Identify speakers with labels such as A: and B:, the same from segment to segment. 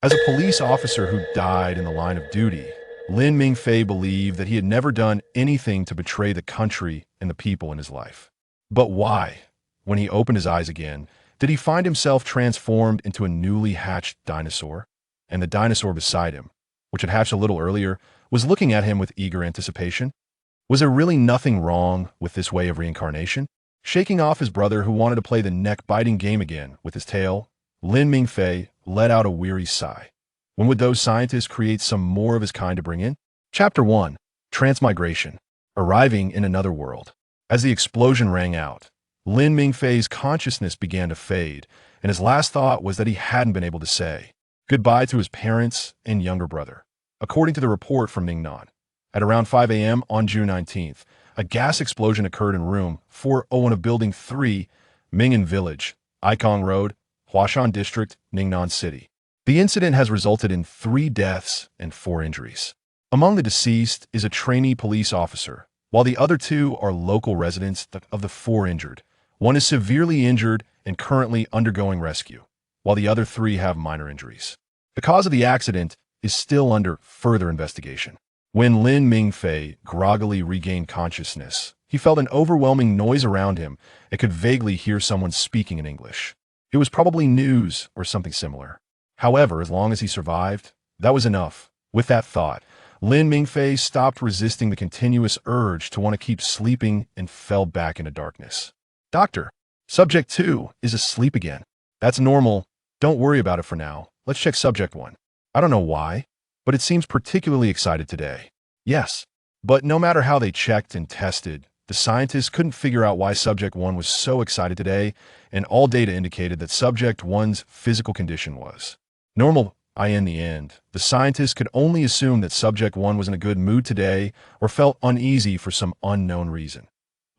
A: As a police officer who died in the line of duty, Lin Mingfei believed that he had never done anything to betray the country and the people in his life. But why, when he opened his eyes again, did he find himself transformed into a newly hatched dinosaur? And the dinosaur beside him, which had hatched a little earlier, was looking at him with eager anticipation? Was there really nothing wrong with this way of reincarnation? Shaking off his brother who wanted to play the neck-biting game again with his tail, Lin Mingfei let out a weary sigh. When would those scientists create some more of his kind to bring in? Chapter 1. Transmigration. Arriving in another world. As the explosion rang out, Lin Mingfei's consciousness began to fade, and his last thought was that he hadn't been able to say goodbye to his parents and younger brother. According to the report from Ningnan, at around 5 a.m. on June 19th, a gas explosion occurred in room 401 of Building 3, Ming'an Village, Aikong Road, Huashan District, Ningnan City. The incident has resulted in 3 deaths and 4 injuries. Among the deceased is a trainee police officer, while the other 2 are local residents of the 4 injured. One is severely injured and currently undergoing rescue, while the other 3 have minor injuries. The cause of the accident is still under further investigation. When Lin Mingfei groggily regained consciousness, he felt an overwhelming noise around him and could vaguely hear someone speaking in English. It was probably news or something similar. However, as long as he survived, that was enough. With that thought, Lin Mingfei stopped resisting the continuous urge to want to keep sleeping and fell back into darkness. Doctor, Subject 2 is asleep again. That's normal. Don't worry about it for now. Let's check Subject 1. I don't know why, but it seems particularly excited today. Yes, but no matter how they checked and tested, the scientists couldn't figure out why Subject 1 was so excited today, and all data indicated that Subject 1's physical condition was normal. In the end, the scientists could only assume that Subject 1 was in a good mood today or felt uneasy for some unknown reason.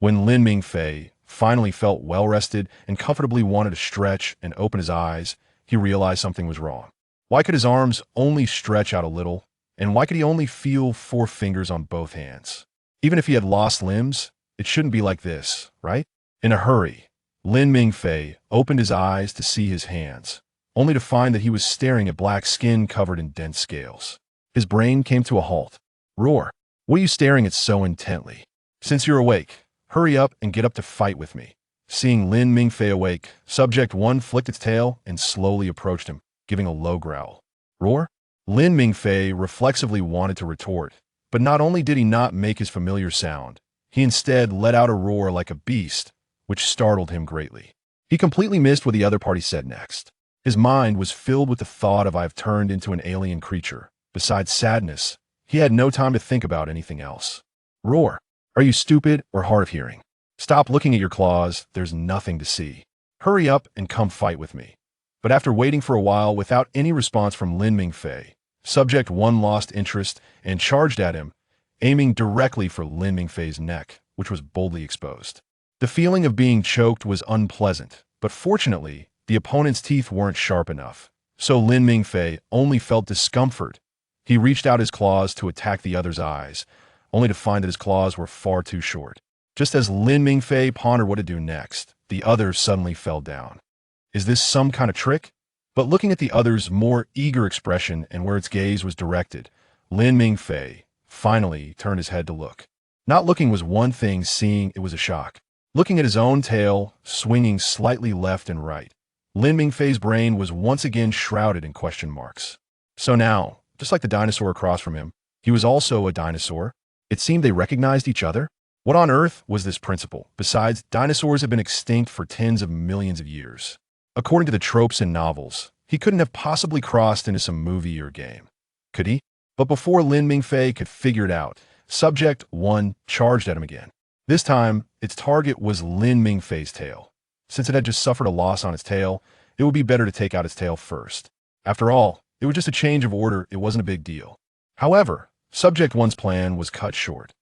A: When Lin Mingfei finally felt well-rested and comfortably wanted to stretch and open his eyes, he realized something was wrong. Why could his arms only stretch out a little, and why could he only feel 4 fingers on both hands? Even if he had lost limbs, it shouldn't be like this, right? In a hurry, Lin Mingfei opened his eyes to see his hands, only to find that he was staring at black skin covered in dense scales. His brain came to a halt. Roar, what are you staring at so intently? Since you're awake, hurry up and get up to fight with me. Seeing Lin Mingfei awake, Subject 1 flicked its tail and slowly approached him, giving a low growl. Roar? Lin Mingfei reflexively wanted to retort, but not only did he not make his familiar sound, he instead let out a roar like a beast, which startled him greatly. He completely missed what the other party said next. His mind was filled with the thought of I've turned into an alien creature. Besides sadness, he had no time to think about anything else. Roar. Are you stupid or hard of hearing? Stop looking at your claws, there's nothing to see. Hurry up and come fight with me. But after waiting for a while without any response from Lin Mingfei, Subject 1 lost interest and charged at him, aiming directly for Lin Mingfei's neck, which was boldly exposed. The feeling of being choked was unpleasant, but fortunately, the opponent's teeth weren't sharp enough, so Lin Mingfei only felt discomfort. He reached out his claws to attack the other's eyes, only to find that his claws were far too short. Just as Lin Mingfei pondered what to do next, the other suddenly fell down. Is this some kind of trick? But looking at the other's more eager expression and where its gaze was directed, Lin Mingfei finally turned his head to look. Not looking was one thing, seeing it was a shock. Looking at his own tail, swinging slightly left and right, Lin Mingfei's brain was once again shrouded in question marks. So now, just like the dinosaur across from him, he was also a dinosaur. It seemed they recognized each other. What on earth was this principle? Besides, dinosaurs have been extinct for tens of millions of years. According to the tropes in novels, he couldn't have possibly crossed into some movie or game. Could he? But before Lin Mingfei could figure it out, Subject 1 charged at him again. This time, its target was Lin Mingfei's tail. Since it had just suffered a loss on its tail, it would be better to take out its tail first. After all, it was just a change of order, it wasn't a big deal. However, Subject 1's plan was cut short.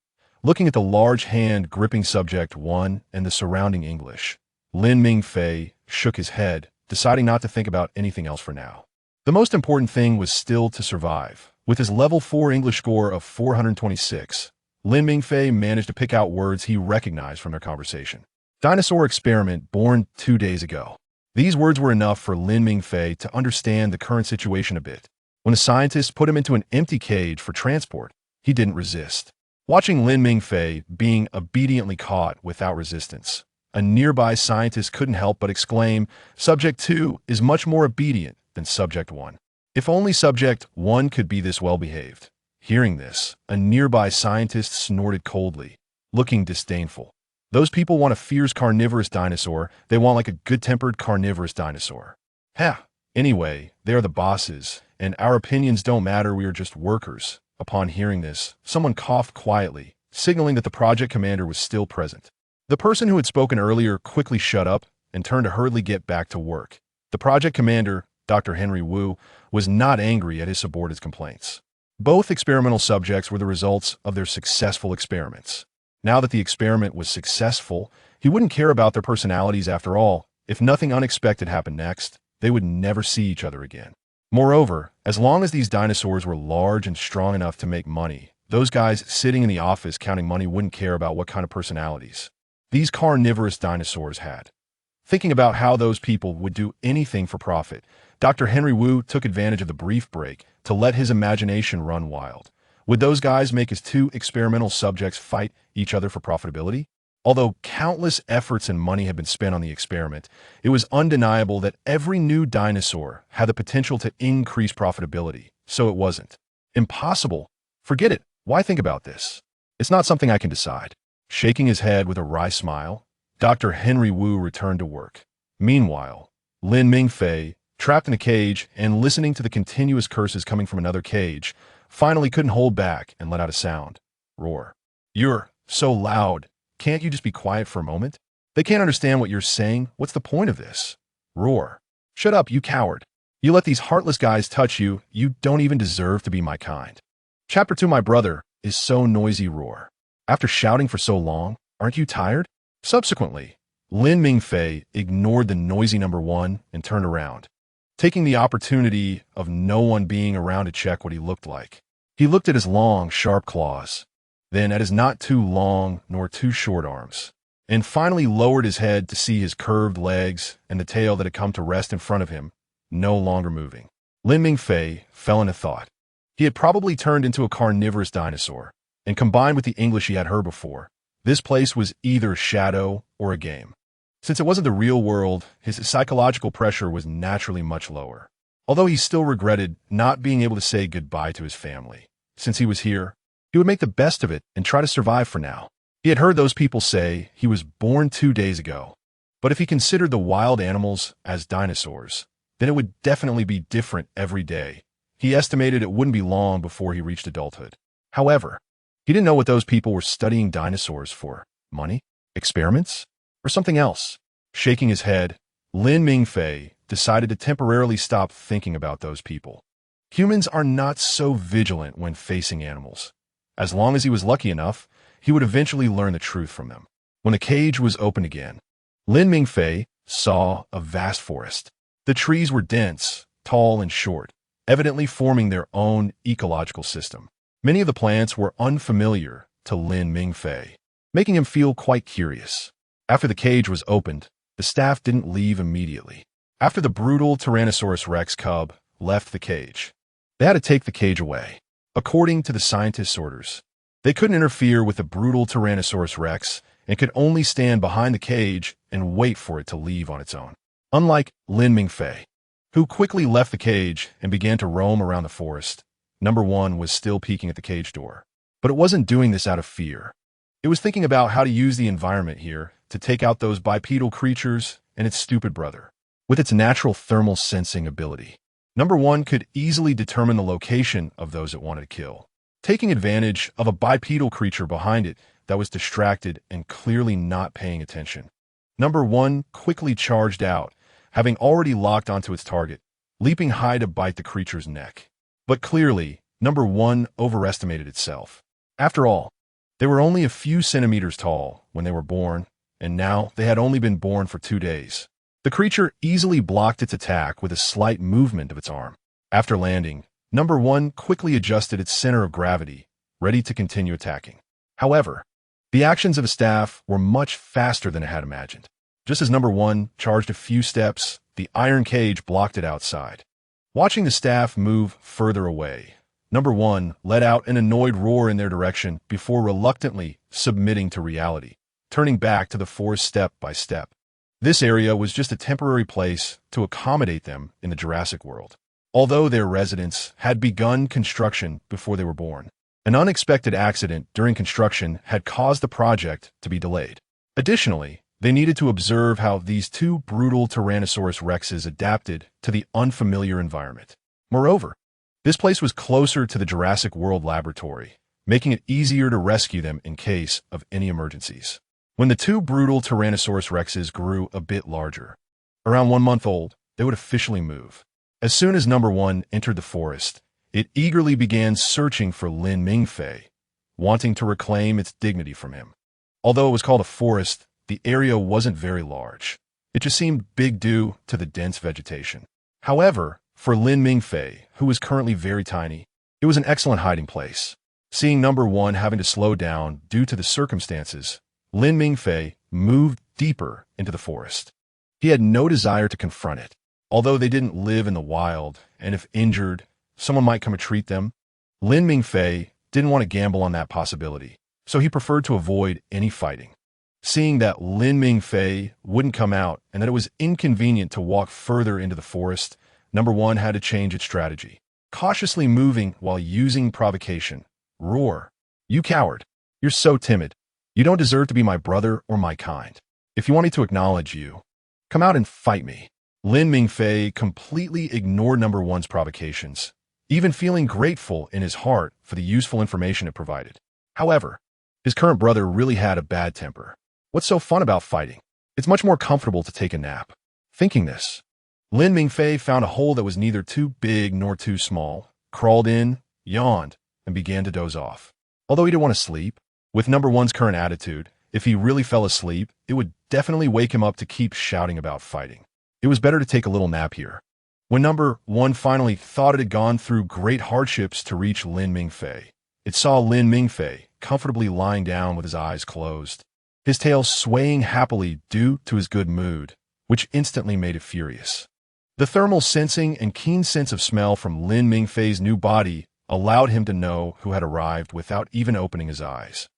A: Looking at the large hand gripping Subject 1 and the surrounding English, Lin Mingfei shook his head, deciding not to think about anything else for now. The most important thing was still to survive. With his level 4 English score of 426, Lin Mingfei managed to pick out words he recognized from their conversation. Dinosaur experiment born 2 days ago. These words were enough for Lin Mingfei to understand the current situation a bit. When the scientists put him into an empty cage for transport, he didn't resist. Watching Lin Mingfei being obediently caught without resistance, a nearby scientist couldn't help but exclaim, "Subject 2 is much more obedient than Subject 1. If only Subject 1 could be this well-behaved." Hearing this, a nearby scientist snorted coldly, looking disdainful. Those people want a fierce carnivorous dinosaur. They want like a good-tempered carnivorous dinosaur. Ha! Anyway, they are the bosses, and our opinions don't matter. We are just workers. Upon hearing this, someone coughed quietly, signaling that the project commander was still present. The person who had spoken earlier quickly shut up and turned to hurriedly get back to work. The project commander, Dr. Henry Wu, was not angry at his subordinate's complaints. Both experimental subjects were the results of their successful experiments. Now that the experiment was successful, he wouldn't care about their personalities after all. If nothing unexpected happened next, they would never see each other again. Moreover, as long as these dinosaurs were large and strong enough to make money, those guys sitting in the office counting money wouldn't care about what kind of personalities these carnivorous dinosaurs had. Thinking about how those people would do anything for profit, Dr. Henry Wu took advantage of the brief break to let his imagination run wild. Would those guys make his two experimental subjects fight each other for profitability? Although countless efforts and money had been spent on the experiment, it was undeniable that every new dinosaur had the potential to increase profitability, so it wasn't impossible. Forget it. Why think about this? It's not something I can decide. Shaking his head with a wry smile, Dr. Henry Wu returned to work. Meanwhile, Lin Mingfei, trapped in a cage and listening to the continuous curses coming from another cage, finally couldn't hold back and let out a sound. Roar. "You're so loud. Can't you just be quiet for a moment? They can't understand what you're saying. What's the point of this?" Roar. "Shut up, you coward. You let these heartless guys touch you. You don't even deserve to be my kind." Chapter 2. My brother is so noisy. Roar. After shouting for so long, aren't you tired? Subsequently, Lin Mingfei ignored the noisy number 1 and turned around, taking the opportunity of no one being around to check what he looked like. He looked at his long, sharp claws, then at his not too long nor too short arms, and finally lowered his head to see his curved legs and the tail that had come to rest in front of him, no longer moving. Lin Mingfei fell into thought. He had probably turned into a carnivorous dinosaur, and combined with the English he had heard before, this place was either a shadow or a game. Since it wasn't the real world, his psychological pressure was naturally much lower. Although he still regretted not being able to say goodbye to his family. Since he was here, he would make the best of it and try to survive for now. He had heard those people say he was born 2 days ago. But if he considered the wild animals as dinosaurs, then it would definitely be different every day. He estimated it wouldn't be long before he reached adulthood. However, he didn't know what those people were studying dinosaurs for. Money? Experiments? Or something else? Shaking his head, Lin Mingfei decided to temporarily stop thinking about those people. Humans are not so vigilant when facing animals. As long as he was lucky enough, he would eventually learn the truth from them. When the cage was opened again, Lin Mingfei saw a vast forest. The trees were dense, tall, and short, evidently forming their own ecological system. Many of the plants were unfamiliar to Lin Mingfei, making him feel quite curious. After the cage was opened, the staff didn't leave immediately. After the brutal Tyrannosaurus Rex cub left the cage, they had to take the cage away. According to the scientists' orders, they couldn't interfere with the brutal Tyrannosaurus Rex and could only stand behind the cage and wait for it to leave on its own. Unlike Lin Mingfei, who quickly left the cage and began to roam around the forest, number 1 was still peeking at the cage door. But it wasn't doing this out of fear. It was thinking about how to use the environment here to take out those bipedal creatures and its stupid brother. With its natural thermal sensing ability, number 1 could easily determine the location of those it wanted to kill, taking advantage of a bipedal creature behind it that was distracted and clearly not paying attention. Number 1 quickly charged out, having already locked onto its target, leaping high to bite the creature's neck. But clearly, number 1 overestimated itself. After all, they were only a few centimeters tall when they were born, and now they had only been born for 2 days. The creature easily blocked its attack with a slight movement of its arm. After landing, number 1 quickly adjusted its center of gravity, ready to continue attacking. However, the actions of the staff were much faster than it had imagined. Just as number one charged a few steps, the iron cage blocked it outside. Watching the staff move further away, number one let out an annoyed roar in their direction before reluctantly submitting to reality, turning back to the forest step by step. This area was just a temporary place to accommodate them in the Jurassic world, although their residents had begun construction before they were born. An unexpected accident during construction had caused the project to be delayed. Additionally, they needed to observe how these two brutal Tyrannosaurus rexes adapted to the unfamiliar environment. Moreover, this place was closer to the Jurassic World laboratory, making it easier to rescue them in case of any emergencies. When the two brutal Tyrannosaurus rexes grew a bit larger, around 1 month old, they would officially move. As soon as number one entered the forest, it eagerly began searching for Lin Mingfei, wanting to reclaim its dignity from him. Although it was called a forest, the area wasn't very large. It just seemed big due to the dense vegetation. However, for Lin Mingfei, who was currently very tiny, it was an excellent hiding place. Seeing number one having to slow down due to the circumstances, Lin Mingfei moved deeper into the forest. He had no desire to confront it. Although they didn't live in the wild, and if injured, someone might come and treat them, Lin Mingfei didn't want to gamble on that possibility, so he preferred to avoid any fighting. Seeing that Lin Mingfei wouldn't come out and that it was inconvenient to walk further into the forest, number one had to change its strategy. Cautiously moving while using provocation. Roar. You coward. You're so timid. You don't deserve to be my brother or my kind. If you want me to acknowledge you, come out and fight me. Lin Mingfei completely ignored number one's provocations, even feeling grateful in his heart for the useful information it provided. However, his current brother really had a bad temper. What's so fun about fighting? It's much more comfortable to take a nap. Thinking this, Lin Mingfei found a hole that was neither too big nor too small, crawled in, yawned, and began to doze off. Although he didn't want to sleep, with number one's current attitude, if he really fell asleep, it would definitely wake him up to keep shouting about fighting. It was better to take a little nap here. When number one finally thought it had gone through great hardships to reach Lin Mingfei, it saw Lin Mingfei comfortably lying down with his eyes closed, his tail swaying happily due to his good mood, which instantly made it furious. The thermal sensing and keen sense of smell from Lin Mingfei's new body allowed him to know who had arrived without even opening his eyes.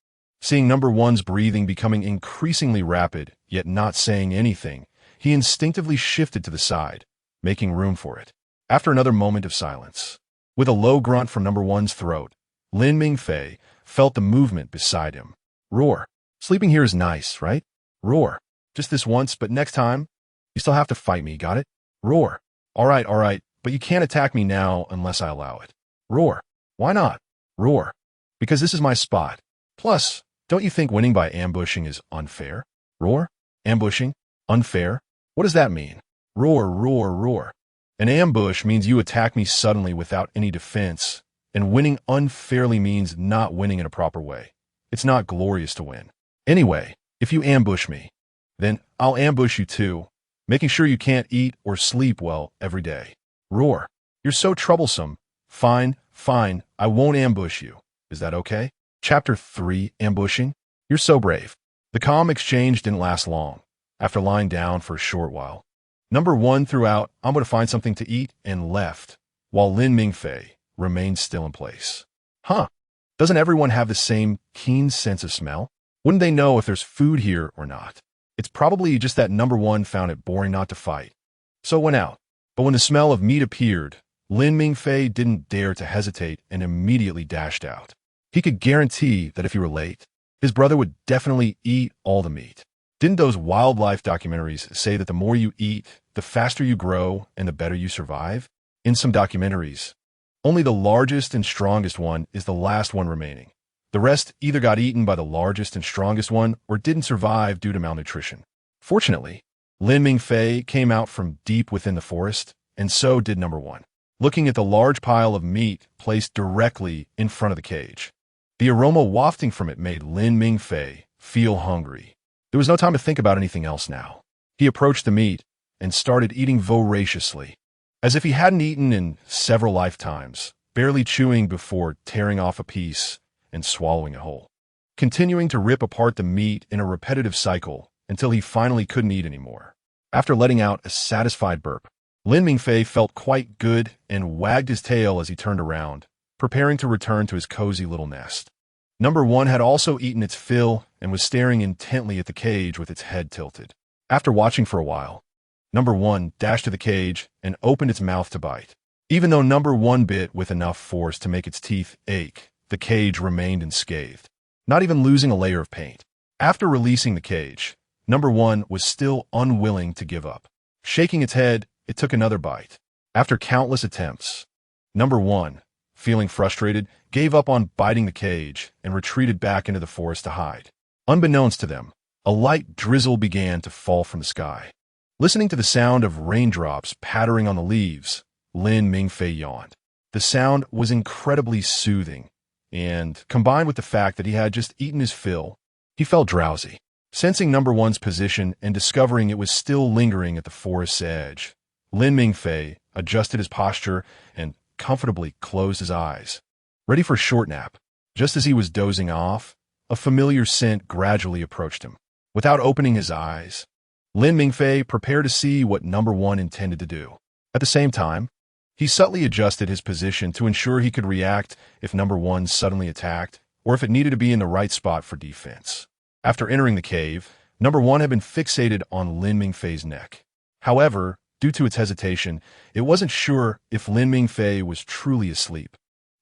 A: Seeing number one's breathing becoming increasingly rapid, yet not saying anything, he instinctively shifted to the side, making room for it. After another moment of silence, with a low grunt from number one's throat, Lin Mingfei felt the movement beside him. Roar. Sleeping here is nice, right? Roar. Just this once, but next time, you still have to fight me, got it? Roar. All right, but you can't attack me now unless I allow it. Roar. Why not? Roar. Because this is my spot. Plus, don't you think winning by ambushing is unfair? Roar. Ambushing? Unfair? What does that mean? Roar, roar, roar. An ambush means you attack me suddenly without any defense, and winning unfairly means not winning in a proper way. It's not glorious to win. Anyway, if you ambush me, then I'll ambush you too, making sure you can't eat or sleep well every day. Roar. You're so troublesome. Fine, I won't ambush you. Is that okay? Chapter 3, Ambushing. You're so brave. The calm exchange didn't last long. After lying down for a short while, number one threw out, I'm going to find something to eat, and left, while Lin Mingfei remained still in place. Huh. Doesn't everyone have the same keen sense of smell? Wouldn't they know if there's food here or not? It's probably just that number one found it boring not to fight, so went out. But when the smell of meat appeared, Lin Mingfei didn't dare to hesitate and immediately dashed out. He could guarantee that if he were late, his brother would definitely eat all the meat. Didn't those wildlife documentaries say that the more you eat, the faster you grow and the better you survive? In some documentaries, only the largest and strongest one is the last one remaining. The rest either got eaten by the largest and strongest one or didn't survive due to malnutrition. Fortunately, Lin Mingfei came out from deep within the forest, and so did number one, looking at the large pile of meat placed directly in front of the cage. The aroma wafting from it made Lin Mingfei feel hungry. There was no time to think about anything else now. He approached the meat and started eating voraciously, as if he hadn't eaten in several lifetimes, barely chewing before tearing off a piece and swallowing it whole. Continuing to rip apart the meat in a repetitive cycle, until he finally couldn't eat anymore. After letting out a satisfied burp, Lin Mingfei felt quite good and wagged his tail as he turned around, preparing to return to his cozy little nest. Number 1 had also eaten its fill and was staring intently at the cage with its head tilted. After watching for a while, Number 1 dashed to the cage and opened its mouth to bite. Even though Number 1 bit with enough force to make its teeth ache, the cage remained unscathed, not even losing a layer of paint. After releasing the cage, Number 1 was still unwilling to give up. Shaking its head, it took another bite. After countless attempts, Number 1, feeling frustrated, gave up on biting the cage and retreated back into the forest to hide. Unbeknownst to them, a light drizzle began to fall from the sky. Listening to the sound of raindrops pattering on the leaves, Lin Mingfei yawned. The sound was incredibly soothing, and, combined with the fact that he had just eaten his fill, he felt drowsy. Sensing Number 1's position and discovering it was still lingering at the forest's edge, Lin Mingfei adjusted his posture and comfortably closed his eyes, ready for a short nap. Just as he was dozing off, a familiar scent gradually approached him. Without opening his eyes, Lin Mingfei prepared to see what Number 1 intended to do. At the same time, he subtly adjusted his position to ensure he could react if Number 1 suddenly attacked or if it needed to be in the right spot for defense. After entering the cave, Number 1 had been fixated on Lin Mingfei's neck. However, due to its hesitation, it wasn't sure if Lin Mingfei was truly asleep,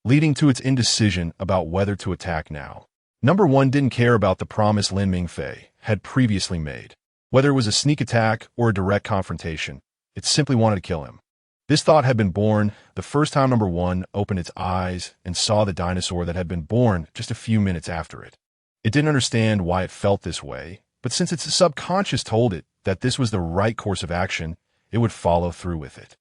A: leading to its indecision about whether to attack now. Number 1 didn't care about the promise Lin Mingfei had previously made. Whether it was a sneak attack or a direct confrontation, it simply wanted to kill him. This thought had been born the first time Number 1 opened its eyes and saw the dinosaur that had been born just a few minutes after it. It didn't understand why it felt this way, but since its subconscious told it that this was the right course of action, it would follow through with it.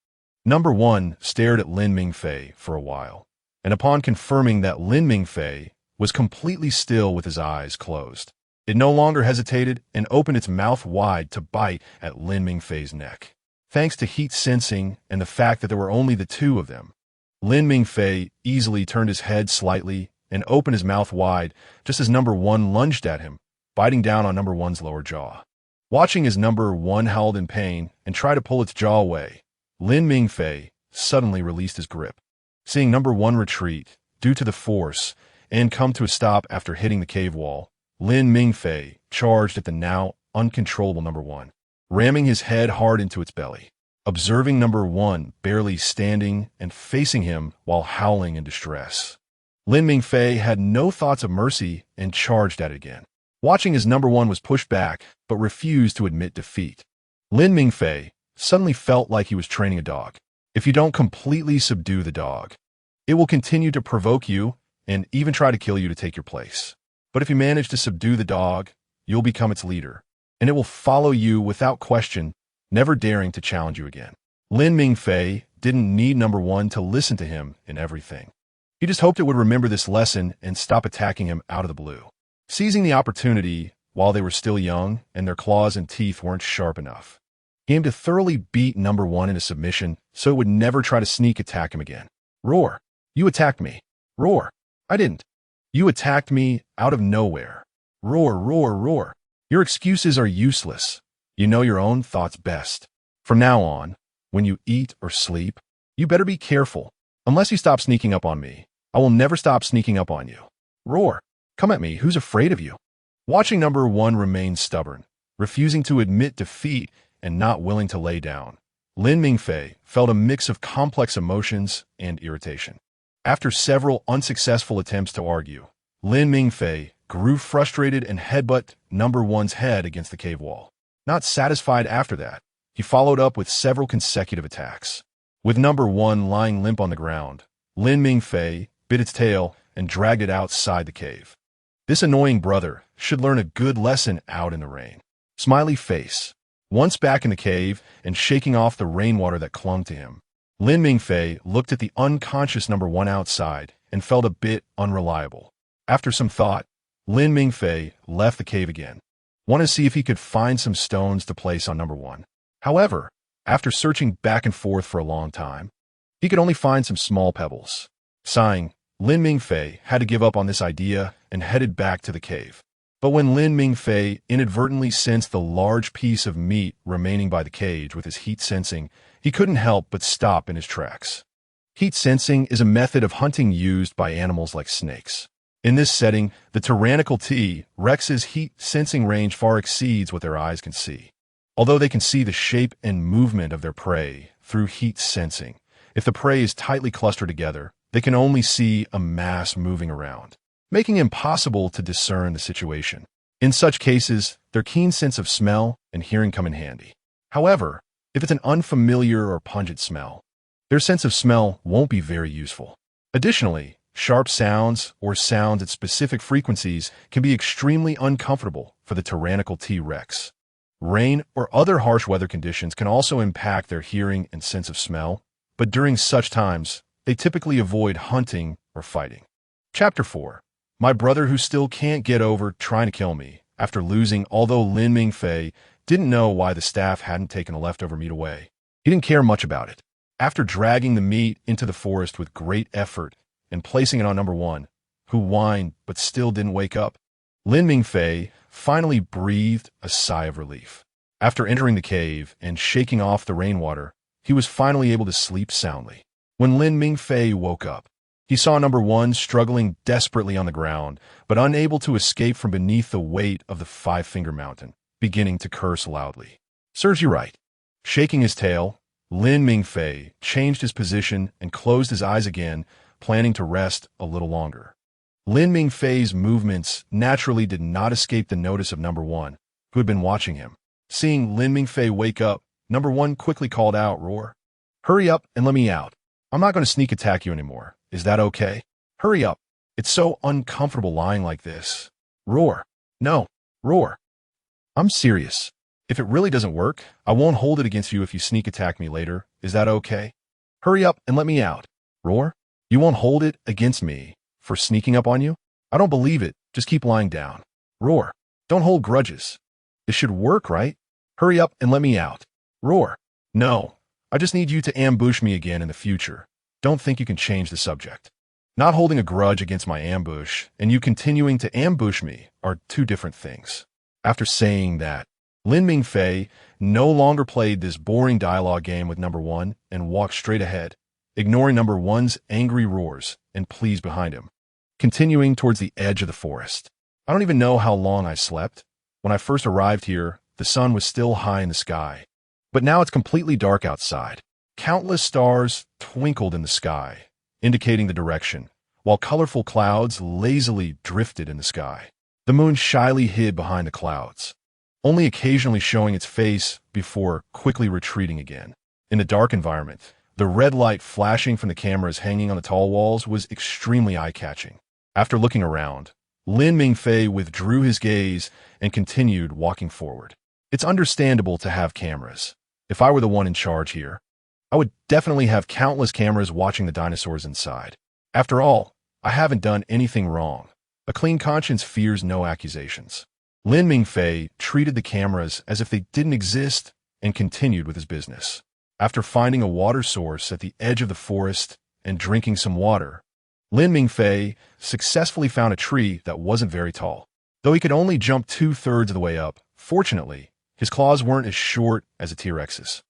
A: Number 1 stared at Lin Mingfei for a while, and upon confirming that Lin Mingfei was completely still with his eyes closed, it no longer hesitated and opened its mouth wide to bite at Lin Mingfei's neck. Thanks to heat sensing and the fact that there were only the two of them, Lin Mingfei easily turned his head slightly and opened his mouth wide just as Number 1 lunged at him, biting down on Number 1's lower jaw. Watching as Number 1 howled in pain and tried to pull its jaw away, Lin Mingfei suddenly released his grip. Seeing Number 1 retreat due to the force and come to a stop after hitting the cave wall, Lin Mingfei charged at the now uncontrollable Number 1, ramming his head hard into its belly. Observing Number 1 barely standing and facing him while howling in distress, Lin Mingfei had no thoughts of mercy and charged at it again. Watching as Number 1 was pushed back but refused to admit defeat, Lin Mingfei suddenly felt like he was training a dog. If you don't completely subdue the dog, it will continue to provoke you and even try to kill you to take your place. But if you manage to subdue the dog, you'll become its leader, and it will follow you without question, never daring to challenge you again. Lin Mingfei didn't need Number 1 to listen to him in everything. He just hoped it would remember this lesson and stop attacking him out of the blue. Seizing the opportunity while they were still young and their claws and teeth weren't sharp enough, he aimed to thoroughly beat Number 1 into submission so it would never try to sneak attack him again. Roar. You attacked me. Roar. I didn't. You attacked me out of nowhere. Roar, roar, roar. Your excuses are useless. You know your own thoughts best. From now on, when you eat or sleep, you better be careful. Unless you stop sneaking up on me, I will never stop sneaking up on you. Roar. Come at me. Who's afraid of you? Watching Number 1 remain stubborn, refusing to admit defeat and not willing to lay down, Lin Mingfei felt a mix of complex emotions and irritation. After several unsuccessful attempts to argue, Lin Mingfei grew frustrated and headbutted Number 1's head against the cave wall. Not satisfied after that, he followed up with several consecutive attacks. With Number 1 lying limp on the ground, Lin Mingfei bit its tail and dragged it outside the cave. This annoying brother should learn a good lesson out in the rain. Smiley face. Once back in the cave and shaking off the rainwater that clung to him, Lin Mingfei looked at the unconscious Number 1 outside and felt a bit unreliable. After some thought, Lin Mingfei left the cave again, wanted to see if he could find some stones to place on Number 1. However, after searching back and forth for a long time, he could only find some small pebbles. Sighing, Lin Mingfei had to give up on this idea and headed back to the cave. But when Lin Mingfei inadvertently sensed the large piece of meat remaining by the cage with his heat sensing, he couldn't help but stop in his tracks. Heat sensing is a method of hunting used by animals like snakes. In this setting, the tyrannical T-Rex's heat sensing range far exceeds what their eyes can see. Although they can see the shape and movement of their prey through heat sensing, if the prey is tightly clustered together, they can only see a mass moving around, making it impossible to discern the situation. In such cases, their keen sense of smell and hearing come in handy. However, if it's an unfamiliar or pungent smell, their sense of smell won't be very useful. Additionally, sharp sounds or sounds at specific frequencies can be extremely uncomfortable for the tyrannical T-Rex. Rain or other harsh weather conditions can also impact their hearing and sense of smell, but during such times, they typically avoid hunting or fighting. Chapter 4. My brother who still can't get over trying to kill me after losing, although Lin Mingfei didn't know why the staff hadn't taken the leftover meat away. He didn't care much about it. After dragging the meat into the forest with great effort and placing it on number 1, who whined but still didn't wake up, Lin Mingfei finally breathed a sigh of relief. After entering the cave and shaking off the rainwater, he was finally able to sleep soundly. When Lin Mingfei woke up, he saw number 1 struggling desperately on the ground, but unable to escape from beneath the weight of the five-finger mountain, beginning to curse loudly. Serves you right. Shaking his tail, Lin Mingfei changed his position and closed his eyes again, planning to rest a little longer. Lin Mingfei's movements naturally did not escape the notice of number 1, who had been watching him. Seeing Lin Mingfei wake up, number 1 quickly called out, "Roar! Hurry up and let me out. I'm not going to sneak attack you anymore. Is that okay? Hurry up. It's so uncomfortable lying like this. Roar. No. Roar. I'm serious. If it really doesn't work, I won't hold it against you if you sneak attack me later. Is that okay? Hurry up and let me out. Roar. You won't hold it against me for sneaking up on you? I don't believe it. Just keep lying down. Roar. Don't hold grudges. This should work, right? Hurry up and let me out. Roar. No. I just need you to ambush me again in the future. Don't think you can change the subject. Not holding a grudge against my ambush and you continuing to ambush me are two different things." After saying that, Lin Mingfei no longer played this boring dialogue game with number 1 and walked straight ahead, ignoring number 1's angry roars and pleas behind him, continuing towards the edge of the forest. I don't even know how long I slept. When I first arrived here, the sun was still high in the sky, but now it's completely dark outside. Countless stars twinkled in the sky, indicating the direction, while colorful clouds lazily drifted in the sky. The moon shyly hid behind the clouds, only occasionally showing its face before quickly retreating again. In the dark environment, the red light flashing from the cameras hanging on the tall walls was extremely eye-catching. After looking around, Lin Mingfei withdrew his gaze and continued walking forward. It's understandable to have cameras. If I were the one in charge here, I would definitely have countless cameras watching the dinosaurs inside. After all, I haven't done anything wrong. A clean conscience fears no accusations. Lin Mingfei treated the cameras as if they didn't exist and continued with his business. After finding a water source at the edge of the forest and drinking some water, Lin Mingfei successfully found a tree that wasn't very tall. Though he could only jump 2/3 of the way up, fortunately, his claws weren't as short as a T-Rex's.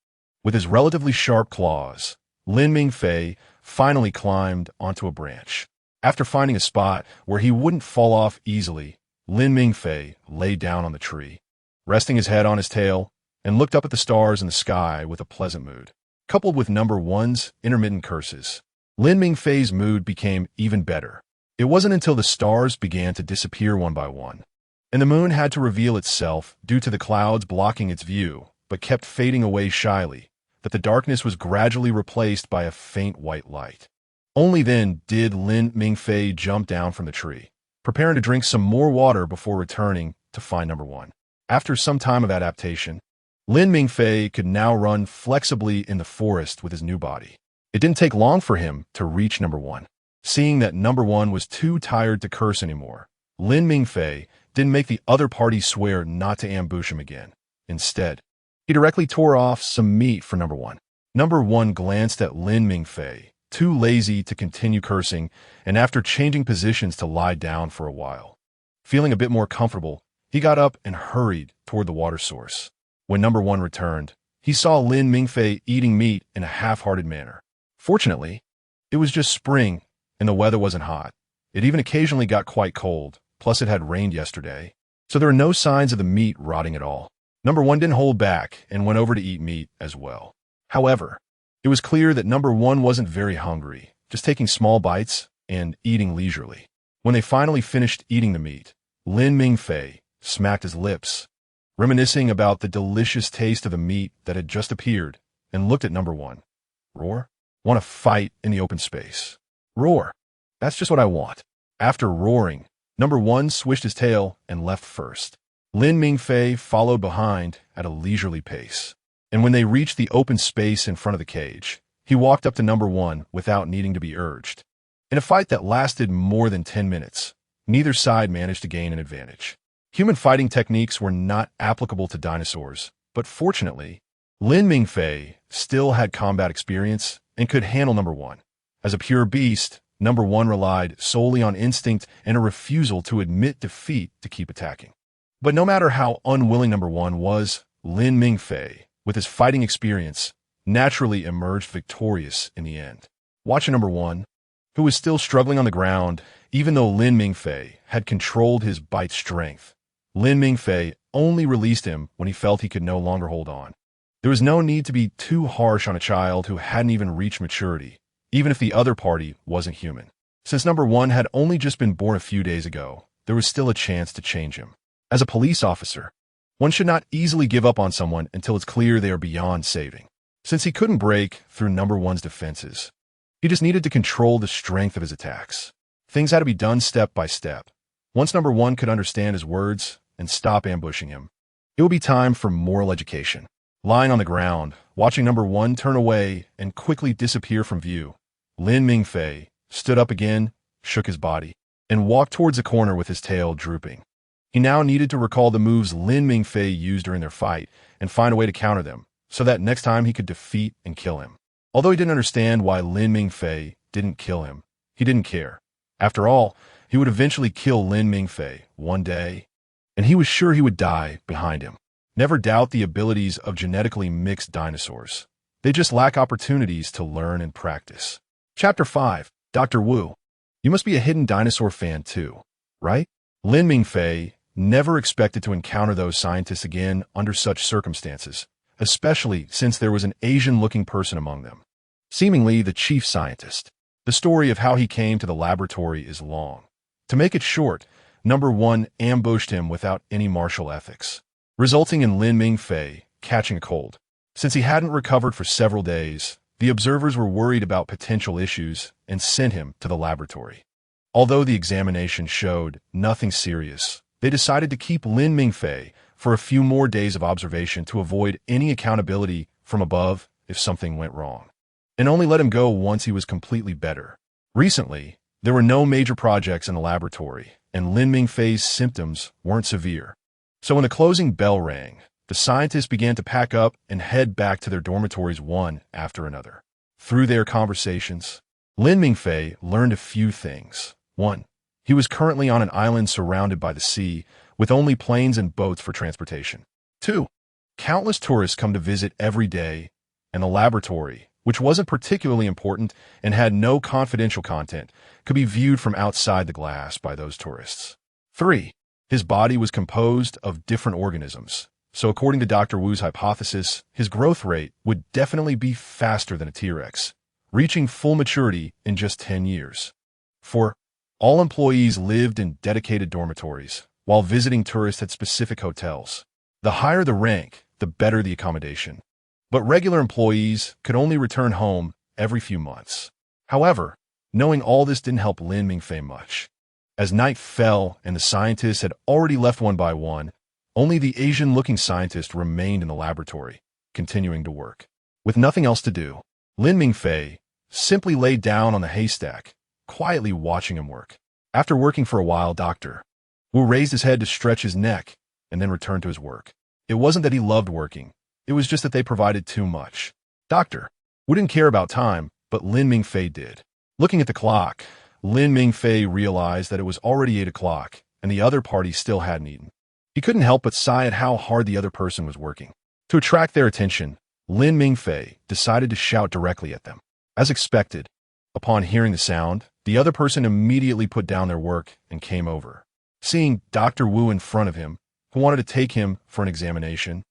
A: With his relatively sharp claws, Lin Mingfei finally climbed onto a branch. After finding a spot where he wouldn't fall off easily, Lin Mingfei lay down on the tree, resting his head on his tail, and looked up at the stars in the sky with a pleasant mood. Coupled with number 1's intermittent curses, Lin Mingfei's mood became even better. It wasn't until the stars began to disappear one by one, and the moon had to reveal itself due to the clouds blocking its view, but kept fading away shyly, that the darkness was gradually replaced by a faint white light. Only then did Lin Mingfei jump down from the tree, preparing to drink some more water before returning to find number 1. After some time of adaptation, Lin Mingfei could now run flexibly in the forest with his new body. It didn't take long for him to reach number 1. Seeing that number 1 was too tired to curse anymore, Lin Mingfei didn't make the other party swear not to ambush him again. Instead, he directly tore off some meat for number 1. Number 1 glanced at Lin Mingfei, too lazy to continue cursing, and after changing positions to lie down for a while, Feeling a bit more comfortable, he got up and hurried toward the water source. When number one returned, he saw Lin Mingfei eating meat in a half-hearted manner. Fortunately, it was just spring, and the weather wasn't hot. It even occasionally got quite cold, plus it had rained yesterday, so there were no signs of the meat rotting at all. Number one didn't hold back and went over to eat meat as well. However, it was clear that number one wasn't very hungry, just taking small bites and eating leisurely. When they finally finished eating the meat, Lin Mingfei smacked his lips, reminiscing about the delicious taste of the meat that had just appeared, and looked at number one. Roar? Want to fight in the open space. Roar. That's just what I want. After roaring, number one swished his tail and left first. Lin Mingfei followed behind at a leisurely pace. And when they reached the open space in front of the cage, he walked up to number one without needing to be urged. In a fight that lasted more than 10 minutes, neither side managed to gain an advantage. Human fighting techniques were not applicable to dinosaurs, but fortunately, Lin Mingfei still had combat experience and could handle number one. As a pure beast, number one relied solely on instinct and a refusal to admit defeat to keep attacking. But no matter how unwilling number one was, Lin Mingfei, with his fighting experience, naturally emerged victorious in the end. Watching number one, who was still struggling on the ground, even though Lin Mingfei had controlled his bite strength, Lin Mingfei only released him when he felt he could no longer hold on. There was no need to be too harsh on a child who hadn't even reached maturity, even if the other party wasn't human. Since number one had only just been born a few days ago, there was still a chance to change him. As a police officer, one should not easily give up on someone until it's clear they are beyond saving. Since he couldn't break through number one's defenses, he just needed to control the strength of his attacks. Things had to be done step by step. Once number one could understand his words and stop ambushing him, it would be time for moral education. Lying on the ground, watching number one turn away and quickly disappear from view, Lin Mingfei stood up again, shook his body, and walked towards the corner with his tail drooping. He now needed to recall the moves Lin Mingfei used during their fight and find a way to counter them, so that next time he could defeat and kill him. Although he didn't understand why Lin Mingfei didn't kill him, he didn't care. After all, he would eventually kill Lin Mingfei one day, and he was sure he would die behind him. Never doubt the abilities of genetically mixed dinosaurs. They just lack opportunities to learn and practice. Chapter 5. Dr. Wu. You must be a hidden dinosaur fan too, right? Lin Mingfei never expected to encounter those scientists again under such circumstances, especially since there was an Asian-looking person among them, seemingly the chief scientist. The story of how he came to the laboratory is long. To make it short, number one ambushed him without any martial ethics, resulting in Lin Mingfei catching a cold. Since he hadn't recovered for several days, the observers were worried about potential issues and sent him to the laboratory. Although the examination showed nothing serious, they decided to keep Lin Mingfei for a few more days of observation to avoid any accountability from above if something went wrong, and only let him go once he was completely better. Recently, there were no major projects in the laboratory, and Lin Mingfei's symptoms weren't severe. So when the closing bell rang, the scientists began to pack up and head back to their dormitories one after another. Through their conversations, Lin Mingfei learned a few things. 1. He was currently on an island surrounded by the sea, with only planes and boats for transportation. 2. Countless tourists come to visit every day, and the laboratory, which wasn't particularly important and had no confidential content, could be viewed from outside the glass by those tourists. 3. His body was composed of different organisms, so according to Dr. Wu's hypothesis, his growth rate would definitely be faster than a T-Rex, reaching full maturity in just 10 years. 4. All employees lived in dedicated dormitories, while visiting tourists at specific hotels. The higher the rank, the better the accommodation. But regular employees could only return home every few months. However, knowing all this didn't help Lin Mingfei much. As night fell and the scientists had already left one by one, only the Asian-looking scientist remained in the laboratory, continuing to work. With nothing else to do, Lin Mingfei simply lay down on the haystack, quietly watching him work. After working for a while, Dr. Wu raised his head to stretch his neck and then returned to his work. It wasn't that he loved working. It was just that they provided too much. Dr. Wu didn't care about time, but Lin Mingfei did. Looking at the clock, Lin Mingfei realized that it was already 8 o'clock, and the other party still hadn't eaten. He couldn't help but sigh at how hard the other person was working. To attract their attention, Lin Mingfei decided to shout directly at them. As expected, upon hearing the sound, the other person immediately put down their work and came over. Seeing Dr. Wu in front of him, who wanted to take him for an examination,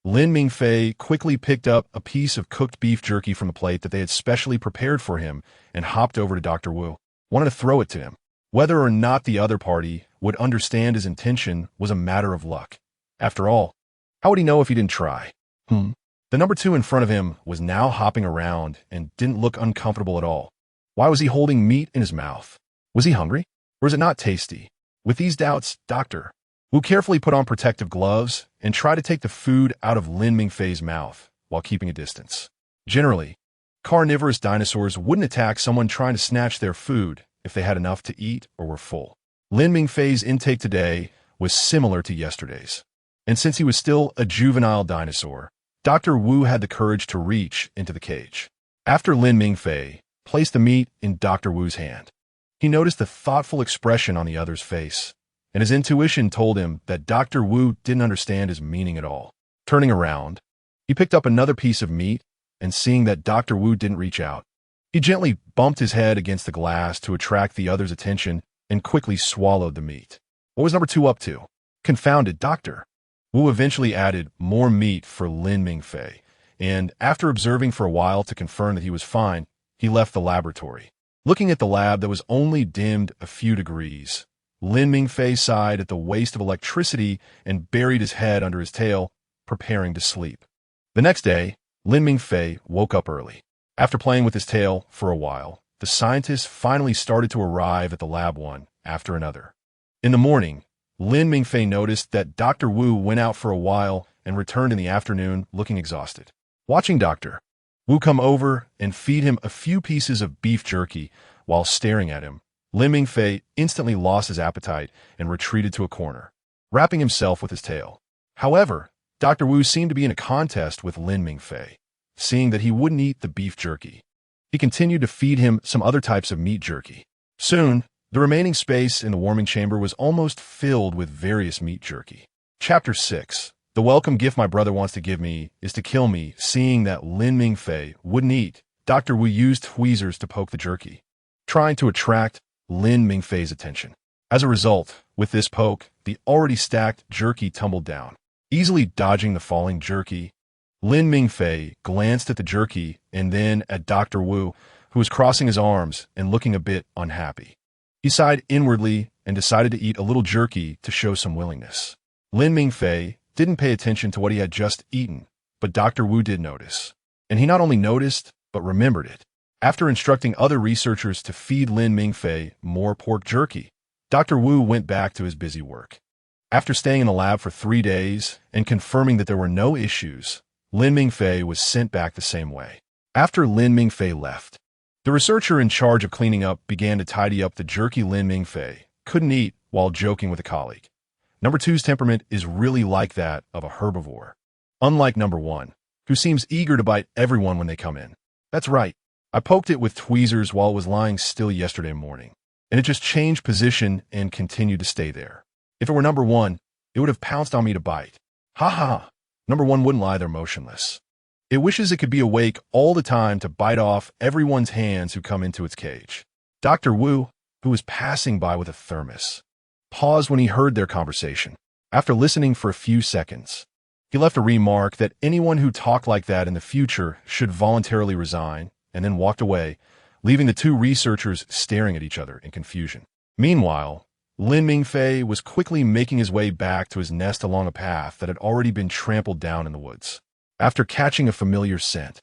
A: Lin Mingfei quickly picked up a piece of cooked beef jerky from the plate that they had specially prepared for him and hopped over to Dr. Wu, wanted to throw it to him. Whether or not the other party would understand his intention was a matter of luck. After all, how would he know if he didn't try? The number 2 in front of him was now hopping around and didn't look uncomfortable at all. Why was he holding meat in his mouth? Was he hungry? Or is it not tasty? With these doubts, Dr. Wu carefully put on protective gloves and tried to take the food out of Lin Mingfei's mouth while keeping a distance. Generally, carnivorous dinosaurs wouldn't attack someone trying to snatch their food if they had enough to eat or were full. Lin Mingfei's intake today was similar to yesterday's. And since he was still a juvenile dinosaur, Dr. Wu had the courage to reach into the cage. After Lin Mingfei placed the meat in Dr. Wu's hand, he noticed the thoughtful expression on the other's face, and his intuition told him that Dr. Wu didn't understand his meaning at all. Turning around, he picked up another piece of meat, and seeing that Dr. Wu didn't reach out, he gently bumped his head against the glass to attract the other's attention and quickly swallowed the meat. What was number 2 up to? Confounded Dr. Wu eventually added more meat for Lin Mingfei, and after observing for a while to confirm that he was fine, he left the laboratory. Looking at the lab that was only dimmed a few degrees, Lin Mingfei sighed at the waste of electricity and buried his head under his tail, preparing to sleep. The next day, Lin Mingfei woke up early. After playing with his tail for a while, the scientists finally started to arrive at the lab one after another. In the morning, Lin Mingfei noticed that Dr. Wu went out for a while and returned in the afternoon looking exhausted. Watching Dr. Wu come over and feed him a few pieces of beef jerky while staring at him, Lin Mingfei instantly lost his appetite and retreated to a corner, wrapping himself with his tail. However, Dr. Wu seemed to be in a contest with Lin Mingfei. Seeing that he wouldn't eat the beef jerky, he continued to feed him some other types of meat jerky. Soon, the remaining space in the warming chamber was almost filled with various meat jerky. Chapter 6. The welcome gift my brother wants to give me is to kill me. Seeing that Lin Mingfei wouldn't eat, Dr. Wu used tweezers to poke the jerky, trying to attract Lin Mingfei's attention. As a result, with this poke, the already stacked jerky tumbled down. Easily dodging the falling jerky, Lin Mingfei glanced at the jerky and then at Dr. Wu, who was crossing his arms and looking a bit unhappy. He sighed inwardly and decided to eat a little jerky to show some willingness. Lin Mingfei didn't pay attention to what he had just eaten, but Dr. Wu did notice. And he not only noticed, but remembered it. After instructing other researchers to feed Lin Mingfei more pork jerky, Dr. Wu went back to his busy work. After staying in the lab for 3 days and confirming that there were no issues, Lin Mingfei was sent back the same way. After Lin Mingfei left, the researcher in charge of cleaning up began to tidy up the jerky Lin Mingfei couldn't eat while joking with a colleague. Number 2's temperament is really like that of a herbivore, unlike number 1, who seems eager to bite everyone when they come in. That's right, I poked it with tweezers while it was lying still yesterday morning, and it just changed position and continued to stay there. If it were number 1, it would have pounced on me to bite. Ha ha! Number 1 wouldn't lie there motionless. It wishes it could be awake all the time to bite off everyone's hands who come into its cage. Dr. Wu, who was passing by with a thermos, paused when he heard their conversation. After listening for a few seconds, he left a remark that anyone who talked like that in the future should voluntarily resign, and then walked away, leaving the 2 researchers staring at each other in confusion. Meanwhile, Lin Mingfei was quickly making his way back to his nest along a path that had already been trampled down in the woods. After catching a familiar scent,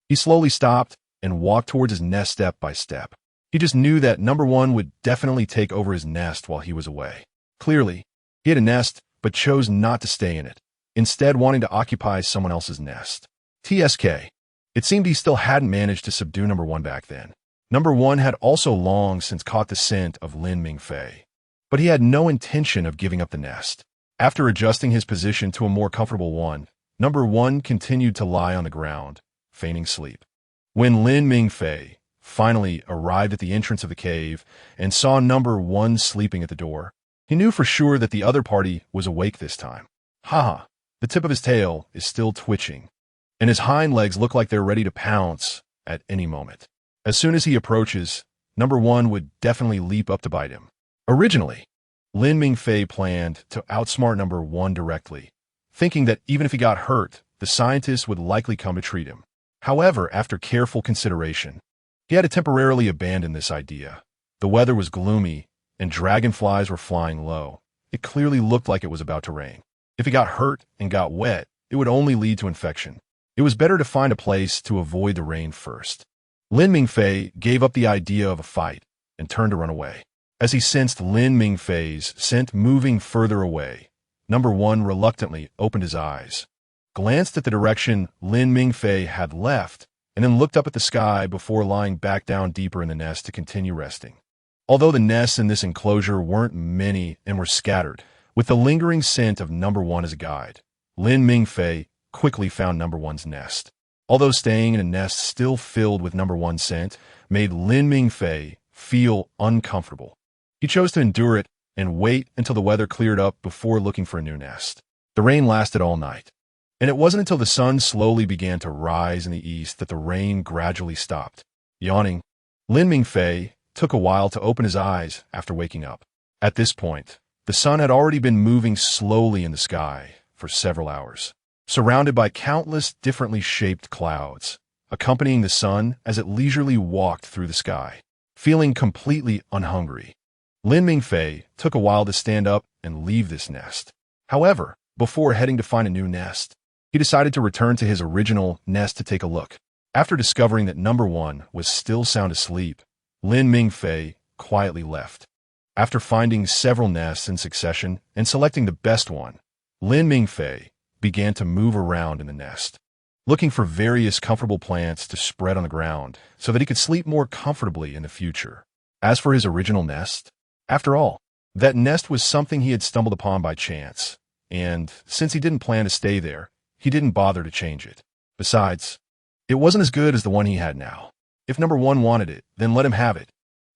A: he slowly stopped and walked towards his nest step by step. He just knew that number 1 would definitely take over his nest while he was away. Clearly, he had a nest but chose not to stay in it, instead wanting to occupy someone else's nest. TSK. It seemed he still hadn't managed to subdue number 1 back then. Number 1 had also long since caught the scent of Lin Mingfei, but he had no intention of giving up the nest. After adjusting his position to a more comfortable one, number 1 continued to lie on the ground, feigning sleep. When Lin Mingfei finally arrived at the entrance of the cave and saw number 1 sleeping at the door, He knew for sure that the other party was awake this time. Haha, the tip of his tail is still twitching, and his hind legs look like they're ready to pounce at any moment. As soon as he approaches, number one would definitely leap up to bite him. Originally, Lin Mingfei planned to outsmart number one directly, thinking that even if he got hurt, the scientist would likely come to treat him. However, after careful consideration, he had to temporarily abandon this idea. The weather was gloomy, and dragonflies were flying low. It clearly looked like it was about to rain. If he got hurt and got wet, it would only lead to infection. It was better to find a place to avoid the rain first. Lin Mingfei gave up the idea of a fight and turned to run away. As he sensed Lin Mingfei's scent moving further away, number one reluctantly opened his eyes, glanced at the direction Lin Mingfei had left, and then looked up at the sky before lying back down deeper in the nest to continue resting. Although the nests in this enclosure weren't many and were scattered, with the lingering scent of number one as a guide, Lin Mingfei quickly found number one's nest. Although staying in a nest still filled with number one's scent made Lin Mingfei feel uncomfortable, he chose to endure it and wait until the weather cleared up before looking for a new nest. The rain lasted all night, and it wasn't until the sun slowly began to rise in the east that the rain gradually stopped. Yawning, Lin Mingfei took a while to open his eyes after waking up. At this point, the sun had already been moving slowly in the sky for several hours, surrounded by countless differently shaped clouds, accompanying the sun as it leisurely walked through the sky. Feeling completely unhungry, Lin Mingfei took a while to stand up and leave this nest. However, before heading to find a new nest, he decided to return to his original nest to take a look. After discovering that number one was still sound asleep, Lin Mingfei quietly left. After finding several nests in succession and selecting the best one, Lin Mingfei began to move around in the nest, looking for various comfortable plants to spread on the ground so that he could sleep more comfortably in the future. As for his original nest, after all, that nest was something he had stumbled upon by chance, and since he didn't plan to stay there, he didn't bother to change it. Besides, it wasn't as good as the one he had now. If number one wanted it, then let him have it.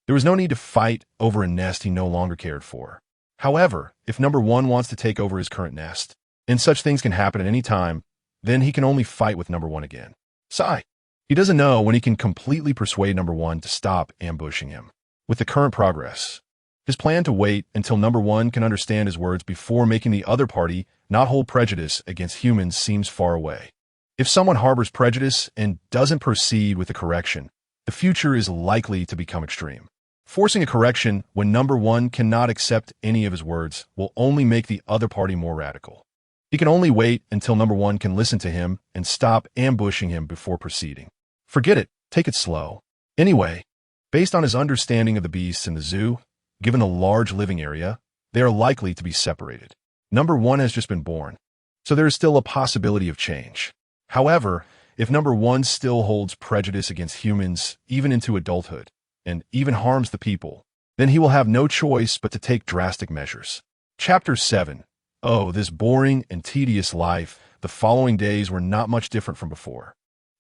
A: There was no need to fight over a nest he no longer cared for. However, if number one wants to take over his current nest, and such things can happen at any time, then he can only fight with number one again. Sigh. He doesn't know when he can completely persuade number one to stop ambushing him. With the current progress, his plan to wait until number one can understand his words before making the other party not hold prejudice against humans seems far away. If someone harbors prejudice and doesn't proceed with the correction, the future is likely to become extreme. Forcing a correction when number one cannot accept any of his words will only make the other party more radical. He can only wait until number one can listen to him and stop ambushing him before proceeding. Forget it, take it slow. Anyway, based on his understanding of the beasts in the zoo, given the large living area, they are likely to be separated. Number one has just been born, so there is still a possibility of change. However, if number one still holds prejudice against humans even into adulthood, and even harms the people, then he will have no choice but to take drastic measures. Chapter 7. Oh, this boring and tedious life. The following days were not much different from before.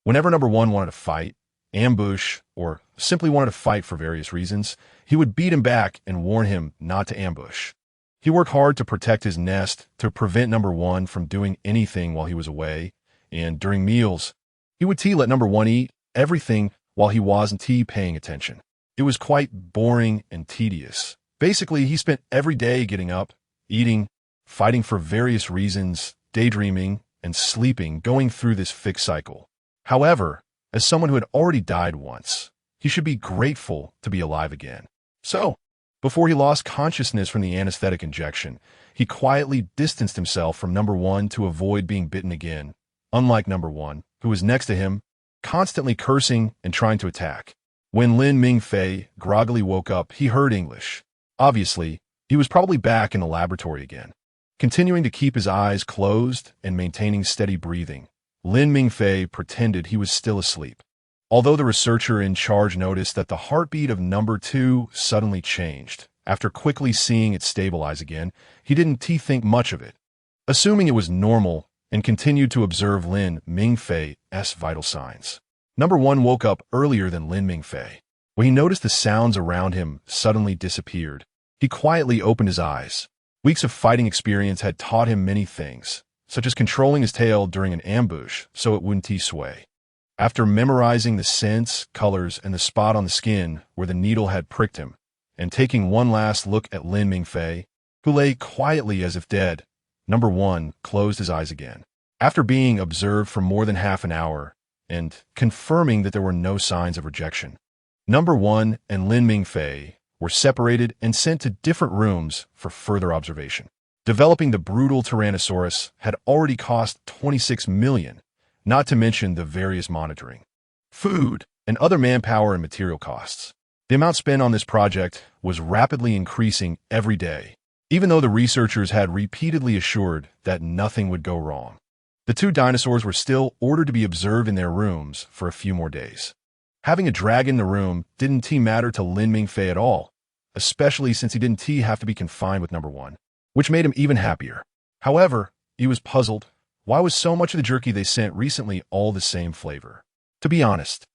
A: Whenever number one wanted to fight, ambush, or simply wanted to fight for various reasons, he would beat him back and warn him not to ambush. He worked hard to protect his nest to prevent number one from doing anything while he was away, and during meals, he would let number one eat everything while he wasn't paying attention. It was quite boring and tedious. Basically, he spent every day getting up, eating, fighting for various reasons, daydreaming, and sleeping, going through this fixed cycle. However, as someone who had already died once, he should be grateful to be alive again. So, before he lost consciousness from the anesthetic injection, he quietly distanced himself from number one to avoid being bitten again, unlike number one, who was next to him, constantly cursing and trying to attack. When Lin Mingfei groggily woke up, he heard English. Obviously, he was probably back in the laboratory again. Continuing to keep his eyes closed and maintaining steady breathing, Lin Mingfei pretended he was still asleep. Although the researcher in charge noticed that the heartbeat of number two suddenly changed, after quickly seeing it stabilize again, he didn't think much of it, assuming it was normal, and continued to observe Lin Mingfei's vital signs. Number one woke up earlier than Lin Mingfei. When he noticed the sounds around him suddenly disappeared, He quietly opened his eyes. Weeks of fighting experience had taught him many things, such as controlling his tail during an ambush so it wouldn't sway. After memorizing the scents, colors, and the spot on the skin where the needle had pricked him, and taking one last look at Lin Mingfei, who lay quietly as if dead, Number 1 closed his eyes again. After being observed for more than half an hour and confirming that there were no signs of rejection, Number 1 and Lin Mingfei were separated and sent to different rooms for further observation. Developing the brutal Tyrannosaurus had already cost $26 million, not to mention the various monitoring, food, and other manpower and material costs. The amount spent on this project was rapidly increasing every day, even though the researchers had repeatedly assured that nothing would go wrong. The two dinosaurs were still ordered to be observed in their rooms for a few more days. Having a dragon in the room didn't matter to Lin Mingfei at all, especially since he didn't have to be confined with Number 1, which made him even happier. However, he was puzzled. Why was so much of the jerky they sent recently all the same flavor? To be honest,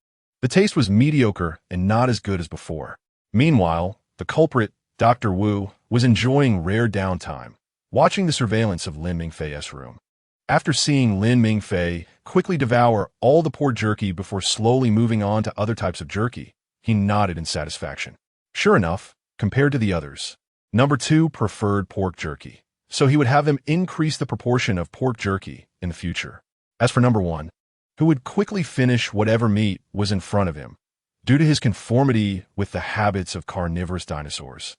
A: the taste was mediocre and not as good as before. Meanwhile, the culprit, Dr. Wu, was enjoying rare downtime, watching the surveillance of Lin Mingfei's room. After seeing Lin Mingfei quickly devour all the pork jerky before slowly moving on to other types of jerky, he nodded in satisfaction. Sure enough, compared to the others, Number 2 preferred pork jerky, so he would have them increase the proportion of pork jerky in the future. As for Number 1, who would quickly finish whatever meat was in front of him, due to his conformity with the habits of carnivorous dinosaurs,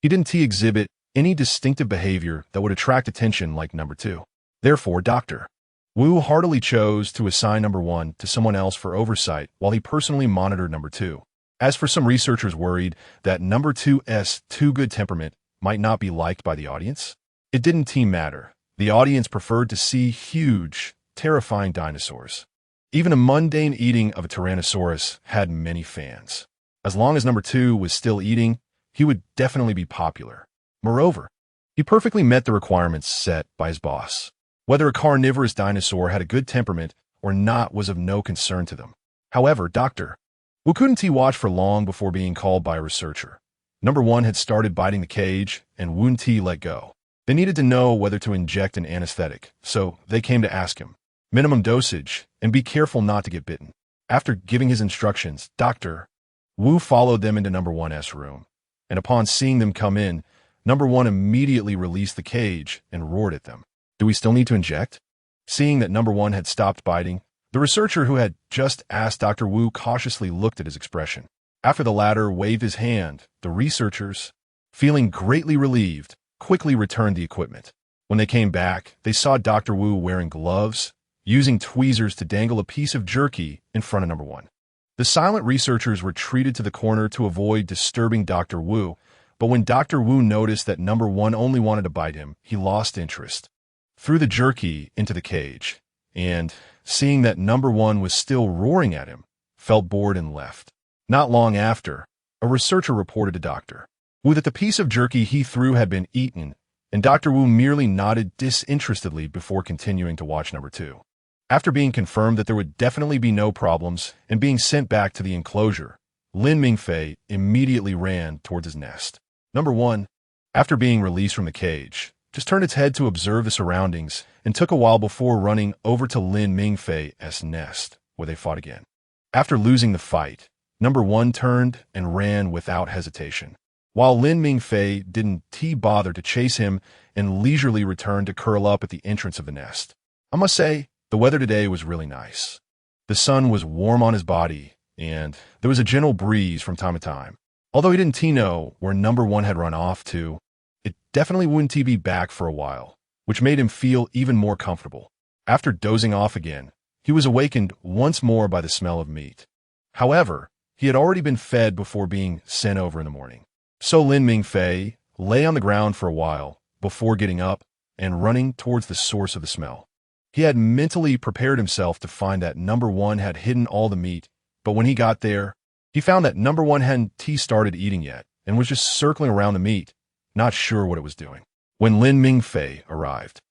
A: he didn't exhibit any distinctive behavior that would attract attention like Number 2. Therefore, Dr. Wu heartily chose to assign Number 1 to someone else for oversight while he personally monitored Number 2. As for some researchers worried that Number 2's too good temperament might not be liked by the audience, it didn't matter. The audience preferred to see huge, terrifying dinosaurs. Even a mundane eating of a Tyrannosaurus had many fans. As long as Number 2 was still eating, he would definitely be popular. Moreover, he perfectly met the requirements set by his boss. Whether a carnivorous dinosaur had a good temperament or not was of no concern to them. However, Dr. Wu couldn't watch for long before being called by a researcher. Number 1 had started biting the cage, and wouldn't let go. They needed to know whether to inject an anesthetic, so they came to ask him. Minimum dosage, and be careful not to get bitten. After giving his instructions, Dr. Wu followed them into Number 1's room, and upon seeing them come in, Number 1 immediately released the cage and roared at them. Do we still need to inject? Seeing that Number 1 had stopped biting, the researcher who had just asked Dr. Wu cautiously looked at his expression. After the latter waved his hand, the researchers, feeling greatly relieved, quickly returned the equipment. When they came back, they saw Dr. Wu wearing gloves, using tweezers to dangle a piece of jerky in front of Number 1. The silent researchers retreated to the corner to avoid disturbing Dr. Wu, but when Dr. Wu noticed that Number 1 only wanted to bite him, he lost interest, threw the jerky into the cage, and, seeing that Number 1 was still roaring at him, felt bored and left. Not long after, a researcher reported to Dr. Wu that the piece of jerky he threw had been eaten, and Dr. Wu merely nodded disinterestedly before continuing to watch Number 2. After being confirmed that there would definitely be no problems and being sent back to the enclosure, Lin Mingfei immediately ran towards his nest. Number 1, after being released from the cage, just turned its head to observe the surroundings and took a while before running over to Lin Mingfei's nest, where they fought again. After losing the fight, Number 1 turned and ran without hesitation, while Lin Mingfei didn't bother to chase him and leisurely returned to curl up at the entrance of the nest. I must say, the weather today was really nice. The sun was warm on his body, and there was a gentle breeze from time to time. Although he didn't know where Number 1 had run off to, it definitely wouldn't be back for a while, which made him feel even more comfortable. After dozing off again, he was awakened once more by the smell of meat. However, he had already been fed before being sent over in the morning. So Lin Mingfei lay on the ground for a while before getting up and running towards the source of the smell. He had mentally prepared himself to find that Number 1 had hidden all the meat, but when he got there, he found that Number 1 hadn't started eating yet and was just circling around the meat, not sure what it was doing. When Lin Mingfei arrived,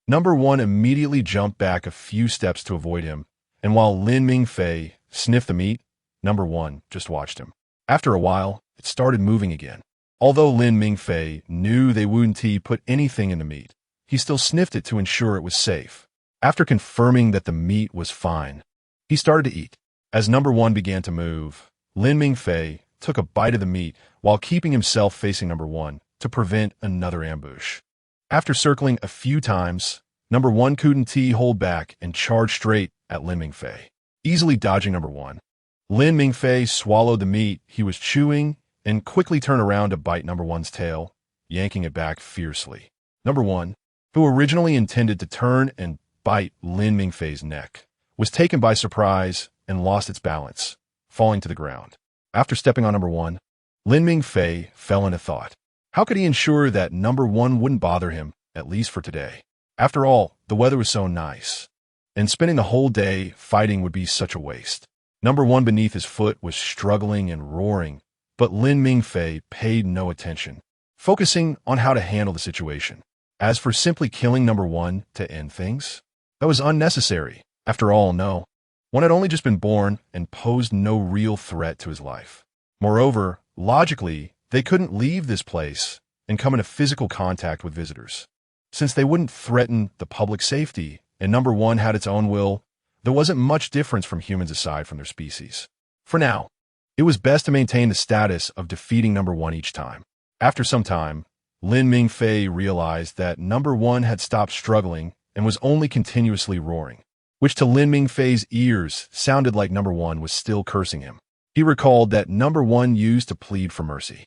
A: Number 1 immediately jumped back a few steps to avoid him, and while Lin Mingfei sniffed the meat, Number 1 just watched him. After a while, it started moving again. Although Lin Mingfei knew they wouldn't put anything in the meat, he still sniffed it to ensure it was safe. After confirming that the meat was fine, he started to eat. As number one began to move, Lin Mingfei took a bite of the meat while keeping himself facing number one to prevent another ambush. After circling a few times, number one couldn't hold back and charged straight at Lin Mingfei, easily dodging number one. Lin Mingfei swallowed the meat he was chewing and quickly turned around to bite number one's tail, yanking it back fiercely. Number one, who originally intended to turn and bite Lin Mingfei's neck, was taken by surprise and lost its balance, falling to the ground. After stepping on number one, Lin Mingfei fell into thought. How could he ensure that number one wouldn't bother him, at least for today? After all, the weather was so nice, and spending the whole day fighting would be such a waste. Number one beneath his foot was struggling and roaring, but Lin Mingfei paid no attention, focusing on how to handle the situation. As for simply killing number one to end things, that was unnecessary. After all, no. One had only just been born and posed no real threat to his life. Moreover, logically, they couldn't leave this place and come into physical contact with visitors. Since they wouldn't threaten the public safety and number one had its own will, there wasn't much difference from humans aside from their species. For now, it was best to maintain the status of defeating number one each time. After some time, Lin Mingfei realized that number one had stopped struggling and was only continuously roaring, which to Lin Mingfei's ears sounded like number one was still cursing him. He recalled that number one used to plead for mercy.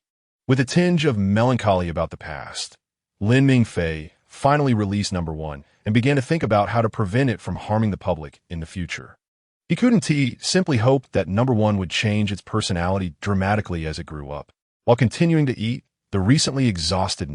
A: With a tinge of melancholy about the past, Lin Mingfei finally released number one and began to think about how to prevent it from harming the public in the future. He couldn't simply hope that number one would change its personality dramatically as it grew up. While continuing to eat, the recently exhausted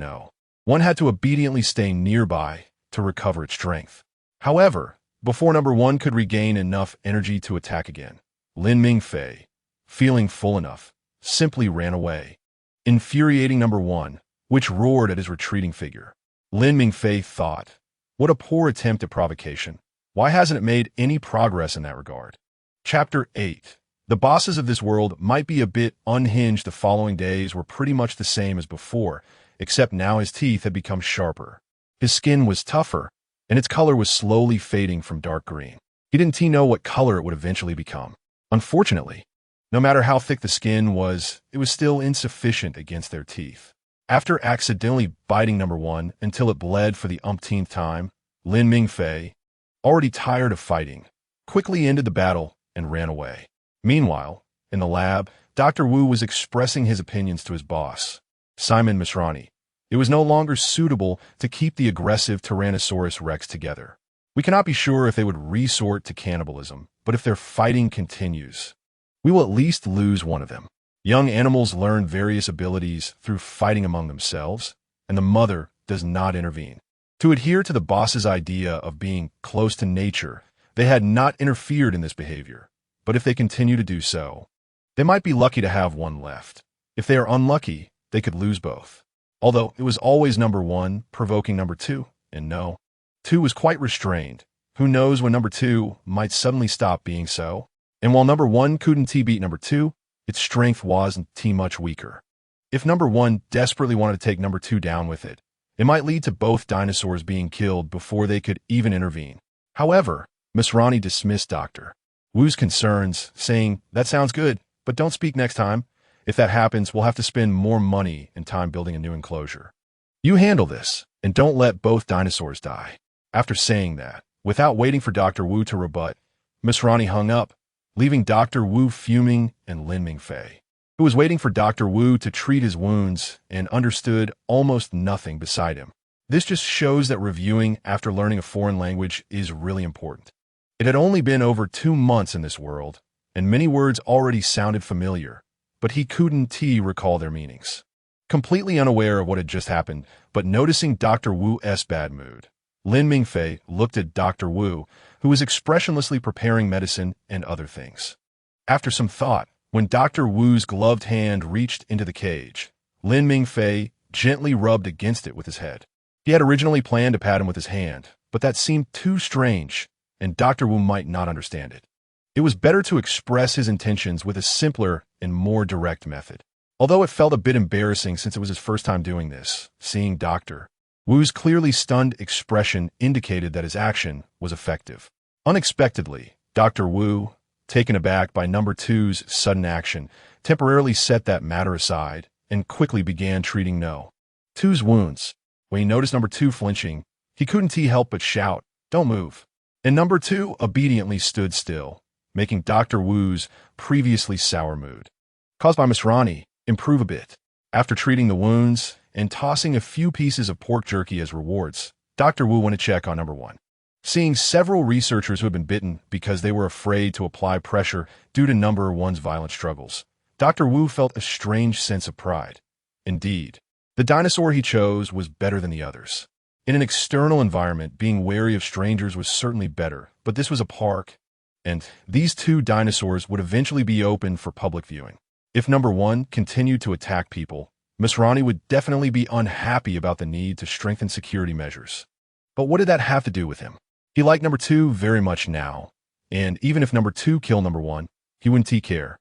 A: one had to obediently stay nearby to recover its strength. However, before number one could regain enough energy to attack again, Lin Mingfei, feeling full enough, simply ran away, infuriating number one, which roared at his retreating figure. Lin Mingfei thought, what a poor attempt at provocation. Why hasn't it made any progress in that regard? Chapter 8. The bosses of this world might be a bit unhinged. The following days were pretty much the same as before, except now his teeth had become sharper. His skin was tougher, and its color was slowly fading from dark green. He didn't know what color it would eventually become. Unfortunately, no matter how thick the skin was, it was still insufficient against their teeth. After accidentally biting number one until it bled for the umpteenth time, Lin Mingfei, already tired of fighting, quickly ended the battle and ran away. Meanwhile, in the lab, Dr. Wu was expressing his opinions to his boss, Simon Misrani. It was no longer suitable to keep the aggressive Tyrannosaurus Rex together. We cannot be sure if they would resort to cannibalism, but if their fighting continues, we will at least lose one of them. Young animals learn various abilities through fighting among themselves, and the mother does not intervene. To adhere to the boss's idea of being close to nature, they had not interfered in this behavior. But if they continue to do so, they might be lucky to have one left. If they are unlucky, they could lose both. Although it was always number one provoking number two, and no, two was quite restrained. Who knows when number two might suddenly stop being so? And while number one couldn't beat number two, its strength wasn't much weaker. If number one desperately wanted to take number two down with it, it might lead to both dinosaurs being killed before they could even intervene. However, Misrani dismissed Dr. Wu's concerns, saying, that sounds good, but don't speak next time. If that happens, we'll have to spend more money and time building a new enclosure. You handle this, and don't let both dinosaurs die. After saying that, without waiting for Dr. Wu to rebut, Misrani hung up, leaving Dr. Wu fuming and Lin Mingfei, who was waiting for Dr. Wu to treat his wounds and understood almost nothing beside him. This just shows that reviewing after learning a foreign language is really important. It had only been over 2 months in this world, and many words already sounded familiar, but he couldn't recall their meanings. Completely unaware of what had just happened, but noticing Dr. Wu's bad mood, Lin Mingfei looked at Dr. Wu, who was expressionlessly preparing medicine and other things. After some thought, when Dr. Wu's gloved hand reached into the cage, Lin Mingfei gently rubbed against it with his head. He had originally planned to pat him with his hand, but that seemed too strange, and Dr. Wu might not understand it. It was better to express his intentions with a simpler and more direct method. Although it felt a bit embarrassing since it was his first time doing this, seeing Dr. Wu's clearly stunned expression indicated that his action was effective. Unexpectedly, Dr. Wu, taken aback by number two's sudden action, temporarily set that matter aside and quickly began treating No. 2's wounds. When he noticed number two flinching, he couldn't help but shout, "Don't move." And number two obediently stood still, making Dr. Wu's previously sour mood, caused by Misrani, improve a bit. After treating the wounds and tossing a few pieces of pork jerky as rewards, Dr. Wu went to check on number one. Seeing several researchers who had been bitten because they were afraid to apply pressure due to number one's violent struggles, Dr. Wu felt a strange sense of pride. Indeed, the dinosaur he chose was better than the others. In an external environment, being wary of strangers was certainly better, but this was a park, and these two dinosaurs would eventually be open for public viewing. If number one continued to attack people, Misrani would definitely be unhappy about the need to strengthen security measures. But what did that have to do with him? He liked number two very much now, and even if number two killed number one, he wouldn't care.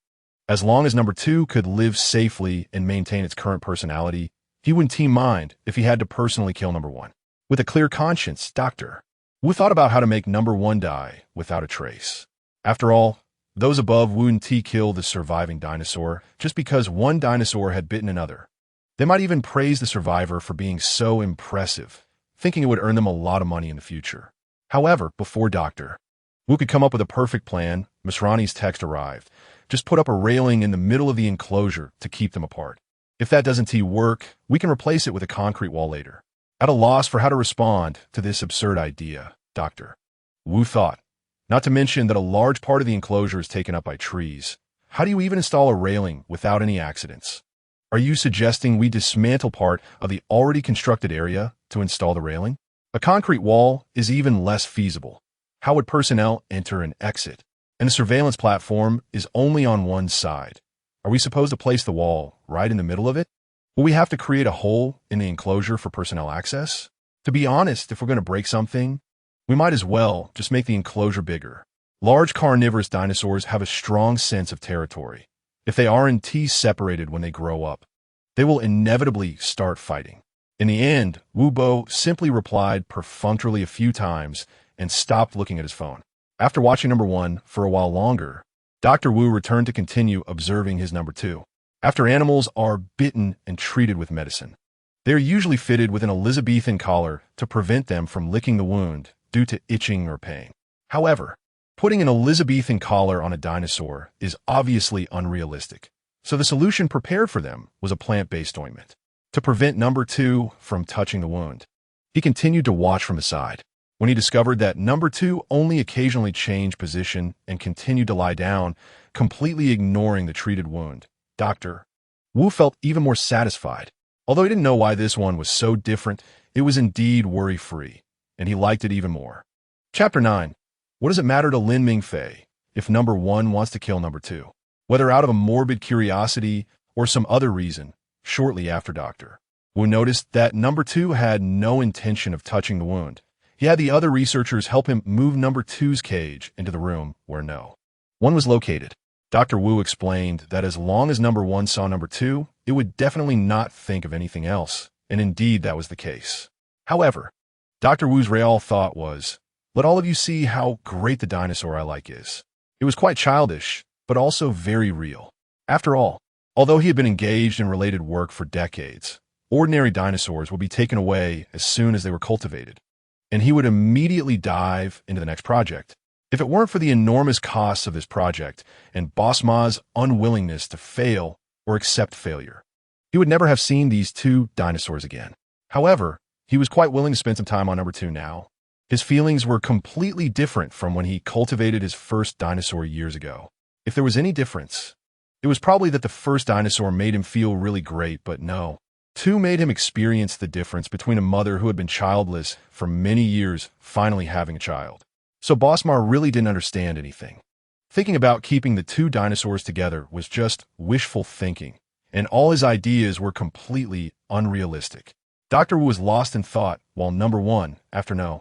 A: As long as number two could live safely and maintain its current personality, he wouldn't mind if he had to personally kill number one. With a clear conscience, Dr. Wu thought about how to make number one die without a trace. After all, those above wouldn't kill the surviving dinosaur just because one dinosaur had bitten another. They might even praise the survivor for being so impressive, thinking it would earn them a lot of money in the future. However, before Dr. Wu could come up with a perfect plan, Misrani's text arrived. Just put up a railing in the middle of the enclosure to keep them apart. If that doesn't work, we can replace it with a concrete wall later. At a loss for how to respond to this absurd idea, Dr. Wu thought. Not to mention that a large part of the enclosure is taken up by trees. How do you even install a railing without any accidents? Are you suggesting we dismantle part of the already constructed area to install the railing? A concrete wall is even less feasible. How would personnel enter and exit? And the surveillance platform is only on one side. Are we supposed to place the wall right in the middle of it? Will we have to create a hole in the enclosure for personnel access? To be honest, if we're going to break something, we might as well just make the enclosure bigger. Large carnivorous dinosaurs have a strong sense of territory. If they aren't separated when they grow up, they will inevitably start fighting. In the end, Wu Bo simply replied perfunctorily a few times and stopped looking at his phone. After watching number one for a while longer, Dr. Wu returned to continue observing his number two. After animals are bitten and treated with medicine, they are usually fitted with an Elizabethan collar to prevent them from licking the wound due to itching or pain. However, putting an Elizabethan collar on a dinosaur is obviously unrealistic, so the solution prepared for them was a plant-based ointment to prevent number two from touching the wound. He continued to watch from the side. When he discovered that number two only occasionally changed position and continued to lie down, completely ignoring the treated wound, Dr. Wu felt even more satisfied. Although he didn't know why this one was so different, it was indeed worry-free, and he liked it even more. Chapter 9. What does it matter to Lin Mingfei if number one wants to kill number two? Whether out of a morbid curiosity or some other reason, shortly after Dr. Wu noticed that number two had no intention of touching the wound. He had the other researchers help him move number two's cage into the room where no one was located. Dr. Wu explained that as long as number one saw number two, it would definitely not think of anything else, and indeed that was the case. However, Dr. Wu's real thought was, let all of you see how great the dinosaur I like is. It was quite childish, but also very real. After all, although he had been engaged in related work for decades, ordinary dinosaurs would be taken away as soon as they were cultivated, and he would immediately dive into the next project. If it weren't for the enormous costs of this project and Boss Ma's unwillingness to fail or accept failure, he would never have seen these two dinosaurs again. However, he was quite willing to spend some time on number two now. His feelings were completely different from when he cultivated his first dinosaur years ago. If there was any difference, it was probably that the first dinosaur made him feel really great, but no. Two made him experience the difference between a mother who had been childless for many years finally having a child. So Boss Ma really didn't understand anything. Thinking about keeping the two dinosaurs together was just wishful thinking, and all his ideas were completely unrealistic. Dr. Wu was lost in thought while number one, after no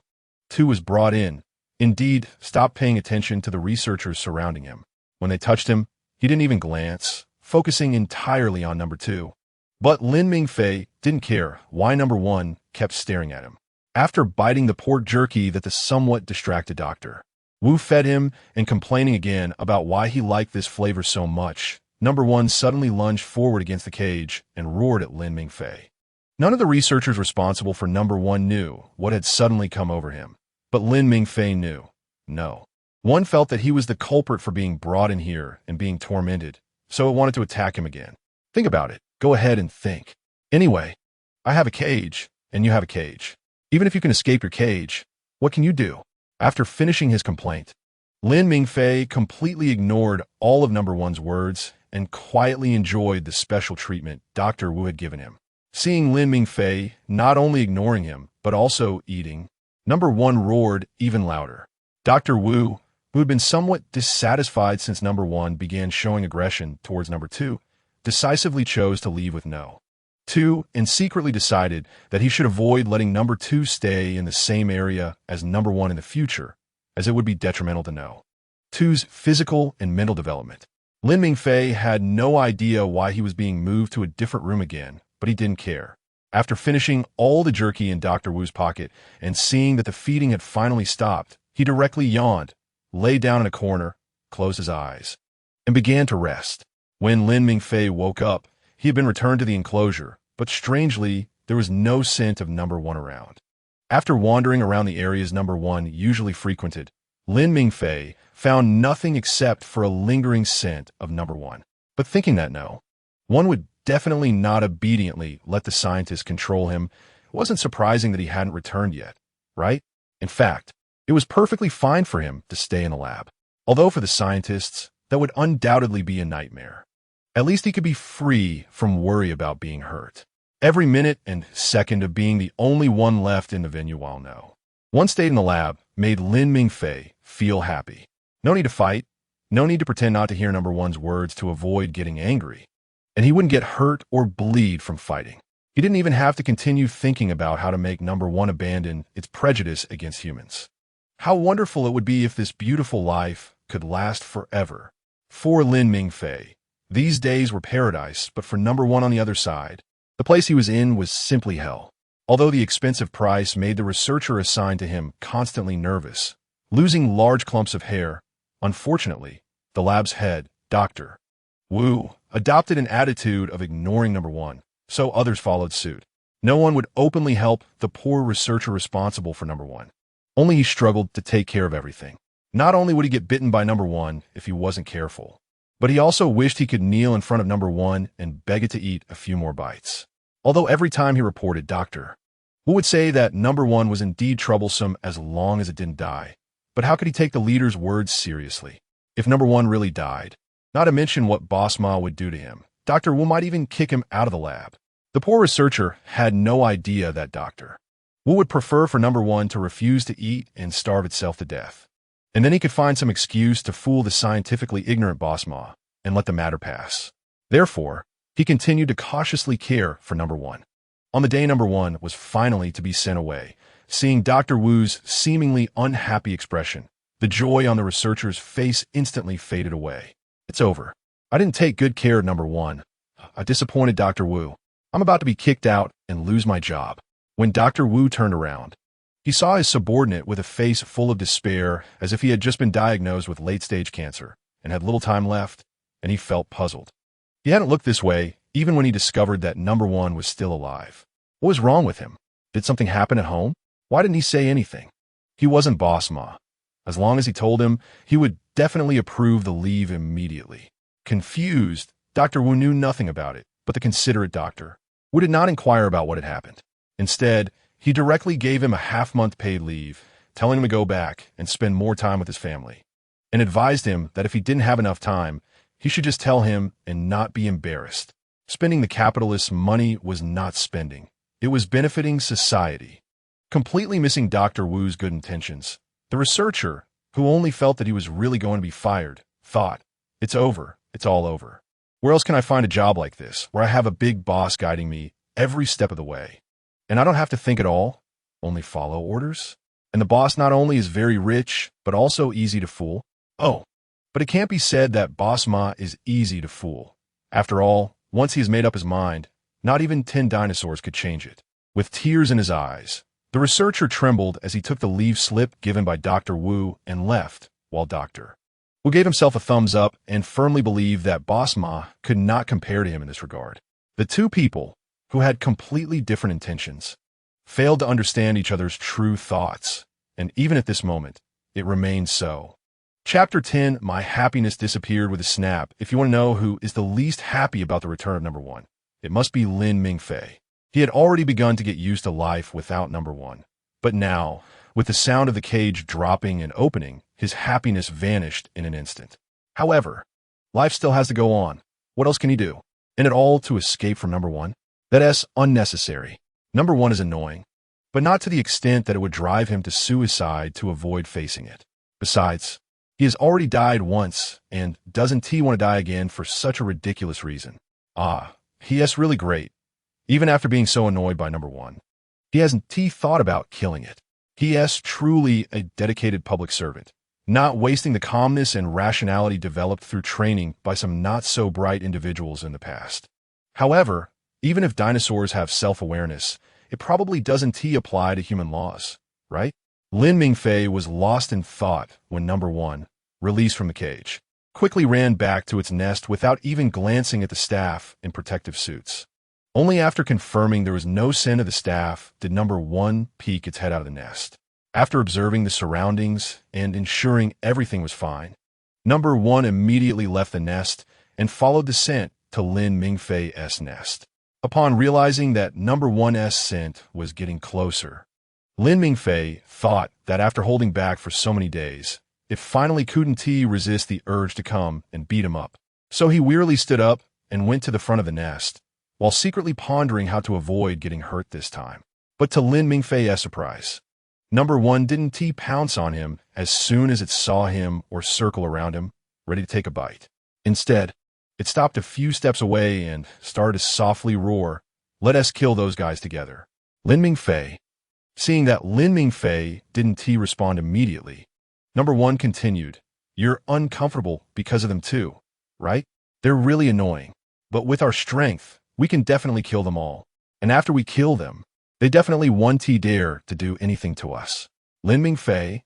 A: two, was brought in. Indeed, stopped paying attention to the researchers surrounding him. When they touched him, he didn't even glance, focusing entirely on number 2. But Lin Mingfei didn't care why number 1 kept staring at him. After biting the pork jerky that the somewhat distracted Dr. Wu fed him and complaining again about why he liked this flavor so much, number 1 suddenly lunged forward against the cage and roared at Lin Mingfei. None of the researchers responsible for number 1 knew what had suddenly come over him, but Lin Mingfei knew. No. One felt that he was the culprit for being brought in here and being tormented, so it wanted to attack him again. Think about it. Go ahead and think. Anyway, I have a cage, and you have a cage. Even if you can escape your cage, what can you do? After finishing his complaint, Lin Mingfei completely ignored all of number 1's words and quietly enjoyed the special treatment Dr. Wu had given him. Seeing Lin Mingfei not only ignoring him, but also eating, number 1 roared even louder. Dr. Wu, who had been somewhat dissatisfied since number 1 began showing aggression towards number 2, decisively chose to leave with no 2 and secretly decided that he should avoid letting number 2 stay in the same area as number 1 in the future, as it would be detrimental to no 2's physical and mental development. Lin Mingfei had no idea why he was being moved to a different room again, but he didn't care. After finishing all the jerky in Dr. Wu's pocket and seeing that the feeding had finally stopped, he directly yawned, lay down in a corner, closed his eyes, and began to rest. When Lin Mingfei woke up, he had been returned to the enclosure, but strangely, there was no scent of number 1 around. After wandering around the areas number 1 usually frequented, Lin Mingfei found nothing except for a lingering scent of number 1. But thinking that no 1 would definitely not obediently let the scientist control him, it wasn't surprising that he hadn't returned yet, right? In fact, it was perfectly fine for him to stay in the lab. Although for the scientists, that would undoubtedly be a nightmare. At least he could be free from worry about being hurt. Every minute and second of being the only one left in the venue while no 1 stayed in the lab made Lin Mingfei feel happy. No need to fight, no need to pretend not to hear number 1's words to avoid getting angry. And he wouldn't get hurt or bleed from fighting. He didn't even have to continue thinking about how to make number 1 abandon its prejudice against humans. How wonderful it would be if this beautiful life could last forever. For Lin Mingfei, these days were paradise, but for number 1 on the other side, the place he was in was simply hell. Although the expensive price made the researcher assigned to him constantly nervous, losing large clumps of hair, unfortunately, the lab's head, Dr. Wu, adopted an attitude of ignoring number 1, so others followed suit. No one would openly help the poor researcher responsible for number 1. Only he struggled to take care of everything. Not only would he get bitten by number 1 if he wasn't careful, but he also wished he could kneel in front of number 1 and beg it to eat a few more bites. Although every time he reported Dr. Wu would say that number 1 was indeed troublesome as long as it didn't die. But how could he take the leader's words seriously? If number 1 really died, not to mention what Boss Ma would do to him, Dr. Wu might even kick him out of the lab. The poor researcher had no idea that Dr. Wu would prefer for number 1 to refuse to eat and starve itself to death. And then he could find some excuse to fool the scientifically ignorant Boss Ma and let the matter pass. Therefore, he continued to cautiously care for number 1. On the day number 1 was finally to be sent away, seeing Dr. Wu's seemingly unhappy expression, the joy on the researcher's face instantly faded away. It's over. I didn't take good care of number 1. I disappointed Dr. Wu. I'm about to be kicked out and lose my job. When Dr. Wu turned around, he saw his subordinate with a face full of despair as if he had just been diagnosed with late-stage cancer and had little time left, and he felt puzzled. He hadn't looked this way even when he discovered that number 1 was still alive. What was wrong with him? Did something happen at home? Why didn't he say anything? He wasn't Boss Ma. As long as he told him, he would definitely approve the leave immediately. Confused, Dr. Wu knew nothing about it, but the considerate doctor Wu did not inquire about what had happened. Instead, he directly gave him a half-month paid leave, telling him to go back and spend more time with his family, and advised him that if he didn't have enough time, he should just tell him and not be embarrassed. Spending the capitalist's money was not spending. It was benefiting society. Completely missing Dr. Wu's good intentions, the researcher, who only felt that he was really going to be fired, thought, "It's over. It's all over. Where else can I find a job like this, where I have a big boss guiding me every step of the way? And I don't have to think at all, only follow orders? And the boss not only is very rich, but also easy to fool? Oh, but it can't be said that Boss Ma is easy to fool. After all, once he has made up his mind, not even 10 dinosaurs could change it. With tears in his eyes, the researcher trembled as he took the leave slip given by Dr. Wu and left, while Dr. Wu gave himself a thumbs up and firmly believed that Boss Ma could not compare to him in this regard. The two people, who had completely different intentions, failed to understand each other's true thoughts, and even at this moment, it remained so. Chapter 10, My Happiness Disappeared with a Snap. If you want to know who is the least happy about the return of number 1, it must be Lin Mingfei. He had already begun to get used to life without number 1. But now, with the sound of the cage dropping and opening, his happiness vanished in an instant. However, life still has to go on. What else can he do? And it all to escape from number 1? That's unnecessary. Number 1 is annoying, but not to the extent that it would drive him to suicide to avoid facing it. Besides, he has already died once, and doesn't T want to die again for such a ridiculous reason? He is really great. Even after being so annoyed by number 1, he hasn't thought about killing it. He is truly a dedicated public servant, not wasting the calmness and rationality developed through training by some not-so-bright individuals in the past. However, even if dinosaurs have self-awareness, it probably doesn't apply to human laws, right? Lin Mingfei was lost in thought when number 1, released from the cage, quickly ran back to its nest without even glancing at the staff in protective suits. Only after confirming there was no scent of the staff did number 1 peek its head out of the nest. After observing the surroundings and ensuring everything was fine, number 1 immediately left the nest and followed the scent to Lin Mingfei's nest. Upon realizing that number 1's scent was getting closer, Lin Mingfei thought that after holding back for so many days, it finally couldn't resist the urge to come and beat him up. So he wearily stood up and went to the front of the nest, while secretly pondering how to avoid getting hurt this time. But to Lin Mingfei's surprise, number 1 didn't pounce on him as soon as it saw him or circle around him, ready to take a bite. Instead, it stopped a few steps away and started to softly roar, "Let us kill those guys together." Lin Mingfei, seeing that Lin Mingfei didn't respond immediately, number 1 continued, "You're uncomfortable because of them too, right? They're really annoying. But with our strength, we can definitely kill them all. And after we kill them, they definitely won't dare to do anything to us." Lin Mingfei,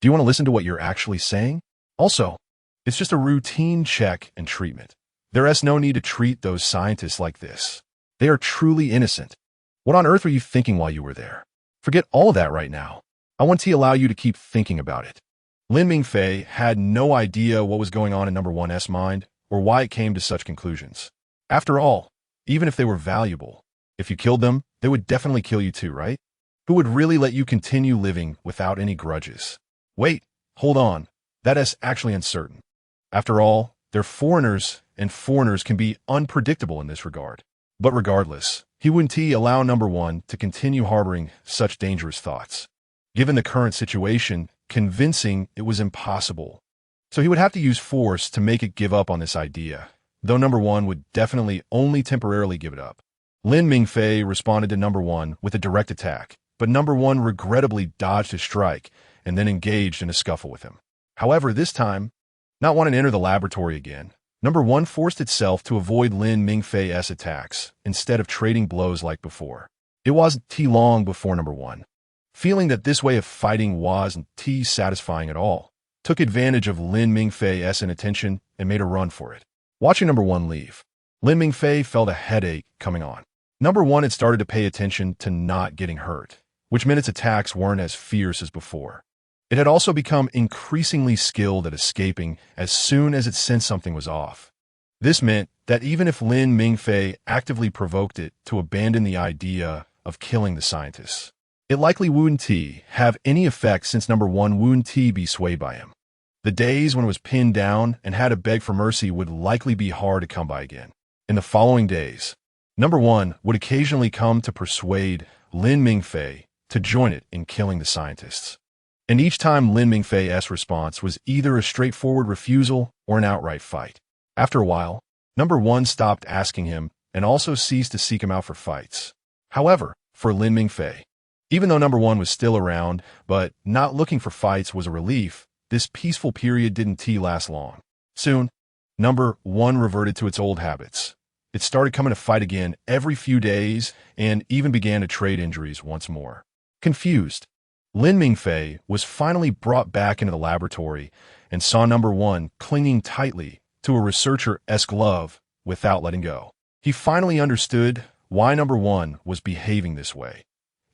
A: do you want to listen to what you're actually saying? Also, it's just a routine check and treatment. There is no need to treat those scientists like this. They are truly innocent. What on earth were you thinking while you were there? Forget all of that right now. I want to allow you to keep thinking about it. Lin Mingfei had no idea what was going on in number 1's mind or why it came to such conclusions. After all, even if they were valuable, if you killed them, they would definitely kill you too, right? Who would really let you continue living without any grudges? Wait, hold on. That is actually uncertain. After all, they're foreigners, and foreigners can be unpredictable in this regard. But regardless, he wouldn't allow number 1 to continue harboring such dangerous thoughts. Given the current situation, convincing it was impossible. So he would have to use force to make it give up on this idea, though number 1 would definitely only temporarily give it up. Lin Mingfei responded to number 1 with a direct attack, but number 1 regrettably dodged his strike and then engaged in a scuffle with him. However, this time, not wanting to enter the laboratory again, number 1 forced itself to avoid Lin Mingfei's attacks instead of trading blows like before. It wasn't long before number 1, feeling that this way of fighting wasn't satisfying at all, took advantage of Lin Mingfei's inattention and made a run for it. Watching number 1 leave, Lin Mingfei felt a headache coming on. Number 1 had started to pay attention to not getting hurt, which meant its attacks weren't as fierce as before. It had also become increasingly skilled at escaping as soon as it sensed something was off. This meant that even if Lin Mingfei actively provoked it to abandon the idea of killing the scientists, it likely wouldn't have any effect since number 1 wouldn't be swayed by him. The days when it was pinned down and had to beg for mercy would likely be hard to come by again. In the following days, number 1 would occasionally come to persuade Lin Mingfei to join it in killing the scientists. And each time Lin Mingfei's response was either a straightforward refusal or an outright fight. After a while, number 1 stopped asking him and also ceased to seek him out for fights. However, for Lin Mingfei, even though number 1 was still around, but not looking for fights was a relief, this peaceful period didn't last long. Soon, Number 1 reverted to its old habits. It started coming to fight again every few days and even began to trade injuries once more. Confused, Lin Mingfei was finally brought back into the laboratory and saw Number 1 clinging tightly to a researcher-esque glove without letting go. He finally understood why Number 1 was behaving this way.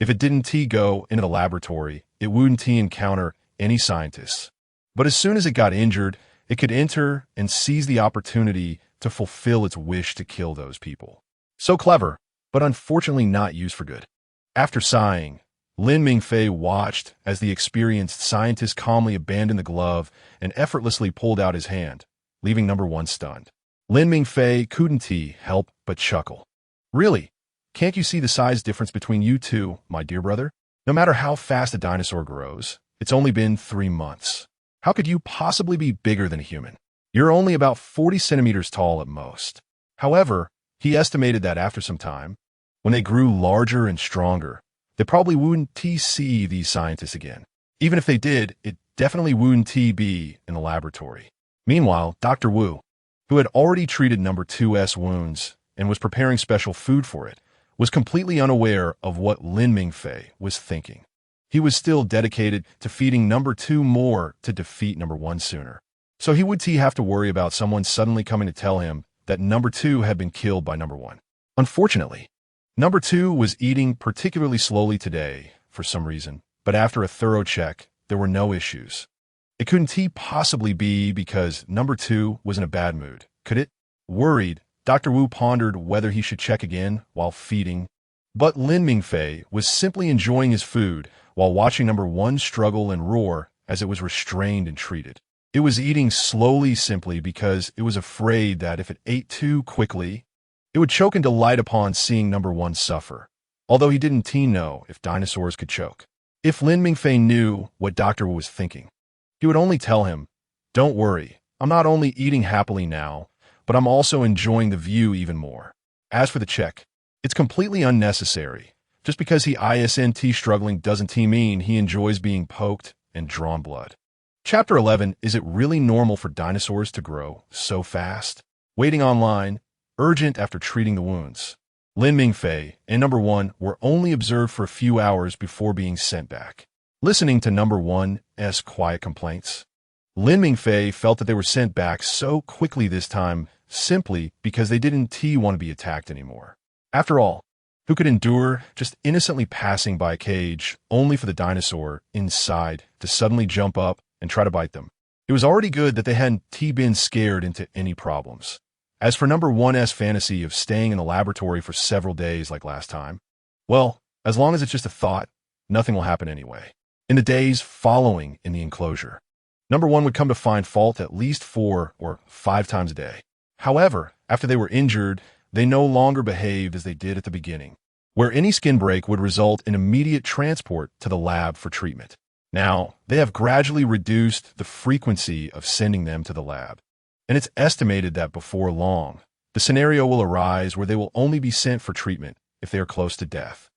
A: If it didn't go into the laboratory, it wouldn't encounter any scientists. But as soon as it got injured, it could enter and seize the opportunity to fulfill its wish to kill those people. So clever, but unfortunately not used for good. After sighing, Lin Mingfei watched as the experienced scientist calmly abandoned the glove and effortlessly pulled out his hand, leaving Number 1 stunned. Lin Mingfei couldn't help but chuckle. Really? Can't you see the size difference between you two, my dear brother? No matter how fast a dinosaur grows, it's only been 3 months. How could you possibly be bigger than a human? You're only about 40 centimeters tall at most. However, he estimated that after some time, when they grew larger and stronger, they probably wouldn't see these scientists again. Even if they did, it definitely wouldn't be in the laboratory. Meanwhile, Dr. Wu, who had already treated Number 2's wounds and was preparing special food for it, was completely unaware of what Lin Mingfei was thinking. He was still dedicated to feeding Number 2 more to defeat Number 1 sooner. So he would have to worry about someone suddenly coming to tell him that Number 2 had been killed by Number 1. Unfortunately, Number 2 was eating particularly slowly today for some reason, but after a thorough check, there were no issues. It couldn't possibly be because Number 2 was in a bad mood, could it? Worried, Dr. Wu pondered whether he should check again while feeding. But Lin Mingfei was simply enjoying his food while watching Number 1 struggle and roar as it was restrained and treated. It was eating slowly simply because it was afraid that if it ate too quickly, it would choke in delight upon seeing Number 1 suffer, although he didn't know if dinosaurs could choke. If Lin Mingfei knew what Dr. Wu was thinking, he would only tell him, "Don't worry, I'm not only eating happily now, but I'm also enjoying the view even more. As for the check, it's completely unnecessary. Just because he isn't struggling doesn't mean he enjoys being poked and drawn blood." Chapter 11, Is it really normal for dinosaurs to grow so fast? Waiting online, urgent after treating the wounds. Lin Mingfei and Number 1 were only observed for a few hours before being sent back. Listening to Number 1's quiet complaints, Lin Mingfei felt that they were sent back so quickly this time simply because they didn't want to be attacked anymore. After all, who could endure just innocently passing by a cage only for the dinosaur inside to suddenly jump up and try to bite them? It was already good that they hadn't been scared into any problems. As for Number 1's fantasy of staying in the laboratory for several days like last time, well, as long as it's just a thought, nothing will happen anyway. In the days following in the enclosure, Number 1 would come to find fault at least 4 or 5 times a day. However, after they were injured, they no longer behaved as they did at the beginning, where any skin break would result in immediate transport to the lab for treatment. Now, they have gradually reduced the frequency of sending them to the lab, and it's estimated that before long, the scenario will arise where they will only be sent for treatment if they are close to death.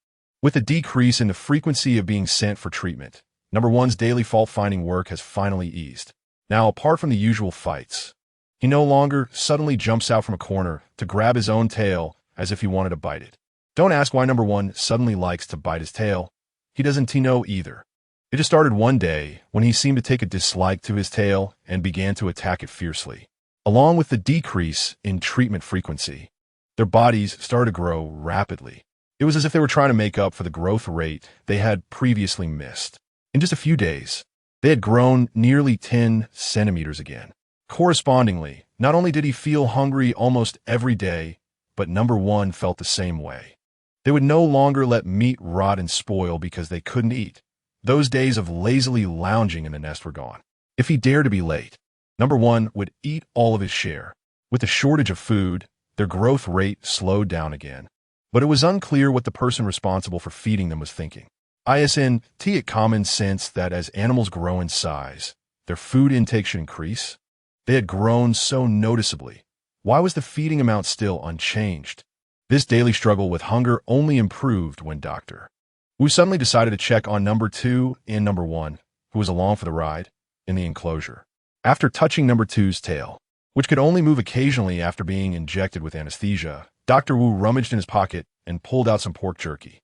A: With a decrease in the frequency of being sent for treatment, Number 1's daily fault-finding work has finally eased. Now, apart from the usual fights, he no longer suddenly jumps out from a corner to grab his own tail as if he wanted to bite it. Don't ask why Number 1 suddenly likes to bite his tail. He doesn't know either. It just started one day when he seemed to take a dislike to his tail and began to attack it fiercely. Along with the decrease in treatment frequency, their bodies started to grow rapidly. It was as if they were trying to make up for the growth rate they had previously missed. In just a few days, they had grown nearly 10 centimeters again. Correspondingly, not only did he feel hungry almost every day, but Number 1 felt the same way. They would no longer let meat rot and spoil because they couldn't eat. Those days of lazily lounging in the nest were gone. If he dared to be late, Number 1 would eat all of his share. With the shortage of food, their growth rate slowed down again. But it was unclear what the person responsible for feeding them was thinking. Isn't it common sense that as animals grow in size, their food intake should increase? They had grown so noticeably. Why was the feeding amount still unchanged? This daily struggle with hunger only improved when Dr. Wu suddenly decided to check on Number 2 and Number 1, who was along for the ride, in the enclosure. After touching Number 2's tail, which could only move occasionally after being injected with anesthesia, Dr. Wu rummaged in his pocket and pulled out some pork jerky.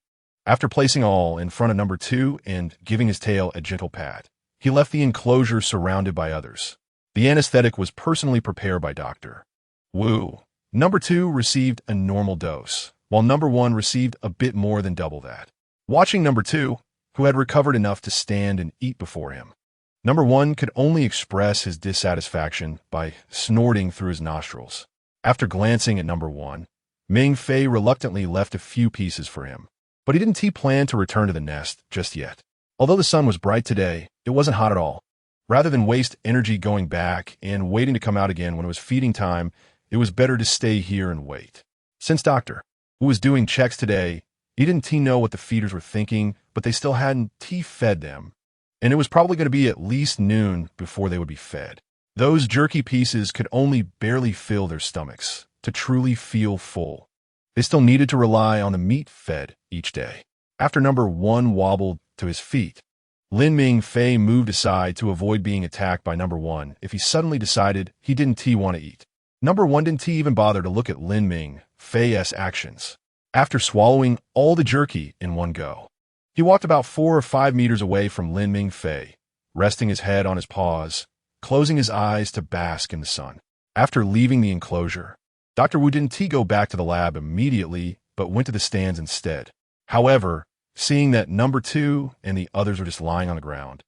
A: After placing all in front of number 2 and giving his tail a gentle pat, he left the enclosure surrounded by others. The anesthetic was personally prepared by Dr. Wu. Number 2 received a normal dose, while number 1 received a bit more than double that. Watching number 2, who had recovered enough to stand and eat before him, number 1 could only express his dissatisfaction by snorting through his nostrils. After glancing at number 1, Ming Fei reluctantly left a few pieces for him, but he didn't plan to return to the nest just yet. Although the sun was bright today, it wasn't hot at all. Rather than waste energy going back and waiting to come out again when it was feeding time, it was better to stay here and wait. Since Dr. Wu was doing checks today, he didn't know what the feeders were thinking, but they still hadn't fed them, and it was probably going to be at least noon before they would be fed. Those jerky pieces could only barely fill their stomachs to truly feel full. They still needed to rely on the meat fed each day. After number 1 wobbled to his feet, Lin Ming Fei moved aside to avoid being attacked by number 1 if he suddenly decided he didn't want to eat. Number 1 didn't even bother to look at Lin Ming Fei's actions. After swallowing all the jerky in one go, he walked about 4 or 5 meters away from Lin Ming Fei, resting his head on his paws, closing his eyes to bask in the sun. After leaving the enclosure, Dr. Wu didn't go back to the lab immediately, but went to the stands instead. However, seeing that number 2 and the others were just lying on the ground,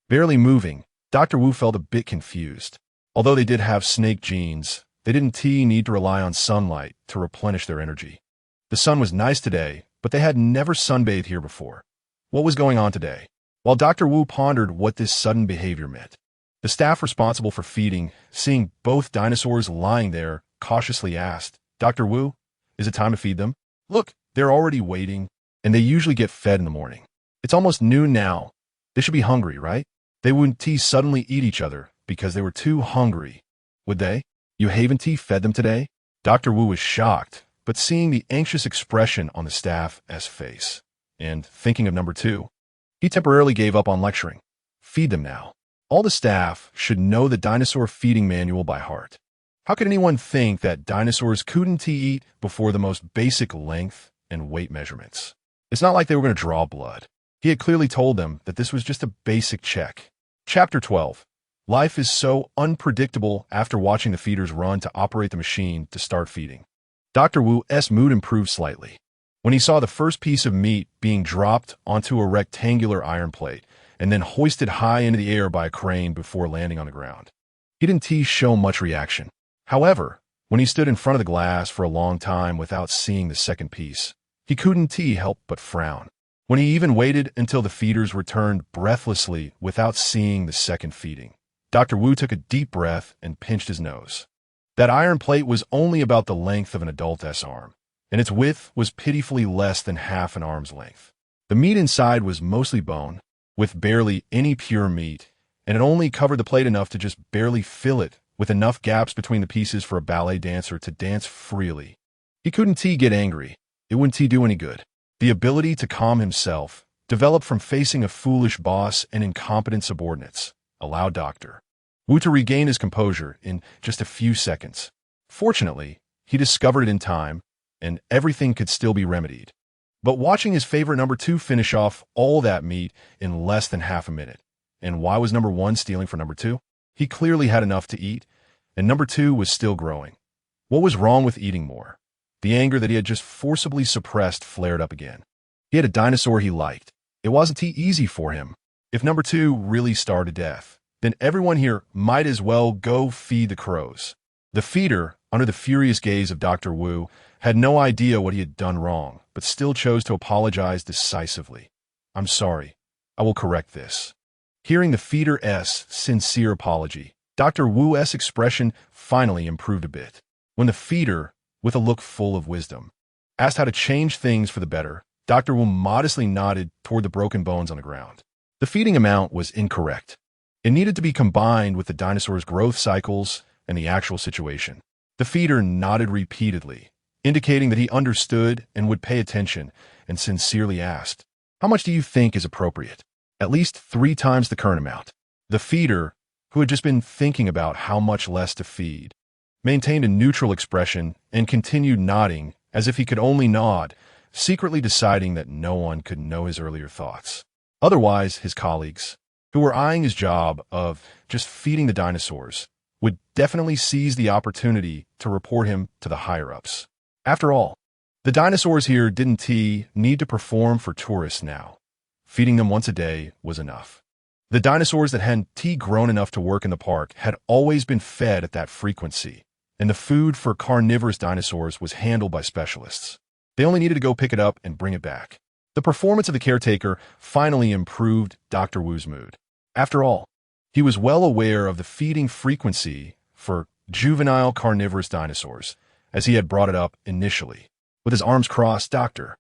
A: barely moving, Dr. Wu felt a bit confused. Although they did have snake genes, they didn't need to rely on sunlight to replenish their energy. The sun was nice today, but they had never sunbathed here before. What was going on today? While Dr. Wu pondered what this sudden behavior meant, the staff responsible for feeding, seeing both dinosaurs lying there, cautiously asked, "Dr. Wu, is it time to feed them? Look, they're already waiting, and they usually get fed in the morning. It's almost noon now. They should be hungry, right? They wouldn't suddenly eat each other because they were too hungry, would they? You haven't fed them today?" Dr. Wu was shocked, but seeing the anxious expression on the staff's face, and thinking of number 2, he temporarily gave up on lecturing. Feed them now. All the staff should know the dinosaur feeding manual by heart. How could anyone think that dinosaurs couldn't eat before the most basic length and weight measurements? It's not like they were going to draw blood. He had clearly told them that this was just a basic check. Chapter 12. Life is so unpredictable after watching the feeders run to operate the machine to start feeding. Dr. Wu's mood improved slightly when he saw the first piece of meat being dropped onto a rectangular iron plate and then hoisted high into the air by a crane before landing on the ground. He didn't show much reaction. However, when he stood in front of the glass for a long time without seeing the second piece, he couldn't help but frown. When he even waited until the feeders returned breathlessly without seeing the second feeding, Dr. Wu took a deep breath and pinched his nose. That iron plate was only about the length of an adult's arm, and its width was pitifully less than half an arm's length. The meat inside was mostly bone, with barely any pure meat, and it only covered the plate enough to just barely fill it, with enough gaps between the pieces for a ballet dancer to dance freely. He couldn't get angry. It wouldn't do any good. The ability to calm himself, developed from facing a foolish boss and incompetent subordinates, allowed Dr. Wu to regain his composure in just a few seconds. Fortunately, he discovered it in time, and everything could still be remedied. But watching his favorite number 2 finish off all that meat in less than half a minute, and why was number 1 stealing for number 2? He clearly had enough to eat, and number 2 was still growing. What was wrong with eating more? The anger that he had just forcibly suppressed flared up again. He had a dinosaur he liked. It wasn't easy for him. If number 2 really starved to death, then everyone here might as well go feed the crows. The feeder, under the furious gaze of Dr. Wu, had no idea what he had done wrong, but still chose to apologize decisively. "I'm sorry. I will correct this." Hearing the feeder's sincere apology, Dr. Wu's expression finally improved a bit. When the feeder, with a look full of wisdom, asked how to change things for the better, Dr. Wu modestly nodded toward the broken bones on the ground. The feeding amount was incorrect. It needed to be combined with the dinosaur's growth cycles and the actual situation. The feeder nodded repeatedly, indicating that he understood and would pay attention, and sincerely asked, "How much do you think is appropriate?" "At least 3 times the current amount." The feeder, who had just been thinking about how much less to feed, maintained a neutral expression and continued nodding as if he could only nod, secretly deciding that no one could know his earlier thoughts. Otherwise, his colleagues, who were eyeing his job of just feeding the dinosaurs, would definitely seize the opportunity to report him to the higher-ups. After all, the dinosaurs here didn't need to perform for tourists now. Feeding them once a day was enough. The dinosaurs that hadn't grown enough to work in the park had always been fed at that frequency, and the food for carnivorous dinosaurs was handled by specialists. They only needed to go pick it up and bring it back. The performance of the caretaker finally improved Dr. Wu's mood. After all, he was well aware of the feeding frequency for juvenile carnivorous dinosaurs, as he had brought it up initially. With his arms crossed, Dr.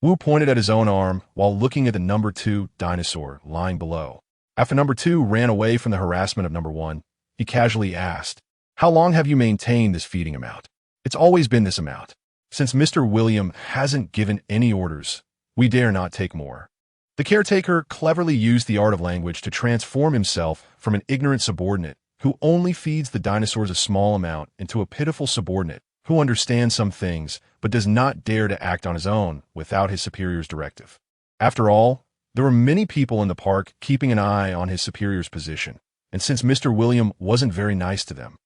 A: Wu pointed at his own arm while looking at the number 2 dinosaur lying below. After number 2 ran away from the harassment of number 1, he casually asked, "How long have you maintained this feeding amount?" "It's always been this amount. Since Mr. William hasn't given any orders, we dare not take more." The caretaker cleverly used the art of language to transform himself from an ignorant subordinate who only feeds the dinosaurs a small amount into a pitiful subordinate who understands some things but does not dare to act on his own without his superior's directive. After all, there were many people in the park keeping an eye on his superior's position, and since Mr. William wasn't very nice to them,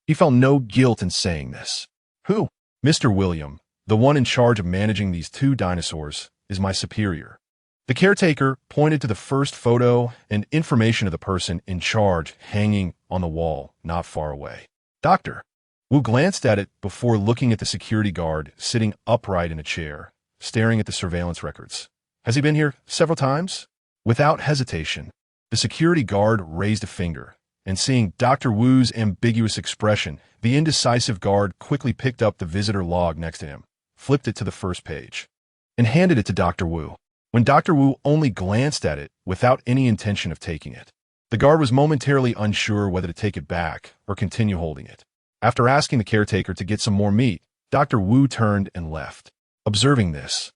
A: he felt no guilt in saying this. "Who?" "Mr. William, the one in charge of managing these 2 dinosaurs, is my superior." The caretaker pointed to the first photo and information of the person in charge hanging on the wall not far away. Dr. Wu glanced at it before looking at the security guard sitting upright in a chair, staring at the surveillance records. "Has he been here several times?" Without hesitation, the security guard raised a finger, and seeing Dr. Wu's ambiguous expression, the indecisive guard quickly picked up the visitor log next to him, flipped it to the first page, and handed it to Dr. Wu. When Dr. Wu only glanced at it without any intention of taking it, the guard was momentarily unsure whether to take it back or continue holding it. After asking the caretaker to get some more meat, Dr. Wu turned and left. Observing this,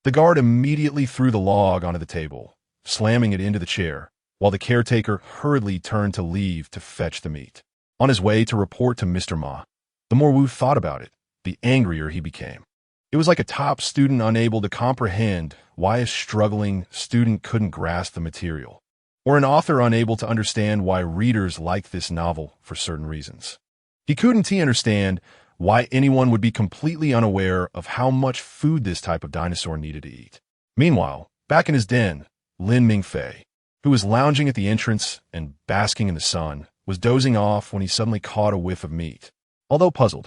A: the guard immediately threw the log onto the table, slamming it into the chair, while the caretaker hurriedly turned to leave to fetch the meat. On his way to report to Mr. Ma, the more Wu thought about it, the angrier he became. It was like a top student unable to comprehend why a struggling student couldn't grasp the material, or an author unable to understand why readers liked this novel for certain reasons. He couldn't understand why anyone would be completely unaware of how much food this type of dinosaur needed to eat. Meanwhile, back in his den, Lin Mingfei, who was lounging at the entrance and basking in the sun, was dozing off when he suddenly caught a whiff of meat. Although puzzled,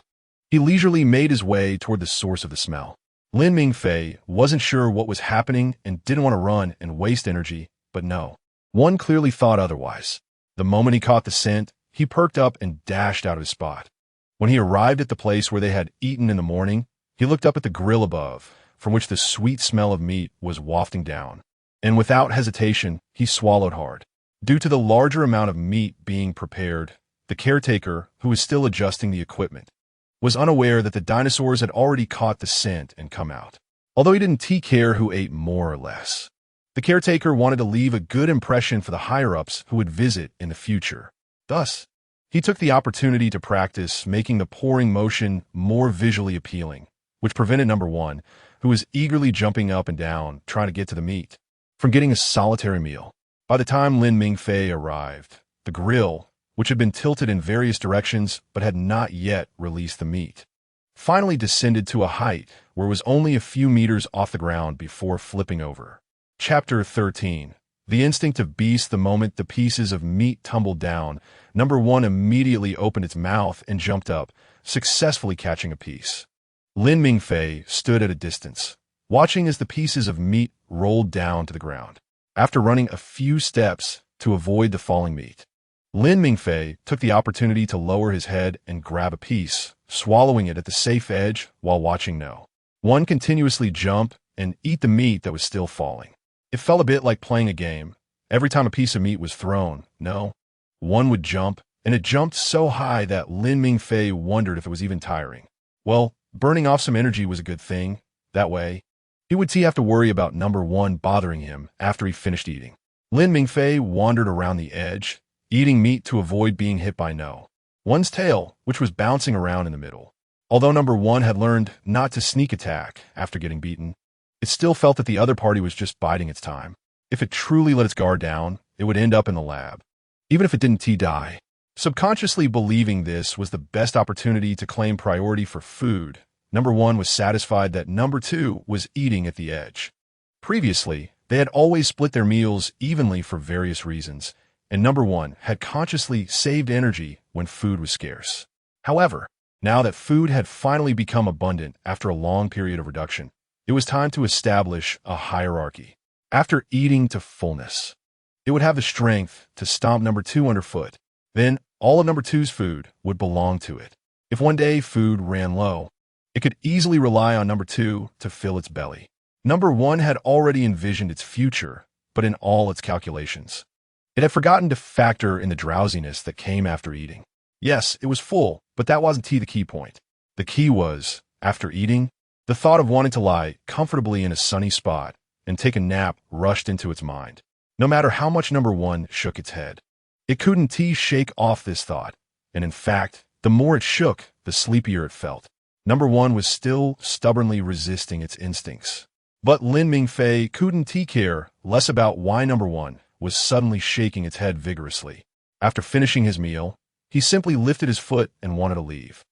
A: he leisurely made his way toward the source of the smell. Lin Mingfei wasn't sure what was happening and didn't want to run and waste energy, but no, one clearly thought otherwise. The moment he caught the scent, he perked up and dashed out of his spot. When he arrived at the place where they had eaten in the morning, he looked up at the grill above, from which the sweet smell of meat was wafting down, and without hesitation, he swallowed hard. Due to the larger amount of meat being prepared, the caretaker, who was still adjusting the equipment, was unaware that the dinosaurs had already caught the scent and come out. Although he didn't care who ate more or less, the caretaker wanted to leave a good impression for the higher-ups who would visit in the future. Thus, he took the opportunity to practice making the pouring motion more visually appealing, which prevented number 1, who was eagerly jumping up and down trying to get to the meat, from getting a solitary meal. By the time Lin Mingfei arrived, the grill, which had been tilted in various directions but had not yet released the meat, finally descended to a height where it was only a few meters off the ground before flipping over. Chapter 13. The instinct of beast. The moment the pieces of meat tumbled down, number 1 immediately opened its mouth and jumped up, successfully catching a piece. Lin Mingfei stood at a distance, watching as the pieces of meat rolled down to the ground. After running a few steps to avoid the falling meat, Lin Mingfei took the opportunity to lower his head and grab a piece, swallowing it at the safe edge while watching No. 1 continuously jump and eat the meat that was still falling. It felt a bit like playing a game. Every time a piece of meat was thrown, No. 1 would jump, and it jumped so high that Lin Mingfei wondered if it was even tiring. Well, burning off some energy was a good thing. That way, he would have to worry about number 1 bothering him after he finished eating. Lin Mingfei wandered around the edge, eating meat to avoid being hit by No. one's tail, which was bouncing around in the middle. Although number one had learned not to sneak attack after getting beaten, it still felt that the other party was just biding its time. If it truly let its guard down, it would end up in the lab, even if it didn't die. Subconsciously believing this was the best opportunity to claim priority for food, number one was satisfied that number two was eating at the edge. Previously, they had always split their meals evenly for various reasons, and number one had consciously saved energy when food was scarce. However, now that food had finally become abundant after a long period of reduction, it was time to establish a hierarchy. After eating to fullness, it would have the strength to stomp number two underfoot. Then all of number two's food would belong to it. If one day food ran low, it could easily rely on number two to fill its belly. Number one had already envisioned its future, but in all its calculations, it had forgotten to factor in the drowsiness that came after eating. Yes, it was full, but that wasn't the key point. The key was, after eating, the thought of wanting to lie comfortably in a sunny spot and take a nap rushed into its mind. No matter how much number one shook its head, it couldn't shake off this thought, and in fact, the more it shook, the sleepier it felt. Number one was still stubbornly resisting its instincts. But Lin Mingfei couldn't care less about why number one was suddenly shaking its head vigorously. After finishing his meal, he simply lifted his foot and wanted to leave.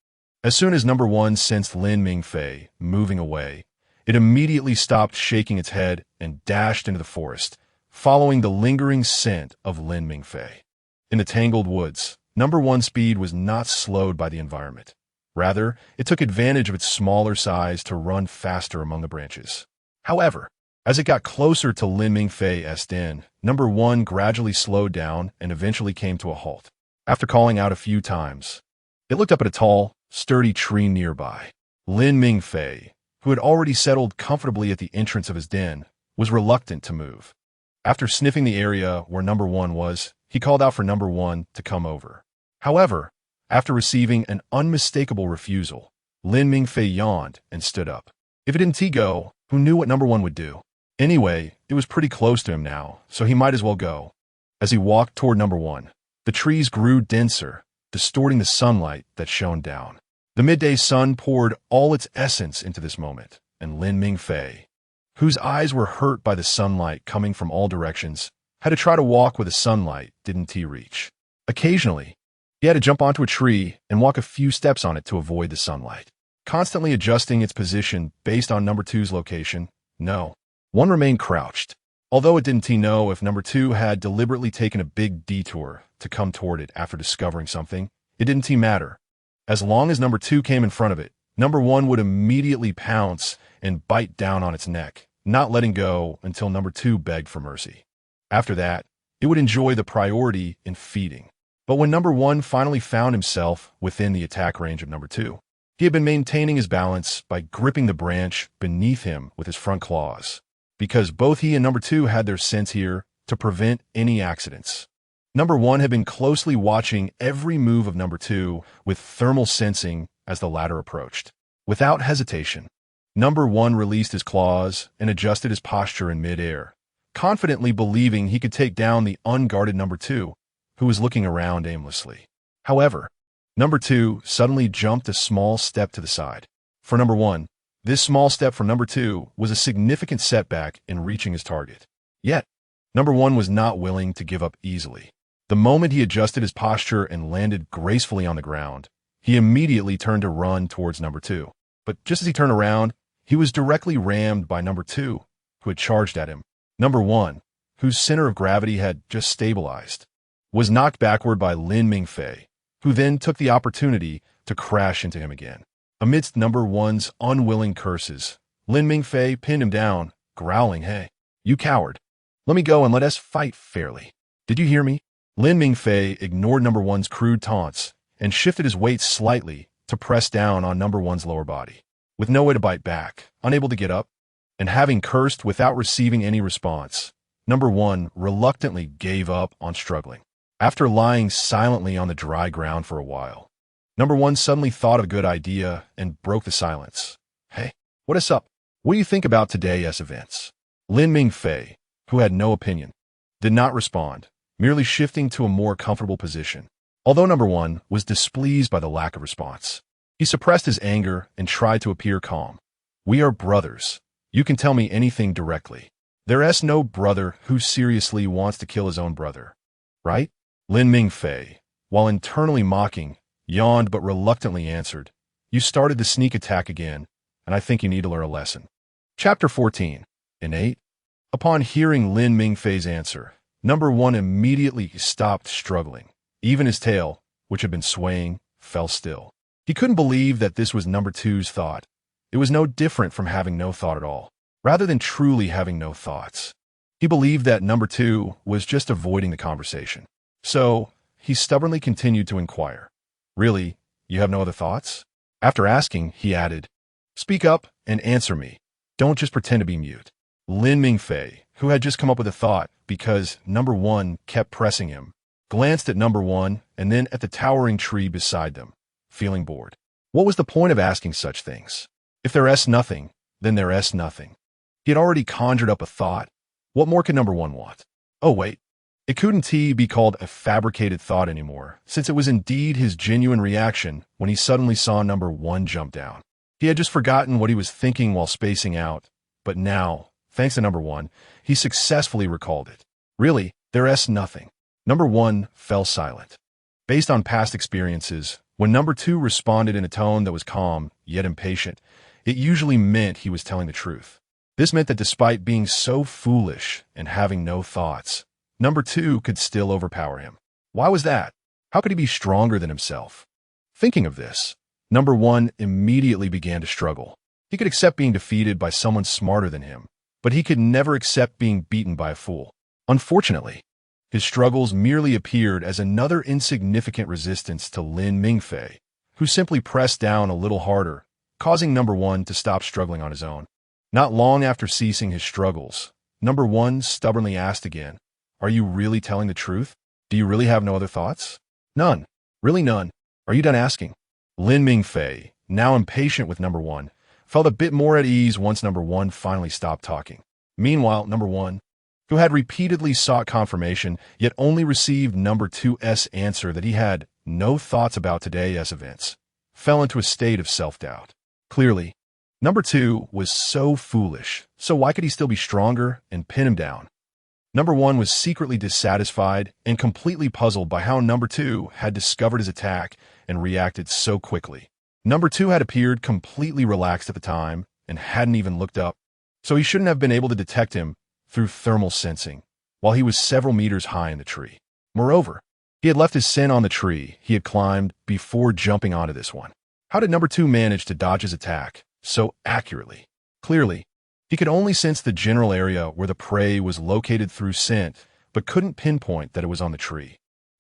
A: As soon as number one sensed Lin Mingfei moving away, it immediately stopped shaking its head and dashed into the forest, following the lingering scent of Lin Mingfei. In the tangled woods, number one's speed was not slowed by the environment. Rather, it took advantage of its smaller size to run faster among the branches. However, as it got closer to Lin Mingfei's den, number one gradually slowed down and eventually came to a halt. After calling out a few times, it looked up at a tall, sturdy tree nearby. Lin Mingfei, who had already settled comfortably at the entrance of his den, was reluctant to move. After sniffing the area where number one was, he called out for number one to come over. However, after receiving an unmistakable refusal, Lin Mingfei yawned and stood up. If it didn't go, who knew what number one would do? Anyway, it was pretty close to him now, so he might as well go. As he walked toward number one, the trees grew denser, distorting the sunlight that shone down. The midday sun poured all its essence into this moment, and Lin Mingfei, whose eyes were hurt by the sunlight coming from all directions, had to try to walk where the sunlight didn't reach. Occasionally, he had to jump onto a tree and walk a few steps on it to avoid the sunlight, constantly adjusting its position based on number two's location. No, one remained crouched. Although it didn't know if number two had deliberately taken a big detour to come toward it after discovering something, it didn't matter. As long as number two came in front of it, number one would immediately pounce and bite down on its neck, not letting go until number two begged for mercy. After that, it would enjoy the priority in feeding. But when number one finally found himself within the attack range of number two, he had been maintaining his balance by gripping the branch beneath him with his front claws, because both he and number two had their sense here to prevent any accidents. Number one had been closely watching every move of number two with thermal sensing as the latter approached. Without hesitation, number one released his claws and adjusted his posture in midair, confidently believing he could take down the unguarded number two, who was looking around aimlessly. However, number two suddenly jumped a small step to the side. For number one, this small step from number two was a significant setback in reaching his target. Yet, number one was not willing to give up easily. The moment he adjusted his posture and landed gracefully on the ground, he immediately turned to run towards number two. But just as he turned around, he was directly rammed by number two, who had charged at him. Number one, whose center of gravity had just stabilized, was knocked backward by Lin Mingfei, who then took the opportunity to crash into him again. Amidst number one's unwilling curses, Lin Mingfei pinned him down, growling, "Hey, you coward. Let me go and let us fight fairly. Did you hear me?" Lin Mingfei ignored number one's crude taunts and shifted his weight slightly to press down on number one's lower body. With no way to bite back, unable to get up, and having cursed without receiving any response, number one reluctantly gave up on struggling. After lying silently on the dry ground for a while, number one suddenly thought of a good idea and broke the silence. "Hey, what is up? What do you think about today's events?" Lin Mingfei, who had no opinion, did not respond, merely shifting to a more comfortable position. Although number one was displeased by the lack of response, he suppressed his anger and tried to appear calm. We are brothers. You can tell me anything directly. There's no brother who seriously wants to kill his own brother, right? Lin Mingfei, while internally mocking, yawned but reluctantly answered, You started the sneak attack again, and I think you need to learn a lesson. Chapter 14. Innate. Upon hearing Lin Mingfei's answer, number one immediately stopped struggling. Even his tail, which had been swaying, fell still. He couldn't believe that this was number two's thought. It was no different from having no thought at all, rather than truly having no thoughts. He believed that number two was just avoiding the conversation. So, he stubbornly continued to inquire. Really, you have no other thoughts? After asking, he added, Speak up and answer me. Don't just pretend to be mute. Lin Mingfei, who had just come up with a thought because number one kept pressing him, glanced at number one and then at the towering tree beside them, feeling bored. What was the point of asking such things? If there's nothing, then there's nothing. He had already conjured up a thought. What more could number one want? Oh wait, it couldn't be called a fabricated thought anymore, since it was indeed his genuine reaction when he suddenly saw number one jump down. He had just forgotten what he was thinking while spacing out, but now, thanks to number one, he successfully recalled it. Really, there's nothing. Number one fell silent. Based on past experiences, when number two responded in a tone that was calm, yet impatient, it usually meant he was telling the truth. This meant that despite being so foolish and having no thoughts, number two could still overpower him. Why was that? How could he be stronger than himself? Thinking of this, number one immediately began to struggle. He could accept being defeated by someone smarter than him, but he could never accept being beaten by a fool. Unfortunately, his struggles merely appeared as another insignificant resistance to Lin Mingfei, who simply pressed down a little harder, causing number one to stop struggling on his own. Not long after ceasing his struggles, number one stubbornly asked again, Are you really telling the truth? Do you really have no other thoughts? None. Really none. Are you done asking? Lin Mingfei, now impatient with number one, felt a bit more at ease once number one finally stopped talking. Meanwhile, number one, who had repeatedly sought confirmation yet only received number two's answer that he had no thoughts about today's events, fell into a state of self-doubt. Clearly, number two was so foolish, so why could he still be stronger and pin him down? Number one was secretly dissatisfied and completely puzzled by how number two had discovered his attack and reacted so quickly. Number two had appeared completely relaxed at the time and hadn't even looked up, so he shouldn't have been able to detect him through thermal sensing while he was several meters high in the tree. Moreover, he had left his scent on the tree he had climbed before jumping onto this one. How did number two manage to dodge his attack so accurately? Clearly, he could only sense the general area where the prey was located through scent, but couldn't pinpoint that it was on the tree.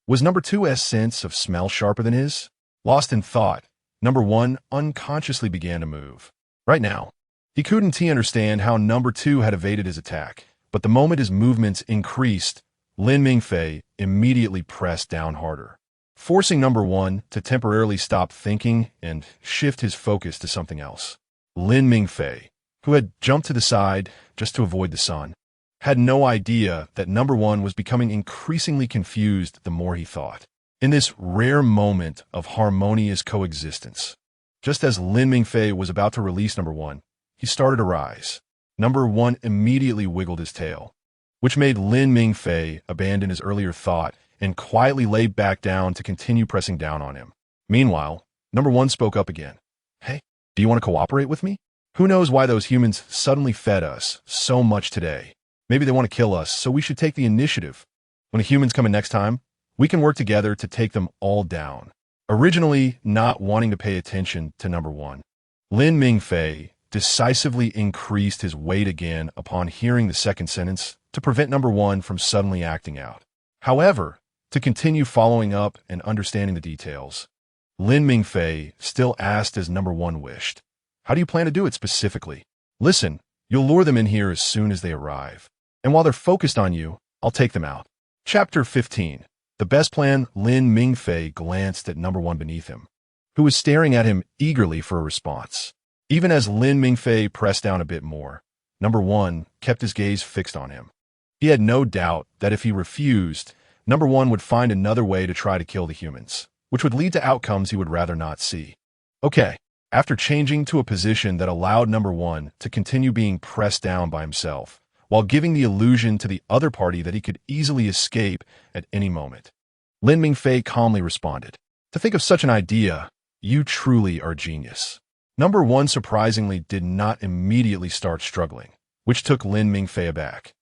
A: Was number two's sense of smell sharper than his? Lost in thought, number one unconsciously began to move. Right now, he couldn't understand how number two had evaded his attack, but the moment his movements increased, Lin Mingfei immediately pressed down harder, forcing number one to temporarily stop thinking and shift his focus to something else. Lin Mingfei, who had jumped to the side just to avoid the sun, had no idea that number one was becoming increasingly confused the more he thought. In this rare moment of harmonious coexistence, just as Lin Mingfei was about to release number one, he started to rise. Number one immediately wiggled his tail, which made Lin Mingfei abandon his earlier thought and quietly lay back down to continue pressing down on him. Meanwhile, number one spoke up again. Hey, do you want to cooperate with me? Who knows why those humans suddenly fed us so much today? Maybe they want to kill us, so we should take the initiative. When the humans come in next time, we can work together to take them all down. Originally not wanting to pay attention to number one, Lin Mingfei decisively increased his weight again upon hearing the second sentence to prevent number one from suddenly acting out. However, to continue following up and understanding the details, Lin Mingfei still asked as number one wished. How do you plan to do it specifically? Listen, you'll lure them in here as soon as they arrive. And while they're focused on you, I'll take them out. Chapter 15. The best plan. Lin Mingfei glanced at number one beneath him, who was staring at him eagerly for a response. Even as Lin Mingfei pressed down a bit more, number one kept his gaze fixed on him. He had no doubt that if he refused, Number one would find another way to try to kill the humans, which would lead to outcomes he would rather not see. Okay, after changing to a position that allowed number one to continue being pressed down by himself, while giving the illusion to the other party that he could easily escape at any moment, Lin Mingfei calmly responded, "To think of such an idea, you truly are genius." Number one surprisingly did not immediately start struggling, which took Lin Mingfei aback.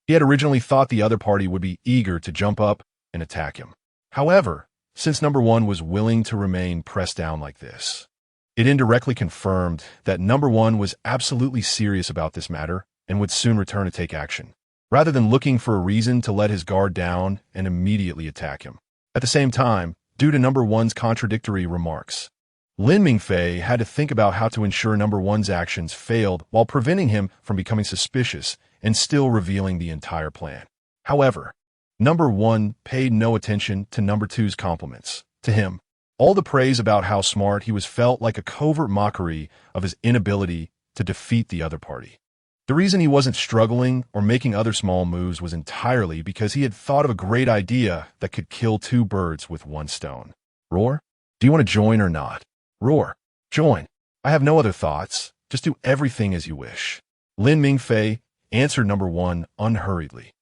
A: He had originally thought the other party would be eager to jump up and attack him. However, since number one was willing to remain pressed down like this, it indirectly confirmed that number one was absolutely serious about this matter and would soon return to take action, rather than looking for a reason to let his guard down and immediately attack him. At the same time, due to number one's contradictory remarks, Lin Mingfei had to think about how to ensure number one's actions failed while preventing him from becoming suspicious and still revealing the entire plan. However, number one paid no attention to number two's compliments. To him, all the praise about how smart he was felt like a covert mockery of his inability to defeat the other party. The reason he wasn't struggling or making other small moves was entirely because he had thought of a great idea that could kill two birds with one stone. Roar? Do you want to join or not? Roar. Join. I have no other thoughts. Just do everything as you wish. Lin Mingfei answered number one unhurriedly.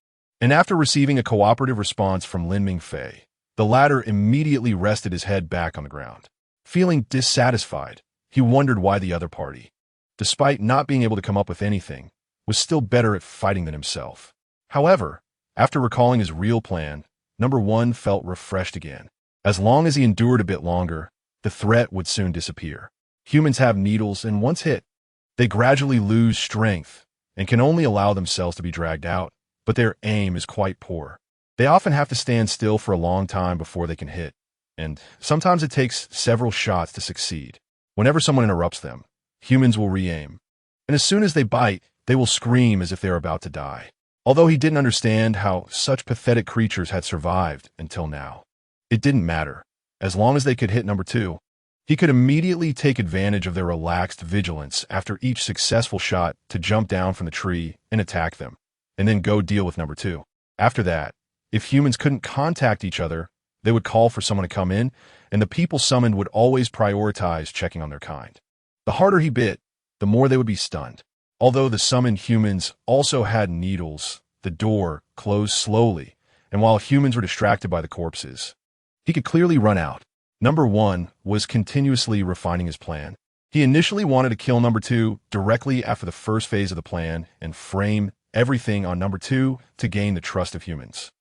A: And after receiving a cooperative response from Lin Mingfei, the latter immediately rested his head back on the ground. Feeling dissatisfied, he wondered why the other party, despite not being able to come up with anything, was still better at fighting than himself. However, after recalling his real plan, number one felt refreshed again. As long as he endured a bit longer, the threat would soon disappear. Humans have needles, and once hit, they gradually lose strength and can only allow themselves to be dragged out, but their aim is quite poor. They often have to stand still for a long time before they can hit, and sometimes it takes several shots to succeed. Whenever someone interrupts them, humans will re-aim, and as soon as they bite, they will scream as if they are about to die. Although he didn't understand how such pathetic creatures had survived until now, it didn't matter. As long as they could hit number two, he could immediately take advantage of their relaxed vigilance after each successful shot to jump down from the tree and attack them, and then go deal with number two. After that, if humans couldn't contact each other, they would call for someone to come in, and the people summoned would always prioritize checking on their kind. The harder he bit, the more they would be stunned. Although the summoned humans also had needles, the door closed slowly, and while humans were distracted by the corpses, he could clearly run out. Number one was continuously refining his plan. He initially wanted to kill number two directly after the first phase of the plan and frame everything on number two to gain the trust of humans.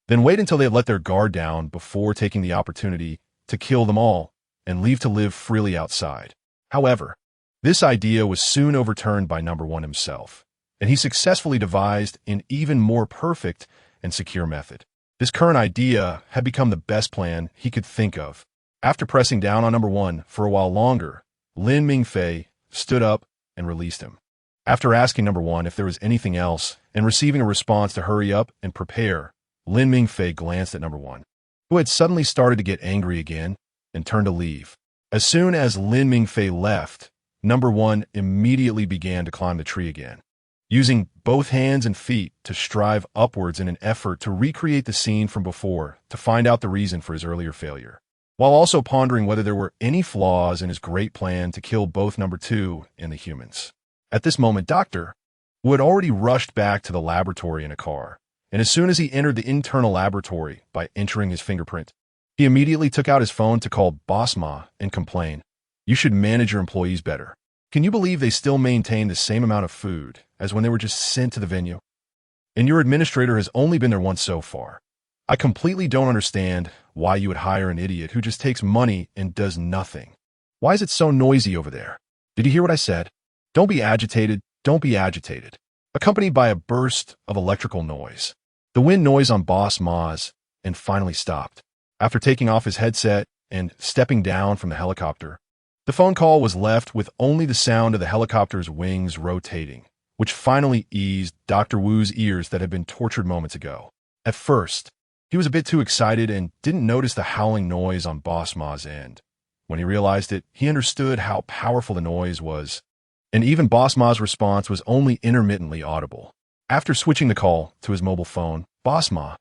A: Then wait until they had let their guard down before taking the opportunity to kill them all and leave to live freely outside. However, this idea was soon overturned by number one himself, and he successfully devised an even more perfect and secure method. This current idea had become the best plan he could think of. After pressing down on number one for a while longer, Lin Mingfei stood up and released him. After asking number one if there was anything else and receiving a response to hurry up and prepare, Lin Mingfei glanced at number one, who had suddenly started to get angry again and turned to leave. As soon as Lin Mingfei left, number one immediately began to climb the tree again, using both hands and feet to strive upwards in an effort to recreate the scene from before to find out the reason for his earlier failure, while also pondering whether there were any flaws in his great plan to kill both number two and the humans. At this moment, Doctor, who had already rushed back to the laboratory in a car, and as soon as he entered the internal laboratory by entering his fingerprint, he immediately took out his phone to call Boss Ma and complain, "You should manage your employees better. Can you believe they still maintain the same amount of food as when they were just sent to the venue? And your administrator has only been there once so far. I completely don't understand why you would hire an idiot who just takes money and does nothing. Why is it so noisy over there? Did you hear what I said? Don't be agitated, don't be agitated." Accompanied by a burst of electrical noise. The wind noise on Boss Ma's and finally stopped. After taking off his headset and stepping down from the helicopter, the phone call was left with only the sound of the helicopter's wings rotating, which finally eased Dr. Wu's ears that had been tortured moments ago. At first, he was a bit too excited and didn't notice the howling noise on Boss Ma's end. When he realized it, he understood how powerful the noise was, and even Boss Ma's response was only intermittently audible. After switching the call to his mobile phone, Boss Ma,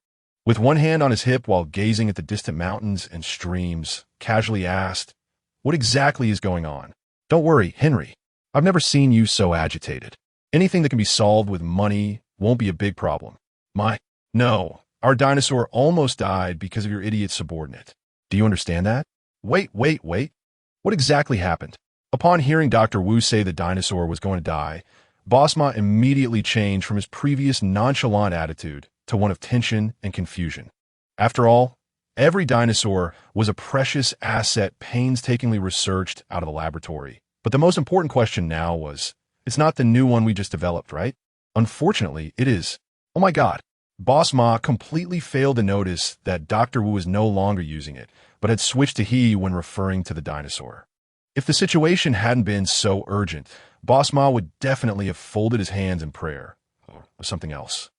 A: With one hand on his hip while gazing at the distant mountains and streams, casually asked, "What exactly is going on?" "Don't worry, Henry. I've never seen you so agitated. Anything that can be solved with money won't be a big problem." No, our dinosaur almost died because of your idiot subordinate. Do you understand that?" Wait. What exactly happened?" Upon hearing Dr. Wu say the dinosaur was going to die, Boss Ma immediately changed from his previous nonchalant attitude to one of tension and confusion. After all, every dinosaur was a precious asset painstakingly researched out of the laboratory. But the most important question now was, it's not the new one we just developed, right? Unfortunately, it is. Oh my God. Boss Ma completely failed to notice that Dr. Wu was no longer using it, but had switched to he when referring to the dinosaur. If the situation hadn't been so urgent, Boss Ma would definitely have folded his hands in prayer, or something else,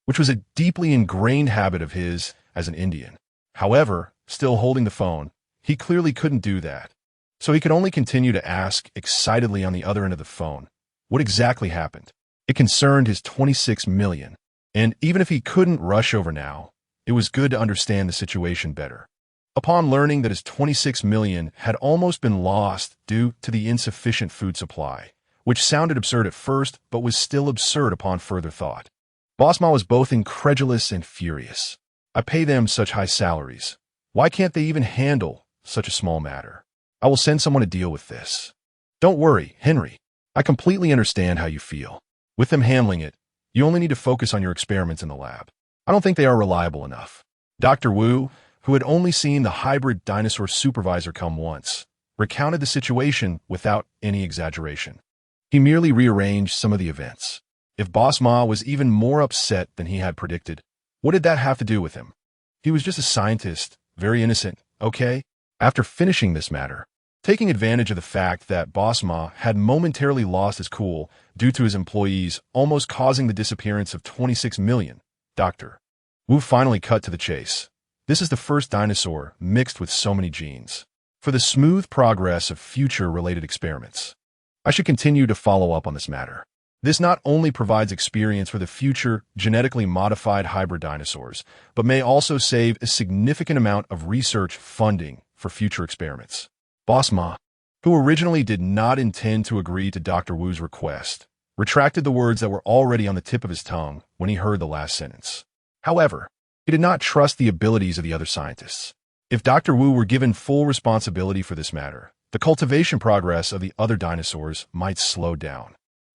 A: which was a deeply ingrained habit of his as an Indian. However, still holding the phone, he clearly couldn't do that. So he could only continue to ask excitedly on the other end of the phone, what exactly happened? It concerned his 26 million. And even if he couldn't rush over now, it was good to understand the situation better. Upon learning that his 26 million had almost been lost due to the insufficient food supply, which sounded absurd at first but was still absurd upon further thought, Boss Ma was both incredulous and furious. I pay them such high salaries. Why can't they even handle such a small matter? I will send someone to deal with this. Don't worry, Henry. I completely understand how you feel. With them handling it, you only need to focus on your experiments in the lab. I don't think they are reliable enough. Dr. Wu, who had only seen the hybrid dinosaur supervisor come once, recounted the situation without any exaggeration. He merely rearranged some of the events. If Boss Ma was even more upset than he had predicted, what did that have to do with him? He was just a scientist, very innocent, okay? After finishing this matter, taking advantage of the fact that Boss Ma had momentarily lost his cool due to his employees almost causing the disappearance of 26 million, Dr. Wu finally cut to the chase. This is the first dinosaur mixed with so many genes. For the smooth progress of future-related experiments, I should continue to follow up on this matter. This not only provides experience for the future genetically modified hybrid dinosaurs, but may also save a significant amount of research funding for future experiments. Boss Ma, who originally did not intend to agree to Dr. Wu's request, retracted the words that were already on the tip of his tongue when he heard the last sentence. However, he did not trust the abilities of the other scientists. If Dr. Wu were given full responsibility for this matter, the cultivation progress of the other dinosaurs might slow down.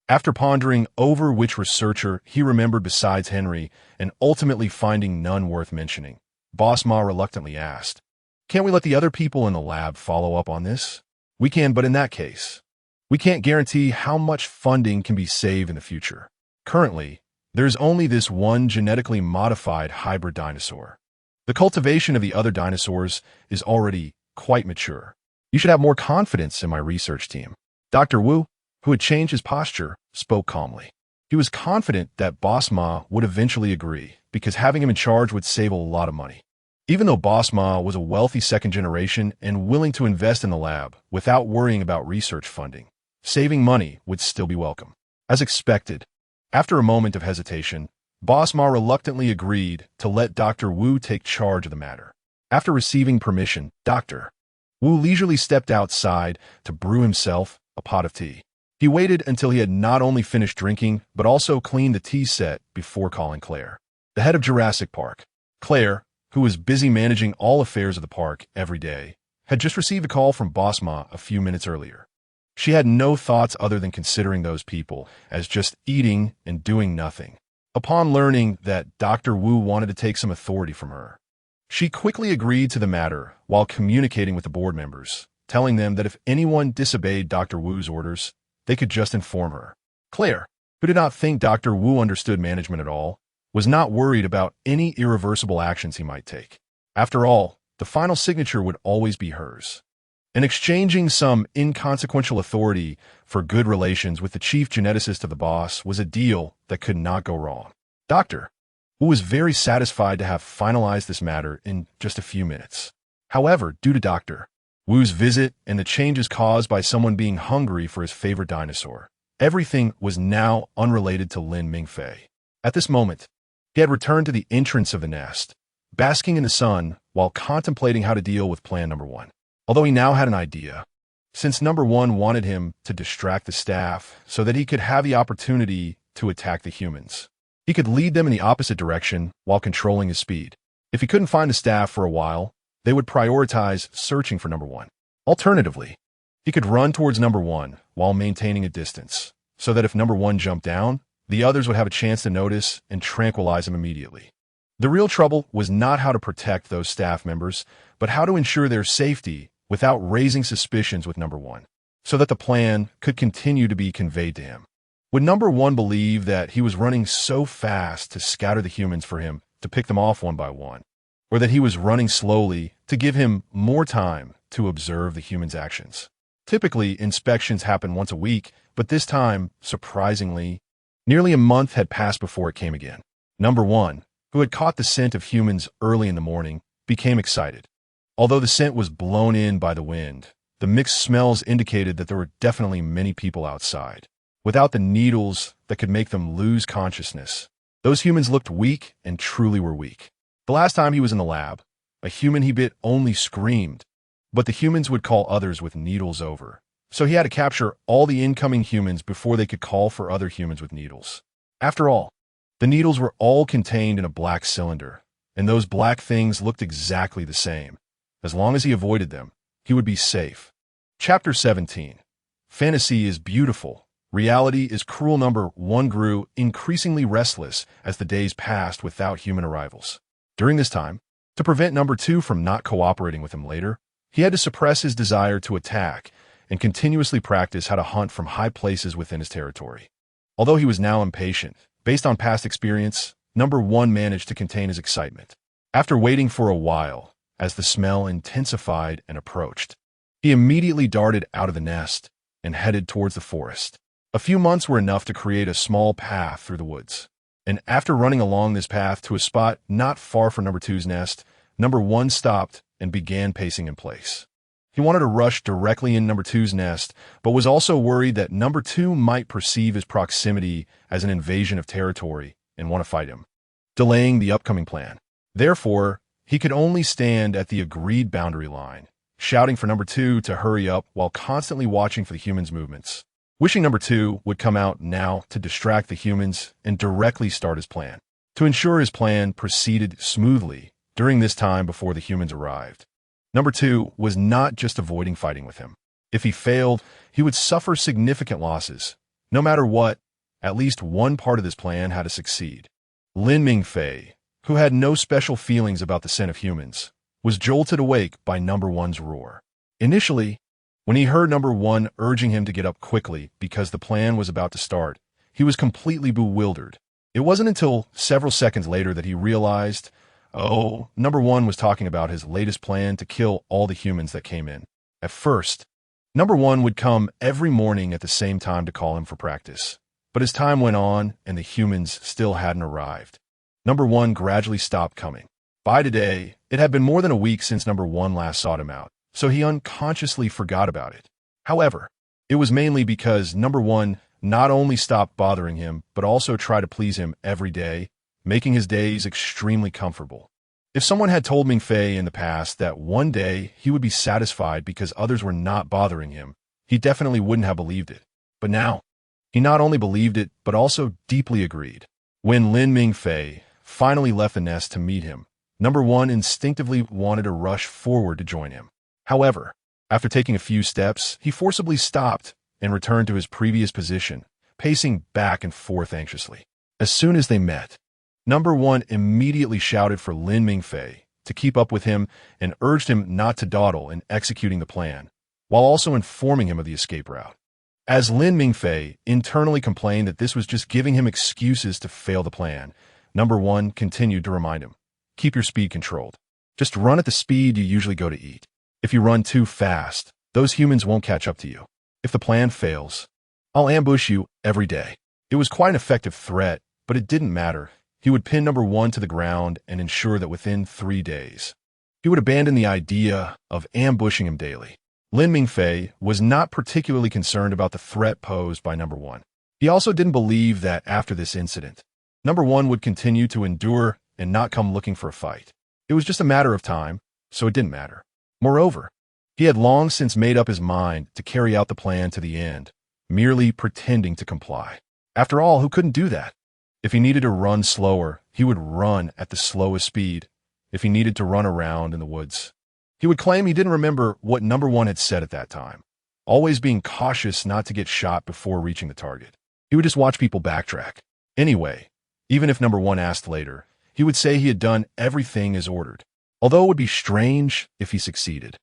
A: After pondering over which researcher he remembered besides Henry and ultimately finding none worth mentioning, Boss Ma reluctantly asked, "Can't we let the other people in the lab follow up on this?" "We can, but in that case, we can't guarantee how much funding can be saved in the future. Currently, there's only this one genetically modified hybrid dinosaur. The cultivation of the other dinosaurs is already quite mature. You should have more confidence in my research team." Dr. Wu, who had changed his posture, spoke calmly. He was confident that Boss Ma would eventually agree, because having him in charge would save a lot of money. Even though Boss Ma was a wealthy second generation and willing to invest in the lab without worrying about research funding, saving money would still be welcome. As expected, after a moment of hesitation, Boss Ma reluctantly agreed to let Dr. Wu take charge of the matter. After receiving permission, Dr. Wu leisurely stepped outside to brew himself a pot of tea. He waited until he had not only finished drinking, but also cleaned the tea set before calling Claire, the head of Jurassic Park. Claire, who was busy managing all affairs of the park every day, had just received a call from Boss Ma a few minutes earlier. She had no thoughts other than considering those people as just eating and doing nothing. Upon learning that Dr. Wu wanted to take some authority from her, she quickly agreed to the matter while communicating with the board members, telling them that if anyone disobeyed Dr. Wu's orders, they could just inform her. Claire, who did not think Dr. Wu understood management at all, was not worried about any irreversible actions he might take. After all, the final signature would always be hers. And exchanging some inconsequential authority for good relations with the chief geneticist of the boss was a deal that could not go wrong. Dr. Wu was very satisfied to have finalized this matter in just a few minutes. However, due to Dr. Wu's visit and the changes caused by someone being hungry for his favorite dinosaur, everything was now unrelated to Lin Mingfei. At this moment, he had returned to the entrance of the nest, basking in the sun while contemplating how to deal with plan number one. Although he now had an idea, since number one wanted him to distract the staff so that he could have the opportunity to attack the humans. He could lead them in the opposite direction while controlling his speed. If he couldn't find the staff for a while, they would prioritize searching for number one. Alternatively, he could run towards number one while maintaining a distance, so that if number one jumped down, the others would have a chance to notice and tranquilize him immediately. The real trouble was not how to protect those staff members, but how to ensure their safety without raising suspicions with number one, so that the plan could continue to be conveyed to him. Would number one believe that he was running so fast to scatter the humans for him to pick them off one by one, or that he was running slowly to give him more time to observe the humans' actions? Typically, inspections happen once a week, but this time, surprisingly, nearly a month had passed before it came again. Number one, who had caught the scent of humans early in the morning, became excited. Although the scent was blown in by the wind, the mixed smells indicated that there were definitely many people outside. Without the needles that could make them lose consciousness, those humans looked weak and truly were weak. The last time he was in the lab, a human he bit only screamed, but the humans would call others with needles over. So he had to capture all the incoming humans before they could call for other humans with needles. After all, the needles were all contained in a black cylinder, and those black things looked exactly the same. As long as he avoided them, he would be safe. Chapter 17. Fantasy is beautiful. Reality is cruel. Number one grew increasingly restless as the days passed without human arrivals. During this time, to prevent number two from not cooperating with him later, he had to suppress his desire to attack and continuously practice how to hunt from high places within his territory. Although he was now impatient, based on past experience, number one managed to contain his excitement. After waiting for a while, as the smell intensified and approached, he immediately darted out of the nest and headed towards the forest. A few months were enough to create a small path through the woods. And after running along this path to a spot not far from number two's nest, number one stopped and began pacing in place. He wanted to rush directly in number two's nest, but was also worried that number two might perceive his proximity as an invasion of territory and want to fight him, delaying the upcoming plan. Therefore, he could only stand at the agreed boundary line, shouting for number two to hurry up while constantly watching for the humans' movements. Wishing number two would come out now to distract the humans and directly start his plan, to ensure his plan proceeded smoothly during this time before the humans arrived. Number two was not just avoiding fighting with him. If he failed, he would suffer significant losses. No matter what, at least one part of this plan had to succeed. Lin Mingfei, who had no special feelings about the scent of humans, was jolted awake by number one's roar. Initially, when he heard number one urging him to get up quickly because the plan was about to start, he was completely bewildered. It wasn't until several seconds later that he realized, number one was talking about his latest plan to kill all the humans that came in. At first, number one would come every morning at the same time to call him for practice. But as time went on and the humans still hadn't arrived, number one gradually stopped coming. By today, it had been more than a week since number one last sought him out, so he unconsciously forgot about it. However, it was mainly because number one not only stopped bothering him, but also tried to please him every day, making his days extremely comfortable. If someone had told Mingfei in the past that one day he would be satisfied because others were not bothering him, he definitely wouldn't have believed it. But now, he not only believed it, but also deeply agreed. When Lin Mingfei finally left the nest to meet him, number one instinctively wanted to rush forward to join him. However, after taking a few steps, he forcibly stopped and returned to his previous position, pacing back and forth anxiously. As soon as they met, number one immediately shouted for Lin Mingfei to keep up with him and urged him not to dawdle in executing the plan, while also informing him of the escape route. As Lin Mingfei internally complained that this was just giving him excuses to fail the plan, number one continued to remind him, "Keep your speed controlled. Just run at the speed you usually go to eat. If you run too fast, those humans won't catch up to you. If the plan fails, I'll ambush you every day." It was quite an effective threat, but it didn't matter. He would pin number one to the ground and ensure that within 3 days, he would abandon the idea of ambushing him daily. Lin Mingfei was not particularly concerned about the threat posed by number one. He also didn't believe that after this incident, number one would continue to endure and not come looking for a fight. It was just a matter of time, so it didn't matter. Moreover, he had long since made up his mind to carry out the plan to the end, merely pretending to comply. After all, who couldn't do that? If he needed to run slower, he would run at the slowest speed. If he needed to run around in the woods, he would claim he didn't remember what number one had said at that time, always being cautious not to get shot before reaching the target. He would just watch people backtrack. Anyway, even if number one asked later, he would say he had done everything as ordered, although it would be strange if he succeeded.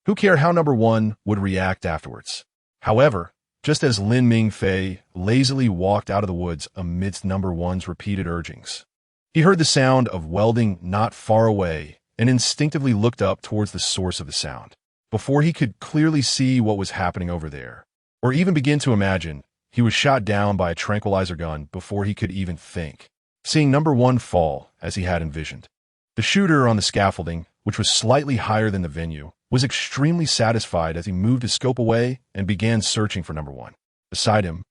A: Who cared how number one would react afterwards? However, just as Lin Ming-Fei lazily walked out of the woods amidst number one's repeated urgings, he heard the sound of welding not far away and instinctively looked up towards the source of the sound. Before he could clearly see what was happening over there, or even begin to imagine, he was shot down by a tranquilizer gun before he could even think, seeing number one fall as he had envisioned. The shooter on the scaffolding, which was slightly higher than the venue, was extremely satisfied as he moved his scope away and began searching for number one. Beside him,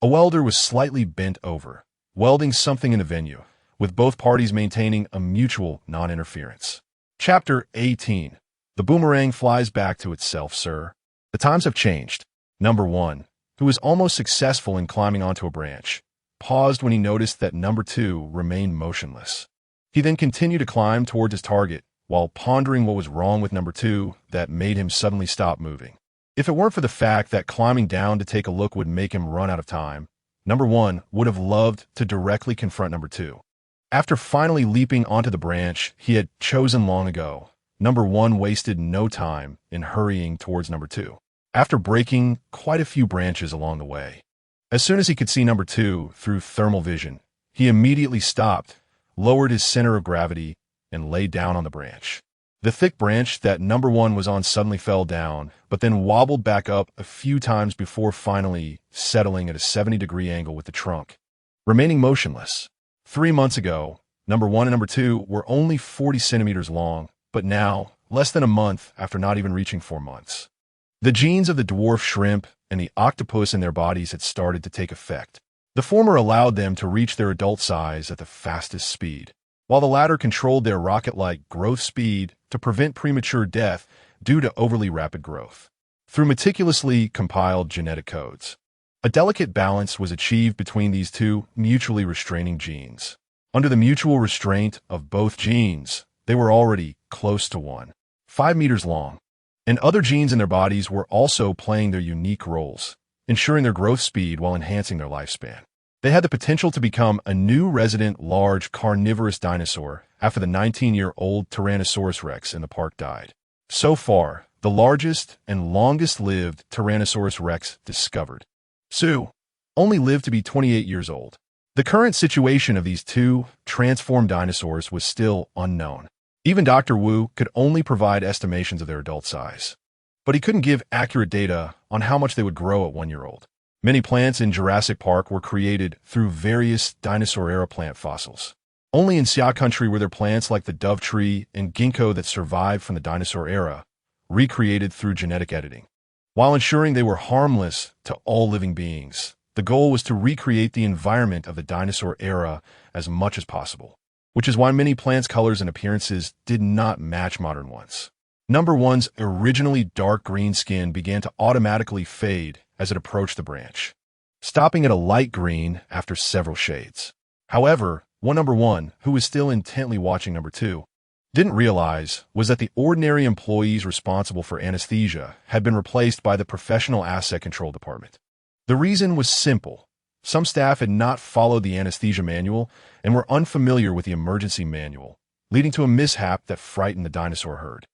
A: a welder was slightly bent over, welding something in the venue, with both parties maintaining a mutual non-interference. Chapter 18. The boomerang flies back to itself, sir. The times have changed. Number one, who was almost successful in climbing onto a branch, paused when he noticed that number two remained motionless. He then continued to climb towards his target, while pondering what was wrong with number two that made him suddenly stop moving. If it weren't for the fact that climbing down to take a look would make him run out of time, number one would have loved to directly confront number two. After finally leaping onto the branch he had chosen long ago, number one wasted no time in hurrying towards number two. After breaking quite a few branches along the way, as soon as he could see number two through thermal vision, he immediately stopped, lowered his center of gravity, and lay down on the branch. The thick branch that number one was on suddenly fell down, but then wobbled back up a few times before finally settling at a 70-degree angle with the trunk, remaining motionless. 3 months ago, number one and number two were only 40 centimeters long, but now, less than a month after not even reaching 4 months, the genes of the dwarf shrimp and the octopus in their bodies had started to take effect. The former allowed them to reach their adult size at the fastest speed, while the latter controlled their rocket-like growth speed to prevent premature death due to overly rapid growth. Through meticulously compiled genetic codes, a delicate balance was achieved between these two mutually restraining genes. Under the mutual restraint of both genes, they were already close to 5 meters long, and other genes in their bodies were also playing their unique roles, ensuring their growth speed while enhancing their lifespan. They had the potential to become a new resident large carnivorous dinosaur after the 19-year-old Tyrannosaurus rex in the park died. So far, the largest and longest-lived Tyrannosaurus rex discovered, Sue, only lived to be 28 years old. The current situation of these two transformed dinosaurs was still unknown. Even Dr. Wu could only provide estimations of their adult size, but he couldn't give accurate data on how much they would grow at 1-year-old. Many plants in Jurassic Park were created through various dinosaur-era plant fossils. Only in Xia country were there plants like the dove tree and ginkgo that survived from the dinosaur era, recreated through genetic editing. While ensuring they were harmless to all living beings, the goal was to recreate the environment of the dinosaur era as much as possible, which is why many plants' colors and appearances did not match modern ones. Number one's originally dark green skin began to automatically fade as it approached the branch, stopping at a light green after several shades. However, what number one, who was still intently watching number two, didn't realize was that the ordinary employees responsible for anesthesia had been replaced by the professional asset control department. The reason was simple. Some staff had not followed the anesthesia manual and were unfamiliar with the emergency manual, leading to a mishap that frightened the dinosaur herd,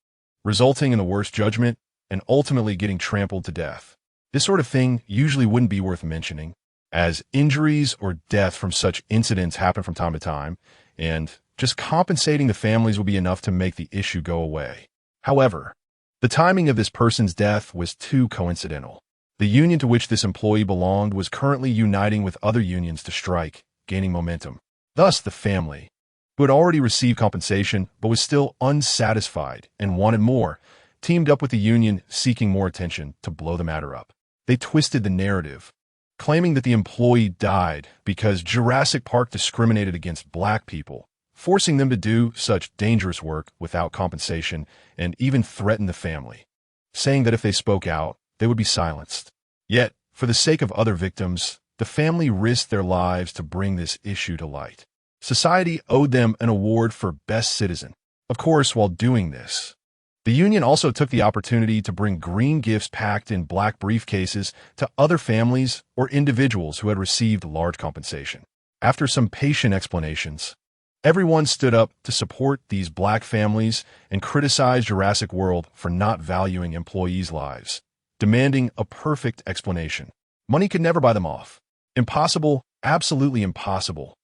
A: resulting in the worst judgment and ultimately getting trampled to death. This sort of thing usually wouldn't be worth mentioning, as injuries or death from such incidents happen from time to time, and just compensating the families would be enough to make the issue go away. However, the timing of this person's death was too coincidental. The union to which this employee belonged was currently uniting with other unions to strike, gaining momentum. Thus, the family, who had already received compensation but was still unsatisfied and wanted more, teamed up with the union seeking more attention to blow the matter up. They twisted the narrative, claiming that the employee died because Jurassic Park discriminated against black people, forcing them to do such dangerous work without compensation and even threaten the family, saying that if they spoke out, they would be silenced. Yet, for the sake of other victims, the family risked their lives to bring this issue to light. Society owed them an award for Best Citizen. Of course, while doing this, the union also took the opportunity to bring green gifts packed in black briefcases to other families or individuals who had received large compensation. After some patient explanations, everyone stood up to support these black families and criticized Jurassic World for not valuing employees' lives, demanding a perfect explanation. Money could never buy them off. Impossible, absolutely impossible.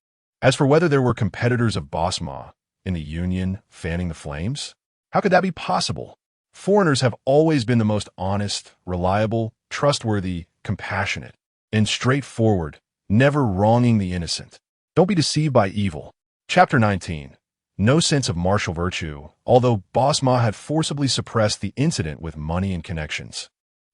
A: As for whether there were competitors of Boss Ma in the union fanning the flames, how could that be possible? Foreigners have always been the most honest, reliable, trustworthy, compassionate, and straightforward, never wronging the innocent. Don't be deceived by evil. Chapter 19. No sense of martial virtue, although Boss Ma had forcibly suppressed the incident with money and connections.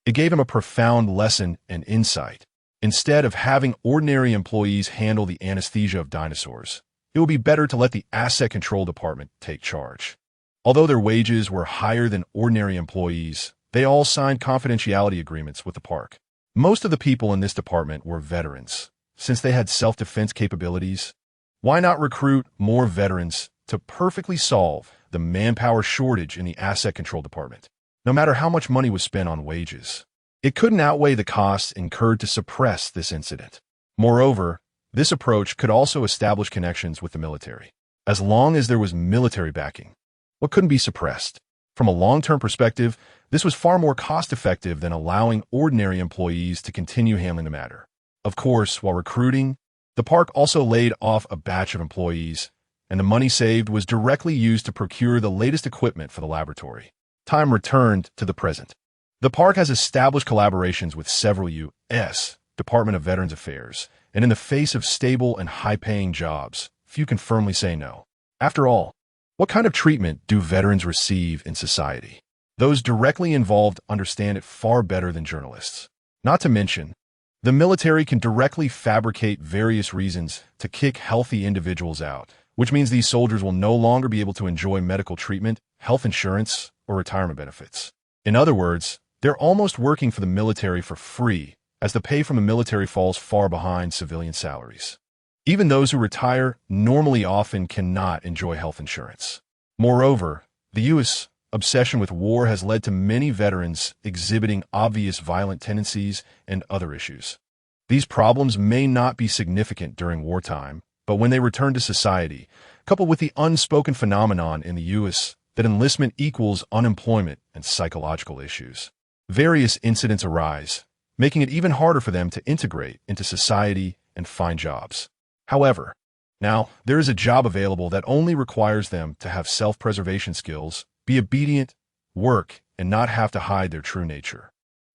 A: It gave him a profound lesson and insight. Instead of having ordinary employees handle the anesthesia of dinosaurs, it would be better to let the asset control department take charge. Although their wages were higher than ordinary employees, they all signed confidentiality agreements with the park. Most of the people in this department were veterans. Since they had self-defense capabilities, why not recruit more veterans to perfectly solve the manpower shortage in the asset control department? No matter how much money was spent on wages, it couldn't outweigh the costs incurred to suppress this incident. Moreover, this approach could also establish connections with the military. As long as there was military backing, what couldn't be suppressed? From a long-term perspective, this was far more cost-effective than allowing ordinary employees to continue handling the matter. Of course, while recruiting, the park also laid off a batch of employees, and the money saved was directly used to procure the latest equipment for the laboratory. Time returned to the present. The park has established collaborations with several U.S. Department of Veterans Affairs, and in the face of stable and high-paying jobs, few can firmly say no. After all, what kind of treatment do veterans receive in society? Those directly involved understand it far better than journalists. Not to mention, the military can directly fabricate various reasons to kick healthy individuals out, which means these soldiers will no longer be able to enjoy medical treatment, health insurance, or retirement benefits. In other words, they're almost working for the military for free, as the pay from the military falls far behind civilian salaries. Even those who retire normally often cannot enjoy health insurance. Moreover, the U.S. obsession with war has led to many veterans exhibiting obvious violent tendencies and other issues. These problems may not be significant during wartime, but when they return to society, coupled with the unspoken phenomenon in the U.S. that enlistment equals unemployment and psychological issues, various incidents arise, making it even harder for them to integrate into society and find jobs. However, now there is a job available that only requires them to have self-preservation skills, be obedient, work, and not have to hide their true nature.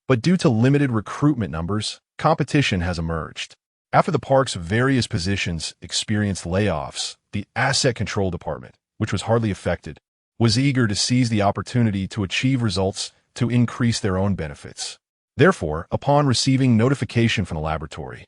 A: But due to limited recruitment numbers, competition has emerged. After the park's various positions experienced layoffs, the asset control department, which was hardly affected, was eager to seize the opportunity to achieve results to increase their own benefits. Therefore, upon receiving notification from the laboratory,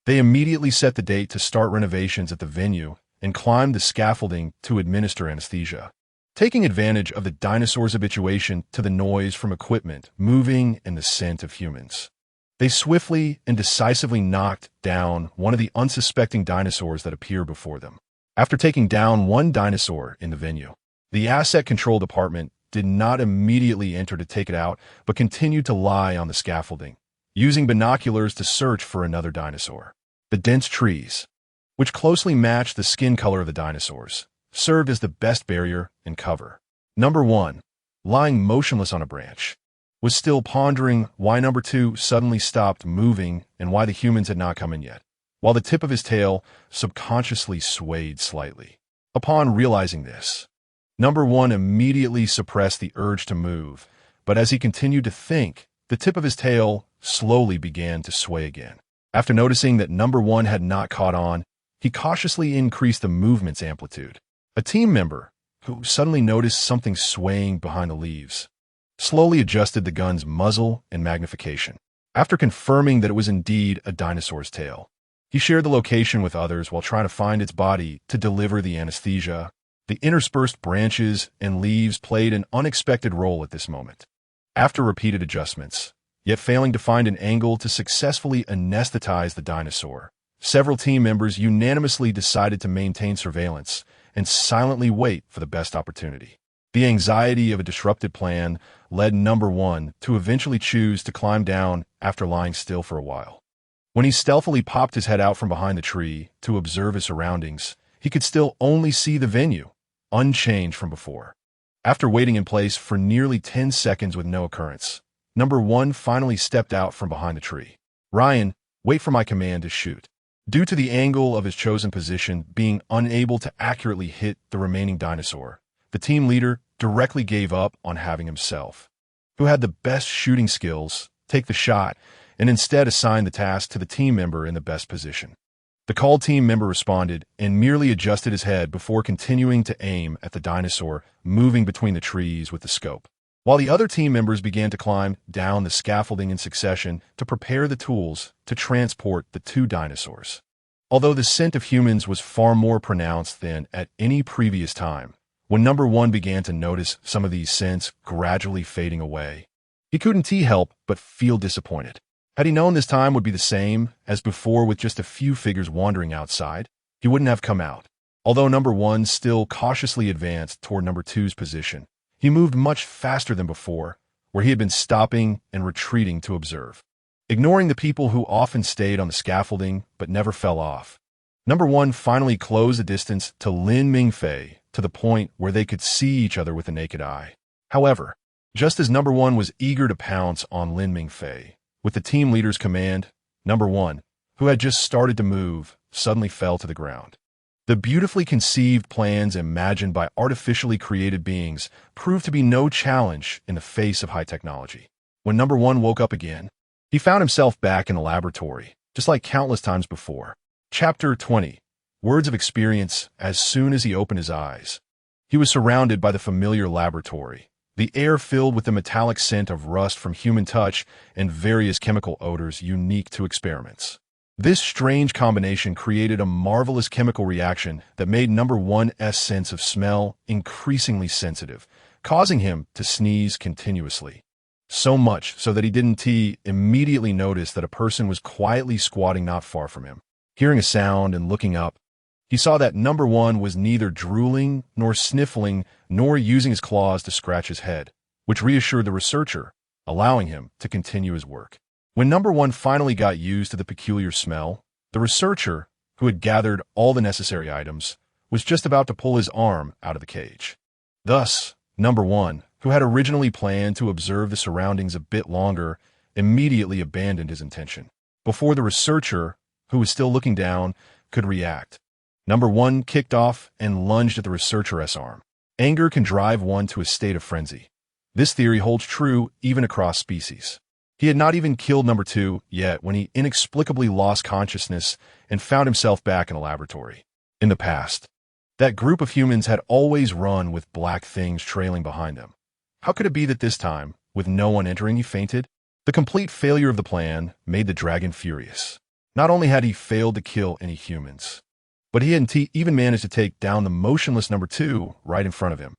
A: they immediately set the date to start renovations at the venue and climbed the scaffolding to administer anesthesia. Taking advantage of the dinosaurs' habituation to the noise from equipment moving and the scent of humans, they swiftly and decisively knocked down one of the unsuspecting dinosaurs that appeared before them. After taking down one dinosaur in the venue, the asset control department did not immediately enter to take it out, but continued to lie on the scaffolding, using binoculars to search for another dinosaur. The dense trees, which closely matched the skin color of the dinosaurs, served as the best barrier and cover. Number 1, lying motionless on a branch, was still pondering why Number 2 suddenly stopped moving and why the humans had not come in yet, while the tip of his tail subconsciously swayed slightly. Upon realizing this, Number 1 immediately suppressed the urge to move, but as he continued to think, the tip of his tail slowly began to sway again. After noticing that Number 1 had not caught on, he cautiously increased the movement's amplitude. A team member, who suddenly noticed something swaying behind the leaves, slowly adjusted the gun's muzzle and magnification. After confirming that it was indeed a dinosaur's tail, He shared the location with others while trying to find its body to deliver the anesthesia. The interspersed branches and leaves played an unexpected role at this moment. After repeated adjustments, yet failing to find an angle to successfully anesthetize the dinosaur, several team members unanimously decided to maintain surveillance and silently wait for the best opportunity. The anxiety of a disrupted plan led number 1 to eventually choose to climb down after lying still for a while. When he stealthily popped his head out from behind the tree to observe his surroundings, he could still only see the venue, unchanged from before. After waiting in place for nearly 10 seconds with no occurrence, number 1 finally stepped out from behind the tree. "Ryan, wait for my command to shoot." Due to the angle of his chosen position being unable to accurately hit the remaining dinosaur, the team leader directly gave up on having himself, who had the best shooting skills, take the shot, and instead assigned the task to the team member in the best position. The called team member responded and merely adjusted his head before continuing to aim at the dinosaur moving between the trees with the scope, while the other team members began to climb down the scaffolding in succession to prepare the tools to transport the 2 dinosaurs. Although the scent of humans was far more pronounced than at any previous time, when number 1 began to notice some of these scents gradually fading away, he couldn't help but feel disappointed. Had he known this time would be the same as before with just a few figures wandering outside, he wouldn't have come out. Although number 1 still cautiously advanced toward number 2's position, he moved much faster than before, where he had been stopping and retreating to observe, ignoring the people who often stayed on the scaffolding but never fell off. Number 1 finally closed the distance to Lin Mingfei to the point where they could see each other with the naked eye. However, just as number 1 was eager to pounce on Lin Mingfei, with the team leader's command, number 1, who had just started to move, suddenly fell to the ground. The beautifully conceived plans imagined by artificially created beings proved to be no challenge in the face of high technology. When number 1 woke up again, he found himself back in the laboratory, just like countless times before. Chapter 20. Words of experience. As soon as he opened his eyes, he was surrounded by the familiar laboratory, the air filled with the metallic scent of rust from human touch and various chemical odors unique to experiments. This strange combination created a marvelous chemical reaction that made number 1's sense of smell increasingly sensitive, causing him to sneeze continuously. So much so that he didn't immediately notice that a person was quietly squatting not far from him. Hearing a sound and looking up, he saw that number 1 was neither drooling nor sniffling nor using his claws to scratch his head, which reassured the researcher, allowing him to continue his work. When number 1 finally got used to the peculiar smell, the researcher, who had gathered all the necessary items, was just about to pull his arm out of the cage. Thus, number 1, who had originally planned to observe the surroundings a bit longer, immediately abandoned his intention, before the researcher, who was still looking down, could react. Number 1 kicked off and lunged at the researcher's arm. Anger can drive one to a state of frenzy. This theory holds true even across species. He had not even killed number 2 yet when he inexplicably lost consciousness and found himself back in a laboratory. In the past, that group of humans had always run with black things trailing behind them. How could it be that this time, with no one entering, he fainted? The complete failure of the plan made the dragon furious. Not only had he failed to kill any humans, but he hadn't even managed to take down the motionless number 2 right in front of him.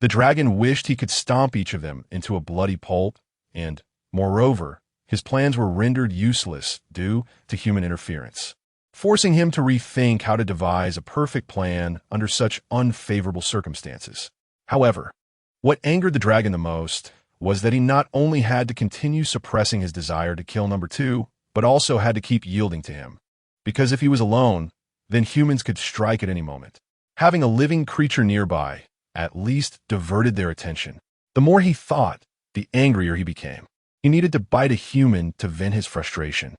A: The dragon wished he could stomp each of them into a bloody pulp, and, moreover, his plans were rendered useless due to human interference, forcing him to rethink how to devise a perfect plan under such unfavorable circumstances. However, what angered the dragon the most was that he not only had to continue suppressing his desire to kill number 2, but also had to keep yielding to him. Because if he was alone, then humans could strike at any moment. Having a living creature nearby at least diverted their attention. The more he thought, the angrier he became. He needed to bite a human to vent his frustration.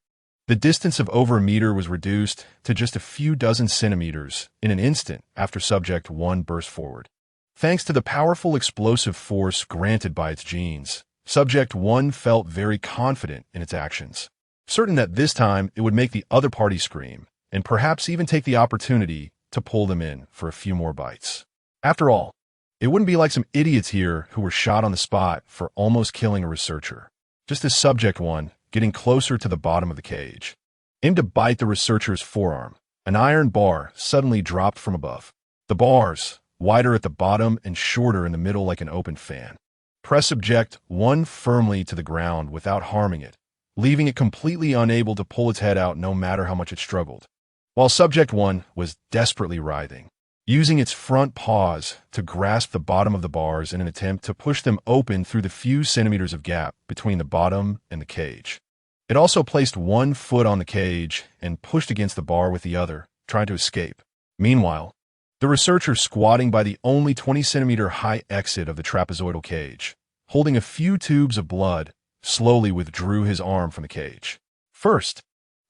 A: The distance of over a meter was reduced to just a few dozen centimeters in an instant after Subject 1 burst forward. Thanks to the powerful explosive force granted by its genes, Subject 1 felt very confident in its actions, certain that this time it would make the other party scream, and perhaps even take the opportunity to pull them in for a few more bites. After all, it wouldn't be like some idiots here who were shot on the spot for almost killing a researcher, just as Subject 1 getting closer to the bottom of the cage. aimed to bite the researcher's forearm. An iron bar suddenly dropped from above. The bars, wider at the bottom and shorter in the middle like an open fan, press Subject 1 firmly to the ground without harming it, leaving it completely unable to pull its head out no matter how much it struggled. While Subject 1 was desperately writhing, using its front paws to grasp the bottom of the bars in an attempt to push them open through the few centimeters of gap between the bottom and the cage. It also placed one foot on the cage and pushed against the bar with the other, trying to escape. Meanwhile, the researcher squatting by the only 20-centimeter high exit of the trapezoidal cage, holding a few tubes of blood, slowly withdrew his arm from the cage. First,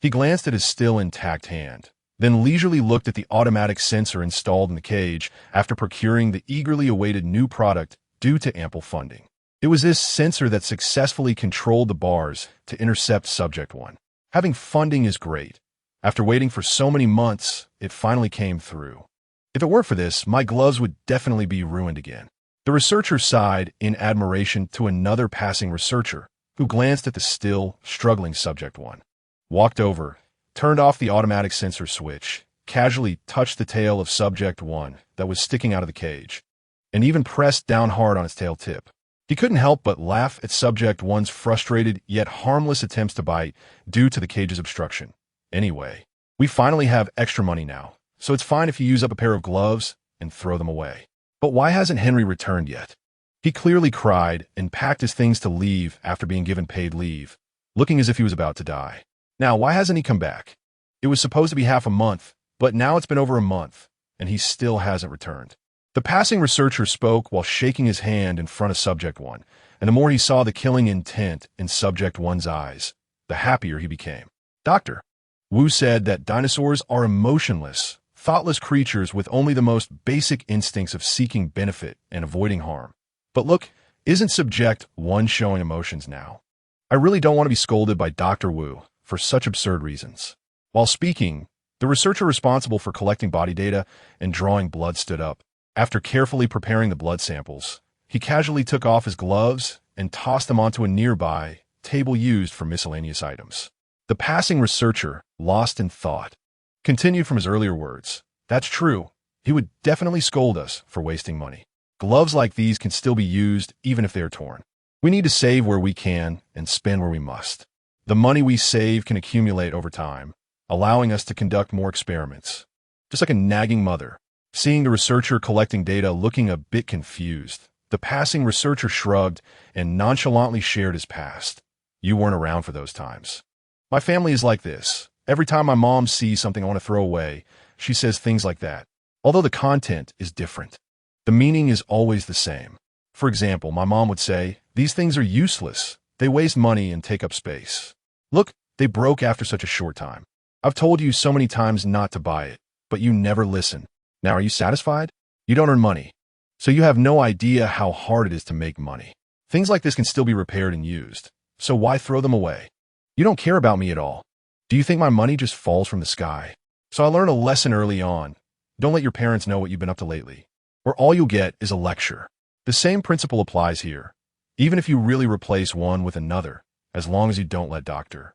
A: he glanced at his still intact hand, then leisurely looked at the automatic sensor installed in the cage after procuring the eagerly awaited new product due to ample funding. It was this sensor that successfully controlled the bars to intercept Subject 1. Having funding is great. After waiting for so many months, it finally came through. If it weren't for this, my gloves would definitely be ruined again. The researcher sighed in admiration to another passing researcher, who glanced at the still, struggling Subject 1. Walked over, turned off the automatic sensor switch, casually touched the tail of Subject 1 that was sticking out of the cage, and even pressed down hard on its tail tip. He couldn't help but laugh at Subject 1's frustrated yet harmless attempts to bite due to the cage's obstruction. Anyway, we finally have extra money now, so it's fine if you use up a pair of gloves and throw them away. But why hasn't Henry returned yet? He clearly cried and packed his things to leave after being given paid leave, looking as if he was about to die. Now, why hasn't he come back? It was supposed to be half a month, but now it's been over a month, and he still hasn't returned. The passing researcher spoke while shaking his hand in front of Subject 1, and the more he saw the killing intent in Subject 1's eyes, the happier he became. Doctor, Wu said that dinosaurs are emotionless, thoughtless creatures with only the most basic instincts of seeking benefit and avoiding harm. But look, isn't Subject 1 showing emotions now? I really don't want to be scolded by Dr. Wu for such absurd reasons. While speaking, the researcher responsible for collecting body data and drawing blood stood up. After carefully preparing the blood samples, he casually took off his gloves and tossed them onto a nearby table used for miscellaneous items. The passing researcher, lost in thought, continued from his earlier words. That's true. He would definitely scold us for wasting money. Gloves like these can still be used even if they are torn. We need to save where we can and spend where we must. The money we save can accumulate over time, allowing us to conduct more experiments. Just like a nagging mother. Seeing the researcher collecting data looking a bit confused, the passing researcher shrugged and nonchalantly shared his past. You weren't around for those times. My family is like this. Every time my mom sees something I want to throw away, she says things like that. Although the content is different, the meaning is always the same. For example, my mom would say, "These things are useless. They waste money and take up space. Look, they broke after such a short time. I've told you so many times not to buy it, but you never listen. Now are you satisfied? You don't earn money, so you have no idea how hard it is to make money. Things like this can still be repaired and used, so why throw them away? You don't care about me at all. Do you think my money just falls from the sky?" So I learned a lesson early on. Don't let your parents know what you've been up to lately, or all you'll get is a lecture. The same principle applies here, even if you really replace one with another, as long as you don't let Dr.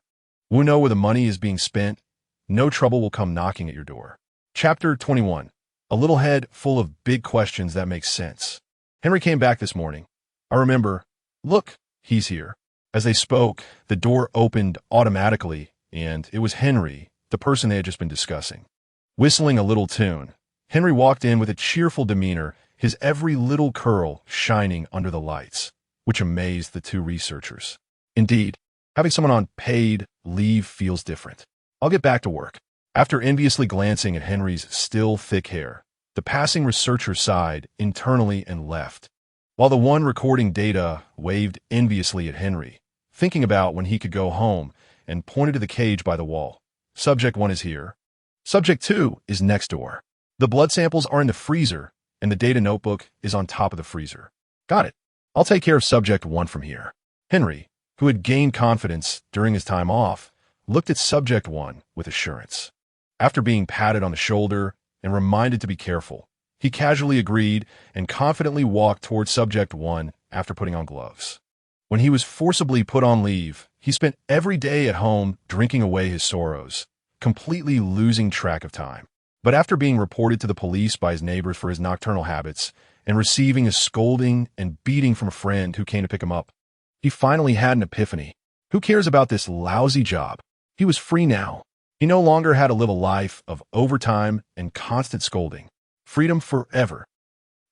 A: Wu know where the money is being spent, no trouble will come knocking at your door. Chapter 21. A little head full of big questions that make sense. Henry came back this morning. I remember, look, he's here. As they spoke, the door opened automatically, and it was Henry, the person they had just been discussing. Whistling a little tune, Henry walked in with a cheerful demeanor, his every little curl shining under the lights, which amazed the two researchers. Indeed, having someone on paid leave feels different. I'll get back to work. After enviously glancing at Henry's still thick hair, the passing researcher sighed internally and left, while the one recording data waved enviously at Henry, thinking about when he could go home, and pointed to the cage by the wall. Subject 1 is here. Subject 2 is next door. The blood samples are in the freezer, and the data notebook is on top of the freezer. Got it. I'll take care of Subject 1 from here. Henry, who had gained confidence during his time off, looked at Subject 1 with assurance. After being patted on the shoulder and reminded to be careful, he casually agreed and confidently walked toward Subject 1 after putting on gloves. When he was forcibly put on leave, He spent every day at home drinking away his sorrows, completely losing track of time. But after being reported to the police by his neighbors for his nocturnal habits and receiving a scolding and beating from a friend who came to pick him up, he finally had an epiphany. Who cares about this lousy job? He was free now. He no longer had to live a life of overtime and constant scolding. Freedom forever.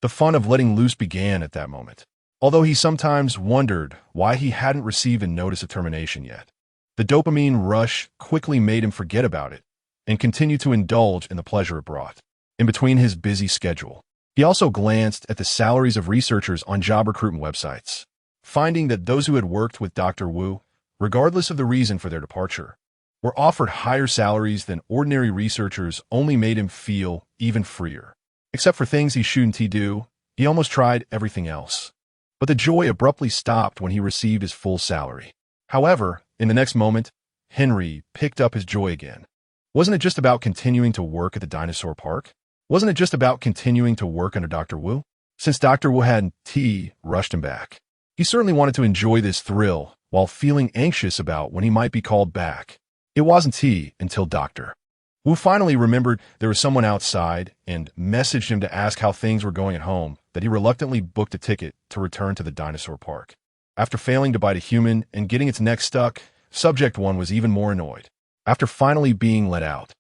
A: The fun of letting loose began at that moment, although he sometimes wondered why he hadn't received a notice of termination yet. The dopamine rush quickly made him forget about it and continue to indulge in the pleasure it brought. In between his busy schedule, he also glanced at the salaries of researchers on job recruitment websites, finding that those who had worked with Dr. Wu, regardless of the reason for their departure, were offered higher salaries than ordinary researchers only made him feel even freer. Except for things he shouldn't do, he almost tried everything else. But the joy abruptly stopped when he received his full salary. However, in the next moment, Henry picked up his joy again. Wasn't it just about continuing to work at the Dinosaur Park? Wasn't it just about continuing to work under Dr. Wu? Since Dr. Wu had rushed him back, he certainly wanted to enjoy this thrill while feeling anxious about when he might be called back. It wasn't until Dr. Wu finally remembered there was someone outside and messaged him to ask how things were going at home that he reluctantly booked a ticket to return to the Dinosaur Park. After failing to bite a human and getting its neck stuck, Subject 1 was even more annoyed. After finally being let out,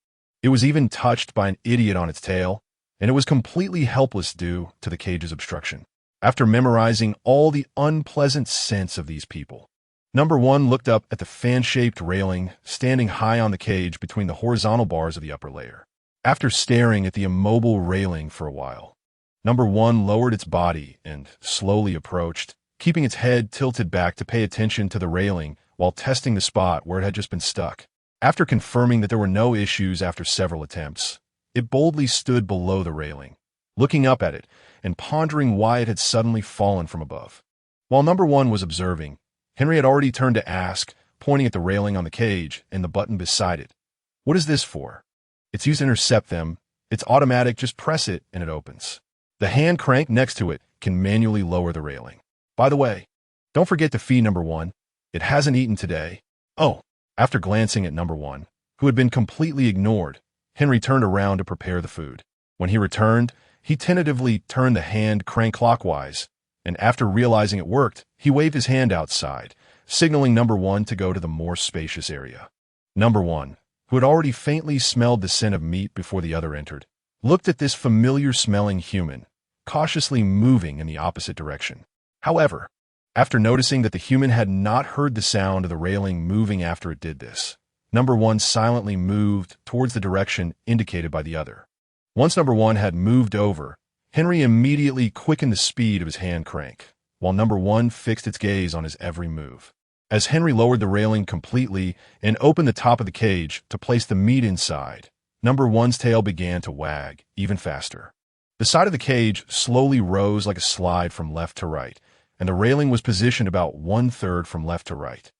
A: it was even touched by an idiot on its tail, and it was completely helpless due to the cage's obstruction. After memorizing all the unpleasant scents of these people, Number 1 looked up at the fan-shaped railing standing high on the cage between the horizontal bars of the upper layer. After staring at the immobile railing for a while, Number 1 lowered its body and slowly approached, keeping its head tilted back to pay attention to the railing while testing the spot where it had just been stuck. After confirming that there were no issues after several attempts, it boldly stood below the railing, looking up at it and pondering why it had suddenly fallen from above. While Number 1 was observing, Henry had already turned to ask, pointing at the railing on the cage and the button beside it. What is this for? It's used to intercept them. It's automatic, just press it and it opens. The hand crank next to it can manually lower the railing. By the way, don't forget to feed Number 1. It hasn't eaten today. Oh. After glancing at Number 1, who had been completely ignored, Henry turned around to prepare the food. When he returned, he tentatively turned the hand crank clockwise, and after realizing it worked, he waved his hand outside, signaling Number 1 to go to the more spacious area. Number 1, who had already faintly smelled the scent of meat before the other entered, looked at this familiar-smelling human, cautiously moving in the opposite direction. However, after noticing that the human had not heard the sound of the railing moving after it did this, Number 1 silently moved towards the direction indicated by the other. Once Number 1 had moved over, Henry immediately quickened the speed of his hand crank, while Number 1 fixed its gaze on his every move. As Henry lowered the railing completely and opened the top of the cage to place the meat inside, Number 1's tail began to wag even faster. The side of the cage slowly rose like a slide from left to right, and the railing was positioned about 1/3 from left to right.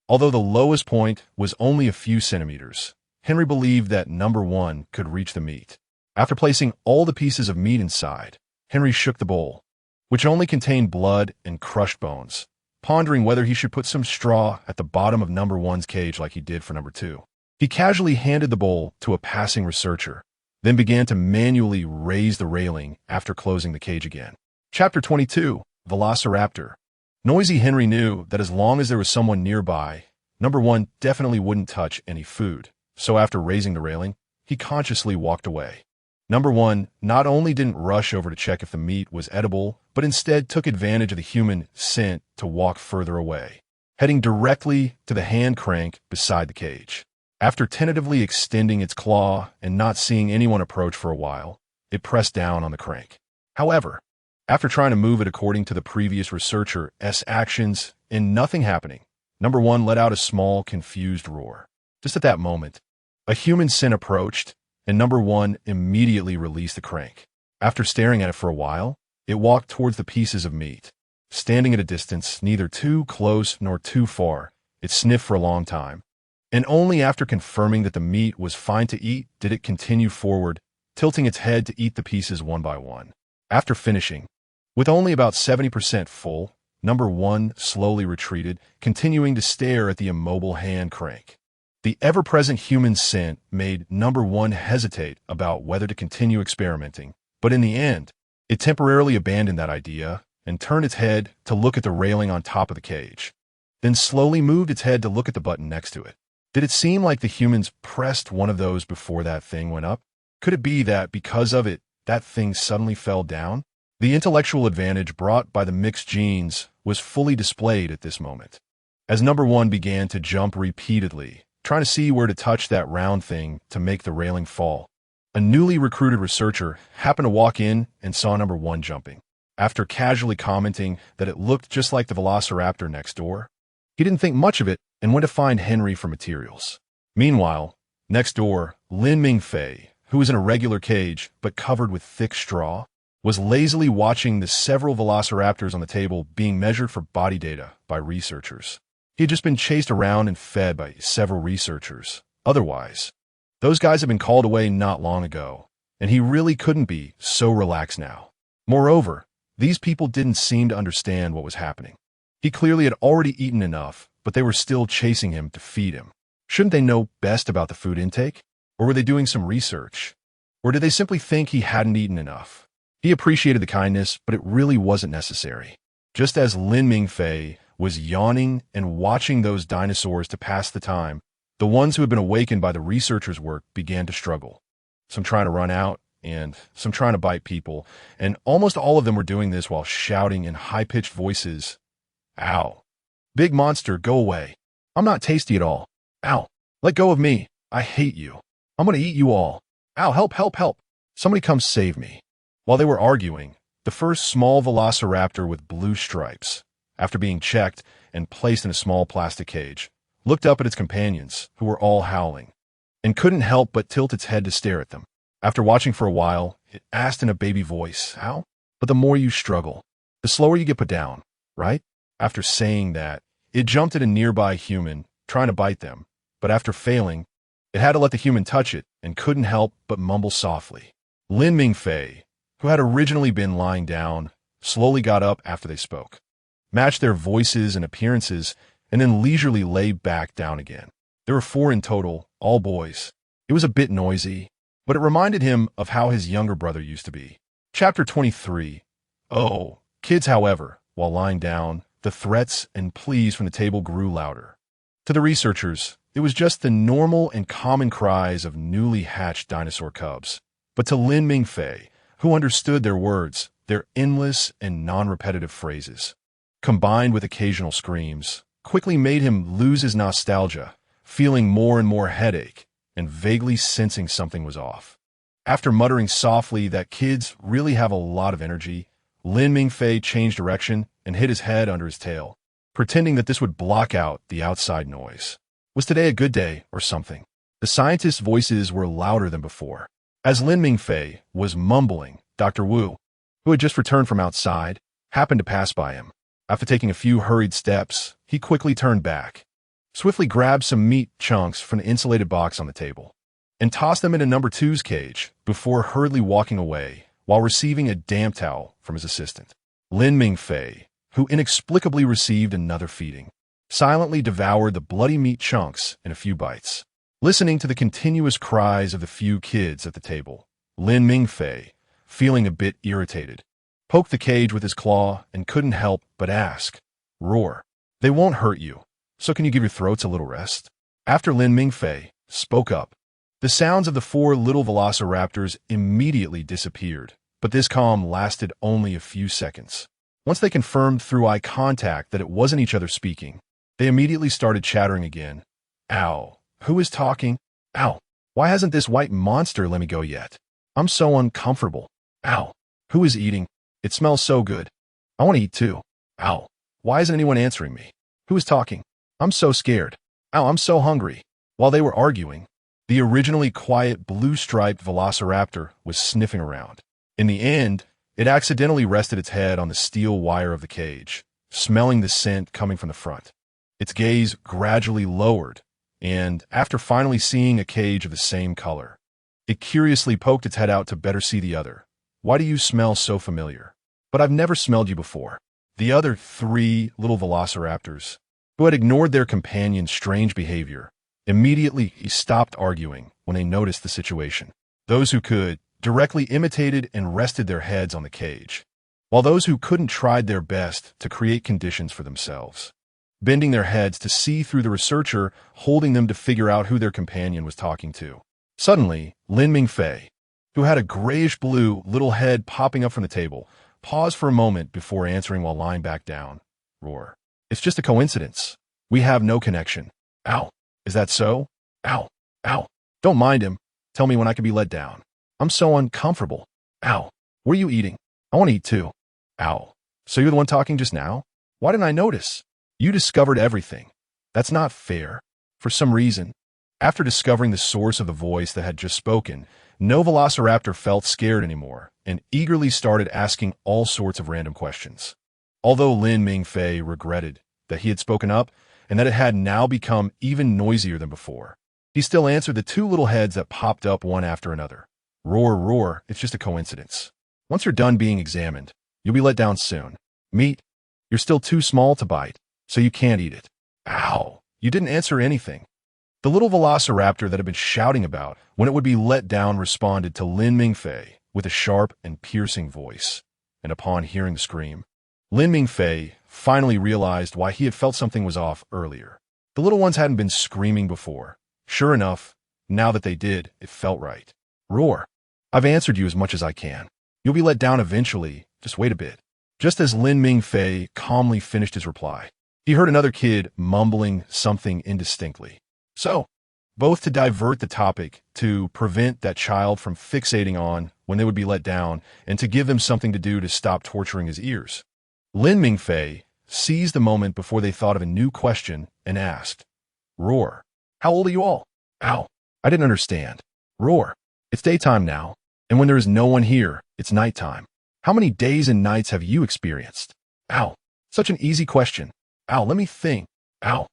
A: Although the lowest point was only a few centimeters, Henry believed that Number 1 could reach the meat. After placing all the pieces of meat inside, Henry shook the bowl, which only contained blood and crushed bones, pondering whether he should put some straw at the bottom of Number 1's cage like he did for Number 2. He casually handed the bowl to a passing researcher, then began to manually raise the railing after closing the cage again. Chapter 22. Velociraptor. Noisy Henry knew that as long as there was someone nearby, Number 1 definitely wouldn't touch any food, so after raising the railing, he consciously walked away. Number 1 not only didn't rush over to check if the meat was edible, but instead took advantage of the human scent to walk further away, heading directly to the hand crank beside the cage. After tentatively extending its claw and not seeing anyone approach for a while, it pressed down on the crank. However, after trying to move it according to the previous researcher's actions and nothing happening, Number 1 let out a small, confused roar. Just at that moment, a human scent approached, and Number 1 immediately released the crank. After staring at it for a while, it walked towards the pieces of meat. Standing at a distance, neither too close nor too far, it sniffed for a long time, and only after confirming that the meat was fine to eat did it continue forward, tilting its head to eat the pieces one by one. After finishing, with only about 70% full, Number 1 slowly retreated, continuing to stare at the immobile hand crank. The ever-present human scent made Number 1 hesitate about whether to continue experimenting, but in the end, it temporarily abandoned that idea and turned its head to look at the railing on top of the cage, then slowly moved its head to look at the button next to it. Did it seem like the humans pressed one of those before that thing went up? Could it be that because of it, that thing suddenly fell down? The intellectual advantage brought by the mixed genes was fully displayed at this moment. As Number 1 began to jump repeatedly, trying to see where to touch that round thing to make the railing fall, a newly recruited researcher happened to walk in and saw Number 1 jumping. After casually commenting that it looked just like the velociraptor next door, he didn't think much of it and went to find Henry for materials. Meanwhile, next door, Lin Mingfei, who was in a regular cage but covered with thick straw, was lazily watching the several velociraptors on the table being measured for body data by researchers. He had just been chased around and fed by several researchers. Otherwise, those guys had been called away not long ago, and he really couldn't be so relaxed now. Moreover, these people didn't seem to understand what was happening. He clearly had already eaten enough, but they were still chasing him to feed him. Shouldn't they know best about the food intake? Or were they doing some research? Or did they simply think he hadn't eaten enough? He appreciated the kindness, but it really wasn't necessary. Just as Lin Mingfei was yawning and watching those dinosaurs to pass the time, the ones who had been awakened by the researchers' work began to struggle. Some trying to run out, and some trying to bite people, and almost all of them were doing this while shouting in high-pitched voices, "Ow! Big monster, go away! I'm not tasty at all! Ow! Let go of me! I hate you! I'm gonna eat you all! Ow, help, help, help! Somebody come save me!" While they were arguing, the first small velociraptor with blue stripes, after being checked and placed in a small plastic cage, looked up at its companions, who were all howling, and couldn't help but tilt its head to stare at them. After watching for a while, it asked in a baby voice, "How?" But the more you struggle, the slower you get put down, right? After saying that, it jumped at a nearby human, trying to bite them, but after failing, it had to let the human touch it and couldn't help but mumble softly. Lin Mingfei, who had originally been lying down, slowly got up after they spoke, matched their voices and appearances, and then leisurely lay back down again. There were 4 in total, all boys. It was a bit noisy, but it reminded him of how his younger brother used to be. Chapter 23. Oh, kids, however, while lying down, the threats and pleas from the table grew louder. To the researchers, it was just the normal and common cries of newly hatched dinosaur cubs. But to Lin Mingfei, who understood their words, their endless and non-repetitive phrases, combined with occasional screams, quickly made him lose his nostalgia, feeling more and more headache, and vaguely sensing something was off. After muttering softly that kids really have a lot of energy, Lin Mingfei changed direction and hid his head under his tail, pretending that this would block out the outside noise. Was today a good day or something? The scientists' voices were louder than before. As Lin Mingfei was mumbling, Dr. Wu, who had just returned from outside, happened to pass by him. After taking a few hurried steps, he quickly turned back, swiftly grabbed some meat chunks from the insulated box on the table, and tossed them into Number 2's cage before hurriedly walking away while receiving a damp towel from his assistant. Lin Mingfei, who inexplicably received another feeding, silently devoured the bloody meat chunks in a few bites. Listening to the continuous cries of the few kids at the table, Lin Mingfei, feeling a bit irritated, poked the cage with his claw and couldn't help but ask, "Roar. They won't hurt you, so can you give your throats a little rest?" After Lin Mingfei spoke up, the sounds of the 4 little velociraptors immediately disappeared, but this calm lasted only a few seconds. Once they confirmed through eye contact that it wasn't each other speaking, they immediately started chattering again. "Ow. Who is talking? Ow. Why hasn't this white monster let me go yet? I'm so uncomfortable. Ow. Who is eating? It smells so good. I want to eat too. Ow. Why isn't anyone answering me? Who is talking? I'm so scared. Ow, I'm so hungry." While they were arguing, the originally quiet blue-striped velociraptor was sniffing around. In the end, it accidentally rested its head on the steel wire of the cage, smelling the scent coming from the front. Its gaze gradually lowered, and after finally seeing a cage of the same color, it curiously poked its head out to better see the other. "Why do you smell so familiar? But I've never smelled you before." The other three little velociraptors, who had ignored their companion's strange behavior, immediately stopped arguing when they noticed the situation. Those who could directly imitated and rested their heads on the cage, while those who couldn't tried their best to create conditions for themselves, bending their heads to see through the researcher, holding them to figure out who their companion was talking to. Suddenly, Lin Mingfei, who had a grayish-blue little head popping up from the table, paused for a moment before answering while lying back down. Roar. It's just a coincidence. We have no connection. Ow. Is that so? Ow. Ow. Don't mind him. Tell me when I can be let down. I'm so uncomfortable. Ow. What are you eating? I want to eat too. Ow. So you're the one talking just now? Why didn't I notice? You discovered everything. That's not fair. For some reason, after discovering the source of the voice that had just spoken, no velociraptor felt scared anymore and eagerly started asking all sorts of random questions. Although Lin Mingfei regretted that he had spoken up and that it had now become even noisier than before, he still answered the two little heads that popped up one after another. Roar, roar, it's just a coincidence. Once you're done being examined, you'll be let down soon. Meat, you're still too small to bite, so you can't eat it. Ow, you didn't answer anything. The little velociraptor that had been shouting about when it would be let down responded to Lin Mingfei with a sharp and piercing voice, and upon hearing the scream, Lin Mingfei finally realized why he had felt something was off earlier. The little ones hadn't been screaming before. Sure enough, now that they did, it felt right. Roar. I've answered you as much as I can. You'll be let down eventually. Just wait a bit. Just as Lin Mingfei calmly finished his reply, he heard another kid mumbling something indistinctly. So, both to divert the topic, to prevent that child from fixating on when they would be let down, and to give them something to do to stop torturing his ears, Lin Mingfei seized the moment before they thought of a new question and asked, Roar. How old are you all? Ow. I didn't understand. Roar. It's daytime now, and when there is no one here, it's nighttime. How many days and nights have you experienced? Ow. Such an easy question. Ow, let me think. Ow.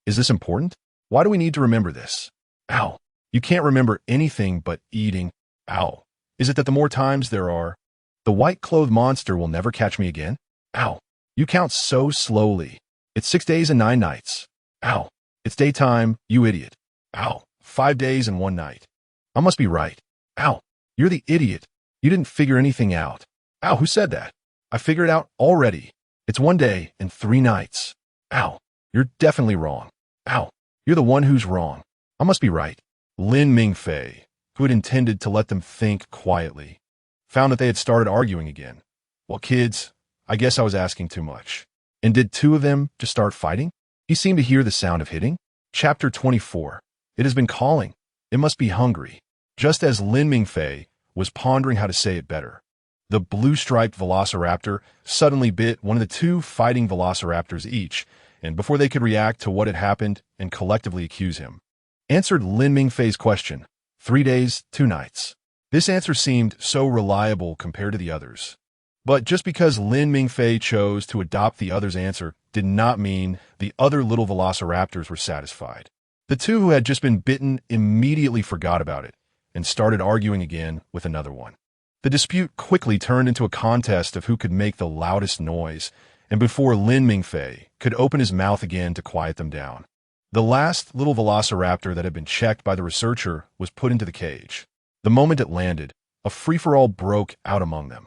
A: Is this important? Why do we need to remember this? Ow. You can't remember anything but eating. Ow. Is it that the more times there are, the white-clothed monster will never catch me again? Ow. You count so slowly. It's 6 days and 9 nights. Ow. It's daytime, you idiot. Ow. 5 days and 1 night. I must be right. Ow. You're the idiot. You didn't figure anything out. Ow, who said that? I figured it out already. It's 1 day and 3 nights. Ow. You're definitely wrong. Ow. You're the one who's wrong. I must be right. Lin Mingfei, who had intended to let them think quietly, found that they had started arguing again. Well, kids, I guess I was asking too much. And did 2 of them just start fighting? He seemed to hear the sound of hitting. Chapter 24. It has been calling. It must be hungry. Just as Lin Mingfei was pondering how to say it better, the blue-striped velociraptor suddenly bit one of the 2 fighting velociraptors each, and before they could react to what had happened and collectively accuse him, answered Lin Mingfei's question, 3 days, 2 nights. This answer seemed so reliable compared to the others. But just because Lin Mingfei chose to adopt the other's answer did not mean the other little velociraptors were satisfied. The 2 who had just been bitten immediately forgot about it and started arguing again with another one. The dispute quickly turned into a contest of who could make the loudest noise, and before Lin Mingfei could open his mouth again to quiet them down, the last little velociraptor that had been checked by the researcher was put into the cage. The moment it landed, a free-for-all broke out among them.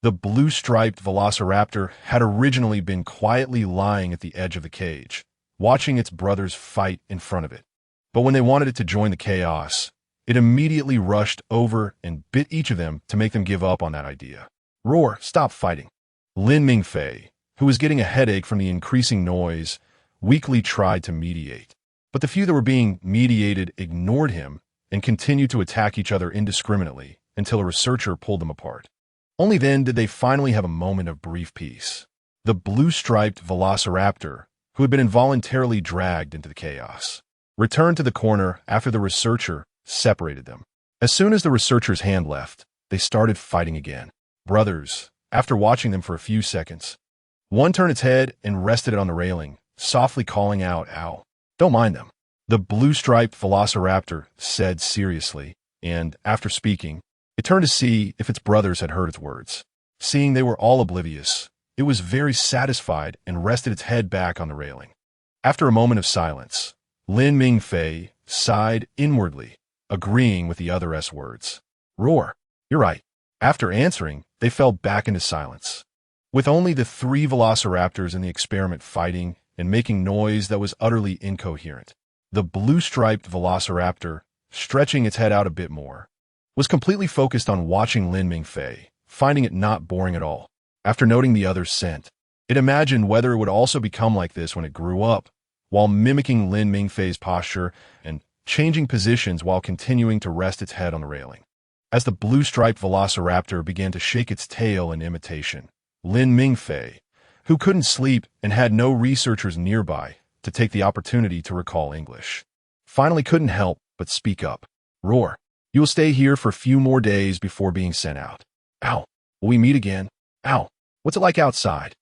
A: The blue-striped velociraptor had originally been quietly lying at the edge of the cage, watching its brothers fight in front of it. But when they wanted it to join the chaos, it immediately rushed over and bit each of them to make them give up on that idea. Roar, stop fighting. Lin Mingfei, who was getting a headache from the increasing noise, weakly tried to mediate. But the few that were being mediated ignored him and continued to attack each other indiscriminately until a researcher pulled them apart. Only then did they finally have a moment of brief peace. The blue-striped velociraptor, who had been involuntarily dragged into the chaos, returned to the corner after the researcher separated them. As soon as the researcher's hand left, they started fighting again. Brothers, after watching them for a few seconds, one turned its head and rested it on the railing, softly calling out, Ow. Don't mind them. The blue-striped velociraptor said seriously, and after speaking, it turned to see if its brothers had heard its words. Seeing they were all oblivious, it was very satisfied and rested its head back on the railing. After a moment of silence, Lin Mingfei sighed inwardly, agreeing with the other's words. Roar, you're right. After answering, they fell back into silence. With only the 3 velociraptors in the experiment fighting and making noise that was utterly incoherent, the blue-striped velociraptor, stretching its head out a bit more, was completely focused on watching Lin Mingfei, finding it not boring at all. After noting the other's scent, it imagined whether it would also become like this when it grew up, while mimicking Lin Mingfei's posture and changing positions while continuing to rest its head on the railing. As the blue-striped velociraptor began to shake its tail in imitation, Lin Mingfei, who couldn't sleep and had no researchers nearby to take the opportunity to recall English, finally couldn't help but speak up. Roar, you will stay here for a few more days before being sent out. Ow, will we meet again? Ow, what's it like outside?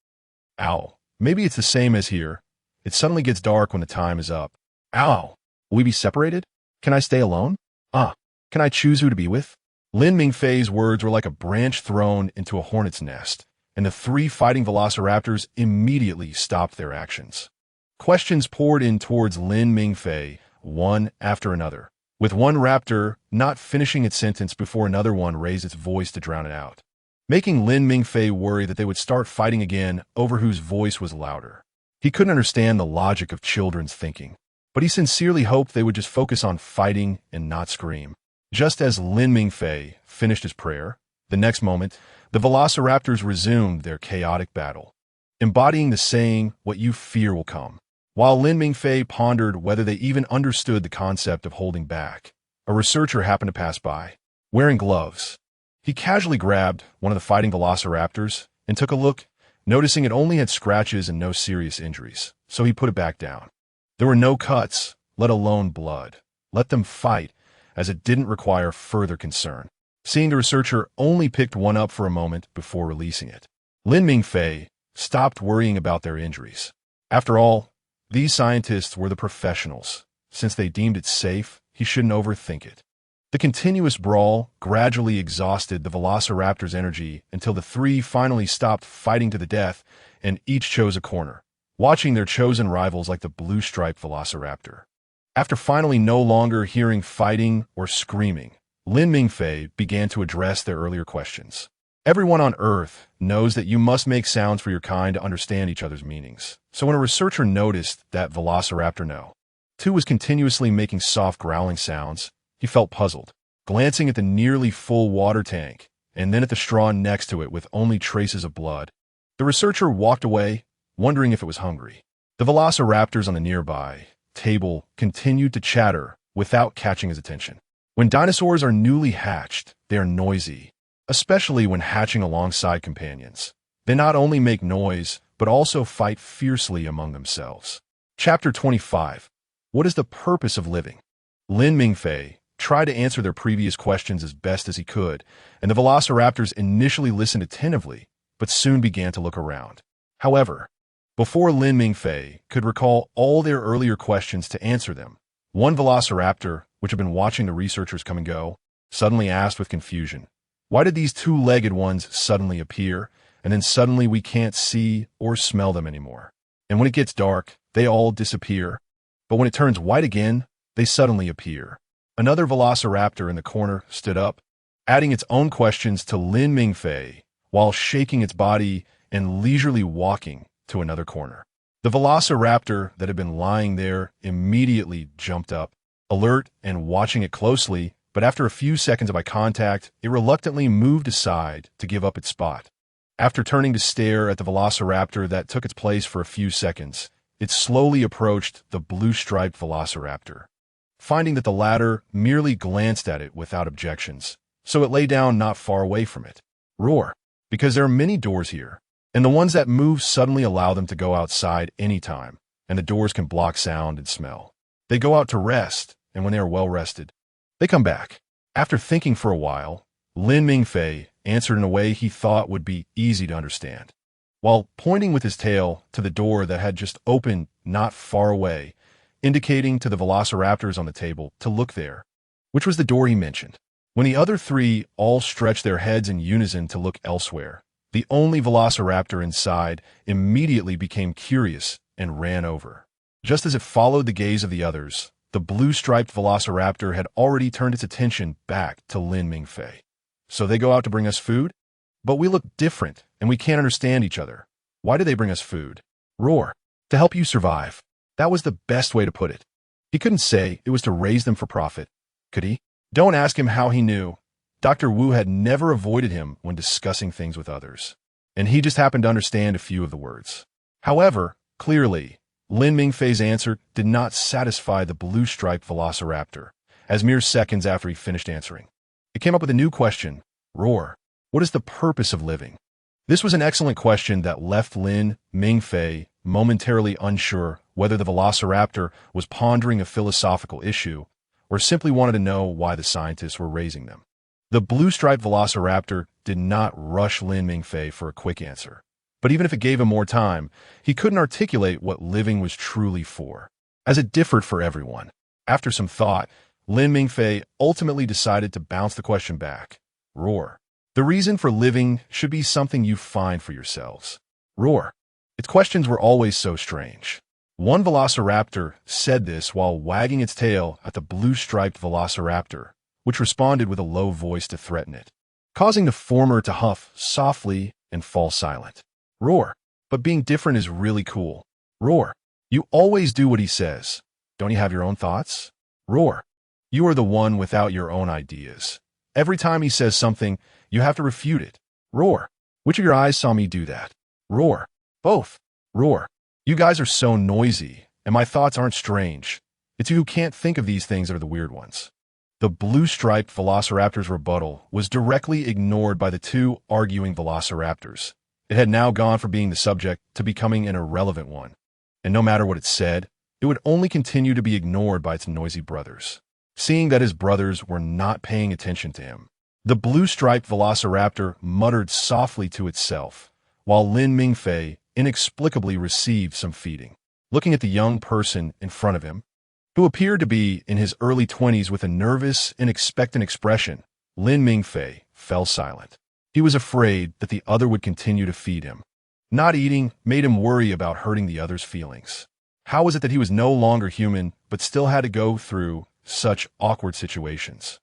A: Ow, maybe it's the same as here. It suddenly gets dark when the time is up. Ow, will we be separated? Can I stay alone? Can I choose who to be with? Lin Mingfei's words were like a branch thrown into a hornet's nest, and the 3 fighting velociraptors immediately stopped their actions. Questions poured in towards Lin Mingfei, one after another, with one raptor not finishing its sentence before another one raised its voice to drown it out, making Lin Mingfei worry that they would start fighting again over whose voice was louder. He couldn't understand the logic of children's thinking, but he sincerely hoped they would just focus on fighting and not scream. Just as Lin Mingfei finished his prayer, the next moment, the velociraptors resumed their chaotic battle, embodying the saying, "What you fear will come." While Lin Mingfei pondered whether they even understood the concept of holding back, a researcher happened to pass by, wearing gloves. He casually grabbed one of the fighting velociraptors and took a look, noticing it only had scratches and no serious injuries, so he put it back down. There were no cuts, let alone blood. Let them fight, as it didn't require further concern. Seeing the researcher only picked one up for a moment before releasing it, Lin Mingfei stopped worrying about their injuries. After all, these scientists were the professionals. Since they deemed it safe, he shouldn't overthink it. The continuous brawl gradually exhausted the velociraptor's energy until the 3 finally stopped fighting to the death and each chose a corner, watching their chosen rivals like the blue-striped velociraptor. After finally no longer hearing fighting or screaming, Lin Mingfei began to address their earlier questions. Everyone on Earth knows that you must make sounds for your kind to understand each other's meanings. So when a researcher noticed that velociraptor no. 2 was continuously making soft growling sounds, he felt puzzled, glancing at the nearly full water tank and then at the straw next to it with only traces of blood. The researcher walked away, wondering if it was hungry. The velociraptors on the nearby table continued to chatter without catching his attention. When dinosaurs are newly hatched, they are noisy, especially when hatching alongside companions. They not only make noise, but also fight fiercely among themselves. Chapter 25. What is the purpose of living? Lin Mingfei tried to answer their previous questions as best as he could, and the velociraptors initially listened attentively, but soon began to look around. However, before Lin Mingfei could recall all their earlier questions to answer them, one velociraptor, which had been watching the researchers come and go, suddenly asked with confusion, "Why did these 2-legged ones suddenly appear, and then suddenly we can't see or smell them anymore? And when it gets dark, they all disappear. But when it turns white again, they suddenly appear." Another velociraptor in the corner stood up, adding its own questions to Lin Mingfei, while shaking its body and leisurely walking to another corner. The velociraptor that had been lying there immediately jumped up, alert and watching it closely, but after a few seconds of eye contact, it reluctantly moved aside to give up its spot. After turning to stare at the velociraptor that took its place for a few seconds, it slowly approached the blue-striped velociraptor, finding that the latter merely glanced at it without objections, so it lay down not far away from it. Roar, because there are many doors here, and the ones that move suddenly allow them to go outside anytime, and the doors can block sound and smell. They go out to rest, and when they are well rested, they come back. After thinking for a while, Lin Mingfei answered in a way he thought would be easy to understand, while pointing with his tail to the door that had just opened not far away, indicating to the velociraptors on the table to look there, which was the door he mentioned. When the other 3 all stretched their heads in unison to look elsewhere, The only velociraptor inside immediately became curious and ran over. Just as it followed the gaze of the others, the blue-striped velociraptor had already turned its attention back to Lin Mingfei. So they go out to bring us food? But we look different, and we can't understand each other. Why did they bring us food? Roar. To help you survive. That was the best way to put it. He couldn't say it was to raise them for profit, could he? Don't ask him how he knew. Dr. Wu had never avoided him when discussing things with others, and he just happened to understand a few of the words. However, clearly, Lin Mingfei's answer did not satisfy the blue-striped velociraptor, as mere seconds after he finished answering. It came up with a new question. Roar. What is the purpose of living? This was an excellent question that left Lin Mingfei momentarily unsure whether the velociraptor was pondering a philosophical issue or simply wanted to know why the scientists were raising them. The blue-striped velociraptor did not rush Lin Mingfei for a quick answer. But even if it gave him more time, he couldn't articulate what living was truly for, as it differed for everyone. After some thought, Lin Mingfei ultimately decided to bounce the question back. Roar. The reason for living should be something you find for yourselves. Roar. Its questions were always so strange. One velociraptor said this while wagging its tail at the blue-striped velociraptor, which responded with a low voice to threaten it, causing the former to huff softly and fall silent. Roar. But being different is really cool. Roar. You always do what he says. Don't you have your own thoughts? Roar. You are the one without your own ideas. Every time he says something, you have to refute it. Roar. Which of your eyes saw me do that? Roar. Both. Roar. You guys are so noisy, and my thoughts aren't strange. It's you who can't think of these things that are the weird ones. The blue-striped velociraptor's rebuttal was directly ignored by the two arguing velociraptors. It had now gone from being the subject to becoming an irrelevant one. And no matter what it said, it would only continue to be ignored by its noisy brothers. Seeing that his brothers were not paying attention to him, the blue-striped velociraptor muttered softly to itself, while Lin Mingfei inexplicably received some feeding. Looking at the young person in front of him, who appeared to be in his early 20s with a nervous and expectant expression, Lin Mingfei fell silent. He was afraid that the other would continue to feed him. Not eating made him worry about hurting the other's feelings. How was it that he was no longer human but still had to go through such awkward situations?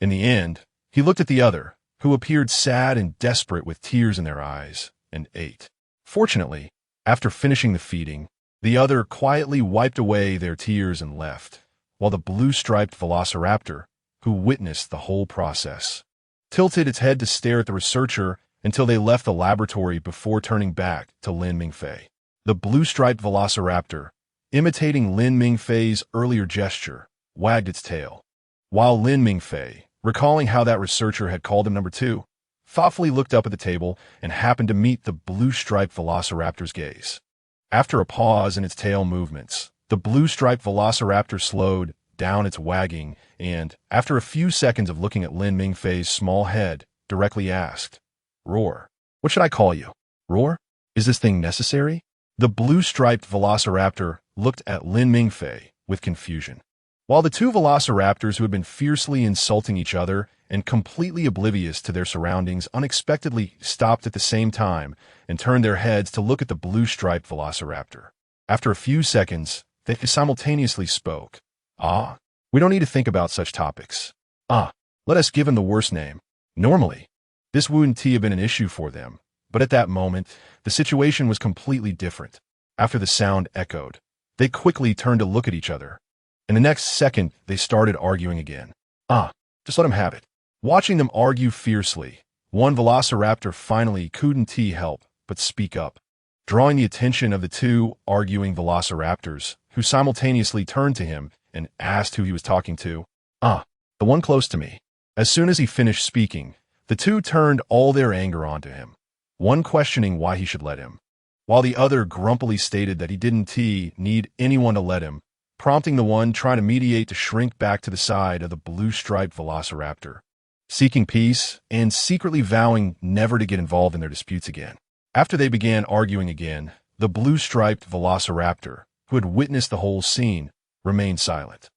A: In the end, he looked at the other, who appeared sad and desperate with tears in their eyes, and ate. Fortunately, after finishing the feeding, the other quietly wiped away their tears and left, while the blue-striped velociraptor, who witnessed the whole process, tilted its head to stare at the researcher until they left the laboratory before turning back to Lin Mingfei. The blue-striped velociraptor, imitating Lin Mingfei's earlier gesture, wagged its tail, while Lin Mingfei, recalling how that researcher had called him number 2, thoughtfully looked up at the table and happened to meet the blue-striped velociraptor's gaze. After a pause in its tail movements, the blue-striped velociraptor slowed down its wagging and, after a few seconds of looking at Lin Mingfei's small head, directly asked, Roar. What should I call you? Roar? Is this thing necessary? The blue-striped velociraptor looked at Lin Mingfei with confusion. While the two velociraptors who had been fiercely insulting each other and completely oblivious to their surroundings unexpectedly stopped at the same time and turned their heads to look at the blue-striped velociraptor. After a few seconds, they simultaneously spoke. We don't need to think about such topics. Let us give him the worst name. Normally, this wouldn't have been an issue for them, but at that moment, the situation was completely different. After the sound echoed, they quickly turned to look at each other. In the next second, they started arguing again. Just let him have it. Watching them argue fiercely, one velociraptor finally couldn't help but speak up, drawing the attention of the two arguing velociraptors, who simultaneously turned to him and asked who he was talking to. The one close to me. As soon as he finished speaking, the two turned all their anger onto him, one questioning why he should let him, while the other grumpily stated that he didn't need anyone to let him, prompting the one trying to mediate to shrink back to the side of the blue-striped velociraptor, seeking peace and secretly vowing never to get involved in their disputes again. After they began arguing again, the blue-striped velociraptor, who had witnessed the whole scene, remained silent.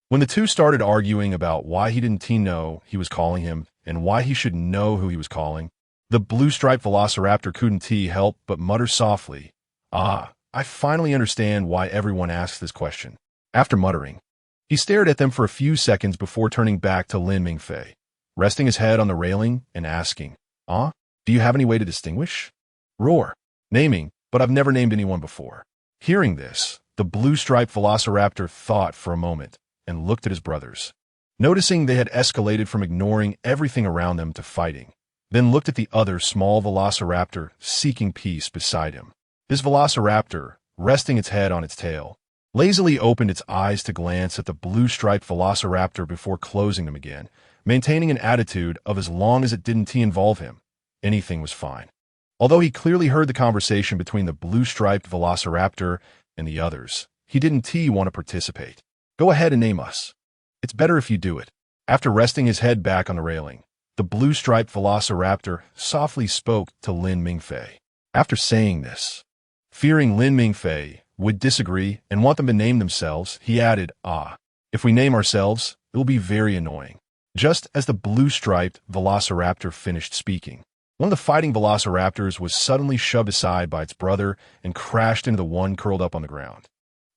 A: When the two started arguing about why he didn't know he was calling him and why he should know who he was calling, The blue-striped velociraptor couldn't help but mutter softly, "Ah, I finally understand why everyone asks this question." After muttering, he stared at them for a few seconds before turning back to Lin Mingfei, resting his head on the railing and asking, "Ah, do you have any way to distinguish?" Roar. Naming, but I've never named anyone before. Hearing this, the blue-striped velociraptor thought for a moment and looked at his brothers, noticing they had escalated from ignoring everything around them to fighting, then looked at the other small velociraptor seeking peace beside him. This velociraptor, resting its head on its tail, lazily opened its eyes to glance at the blue-striped velociraptor before closing them again, maintaining an attitude of as long as it didn't involve him, anything was fine. Although he clearly heard the conversation between the blue-striped velociraptor and the others, he didn't want to participate. "Go ahead and name us. It's better if you do it." After resting his head back on the railing, the blue-striped velociraptor softly spoke to Lin Mingfei. After saying this, fearing Lin Mingfei would disagree and want them to name themselves, he added, "Ah, if we name ourselves, it will be very annoying." Just as the blue-striped velociraptor finished speaking, one of the fighting velociraptors was suddenly shoved aside by its brother and crashed into the one curled up on the ground.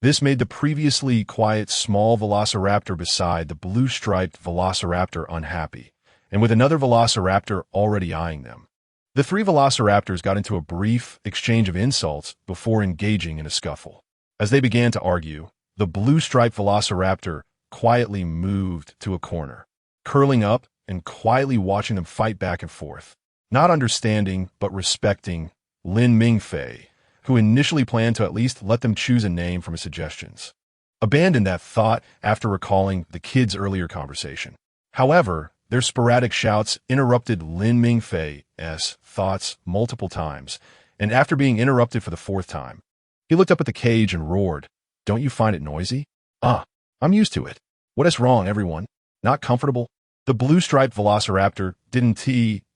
A: This made the previously quiet small velociraptor beside the blue-striped velociraptor unhappy, and with another velociraptor already eyeing them. The three velociraptors got into a brief exchange of insults before engaging in a scuffle. As they began to argue, the blue-striped velociraptor quietly moved to a corner, curling up and quietly watching them fight back and forth, not understanding but respecting Lin Mingfei, who initially planned to at least let them choose a name from his suggestions. Abandoned that thought after recalling the kids' earlier conversation. However, their sporadic shouts interrupted Lin Mingfei's thoughts multiple times, and after being interrupted for the fourth time, he looked up at the cage and roared, "Don't you find it noisy?" "Ah, I'm used to it. What is wrong, everyone? Not comfortable?" The blue-striped velociraptor didn't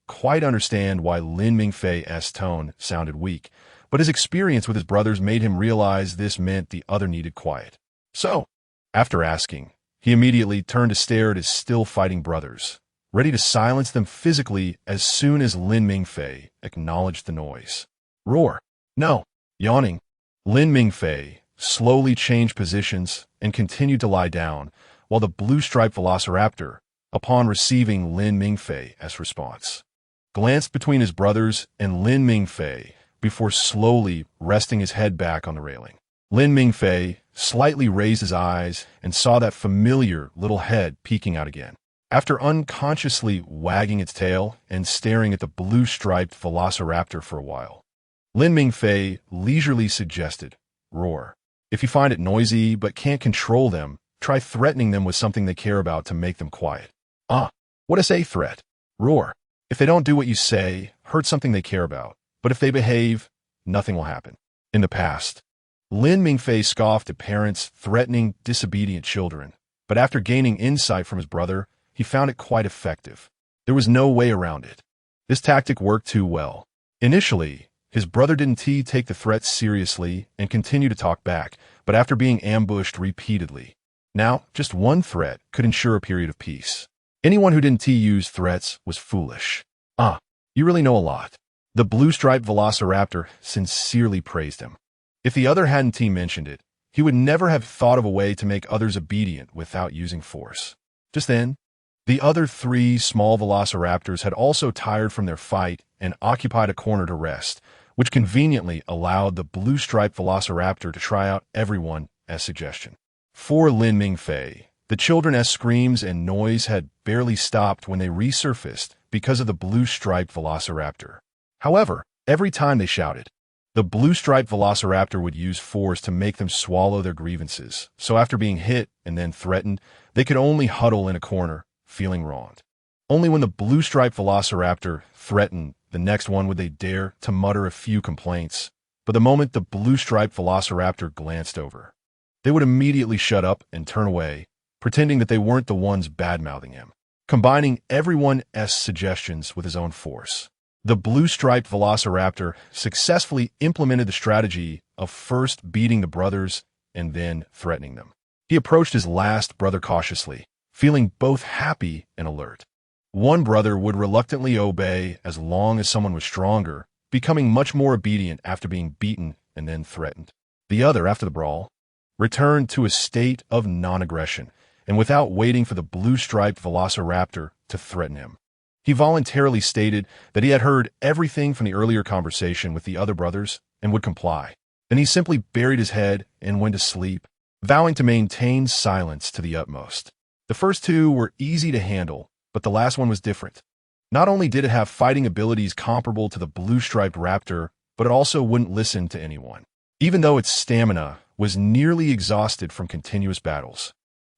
A: quite understand why Lin Mingfei's tone sounded weak, but his experience with his brothers made him realize this meant the other needed quiet. So, after asking, he immediately turned to stare at his still-fighting brothers, ready to silence them physically as soon as Lin Mingfei acknowledged the noise. Roar. No. Yawning, Lin Mingfei slowly changed positions and continued to lie down, while the blue-striped velociraptor, upon receiving Lin Mingfei's response, glanced between his brothers and Lin Mingfei before slowly resting his head back on the railing. Lin Mingfei slightly raised his eyes and saw that familiar little head peeking out again. After unconsciously wagging its tail and staring at the blue-striped velociraptor for a while, Lin Mingfei leisurely suggested, "Roar. If you find it noisy but can't control them, try threatening them with something they care about to make them quiet." "Ah, what is a threat?" "Roar. If they don't do what you say, hurt something they care about. But if they behave, nothing will happen." In the past, Lin Mingfei scoffed at parents threatening disobedient children, but after gaining insight from his brother, he found it quite effective. There was no way around it. This tactic worked too well. Initially, his brother didn't take the threats seriously and continued to talk back, but after being ambushed repeatedly, now just one threat could ensure a period of peace. Anyone who didn't use threats was foolish. "Ah, you really know a lot." The blue-striped velociraptor sincerely praised him. If the other hadn't mentioned it, he would never have thought of a way to make others obedient without using force. Just then, the other three small velociraptors had also tired from their fight and occupied a corner to rest, which conveniently allowed the blue-striped velociraptor to try out everyone's suggestion. For Lin Mingfei, the children's screams and noise had barely stopped when they resurfaced because of the blue-striped velociraptor. However, every time they shouted, the blue-striped velociraptor would use force to make them swallow their grievances, so after being hit and then threatened, they could only huddle in a corner, feeling wronged. Only when the blue-striped velociraptor threatened the next one would they dare to mutter a few complaints, but the moment the blue-striped velociraptor glanced over, they would immediately shut up and turn away, pretending that they weren't the ones bad-mouthing him, combining everyone's suggestions with his own force. The blue-striped velociraptor successfully implemented the strategy of first beating the brothers and then threatening them. He approached his last brother cautiously, feeling both happy and alert. One brother would reluctantly obey as long as someone was stronger, becoming much more obedient after being beaten and then threatened. The other, after the brawl, returned to a state of non-aggression, and without waiting for the blue-striped velociraptor to threaten him. He voluntarily stated that he had heard everything from the earlier conversation with the other brothers and would comply. Then he simply buried his head and went to sleep, vowing to maintain silence to the utmost. The first two were easy to handle, but the last one was different. Not only did it have fighting abilities comparable to the blue-striped raptor, but it also wouldn't listen to anyone, even though its stamina was nearly exhausted from continuous battles.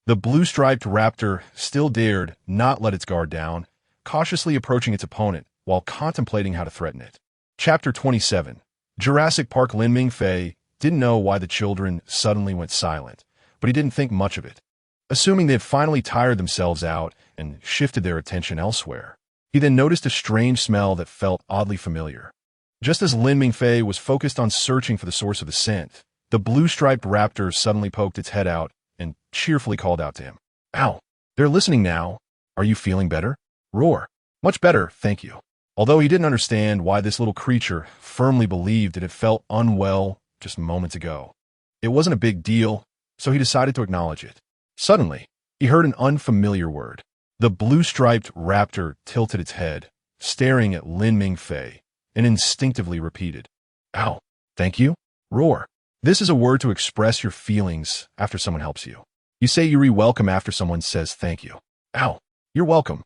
A: The blue-striped raptor still dared not let its guard down, cautiously approaching its opponent while contemplating how to threaten it. Chapter 27. Jurassic Park. Lin Mingfei didn't know why the children suddenly went silent, but he didn't think much of it. Assuming they had finally tired themselves out and shifted their attention elsewhere, he then noticed a strange smell that felt oddly familiar. Just as Lin Mingfei was focused on searching for the source of the scent, the blue-striped raptor suddenly poked its head out and cheerfully called out to him. "Ow, they're listening now. Are you feeling better?" Roar. "Much better, thank you." Although he didn't understand why this little creature firmly believed it had felt unwell just moments ago. It wasn't a big deal, so he decided to acknowledge it. Suddenly, he heard an unfamiliar word. The blue-striped raptor tilted its head, staring at Lin Mingfei, and instinctively repeated, "Ow, thank you." Roar. This is a word to express your feelings after someone helps you. You say you re-welcome after someone says thank you. "Ow, you're welcome."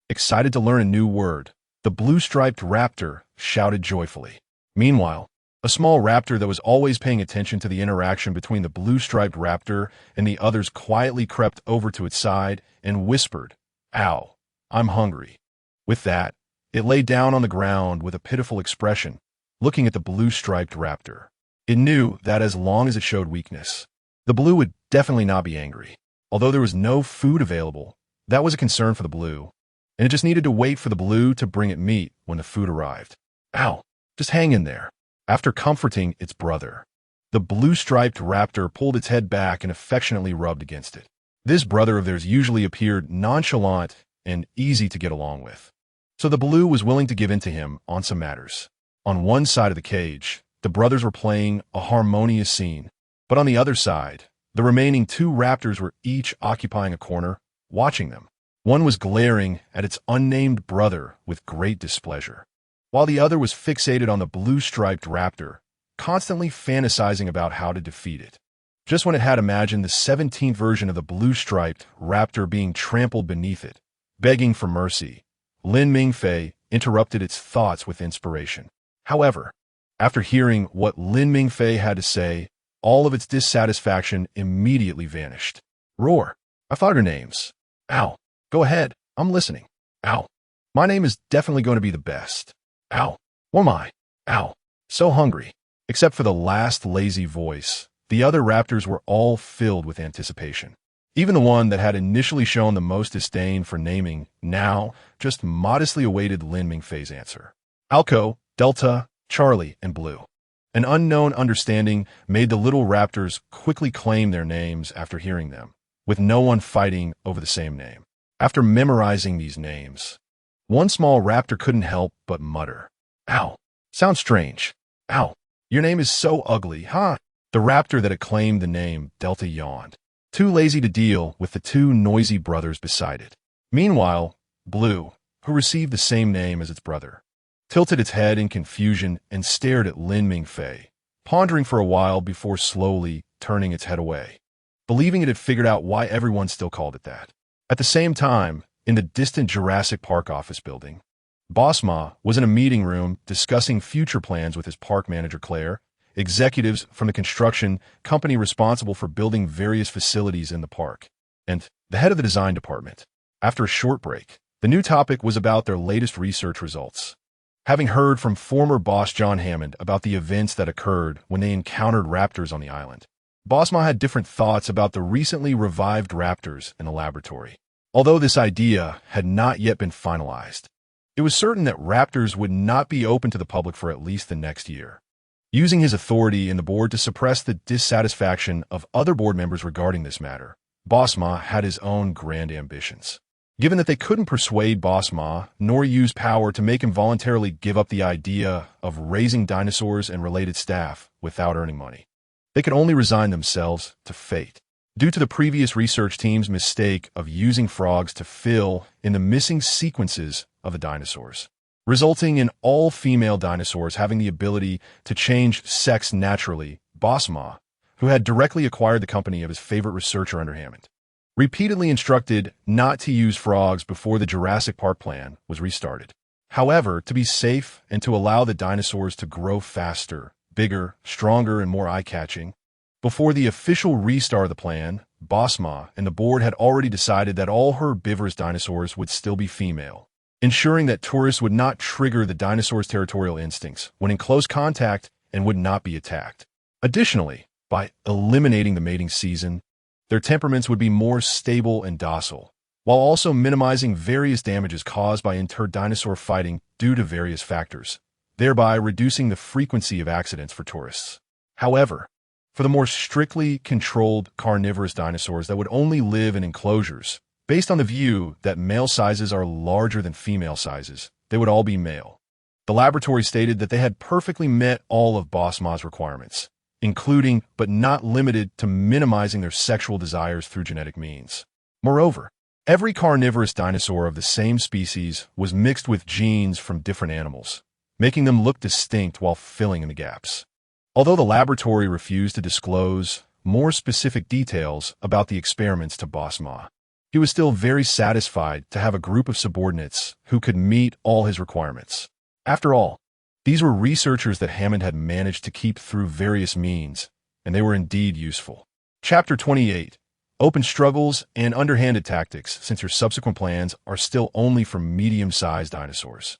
A: Excited to learn a new word, the blue-striped raptor shouted joyfully. Meanwhile, a small raptor that was always paying attention to the interaction between the blue-striped raptor and the others quietly crept over to its side and whispered, "Ow, I'm hungry." With that, it lay down on the ground with a pitiful expression, looking at the blue-striped raptor. It knew that as long as it showed weakness, the blue would definitely not be angry. Although there was no food available, that was a concern for the blue, and it just needed to wait for the blue to bring it meat when the food arrived. "Ow, just hang in there." After comforting its brother, the blue-striped raptor pulled its head back and affectionately rubbed against it. This brother of theirs usually appeared nonchalant and easy to get along with, so the blue was willing to give in to him on some matters. On one side of the cage, the brothers were playing a harmonious scene, but on the other side, the remaining two raptors were each occupying a corner, watching them. One was glaring at its unnamed brother with great displeasure, while the other was fixated on the blue-striped raptor, constantly fantasizing about how to defeat it. Just when it had imagined the 17th version of the blue-striped raptor being trampled beneath it, begging for mercy, Lin Mingfei interrupted its thoughts with inspiration. However, after hearing what Lin Mingfei had to say, all of its dissatisfaction immediately vanished. "Roar, I thought of your names." "Ow, go ahead, I'm listening." "Ow, my name is definitely going to be the best." "Ow, what am I?" "Ow, so hungry." Except for the last lazy voice, the other raptors were all filled with anticipation. Even the one that had initially shown the most disdain for naming now just modestly awaited Lin Mingfei's answer. Alco, Delta, Charlie, and Blue. An unknown understanding made the little raptors quickly claim their names after hearing them, with no one fighting over the same name. After memorizing these names, one small raptor couldn't help but mutter, "Ow, sounds strange. Ow, your name is so ugly, huh?" The raptor that had claimed the name Delta yawned, too lazy to deal with the two noisy brothers beside it. Meanwhile, Blue, who received the same name as its brother, tilted its head in confusion and stared at Lin Mingfei, pondering for a while before slowly turning its head away, believing it had figured out why everyone still called it that. At the same time, in the distant Jurassic Park office building, Boss Ma was in a meeting room discussing future plans with his park manager Claire, executives from the construction company responsible for building various facilities in the park, and the head of the design department. After a short break, the new topic was about their latest research results. Having heard from former boss John Hammond about the events that occurred when they encountered raptors on the island, Boss Ma had different thoughts about the recently revived raptors in the laboratory. Although this idea had not yet been finalized, it was certain that raptors would not be open to the public for at least the next year. Using his authority in the board to suppress the dissatisfaction of other board members regarding this matter, Boss Ma had his own grand ambitions. Given that they couldn't persuade Boss Ma, nor use power to make him voluntarily give up the idea of raising dinosaurs and related staff without earning money, they could only resign themselves to fate. Due to the previous research team's mistake of using frogs to fill in the missing sequences of the dinosaurs, resulting in all female dinosaurs having the ability to change sex naturally, Boss Ma, who had directly acquired the company of his favorite researcher under Hammond, repeatedly instructed not to use frogs before the Jurassic Park plan was restarted. However, to be safe and to allow the dinosaurs to grow faster, bigger, stronger, and more eye-catching, before the official restart of the plan, Boss Ma and the board had already decided that all herbivorous dinosaurs would still be female, ensuring that tourists would not trigger the dinosaurs' territorial instincts when in close contact and would not be attacked. Additionally, by eliminating the mating season, their temperaments would be more stable and docile, while also minimizing various damages caused by inter-dinosaur fighting due to various factors, thereby reducing the frequency of accidents for tourists. However, for the more strictly controlled carnivorous dinosaurs that would only live in enclosures, based on the view that male sizes are larger than female sizes, they would all be male. The laboratory stated that they had perfectly met all of Boss Ma's requirements, including but not limited to minimizing their sexual desires through genetic means. Moreover, every carnivorous dinosaur of the same species was mixed with genes from different animals, making them look distinct while filling in the gaps. Although the laboratory refused to disclose more specific details about the experiments to Boss Ma, he was still very satisfied to have a group of subordinates who could meet all his requirements. After all, these were researchers that Hammond had managed to keep through various means, and they were indeed useful. Chapter 28. Open struggles and underhanded tactics, since your subsequent plans are still only for medium-sized dinosaurs.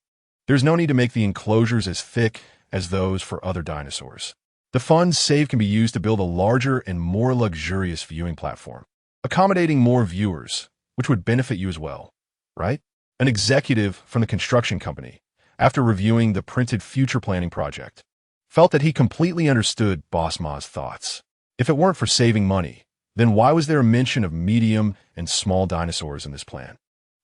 A: There's no need to make the enclosures as thick as those for other dinosaurs. The funds saved can be used to build a larger and more luxurious viewing platform, accommodating more viewers, which would benefit you as well, right? An executive from the construction company, after reviewing the printed future planning project, felt that he completely understood Boss Ma's thoughts. If it weren't for saving money, then why was there a mention of medium and small dinosaurs in this plan?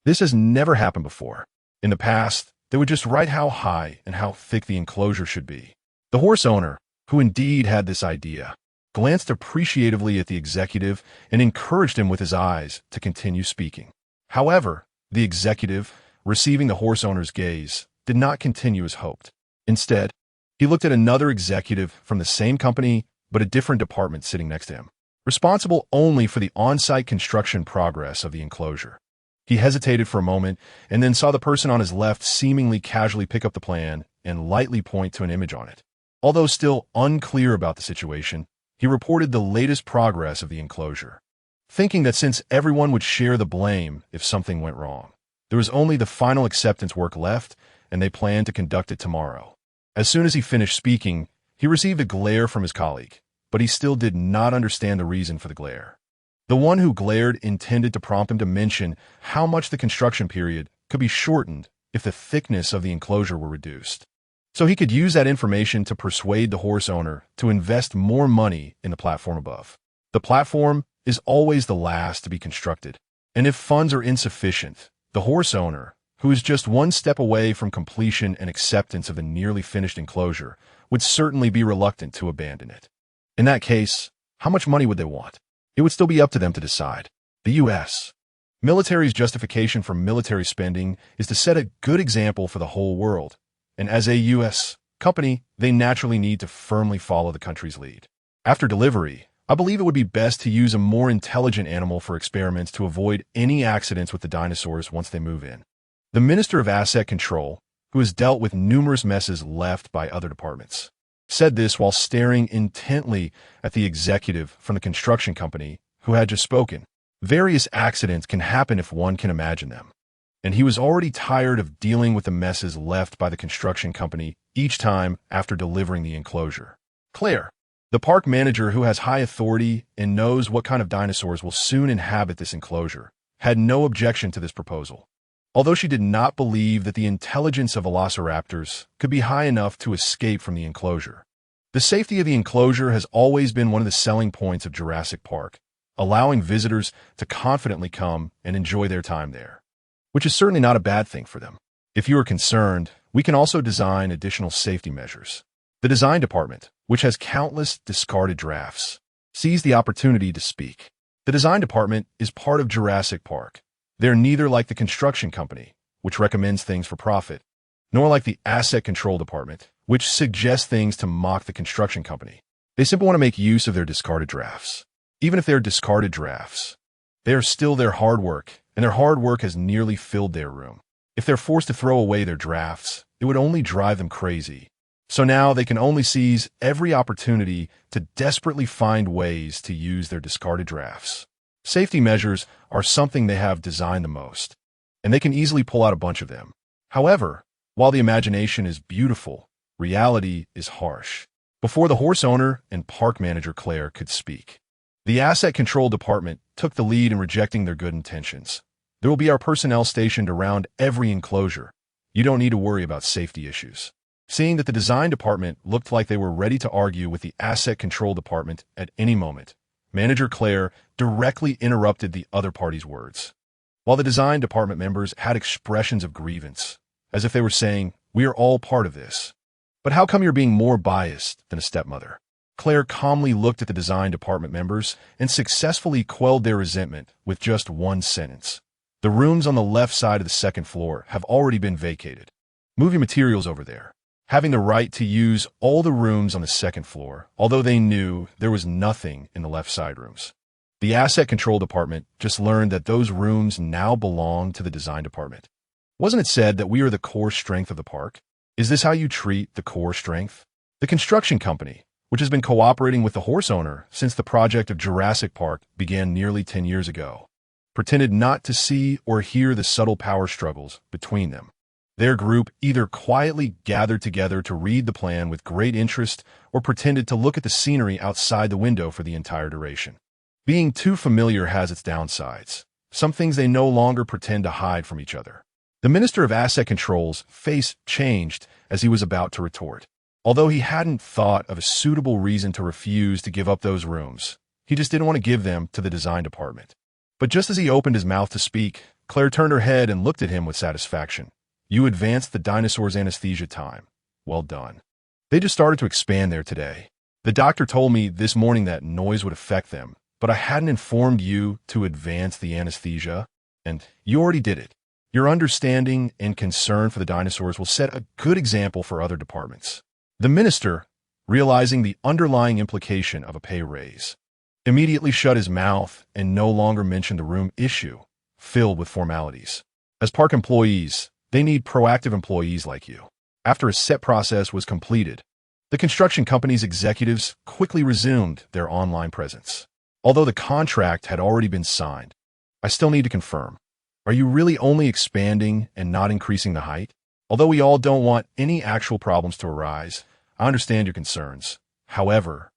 A: This has never happened before. In the past, they would just write how high and how thick the enclosure should be. The horse owner, who indeed had this idea, glanced appreciatively at the executive and encouraged him with his eyes to continue speaking. However, the executive, receiving the horse owner's gaze, did not continue as hoped. Instead, he looked at another executive from the same company but a different department sitting next to him, responsible only for the on-site construction progress of the enclosure. He hesitated for a moment and then saw the person on his left seemingly casually pick up the plan and lightly point to an image on it. Although still unclear about the situation, he reported the latest progress of the enclosure, thinking that since everyone would share the blame if something went wrong, there was only the final acceptance work left, and they planned to conduct it tomorrow. As soon as he finished speaking, he received a glare from his colleague, but he still did not understand the reason for the glare. The one who glared intended to prompt him to mention how much the construction period could be shortened if the thickness of the enclosure were reduced. So he could use that information to persuade the horse owner to invest more money in the platform above. The platform is always the last to be constructed, and if funds are insufficient, the horse owner, who is just one step away from completion and acceptance of the nearly finished enclosure, would certainly be reluctant to abandon it. In that case, how much money would they want? It would still be up to them to decide. The U.S. military's justification for military spending is to set a good example for the whole world, and as a U.S. company, they naturally need to firmly follow the country's lead. After delivery, I believe it would be best to use a more intelligent animal for experiments to avoid any accidents with the dinosaurs once they move in. The Minister of Asset Control, who has dealt with numerous messes left by other departments, said this while staring intently at the executive from the construction company who had just spoken. Various accidents can happen if one can imagine them, and he was already tired of dealing with the messes left by the construction company each time after delivering the enclosure. Claire, the park manager who has high authority and knows what kind of dinosaurs will soon inhabit this enclosure, had no objection to this proposal. Although she did not believe that the intelligence of velociraptors could be high enough to escape from the enclosure. The safety of the enclosure has always been one of the selling points of Jurassic Park, allowing visitors to confidently come and enjoy their time there. which is certainly not a bad thing for them. If you are concerned, we can also design additional safety measures. The design department, which has countless discarded drafts, sees the opportunity to speak. The design department is part of Jurassic Park. They're neither like the construction company, which recommends things for profit, nor like the asset control department, which suggests things to mock the construction company. They simply want to make use of their discarded drafts. Even if they're discarded drafts, they are still their hard work, and their hard work has nearly filled their room. If they're forced to throw away their drafts, it would only drive them crazy. So now they can only seize every opportunity to desperately find ways to use their discarded drafts. Safety measures are something they have designed the most, and they can easily pull out a bunch of them. However, while the imagination is beautiful, reality is harsh. Before the horse owner and park manager Claire could speak, the asset control department took the lead in rejecting their good intentions. There will be our personnel stationed around every enclosure. You don't need to worry about safety issues. Seeing that the design department looked like they were ready to argue with the asset control department at any moment, Manager Claire directly interrupted the other party's words. While the design department members had expressions of grievance, as if they were saying, "We are all part of this. But how come you're being more biased than a stepmother?" Claire calmly looked at the design department members and successfully quelled their resentment with just one sentence. "The rooms on the left side of the second floor have already been vacated. Move your materials over there." Having the right to use all the rooms on the second floor, although they knew there was nothing in the left side rooms. The asset control department just learned that those rooms now belong to the design department. Wasn't it said that we are the core strength of the park? Is this how you treat the core strength? The construction company, which has been cooperating with the horse owner since the project of Jurassic Park began nearly 10 years ago, pretended not to see or hear the subtle power struggles between them. Their group either quietly gathered together to read the plan with great interest or pretended to look at the scenery outside the window for the entire duration. Being too familiar has its downsides. Some things they no longer pretend to hide from each other. The Minister of Asset Control's face changed as he was about to retort. Although he hadn't thought of a suitable reason to refuse to give up those rooms, he just didn't want to give them to the design department. But just as he opened his mouth to speak, Claire turned her head and looked at him with satisfaction. "You advanced the dinosaur's anesthesia time. Well done. They just started to expand there today. The doctor told me this morning that noise would affect them, but I hadn't informed you to advance the anesthesia, and you already did it. Your understanding and concern for the dinosaurs will set a good example for other departments." The minister, realizing the underlying implication of a pay raise, immediately shut his mouth and no longer mentioned the room issue, filled with formalities. As park employees, they need proactive employees like you. After a set process was completed, the construction company's executives quickly resumed their online presence. Although the contract had already been signed, I still need to confirm. Are you really only expanding and not increasing the height? Although we all don't want any actual problems to arise, I understand your concerns. However,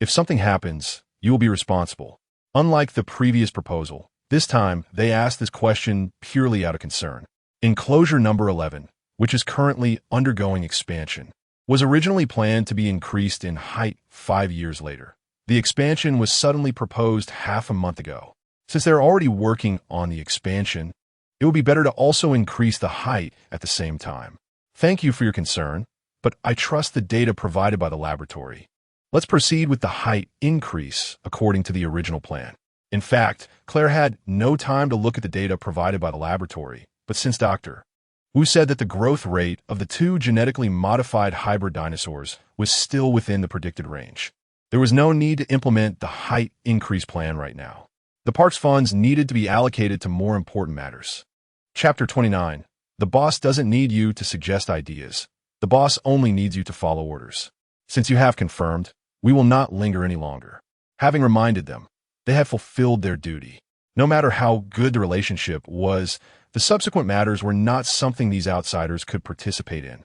A: if something happens, you will be responsible. Unlike the previous proposal, this time they asked this question purely out of concern. Enclosure number 11, which is currently undergoing expansion, was originally planned to be increased in height 5 years later. The expansion was suddenly proposed half a month ago. Since they're already working on the expansion, it would be better to also increase the height at the same time. Thank you for your concern, but I trust the data provided by the laboratory. Let's proceed with the height increase according to the original plan. In fact, Claire had no time to look at the data provided by the laboratory. But since Dr. Wu said that the growth rate of the 2 genetically modified hybrid dinosaurs was still within the predicted range, there was no need to implement the height increase plan right now. The park's funds needed to be allocated to more important matters. Chapter 29. The boss doesn't need you to suggest ideas. The boss only needs you to follow orders. Since you have confirmed, we will not linger any longer. Having reminded them, they had fulfilled their duty. No matter how good the relationship was, the subsequent matters were not something these outsiders could participate in.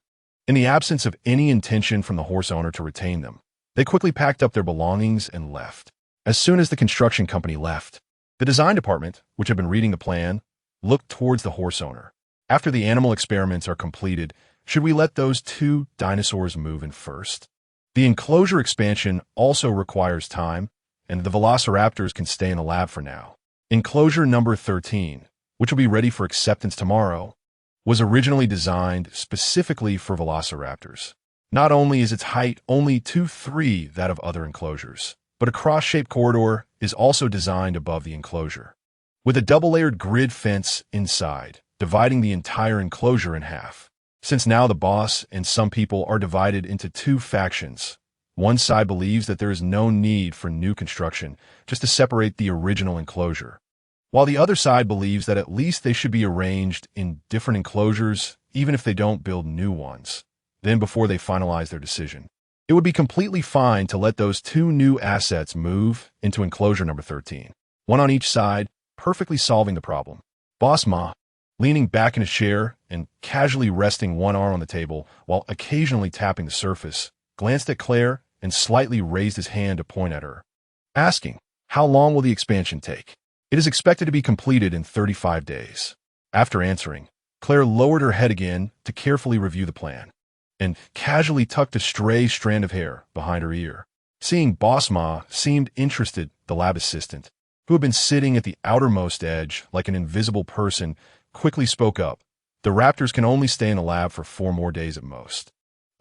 A: In the absence of any intention from the horse owner to retain them, they quickly packed up their belongings and left. As soon as the construction company left, the design department, which had been reading the plan, looked towards the horse owner. After the animal experiments are completed, should we let those 2 dinosaurs move in first? The enclosure expansion also requires time, and the velociraptors can stay in the lab for now. Enclosure number 13, which will be ready for acceptance tomorrow, was originally designed specifically for velociraptors. Not only is its height only 2-3 that of other enclosures, but a cross-shaped corridor is also designed above the enclosure, with a double-layered grid fence inside, dividing the entire enclosure in half. Since now the boss and some people are divided into two factions, one side believes that there is no need for new construction, just to separate the original enclosure, while the other side believes that at least they should be arranged in different enclosures, even if they don't build new ones, then before they finalize their decision. It would be completely fine to let those two new assets move into enclosure number 13, one on each side, perfectly solving the problem. Boss Ma, leaning back in his chair and casually resting one arm on the table while occasionally tapping the surface, glanced at Claire and slightly raised his hand to point at her, asking, "How long will the expansion take?" "It is expected to be completed in 35 days. After answering, Claire lowered her head again to carefully review the plan, and casually tucked a stray strand of hair behind her ear. Seeing Boss Ma seemed interested, the lab assistant, who had been sitting at the outermost edge like an invisible person, quickly spoke up. "The raptors can only stay in the lab for 4 more days at most."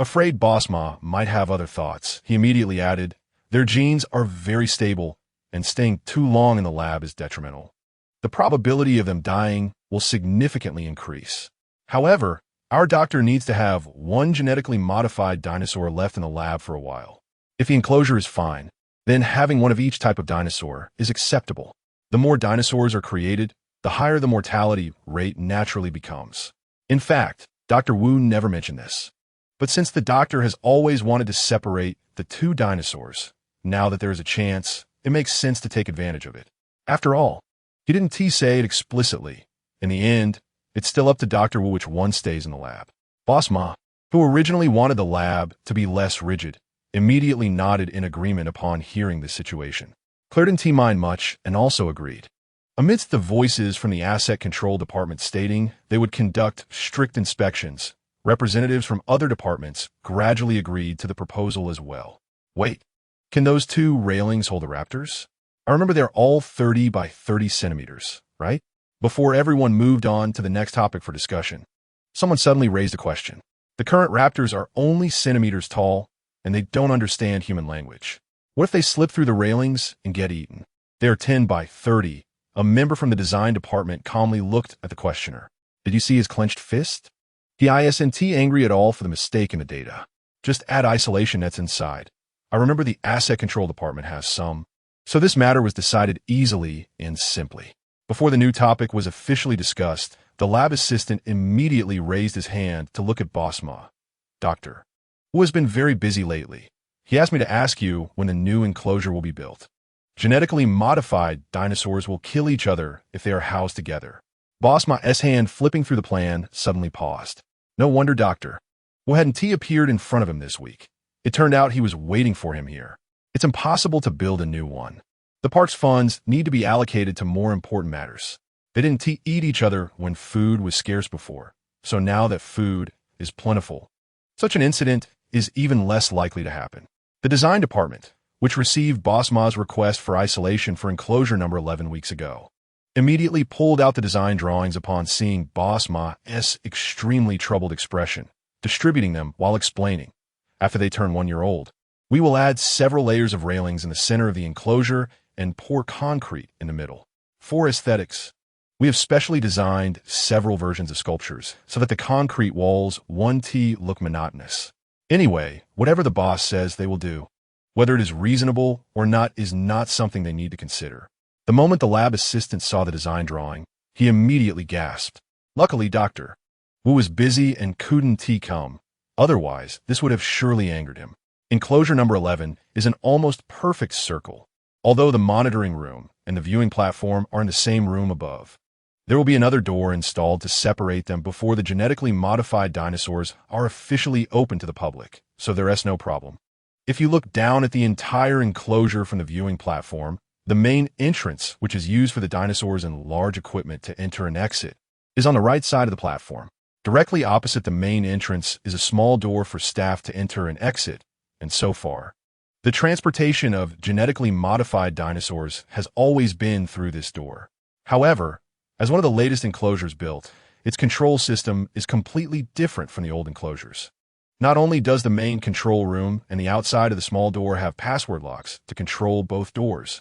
A: Afraid Boss Ma might have other thoughts, he immediately added, "Their genes are very stable, and staying too long in the lab is detrimental. The probability of them dying will significantly increase. However, our doctor needs to have one genetically modified dinosaur left in the lab for a while. If the enclosure is fine, then having one of each type of dinosaur is acceptable. The more dinosaurs are created, the higher the mortality rate naturally becomes." In fact, Dr. Wu never mentioned this. But since the doctor has always wanted to separate the two dinosaurs, now that there is a chance, it makes sense to take advantage of it. After all, he didn't say it explicitly. In the end, it's still up to Dr. Wu which one stays in the lab. Boss Ma, who originally wanted the lab to be less rigid, immediately nodded in agreement upon hearing this situation. Claire didn't mind much and also agreed. Amidst the voices from the Asset Control Department stating they would conduct strict inspections, representatives from other departments gradually agreed to the proposal as well. Wait, can those two railings hold the raptors? I remember they're all 30 by 30 centimeters, right? Before everyone moved on to the next topic for discussion, someone suddenly raised a question. The current raptors are only centimeters tall, and they don't understand human language. What if they slip through the railings and get eaten? They are 10 by 30. A member from the design department calmly looked at the questioner. Did you see his clenched fist? He isn't angry at all for the mistake in the data. Just add isolation nets inside. I remember the Asset Control Department has some. So this matter was decided easily and simply. Before the new topic was officially discussed, the lab assistant immediately raised his hand to look at Boss Ma. "Doctor, who has been very busy lately. He asked me to ask you when the new enclosure will be built. Genetically modified dinosaurs will kill each other if they are housed together." Boss Ma's hand flipping through the plan suddenly paused. No wonder Dr. Wu hadn't appeared in front of him this week. It turned out he was waiting for him here. It's impossible to build a new one. The park's funds need to be allocated to more important matters. They didn't eat each other when food was scarce before, so now that food is plentiful, such an incident is even less likely to happen. The design department, which received Boss Ma's request for isolation for enclosure number 11 weeks ago, immediately pulled out the design drawings upon seeing Boss Ma's extremely troubled expression, distributing them while explaining. After they turn 1 year old, we will add several layers of railings in the center of the enclosure and pour concrete in the middle. For aesthetics, we have specially designed several versions of sculptures so that the concrete walls won't look monotonous. Anyway, whatever the boss says they will do. Whether it is reasonable or not is not something they need to consider. The moment the lab assistant saw the design drawing, he immediately gasped. Luckily, Dr. Wu was busy and couldn't come. Otherwise, this would have surely angered him. Enclosure number 11 is an almost perfect circle. Although the monitoring room and the viewing platform are in the same room above, there will be another door installed to separate them before the genetically modified dinosaurs are officially open to the public, so there is no problem. If you look down at the entire enclosure from the viewing platform, the main entrance, which is used for the dinosaurs and large equipment to enter and exit, is on the right side of the platform. Directly opposite the main entrance is a small door for staff to enter and exit, and so far, the transportation of genetically modified dinosaurs has always been through this door. However, As one of the latest enclosures built, its control system is completely different from the old enclosures. Not only does the main control room and the outside of the small door have password locks to control both doors,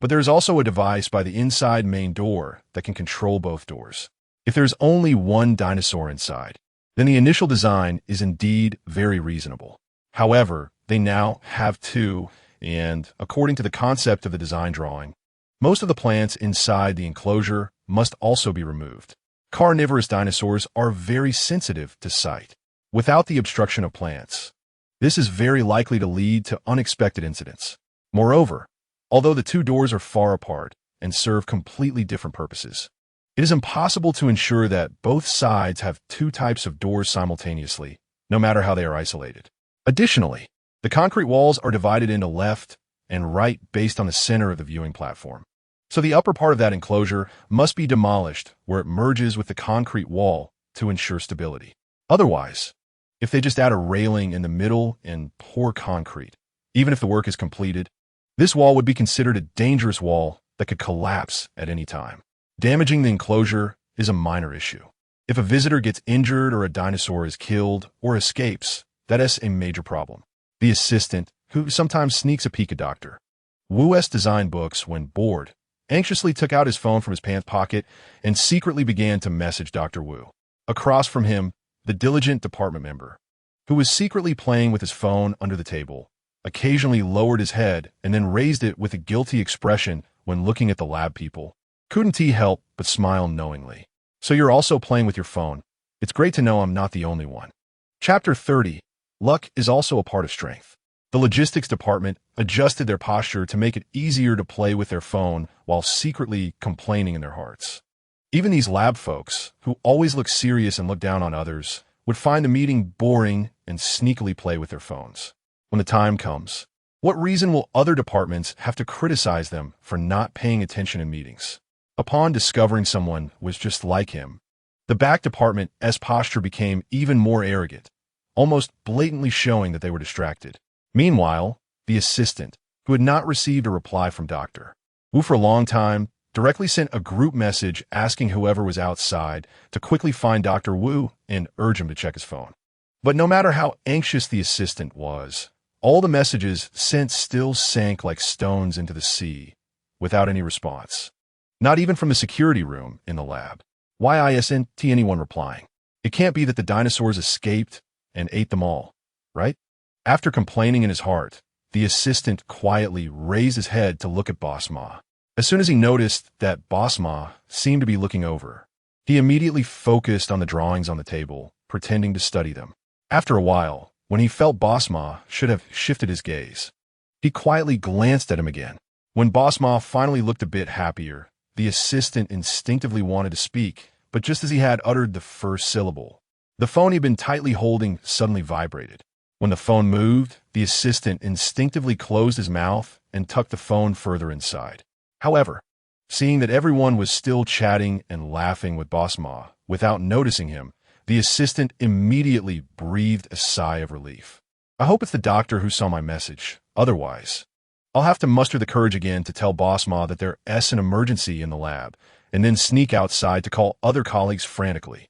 A: but there is also a device by the inside main door that can control both doors. If there's only one dinosaur inside, then the initial design is indeed very reasonable. However, they now have two, and according to the concept of the design drawing, most of the plants inside the enclosure must also be removed. Carnivorous dinosaurs are very sensitive to sight. Without the obstruction of plants, this is very likely to lead to unexpected incidents. Moreover, although the two doors are far apart and serve completely different purposes, it is impossible to ensure that both sides have two types of doors simultaneously, no matter how they are isolated. Additionally, the concrete walls are divided into left and right based on the center of the viewing platform. So the upper part of that enclosure must be demolished where it merges with the concrete wall to ensure stability. Otherwise, if they just add a railing in the middle and pour concrete, even if the work is completed, this wall would be considered a dangerous wall that could collapse at any time. Damaging the enclosure is a minor issue. If a visitor gets injured or a dinosaur is killed or escapes, that is a major problem. The assistant, who sometimes sneaks a peek at Dr. Wu's design books when bored, anxiously took out his phone from his pants pocket and secretly began to message Dr. Wu. Across from him, the diligent department member, who was secretly playing with his phone under the table, occasionally lowered his head and then raised it with a guilty expression when looking at the lab people. Couldn't he help but smile knowingly? So you're also playing with your phone. It's great to know I'm not the only one. Chapter 30. Luck is also a part of strength. The logistics department adjusted their posture to make it easier to play with their phone while secretly complaining in their hearts. Even these lab folks, who always look serious and look down on others, would find the meeting boring and sneakily play with their phones. When the time comes, what reason will other departments have to criticize them for not paying attention in meetings? Upon discovering someone was just like him, the back department's posture became even more arrogant, almost blatantly showing that they were distracted. Meanwhile, the assistant, who had not received a reply from Dr. Wu for a long time, directly sent a group message asking whoever was outside to quickly find Dr. Wu and urge him to check his phone. But no matter how anxious the assistant was, all the messages sent still sank like stones into the sea, without any response. Not even from the security room in the lab. Why isn't anyone replying? It can't be that the dinosaurs escaped and ate them all, right? After complaining in his heart, the assistant quietly raised his head to look at Boss Ma. As soon as he noticed that Boss Ma seemed to be looking over, he immediately focused on the drawings on the table, pretending to study them. After a while, when he felt Boss Ma should have shifted his gaze, he quietly glanced at him again. When Boss Ma finally looked a bit happier, the assistant instinctively wanted to speak, but just as he had uttered the first syllable, the phone he'd been tightly holding suddenly vibrated. When the phone moved, the assistant instinctively closed his mouth and tucked the phone further inside. However, seeing that everyone was still chatting and laughing with Boss Ma without noticing him, the assistant immediately breathed a sigh of relief. I hope it's the doctor who saw my message. Otherwise, I'll have to muster the courage again to tell Boss Ma that there's an emergency in the lab, and then sneak outside to call other colleagues frantically.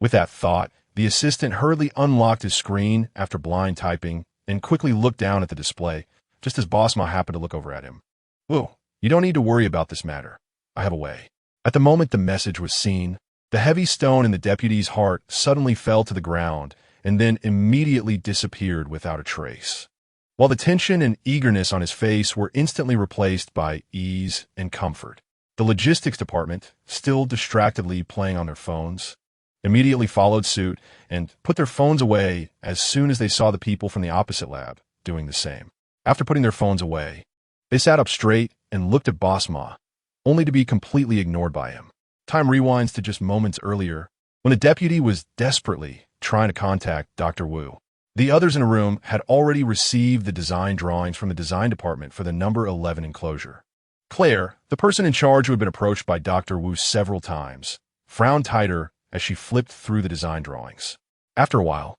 A: With that thought, the assistant hurriedly unlocked his screen after blind typing and quickly looked down at the display, just as Boss Ma happened to look over at him. "Whoa, you don't need to worry about this matter. I have a way." At the moment the message was seen, the heavy stone in the deputy's heart suddenly fell to the ground and then immediately disappeared without a trace. While the tension and eagerness on his face were instantly replaced by ease and comfort, the logistics department, still distractedly playing on their phones, immediately followed suit and put their phones away as soon as they saw the people from the opposite lab doing the same. After putting their phones away, they sat up straight and looked at Boss Ma, only to be completely ignored by him. Time rewinds to just moments earlier, when the deputy was desperately trying to contact Dr. Wu. The others in the room had already received the design drawings from the design department for the number 11 enclosure. Claire, the person in charge who had been approached by Dr. Wu several times, frowned tighter as she flipped through the design drawings. After a while,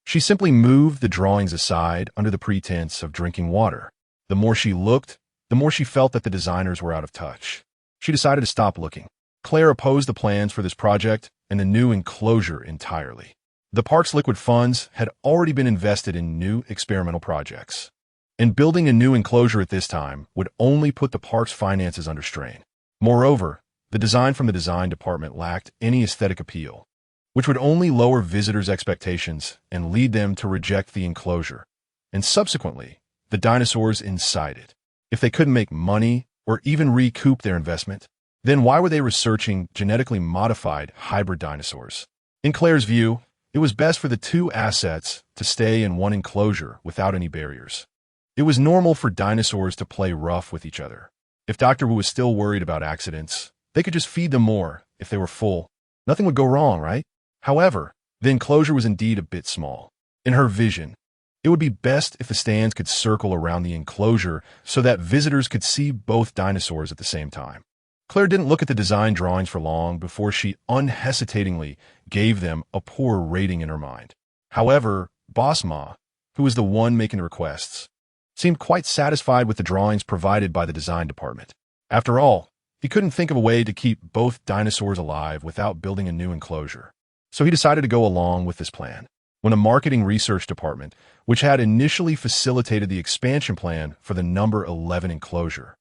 A: she simply moved the drawings aside under the pretense of drinking water. The more she looked, the more she felt that the designers were out of touch. She decided to stop looking. Claire opposed the plans for this project and the new enclosure entirely. The park's liquid funds had already been invested in new experimental projects, and building a new enclosure at this time would only put the park's finances under strain. Moreover, the design from the design department lacked any aesthetic appeal, which would only lower visitors' expectations and lead them to reject the enclosure, and subsequently, the dinosaurs inside it. If they couldn't make money or even recoup their investment, then why were they researching genetically modified hybrid dinosaurs? In Claire's view, it was best for the two assets to stay in one enclosure without any barriers. It was normal for dinosaurs to play rough with each other. If Dr. Wu was still worried about accidents, they could just feed them more if they were full. Nothing would go wrong, right? However, the enclosure was indeed a bit small. In her vision, it would be best if the stands could circle around the enclosure so that visitors could see both dinosaurs at the same time. Claire didn't look at the design drawings for long before she unhesitatingly gave them a poor rating in her mind. However, Boss Ma, who was the one making the requests, seemed quite satisfied with the drawings provided by the design department. After all, he couldn't think of a way to keep both dinosaurs alive without building a new enclosure. So he decided to go along with this plan. When the marketing research department, which had initially facilitated the expansion plan for the number 11 enclosure,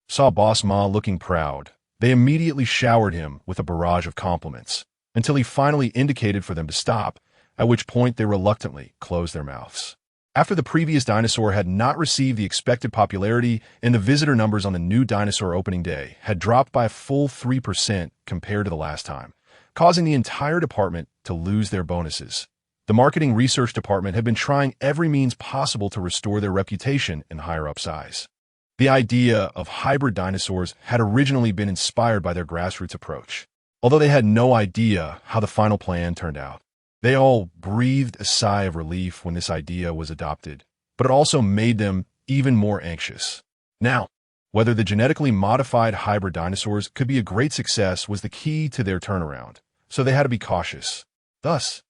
A: saw Boss Ma looking proud, they immediately showered him with a barrage of compliments, until he finally indicated for them to stop, at which point they reluctantly closed their mouths. After the previous dinosaur had not received the expected popularity and the visitor numbers on the new dinosaur opening day had dropped by a full 3% compared to the last time, causing the entire department to lose their bonuses. The marketing research department had been trying every means possible to restore their reputation in higher-up size. The idea of hybrid dinosaurs had originally been inspired by their grassroots approach. Although they had no idea how the final plan turned out, they all breathed a sigh of relief when this idea was adopted, but it also made them even more anxious. Now, whether the genetically modified hybrid dinosaurs could be a great success was the key to their turnaround, so they had to be cautious. Thus,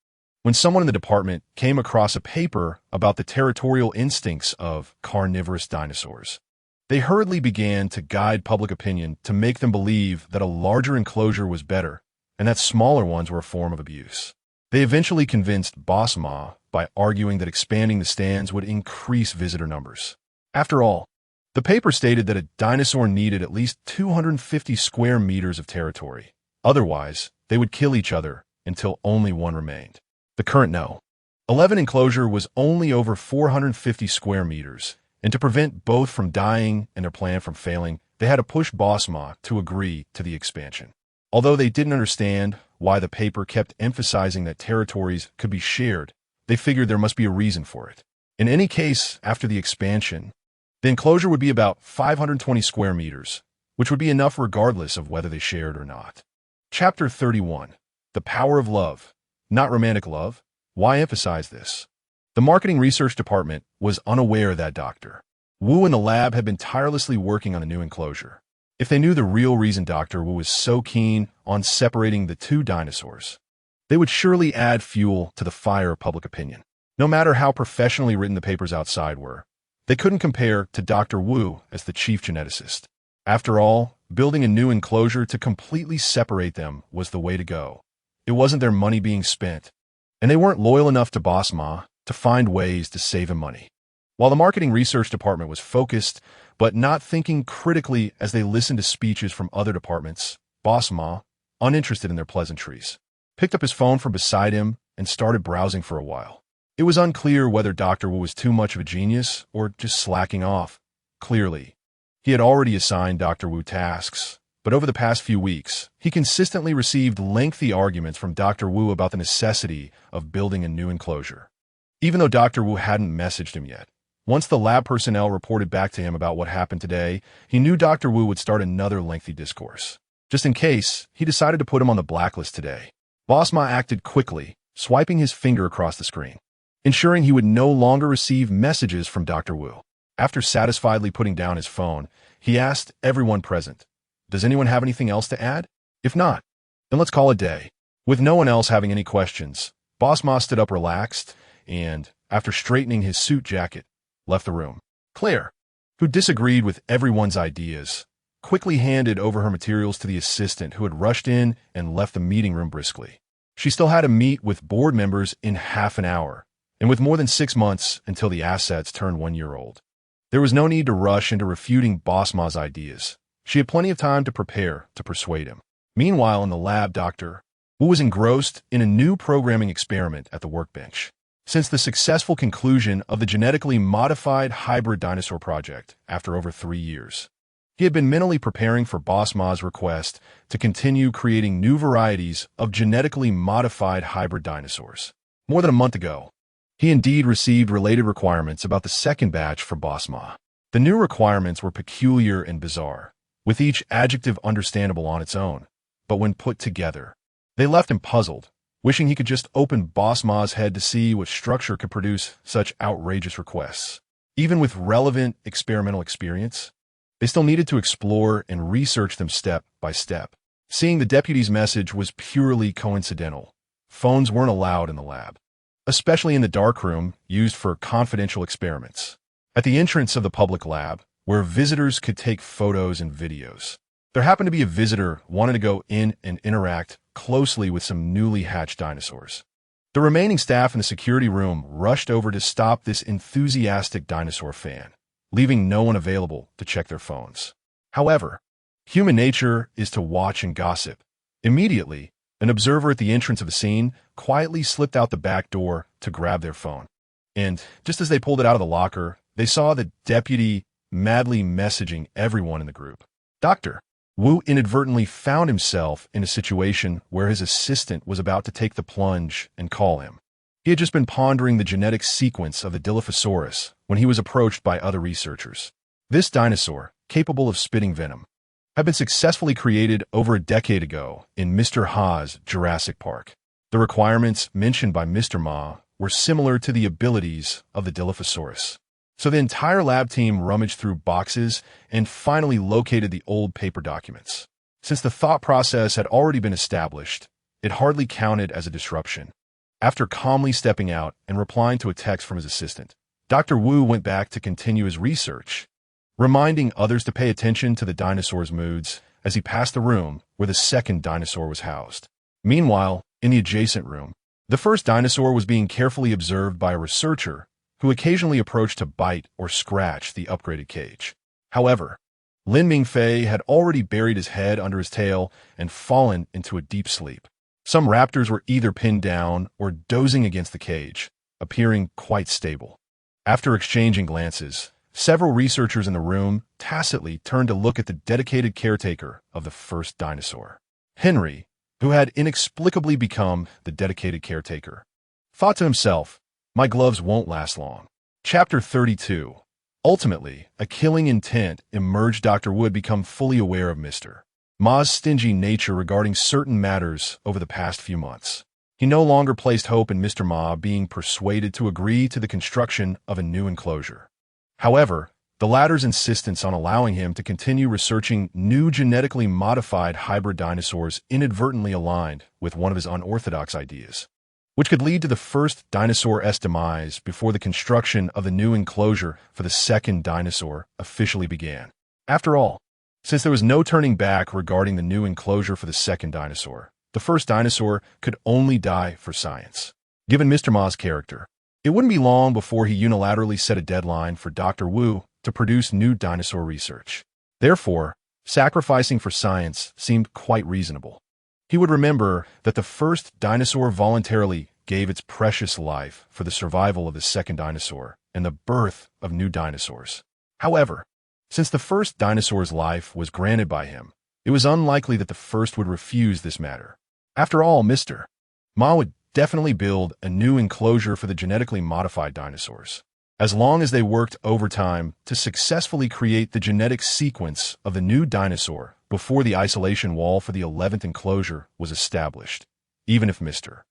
A: when someone in the department came across a paper about the territorial instincts of carnivorous dinosaurs, they hurriedly began to guide public opinion to make them believe that a larger enclosure was better and that smaller ones were a form of abuse. They eventually convinced Boss Ma by arguing that expanding the stands would increase visitor numbers. After all, the paper stated that a dinosaur needed at least 250 square meters of territory. Otherwise, they would kill each other until only one remained. The current No. 11 enclosure was only over 450 square meters, and to prevent both from dying and their plan from failing, they had to push Boss Ma to agree to the expansion. Although they didn't understand why the paper kept emphasizing that territories could be shared, they figured there must be a reason for it. In any case, after the expansion, the enclosure would be about 520 square meters, which would be enough regardless of whether they shared or not. Chapter 31. The Power of Love. Not romantic love. Why emphasize this? The marketing research department was unaware that Dr. Wu and the lab had been tirelessly working on the new enclosure. If they knew the real reason Dr. Wu was so keen on separating the two dinosaurs, they would surely add fuel to the fire of public opinion. No matter how professionally written the papers outside were, they couldn't compare to Dr. Wu as the chief geneticist. After all, building a new enclosure to completely separate them was the way to go. It wasn't their money being spent, and they weren't loyal enough to Boss Ma to find ways to save him money. While the marketing research department was focused, but not thinking critically as they listened to speeches from other departments, Boss Ma, uninterested in their pleasantries, picked up his phone from beside him and started browsing for a while. It was unclear whether Dr. Wu was too much of a genius or just slacking off. Clearly, he had already assigned Dr. Wu tasks, but over the past few weeks, he consistently received lengthy arguments from Dr. Wu about the necessity of building a new enclosure. Even though Dr. Wu hadn't messaged him yet, once the lab personnel reported back to him about what happened today, he knew Dr. Wu would start another lengthy discourse. Just in case, he decided to put him on the blacklist today. Boss Ma acted quickly, swiping his finger across the screen, ensuring he would no longer receive messages from Dr. Wu. After satisfiedly putting down his phone, he asked everyone present, "Does anyone have anything else to add? If not, then let's call it a day." With no one else having any questions, Boss Ma stood up relaxed and, after straightening his suit jacket, left the room. Claire, who disagreed with everyone's ideas, quickly handed over her materials to the assistant who had rushed in and left the meeting room briskly. She still had to meet with board members in half an hour, and with more than 6 months until the assets turned 1 year old. There was no need to rush into refuting Boss Ma's ideas. She had plenty of time to prepare to persuade him. Meanwhile, in the lab, Dr. Wu was engrossed in a new programming experiment at the workbench. Since the successful conclusion of the genetically modified hybrid dinosaur project after over 3 years, he had been mentally preparing for Boss Ma's request to continue creating new varieties of genetically modified hybrid dinosaurs. More than a month ago, he indeed received related requirements about the second batch from Boss Ma. The new requirements were peculiar and bizarre, with each adjective understandable on its own, but when put together, they left him puzzled, wishing he could just open Boss Ma's head to see what structure could produce such outrageous requests. Even with relevant experimental experience, they still needed to explore and research them step by step. Seeing the deputy's message was purely coincidental. Phones weren't allowed in the lab, especially in the darkroom used for confidential experiments. At the entrance of the public lab, where visitors could take photos and videos, there happened to be a visitor wanting to go in and interact closely with some newly hatched dinosaurs. The remaining staff in the security room rushed over to stop this enthusiastic dinosaur fan, leaving no one available to check their phones. However, human nature is to watch and gossip. Immediately, an observer at the entrance of the scene quietly slipped out the back door to grab their phone. And just as they pulled it out of the locker, they saw the deputy madly messaging everyone in the group. Dr. Wu inadvertently found himself in a situation where his assistant was about to take the plunge and call him. He had just been pondering the genetic sequence of the Dilophosaurus when he was approached by other researchers. This dinosaur, capable of spitting venom, had been successfully created over a decade ago in Mr. Ha's Jurassic Park. The requirements mentioned by Mr. Ma were similar to the abilities of the Dilophosaurus. So the entire lab team rummaged through boxes and finally located the old paper documents. Since the thought process had already been established, it hardly counted as a disruption. After calmly stepping out and replying to a text from his assistant, Dr. Wu went back to continue his research, reminding others to pay attention to the dinosaur's moods as he passed the room where the second dinosaur was housed. Meanwhile, in the adjacent room, the first dinosaur was being carefully observed by a researcher who occasionally approached to bite or scratch the upgraded cage. However, Lin Mingfei had already buried his head under his tail and fallen into a deep sleep. Some raptors were either pinned down or dozing against the cage, appearing quite stable. After exchanging glances, several researchers in the room tacitly turned to look at the dedicated caretaker of the first dinosaur. Henry, who had inexplicably become the dedicated caretaker, thought to himself, "My gloves won't last long." Chapter 32. Ultimately, a killing intent emerged. Dr. Wood become fully aware of Mr. Ma's stingy nature regarding certain matters over the past few months. He no longer placed hope in Mr. Ma being persuaded to agree to the construction of a new enclosure. However, the latter's insistence on allowing him to continue researching new genetically modified hybrid dinosaurs inadvertently aligned with one of his unorthodox ideas, which could lead to the first dinosaur's demise before the construction of the new enclosure for the second dinosaur officially began. After all, since there was no turning back regarding the new enclosure for the second dinosaur, the first dinosaur could only die for science. Given Mr. Ma's character, it wouldn't be long before he unilaterally set a deadline for Dr. Wu to produce new dinosaur research. Therefore, sacrificing for science seemed quite reasonable. He would remember that the first dinosaur voluntarily gave its precious life for the survival of the second dinosaur and the birth of new dinosaurs. However, since the first dinosaur's life was granted by him, it was unlikely that the first would refuse this matter. After all, Mr. Ma would definitely build a new enclosure for the genetically modified dinosaurs, as long as they worked overtime to successfully create the genetic sequence of the new dinosaur before the isolation wall for the 11th enclosure was established. Even if Mr.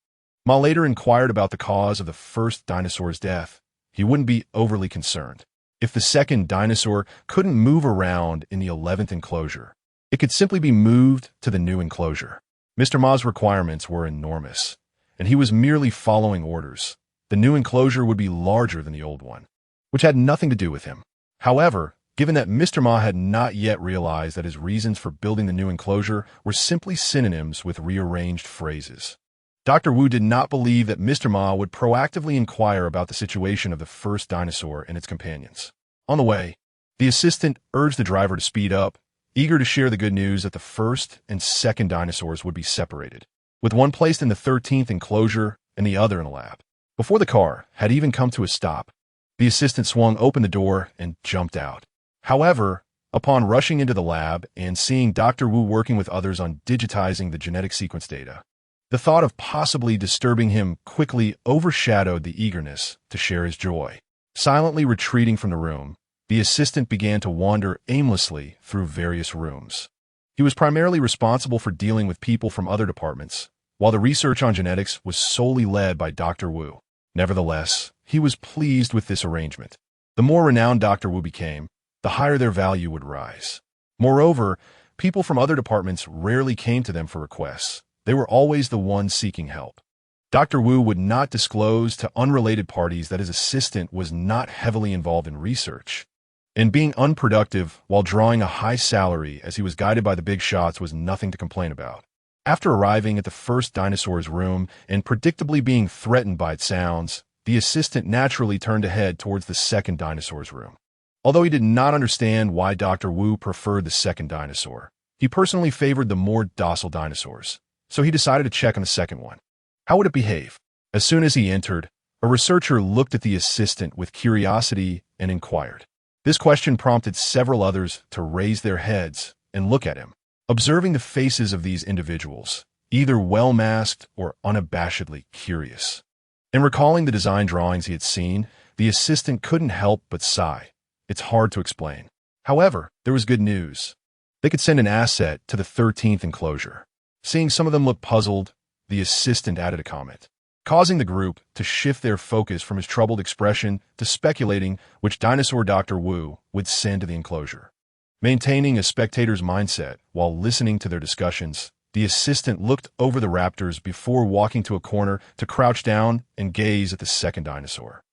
A: Ma later inquired about the cause of the first dinosaur's death, he wouldn't be overly concerned. If the second dinosaur couldn't move around in the 11th enclosure, it could simply be moved to the new enclosure. Mr. Ma's requirements were enormous, and he was merely following orders. The new enclosure would be larger than the old one, which had nothing to do with him. However, given that Mr. Ma had not yet realized that his reasons for building the new enclosure were simply synonyms with rearranged phrases. Dr. Wu did not believe that Mr. Ma would proactively inquire about the situation of the first dinosaur and its companions. On the way, the assistant urged the driver to speed up, eager to share the good news that the first and second dinosaurs would be separated, with one placed in the 13th enclosure and the other in a lab. Before the car had even come to a stop, the assistant swung open the door and jumped out. However, upon rushing into the lab and seeing Dr. Wu working with others on digitizing the genetic sequence data, the thought of possibly disturbing him quickly overshadowed the eagerness to share his joy. Silently retreating from the room, the assistant began to wander aimlessly through various rooms. He was primarily responsible for dealing with people from other departments, while the research on genetics was solely led by Dr. Wu. Nevertheless, he was pleased with this arrangement. The more renowned Dr. Wu became, the higher their value would rise. Moreover, people from other departments rarely came to them for requests. They were always the ones seeking help. Dr. Wu would not disclose to unrelated parties that his assistant was not heavily involved in research. And being unproductive while drawing a high salary as he was guided by the big shots was nothing to complain about. After arriving at the first dinosaur's room and predictably being threatened by its sounds, the assistant naturally turned to head towards the second dinosaur's room. Although he did not understand why Dr. Wu preferred the second dinosaur, he personally favored the more docile dinosaurs, so he decided to check on the second one. How would it behave? As soon as he entered, a researcher looked at the assistant with curiosity and inquired. This question prompted several others to raise their heads and look at him, observing the faces of these individuals, either well-masked or unabashedly curious. In recalling the design drawings he had seen, the assistant couldn't help but sigh. It's hard to explain. However, there was good news. They could send an asset to the 13th enclosure. Seeing some of them look puzzled, the assistant added a comment, causing the group to shift their focus from his troubled expression to speculating which dinosaur Dr. Wu would send to the enclosure. Maintaining a spectator's mindset while listening to their discussions, the assistant looked over the raptors before walking to a corner to crouch down and gaze at the second dinosaur,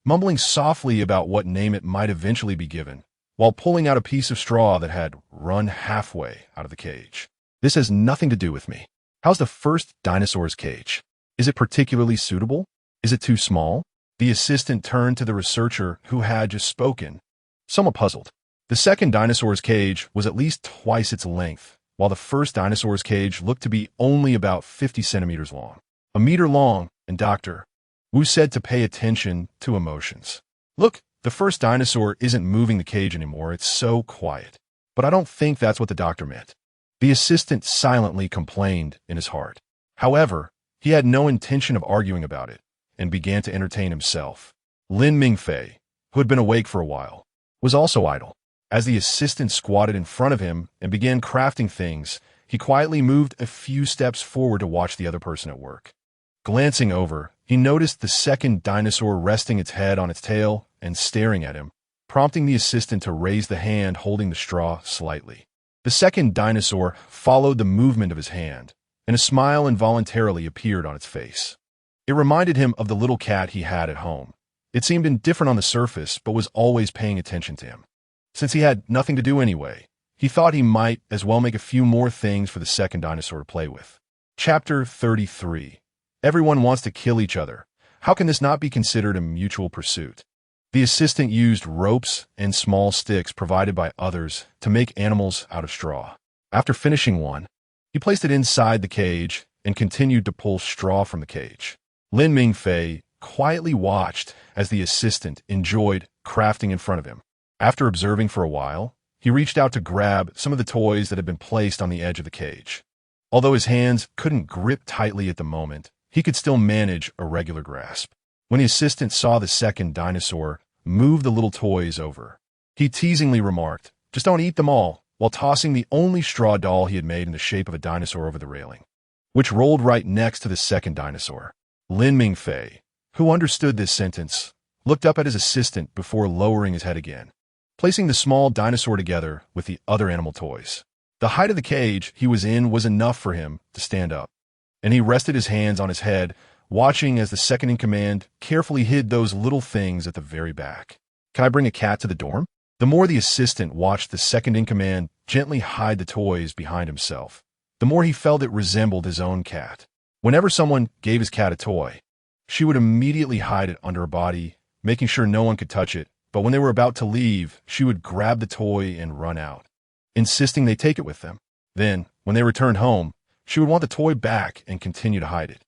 A: mumbling softly about what name it might eventually be given, while pulling out a piece of straw that had run halfway out of the cage. This has nothing to do with me. How's the first dinosaur's cage? Is it particularly suitable? Is it too small? The assistant turned to the researcher who had just spoken, somewhat puzzled. The second dinosaur's cage was at least twice its length, while the first dinosaur's cage looked to be only about 50 centimeters long. A meter long, and Dr. Wu said to pay attention to emotions. Look, the first dinosaur isn't moving the cage anymore, it's so quiet. But I don't think that's what the doctor meant. The assistant silently complained in his heart. However, he had no intention of arguing about it, and began to entertain himself. Lin Mingfei, who had been awake for a while, was also idle. As the assistant squatted in front of him and began crafting things, he quietly moved a few steps forward to watch the other person at work. Glancing over, he noticed the second dinosaur resting its head on its tail and staring at him, prompting the assistant to raise the hand holding the straw slightly. The second dinosaur followed the movement of his hand, and a smile involuntarily appeared on its face. It reminded him of the little cat he had at home. It seemed indifferent on the surface, but was always paying attention to him. Since he had nothing to do anyway, he thought he might as well make a few more things for the second dinosaur to play with. Chapter 33. Everyone wants to kill each other. How can this not be considered a mutual pursuit? The assistant used ropes and small sticks provided by others to make animals out of straw. After finishing one, he placed it inside the cage and continued to pull straw from the cage. Lin Mingfei quietly watched as the assistant enjoyed crafting in front of him. After observing for a while, he reached out to grab some of the toys that had been placed on the edge of the cage. Although his hands couldn't grip tightly at the moment, he could still manage a regular grasp. When the assistant saw the second dinosaur move the little toys over, he teasingly remarked, "Just don't eat them all," while tossing the only straw doll he had made in the shape of a dinosaur over the railing, which rolled right next to the second dinosaur. Lin Mingfei, who understood this sentence, looked up at his assistant before lowering his head again, placing the small dinosaur together with the other animal toys. The height of the cage he was in was enough for him to stand up, and he rested his hands on his head, watching as the second in command carefully hid those little things at the very back. "Can I bring a cat to the dorm?" The more the assistant watched the second-in-command gently hide the toys behind himself, the more he felt it resembled his own cat. Whenever someone gave his cat a toy, she would immediately hide it under her body, making sure no one could touch it, but when they were about to leave, she would grab the toy and run out, insisting they take it with them. Then, when they returned home, she would want the toy back and continue to hide it.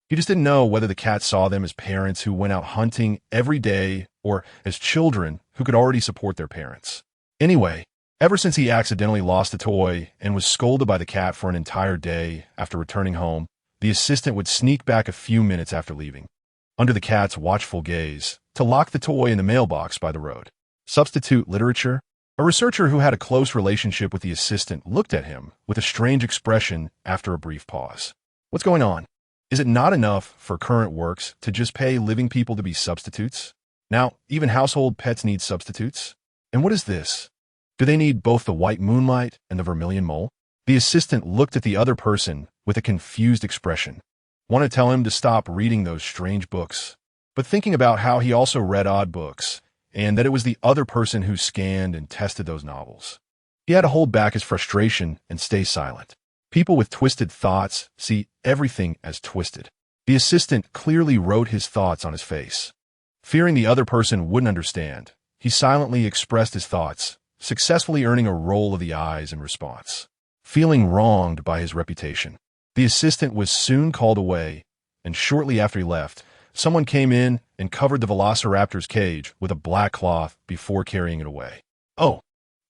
A: He just didn't know whether the cat saw them as parents who went out hunting every day or as children who could already support their parents. Anyway, ever since he accidentally lost the toy and was scolded by the cat for an entire day after returning home, the assistant would sneak back a few minutes after leaving, under the cat's watchful gaze, to lock the toy in the mailbox by the road. Substitute literature? A researcher who had a close relationship with the assistant looked at him with a strange expression after a brief pause. What's going on? Is it not enough for current works to just pay living people to be substitutes? Now, even household pets need substitutes? And what is this? Do they need both the white moonlight and the vermilion mole? The assistant looked at the other person with a confused expression. Wanted to tell him to stop reading those strange books, but thinking about how he also read odd books, and that it was the other person who scanned and tested those novels. He had to hold back his frustration and stay silent. People with twisted thoughts see everything as twisted. The assistant clearly wrote his thoughts on his face. Fearing the other person wouldn't understand, he silently expressed his thoughts, successfully earning a roll of the eyes in response. Feeling wronged by his reputation, the assistant was soon called away, and shortly after he left, someone came in and covered the velociraptor's cage with a black cloth before carrying it away. Oh,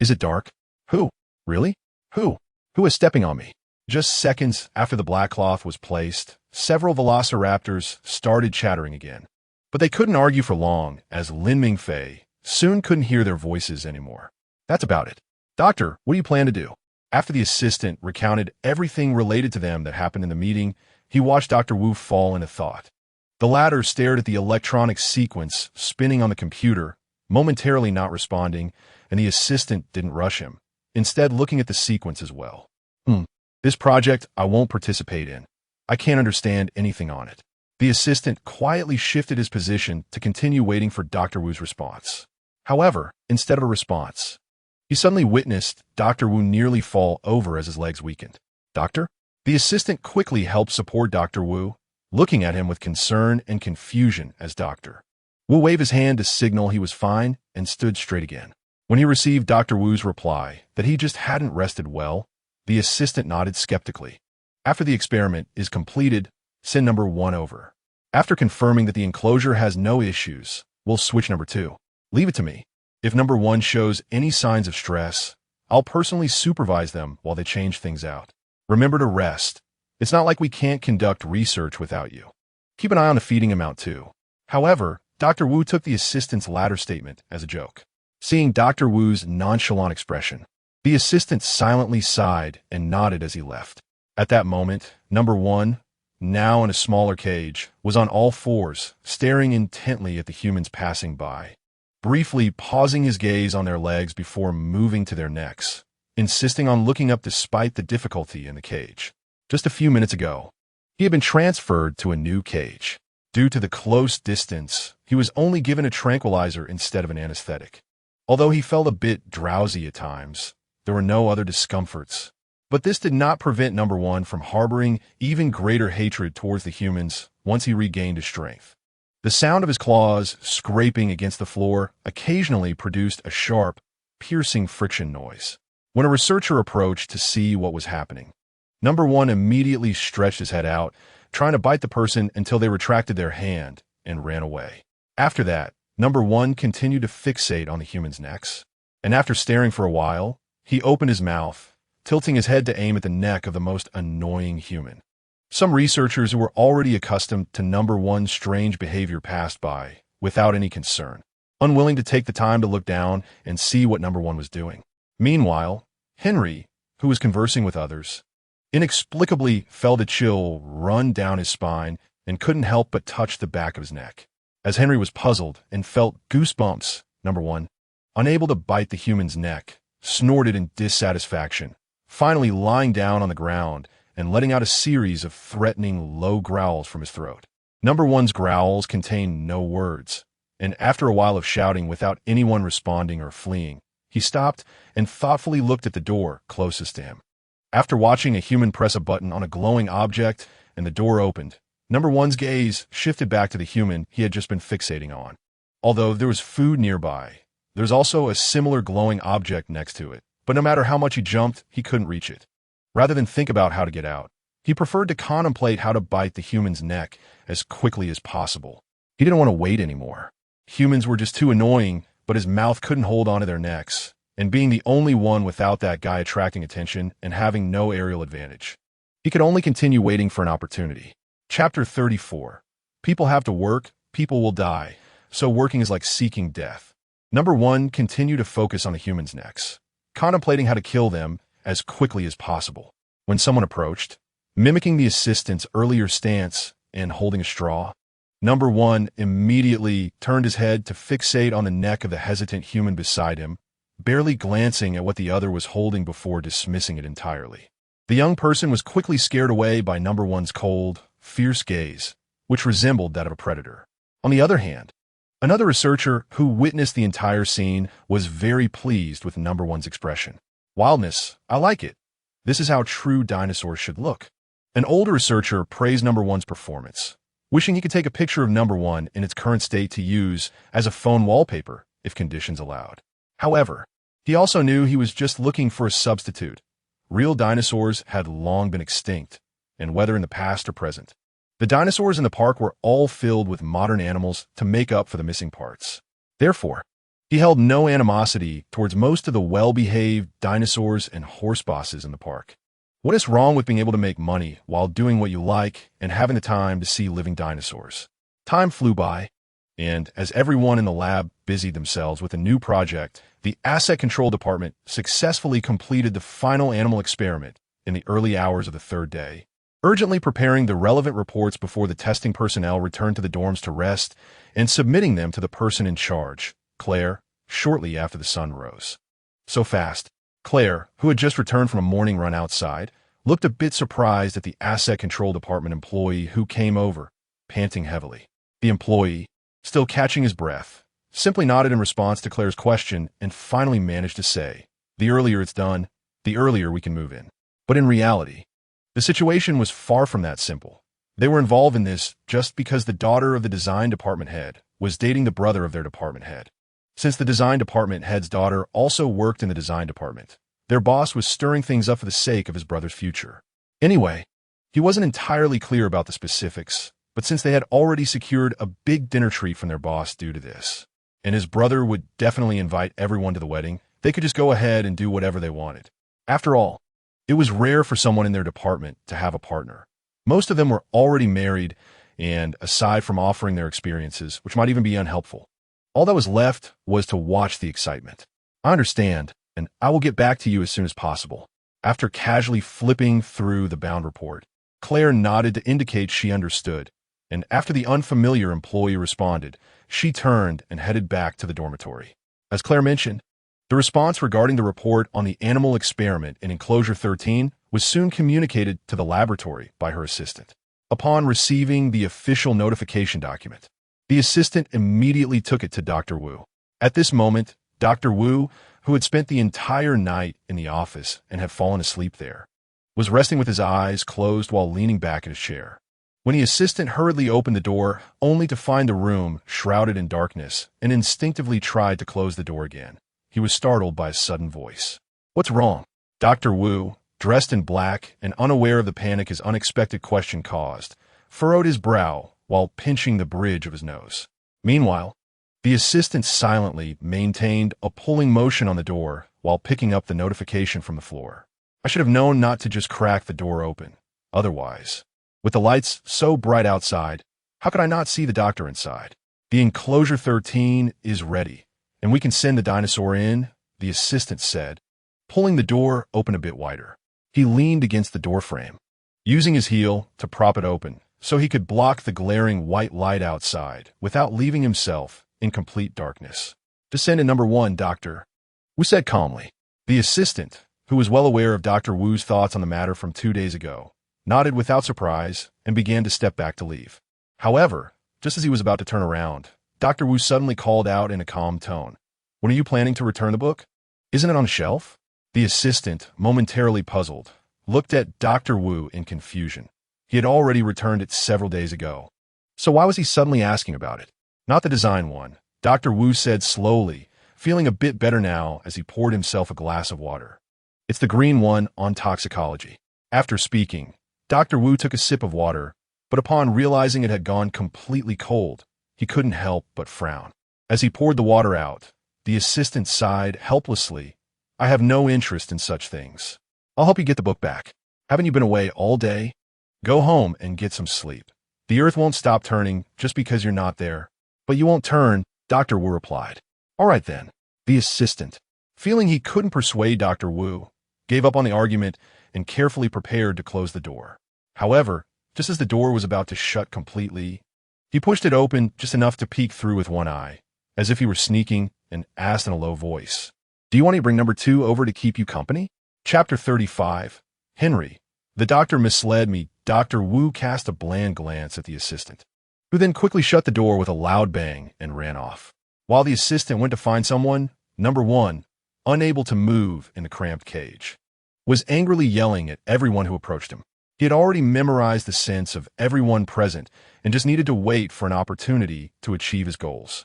A: is it dark? Who? Really? Who? Who is stepping on me? Just seconds after the black cloth was placed, several velociraptors started chattering again. But they couldn't argue for long, as Lin Mingfei soon couldn't hear their voices anymore. That's about it. Doctor, what do you plan to do? After the assistant recounted everything related to them that happened in the meeting, he watched Dr. Wu fall into thought. The latter stared at the electronic sequence spinning on the computer, momentarily not responding, and the assistant didn't rush him, instead looking at the sequence as well. This project I won't participate in. I can't understand anything on it. The assistant quietly shifted his position to continue waiting for Dr. Wu's response. However, instead of a response, he suddenly witnessed Dr. Wu nearly fall over as his legs weakened. Doctor? The assistant quickly helped support Dr. Wu, looking at him with concern and confusion as Dr. Wu waved his hand to signal he was fine and stood straight again. When he received Dr. Wu's reply that he just hadn't rested well, the assistant nodded skeptically. After the experiment is completed, send number 1 over. After confirming that the enclosure has no issues, we'll switch number 2. Leave it to me. If number 1 shows any signs of stress, I'll personally supervise them while they change things out. Remember to rest. It's not like we can't conduct research without you. Keep an eye on the feeding amount too. However, Dr. Wu took the assistant's latter statement as a joke. Seeing Dr. Wu's nonchalant expression, the assistant silently sighed and nodded as he left. At that moment, number 1, now in a smaller cage, was on all fours, staring intently at the humans passing by, briefly pausing his gaze on their legs before moving to their necks, insisting on looking up despite the difficulty in the cage. Just a few minutes ago, he had been transferred to a new cage. Due to the close distance, he was only given a tranquilizer instead of an anesthetic. Although he felt a bit drowsy at times, there were no other discomforts. But this did not prevent number 1 from harboring even greater hatred towards the humans once he regained his strength. The sound of his claws scraping against the floor occasionally produced a sharp, piercing friction noise. When a researcher approached to see what was happening, number 1 immediately stretched his head out, trying to bite the person until they retracted their hand and ran away. After that, number 1 continued to fixate on the humans' necks, and after staring for a while, he opened his mouth, tilting his head to aim at the neck of the most annoying human. Some researchers who were already accustomed to number 1's strange behavior passed by, without any concern, unwilling to take the time to look down and see what number 1 was doing. Meanwhile, Henry, who was conversing with others, inexplicably felt a chill run down his spine and couldn't help but touch the back of his neck. As Henry was puzzled and felt goosebumps, number 1, unable to bite the human's neck, snorted in dissatisfaction, finally lying down on the ground and letting out a series of threatening low growls from his throat. Number 1's growls contained no words, and after a while of shouting without anyone responding or fleeing, He stopped and thoughtfully looked at the door closest to him. After watching a human press a button on a glowing object and the door opened, Number One's gaze shifted back to the human he had just been fixating on. Although there was food nearby, there was also a similar glowing object next to it, but no matter how much he jumped, he couldn't reach it. Rather than think about how to get out, he preferred to contemplate how to bite the human's neck as quickly as possible. He didn't want to wait anymore. Humans were just too annoying, but his mouth couldn't hold onto their necks, and being the only one without that guy attracting attention and having no aerial advantage, he could only continue waiting for an opportunity. Chapter 34. People have to work, people will die, so working is like seeking death. Number One continued to focus on the humans' necks, contemplating how to kill them as quickly as possible. When someone approached, mimicking the assistant's earlier stance and holding a straw, Number One immediately turned his head to fixate on the neck of the hesitant human beside him, barely glancing at what the other was holding before dismissing it entirely. The young person was quickly scared away by Number One's cold, fierce gaze, which resembled that of a predator. On the other hand, another researcher who witnessed the entire scene was very pleased with Number One's expression. Wildness, I like it. This is how true dinosaurs should look. An older researcher praised Number One's performance, wishing he could take a picture of Number One in its current state to use as a phone wallpaper if conditions allowed. However, he also knew he was just looking for a substitute. Real dinosaurs had long been extinct, and whether in the past or present, the dinosaurs in the park were all filled with modern animals to make up for the missing parts. Therefore, he held no animosity towards most of the well-behaved dinosaurs and horse bosses in the park. What is wrong with being able to make money while doing what you like and having the time to see living dinosaurs? Time flew by, and as everyone in the lab busied themselves with a new project, the Asset Control Department successfully completed the final animal experiment in the early hours of the third day, urgently preparing the relevant reports before the testing personnel returned to the dorms to rest and submitting them to the person in charge, Claire, shortly after the sun rose. So fast, Claire, who had just returned from a morning run outside, looked a bit surprised at the Asset Control Department employee who came over, panting heavily. The employee, still catching his breath, simply nodded in response to Claire's question and finally managed to say, "The earlier it's done, the earlier we can move in." But in reality, the situation was far from that simple. They were involved in this just because the daughter of the design department head was dating the brother of their department head. Since the design department head's daughter also worked in the design department, their boss was stirring things up for the sake of his brother's future. Anyway, he wasn't entirely clear about the specifics, but since they had already secured a big dinner treat from their boss due to this, and his brother would definitely invite everyone to the wedding, they could just go ahead and do whatever they wanted. After all, it was rare for someone in their department to have a partner. Most of them were already married, and aside from offering their experiences, which might even be unhelpful, all that was left was to watch the excitement. I understand, and I will get back to you as soon as possible. After casually flipping through the bound report, Claire nodded to indicate she understood, and after the unfamiliar employee responded, she turned and headed back to the dormitory. As Claire mentioned, the response regarding the report on the animal experiment in Enclosure 13 was soon communicated to the laboratory by her assistant. Upon receiving the official notification document, the assistant immediately took it to Dr. Wu. At this moment, Dr. Wu, who had spent the entire night in the office and had fallen asleep there, was resting with his eyes closed while leaning back in his chair. When the assistant hurriedly opened the door, only to find the room shrouded in darkness, and instinctively tried to close the door again, he was startled by a sudden voice. "What's wrong?" Dr. Wu, dressed in black and unaware of the panic his unexpected question caused, furrowed his brow while pinching the bridge of his nose. Meanwhile, the assistant silently maintained a pulling motion on the door while picking up the notification from the floor. "I should have known not to just crack the door open. Otherwise, with the lights so bright outside, how could I not see the doctor inside? The Enclosure 13 is ready, and we can send the dinosaur in," the assistant said, pulling the door open a bit wider. He leaned against the doorframe, using his heel to prop it open so he could block the glaring white light outside without leaving himself in complete darkness. "Descend to Number One, Doctor," Wu said calmly. The assistant, who was well aware of Dr. Wu's thoughts on the matter from 2 days ago, nodded without surprise and began to step back to leave. However, just as he was about to turn around, Dr. Wu suddenly called out in a calm tone, "When are you planning to return the book?" Isn't it on a shelf? The assistant, momentarily puzzled, looked at Dr. Wu in confusion. He had already returned it several days ago. So why was he suddenly asking about it? Not the design one, Dr. Wu said slowly, feeling a bit better now as he poured himself a glass of water. It's the green one on toxicology. After speaking, Dr. Wu took a sip of water, but upon realizing it had gone completely cold, he couldn't help but frown. As he poured the water out, the assistant sighed helplessly. I have no interest in such things. I'll help you get the book back. Haven't you been away all day? Go home and get some sleep. The earth won't stop turning just because you're not there. But you won't turn, Dr. Wu replied. All right then. The assistant, feeling he couldn't persuade Dr. Wu, gave up on the argument and carefully prepared to close the door. However, just as the door was about to shut completely, he pushed it open just enough to peek through with one eye, as if he were sneaking, and asked in a low voice, Do you want to bring number 2 over to keep you company? Chapter 35. Henry. The doctor misled me. Dr. Wu cast a bland glance at the assistant, who then quickly shut the door with a loud bang and ran off. While the assistant went to find someone, number 1, unable to move in the cramped cage, was angrily yelling at everyone who approached him. He had already memorized the sense of everyone present and just needed to wait for an opportunity to achieve his goals.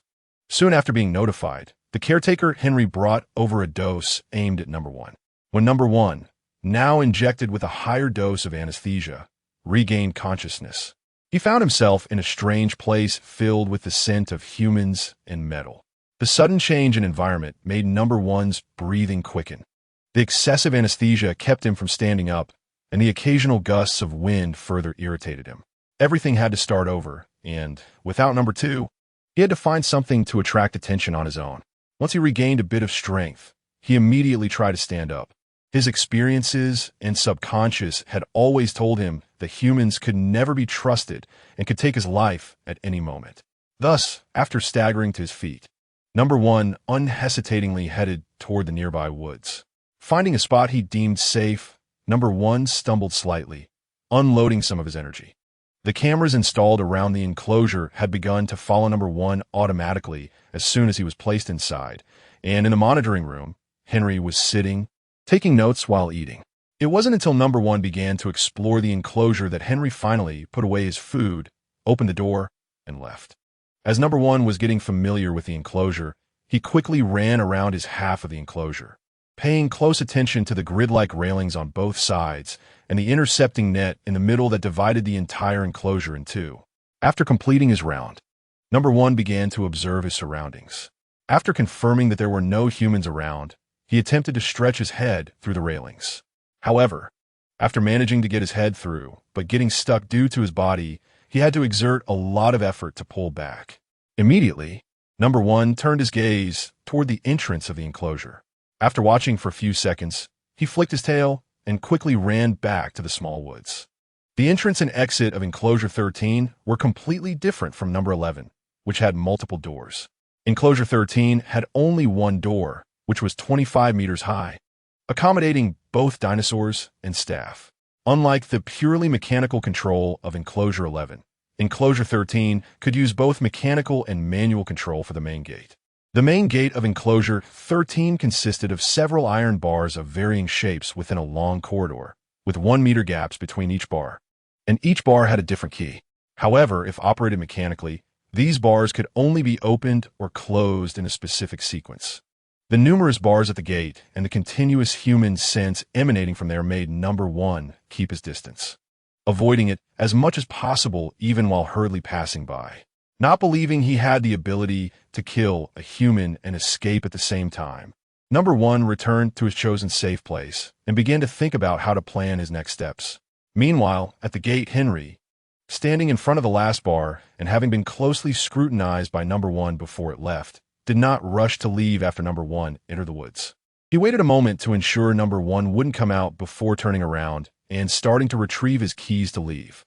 A: Soon after being notified, the caretaker Henry brought over a dose aimed at number 1. When number 1, now injected with a higher dose of anesthesia, regained consciousness, he found himself in a strange place filled with the scent of humans and metal. The sudden change in environment made number 1's breathing quicken. The excessive anesthesia kept him from standing up, and the occasional gusts of wind further irritated him. Everything had to start over, and, without number 2, he had to find something to attract attention on his own. Once he regained a bit of strength, he immediately tried to stand up. His experiences and subconscious had always told him that humans could never be trusted and could take his life at any moment. Thus, after staggering to his feet, number 1 unhesitatingly headed toward the nearby woods. Finding a spot he deemed safe, number 1 stumbled slightly, unloading some of his energy. The cameras installed around the enclosure had begun to follow number 1 automatically as soon as he was placed inside, and in the monitoring room, Henry was sitting, taking notes while eating. It wasn't until number 1 began to explore the enclosure that Henry finally put away his food, opened the door, and left. As number 1 was getting familiar with the enclosure, he quickly ran around his half of the enclosure, paying close attention to the grid-like railings on both sides and the intercepting net in the middle that divided the entire enclosure in two. After completing his round, number 1 began to observe his surroundings. After confirming that there were no humans around, he attempted to stretch his head through the railings. However, after managing to get his head through, but getting stuck due to his body, he had to exert a lot of effort to pull back. Immediately, number 1 turned his gaze toward the entrance of the enclosure. After watching for a few seconds, he flicked his tail and quickly ran back to the small woods. The entrance and exit of enclosure 13 were completely different from number 11, which had multiple doors. Enclosure 13 had only one door, which was 25 meters high, accommodating both dinosaurs and staff. Unlike the purely mechanical control of Enclosure 11, Enclosure 13 could use both mechanical and manual control for the main gate. The main gate of Enclosure 13 consisted of several iron bars of varying shapes within a long corridor, with 1 meter gaps between each bar, and each bar had a different key. However, if operated mechanically, these bars could only be opened or closed in a specific sequence. The numerous bars at the gate and the continuous human sense emanating from there made number 1 keep his distance, avoiding it as much as possible even while hurriedly passing by. Not believing he had the ability to kill a human and escape at the same time, number 1 returned to his chosen safe place and began to think about how to plan his next steps. Meanwhile, at the gate, Henry, standing in front of the last bar and having been closely scrutinized by number 1 before it left, did not rush to leave after number 1 entered the woods. He waited a moment to ensure number 1 wouldn't come out before turning around and starting to retrieve his keys to leave.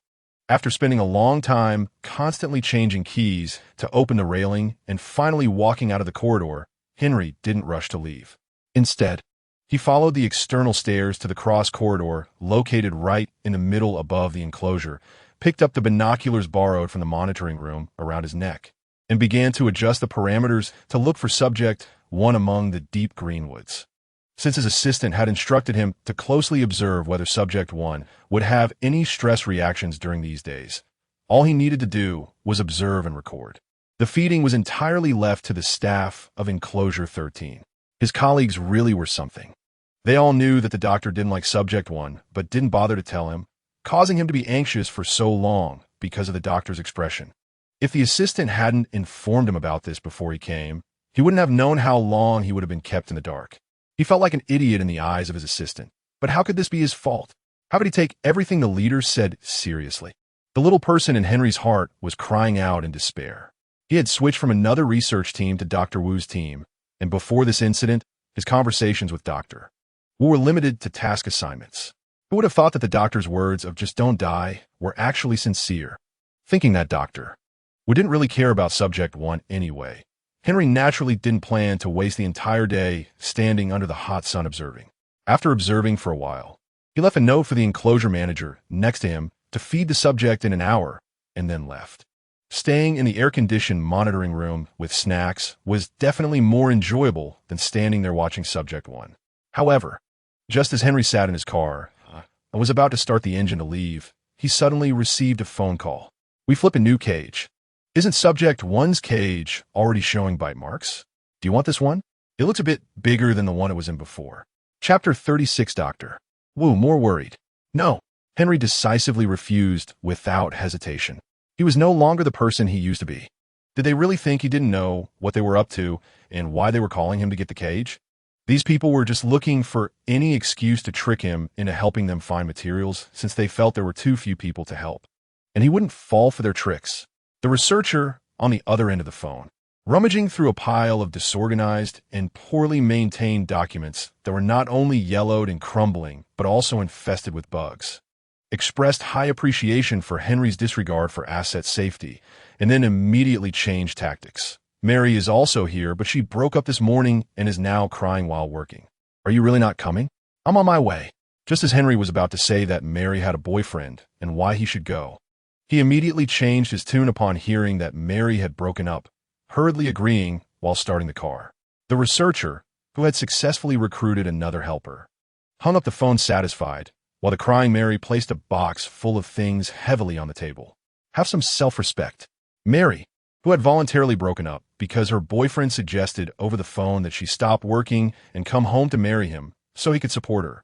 A: After spending a long time constantly changing keys to open the railing and finally walking out of the corridor, Henry didn't rush to leave. Instead, he followed the external stairs to the cross corridor located right in the middle above the enclosure, picked up the binoculars borrowed from the monitoring room around his neck, and began to adjust the parameters to look for subject 1 among the deep greenwoods. since his assistant had instructed him to closely observe whether Subject 1 would have any stress reactions during these days. All he needed to do was observe and record. The feeding was entirely left to the staff of Enclosure 13. His colleagues really were something. They all knew that the doctor didn't like Subject 1, but didn't bother to tell him, causing him to be anxious for so long because of the doctor's expression. If the assistant hadn't informed him about this before he came, he wouldn't have known how long he would have been kept in the dark. He felt like an idiot in the eyes of his assistant. But how could this be his fault? How could he take everything the leader said seriously? The little person in Henry's heart was crying out in despair. He had switched from another research team to Dr. Wu's team, and before this incident, his conversations with Dr. Wu were limited to task assignments. Who would have thought that the doctor's words of "just don't die" were actually sincere? Thinking that Dr. Wu didn't really care about Subject 1 anyway, Henry naturally didn't plan to waste the entire day standing under the hot sun observing. After observing for a while, he left a note for the enclosure manager next to him to feed the subject in an hour, and then left. Staying in the air-conditioned monitoring room with snacks was definitely more enjoyable than standing there watching Subject 1. However, just as Henry sat in his car and was about to start the engine to leave, he suddenly received a phone call. "We flip a new cage. Isn't Subject 1's cage already showing bite marks? Do you want this one? It looks a bit bigger than the one it was in before." Chapter 36. Dr. Wu more worried. "No." Henry decisively refused without hesitation. He was no longer the person he used to be. Did they really think he didn't know what they were up to and why they were calling him to get the cage? These people were just looking for any excuse to trick him into helping them find materials, since they felt there were too few people to help. And he wouldn't fall for their tricks. The researcher on the other end of the phone, rummaging through a pile of disorganized and poorly maintained documents that were not only yellowed and crumbling, but also infested with bugs, expressed high appreciation for Henry's disregard for asset safety, and then immediately changed tactics. "Mary is also here, but she broke up this morning and is now crying while working. Are you really not coming? I'm on my way." Just as Henry was about to say that Mary had a boyfriend and why he should go, he immediately changed his tune upon hearing that Mary had broken up, hurriedly agreeing while starting the car. The researcher, who had successfully recruited another helper, hung up the phone satisfied, while the crying Mary placed a box full of things heavily on the table. Have some self-respect. Mary, who had voluntarily broken up because her boyfriend suggested over the phone that she stop working and come home to marry him so he could support her,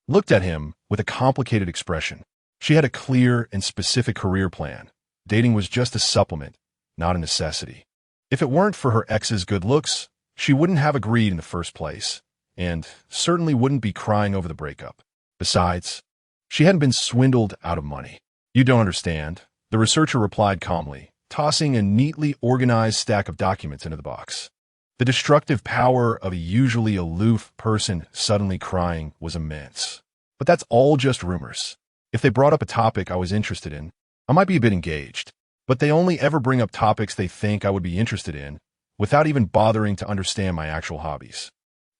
A: looked at him with a complicated expression. She had a clear and specific career plan. Dating was just a supplement, not a necessity. If it weren't for her ex's good looks, she wouldn't have agreed in the first place, and certainly wouldn't be crying over the breakup. Besides, she hadn't been swindled out of money. "You don't understand," the researcher replied calmly, tossing a neatly organized stack of documents into the box. The destructive power of a usually aloof person suddenly crying was immense. "But that's all just rumors. If they brought up a topic I was interested in, I might be a bit engaged. But they only ever bring up topics they think I would be interested in, without even bothering to understand my actual hobbies.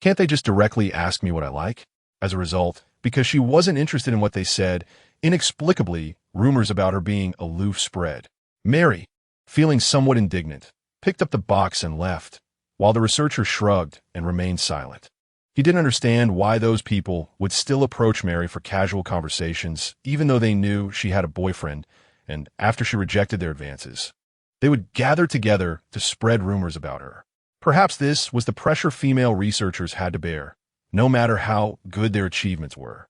A: Can't they just directly ask me what I like?" As a result, because she wasn't interested in what they said, inexplicably, rumors about her being aloof spread. Mary, feeling somewhat indignant, picked up the box and left, while the researcher shrugged and remained silent. He didn't understand why those people would still approach Mary for casual conversations, even though they knew she had a boyfriend, and after she rejected their advances, they would gather together to spread rumors about her. Perhaps this was the pressure female researchers had to bear, no matter how good their achievements were.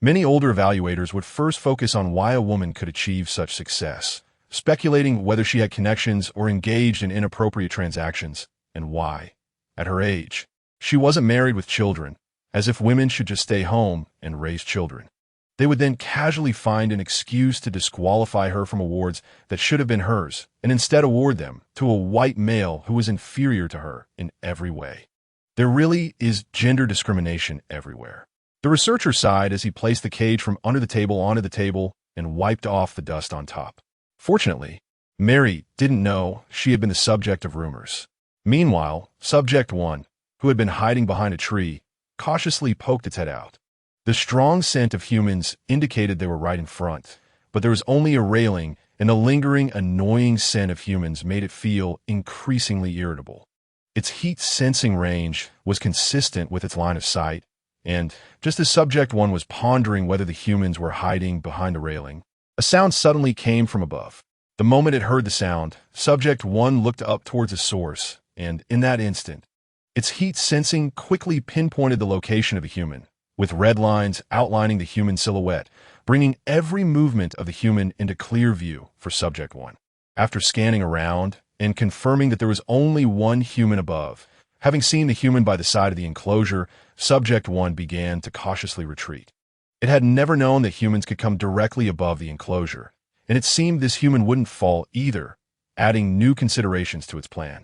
A: Many older evaluators would first focus on why a woman could achieve such success, speculating whether she had connections or engaged in inappropriate transactions, and why, at her age, she wasn't married with children, as if women should just stay home and raise children. They would then casually find an excuse to disqualify her from awards that should have been hers, and instead award them to a white male who was inferior to her in every way. There really is gender discrimination everywhere. The researcher sighed as he placed the cage from under the table onto the table and wiped off the dust on top. Fortunately, Mary didn't know she had been the subject of rumors. Meanwhile, Subject 1, who had been hiding behind a tree, cautiously poked its head out. The strong scent of humans indicated they were right in front, but there was only a railing, and the lingering, annoying scent of humans made it feel increasingly irritable. Its heat-sensing range was consistent with its line of sight, And just as Subject 1 was pondering whether the humans were hiding behind the railing, a sound suddenly came from above. The moment it heard the sound, Subject 1 looked up towards the source, and in that instant, its heat sensing quickly pinpointed the location of a human, with red lines outlining the human silhouette, bringing every movement of the human into clear view for Subject 1. After scanning around and confirming that there was only one human above, having seen the human by the side of the enclosure, Subject 1 began to cautiously retreat. It had never known that humans could come directly above the enclosure, and it seemed this human wouldn't fall either, adding new considerations to its plan.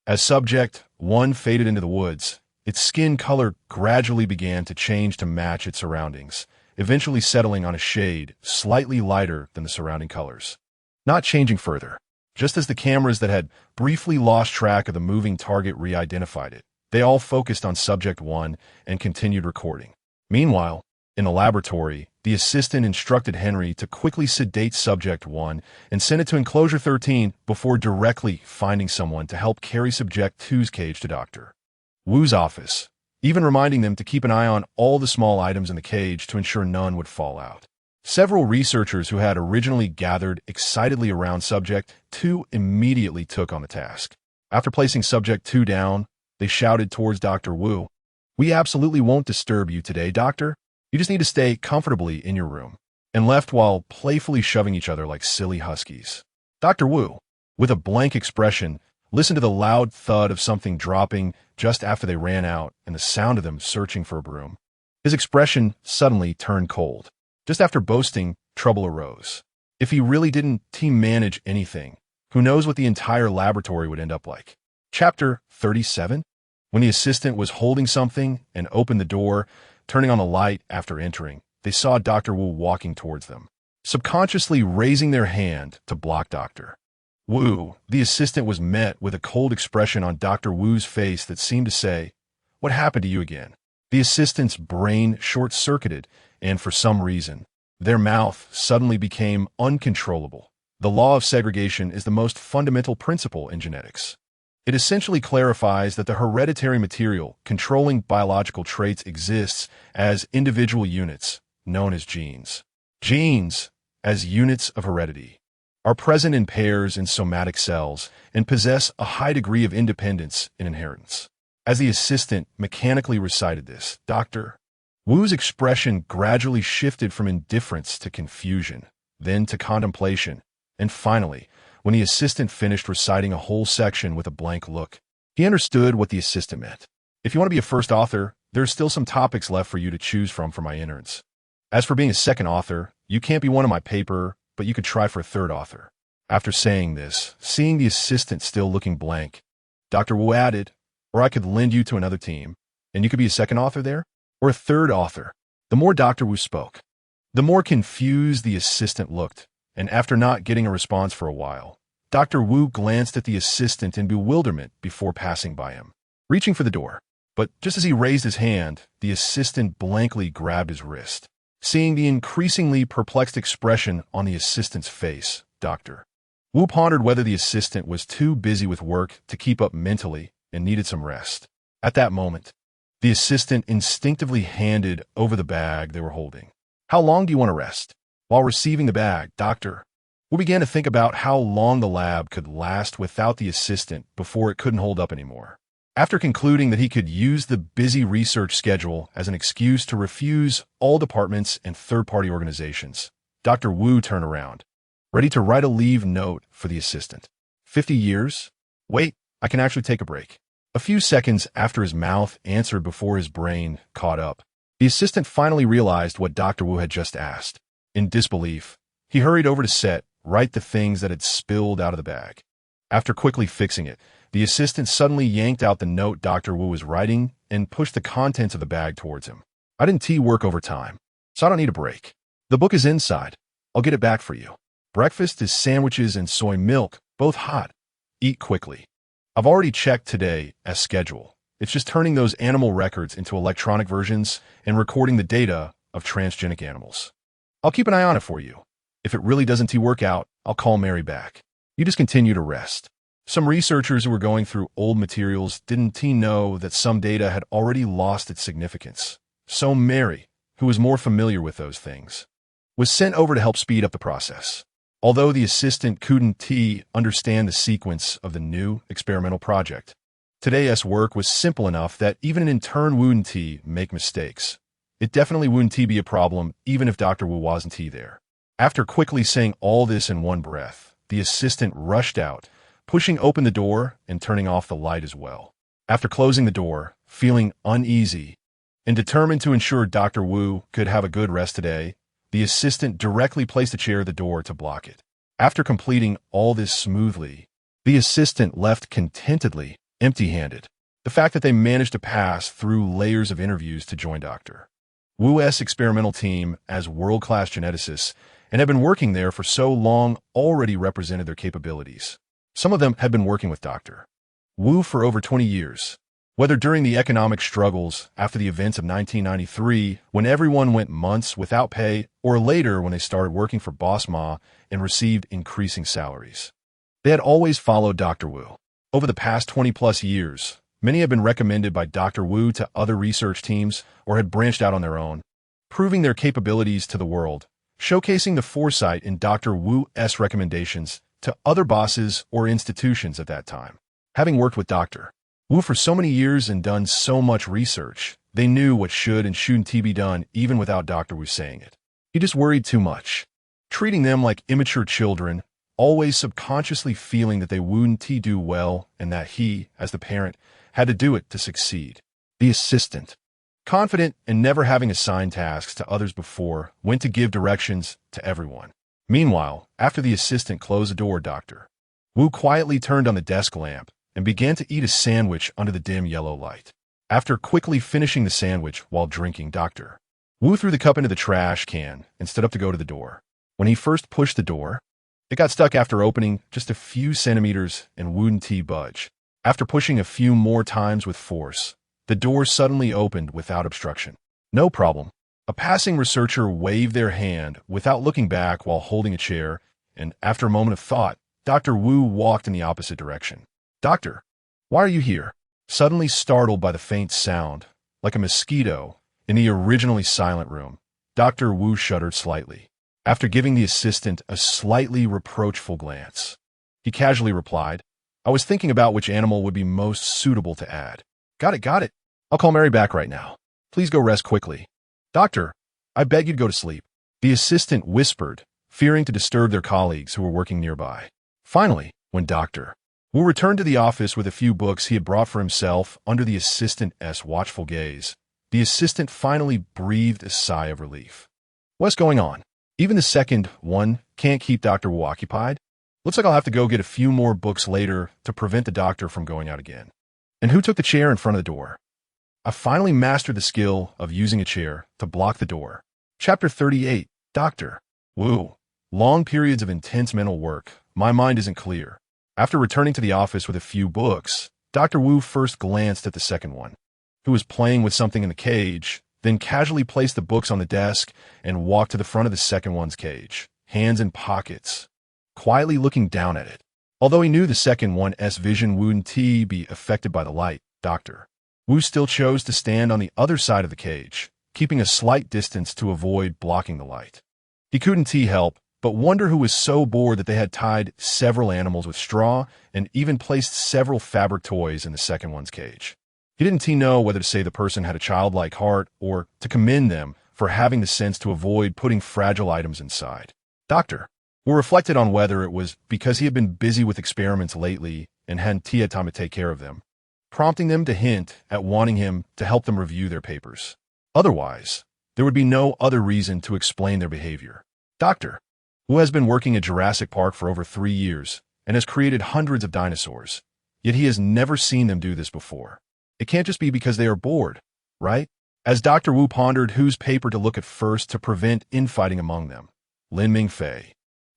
A: As Subject 1 faded into the woods, its skin color gradually began to change to match its surroundings, eventually settling on a shade slightly lighter than the surrounding colors. Not changing further. Just as the cameras that had briefly lost track of the moving target re-identified it, they all focused on Subject 1 and continued recording. Meanwhile, in the laboratory, the assistant instructed Henry to quickly sedate Subject 1 and send it to Enclosure 13 before directly finding someone to help carry Subject 2's cage to Dr. Wu's office, even reminding them to keep an eye on all the small items in the cage to ensure none would fall out. Several researchers who had originally gathered excitedly around Subject 2 immediately took on the task. After placing Subject 2 down, they shouted towards Dr. Wu, "We absolutely won't disturb you today, Doctor. You just need to stay comfortably in your room," and left while playfully shoving each other like silly huskies. Dr. Wu, with a blank expression, listened to the loud thud of something dropping just after they ran out and the sound of them searching for a broom. His expression suddenly turned cold. Just after boasting, trouble arose. If he really didn't team manage anything, who knows what the entire laboratory would end up like. Chapter 37? When the assistant was holding something and opened the door, turning on the light after entering, they saw Dr. Wu walking towards them, subconsciously raising their hand to block Dr. Wu. The assistant was met with a cold expression on Dr. Wu's face that seemed to say, "What happened to you again?" The assistant's brain short-circuited, and for some reason, their mouth suddenly became uncontrollable. The law of segregation is the most fundamental principle in genetics. It essentially clarifies that the hereditary material controlling biological traits exists as individual units, known as genes. Genes, as units of heredity, are present in pairs in somatic cells and possess a high degree of independence in inheritance. As the assistant mechanically recited this, Dr. Wu's expression gradually shifted from indifference to confusion, then to contemplation, and finally, when the assistant finished reciting a whole section with a blank look, he understood what the assistant meant. If you want to be a first author, there are still some topics left for you to choose from for my interns. As for being a second author, you can't be one on my paper, but you could try for a third author. After saying this, seeing the assistant still looking blank, Dr. Wu added, "Or I could lend you to another team, and you could be a second author there, or a third author." The more Dr. Wu spoke, the more confused the assistant looked, and after not getting a response for a while, Dr. Wu glanced at the assistant in bewilderment before passing by him, reaching for the door. But just as he raised his hand, the assistant blankly grabbed his wrist. Seeing the increasingly perplexed expression on the assistant's face, Dr. Wu pondered whether the assistant was too busy with work to keep up mentally and needed some rest. At that moment, the assistant instinctively handed over the bag they were holding. "How long do you want to rest?" While receiving the bag, Dr. Wu began to think about how long the lab could last without the assistant before it couldn't hold up anymore. After concluding that he could use the busy research schedule as an excuse to refuse all departments and third-party organizations, Dr. Wu turned around, ready to write a leave note for the assistant. 50 years? Wait, I can actually take a break. A few seconds after his mouth answered before his brain caught up, the assistant finally realized what Dr. Wu had just asked. In disbelief, he hurried over to set, right the things that had spilled out of the bag. After quickly fixing it, the assistant suddenly yanked out the note Dr. Wu was writing and pushed the contents of the bag towards him. "I didn't work overtime, so I don't need a break. The book is inside. I'll get it back for you. Breakfast is sandwiches and soy milk, both hot. Eat quickly. I've already checked today as schedule. It's just turning those animal records into electronic versions and recording the data of transgenic animals. I'll keep an eye on it for you. If it really doesn't work out, I'll call Mary back. You just continue to rest." Some researchers who were going through old materials didn't know that some data had already lost its significance. So Mary, who was more familiar with those things, was sent over to help speed up the process. Although the assistant couldn't understand the sequence of the new experimental project, today's work was simple enough that even an intern wouldn't make mistakes. It definitely wouldn't be a problem even if Dr. Wu wasn't there. After quickly saying all this in one breath, the assistant rushed out, pushing open the door and turning off the light as well. After closing the door, feeling uneasy and determined to ensure Dr. Wu could have a good rest today, the assistant directly placed a chair at the door to block it. After completing all this smoothly, the assistant left contentedly, empty-handed. The fact that they managed to pass through layers of interviews to join Dr. Wu's experimental team as world-class geneticists and had been working there for so long already represented their capabilities. Some of them had been working with Dr. Wu for over 20 years. Whether during the economic struggles after the events of 1993, when everyone went months without pay, or later when they started working for Boss Ma and received increasing salaries. They had always followed Dr. Wu. Over the past 20-plus years, many had been recommended by Dr. Wu to other research teams or had branched out on their own, proving their capabilities to the world, showcasing the foresight in Dr. Wu's recommendations to other bosses or institutions at that time. Having worked with Dr. Wu for so many years and done so much research, they knew what should and shouldn't be done even without Dr. Wu saying it. He just worried too much, treating them like immature children, always subconsciously feeling that they wouldn't do well and that he, as the parent, had to do it to succeed. The assistant, confident and never having assigned tasks to others before, went to give directions to everyone. Meanwhile, after the assistant closed the door, Dr. Wu quietly turned on the desk lamp and began to eat a sandwich under the dim yellow light. After quickly finishing the sandwich while drinking, Dr. Wu threw the cup into the trash can and stood up to go to the door. When he first pushed the door, it got stuck after opening just a few centimeters and wouldn't budge. After pushing a few more times with force, the door suddenly opened without obstruction. No problem. A passing researcher waved their hand without looking back while holding a chair, and after a moment of thought, Dr. Wu walked in the opposite direction. Doctor, why are you here? Suddenly startled by the faint sound, like a mosquito, in the originally silent room, Dr. Wu shuddered slightly. After giving the assistant a slightly reproachful glance, he casually replied, I was thinking about which animal would be most suitable to add. Got it. I'll call Mary back right now. Please go rest quickly. Doctor, I beg you to go to sleep. The assistant whispered, fearing to disturb their colleagues who were working nearby. Finally, when Dr. Wu returned to the office with a few books he had brought for himself under the assistant's watchful gaze, the assistant finally breathed a sigh of relief. What's going on? Even the second one can't keep Dr. Wu occupied? Looks like I'll have to go get a few more books later to prevent the doctor from going out again. And who took the chair in front of the door? I finally mastered the skill of using a chair to block the door. Chapter 38, Dr. Wu. Long periods of intense mental work. My mind isn't clear. After returning to the office with a few books, Dr. Wu first glanced at the second one, who was playing with something in the cage, then casually placed the books on the desk and walked to the front of the second one's cage, hands in pockets, quietly looking down at it. Although he knew the second one's vision wouldn't be affected by the light, Dr. Wu still chose to stand on the other side of the cage, keeping a slight distance to avoid blocking the light. He couldn't help but wonder who was so bored that they had tied several animals with straw and even placed several fabric toys in the second one's cage. He didn't know whether to say the person had a childlike heart or to commend them for having the sense to avoid putting fragile items inside. Dr. Wu reflected on whether it was because he had been busy with experiments lately and hadn't had time to take care of them, prompting them to hint at wanting him to help them review their papers. Otherwise, there would be no other reason to explain their behavior. Dr. Wu has been working at Jurassic Park for over 3 years and has created hundreds of dinosaurs, yet he has never seen them do this before. It can't just be because they are bored, right? As Dr. Wu pondered whose paper to look at first to prevent infighting among them, Lin Mingfei,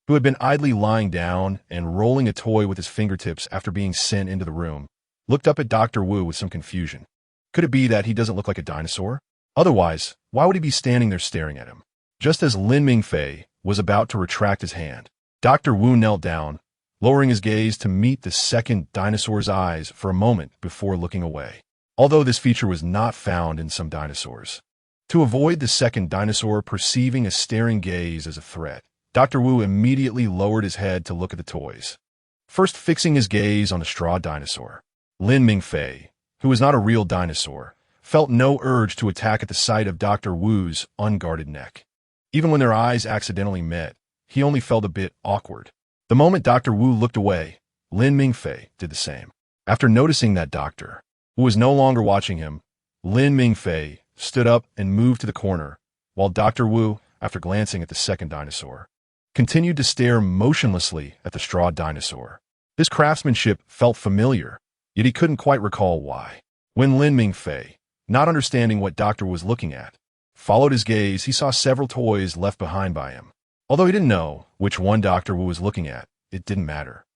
A: who had been idly lying down and rolling a toy with his fingertips after being sent into the room, looked up at Dr. Wu with some confusion. Could it be that he doesn't look like a dinosaur? Otherwise, why would he be standing there staring at him? Just as Lin Mingfei was about to retract his hand, Dr. Wu knelt down, lowering his gaze to meet the second dinosaur's eyes for a moment before looking away. Although this feature was not found in some dinosaurs, To avoid the second dinosaur perceiving a staring gaze as a threat, Dr. Wu immediately lowered his head to look at the toys. First fixing his gaze on a straw dinosaur. Lin Mingfei, who was not a real dinosaur, felt no urge to attack at the sight of Dr. Wu's unguarded neck. Even when their eyes accidentally met, he only felt a bit awkward. The moment Dr. Wu looked away, Lin Mingfei did the same. After noticing that Dr. Wu was no longer watching him, Lin Mingfei stood up and moved to the corner, while Dr. Wu, after glancing at the second dinosaur, continued to stare motionlessly at the straw dinosaur. This craftsmanship felt familiar, yet he couldn't quite recall why. When Lin Mingfei, not understanding what Dr. Wu was looking at, followed his gaze, he saw several toys left behind by him. Although he didn't know which one Dr. Wu was looking at, it didn't matter.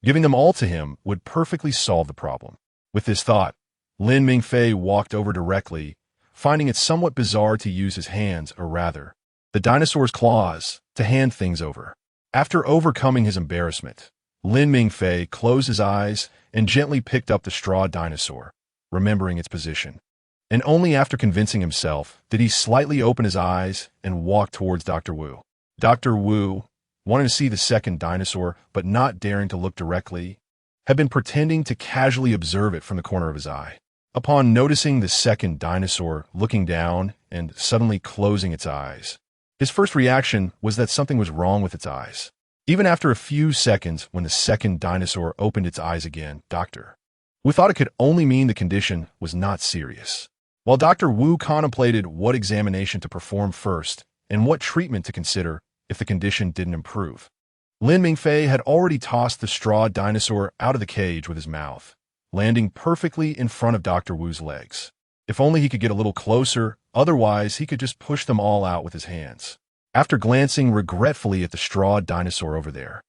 A: Giving them all to him would perfectly solve the problem. With this thought, Lin Mingfei walked over directly, finding it somewhat bizarre to use his hands, or rather, the dinosaur's claws, to hand things over. After overcoming his embarrassment, Lin Mingfei closed his eyes and gently picked up the straw dinosaur, remembering its position. And only after convincing himself did he slightly open his eyes and walk towards Dr. Wu. Dr. Wu, wanting to see the second dinosaur but not daring to look directly, had been pretending to casually observe it from the corner of his eye. Upon noticing the second dinosaur looking down and suddenly closing its eyes, his first reaction was that something was wrong with its eyes. Even after a few seconds, when the second dinosaur opened its eyes again, Dr. Wu thought it could only mean the condition was not serious. While Dr. Wu contemplated what examination to perform first and what treatment to consider if the condition didn't improve, Lin Mingfei had already tossed the straw dinosaur out of the cage with his mouth, landing perfectly in front of Dr. Wu's legs. If only he could get a little closer, otherwise he could just push them all out with his hands. After glancing regretfully at the straw dinosaur over there,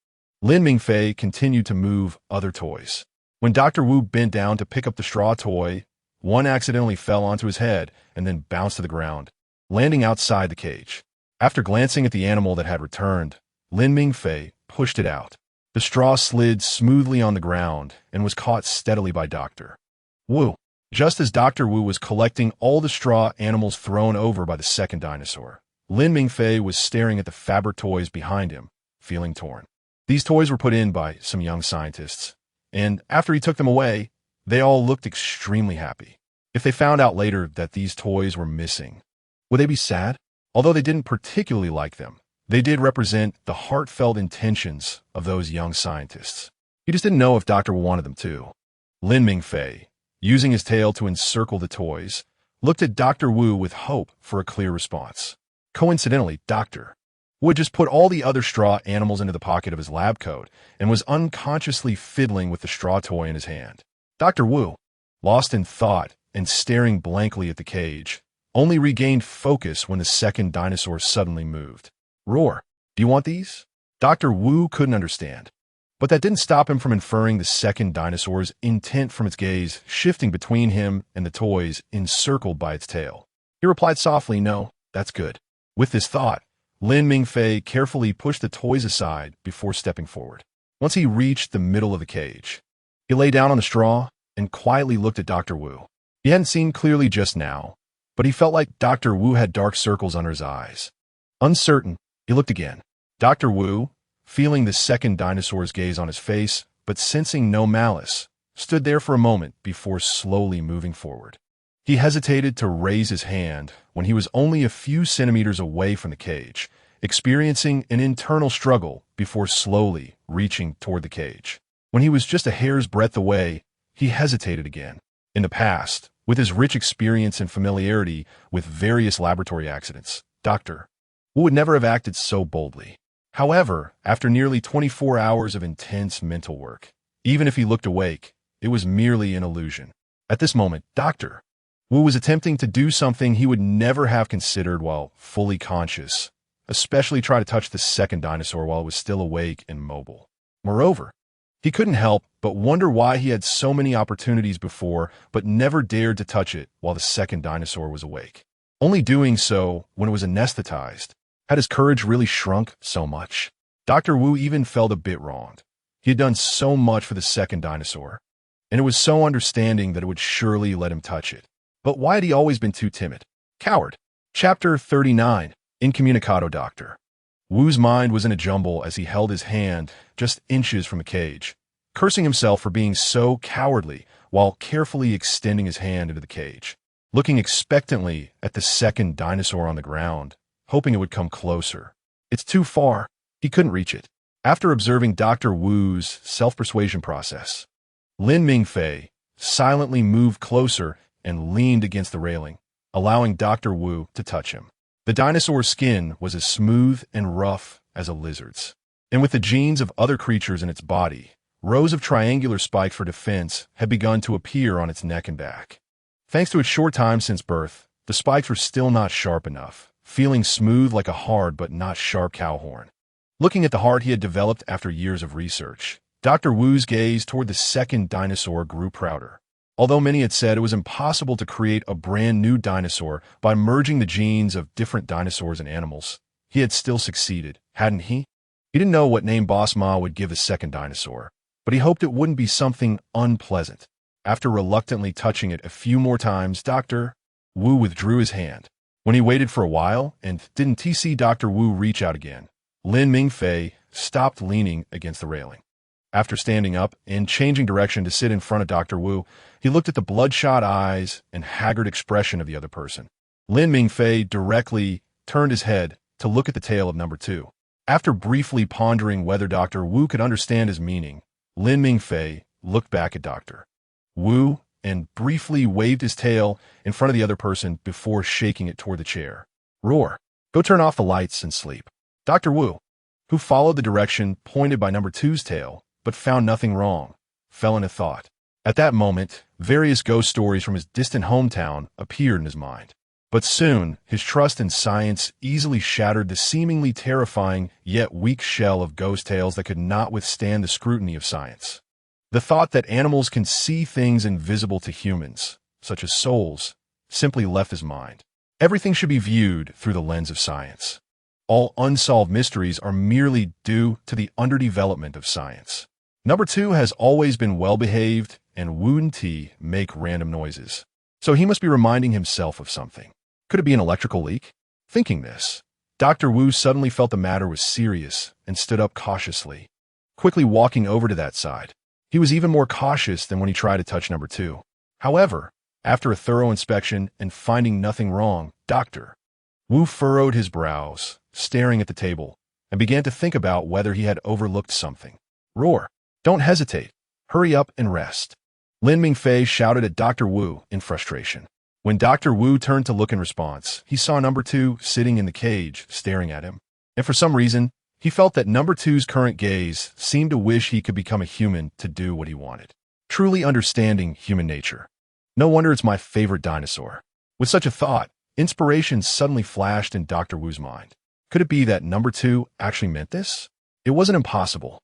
A: Lin Mingfei continued to move other toys. When Dr. Wu bent down to pick up the straw toy, one accidentally fell onto his head and then bounced to the ground, landing outside the cage. After glancing at the animal that had returned, Lin Mingfei pushed it out. The straw slid smoothly on the ground and was caught steadily by Dr. Wu. Just as Dr. Wu was collecting all the straw animals thrown over by the second dinosaur, Lin Mingfei was staring at the fabric toys behind him, feeling torn. These toys were put in by some young scientists, and after he took them away, they all looked extremely happy. If they found out later that these toys were missing, would they be sad? Although they didn't particularly like them, they did represent the heartfelt intentions of those young scientists. He just didn't know if Dr. Wu wanted them to. Lin Mingfei, using his tail to encircle the toys, looked at Dr. Wu with hope for a clear response. Coincidentally, Dr. Wu had just put all the other straw animals into the pocket of his lab coat and was unconsciously fiddling with the straw toy in his hand. Dr. Wu, lost in thought and staring blankly at the cage, only regained focus when the second dinosaur suddenly moved. Roar, do you want these? Dr. Wu couldn't understand, but that didn't stop him from inferring the second dinosaur's intent from its gaze shifting between him and the toys encircled by its tail. He replied softly, "No, that's good." With this thought, Lin Mingfei carefully pushed the toys aside before stepping forward. Once he reached the middle of the cage, he lay down on the straw and quietly looked at Dr. Wu. He hadn't seen clearly just now, but he felt like Dr. Wu had dark circles under his eyes. Uncertain, he looked again. Dr. Wu, feeling the second dinosaur's gaze on his face, but sensing no malice, stood there for a moment before slowly moving forward. He hesitated to raise his hand when he was only a few centimeters away from the cage, experiencing an internal struggle before slowly reaching toward the cage. When he was just a hair's breadth away, he hesitated again. In the past, with his rich experience and familiarity with various laboratory accidents, Dr. Wu would never have acted so boldly. However, after nearly 24 hours of intense mental work, even if he looked awake, it was merely an illusion. At this moment, Dr. Wu was attempting to do something he would never have considered while fully conscious, especially try to touch the second dinosaur while it was still awake and mobile. Moreover, he couldn't help but wonder why he had so many opportunities before but never dared to touch it while the second dinosaur was awake. Only doing so when it was anesthetized. Had his courage really shrunk so much? Dr. Wu even felt a bit wronged. He had done so much for the second dinosaur, and it was so understanding that it would surely let him touch it. But why had he always been too timid? Coward. Chapter 39. Incommunicado Doctor. Wu's mind was in a jumble as he held his hand just inches from the cage, cursing himself for being so cowardly while carefully extending his hand into the cage, looking expectantly at the second dinosaur on the ground, hoping it would come closer. It's too far. He couldn't reach it. After observing Dr. Wu's self-persuasion process, Lin Mingfei silently moved closer and leaned against the railing, allowing Dr. Wu to touch him. The dinosaur's skin was as smooth and rough as a lizard's, and with the genes of other creatures in its body, rows of triangular spikes for defense had begun to appear on its neck and back. Thanks to its short time since birth, the spikes were still not sharp enough, feeling smooth like a hard but not sharp cow horn. Looking at the heart he had developed after years of research, Dr. Wu's gaze toward the second dinosaur grew prouder. Although many had said it was impossible to create a brand new dinosaur by merging the genes of different dinosaurs and animals, he had still succeeded, hadn't he? He didn't know what name Boss Ma would give the second dinosaur, but he hoped it wouldn't be something unpleasant. After reluctantly touching it a few more times, Dr. Wu withdrew his hand. When he waited for a while and didn't see Dr. Wu reach out again, Lin Mingfei stopped leaning against the railing. After standing up and changing direction to sit in front of Dr. Wu, he looked at the bloodshot eyes and haggard expression of the other person. Lin Mingfei directly turned his head to look at the tail of number 2. After briefly pondering whether Dr. Wu could understand his meaning, Lin Mingfei looked back at Dr. Wu and briefly waved his tail in front of the other person before shaking it toward the chair. Roar. Go turn off the lights and sleep. Dr. Wu, who followed the direction pointed by number 2's tail, but found nothing wrong, fell into thought. At that moment, various ghost stories from his distant hometown appeared in his mind. But soon, his trust in science easily shattered the seemingly terrifying yet weak shell of ghost tales that could not withstand the scrutiny of science. The thought that animals can see things invisible to humans, such as souls, simply left his mind. Everything should be viewed through the lens of science. All unsolved mysteries are merely due to the underdevelopment of science. Number 2 has always been well-behaved, and Wu and Ti make random noises. So he must be reminding himself of something. Could it be an electrical leak? Thinking this, Dr. Wu suddenly felt the matter was serious and stood up cautiously, quickly walking over to that side. He was even more cautious than when he tried to touch number 2. However, after a thorough inspection and finding nothing wrong, Dr. Wu furrowed his brows, staring at the table, and began to think about whether he had overlooked something. Roar. Don't hesitate. Hurry up and rest. Lin Mingfei shouted at Dr. Wu in frustration. When Dr. Wu turned to look in response, he saw number 2 sitting in the cage, staring at him. And for some reason, he felt that number 2's current gaze seemed to wish he could become a human to do what he wanted. Truly understanding human nature. No wonder it's my favorite dinosaur. With such a thought, inspiration suddenly flashed in Dr. Wu's mind. Could it be that number 2 actually meant this? It wasn't impossible.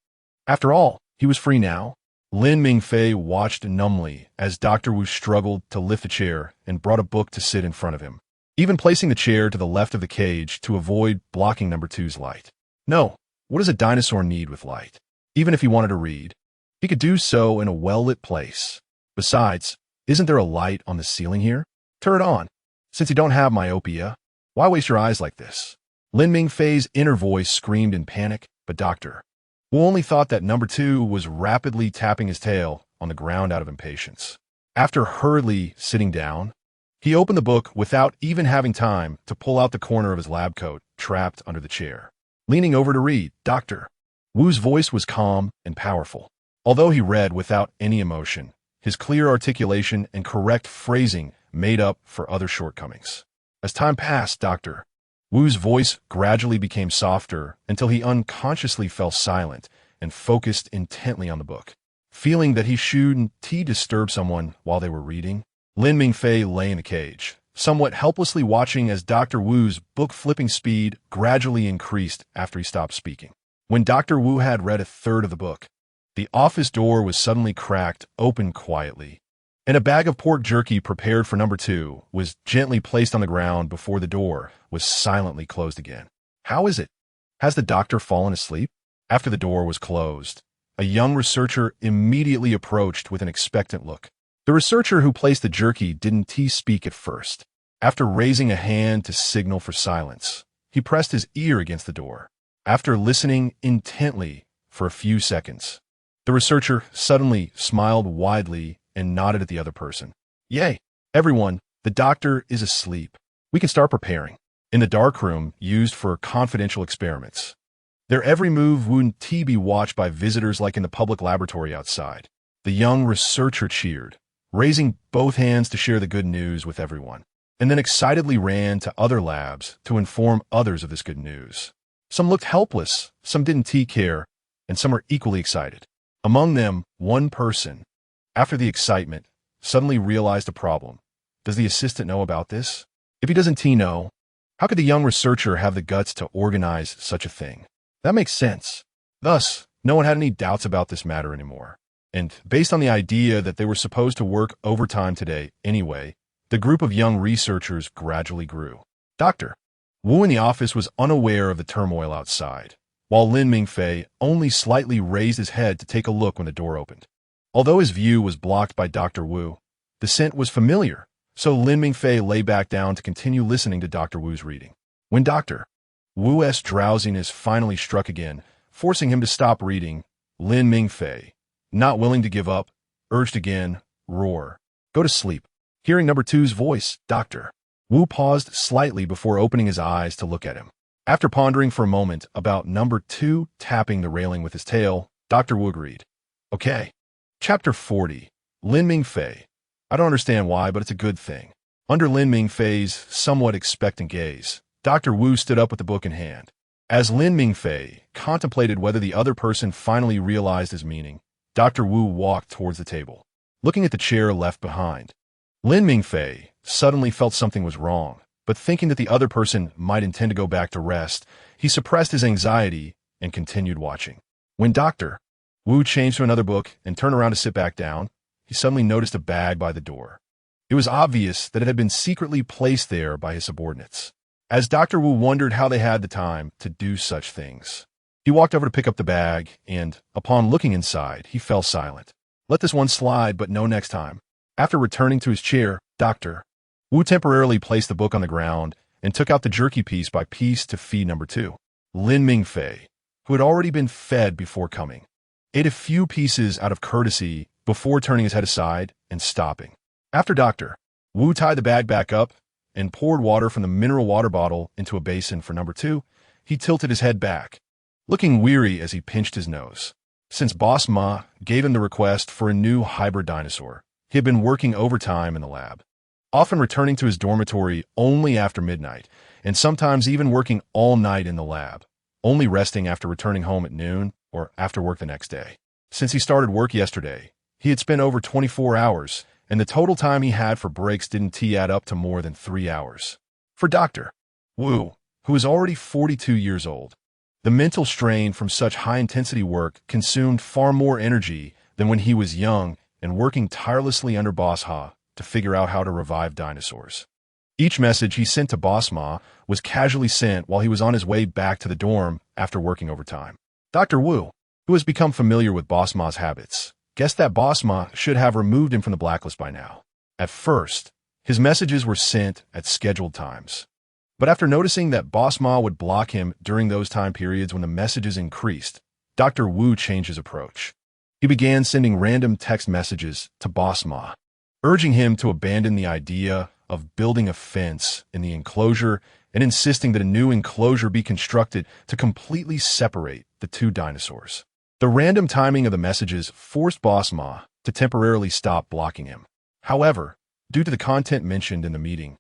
A: After all, he was free now. Lin Mingfei watched numbly as Dr. Wu struggled to lift a chair and brought a book to sit in front of him, even placing the chair to the left of the cage to avoid blocking number 2's light. No, what does a dinosaur need with light? Even if he wanted to read, he could do so in a well-lit place. Besides, isn't there a light on the ceiling here? Turn it on. Since you don't have myopia, why waste your eyes like this? Lin Mingfei's inner voice screamed in panic, but Dr. Wu only thought that number 2 was rapidly tapping his tail on the ground out of impatience. After hurriedly sitting down, he opened the book without even having time to pull out the corner of his lab coat trapped under the chair. Leaning over to read, Dr. Wu's voice was calm and powerful. Although he read without any emotion, his clear articulation and correct phrasing made up for other shortcomings. As time passed, Dr. Wu's voice gradually became softer until he unconsciously fell silent and focused intently on the book. Feeling that he shouldn't disturb someone while they were reading, Lin Mingfei lay in the cage, somewhat helplessly watching as Dr. Wu's book-flipping speed gradually increased after he stopped speaking. When Dr. Wu had read a third of the book, the office door was suddenly cracked open quietly, and a bag of pork jerky prepared for number 2 was gently placed on the ground before the door was silently closed again. How is it? Has the doctor fallen asleep? After the door was closed, a young researcher immediately approached with an expectant look. The researcher who placed the jerky didn't speak at first. After raising a hand to signal for silence, he pressed his ear against the door. After listening intently for a few seconds, the researcher suddenly smiled widely and nodded at the other person. "Yay, everyone, the doctor is asleep. We can start preparing." In the dark room used for confidential experiments, their every move wouldn't be watched by visitors like in the public laboratory outside. The young researcher cheered, raising both hands to share the good news with everyone, and then excitedly ran to other labs to inform others of this good news. Some looked helpless, some didn't care, and some were equally excited. Among them, one person, after the excitement, suddenly realized a problem. Does the assistant know about this? If he doesn't know, how could the young researcher have the guts to organize such a thing? That makes sense. Thus, no one had any doubts about this matter anymore. And based on the idea that they were supposed to work overtime today anyway, the group of young researchers gradually grew. Dr. Wu in the office was unaware of the turmoil outside, while Lin Mingfei only slightly raised his head to take a look when the door opened. Although his view was blocked by Dr. Wu, the scent was familiar, so Lin Mingfei lay back down to continue listening to Dr. Wu's reading. When Dr. Wu's drowsiness finally struck again, forcing him to stop reading, Lin Mingfei, not willing to give up, urged again, "Roar. Go to sleep." Hearing number two's voice, Dr. Wu paused slightly before opening his eyes to look at him. After pondering for a moment about number two tapping the railing with his tail, Dr. Wu agreed. Okay. Chapter 40. Lin Mingfei. I don't understand why, but it's a good thing. Under Lin Mingfei's somewhat expectant gaze, Dr. Wu stood up with the book in hand. As Lin Mingfei contemplated whether the other person finally realized his meaning, Dr. Wu walked towards the table. Looking at the chair left behind, Lin Mingfei suddenly felt something was wrong, but thinking that the other person might intend to go back to rest, he suppressed his anxiety and continued watching. When Dr. Wu changed to another book and turned around to sit back down, he suddenly noticed a bag by the door. It was obvious that it had been secretly placed there by his subordinates. As Dr. Wu wondered how they had the time to do such things, he walked over to pick up the bag, and, upon looking inside, he fell silent. Let this one slide, but no next time. After returning to his chair, Dr. Wu temporarily placed the book on the ground and took out the jerky piece by piece to feed number two. Lin Mingfei, who had already been fed before coming, ate a few pieces out of courtesy before turning his head aside and stopping. After Dr. Wu tied the bag back up and poured water from the mineral water bottle into a basin for number two, he tilted his head back, looking weary as he pinched his nose. Since Boss Ma gave him the request for a new hybrid dinosaur, he had been working overtime in the lab, often returning to his dormitory only after midnight, and sometimes even working all night in the lab, only resting after returning home at noon or after work the next day. Since he started work yesterday, he had spent over 24 hours, and the total time he had for breaks didn't add up to more than 3 hours. For Dr. Wu, who was already 42 years old, the mental strain from such high-intensity work consumed far more energy than when he was young and working tirelessly under Boss Ha to figure out how to revive dinosaurs. Each message he sent to Boss Ma was casually sent while he was on his way back to the dorm after working overtime. Dr. Wu, who has become familiar with Boss Ma's habits, guessed that Boss Ma should have removed him from the blacklist by now. At first, his messages were sent at scheduled times. But after noticing that Boss Ma would block him during those time periods when the messages increased, Dr. Wu changed his approach. He began sending random text messages to Boss Ma, urging him to abandon the idea of building a fence in the enclosure and insisting that a new enclosure be constructed to completely separate the two dinosaurs. The random timing of the messages forced Boss Ma to temporarily stop blocking him. However, due to the content mentioned in the meeting,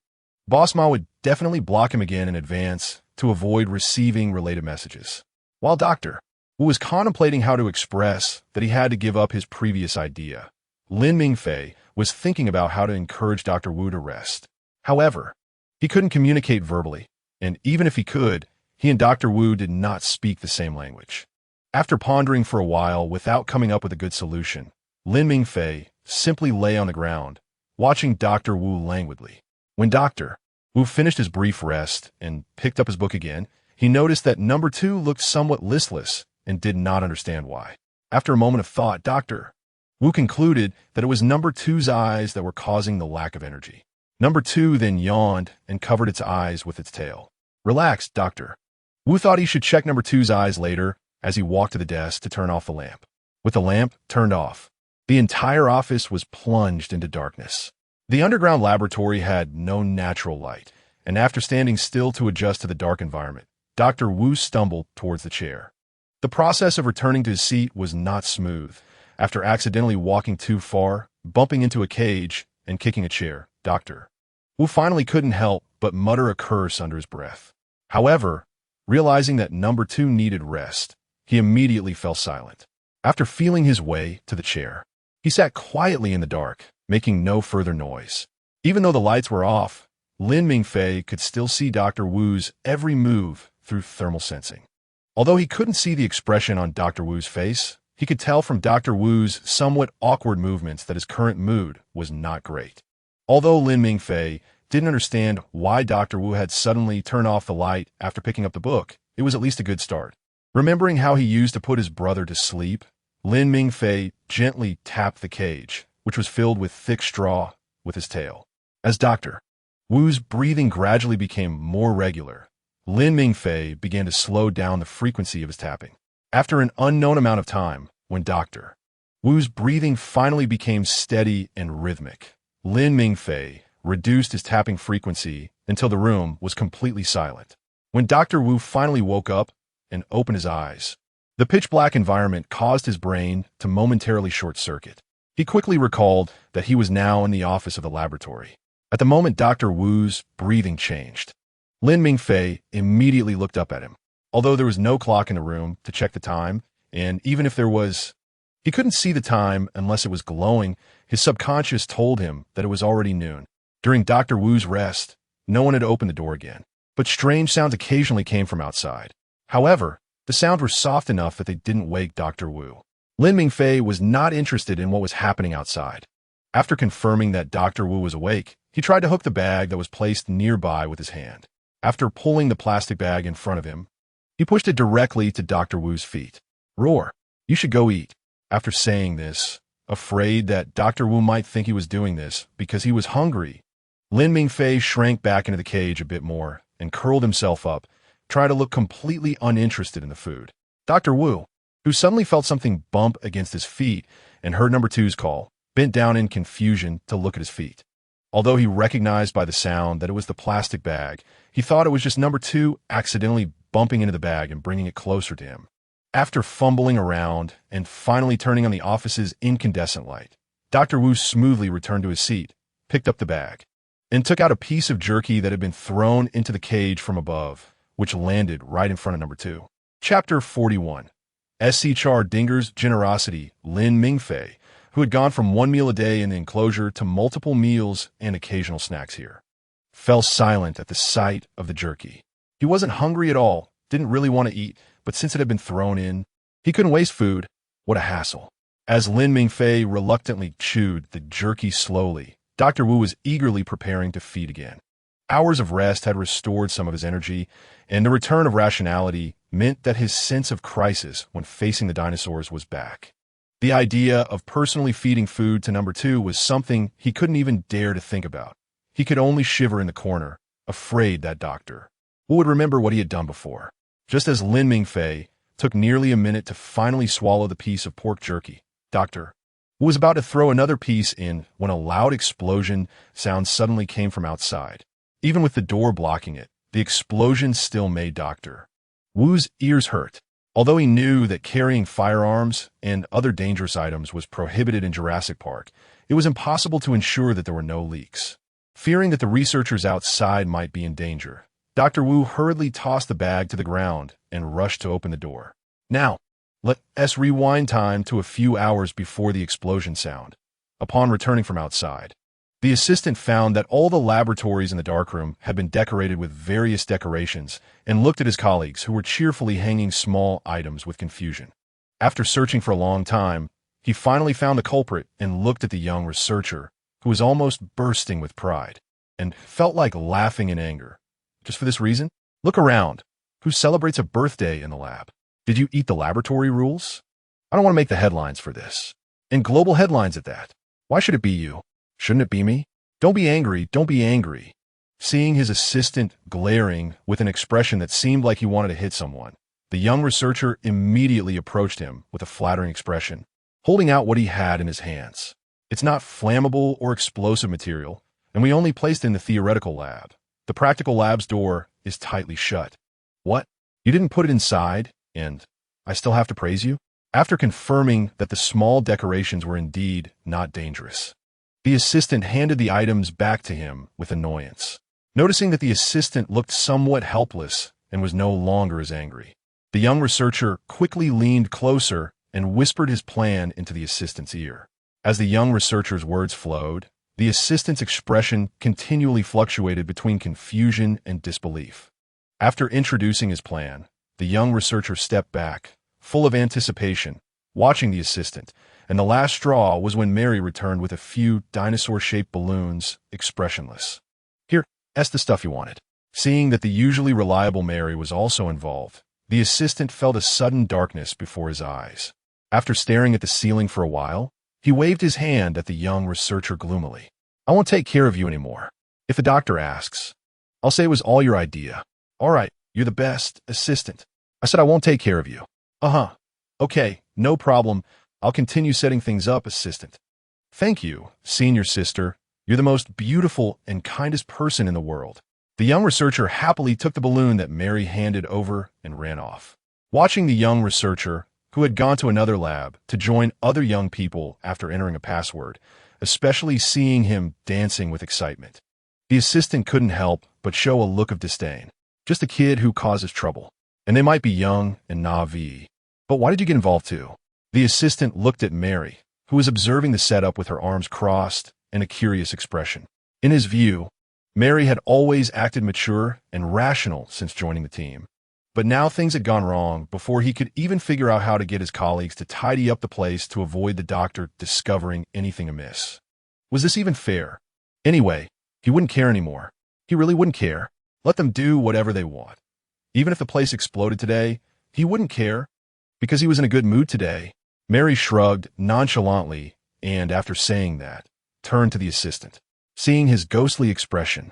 A: Boss Ma would definitely block him again in advance to avoid receiving related messages. While Dr. Wu was contemplating how to express that he had to give up his previous idea, Lin Mingfei was thinking about how to encourage Dr. Wu to rest. However, he couldn't communicate verbally, and even if he could, he and Dr. Wu did not speak the same language. After pondering for a while without coming up with a good solution, Lin Mingfei simply lay on the ground, watching Dr. Wu languidly. When Dr. Wu finished his brief rest and picked up his book again, he noticed that number two looked somewhat listless and did not understand why. After a moment of thought, Dr. Wu concluded that it was number two's eyes that were causing the lack of energy. Number 2 then yawned and covered its eyes with its tail. Relax, Doctor. Wu thought he should check number 2's eyes later as he walked to the desk to turn off the lamp. With the lamp turned off, the entire office was plunged into darkness. The underground laboratory had no natural light, and after standing still to adjust to the dark environment, Dr. Wu stumbled towards the chair. The process of returning to his seat was not smooth. After accidentally walking too far, bumping into a cage, and kicking a chair, Dr. Wu finally couldn't help but mutter a curse under his breath. However, realizing that number 2 needed rest, he immediately fell silent. After feeling his way to the chair, he sat quietly in the dark, making no further noise. Even though the lights were off, Lin Mingfei could still see Dr. Wu's every move through thermal sensing. Although he couldn't see the expression on Dr. Wu's face, he could tell from Dr. Wu's somewhat awkward movements that his current mood was not great. Although Lin Mingfei didn't understand why Dr. Wu had suddenly turned off the light after picking up the book, it was at least a good start. Remembering how he used to put his brother to sleep, Lin Mingfei gently tapped the cage, which was filled with thick straw, with his tail. As Dr. Wu's breathing gradually became more regular, Lin Mingfei began to slow down the frequency of his tapping. After an unknown amount of time, when Dr. Wu's breathing finally became steady and rhythmic, Lin Mingfei reduced his tapping frequency until the room was completely silent. When Dr. Wu finally woke up and opened his eyes, the pitch-black environment caused his brain to momentarily short-circuit. He quickly recalled that he was now in the office of the laboratory. At the moment Dr. Wu's breathing changed, Lin Mingfei immediately looked up at him. Although there was no clock in the room to check the time, and even if there was, he couldn't see the time unless it was glowing, his subconscious told him that it was already noon. During Dr. Wu's rest, no one had opened the door again, but strange sounds occasionally came from outside. However, the sounds were soft enough that they didn't wake Dr. Wu. Lin Mingfei was not interested in what was happening outside. After confirming that Dr. Wu was awake, he tried to hook the bag that was placed nearby with his hand. After pulling the plastic bag in front of him, he pushed it directly to Dr. Wu's feet. Roar, you should go eat. After saying this, afraid that Dr. Wu might think he was doing this because he was hungry, Lin Mingfei shrank back into the cage a bit more and curled himself up, trying to look completely uninterested in the food. Dr. Wu, who suddenly felt something bump against his feet and heard number 2's call, bent down in confusion to look at his feet. Although he recognized by the sound that it was the plastic bag, he thought it was just number 2 accidentally bumping into the bag and bringing it closer to him. After fumbling around and finally turning on the office's incandescent light, Dr. Wu smoothly returned to his seat, picked up the bag, and took out a piece of jerky that had been thrown into the cage from above, which landed right in front of number 2. Chapter 41. SC Char Dinger's generosity. Lin Mingfei, who had gone from 1 meal a day in the enclosure to multiple meals and occasional snacks here, fell silent at the sight of the jerky. He wasn't hungry at all, didn't really want to eat, but since it had been thrown in, he couldn't waste food. What a hassle. As Lin Mingfei reluctantly chewed the jerky slowly, Dr. Wu was eagerly preparing to feed again. Hours of rest had restored some of his energy, and the return of rationality meant that his sense of crisis when facing the dinosaurs was back. The idea of personally feeding food to number 2 was something he couldn't even dare to think about. He could only shiver in the corner, afraid that Dr. Wu would remember what he had done before. Just as Lin Mingfei took nearly a minute to finally swallow the piece of pork jerky, Dr. Wu was about to throw another piece in when a loud explosion sound suddenly came from outside. Even with the door blocking it, the explosion still made Dr. Wu's ears hurt. Although he knew that carrying firearms and other dangerous items was prohibited in Jurassic Park, it was impossible to ensure that there were no leaks. Fearing that the researchers outside might be in danger, Dr. Wu hurriedly tossed the bag to the ground and rushed to open the door. Now, let's rewind time to a few hours before the explosion sound. Upon returning from outside, the assistant found that all the laboratories in the darkroom had been decorated with various decorations and looked at his colleagues who were cheerfully hanging small items with confusion. After searching for a long time, he finally found the culprit and looked at the young researcher, who was almost bursting with pride and felt like laughing in anger. Just for this reason? Look around. Who celebrates a birthday in the lab? Did you eat the laboratory rules? I don't want to make the headlines for this. And global headlines at that. Why should it be you? Shouldn't it be me? Don't be angry, don't be angry. Seeing his assistant glaring with an expression that seemed like he wanted to hit someone, the young researcher immediately approached him with a flattering expression, holding out what he had in his hands. It's not flammable or explosive material, and we only placed it in the theoretical lab. The practical lab's door is tightly shut. What? You didn't put it inside, and I still have to praise you? After confirming that the small decorations were indeed not dangerous, the assistant handed the items back to him with annoyance. Noticing that the assistant looked somewhat helpless and was no longer as angry, the young researcher quickly leaned closer and whispered his plan into the assistant's ear. As the young researcher's words flowed, the assistant's expression continually fluctuated between confusion and disbelief. After introducing his plan, the young researcher stepped back, full of anticipation, watching the assistant, and the last straw was when Mary returned with a few dinosaur-shaped balloons, expressionless. Here, that's the stuff you wanted. Seeing that the usually reliable Mary was also involved, the assistant felt a sudden darkness before his eyes. After staring at the ceiling for a while, he waved his hand at the young researcher gloomily. I won't take care of you anymore. If the doctor asks, I'll say it was all your idea. All right, you're the best assistant. I said I won't take care of you. Uh-huh. Okay, no problem. I'll continue setting things up, assistant. Thank you, senior sister. You're the most beautiful and kindest person in the world. The young researcher happily took the balloon that Mary handed over and ran off. Watching the young researcher, who had gone to another lab to join other young people after entering a password, especially seeing him dancing with excitement, the assistant couldn't help but show a look of disdain. Just a kid who causes trouble. And they might be young and naive. But why did you get involved too? The assistant looked at Mary, who was observing the setup with her arms crossed and a curious expression. In his view, Mary had always acted mature and rational since joining the team. But now things had gone wrong before he could even figure out how to get his colleagues to tidy up the place to avoid the doctor discovering anything amiss. Was this even fair? Anyway, he wouldn't care anymore. He really wouldn't care. Let them do whatever they want. Even if the place exploded today, he wouldn't care, because he was in a good mood today. Mary shrugged nonchalantly and, after saying that, turned to the assistant. Seeing his ghostly expression,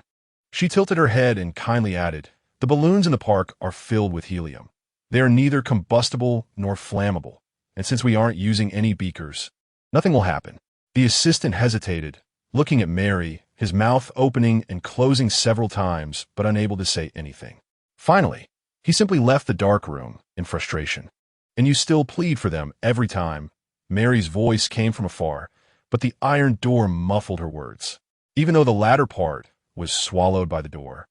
A: she tilted her head and kindly added, the balloons in the park are filled with helium. They are neither combustible nor flammable, and since we aren't using any beakers, nothing will happen. The assistant hesitated, looking at Mary, his mouth opening and closing several times, but unable to say anything. Finally, he simply left the dark room in frustration. And you still plead for them every time. Mary's voice came from afar, but the iron door muffled her words, even though the latter part was swallowed by the door.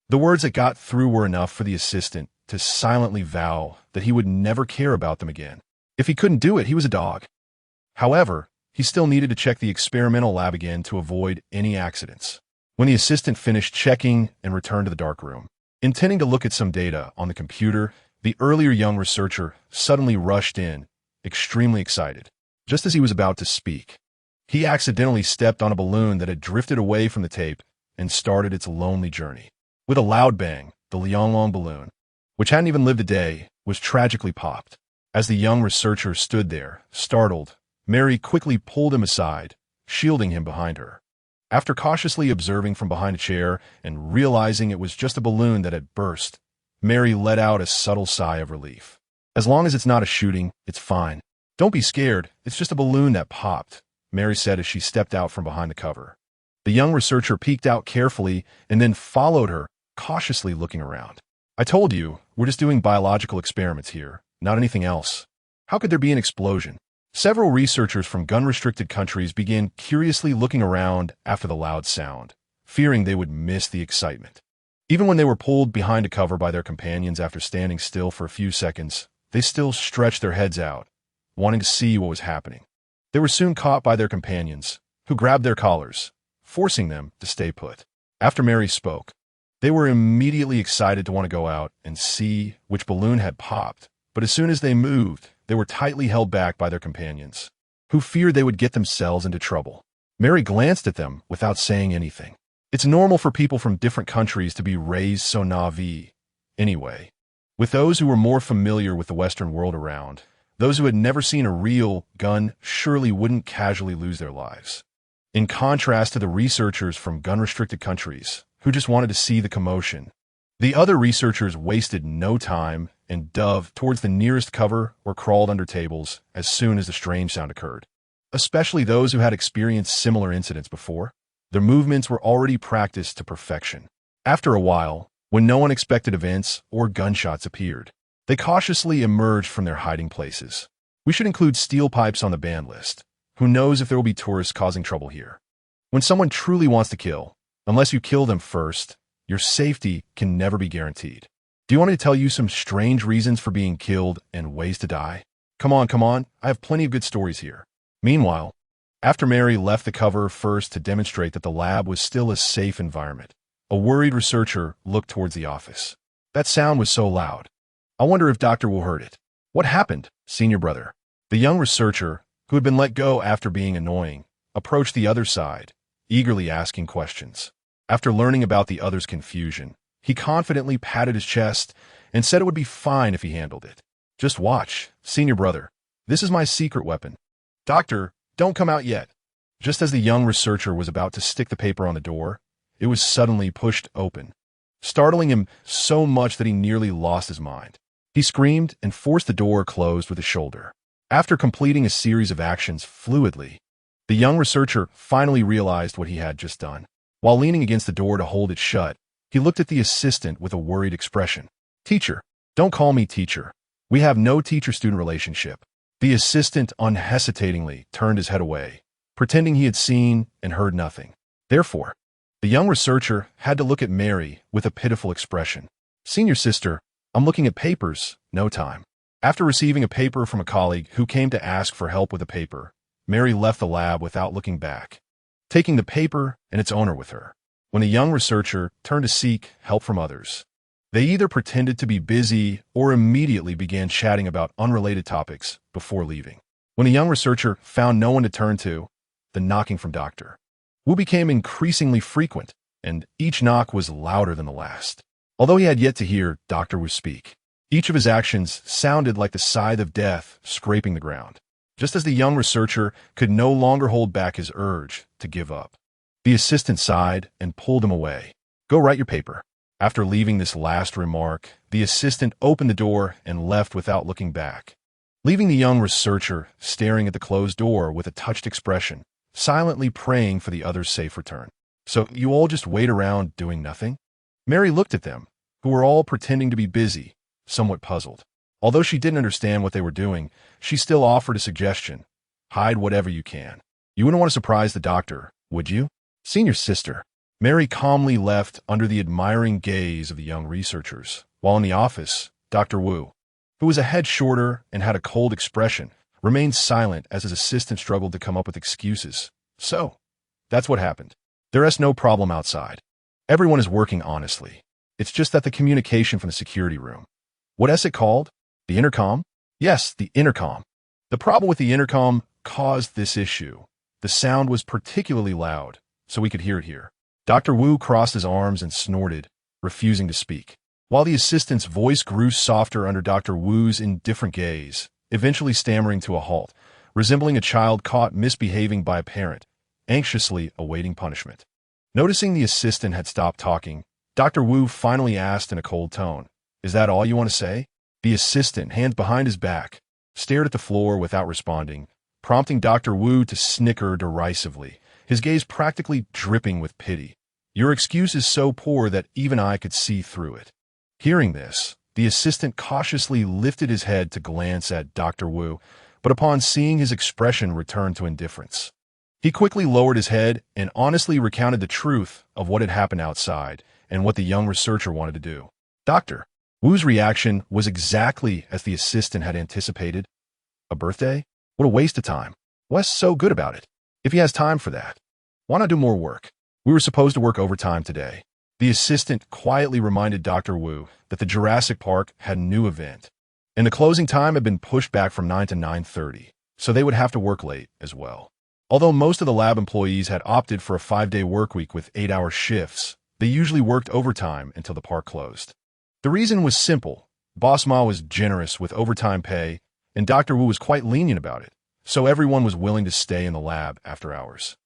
A: The words that got through were enough for the assistant to silently vow that he would never care about them again. If he couldn't do it, he was a dog. However, he still needed to check the experimental lab again to avoid any accidents. When the assistant finished checking and returned to the dark room, intending to look at some data on the computer, the earlier young researcher suddenly rushed in, extremely excited. Just as he was about to speak, he accidentally stepped on a balloon that had drifted away from the tape and started its lonely journey. With a loud bang, the Lianglong balloon, which hadn't even lived a day, was tragically popped. As the young researcher stood there, startled, Mary quickly pulled him aside, shielding him behind her. After cautiously observing from behind a chair and realizing it was just a balloon that had burst, Mary let out a subtle sigh of relief. As long as it's not a shooting, it's fine. Don't be scared, it's just a balloon that popped, Mary said as she stepped out from behind the cover. The young researcher peeked out carefully and then followed her, cautiously looking around. I told you, we're just doing biological experiments here, not anything else. How could there be an explosion? Several researchers from gun-restricted countries began curiously looking around after the loud sound, fearing they would miss the excitement. Even when they were pulled behind a cover by their companions after standing still for a few seconds, they still stretched their heads out, wanting to see what was happening. They were soon caught by their companions, who grabbed their collars, forcing them to stay put. After Mary spoke, they were immediately excited to want to go out and see which balloon had popped, but as soon as they moved, they were tightly held back by their companions, who feared they would get themselves into trouble. Mary glanced at them without saying anything. It's normal for people from different countries to be raised so naive. Anyway, with those who were more familiar with the Western world around, those who had never seen a real gun surely wouldn't casually lose their lives. in contrast to the researchers from gun-restricted countries who just wanted to see the commotion. The other researchers wasted no time and dove towards the nearest cover or crawled under tables as soon as the strange sound occurred. Especially those who had experienced similar incidents before. Their movements were already practiced to perfection. After a while, when no unexpected events or gunshots appeared, they cautiously emerged from their hiding places. We should include steel pipes on the ban list. Who knows if there will be tourists causing trouble here? When someone truly wants to kill, unless you kill them first, your safety can never be guaranteed. Do you want me to tell you some strange reasons for being killed and ways to die? Come on, I have plenty of good stories here. Meanwhile, after Mary left the cover first to demonstrate that the lab was still a safe environment, a worried researcher looked towards the office. That sound was so loud. I wonder if Dr. Wu heard it. What happened, senior brother? The young researcher, who had been let go after being annoying, approached the other side, eagerly asking questions. After learning about the other's confusion, he confidently patted his chest and said it would be fine if he handled it. Just watch, senior brother. This is my secret weapon. Doctor, don't come out yet. Just as the young researcher was about to stick the paper on the door, it was suddenly pushed open, startling him so much that he nearly lost his mind. He screamed and forced the door closed with his shoulder. After completing a series of actions fluidly, the young researcher finally realized what he had just done. While leaning against the door to hold it shut, he looked at the assistant with a worried expression. Teacher, don't call me teacher. We have no teacher-student relationship. The assistant unhesitatingly turned his head away, pretending he had seen and heard nothing. Therefore, the young researcher had to look at Mary with a pitiful expression. Senior sister, I'm looking at papers, no time. After receiving a paper from a colleague who came to ask for help with a paper, Mary left the lab without looking back, taking the paper and its owner with her. When the young researcher turned to seek help from others, they either pretended to be busy or immediately began chatting about unrelated topics before leaving. When the young researcher found no one to turn to, the knocking from Dr. Wu became increasingly frequent, and each knock was louder than the last. Although he had yet to hear Dr. Wu speak, each of his actions sounded like the scythe of death scraping the ground. Just as the young researcher could no longer hold back his urge to give up, the assistant sighed and pulled him away. Go write your paper. After leaving this last remark, the assistant opened the door and left without looking back, leaving the young researcher staring at the closed door with a touched expression, silently praying for the other's safe return. So you all just wait around doing nothing? Mary looked at them, who were all pretending to be busy, somewhat puzzled. Although she didn't understand what they were doing, she still offered a suggestion. Hide whatever you can. You wouldn't want to surprise the doctor, would you? Senior sister. Mary calmly left under the admiring gaze of the young researchers, while in the office, Dr. Wu, who was a head shorter and had a cold expression, remained silent as his assistant struggled to come up with excuses. So, that's what happened. There is no problem outside. Everyone is working honestly. It's just that the communication from the security room. What is it called? The intercom? Yes, the intercom. The problem with the intercom caused this issue. The sound was particularly loud, so we could hear it here. Dr. Wu crossed his arms and snorted, refusing to speak, while the assistant's voice grew softer under Dr. Wu's indifferent gaze, eventually stammering to a halt, resembling a child caught misbehaving by a parent, anxiously awaiting punishment. Noticing the assistant had stopped talking, Dr. Wu finally asked in a cold tone, "Is that all you want to say?" The assistant, hands behind his back, stared at the floor without responding, prompting Dr. Wu to snicker derisively, his gaze practically dripping with pity. Your excuse is so poor that even I could see through it. Hearing this, the assistant cautiously lifted his head to glance at Dr. Wu, but upon seeing his expression returned to indifference. He quickly lowered his head and honestly recounted the truth of what had happened outside and what the young researcher wanted to do. Dr. Wu's reaction was exactly as the assistant had anticipated. A birthday? What a waste of time. Wes so good about it. If he has time for that, why not do more work? We were supposed to work overtime today. The assistant quietly reminded Dr. Wu that the Jurassic Park had a new event, and the closing time had been pushed back from 9 to 9:30, so they would have to work late as well. Although most of the lab employees had opted for a 5-day workweek with 8-hour shifts, they usually worked overtime until the park closed. The reason was simple. Boss Ma was generous with overtime pay, and Dr. Wu was quite lenient about it, so everyone was willing to stay in the lab after hours.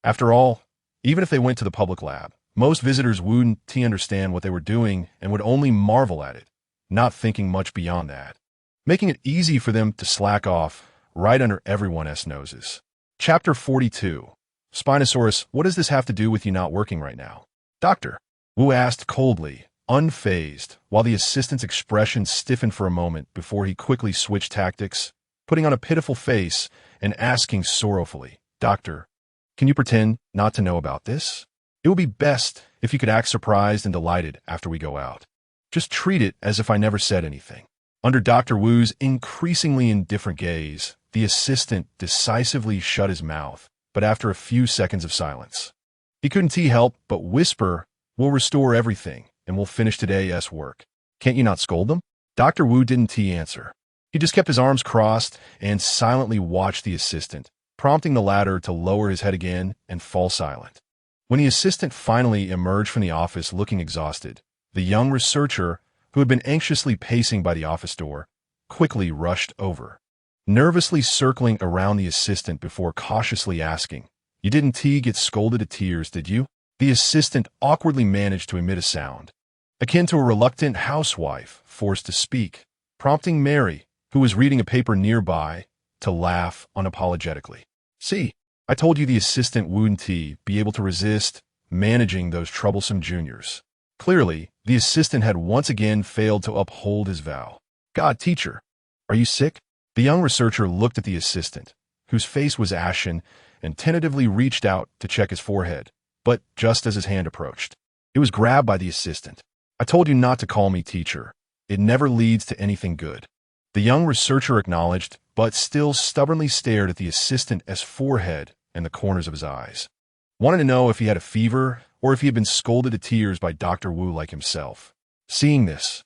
A: After all, even if they went to the public lab, most visitors wouldn't understand what they were doing and would only marvel at it, not thinking much beyond that, making it easy for them to slack off right under everyone's noses. Chapter 42. Spinosaurus, what does this have to do with you not working right now? Doctor, Wu asked coldly, unfazed, while the assistant's expression stiffened for a moment before he quickly switched tactics, putting on a pitiful face and asking sorrowfully, Doctor, can you pretend not to know about this? It would be best if you could act surprised and delighted after we go out. Just treat it as if I never said anything. Under Dr. Wu's increasingly indifferent gaze, the assistant decisively shut his mouth, but after a few seconds of silence, he couldn't help but whisper, we'll restore everything, and we'll finish today's work. Can't you not scold them? Dr. Wu didn't answer. He just kept his arms crossed and silently watched the assistant, prompting the latter to lower his head again and fall silent. When the assistant finally emerged from the office looking exhausted, the young researcher, who had been anxiously pacing by the office door, quickly rushed over, nervously circling around the assistant before cautiously asking, You didn't get scolded to tears, did you? The assistant awkwardly managed to emit a sound, akin to a reluctant housewife forced to speak, prompting Mary, who was reading a paper nearby, to laugh unapologetically. See, I told you the assistant wouldn't be able to resist managing those troublesome juniors. Clearly, the assistant had once again failed to uphold his vow. God, teacher, are you sick? The young researcher looked at the assistant, whose face was ashen, and tentatively reached out to check his forehead, but just as his hand approached, it was grabbed by the assistant. I told you not to call me teacher. It never leads to anything good. The young researcher acknowledged, but still stubbornly stared at the assistant's forehead and the corners of his eyes, wanting to know if he had a fever or if he had been scolded to tears by Dr. Wu like himself. Seeing this,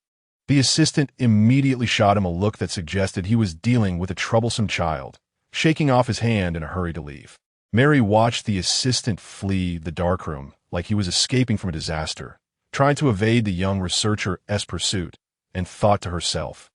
A: the assistant immediately shot him a look that suggested he was dealing with a troublesome child, shaking off his hand in a hurry to leave. Mary watched the assistant flee the darkroom like he was escaping from a disaster, trying to evade the young researcher's pursuit, and thought to herself,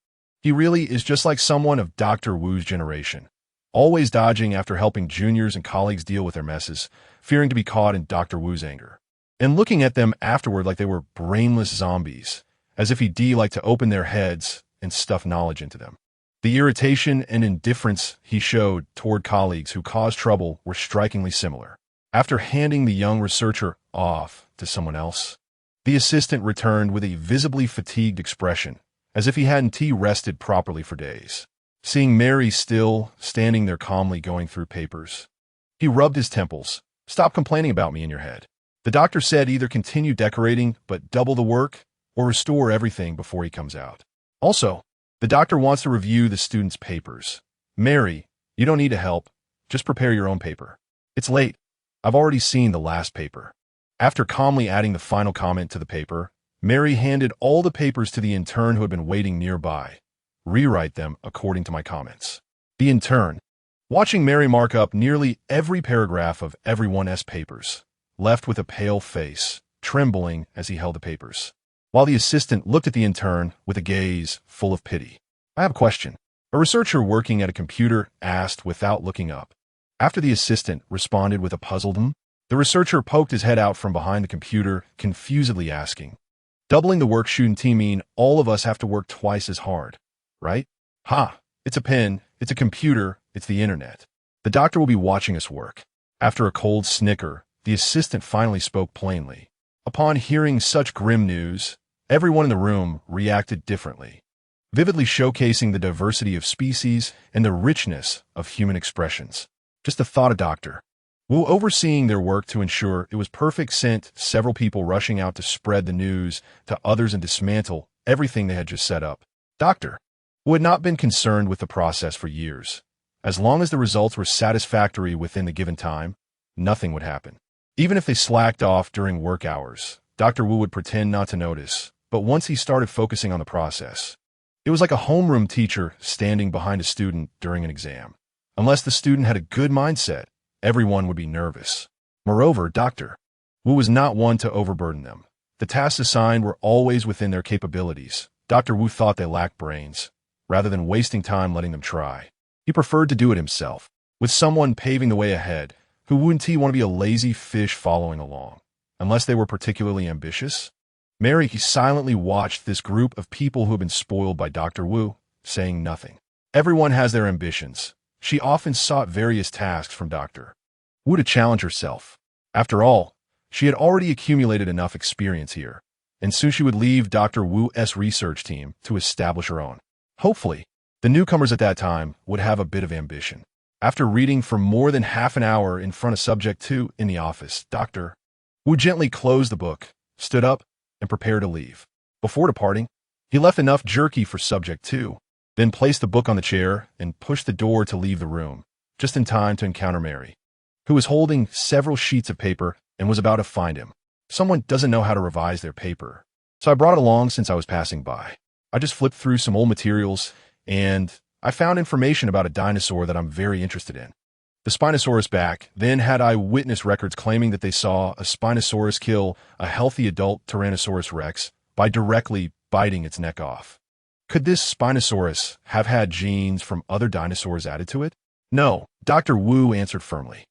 A: he really is just like someone of Dr. Wu's generation, always dodging after helping juniors and colleagues deal with their messes, fearing to be caught in Dr. Wu's anger, and looking at them afterward like they were brainless zombies, as if he'd like to open their heads and stuff knowledge into them. The irritation and indifference he showed toward colleagues who caused trouble were strikingly similar. After handing the young researcher off to someone else, the assistant returned with a visibly fatigued expression, as if he hadn't rested properly for days. Seeing Mary still standing there calmly going through papers, he rubbed his temples. Stop complaining about me in your head. The doctor said either continue decorating but double the work or restore everything before he comes out. Also, the doctor wants to review the student's papers. Mary, you don't need to help. Just prepare your own paper. It's late. I've already seen the last paper. After calmly adding the final comment to the paper, Mary handed all the papers to the intern who had been waiting nearby. Rewrite them according to my comments. The intern, watching Mary mark up nearly every paragraph of everyone's papers, left with a pale face, trembling as he held the papers, while the assistant looked at the intern with a gaze full of pity. I have a question. A researcher working at a computer asked without looking up. After the assistant responded with a puzzled the researcher poked his head out from behind the computer, confusedly asking, doubling the work shouldn't mean all of us have to work twice as hard, right? Ha! It's a pen, it's a computer, it's the internet. The doctor will be watching us work. After a cold snicker, the assistant finally spoke plainly. Upon hearing such grim news, everyone in the room reacted differently, vividly showcasing the diversity of species and the richness of human expressions. Just the thought of Dr. Wu overseeing their work to ensure it was perfect sent several people rushing out to spread the news to others and dismantle everything they had just set up. Dr. Wu had not been concerned with the process for years. As long as the results were satisfactory within the given time, nothing would happen. Even if they slacked off during work hours, Dr. Wu would pretend not to notice, but once he started focusing on the process, it was like a homeroom teacher standing behind a student during an exam. Unless the student had a good mindset, everyone would be nervous. Moreover, Dr. Wu was not one to overburden them. The tasks assigned were always within their capabilities. Dr. Wu thought they lacked brains, rather than wasting time letting them try. He preferred to do it himself, with someone paving the way ahead, Who wouldn't want to be a lazy fish following along, unless they were particularly ambitious? Mary silently watched this group of people who had been spoiled by Dr. Wu, saying nothing. Everyone has their ambitions. She often sought various tasks from Dr. Wu to challenge herself. After all, she had already accumulated enough experience here, and soon she would leave Dr. Wu's research team to establish her own. Hopefully, the newcomers at that time would have a bit of ambition. After reading for more than half an hour in front of Subject 2 in the office, Dr. Wu gently closed the book, stood up, and prepared to leave. Before departing, he left enough jerky for Subject 2, then placed the book on the chair and pushed the door to leave the room, just in time to encounter Mary, who was holding several sheets of paper and was about to find him. Someone doesn't know how to revise their paper, so I brought it along since I was passing by. I just flipped through some old materials, and I found information about a dinosaur that I'm very interested in. The Spinosaurus back then had eyewitness records claiming that they saw a Spinosaurus kill a healthy adult Tyrannosaurus rex by directly biting its neck off. Could this Spinosaurus have had genes from other dinosaurs added to it? No, Dr. Wu answered firmly.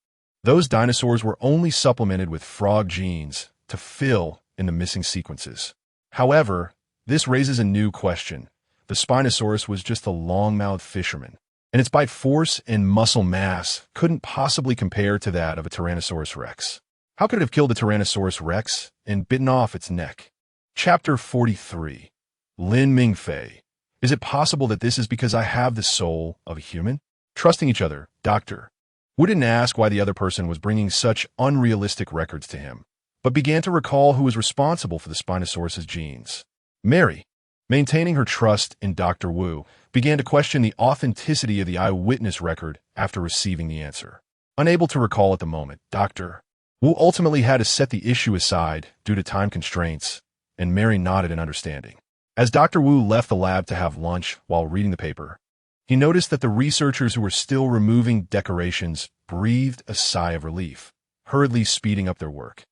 A: Those dinosaurs were only supplemented with frog genes to fill in the missing sequences. However, this raises a new question. The Spinosaurus was just a long-mouthed fisherman, and its bite force and muscle mass couldn't possibly compare to that of a Tyrannosaurus rex. How could it have killed the Tyrannosaurus rex and bitten off its neck? Chapter 43. Lin Mingfei. Is it possible that this is because I have the soul of a human? Trusting each other, Dr. Wu didn't ask why the other person was bringing such unrealistic records to him, but began to recall who was responsible for the Spinosaurus's genes. Mary, maintaining her trust in Dr. Wu, began to question the authenticity of the eyewitness record after receiving the answer. Unable to recall at the moment, Dr. Wu ultimately had to set the issue aside due to time constraints, and Mary nodded in understanding. As Dr. Wu left the lab to have lunch while reading the paper, he noticed that the researchers who were still removing decorations breathed a sigh of relief, hurriedly speeding up their work,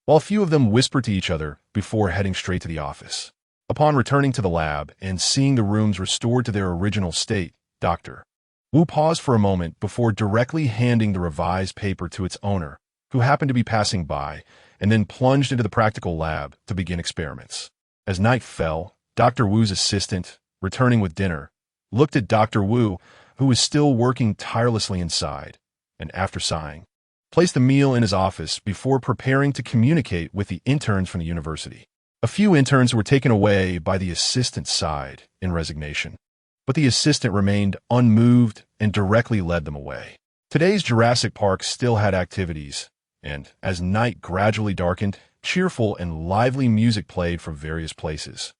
A: while a few of them whispered to each other before heading straight to the office. Upon returning to the lab and seeing the rooms restored to their original state, Dr. Wu paused for a moment before directly handing the revised paper to its owner, who happened to be passing by, and then plunged into the practical lab to begin experiments. As night fell, Dr. Wu's assistant, returning with dinner, looked at Dr. Wu, who was still working tirelessly inside, and after sighing, placed the meal in his office before preparing to communicate with the interns from the university. A few interns were taken away by the assistant's side in resignation, but the assistant remained unmoved and directly led them away. Today's Jurassic Park still had activities, and as night gradually darkened, cheerful and lively music played from various places,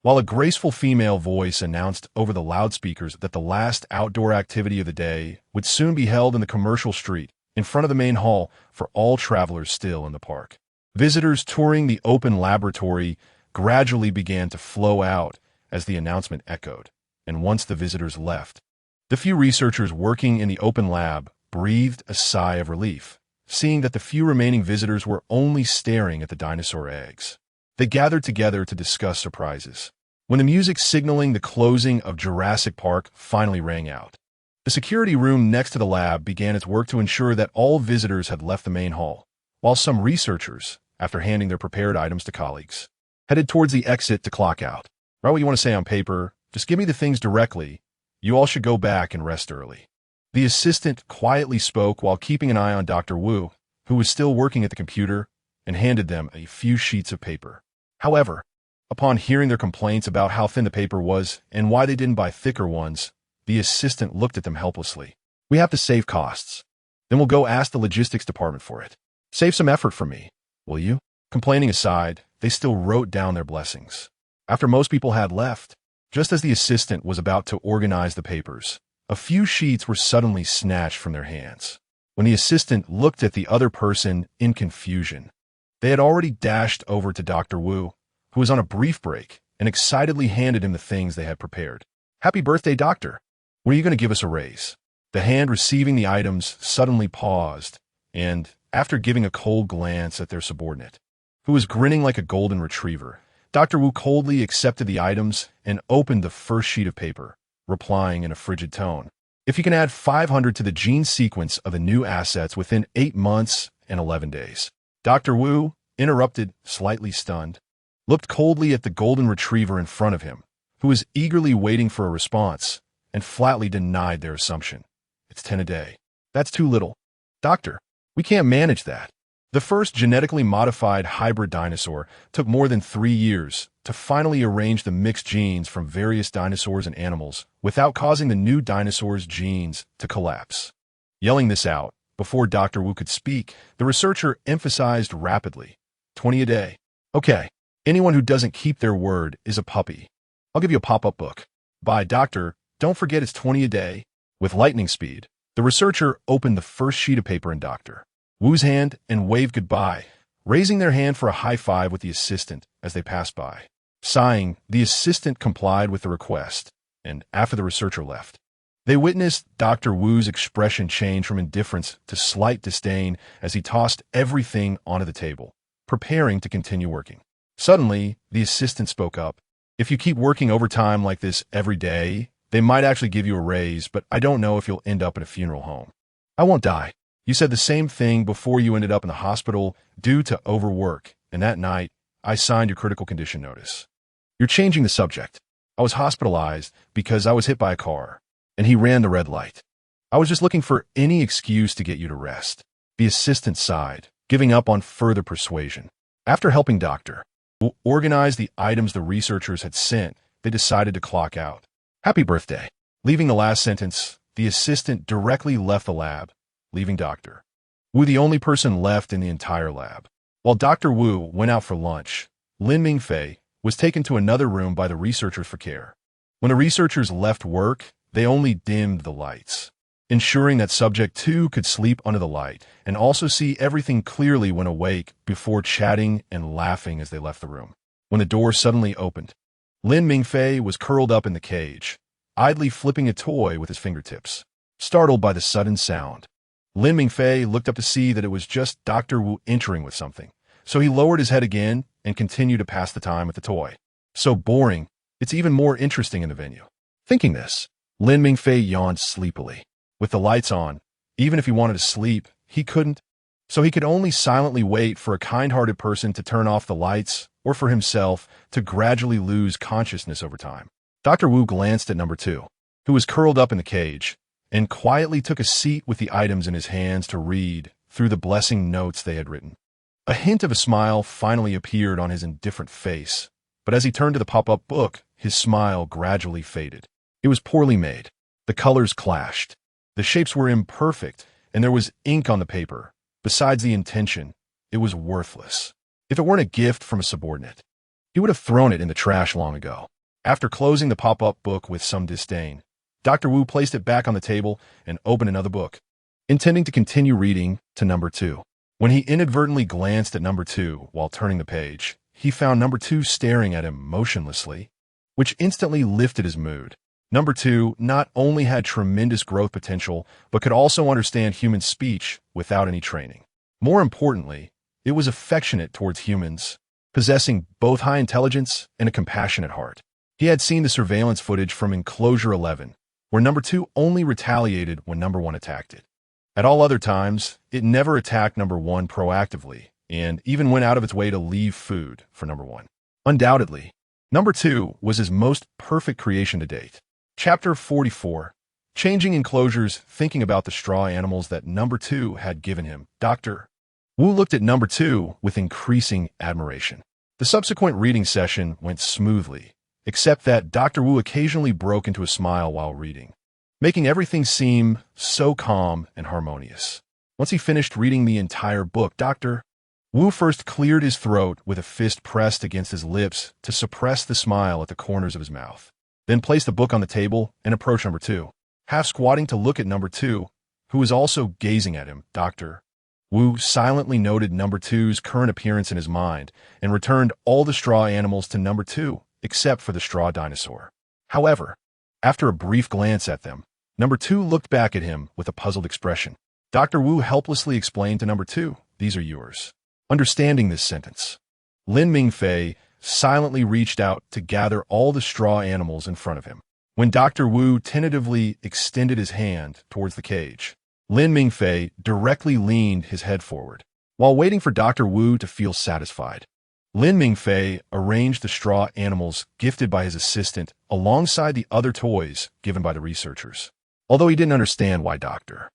A: while a graceful female voice announced over the loudspeakers that the last outdoor activity of the day would soon be held in the commercial street in front of the main hall for all travelers still in the park. Visitors touring the open laboratory gradually began to flow out as the announcement echoed, and once the visitors left, the few researchers working in the open lab breathed a sigh of relief, seeing that the few remaining visitors were only staring at the dinosaur eggs. They gathered together to discuss surprises. When the music signaling the closing of Jurassic Park finally rang out, the security room next to the lab began its work to ensure that all visitors had left the main hall, while some researchers, after handing their prepared items to colleagues, headed towards the exit to clock out. Write what you want to say on paper, just give me the things directly. You all should go back and rest early. The assistant quietly spoke while keeping an eye on Dr. Wu, who was still working at the computer, and handed them a few sheets of paper. However, upon hearing their complaints about how thin the paper was and why they didn't buy thicker ones, the assistant looked at them helplessly. We have to save costs. Then we'll go ask the logistics department for it. Save some effort for me, will you? Complaining aside, they still wrote down their blessings. After most people had left, just as the assistant was about to organize the papers, a few sheets were suddenly snatched from their hands. When the assistant looked at the other person in confusion, they had already dashed over to Dr. Wu, who was on a brief break, and excitedly handed him the things they had prepared. Happy birthday, doctor. When are you going to give us a raise? The hand receiving the items suddenly paused, and, after giving a cold glance at their subordinate, who was grinning like a golden retriever, Dr. Wu coldly accepted the items and opened the first sheet of paper, replying in a frigid tone. if you can add 500 to the gene sequence of the new assets within 8 months and 11 days. Dr. Wu, interrupted, slightly stunned, looked coldly at the golden retriever in front of him, who was eagerly waiting for a response, and flatly denied their assumption. It's 10 a day. That's too little. Doctor, we can't manage that. The first genetically modified hybrid dinosaur took more than 3 years to finally arrange the mixed genes from various dinosaurs and animals without causing the new dinosaur's genes to collapse. Yelling this out, before Dr. Wu could speak, the researcher emphasized rapidly, 20 a day. Okay, anyone who doesn't keep their word is a puppy. I'll give you a pop-up book. Bye, doctor. Don't forget it's 20 a day. With lightning speed, the researcher opened the first sheet of paper in Dr. Wu's hand and waved goodbye, raising their hand for a high five with the assistant as they passed by. Sighing, the assistant complied with the request, and after the researcher left, they witnessed Dr. Wu's expression change from indifference to slight disdain as he tossed everything onto the table, preparing to continue working. Suddenly, the assistant spoke up. If you keep working overtime like this every day, they might actually give you a raise, but I don't know if you'll end up in a funeral home. I won't die. You said the same thing before you ended up in the hospital due to overwork, and that night, I signed your critical condition notice. You're changing the subject. I was hospitalized because I was hit by a car, and he ran the red light. I was just looking for any excuse to get you to rest. The assistant sighed, giving up on further persuasion. After helping Dr. Wu organize the items the researchers had sent, they decided to clock out. Happy birthday. Leaving the last sentence, the assistant directly left the lab, leaving Dr. Wu the only person left in the entire lab. While Dr. Wu went out for lunch, Lin Mingfei was taken to another room by the researchers for care. When the researchers left work, they only dimmed the lights, ensuring that Subject 2 could sleep under the light and also see everything clearly when awake before chatting and laughing as they left the room. When the door suddenly opened, Lin Mingfei was curled up in the cage, idly flipping a toy with his fingertips. Startled by the sudden sound, Lin Mingfei looked up to see that it was just Dr. Wu entering with something, so he lowered his head again and continued to pass the time with the toy. So boring, it's even more interesting in the venue. Thinking this, Lin Mingfei yawned sleepily. With the lights on, even if he wanted to sleep, he couldn't, so he could only silently wait for a kind-hearted person to turn off the lights or for himself to gradually lose consciousness over time. Dr. Wu glanced at number 2, who was curled up in the cage, and quietly took a seat with the items in his hands to read through the blessing notes they had written. A hint of a smile finally appeared on his indifferent face, but as he turned to the pop-up book, his smile gradually faded. It was poorly made. The colors clashed. The shapes were imperfect, and there was ink on the paper. Besides the intention, it was worthless. If it weren't a gift from a subordinate, he would have thrown it in the trash long ago. After closing the pop-up book with some disdain, Dr. Wu placed it back on the table and opened another book, intending to continue reading to number 2. When he inadvertently glanced at number 2 while turning the page, he found number 2 staring at him motionlessly, which instantly lifted his mood. Number 2 not only had tremendous growth potential, but could also understand human speech without any training. More importantly, it was affectionate towards humans, possessing both high intelligence and a compassionate heart. He had seen the surveillance footage from Enclosure 11, where number 2 only retaliated when number 1 attacked it. At all other times, it never attacked number 1 proactively, and even went out of its way to leave food for number 1. Undoubtedly, number 2 was his most perfect creation to date. Chapter 44. Changing enclosures, thinking about the straw animals that number 2 had given him. Dr. Wu looked at number 2 with increasing admiration. The subsequent reading session went smoothly, except that Dr. Wu occasionally broke into a smile while reading, making everything seem so calm and harmonious. Once he finished reading the entire book, Dr. Wu first cleared his throat with a fist pressed against his lips to suppress the smile at the corners of his mouth, then placed the book on the table and approached number 2, half squatting to look at number 2, who was also gazing at him. Dr. Wu silently noted number 2's current appearance in his mind and returned all the straw animals to number 2, except for the straw dinosaur. However, after a brief glance at them, number 2 looked back at him with a puzzled expression. Dr. Wu helplessly explained to number 2, "These are yours." Understanding this sentence, Lin Mingfei silently reached out to gather all the straw animals in front of him. When Dr. Wu tentatively extended his hand towards the cage, Lin Mingfei directly leaned his head forward. While waiting for Dr. Wu to feel satisfied, Lin Mingfei arranged the straw animals gifted by his assistant alongside the other toys given by the researchers. Although he didn't understand why Dr.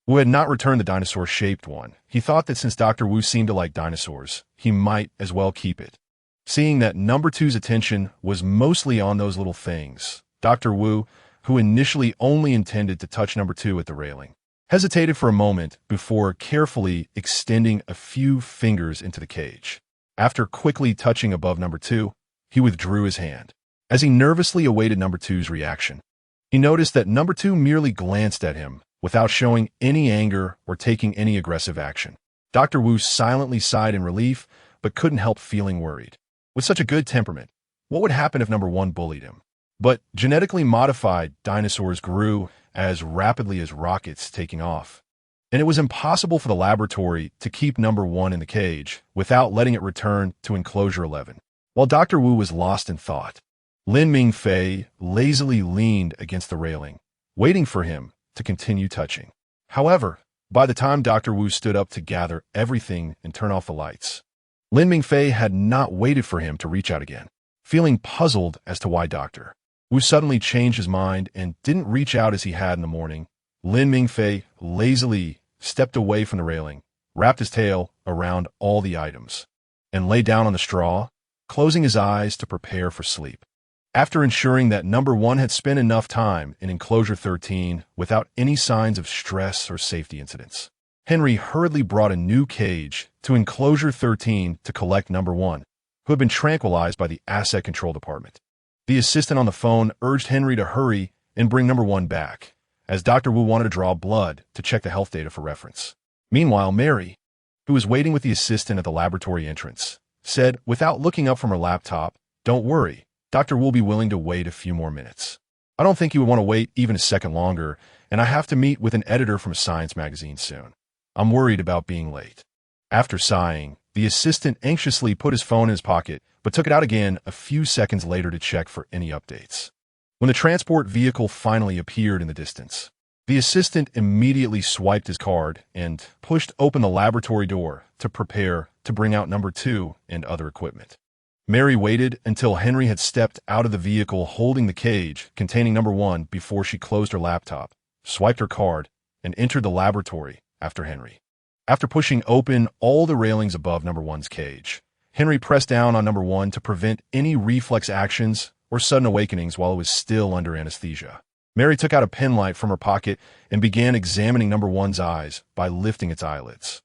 A: Wu had not returned the dinosaur-shaped one, he thought that since Dr. Wu seemed to like dinosaurs, he might as well keep it. Seeing that number two's attention was mostly on those little things, Dr. Wu, who initially only intended to touch number two at the railing, hesitated for a moment before carefully extending a few fingers into the cage. After quickly touching above number two, he withdrew his hand. As he nervously awaited number two's reaction, he noticed that number two merely glanced at him without showing any anger or taking any aggressive action. Dr. Wu silently sighed in relief, but couldn't help feeling worried. With such a good temperament, what would happen if number one bullied him? But genetically modified dinosaurs grew as rapidly as rockets taking off, and it was impossible for the laboratory to keep number one in the cage without letting it return to enclosure 11. While Dr. Wu was lost in thought, Lin Mingfei lazily leaned against the railing, waiting for him to continue touching. However, by the time Dr. Wu stood up to gather everything and turn off the lights, Lin Mingfei had not waited for him to reach out again. Feeling puzzled as to why Dr. Wu suddenly changed his mind and didn't reach out as he had in the morning, Lin Mingfei lazily stepped away from the railing, wrapped his tail around all the items, and lay down on the straw, closing his eyes to prepare for sleep. After ensuring that number one had spent enough time in enclosure 13 without any signs of stress or safety incidents, Henry hurriedly brought a new cage to enclosure 13 to collect number one, who had been tranquilized by the asset control department. The assistant on the phone urged Henry to hurry and bring number one back, as Dr. Wu wanted to draw blood to check the health data for reference. Meanwhile, Mary, who was waiting with the assistant at the laboratory entrance, said, without looking up from her laptop, "Don't worry, Dr. Wu will be willing to wait a few more minutes. I don't think he would want to wait even a second longer, and I have to meet with an editor from a science magazine soon. I'm worried about being late." After sighing, the assistant anxiously put his phone in his pocket, but took it out again a few seconds later to check for any updates. When the transport vehicle finally appeared in the distance, the assistant immediately swiped his card and pushed open the laboratory door to prepare to bring out number two and other equipment. Mary waited until Henry had stepped out of the vehicle holding the cage containing number one before she closed her laptop, swiped her card, and entered the laboratory after Henry. After pushing open all the railings above number one's cage, Henry pressed down on number one to prevent any reflex actions or sudden awakenings while it was still under anesthesia. Mary took out a pen light from her pocket and began examining number one's eyes by lifting its eyelids.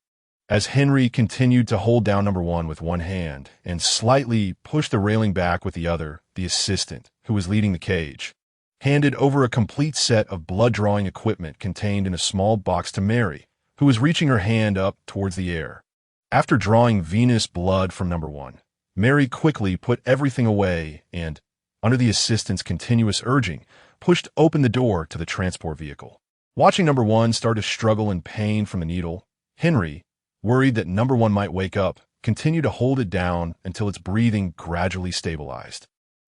A: As Henry continued to hold down number one with one hand and slightly pushed the railing back with the other, the assistant, who was leading the cage, handed over a complete set of blood-drawing equipment contained in a small box to Mary, who was reaching her hand up towards the air. After drawing venous blood from number one, Mary quickly put everything away and, under the assistant's continuous urging, pushed open the door to the transport vehicle. Watching number one start to struggle in pain from the needle, Henry, worried that number one might wake up, continued to hold it down until its breathing gradually stabilized.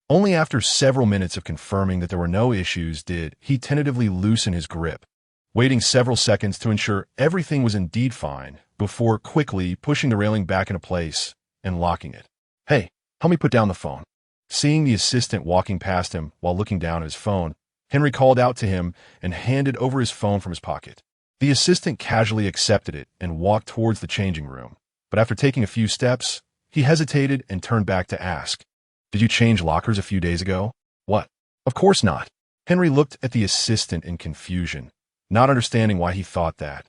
A: Only after several minutes of confirming that there were no issues did he tentatively loosen his grip, waiting several seconds to ensure everything was indeed fine before quickly pushing the railing back into place and locking it. "Hey, help me put down the phone." Seeing the assistant walking past him while looking down at his phone, Henry called out to him and handed over his phone from his pocket. The assistant casually accepted it and walked towards the changing room, but after taking a few steps, he hesitated and turned back to ask, "Did you change lockers a few days ago?" "What? Of course not." Henry looked at the assistant in confusion, not understanding why he thought that,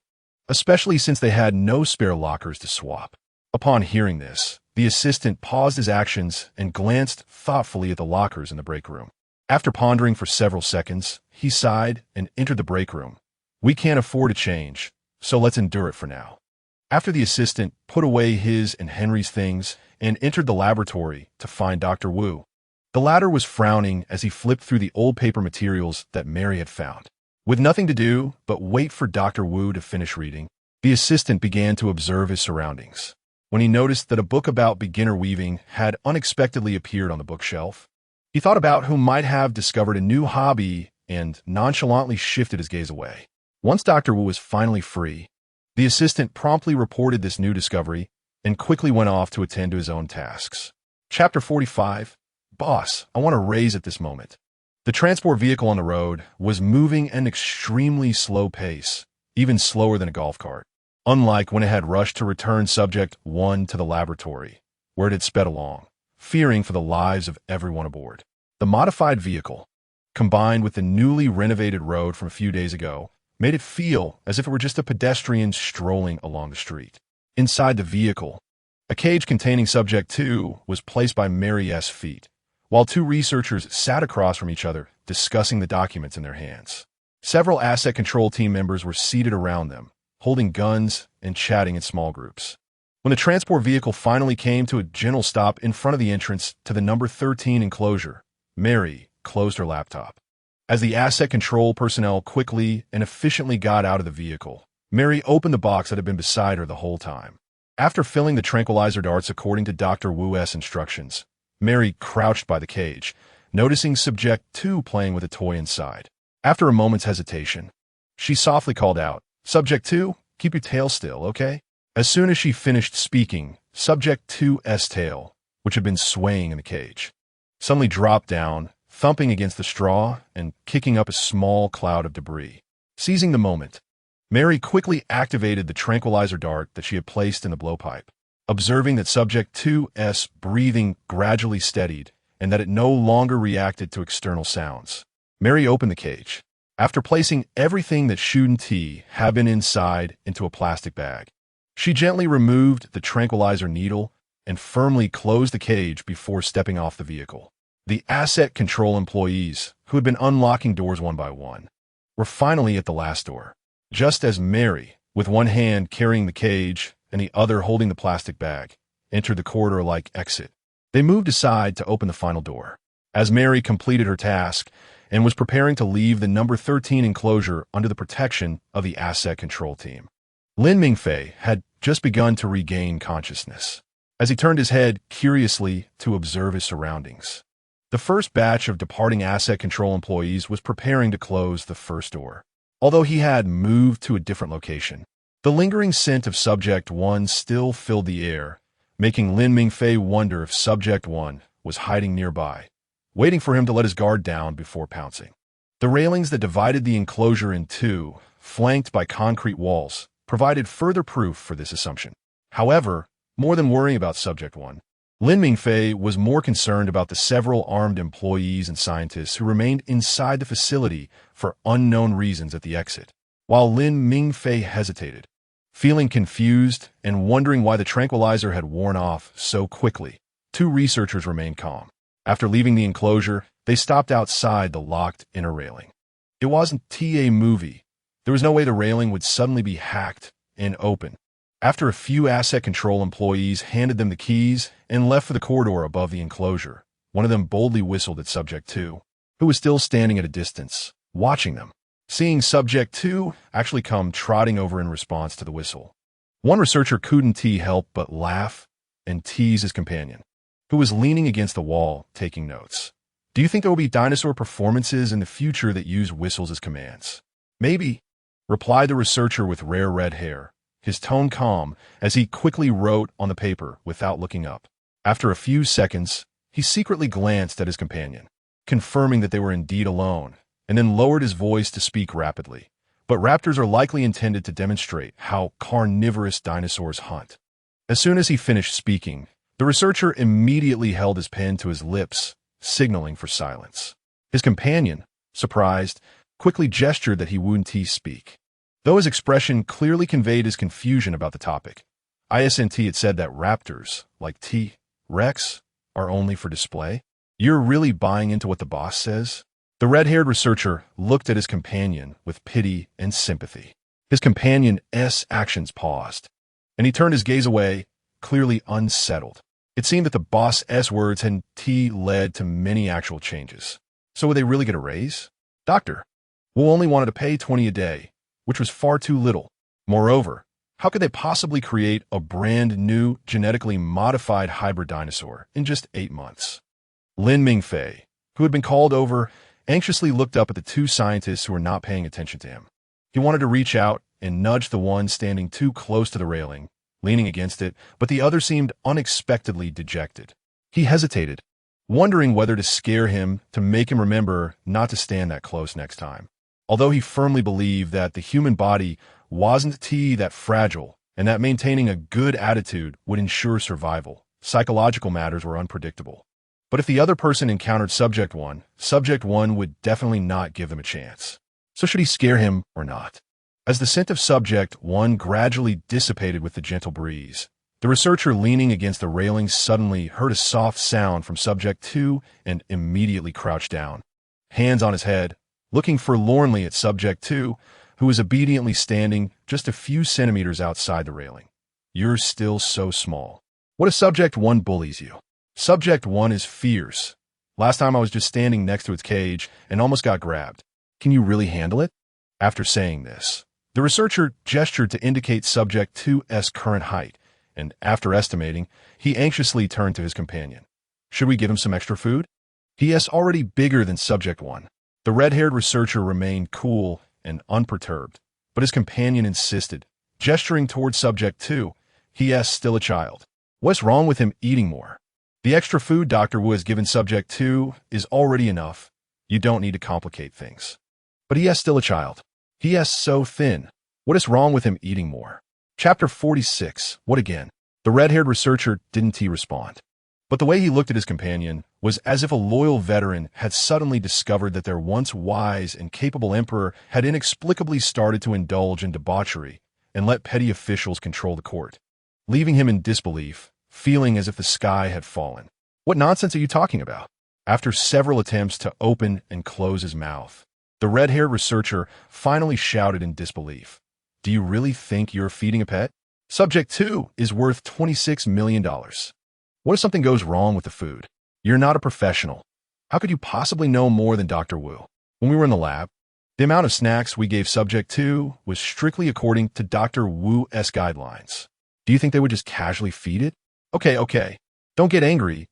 A: especially since they had no spare lockers to swap. Upon hearing this, the assistant paused his actions and glanced thoughtfully at the lockers in the break room. After pondering for several seconds, he sighed and entered the break room. "We can't afford a change, so let's endure it for now." After the assistant put away his and Henry's things and entered the laboratory to find Dr. Wu, the latter was frowning as he flipped through the old paper materials that Mary had found. With nothing to do but wait for Dr. Wu to finish reading, the assistant began to observe his surroundings. When he noticed that a book about beginner weaving had unexpectedly appeared on the bookshelf, He thought about who might have discovered a new hobby and nonchalantly shifted his gaze away. Once Dr. Wu was finally free, the assistant promptly reported this new discovery and quickly went off to attend to his own tasks. Chapter 45. Boss, I want to raise at this moment. The transport vehicle on the road was moving at an extremely slow pace, even slower than a golf cart, unlike when it had rushed to return Subject 1 to the laboratory, where it had sped along, fearing for the lives of everyone aboard. The modified vehicle, combined with the newly renovated road from a few days ago, made it feel as if it were just a pedestrian strolling along the street. Inside the vehicle, a cage containing Subject 2 was placed by Mary S. feet, while two researchers sat across from each other, discussing the documents in their hands. Several asset control team members were seated around them, holding guns and chatting in small groups. When the transport vehicle finally came to a gentle stop in front of the entrance to the number 13 enclosure, Mary closed her laptop. As the asset control personnel quickly and efficiently got out of the vehicle, Mary opened the box that had been beside her the whole time. After filling the tranquilizer darts according to Dr. Wu's instructions, Mary crouched by the cage, noticing Subject 2 playing with a toy inside. After a moment's hesitation, she softly called out, "Subject 2, keep your tail still, okay?" As soon as she finished speaking, Subject 2's tail, which had been swaying in the cage, suddenly dropped down, thumping against the straw and kicking up a small cloud of debris. Seizing the moment, Mary quickly activated the tranquilizer dart that she had placed in the blowpipe. Observing that Subject 2's breathing gradually steadied and that it no longer reacted to external sounds, Mary opened the cage. After placing everything that shouldn't have been inside into a plastic bag, she gently removed the tranquilizer needle and firmly closed the cage before stepping off the vehicle. The asset control employees, who had been unlocking doors one by one, were finally at the last door. Just as Mary, with one hand carrying the cage and the other holding the plastic bag, entered the corridor-like exit, they moved aside to open the final door. As Mary completed her task and was preparing to leave the number 13 enclosure under the protection of the asset control team, Lin Mingfei had just begun to regain consciousness. As he turned his head curiously to observe his surroundings, the first batch of departing asset control employees was preparing to close the first door. Although he had moved to a different location, the lingering scent of Subject 1 still filled the air, making Lin Mingfei wonder if Subject 1 was hiding nearby, waiting for him to let his guard down before pouncing. The railings that divided the enclosure in two, flanked by concrete walls, provided further proof for this assumption. However, more than worrying about Subject 1, Lin Mingfei was more concerned about the several armed employees and scientists who remained inside the facility for unknown reasons at the exit. While Lin Mingfei hesitated, feeling confused and wondering why the tranquilizer had worn off so quickly, two researchers remained calm. After leaving the enclosure, they stopped outside the locked inner railing. It wasn't a movie. There was no way the railing would suddenly be hacked and open. After a few asset control employees handed them the keys and left for the corridor above the enclosure, one of them boldly whistled at Subject 2, who was still standing at a distance, watching them. Seeing Subject 2 actually come trotting over in response to the whistle, one researcher couldn't help but laugh and tease his companion, who was leaning against the wall taking notes. "Do you think there will be dinosaur performances in the future that use whistles as commands?" "Maybe," replied the researcher with rare red hair, his tone calm as he quickly wrote on the paper without looking up. After a few seconds, he secretly glanced at his companion, confirming that they were indeed alone, and then lowered his voice to speak rapidly. "But raptors are likely intended to demonstrate how carnivorous dinosaurs hunt." As soon as he finished speaking, the researcher immediately held his pen to his lips, signaling for silence. His companion, surprised, quickly gestured that he wouldn't speak. Though his expression clearly conveyed his confusion about the topic, ISNT had said that raptors, like T-Rex, are only for display. "You're really buying into what the boss says?" The red-haired researcher looked at his companion with pity and sympathy. His companion's actions paused, and he turned his gaze away, clearly unsettled. It seemed that the boss's words hadn't led to many actual changes. So would they really get a raise? Doctor, Wu only wanted to pay 20 a day, which was far too little. Moreover, how could they possibly create a brand new, genetically modified hybrid dinosaur in just 8 months? Lin Mingfei, who had been called over, anxiously looked up at the two scientists who were not paying attention to him. He wanted to reach out and nudge the one standing too close to the railing, leaning against it, but the other seemed unexpectedly dejected. He hesitated, wondering whether to scare him to make him remember not to stand that close next time. Although he firmly believed that the human body wasn't that fragile and that maintaining a good attitude would ensure survival, psychological matters were unpredictable. But if the other person encountered Subject 1 would definitely not give them a chance. So should he scare him or not? As the scent of Subject 1 gradually dissipated with the gentle breeze, the researcher leaning against the railing suddenly heard a soft sound from Subject 2 and immediately crouched down, hands on his head, looking forlornly at Subject 2, who was obediently standing just a few centimeters outside the railing. You're still so small. What if Subject 1 bullies you? Subject 1 is fierce. Last time I was just standing next to its cage and almost got grabbed. Can you really handle it? After saying this, the researcher gestured to indicate Subject 2's current height, and after estimating, he anxiously turned to his companion. Should we give him some extra food? He is already bigger than Subject 1. The red-haired researcher remained cool and unperturbed, but his companion insisted, gesturing toward Subject 2. He is still a child. What's wrong with him eating more? The extra food Dr. Wu has given Subject 2 is already enough. You don't need to complicate things. But he is still a child. He is so thin. What is wrong with him eating more? Chapter 46. What again? The red-haired researcher didn't respond. But the way he looked at his companion was as if a loyal veteran had suddenly discovered that their once wise and capable emperor had inexplicably started to indulge in debauchery and let petty officials control the court, leaving him in disbelief, feeling as if the sky had fallen. What nonsense are you talking about? After several attempts to open and close his mouth, the red-haired researcher finally shouted in disbelief. Do you really think you're feeding a pet? Subject 2 is worth $26 million. What if something goes wrong with the food? You're not a professional. How could you possibly know more than Dr. Wu? When we were in the lab, the amount of snacks we gave Subject 2 was strictly according to Dr. Wu's guidelines. Do you think they would just casually feed it? Okay. Don't get angry.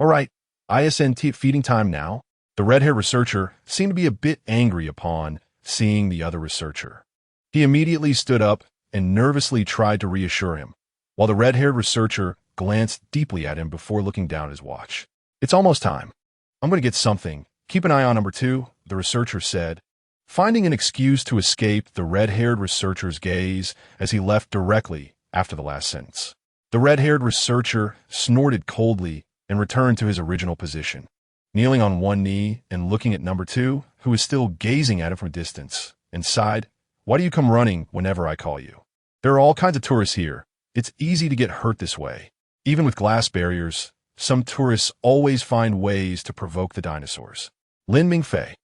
A: All right, ISNT feeding time now. The red-haired researcher seemed to be a bit angry upon seeing the other researcher. He immediately stood up and nervously tried to reassure him, while the red-haired researcher glanced deeply at him before looking down at his watch. It's almost time. I'm going to get something. Keep an eye on number 2, the researcher said, finding an excuse to escape the red-haired researcher's gaze as he left directly after the last sentence. The red-haired researcher snorted coldly and returned to his original position, kneeling on one knee and looking at number 2, who was still gazing at him from a distance, and sighed, Why do you come running whenever I call you? There are all kinds of tourists here. It's easy to get hurt this way. Even with glass barriers, some tourists always find ways to provoke the dinosaurs. Lin Mingfei,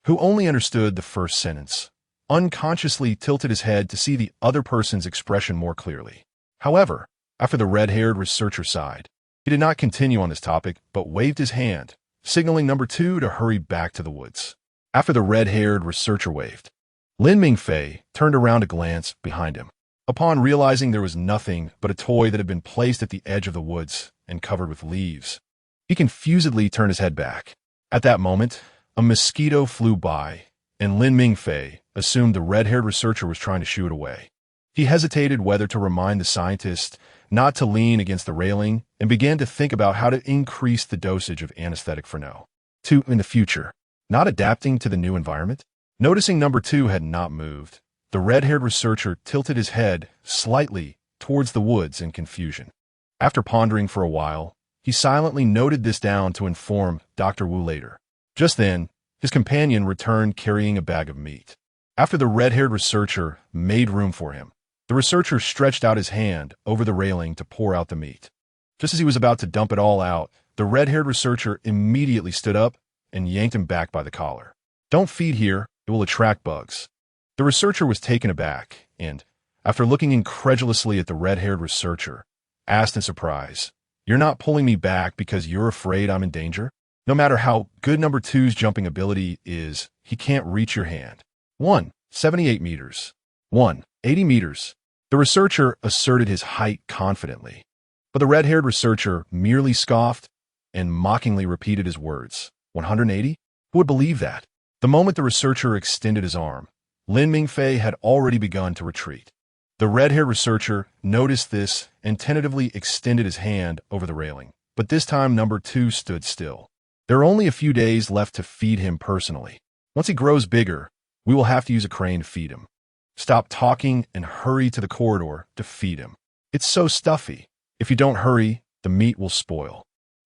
A: who only understood the first sentence, unconsciously tilted his head to see the other person's expression more clearly. However, after the red-haired researcher sighed, he did not continue on this topic but waved his hand, signaling number 2 to hurry back to the woods. After the red-haired researcher waved, Lin Mingfei turned around to glance behind him. Upon realizing there was nothing but a toy that had been placed at the edge of the woods and covered with leaves, he confusedly turned his head back. At that moment, a mosquito flew by, and Lin Mingfei assumed the red-haired researcher was trying to shoo it away. He hesitated whether to remind the scientist not to lean against the railing and began to think about how to increase the dosage of anesthetic for no. 2 in the future, not adapting to the new environment. Noticing number 2 had not moved, the red-haired researcher tilted his head slightly towards the woods in confusion. After pondering for a while, he silently noted this down to inform Dr. Wu later. Just then, his companion returned carrying a bag of meat. After the red-haired researcher made room for him, the researcher stretched out his hand over the railing to pour out the meat. Just as he was about to dump it all out, the red-haired researcher immediately stood up and yanked him back by the collar. Don't feed here, it will attract bugs. The researcher was taken aback and, after looking incredulously at the red-haired researcher, asked in surprise, You're not pulling me back because you're afraid I'm in danger? No matter how good number 2's jumping ability is, he can't reach your hand. 1. 78 meters. 1. 80 meters. The researcher asserted his height confidently, but the red-haired researcher merely scoffed, and mockingly repeated his words. 180? Who would believe that? The moment the researcher extended his arm, Lin Mingfei had already begun to retreat. The red-haired researcher noticed this and tentatively extended his hand over the railing. But this time, number 2 stood still. There are only a few days left to feed him personally. Once he grows bigger, we will have to use a crane to feed him. Stop talking and hurry to the corridor to feed him. It's so stuffy. If you don't hurry, the meat will spoil.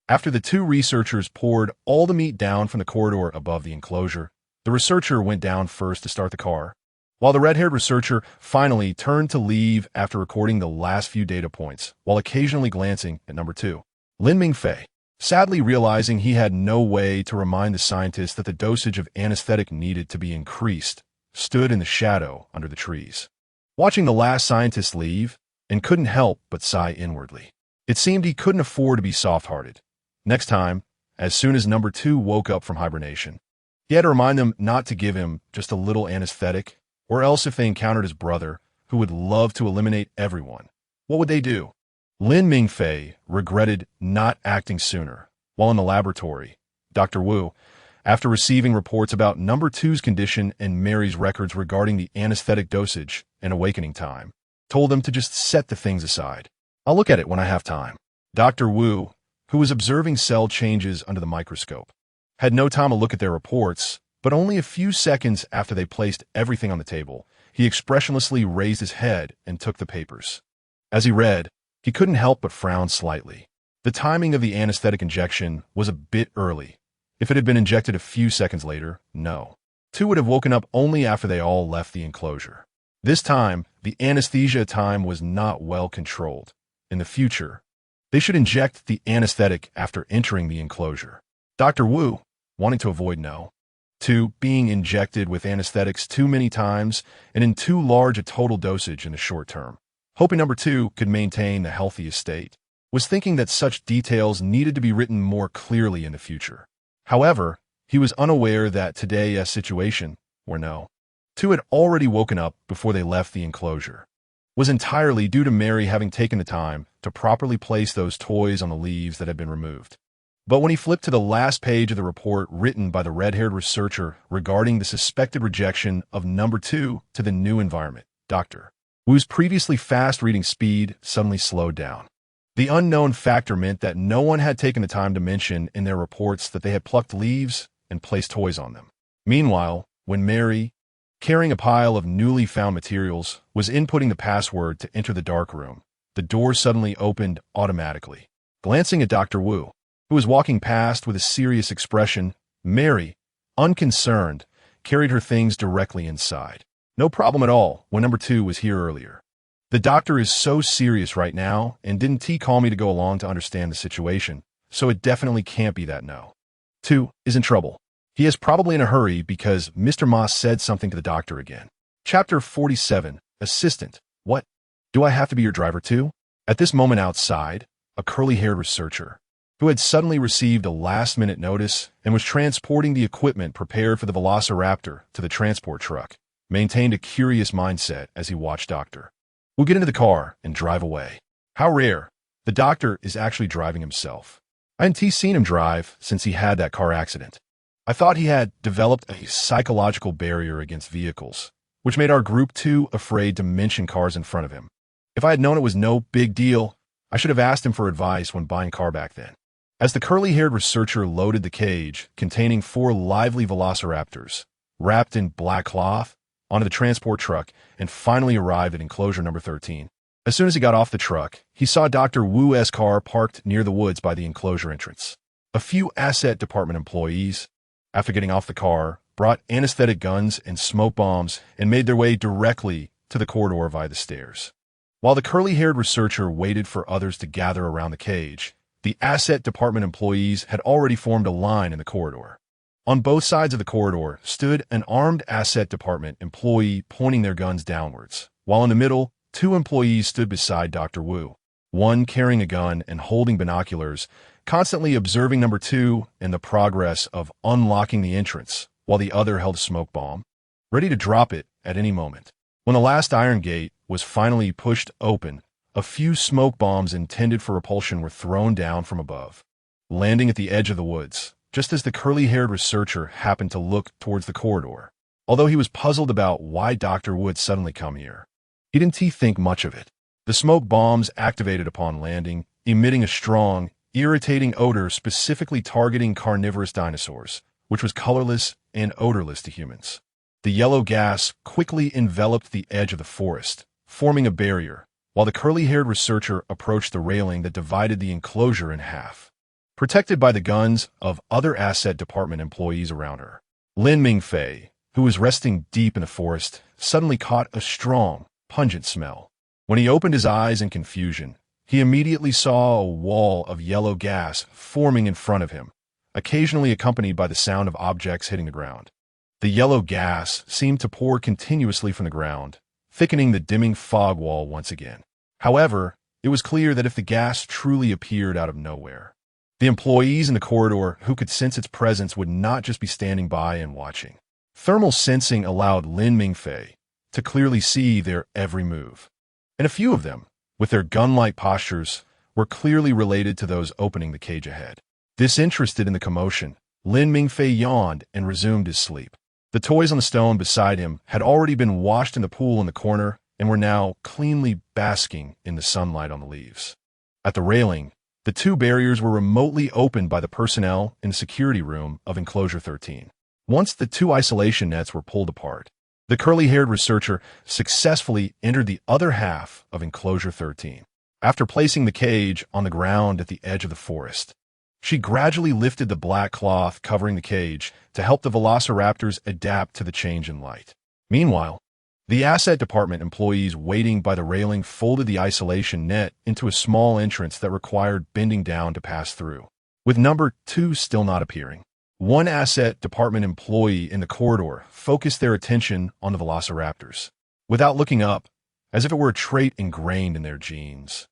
A: After the 2 researchers poured all the meat down from the corridor above the enclosure, the researcher went down first to start the car, while the red-haired researcher finally turned to leave after recording the last few data points, while occasionally glancing at number 2. Lin Mingfei, sadly realizing he had no way to remind the scientist that the dosage of anesthetic needed to be increased, stood in the shadow under the trees, watching the last scientist leave, and couldn't help but sigh inwardly. It seemed he couldn't afford to be soft-hearted. Next time, as soon as number 2 woke up from hibernation, he had to remind them not to give him just a little anesthetic, or else if they encountered his brother, who would love to eliminate everyone, what would they do? Lin Mingfei regretted not acting sooner. While in the laboratory, Dr. Wu, after receiving reports about number 2's condition and Mary's records regarding the anesthetic dosage and awakening time, told them to just set the things aside. I'll look at it when I have time. Dr. Wu, who was observing cell changes under the microscope, had no time to look at their reports, but only a few seconds after they placed everything on the table, he expressionlessly raised his head and took the papers. As he read, he couldn't help but frown slightly. The timing of the anesthetic injection was a bit early. If it had been injected a few seconds later, no. 2 would have woken up only after they all left the enclosure. This time, the anesthesia time was not well controlled. In the future, they should inject the anesthetic after entering the enclosure. Dr. Wu, wanting to avoid no. 2 being injected with anesthetics too many times and in too large a total dosage in the short term, hoping number 2 could maintain the healthiest state, was thinking that such details needed to be written more clearly in the future. However, he was unaware that today's situation, where no 2 had already woken up before they left the enclosure, was entirely due to Mary having taken the time to properly place those toys on the leaves that had been removed. But when he flipped to the last page of the report written by the red-haired researcher regarding the suspected rejection of number 2 to the new environment, Dr. Wu's previously fast reading speed suddenly slowed down. The unknown factor meant that no one had taken the time to mention in their reports that they had plucked leaves and placed toys on them. Meanwhile, when Mary, carrying a pile of newly found materials, was inputting the password to enter the darkroom, the door suddenly opened automatically. Glancing at Dr. Wu, who was walking past with a serious expression, Mary, unconcerned, carried her things directly inside. No problem at all when number 2 was here earlier. The doctor is so serious right now, and didn't he call me to go along to understand the situation, so it definitely can't be that no. 2 is in trouble. He is probably in a hurry because Mr. Moss said something to the doctor again. Chapter 47, Assistant. What? Do I have to be your driver too? At this moment outside, a curly-haired researcher, who had suddenly received a last-minute notice and was transporting the equipment prepared for the Velociraptor to the transport truck, maintained a curious mindset as he watched Dr. Wu get into the car and drive away. How rare. The doctor is actually driving himself. I hadn't seen him drive since he had that car accident. I thought he had developed a psychological barrier against vehicles, which made our group too afraid to mention cars in front of him. If I had known it was no big deal, I should have asked him for advice when buying a car back then. As the curly-haired researcher loaded the cage containing 4 lively velociraptors, wrapped in black cloth, onto the transport truck and finally arrived at enclosure number 13. As soon as he got off the truck, he saw Dr. Wu's car parked near the woods by the enclosure entrance. A few asset department employees, after getting off the car, brought anesthetic guns and smoke bombs and made their way directly to the corridor via the stairs. While the curly-haired researcher waited for others to gather around the cage, the asset department employees had already formed a line in the corridor. On both sides of the corridor stood an armed asset department employee pointing their guns downwards, while in the middle, 2 employees stood beside Dr. Wu, one carrying a gun and holding binoculars, constantly observing number 2 and the progress of unlocking the entrance, while the other held a smoke bomb, ready to drop it at any moment. When the last iron gate was finally pushed open, a few smoke bombs intended for repulsion were thrown down from above. landing at the edge of the woods, just as the curly-haired researcher happened to look towards the corridor. Although he was puzzled about why Dr. would suddenly come here, he didn't think much of it. The smoke bombs activated upon landing, emitting a strong, irritating odor specifically targeting carnivorous dinosaurs, which was colorless and odorless to humans. The yellow gas quickly enveloped the edge of the forest, forming a barrier, while the curly-haired researcher approached the railing that divided the enclosure in half. Protected by the guns of other asset department employees around her, Lin Mingfei, who was resting deep in the forest, suddenly caught a strong, pungent smell. When he opened his eyes in confusion, he immediately saw a wall of yellow gas forming in front of him, occasionally accompanied by the sound of objects hitting the ground. The yellow gas seemed to pour continuously from the ground, thickening the dimming fog wall once again. However, it was clear that if the gas truly appeared out of nowhere, the employees in the corridor who could sense its presence would not just be standing by and watching. Thermal sensing allowed Lin Mingfei to clearly see their every move, and a few of them, with their gun-like postures, were clearly related to those opening the cage ahead. Disinterested in the commotion, Lin Mingfei yawned and resumed his sleep. The toys on the stone beside him had already been washed in the pool in the corner and were now cleanly basking in the sunlight on the leaves. At the railing, the two barriers were remotely opened by the personnel in the security room of Enclosure 13. Once the two isolation nets were pulled apart, the curly-haired researcher successfully entered the other half of Enclosure 13. After placing the cage on the ground at the edge of the forest, she gradually lifted the black cloth covering the cage to help the velociraptors adapt to the change in light. Meanwhile, the asset department employees waiting by the railing folded the isolation net into a small entrance that required bending down to pass through. With number 2 still not appearing, one asset department employee in the corridor focused their attention on the velociraptors. Without looking up, as if it were a trait ingrained in their genes,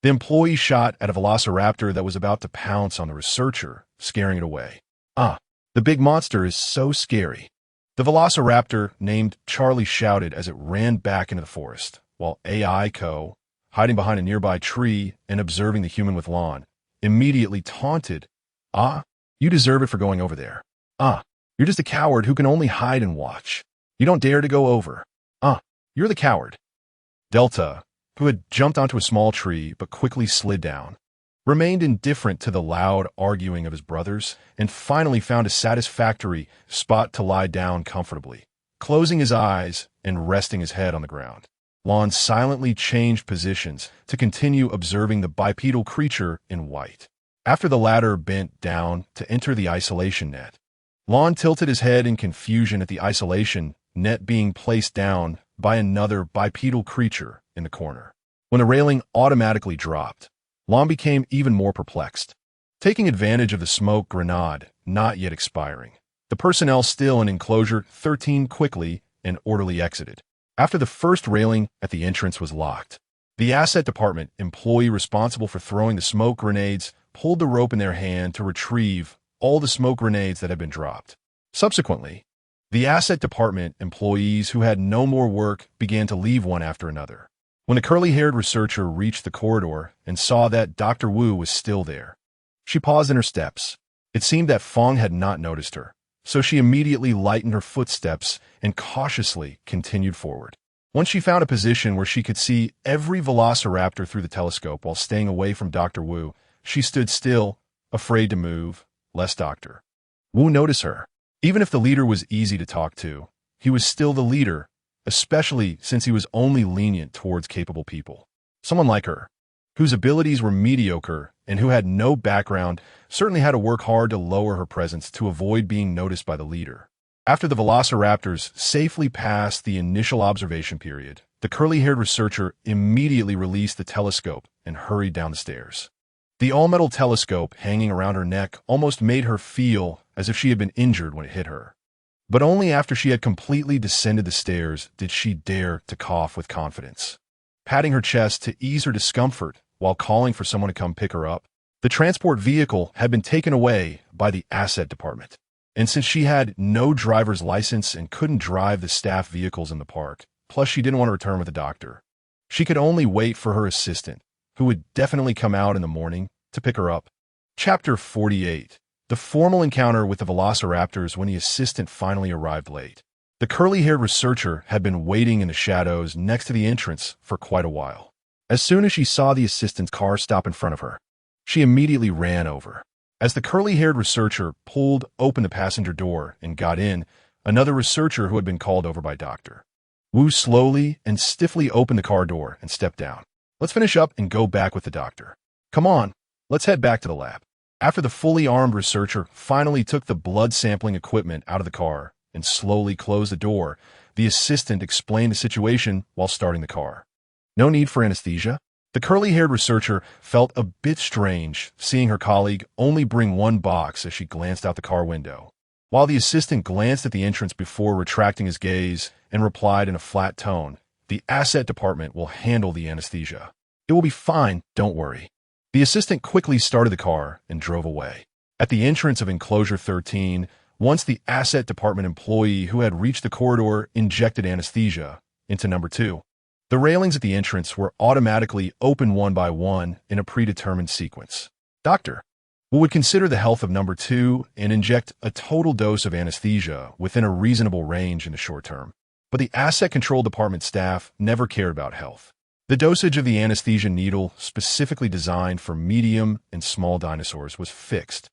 A: the employee shot at a velociraptor that was about to pounce on the researcher, scaring it away. The big monster is so scary. The velociraptor named Charlie shouted as it ran back into the forest, while AI-Co, hiding behind a nearby tree and observing the human with Lon, immediately taunted, "You deserve it for going over there. You're just a coward who can only hide and watch. You don't dare to go over. You're the coward." Delta, who had jumped onto a small tree but quickly slid down, remained indifferent to the loud arguing of his brothers and finally found a satisfactory spot to lie down comfortably, closing his eyes and resting his head on the ground. Lon silently changed positions to continue observing the bipedal creature in white. After the latter bent down to enter the isolation net, Lon tilted his head in confusion at the isolation net being placed down by another bipedal creature in the corner. When the railing automatically dropped, Lon became even more perplexed. Taking advantage of the smoke grenade not yet expiring, the personnel still in Enclosure 13 quickly and orderly exited. After the first railing at the entrance was locked, the asset department employee responsible for throwing the smoke grenades pulled the rope in their hand to retrieve all the smoke grenades that had been dropped. Subsequently, the asset department employees who had no more work began to leave one after another. When the curly-haired researcher reached the corridor and saw that Dr. Wu was still there, she paused in her steps. It seemed that Fong had not noticed her, so she immediately lightened her footsteps and cautiously continued forward. Once she found a position where she could see every velociraptor through the telescope while staying away from Dr. Wu, she stood still, afraid to move, lest Dr. Wu notice her. Even if the leader was easy to talk to, he was still the leader, especially since he was only lenient towards capable people. Someone like her, whose abilities were mediocre and who had no background, certainly had to work hard to lower her presence to avoid being noticed by the leader. After the velociraptors safely passed the initial observation period, the curly-haired researcher immediately released the telescope and hurried down the stairs. The all-metal telescope hanging around her neck almost made her feel as if she had been injured when it hit her. But only after she had completely descended the stairs did she dare to cough with confidence. Patting her chest to ease her discomfort while calling for someone to come pick her up, the transport vehicle had been taken away by the asset department. And since she had no driver's license and couldn't drive the staff vehicles in the park, plus she didn't want to return with the doctor, she could only wait for her assistant, who would definitely come out in the morning, to pick her up. Chapter 48. The formal encounter with the velociraptors when the assistant finally arrived late. The curly-haired researcher had been waiting in the shadows next to the entrance for quite a while. As soon as she saw the assistant's car stop in front of her, she immediately ran over. As the curly-haired researcher pulled open the passenger door and got in, another researcher who had been called over by Dr. Wu slowly and stiffly opened the car door and stepped down. Let's finish up and go back with the doctor. Come on, let's head back to the lab. After the fully armed researcher finally took the blood sampling equipment out of the car and slowly closed the door, the assistant explained the situation while starting the car. No need for anesthesia. The curly-haired researcher felt a bit strange seeing her colleague only bring one box as she glanced out the car window. While the assistant glanced at the entrance before retracting his gaze and replied in a flat tone, "The asset department will handle the anesthesia. It will be fine, don't worry." The assistant quickly started the car and drove away. At the entrance of Enclosure 13, once the asset department employee who had reached the corridor injected anesthesia into number 2. The railings at the entrance were automatically open one by one in a predetermined sequence. Dr. Wu would consider the health of number 2 and inject a total dose of anesthesia within a reasonable range in the short term. But the asset control department staff never cared about health. The dosage of the anesthesia needle, specifically designed for medium and small dinosaurs, was fixed.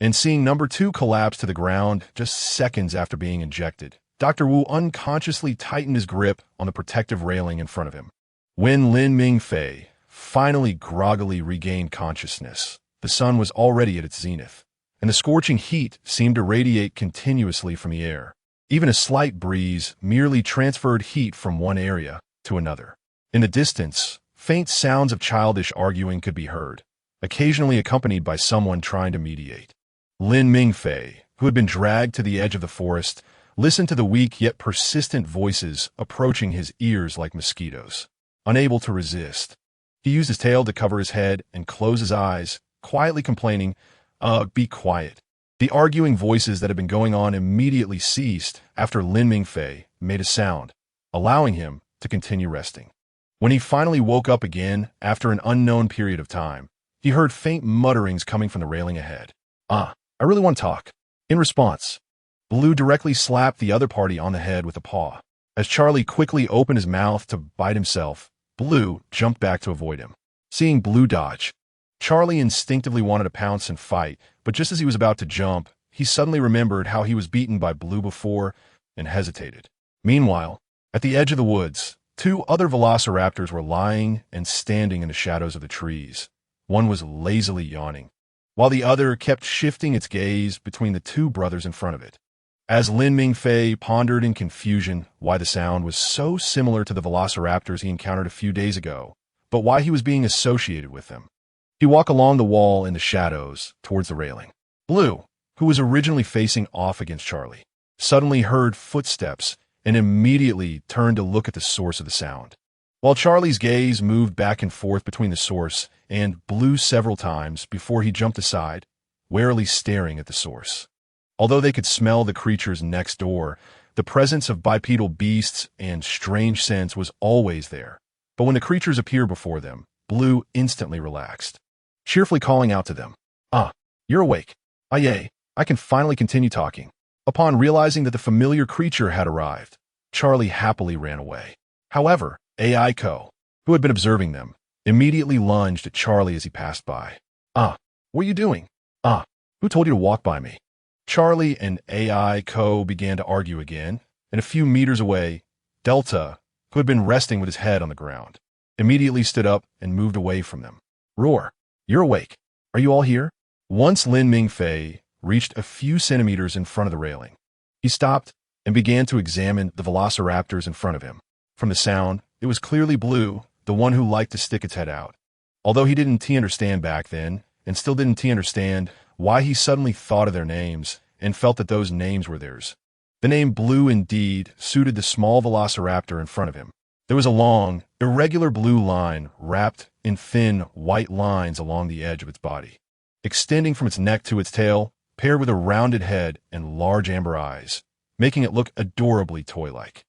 A: And seeing number 2 collapse to the ground just seconds after being injected, Dr. Wu unconsciously tightened his grip on the protective railing in front of him. When Lin Mingfei finally groggily regained consciousness, the sun was already at its zenith, and the scorching heat seemed to radiate continuously from the air. Even a slight breeze merely transferred heat from one area to another. In the distance, faint sounds of childish arguing could be heard, occasionally accompanied by someone trying to mediate. Lin Mingfei, who had been dragged to the edge of the forest, listened to the weak yet persistent voices approaching his ears like mosquitoes. Unable to resist, he used his tail to cover his head and close his eyes, quietly complaining, "Be quiet." The arguing voices that had been going on immediately ceased after Lin Mingfei made a sound, allowing him to continue resting. When he finally woke up again after an unknown period of time, he heard faint mutterings coming from the railing ahead. "I really want to talk." In response, Blue directly slapped the other party on the head with a paw. As Charlie quickly opened his mouth to bite himself, Blue jumped back to avoid him. Seeing Blue dodge, Charlie instinctively wanted to pounce and fight, but just as he was about to jump, he suddenly remembered how he was beaten by Blue before and hesitated. Meanwhile, at the edge of the woods, 2 other velociraptors were lying and standing in the shadows of the trees. One was lazily yawning, while the other kept shifting its gaze between the 2 brothers in front of it. As Lin Mingfei pondered in confusion why the sound was so similar to the velociraptors he encountered a few days ago, but why he was being associated with them, he walked along the wall in the shadows towards the railing. Blue, who was originally facing off against Charlie, suddenly heard footsteps and immediately turned to look at the source of the sound. While Charlie's gaze moved back and forth between the source and Blue several times before he jumped aside, warily staring at the source. Although they could smell the creatures next door, the presence of bipedal beasts and strange scents was always there. But when the creatures appeared before them, Blue instantly relaxed, cheerfully calling out to them, "You're awake. Yay, I can finally continue talking." Upon realizing that the familiar creature had arrived, Charlie happily ran away. However, Aiko, who had been observing them, immediately lunged at Charlie as he passed by. What are you doing? Who told you to walk by me?" Charlie and Aiko began to argue again, and a few meters away, Delta, who had been resting with his head on the ground, immediately stood up and moved away from them. "Roar, you're awake. Are you all here?" Once Lin Mingfei reached a few centimeters in front of the railing, he stopped and began to examine the velociraptors in front of him. From the sound, it was clearly Blue, the one who liked to stick its head out. Although he didn't understand back then, and still didn't understand why he suddenly thought of their names and felt that those names were theirs. The name Blue indeed suited the small velociraptor in front of him. There was a long, irregular blue line wrapped in thin, white lines along the edge of its body, extending from its neck to its tail, paired with a rounded head and large amber eyes, making it look adorably toy-like.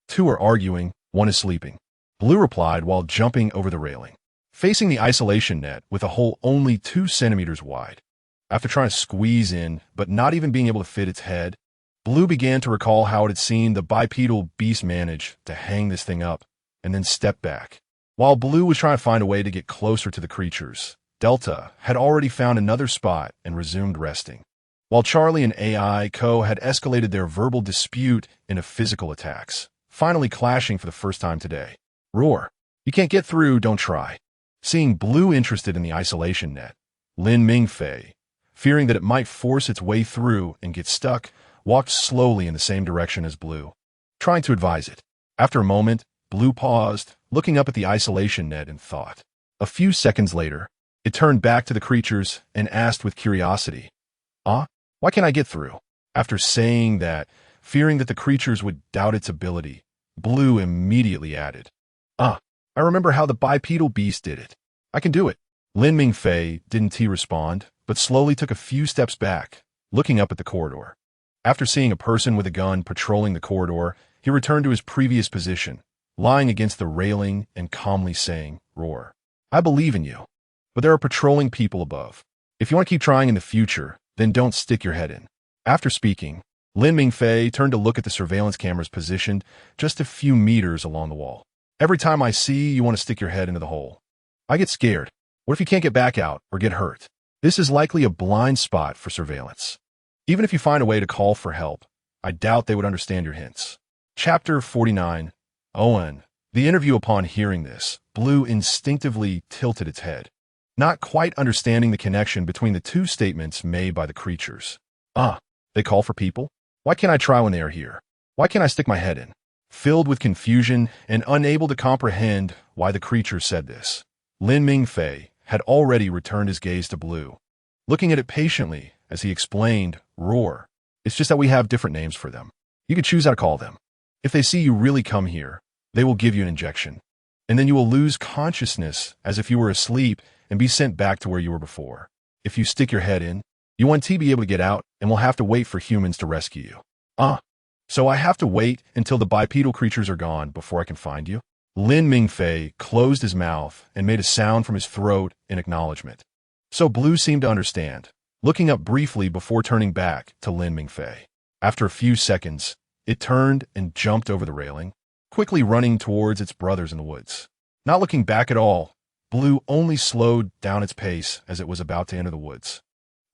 A: 2 are arguing, 1 is sleeping," Blue replied while jumping over the railing. facing the isolation net with a hole only 2 centimeters wide. After trying to squeeze in, but not even being able to fit its head, Blue began to recall how it had seen the bipedal beast manage to hang this thing up and then step back. While Blue was trying to find a way to get closer to the creatures, Delta had already found another spot and resumed resting. While Charlie and AI Co. had escalated their verbal dispute into physical attacks, finally clashing for the first time today. Roar. You can't get through, don't try. Seeing Blue interested in the isolation net, Lin Mingfei, fearing that it might force its way through and get stuck, walked slowly in the same direction as Blue, trying to advise it. After a moment, Blue paused, looking up at the isolation net and thought. A few seconds later, it turned back to the creatures and asked with curiosity, why can't I get through? After saying that, fearing that the creatures would doubt its ability, Blue immediately added, I remember how the bipedal beast did it. I can do it. Lin Mingfei didn't respond, but slowly took a few steps back, looking up at the corridor. After seeing a person with a gun patrolling the corridor, he returned to his previous position, lying against the railing and calmly saying, Roar. I believe in you. But there are patrolling people above. If you want to keep trying in the future, then don't stick your head in. After speaking, Lin Mingfei turned to look at the surveillance cameras positioned just a few meters along the wall. Every time I see you want to stick your head into the hole, I get scared. What if you can't get back out or get hurt? This is likely a blind spot for surveillance. Even if you find a way to call for help, I doubt they would understand your hints. Chapter 49. Owen. The interview. Upon hearing this, Blue instinctively tilted its head, not quite understanding the connection between the two statements made by the creatures. They call for people? Why can't I try when they are here? Why can't I stick my head in? Filled with confusion and unable to comprehend why the creatures said this, Lin Mingfei had already returned his gaze to Blue, looking at it patiently as he explained, Roar. It's just that we have different names for them. You can choose how to call them. If they see you really come here, they will give you an injection, and then you will lose consciousness as if you were asleep and be sent back to where you were before. If you stick your head in, you won't be able to get out and will have to wait for humans to rescue you. So I have to wait until the bipedal creatures are gone before I can find you? Lin Mingfei closed his mouth and made a sound from his throat in acknowledgement. So Blue seemed to understand, looking up briefly before turning back to Lin Mingfei. After a few seconds, it turned and jumped over the railing, quickly running towards its brothers in the woods. Not looking back at all, Blue only slowed down its pace as it was about to enter the woods,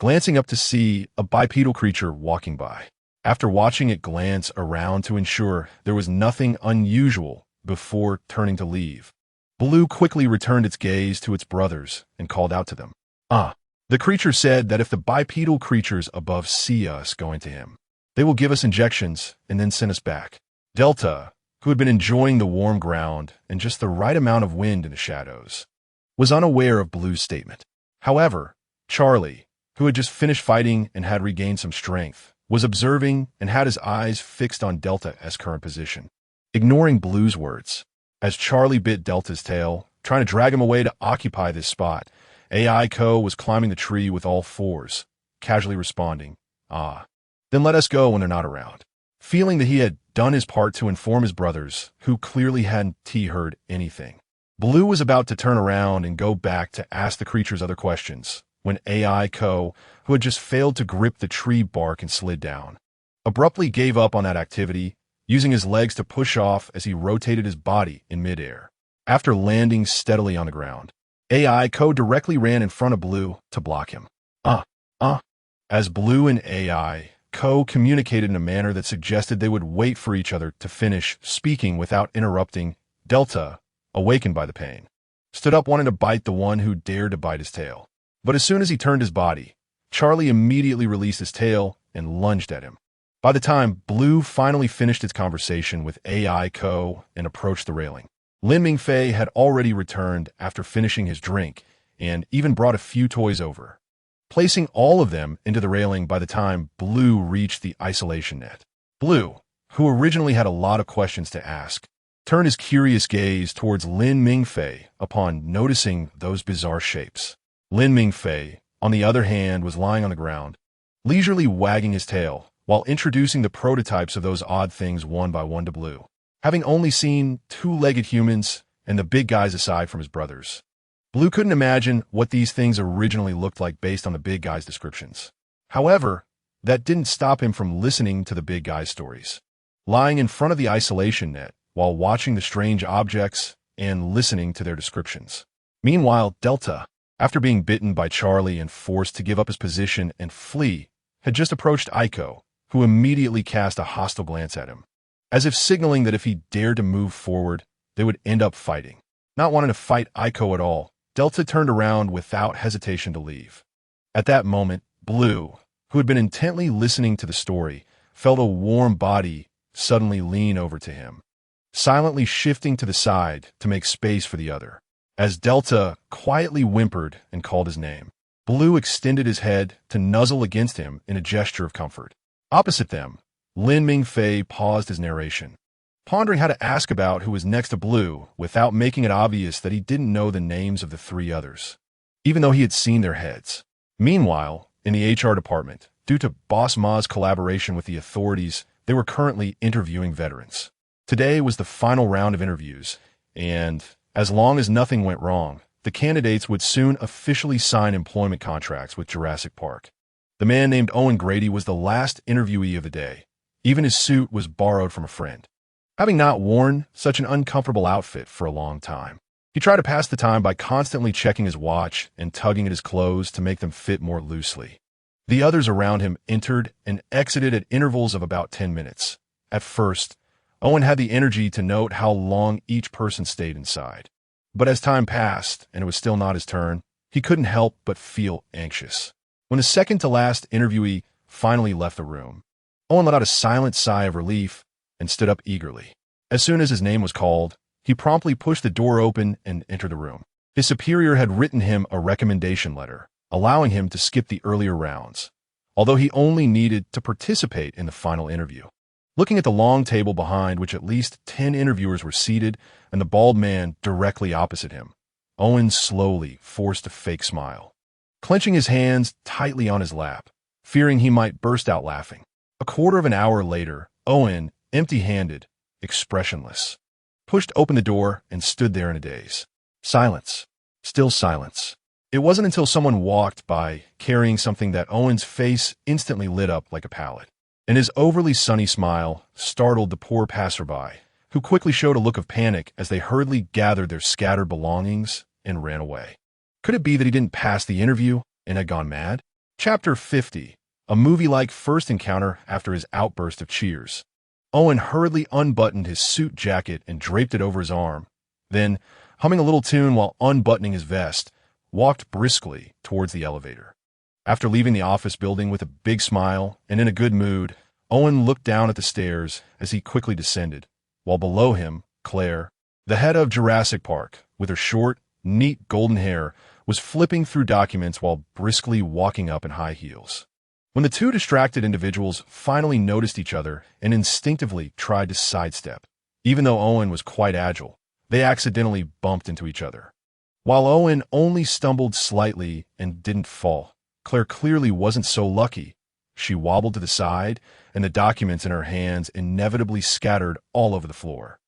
A: glancing up to see a bipedal creature walking by. After watching it glance around to ensure there was nothing unusual before turning to leave, Blue quickly returned its gaze to its brothers and called out to them. The creature said that if the bipedal creatures above see us going to him, they will give us injections and then send us back. Delta, who had been enjoying the warm ground and just the right amount of wind in the shadows, was unaware of Blue's statement. However, Charlie, who had just finished fighting and had regained some strength, was observing and had his eyes fixed on Delta's current position, ignoring Blue's words. As Charlie bit Delta's tail, trying to drag him away to occupy this spot, AI Co. was climbing the tree with all fours, casually responding, Then let us go when they're not around. Feeling that he had done his part to inform his brothers, who clearly hadn't heard anything, Blue was about to turn around and go back to ask the creatures other questions, when AI Co., who had just failed to grip the tree bark and slid down, abruptly gave up on that activity, using his legs to push off as he rotated his body in midair. After landing steadily on the ground, AI Co. directly ran in front of Blue to block him. As Blue and AI Co. communicated in a manner that suggested they would wait for each other to finish speaking without interrupting, Delta, awakened by the pain, stood up wanting to bite the one who dared to bite his tail. But as soon as he turned his body, Charlie immediately released his tail and lunged at him. By the time Blue finally finished its conversation with AI Co. and approached the railing, Lin Mingfei had already returned after finishing his drink and even brought a few toys over, placing all of them into the railing by the time Blue reached the isolation net. Blue, who originally had a lot of questions to ask, turned his curious gaze towards Lin Mingfei upon noticing those bizarre shapes. Lin Mingfei, on the other hand, was lying on the ground, leisurely wagging his tail, while introducing the prototypes of those odd things one by one to Blue, having only seen two-legged humans and the big guys aside from his brothers. Blue couldn't imagine what these things originally looked like based on the big guy's descriptions. However, that didn't stop him from listening to the big guy's stories. Lying in front of the isolation net while watching the strange objects and listening to their descriptions. Meanwhile, Delta, after being bitten by Charlie and forced to give up his position and flee, had just approached Aiko, who immediately cast a hostile glance at him, as if signaling that if he dared to move forward, they would end up fighting. Not wanting to fight Aiko at all, Delta turned around without hesitation to leave. At that moment, Blue, who had been intently listening to the story, felt a warm body suddenly lean over to him, silently shifting to the side to make space for the other. As Delta quietly whimpered and called his name, Blue extended his head to nuzzle against him in a gesture of comfort. Opposite them, Lin Mingfei paused his narration, pondering how to ask about who was next to Blue without making it obvious that he didn't know the names of the three others, even though he had seen their heads. Meanwhile, in the HR department, due to Boss Ma's collaboration with the authorities, they were currently interviewing veterans. Today was the final round of interviews, and as long as nothing went wrong, the candidates would soon officially sign employment contracts with Jurassic Park. The man named Owen Grady was the last interviewee of the day. Even his suit was borrowed from a friend, having not worn such an uncomfortable outfit for a long time. He tried to pass the time by constantly checking his watch and tugging at his clothes to make them fit more loosely. The others around him entered and exited at intervals of about 10 minutes. At first, Owen had the energy to note how long each person stayed inside. But as time passed and it was still not his turn, he couldn't help but feel anxious. When the second-to-last interviewee finally left the room, Owen let out a silent sigh of relief and stood up eagerly. As soon as his name was called, he promptly pushed the door open and entered the room. His superior had written him a recommendation letter, allowing him to skip the earlier rounds, although he only needed to participate in the final interview. Looking at the long table behind which at least 10 interviewers were seated and the bald man directly opposite him, Owen slowly forced a fake smile, clenching his hands tightly on his lap, fearing he might burst out laughing. A quarter of an hour later, Owen, empty-handed, expressionless, pushed open the door and stood there in a daze. Silence. Still silence. It wasn't until someone walked by carrying something that Owen's face instantly lit up like a palette, and his overly sunny smile startled the poor passerby, who quickly showed a look of panic as they hurriedly gathered their scattered belongings and ran away. Could it be that he didn't pass the interview and had gone mad? Chapter 50, a movie-like first encounter after his outburst of cheers. Owen hurriedly unbuttoned his suit jacket and draped it over his arm, then, humming a little tune while unbuttoning his vest, walked briskly towards the elevator. After leaving the office building with a big smile and in a good mood, Owen looked down at the stairs as he quickly descended, while below him, Claire, the head of Jurassic Park, with her short, neat golden hair, was flipping through documents while briskly walking up in high heels. When the two distracted individuals finally noticed each other and instinctively tried to sidestep, even though Owen was quite agile, they accidentally bumped into each other. While Owen only stumbled slightly and didn't fall, Claire clearly wasn't so lucky. She wobbled to the side, and the documents in her hands inevitably scattered all over the floor.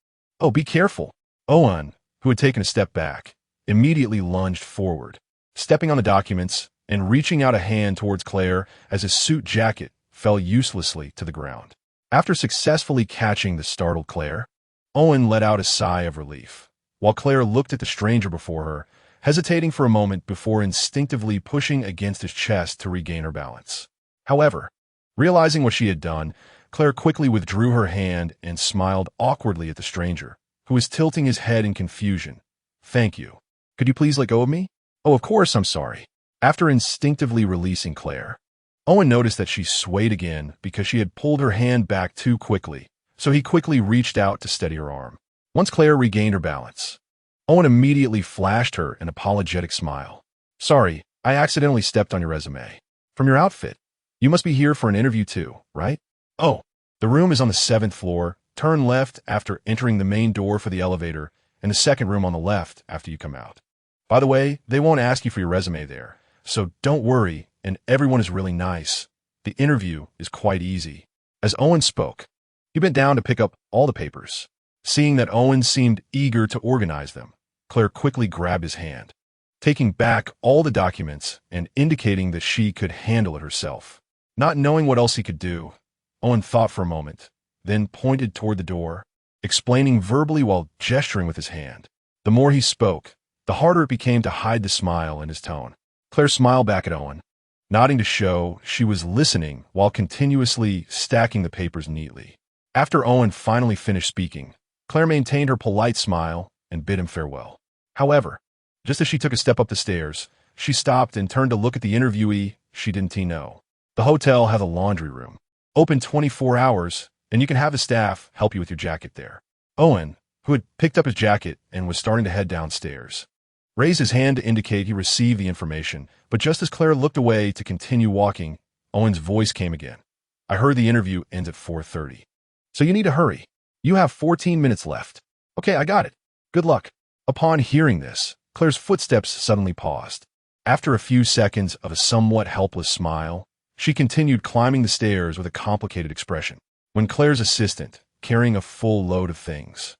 A: "Oh, be careful." Owen, who had taken a step back, immediately lunged forward, stepping on the documents and reaching out a hand towards Claire as his suit jacket fell uselessly to the ground. After successfully catching the startled Claire, Owen let out a sigh of relief, while Claire looked at the stranger before her, hesitating for a moment before instinctively pushing against his chest to regain her balance. However, realizing what she had done, Claire quickly withdrew her hand and smiled awkwardly at the stranger, who was tilting his head in confusion. "Thank you. Could you please let go of me?" "Oh, of course, I'm sorry." After instinctively releasing Claire, Owen noticed that she swayed again because she had pulled her hand back too quickly, so he quickly reached out to steady her arm. Once Claire regained her balance, Owen immediately flashed her an apologetic smile. "Sorry, I accidentally stepped on your resume. From your outfit, you must be here for an interview too, right?" "Oh, the room is on the 7th floor. Turn left after entering the main door for the elevator, and the second room on the left after you come out. By the way, they won't ask you for your resume there, so don't worry, and everyone is really nice. The interview is quite easy." As Owen spoke, he bent down to pick up all the papers. Seeing that Owen seemed eager to organize them, Claire quickly grabbed his hand. taking back all the documents and indicating that she could handle it herself. Not knowing what else he could do, Owen thought for a moment, then pointed toward the door, explaining verbally while gesturing with his hand. The more he spoke, the harder it became to hide the smile in his tone. Claire smiled back at Owen, nodding to show she was listening while continuously stacking the papers neatly. After Owen finally finished speaking, Claire maintained her polite smile and bid him farewell. However, just as she took a step up the stairs, she stopped and turned to look at the interviewee she didn't know. The hotel had a laundry room, open 24 hours, and you can have the staff help you with your jacket there. Owen, who had picked up his jacket and was starting to head downstairs, raised his hand to indicate he received the information, but just as Claire looked away to continue walking, Owen's voice came again. I heard the interview ends at 4:30. So you need to hurry. You have 14 minutes left. Okay, I got it. Good luck. Upon hearing this, Claire's footsteps suddenly paused. After a few seconds of a somewhat helpless smile, she continued climbing the stairs with a complicated expression. When Claire's assistant, carrying a full load of things,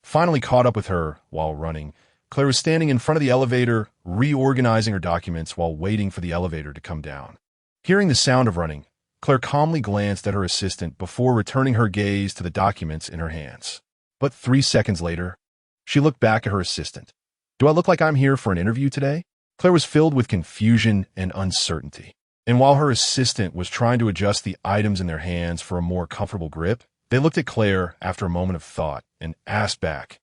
A: finally caught up with her while running, Claire was standing in front of the elevator, reorganizing her documents while waiting for the elevator to come down. Hearing the sound of running, Claire calmly glanced at her assistant before returning her gaze to the documents in her hands. But 3 seconds later, she looked back at her assistant. Do I look like I'm here for an interview today? Claire was filled with confusion and uncertainty. And while her assistant was trying to adjust the items in their hands for a more comfortable grip, they looked at Claire after a moment of thought and asked back,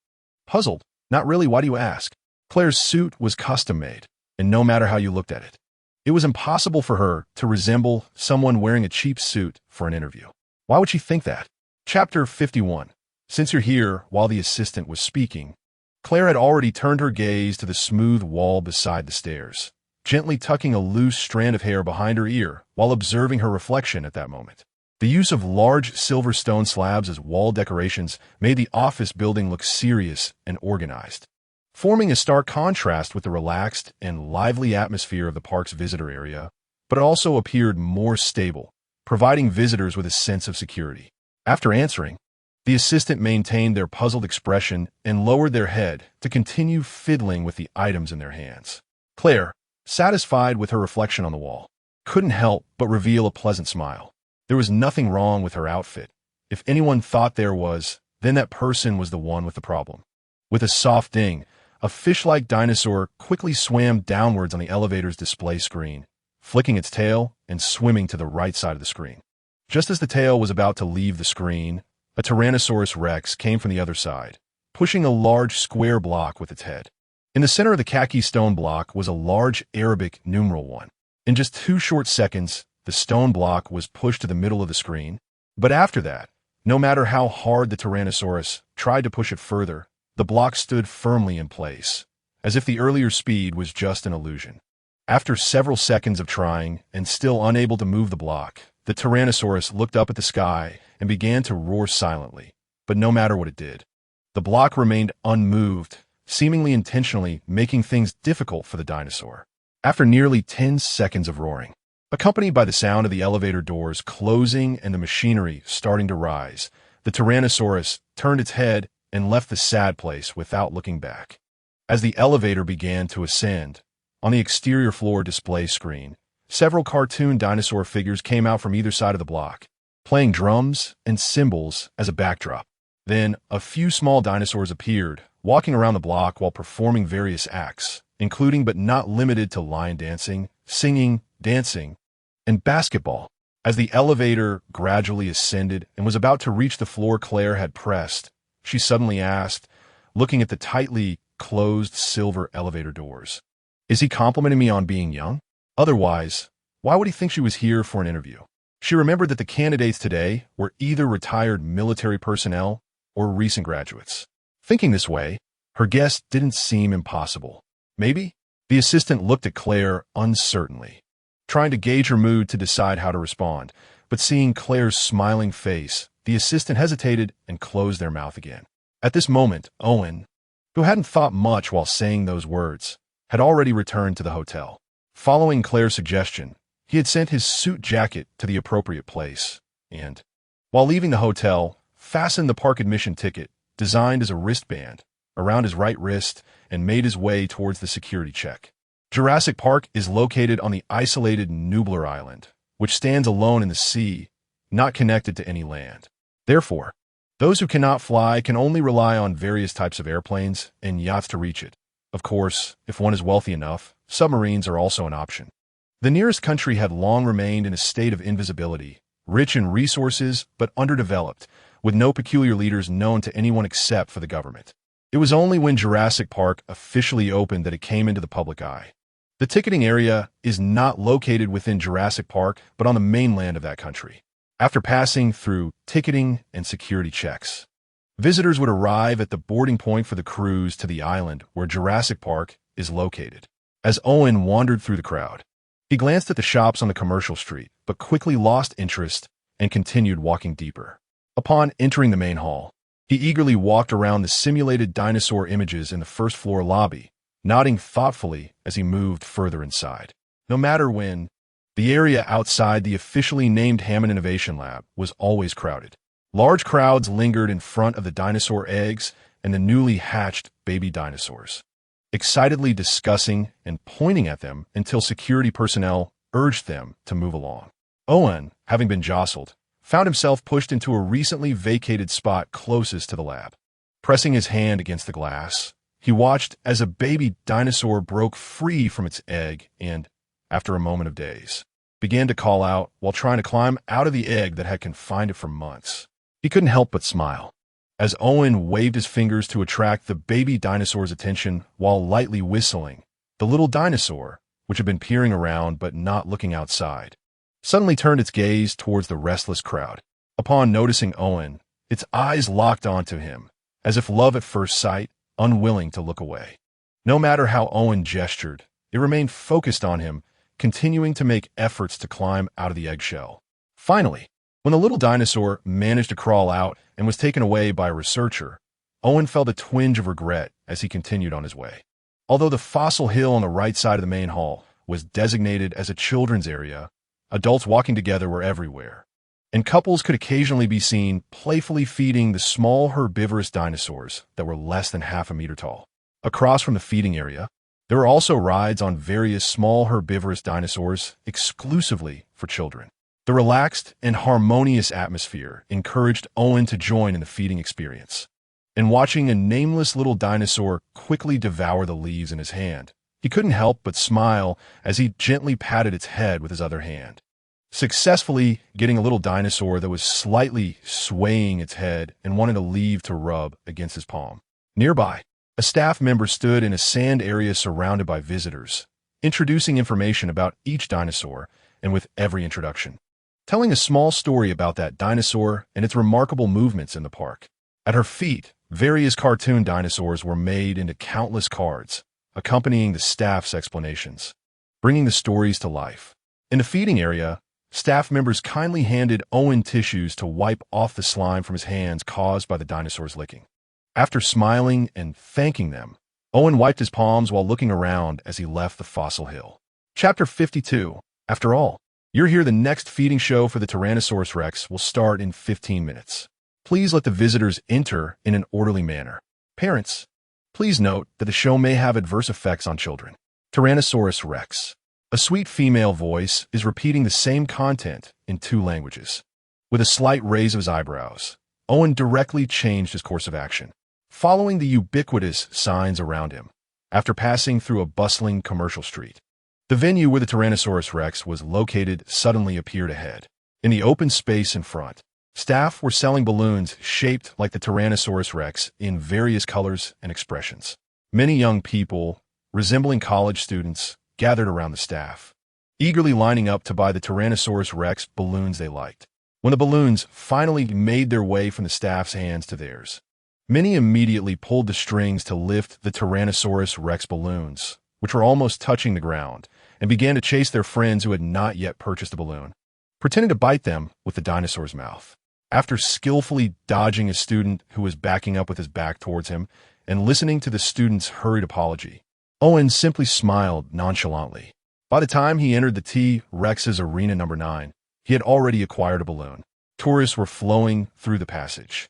A: puzzled, not really, why do you ask? Claire's suit was custom-made, and no matter how you looked at it, it was impossible for her to resemble someone wearing a cheap suit for an interview. Why would she think that? Chapter 51. Since you're here, while the assistant was speaking, Claire had already turned her gaze to the smooth wall beside the stairs, gently tucking a loose strand of hair behind her ear while observing her reflection at that moment. The use of large silver stone slabs as wall decorations made the office building look serious and organized, forming a stark contrast with the relaxed and lively atmosphere of the park's visitor area, but it also appeared more stable, providing visitors with a sense of security. After answering, the assistant maintained their puzzled expression and lowered their head to continue fiddling with the items in their hands. Claire, satisfied with her reflection on the wall, couldn't help but reveal a pleasant smile. There was nothing wrong with her outfit. If anyone thought there was, then that person was the one with the problem. With a soft ding, a fish-like dinosaur quickly swam downwards on the elevator's display screen, flicking its tail and swimming to the right side of the screen. Just as the tail was about to leave the screen, a Tyrannosaurus Rex came from the other side, pushing a large square block with its head. In the center of the khaki stone block was a large Arabic numeral 1. In just 2 short seconds, the stone block was pushed to the middle of the screen, but after that, no matter how hard the Tyrannosaurus tried to push it further, the block stood firmly in place, as if the earlier speed was just an illusion. After several seconds of trying and still unable to move the block, the Tyrannosaurus looked up at the sky and began to roar silently, but no matter what it did, the block remained unmoved, seemingly intentionally making things difficult for the dinosaur. After nearly 10 seconds of roaring, accompanied by the sound of the elevator doors closing and the machinery starting to rise, the Tyrannosaurus turned its head and left the sad place without looking back. As the elevator began to ascend, on the exterior floor display screen, several cartoon dinosaur figures came out from either side of the block, playing drums and cymbals as a backdrop. Then, a few small dinosaurs appeared, walking around the block while performing various acts, including but not limited to line dancing, singing, dancing, and basketball. As the elevator gradually ascended and was about to reach the floor Claire had pressed, she suddenly asked, looking at the tightly closed silver elevator doors, "Is he complimenting me on being young? Otherwise, why would he think she was here for an interview?" She remembered that the candidates today were either retired military personnel or recent graduates. Thinking this way, her guess didn't seem impossible. Maybe? The assistant looked at Claire uncertainly, trying to gauge her mood to decide how to respond, but seeing Claire's smiling face, the assistant hesitated and closed their mouth again. At this moment, Owen, who hadn't thought much while saying those words, had already returned to the hotel. Following Claire's suggestion, he had sent his suit jacket to the appropriate place, and, while leaving the hotel, fastened the park admission ticket, designed as a wristband, around his right wrist and made his way towards the security check. Jurassic Park is located on the isolated Nublar Island, which stands alone in the sea, not connected to any land. Therefore, those who cannot fly can only rely on various types of airplanes and yachts to reach it. Of course, if one is wealthy enough, submarines are also an option. The nearest country had long remained in a state of invisibility, rich in resources but underdeveloped, with no peculiar leaders known to anyone except for the government. It was only when Jurassic Park officially opened that it came into the public eye. The ticketing area is not located within Jurassic Park, but on the mainland of that country. After passing through ticketing and security checks, visitors would arrive at the boarding point for the cruise to the island where Jurassic Park is located. As Owen wandered through the crowd, he glanced at the shops on the commercial street, but quickly lost interest and continued walking deeper. Upon entering the main hall, he eagerly walked around the simulated dinosaur images in the first-floor lobby, nodding thoughtfully as he moved further inside. No matter when, the area outside the officially named Hammond Innovation Lab was always crowded. Large crowds lingered in front of the dinosaur eggs and the newly hatched baby dinosaurs, excitedly discussing and pointing at them until security personnel urged them to move along. Owen, having been jostled, found himself pushed into a recently vacated spot closest to the lab. Pressing his hand against the glass, he watched as a baby dinosaur broke free from its egg and, after a moment of daze, began to call out while trying to climb out of the egg that had confined it for months. He couldn't help but smile as Owen waved his fingers to attract the baby dinosaur's attention while lightly whistling. The little dinosaur, which had been peering around but not looking outside, suddenly turned its gaze towards the restless crowd. Upon noticing Owen, its eyes locked onto him, as if love at first sight, unwilling to look away. No matter how Owen gestured, it remained focused on him, continuing to make efforts to climb out of the eggshell. Finally, when the little dinosaur managed to crawl out and was taken away by a researcher, Owen felt a twinge of regret as he continued on his way. Although the fossil hill on the right side of the main hall was designated as a children's area, adults walking together were everywhere, and couples could occasionally be seen playfully feeding the small herbivorous dinosaurs that were less than half a meter tall. Across from the feeding area, there were also rides on various small herbivorous dinosaurs exclusively for children. The relaxed and harmonious atmosphere encouraged Owen to join in the feeding experience. And watching a nameless little dinosaur quickly devour the leaves in his hand, he couldn't help but smile as he gently patted its head with his other hand, successfully getting a little dinosaur that was slightly swaying its head and wanted to leave to rub against his palm. Nearby, a staff member stood in a sand area surrounded by visitors, introducing information about each dinosaur, and with every introduction, telling a small story about that dinosaur and its remarkable movements in the park. At her feet, various cartoon dinosaurs were made into countless cards, accompanying the staff's explanations, bringing the stories to life. In the feeding area, staff members kindly handed Owen tissues to wipe off the slime from his hands caused by the dinosaur's licking. After smiling and thanking them, Owen wiped his palms while looking around as he left the fossil hill. Chapter 52. After all, you're here. The next feeding show for the Tyrannosaurus Rex will start in 15 minutes. Please let the visitors enter in an orderly manner. Parents, please note that the show may have adverse effects on children. Tyrannosaurus Rex. A sweet female voice is repeating the same content in 2 languages. With a slight raise of his eyebrows, Owen directly changed his course of action, following the ubiquitous signs around him. After passing through a bustling commercial street, the venue where the Tyrannosaurus Rex was located suddenly appeared ahead. In the open space in front, staff were selling balloons shaped like the Tyrannosaurus Rex in various colors and expressions. Many young people, resembling college students, gathered around the staff, eagerly lining up to buy the Tyrannosaurus Rex balloons they liked. When the balloons finally made their way from the staff's hands to theirs, many immediately pulled the strings to lift the Tyrannosaurus Rex balloons, which were almost touching the ground, and began to chase their friends who had not yet purchased a balloon, pretending to bite them with the dinosaur's mouth. After skillfully dodging a student who was backing up with his back towards him and listening to the student's hurried apology, Owen simply smiled nonchalantly. By the time he entered the T-Rex's Arena number 9, he had already acquired a balloon. Tourists were flowing through the passage,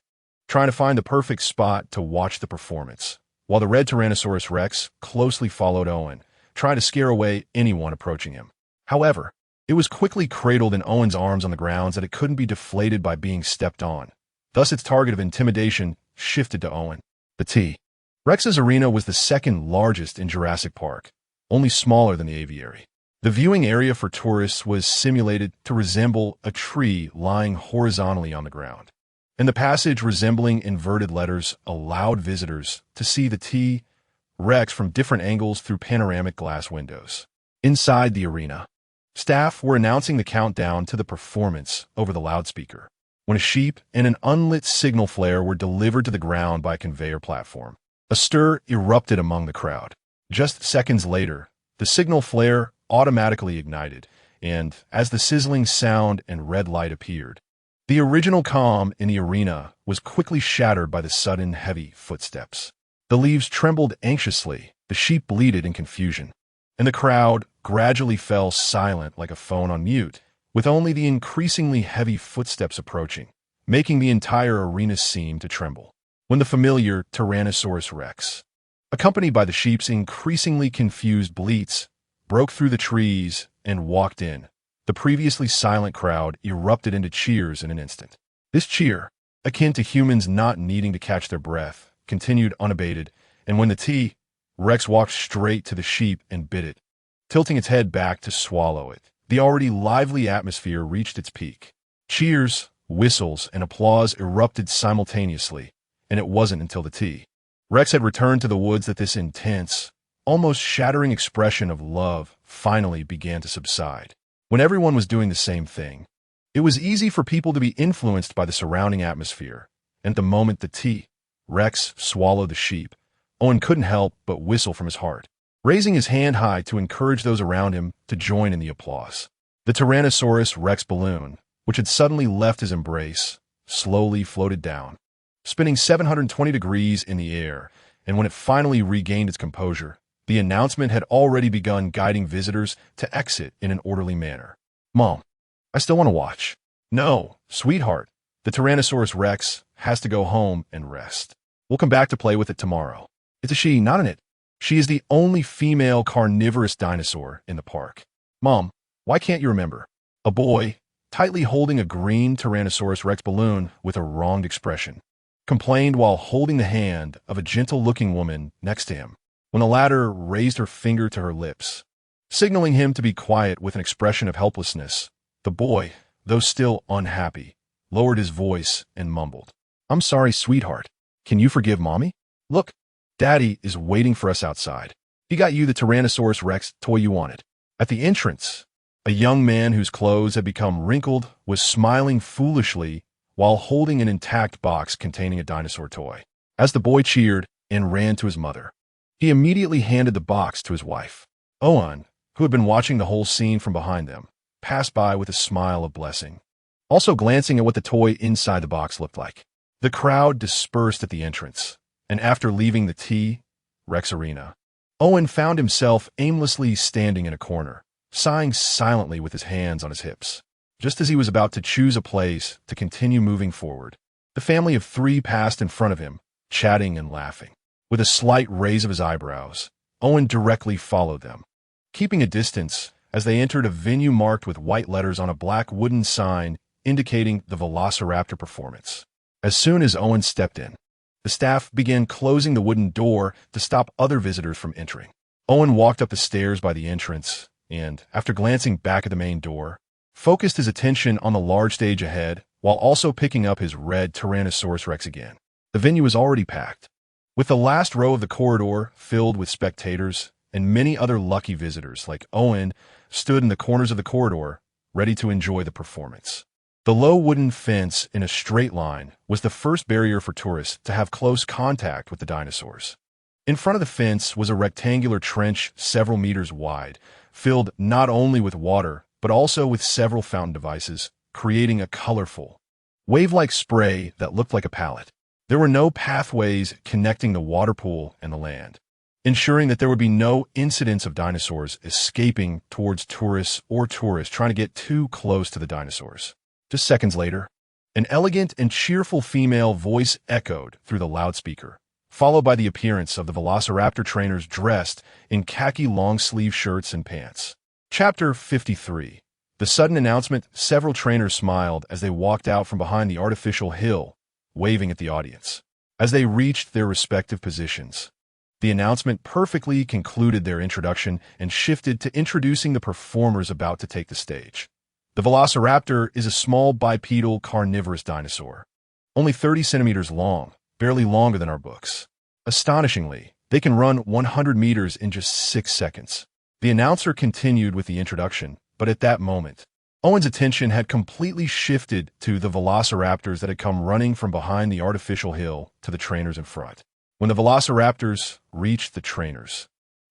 A: trying to find the perfect spot to watch the performance, while the red Tyrannosaurus Rex closely followed Owen, trying to scare away anyone approaching him. However, it was quickly cradled in Owen's arms on the grounds that it couldn't be deflated by being stepped on. Thus, its target of intimidation shifted to Owen. The T. Rex's arena was the second largest in Jurassic Park, only smaller than the aviary. The viewing area for tourists was simulated to resemble a tree lying horizontally on the ground, and the passage resembling inverted letters allowed visitors to see the T-Rex from different angles through panoramic glass windows. Inside the arena, staff were announcing the countdown to the performance over the loudspeaker, when a sheep and an unlit signal flare were delivered to the ground by a conveyor platform. A stir erupted among the crowd. Just seconds later, the signal flare automatically ignited, and as the sizzling sound and red light appeared, the original calm in the arena was quickly shattered by the sudden heavy footsteps. The leaves trembled anxiously, the sheep bleated in confusion, and the crowd gradually fell silent like a phone on mute, with only the increasingly heavy footsteps approaching, making the entire arena seem to tremble. When the familiar Tyrannosaurus Rex, accompanied by the sheep's increasingly confused bleats, broke through the trees and walked in, the previously silent crowd erupted into cheers in an instant. This cheer, akin to humans not needing to catch their breath, continued unabated, and when the T-Rex walked straight to the sheep and bit it, tilting its head back to swallow it, the already lively atmosphere reached its peak. Cheers, whistles, and applause erupted simultaneously, and it wasn't until the T-Rex had returned to the woods that this intense, almost shattering expression of love finally began to subside. When everyone was doing the same thing, it was easy for people to be influenced by the surrounding atmosphere, and at the moment the T-Rex swallowed the sheep, Owen couldn't help but whistle from his heart, raising his hand high to encourage those around him to join in the applause. The Tyrannosaurus Rex balloon, which had suddenly left his embrace, slowly floated down, spinning 720 degrees in the air, and when it finally regained its composure, the announcement had already begun guiding visitors to exit in an orderly manner. "Mom, I still want to watch." "No, sweetheart, the Tyrannosaurus Rex has to go home and rest. We'll come back to play with it tomorrow." "It's a she, not an it. She is the only female carnivorous dinosaur in the park." "Mom, why can't you remember?" A boy, tightly holding a green Tyrannosaurus Rex balloon with a wronged expression, complained while holding the hand of a gentle-looking woman next to him, when the latter raised her finger to her lips, signaling him to be quiet with an expression of helplessness. The boy, though still unhappy, lowered his voice and mumbled, "I'm sorry, sweetheart. Can you forgive Mommy? Look, Daddy is waiting for us outside. He got you the Tyrannosaurus Rex toy you wanted." At the entrance, a young man whose clothes had become wrinkled was smiling foolishly while holding an intact box containing a dinosaur toy. As the boy cheered and ran to his mother, he immediately handed the box to his wife. Owen, who had been watching the whole scene from behind them, passed by with a smile of blessing, also glancing at what the toy inside the box looked like. The crowd dispersed at the entrance, and after leaving the T-Rex arena, Owen found himself aimlessly standing in a corner, sighing silently with his hands on his hips. Just as he was about to choose a place to continue moving forward, the family of three passed in front of him, chatting and laughing. With a slight raise of his eyebrows, Owen directly followed them, keeping a distance as they entered a venue marked with white letters on a black wooden sign indicating the Velociraptor performance. As soon as Owen stepped in, the staff began closing the wooden door to stop other visitors from entering. Owen walked up the stairs by the entrance and, after glancing back at the main door, focused his attention on the large stage ahead while also picking up his red Tyrannosaurus Rex again. The venue was already packed, with the last row of the corridor filled with spectators, and many other lucky visitors like Owen stood in the corners of the corridor, ready to enjoy the performance. The low wooden fence in a straight line was the first barrier for tourists to have close contact with the dinosaurs. In front of the fence was a rectangular trench several meters wide, filled not only with water, but also with several fountain devices, creating a colorful, wave-like spray that looked like a palette. There were no pathways connecting the water pool and the land, ensuring that there would be no incidents of dinosaurs escaping towards tourists or tourists trying to get too close to the dinosaurs. Just seconds later, an elegant and cheerful female voice echoed through the loudspeaker, followed by the appearance of the Velociraptor trainers dressed in khaki long-sleeve shirts and pants. Chapter 53. The sudden announcement. Several trainers smiled as they walked out from behind the artificial hill, waving at the audience. As they reached their respective positions, the announcement perfectly concluded their introduction and shifted to introducing the performers about to take the stage. The Velociraptor is a small bipedal carnivorous dinosaur, only 30 centimeters long, barely longer than our books. Astonishingly, they can run 100 meters in just 6 seconds. The announcer continued with the introduction, but at that moment, Owen's attention had completely shifted to the velociraptors that had come running from behind the artificial hill to the trainers in front. When the velociraptors reached the trainers,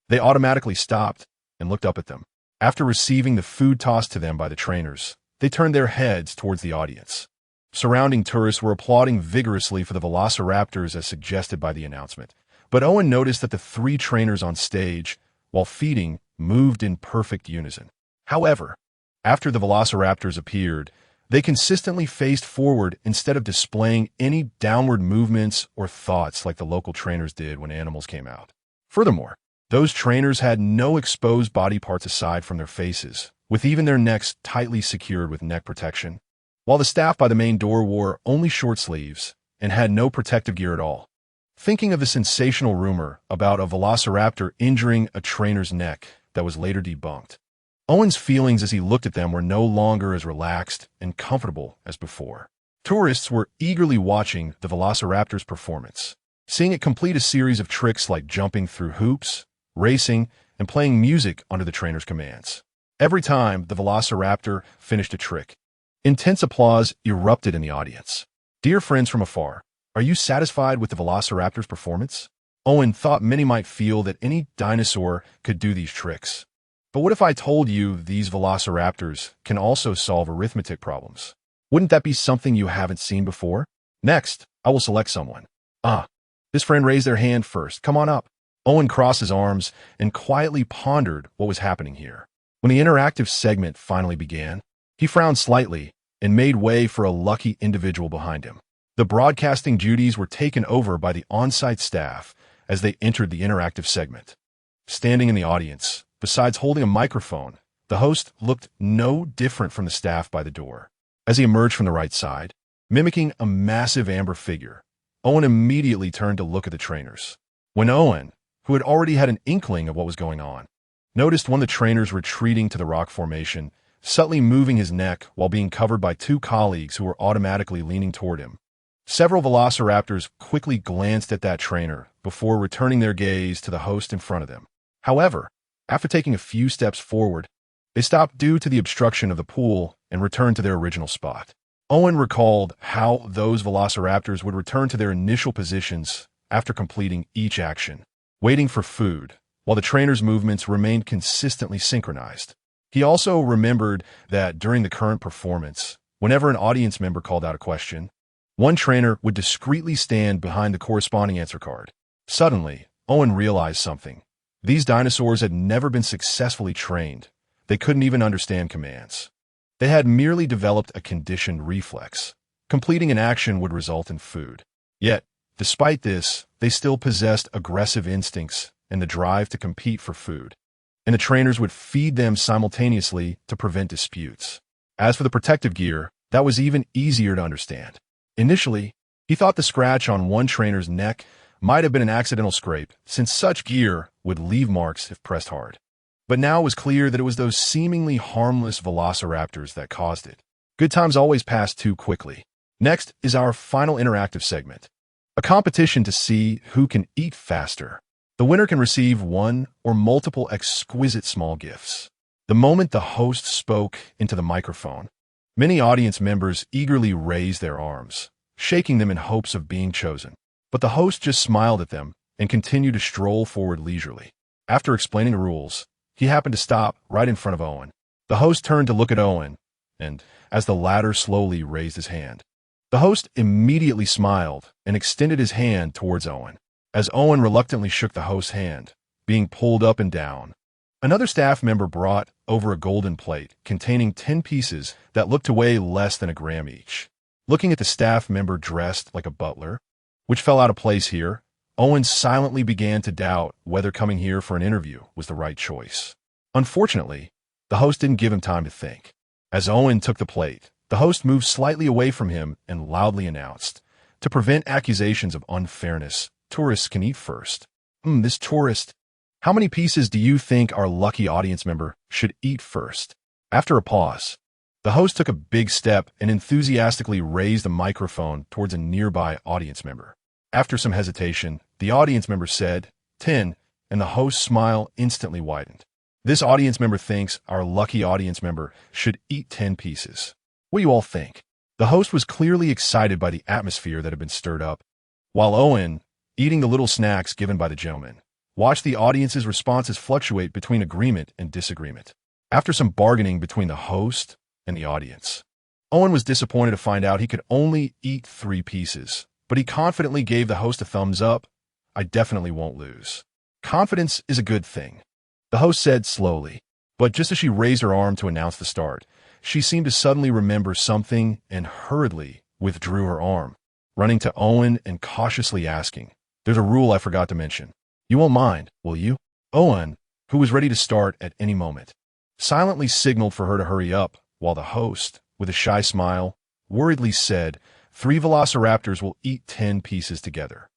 A: they automatically stopped and looked up at them. After receiving the food tossed to them by the trainers, they turned their heads towards the audience. Surrounding tourists were applauding vigorously for the velociraptors as suggested by the announcement. But Owen noticed that the 3 trainers on stage, while feeding, moved in perfect unison. However, after the velociraptors appeared, they consistently faced forward instead of displaying any downward movements or thoughts like the local trainers did when animals came out. Furthermore, those trainers had no exposed body parts aside from their faces, with even their necks tightly secured with neck protection, while the staff by the main door wore only short sleeves and had no protective gear at all. Thinking of the sensational rumor about a velociraptor injuring a trainer's neck that was later debunked, Owen's feelings as he looked at them were no longer as relaxed and comfortable as before. Tourists were eagerly watching the velociraptor's performance, seeing it complete a series of tricks like jumping through hoops, racing, and playing music under the trainer's commands. Every time the velociraptor finished a trick, intense applause erupted in the audience. Dear friends from afar, are you satisfied with the velociraptor's performance? Owen thought many might feel that any dinosaur could do these tricks. But what if I told you these velociraptors can also solve arithmetic problems? Wouldn't that be something you haven't seen before? Next, I will select someone. This friend raised their hand first. Come on up. Owen crossed his arms and quietly pondered what was happening here. When the interactive segment finally began, he frowned slightly and made way for a lucky individual behind him. The broadcasting duties were taken over by the on-site staff as they entered the interactive segment. Standing in the audience, besides holding a microphone, the host looked no different from the staff by the door. As he emerged from the right side, mimicking a massive amber figure, Owen immediately turned to look at the trainers. When Owen, who had already had an inkling of what was going on, noticed one of the trainers retreating to the rock formation, subtly moving his neck while being covered by 2 colleagues who were automatically leaning toward him. Several velociraptors quickly glanced at that trainer before returning their gaze to the host in front of them. However, after taking a few steps forward, they stopped due to the obstruction of the pool and returned to their original spot. Owen recalled how those velociraptors would return to their initial positions after completing each action, waiting for food, while the trainer's movements remained consistently synchronized. He also remembered that during the current performance, whenever an audience member called out a question, one trainer would discreetly stand behind the corresponding answer card. Suddenly, Owen realized something. These dinosaurs had never been successfully trained. They couldn't even understand commands. They had merely developed a conditioned reflex. Completing an action would result in food. Yet, despite this, they still possessed aggressive instincts and the drive to compete for food. And the trainers would feed them simultaneously to prevent disputes. As for the protective gear, that was even easier to understand. Initially, he thought the scratch on one trainer's neck might have been an accidental scrape, since such gear would leave marks if pressed hard. But now it was clear that it was those seemingly harmless velociraptors that caused it. Good times always pass too quickly. Next is our final interactive segment, a competition to see who can eat faster. The winner can receive one or multiple exquisite small gifts. The moment the host spoke into the microphone, many audience members eagerly raised their arms, shaking them in hopes of being chosen. But the host just smiled at them and continued to stroll forward leisurely. After explaining the rules, he happened to stop right in front of Owen. The host turned to look at Owen, and as the latter slowly raised his hand, the host immediately smiled and extended his hand towards Owen. As Owen reluctantly shook the host's hand, being pulled up and down, another staff member brought over a golden plate containing 10 pieces that looked to weigh less than a gram each. Looking at the staff member dressed like a butler, which fell out of place here, Owen silently began to doubt whether coming here for an interview was the right choice. Unfortunately, the host didn't give him time to think. As Owen took the plate, the host moved slightly away from him and loudly announced, "To prevent accusations of unfairness, tourists can eat first." This tourist. How many pieces do you think our lucky audience member should eat first? After a pause, the host took a big step and enthusiastically raised the microphone towards a nearby audience member. After some hesitation, the audience member said, 10, and the host's smile instantly widened. This audience member thinks our lucky audience member should eat 10 pieces. What do you all think? The host was clearly excited by the atmosphere that had been stirred up, while Owen, eating the little snacks given by the gentleman, watched the audience's responses fluctuate between agreement and disagreement. After some bargaining between the host and the audience, Owen was disappointed to find out he could only eat 3 pieces, but he confidently gave the host a thumbs up. "I definitely won't lose." Confidence is a good thing, the host said slowly, but just as she raised her arm to announce the start, she seemed to suddenly remember something and hurriedly withdrew her arm, running to Owen and cautiously asking, "There's a rule I forgot to mention. You won't mind, will you?" Owen, who was ready to start at any moment, silently signaled for her to hurry up, while the host, with a shy smile, worriedly said, "3 velociraptors will eat 10 pieces together.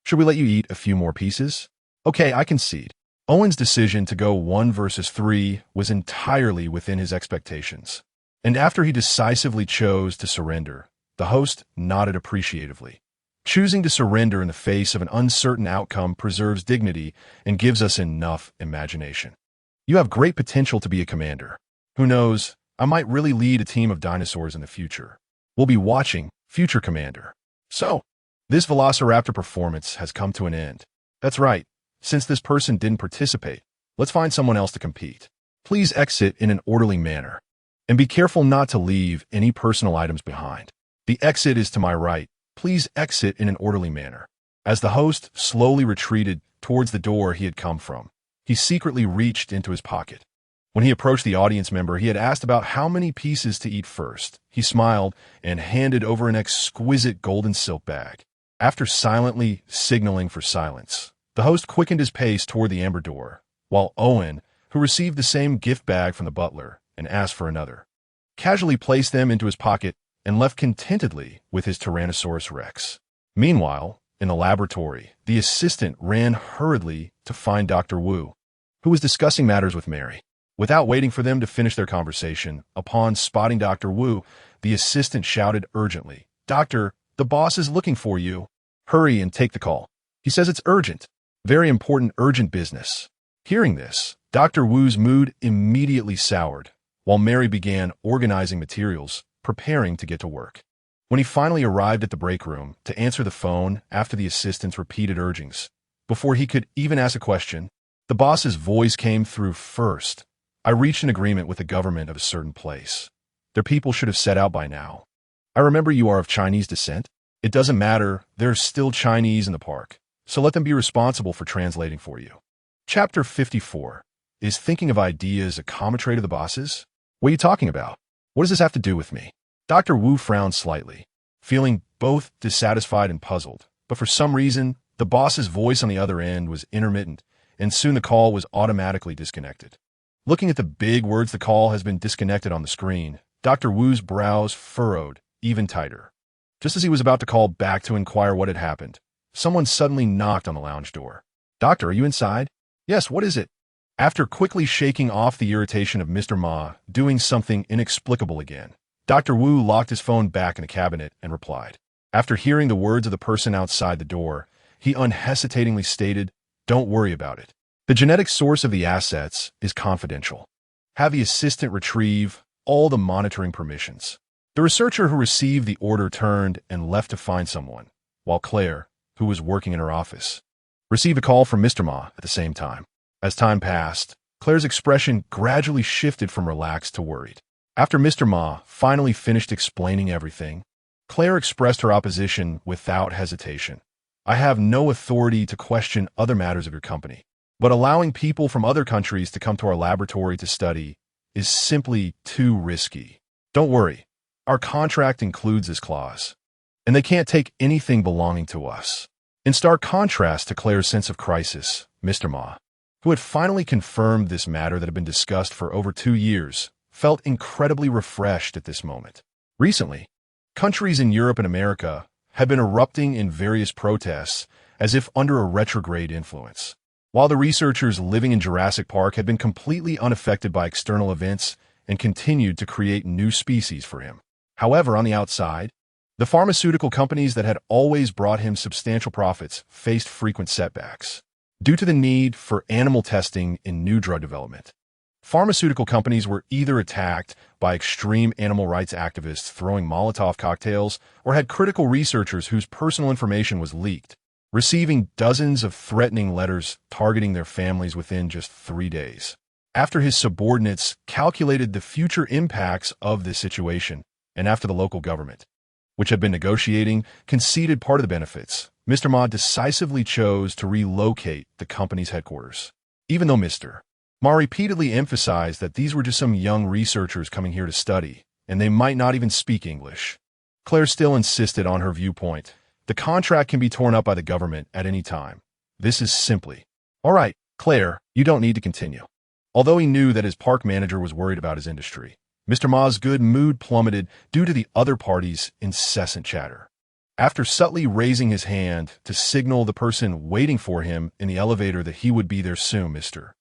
A: Should we let you eat a few more pieces?" "Okay, I concede." Owen's decision to go 1 versus 3 was entirely within his expectations, and after he decisively chose to surrender, the host nodded appreciatively. Choosing to surrender in the face of an uncertain outcome preserves dignity and gives us enough imagination. You have great potential to be a commander. Who knows, I might really lead a team of dinosaurs in the future. We'll be watching, future commander. So, this velociraptor performance has come to an end. That's right. Since this person didn't participate, let's find someone else to compete. Please exit in an orderly manner, and be careful not to leave any personal items behind. The exit is to my right. Please exit in an orderly manner. As the host slowly retreated towards the door he had come from, he secretly reached into his pocket. When he approached the audience member he had asked about how many pieces to eat first, he smiled and handed over an exquisite golden silk bag. After silently signaling for silence, the host quickened his pace toward the amber door, while Owen, who received the same gift bag from the butler and asked for another, casually placed them into his pocket and left contentedly with his Tyrannosaurus Rex. Meanwhile, in the laboratory, the assistant ran hurriedly to find Dr. Wu, who was discussing matters with Mary. Without waiting for them to finish their conversation, upon spotting Dr. Wu, the assistant shouted urgently, "Doctor, the boss is looking for you. Hurry and take the call. He says it's urgent. Very important, urgent business." Hearing this, Dr. Wu's mood immediately soured, while Mary began organizing materials, preparing to get to work. When he finally arrived at the break room to answer the phone after the assistant's repeated urgings, before he could even ask a question, the boss's voice came through first. "I reached an agreement with the government of a certain place. Their people should have set out by now. I remember you are of Chinese descent. It doesn't matter, there's still Chinese in the park, so let them be responsible for translating for you." Chapter 54. Is thinking of ideas a common trait of the bosses? What are you talking about? What does this have to do with me? Dr. Wu frowned slightly, feeling both dissatisfied and puzzled, but for some reason, the boss's voice on the other end was intermittent, and soon the call was automatically disconnected. Looking at the big words "the call has been disconnected" on the screen, Dr. Wu's brows furrowed even tighter. Just as he was about to call back to inquire what had happened, someone suddenly knocked on the lounge door. "Doctor, are you inside?" "Yes, what is it?" After quickly shaking off the irritation of Mr. Ma doing something inexplicable again, Dr. Wu locked his phone back in a cabinet and replied. After hearing the words of the person outside the door, he unhesitatingly stated, "Don't worry about it. The genetic source of the assets is confidential. Have the assistant retrieve all the monitoring permissions." The researcher who received the order turned and left to find someone, while Claire, who was working in her office, received a call from Mr. Ma at the same time. As time passed, Claire's expression gradually shifted from relaxed to worried. After Mr. Ma finally finished explaining everything, Claire expressed her opposition without hesitation. "I have no authority to question other matters of your company, but allowing people from other countries to come to our laboratory to study is simply too risky. Don't worry, our contract includes this clause, and they can't take anything belonging to us. In stark contrast to Claire's sense of crisis, Mr. Ma, who had finally confirmed this matter that had been discussed for over 2 years, felt incredibly refreshed at this moment. Recently, countries in Europe and America had been erupting in various protests as if under a retrograde influence. While the researchers living in Jurassic Park had been completely unaffected by external events and continued to create new species for him. However, on the outside, the pharmaceutical companies that had always brought him substantial profits faced frequent setbacks. Due to the need for animal testing in new drug development, pharmaceutical companies were either attacked by extreme animal rights activists throwing Molotov cocktails or had critical researchers whose personal information was leaked, receiving dozens of threatening letters targeting their families within just 3 days. After his subordinates calculated the future impacts of this situation, and after the local government, which had been negotiating, conceded part of the benefits, Mr. Ma decisively chose to relocate the company's headquarters. Even though Mr. Ma repeatedly emphasized that these were just some young researchers coming here to study, and they might not even speak English, Claire still insisted on her viewpoint. The contract can be torn up by the government at any time. This is simply, all right, Claire, you don't need to continue. Although he knew that his park manager was worried about his industry, Mr. Ma's good mood plummeted due to the other party's incessant chatter. After subtly raising his hand to signal the person waiting for him in the elevator that he would be there soon, Mr.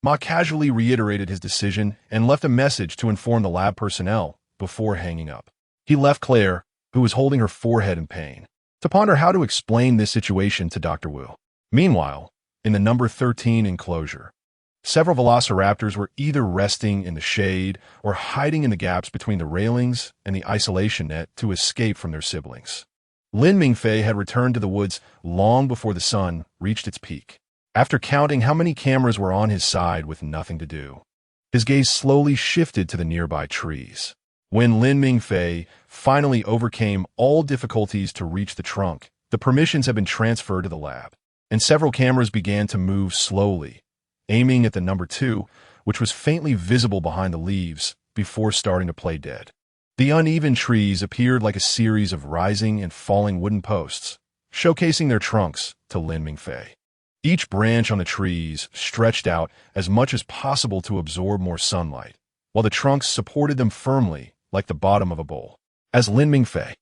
A: Ma casually reiterated his decision and left a message to inform the lab personnel before hanging up. He left Claire, who was holding her forehead in pain, to ponder how to explain this situation to Dr. Wu. Meanwhile, in the number 13 enclosure, several velociraptors were either resting in the shade or hiding in the gaps between the railings and the isolation net to escape from their siblings. Lin Mingfei had returned to the woods long before the sun reached its peak. After counting how many cameras were on his side with nothing to do, his gaze slowly shifted to the nearby trees. When Lin Mingfei finally overcame all difficulties to reach the trunk, the permissions had been transferred to the lab, and several cameras began to move slowly, aiming at the number 2, which was faintly visible behind the leaves before starting to play dead. The uneven trees appeared like a series of rising and falling wooden posts, showcasing their trunks to Lin Mingfei. Each branch on the trees stretched out as much as possible to absorb more sunlight, while the trunks supported them firmly like the bottom of a bowl. As Lin Mingfei,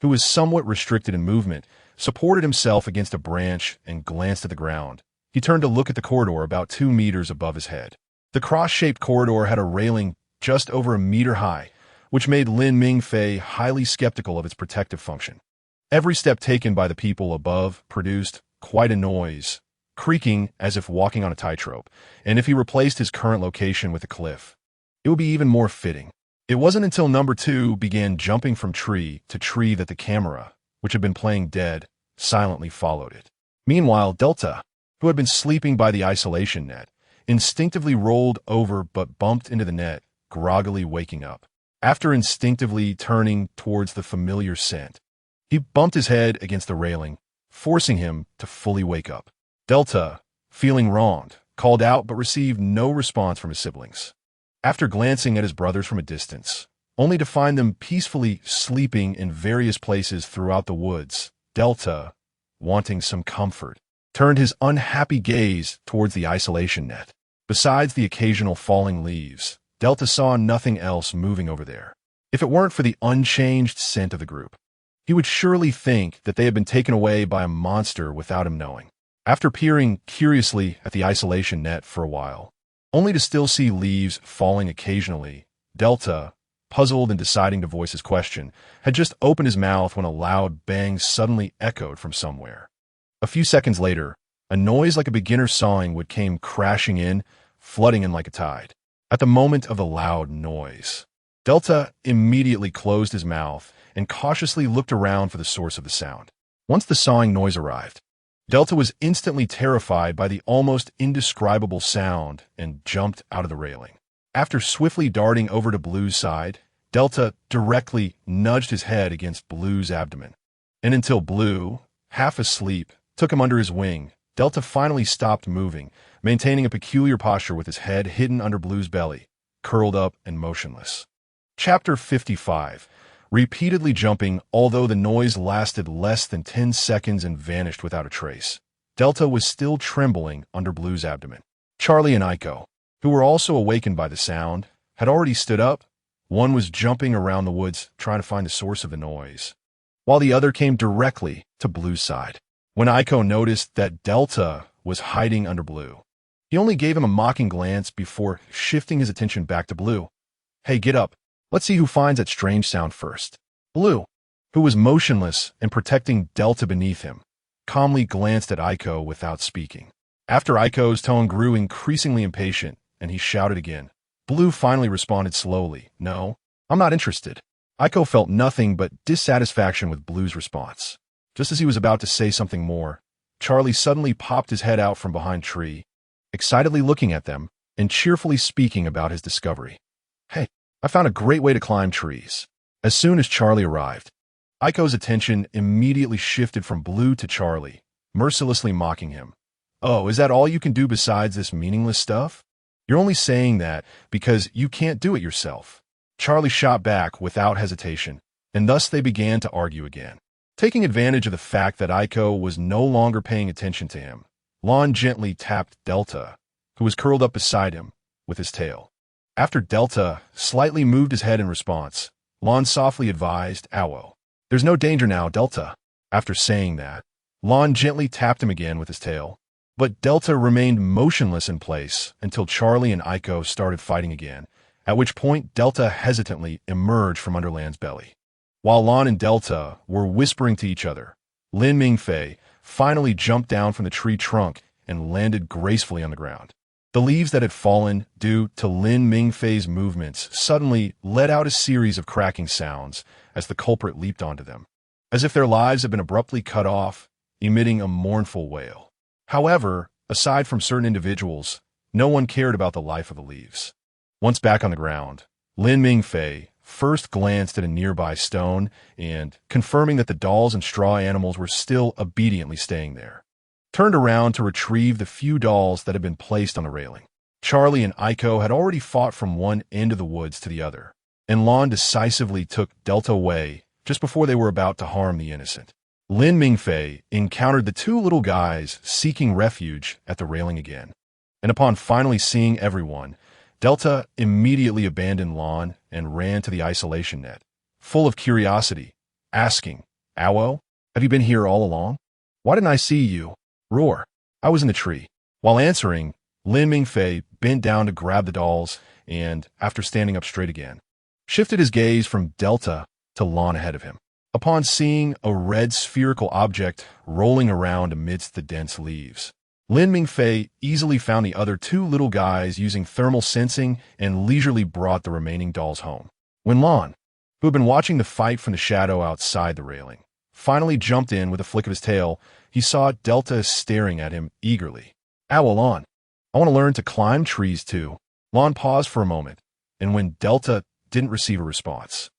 A: who was somewhat restricted in movement, supported himself against a branch and glanced at the ground, he turned to look at the corridor about 2 meters above his head. The cross-shaped corridor had a railing just over a meter high, which made Lin Mingfei highly skeptical of its protective function. Every step taken by the people above produced quite a noise, creaking as if walking on a tightrope, and if he replaced his current location with a cliff, it would be even more fitting. It wasn't until number 2 began jumping from tree to tree that the camera, which had been playing dead, silently followed it. Meanwhile, Delta, who had been sleeping by the isolation net, instinctively rolled over but bumped into the net, groggily waking up. After instinctively turning towards the familiar scent, he bumped his head against the railing, forcing him to fully wake up. Delta, feeling wronged, called out but received no response from his siblings. After glancing at his brothers from a distance, only to find them peacefully sleeping in various places throughout the woods, Delta, wanting some comfort, turned his unhappy gaze towards the isolation net. Besides the occasional falling leaves, Delta saw nothing else moving over there. If it weren't for the unchanged scent of the group, he would surely think that they had been taken away by a monster without him knowing. After peering curiously at the isolation net for a while, only to still see leaves falling occasionally, Delta, puzzled and deciding to voice his question, had just opened his mouth when a loud bang suddenly echoed from somewhere. A few seconds later, a noise like a beginner sawing wood came crashing in, flooding in like a tide. At the moment of the loud noise, Delta immediately closed his mouth and cautiously looked around for the source of the sound. Once the sawing noise arrived, Delta was instantly terrified by the almost indescribable sound and jumped out of the railing. After swiftly darting over to Blue's side, Delta directly nudged his head against Blue's abdomen. And until Blue, half asleep, took him under his wing, Delta finally stopped moving, maintaining a peculiar posture with his head hidden under Blue's belly, curled up and motionless. Chapter 55. repeatedly jumping, although the noise lasted less than 10 seconds and vanished without a trace. Delta was still trembling under Blue's abdomen. Charlie and Aiko, who were also awakened by the sound, had already stood up. One was jumping around the woods trying to find the source of the noise, while the other came directly to Blue's side. When Aiko noticed that Delta was hiding under Blue, he only gave him a mocking glance before shifting his attention back to Blue. "Hey, get up. Let's see who finds that strange sound first." Blue, who was motionless and protecting Delta beneath him, calmly glanced at Aiko without speaking. After Aiko's tone grew increasingly impatient and he shouted again, Blue finally responded slowly, "No, I'm not interested." Aiko felt nothing but dissatisfaction with Blue's response. Just as he was about to say something more, Charlie suddenly popped his head out from behind a tree, excitedly looking at them and cheerfully speaking about his discovery. "Hey, I found a great way to climb trees." As soon as Charlie arrived, Aiko's attention immediately shifted from Blue to Charlie, mercilessly mocking him. "Oh, is that all you can do besides this meaningless stuff? You're only saying that because you can't do it yourself." Charlie shot back without hesitation, and thus they began to argue again. Taking advantage of the fact that Aiko was no longer paying attention to him, Lon gently tapped Delta, who was curled up beside him, with his tail. After Delta slightly moved his head in response, Lon softly advised, "Owo. There's no danger now, Delta." After saying that, Lon gently tapped him again with his tail, but Delta remained motionless in place until Charlie and Aiko started fighting again, at which point Delta hesitantly emerged from under Lan's belly. While Lon and Delta were whispering to each other, Lin Mingfei finally jumped down from the tree trunk and landed gracefully on the ground. The leaves that had fallen due to Lin Mingfei's movements suddenly let out a series of cracking sounds as the culprit leaped onto them, as if their lives had been abruptly cut off, emitting a mournful wail. However, aside from certain individuals, no one cared about the life of the leaves. Once back on the ground, Lin Mingfei first glanced at a nearby stone and, confirming that the dolls and straw animals were still obediently staying there, turned around to retrieve the few dolls that had been placed on the railing. Charlie and Aiko had already fought from one end of the woods to the other, and Lon decisively took Delta away just before they were about to harm the innocent. Lin Mingfei encountered the two little guys seeking refuge at the railing again, and upon finally seeing everyone, Delta immediately abandoned Lon and ran to the isolation net, full of curiosity, asking, "Owo, have you been here all along? Why didn't I see you? Roar. I was in the tree." While answering, Lin Mingfei bent down to grab the dolls and, after standing up straight again, shifted his gaze from Delta to Lon ahead of him. Upon seeing a red spherical object rolling around amidst the dense leaves, Lin Mingfei easily found the other two little guys using thermal sensing and leisurely brought the remaining dolls home. When Lon, who had been watching the fight from the shadow outside the railing, finally jumped in with a flick of his tail, he saw Delta staring at him eagerly. "Owl, Lon, I want to learn to climb trees too." Lon paused for a moment, and when Delta didn't receive a response,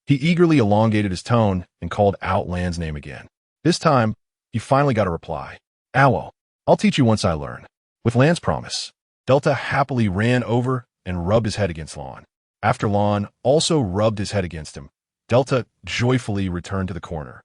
A: he eagerly elongated his tone and called out Lan's name again. This time, he finally got a reply. "Owl, I'll teach you once I learn." With Lan's promise, Delta happily ran over and rubbed his head against Lon. After Lon also rubbed his head against him, Delta joyfully returned to the corner,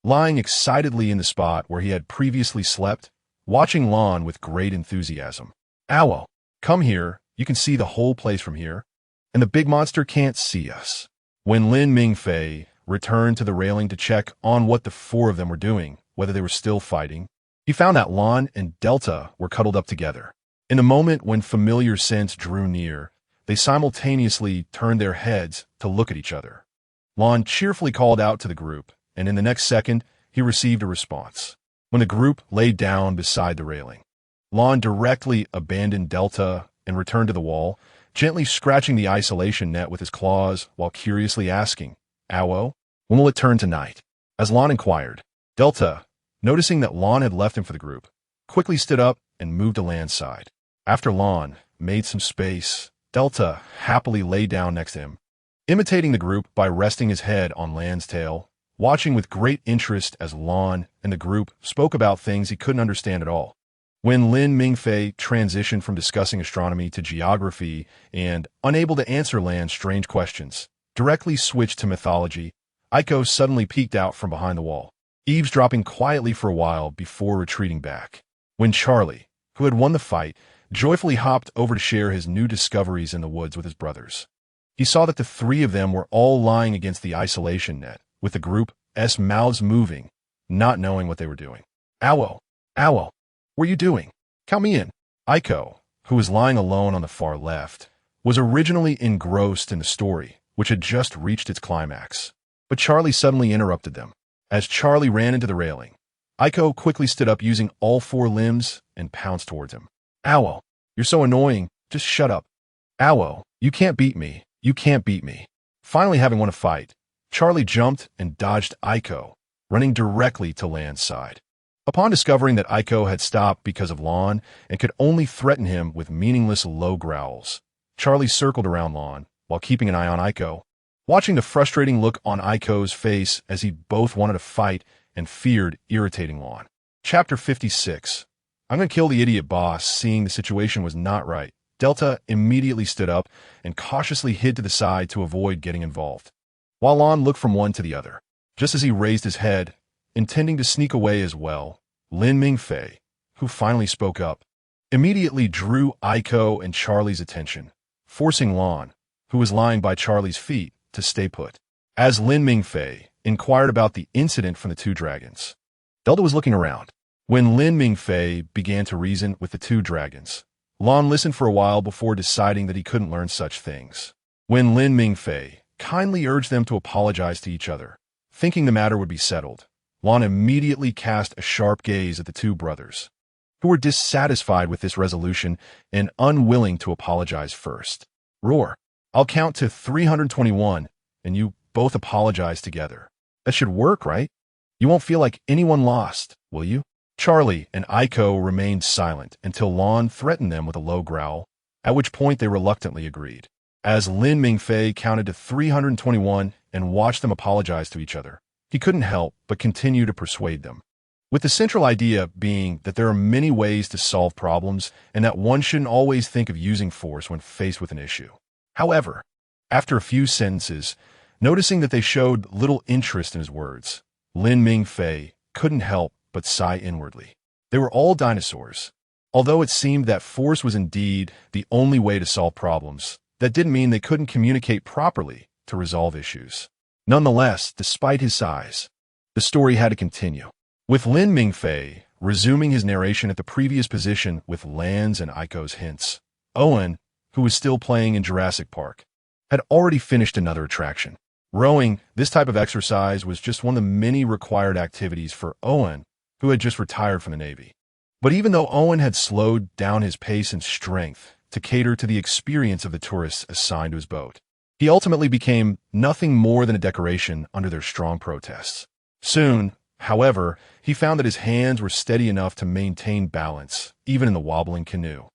A: lying excitedly in the spot where he had previously slept, watching Lon with great enthusiasm. "Owl, come here. You can see the whole place from here, and the big monster can't see us." When Lin Mingfei returned to the railing to check on what the four of them were doing, whether they were still fighting, he found that Lon and Delta were cuddled up together. In a moment when familiar scents drew near, they simultaneously turned their heads to look at each other. Lon cheerfully called out to the group, and in the next second, he received a response. When the group laid down beside the railing, Lon directly abandoned Delta and returned to the wall, gently scratching the isolation net with his claws while curiously asking, "Owo, when will it turn to night?" As Lon inquired, Delta, noticing that Lon had left him for the group, quickly stood up and moved to Lan's side. After Lon made some space, Delta happily lay down next to him, imitating the group by resting his head on Lan's tail, watching with great interest as Lon and the group spoke about things he couldn't understand at all. When Lin Mingfei transitioned from discussing astronomy to geography and, unable to answer Lan's strange questions, directly switched to mythology, Aiko suddenly peeked out from behind the wall, eavesdropping quietly for a while before retreating back. When Charlie, who had won the fight, joyfully hopped over to share his new discoveries in the woods with his brothers, he saw that the three of them were all lying against the isolation net, with the group's mouths moving, not knowing what they were doing. Owo, Owo, what are you doing? Count me in. Aiko, who was lying alone on the far left, was originally engrossed in the story, which had just reached its climax. But Charlie suddenly interrupted them. As Charlie ran into the railing, Aiko quickly stood up using all four limbs and pounced towards him. Owo, you're so annoying. Just shut up. Owo, you can't beat me. You can't beat me. Finally having won a fight, Charlie jumped and dodged Aiko, running directly to Lan's side. Upon discovering that Aiko had stopped because of Lan and could only threaten him with meaningless low growls, Charlie circled around Lan while keeping an eye on Aiko, watching the frustrating look on Aiko's face as he both wanted to fight and feared irritating Lan. Chapter 56. I'm gonna kill the idiot boss. Seeing the situation was not right, Delta immediately stood up and cautiously hid to the side to avoid getting involved, while Lan looked from one to the other. Just as he raised his head, intending to sneak away as well, Lin Mingfei, who finally spoke up, immediately drew Aiko and Charlie's attention, forcing Lan, who was lying by Charlie's feet, to stay put. As Lin Mingfei inquired about the incident from the two dragons, Delta was looking around. When Lin Mingfei began to reason with the two dragons, Lan listened for a while before deciding that he couldn't learn such things. When Lin Mingfei kindly urged them to apologize to each other, thinking the matter would be settled, Lan immediately cast a sharp gaze at the two brothers, who were dissatisfied with this resolution and unwilling to apologize first. Roar. I'll count to 321, and you both apologize together. That should work, right? You won't feel like anyone lost, will you? Charlie and Aiko remained silent until Lan threatened them with a low growl, at which point they reluctantly agreed. As Lin Mingfei counted to 321 and watched them apologize to each other, he couldn't help but continue to persuade them, with the central idea being that there are many ways to solve problems and that one shouldn't always think of using force when faced with an issue. However, after a few sentences, noticing that they showed little interest in his words, Lin Mingfei couldn't help but sigh inwardly. They were all dinosaurs. Although it seemed that force was indeed the only way to solve problems, that didn't mean they couldn't communicate properly to resolve issues. Nonetheless, despite his size, the story had to continue, with Lin Mingfei resuming his narration at the previous position with Lan's and Aiko's hints. Owen, who was still playing in Jurassic Park, had already finished another attraction. Rowing, this type of exercise, was just one of the many required activities for Owen, who had just retired from the Navy. But even though Owen had slowed down his pace and strength to cater to the experience of the tourists assigned to his boat, he ultimately became nothing more than a decoration under their strong protests. Soon, however, he found that his hands were steady enough to maintain balance, even in the wobbling canoe,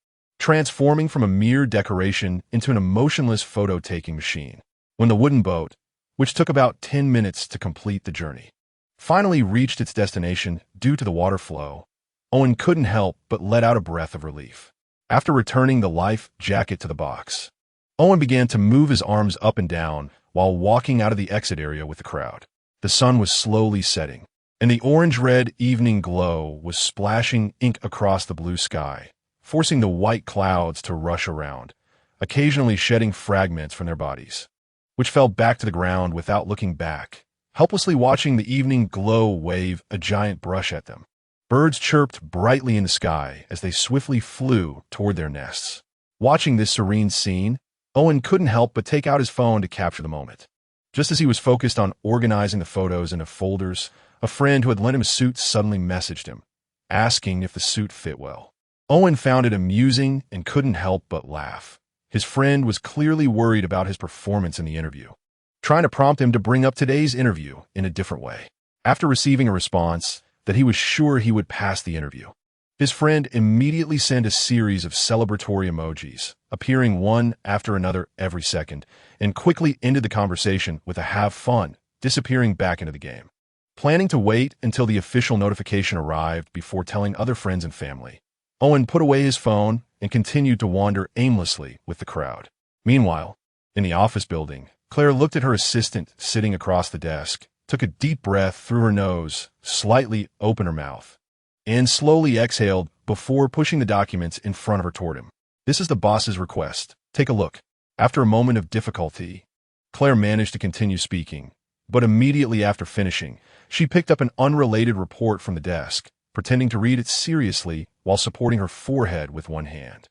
A: transforming from a mere decoration into an emotionless photo-taking machine. When the wooden boat, which took about 10 minutes to complete the journey, finally reached its destination due to the water flow, Owen couldn't help but let out a breath of relief. After returning the life jacket to the box, Owen began to move his arms up and down while walking out of the exit area with the crowd. The sun was slowly setting, and the orange-red evening glow was splashing ink across the blue sky, forcing the white clouds to rush around, occasionally shedding fragments from their bodies, which fell back to the ground without looking back, helplessly watching the evening glow wave a giant brush at them. Birds chirped brightly in the sky as they swiftly flew toward their nests. Watching this serene scene, Owen couldn't help but take out his phone to capture the moment. Just as he was focused on organizing the photos into folders, a friend who had lent him a suit suddenly messaged him, asking if the suit fit well. Owen found it amusing and couldn't help but laugh. His friend was clearly worried about his performance in the interview, trying to prompt him to bring up today's interview in a different way. After receiving a response that he was sure he would pass the interview, his friend immediately sent a series of celebratory emojis, appearing one after another every second, and quickly ended the conversation with a "have fun," disappearing back into the game. Planning to wait until the official notification arrived before telling other friends and family, Owen put away his phone and continued to wander aimlessly with the crowd. Meanwhile, In the office building, Claire looked at her assistant sitting across the desk, took a deep breath through her nose, slightly opened her mouth, and slowly exhaled before pushing the documents in front of her toward him. "This is the boss's request. Take a look." After a moment of difficulty, Claire managed to continue speaking, but immediately after finishing, she picked up an unrelated report from the desk, pretending to read it seriously while supporting her forehead with one hand.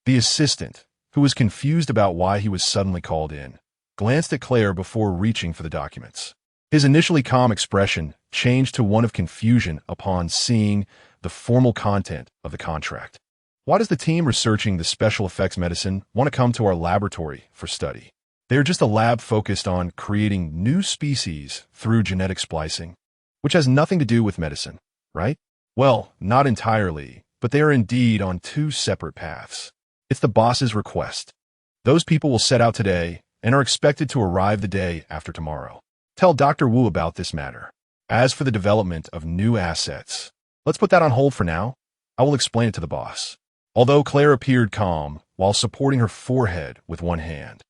A: The assistant, who was confused about why he was suddenly called in, glanced at Claire before reaching for the documents. His initially calm expression changed to one of confusion upon seeing the formal content of the contract. "Why does the team researching the special effects medicine want to come to our laboratory for study? They are just a lab focused on creating new species through genetic splicing, which has nothing to do with medicine, right?" "Well, not entirely, but they are indeed on two separate paths. It's the boss's request. Those people will set out today and are expected to arrive the day after tomorrow. Tell Dr. Wu about this matter. As for the development of new assets, let's put that on hold for now. I will explain it to the boss." Although Claire appeared calm while supporting her forehead with one hand,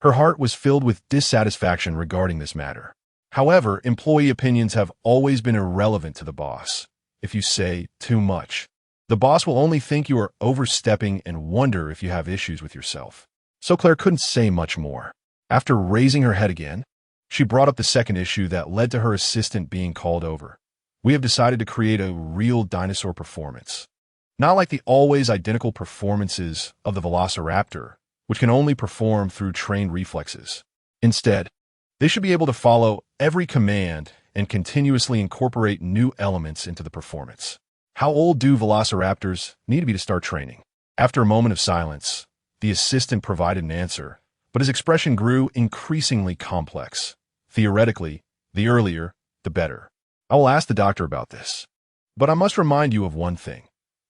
A: her heart was filled with dissatisfaction regarding this matter. However, employee opinions have always been irrelevant to the boss. If you say too much, the boss will only think you are overstepping and wonder if you have issues with yourself. So Claire couldn't say much more. After raising her head again, she brought up the second issue that led to her assistant being called over. "We have decided to create a real dinosaur performance. Not like the always identical performances of the velociraptor, which can only perform through trained reflexes. Instead, they should be able to follow every command and continuously incorporate new elements into the performance. How old do velociraptors need to be to start training?" After a moment of silence, the assistant provided an answer, but his expression grew increasingly complex. "Theoretically, the earlier, the better. I will ask the doctor about this. But I must remind you of one thing.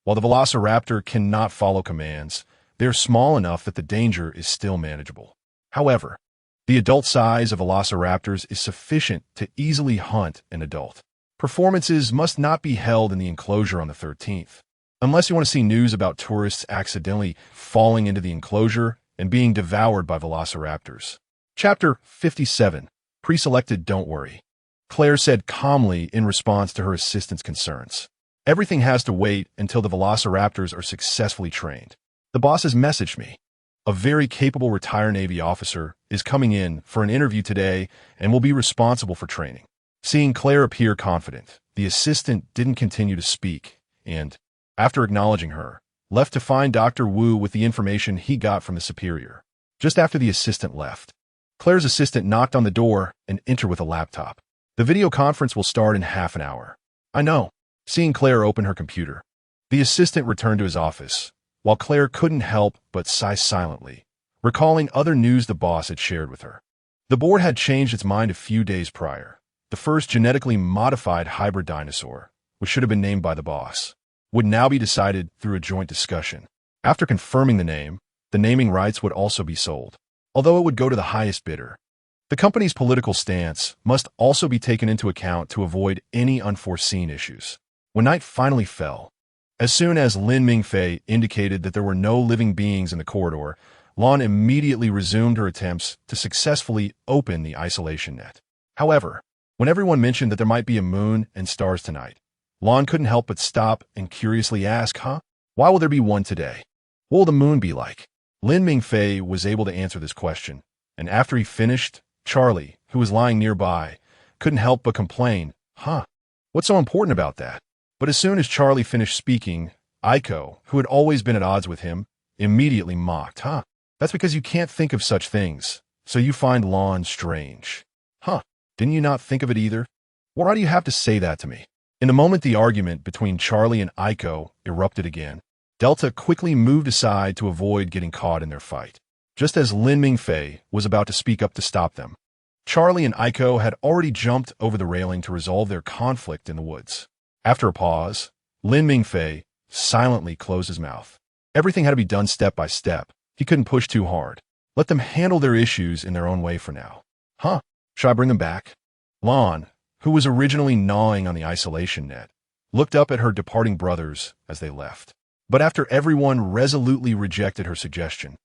A: While the velociraptor cannot follow commands, they are small enough that the danger is still manageable. However, the adult size of velociraptors is sufficient to easily hunt an adult. Performances must not be held in the enclosure on the 13th, unless you want to see news about tourists accidentally falling into the enclosure and being devoured by velociraptors." Chapter 57. Pre-selected. "Don't worry," Claire said calmly in response to her assistant's concerns. "Everything has to wait until the velociraptors are successfully trained. The boss has messaged me. A very capable retired Navy officer is coming in for an interview today and will be responsible for training." Seeing Claire appear confident, the assistant didn't continue to speak and, after acknowledging her, left to find Dr. Wu with the information he got from the superior. Just after the assistant left, Claire's assistant knocked on the door and entered with a laptop. "The video conference will start in half an hour." "I know." Seeing Claire open her computer, the assistant returned to his office, while Claire couldn't help but sigh silently, recalling other news the boss had shared with her. The board had changed its mind a few days prior. The first genetically modified hybrid dinosaur, which should have been named by the boss, would now be decided through a joint discussion. After confirming the name, the naming rights would also be sold, although it would go to the highest bidder. The company's political stance must also be taken into account to avoid any unforeseen issues. When night finally fell, as soon as Lin Mingfei indicated that there were no living beings in the corridor, Lan immediately resumed her attempts to successfully open the isolation net. However, when everyone mentioned that there might be a moon and stars tonight, Lan couldn't help but stop and curiously ask, "Why will there be one today? What will the moon be like?" Lin Mingfei was able to answer this question, and after he finished, Charlie, who was lying nearby, couldn't help but complain, "What's so important about that?" But as soon as Charlie finished speaking, Aiko, who had always been at odds with him, immediately mocked, "That's because you can't think of such things, so you find Lan strange. Didn't you not think of it either? Why do you have to say that to me?" In the moment the argument between Charlie and Aiko erupted again, Delta quickly moved aside to avoid getting caught in their fight. Just as Lin Mingfei was about to speak up to stop them, Charlie and Aiko had already jumped over the railing to resolve their conflict in the woods. After a pause, Lin Mingfei silently closed his mouth. Everything had to be done step by step. He couldn't push too hard. Let them handle their issues in their own way for now. Should I bring them back? Lan, who was originally gnawing on the isolation net, looked up at her departing brothers as they left. But after everyone resolutely rejected her suggestion,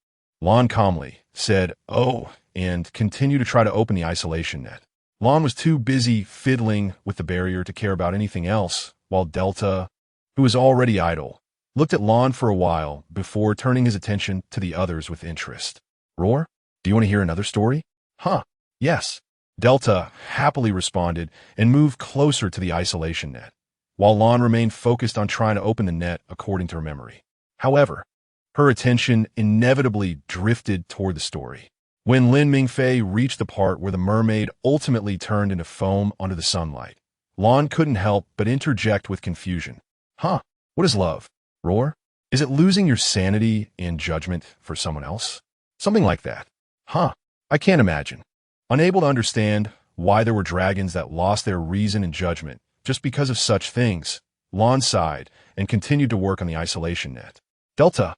A: Lan calmly said, "Oh," and continued to try to open the isolation net. Lon was too busy fiddling with the barrier to care about anything else, while Delta, who was already idle, looked at Lon for a while before turning his attention to the others with interest. "Roar, do you want to hear another story?" "Huh, yes." Delta happily responded and moved closer to the isolation net, while Lon remained focused on trying to open the net according to her memory. However, her attention inevitably drifted toward the story. When Lin Mingfei reached the part where the mermaid ultimately turned into foam under the sunlight, Lon couldn't help but interject with confusion. "Huh, what is love, Roar? Is it losing your sanity and judgment for someone else? Something like that." "Huh, I can't imagine." Unable to understand why there were dragons that lost their reason and judgment just because of such things, Lon sighed and continued to work on the isolation net. Delta,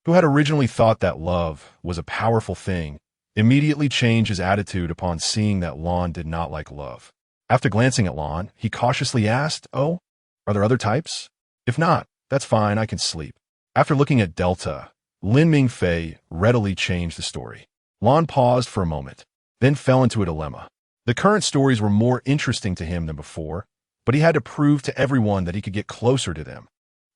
A: who had originally thought that love was a powerful thing, immediately changed his attitude upon seeing that Lon did not like love. After glancing at Lon, he cautiously asked, "Oh, are there other types? If not, that's fine, I can sleep." After looking at Delta, Lin Mingfei readily changed the story. Lon paused for a moment, then fell into a dilemma. The current stories were more interesting to him than before, but he had to prove to everyone that he could get closer to them.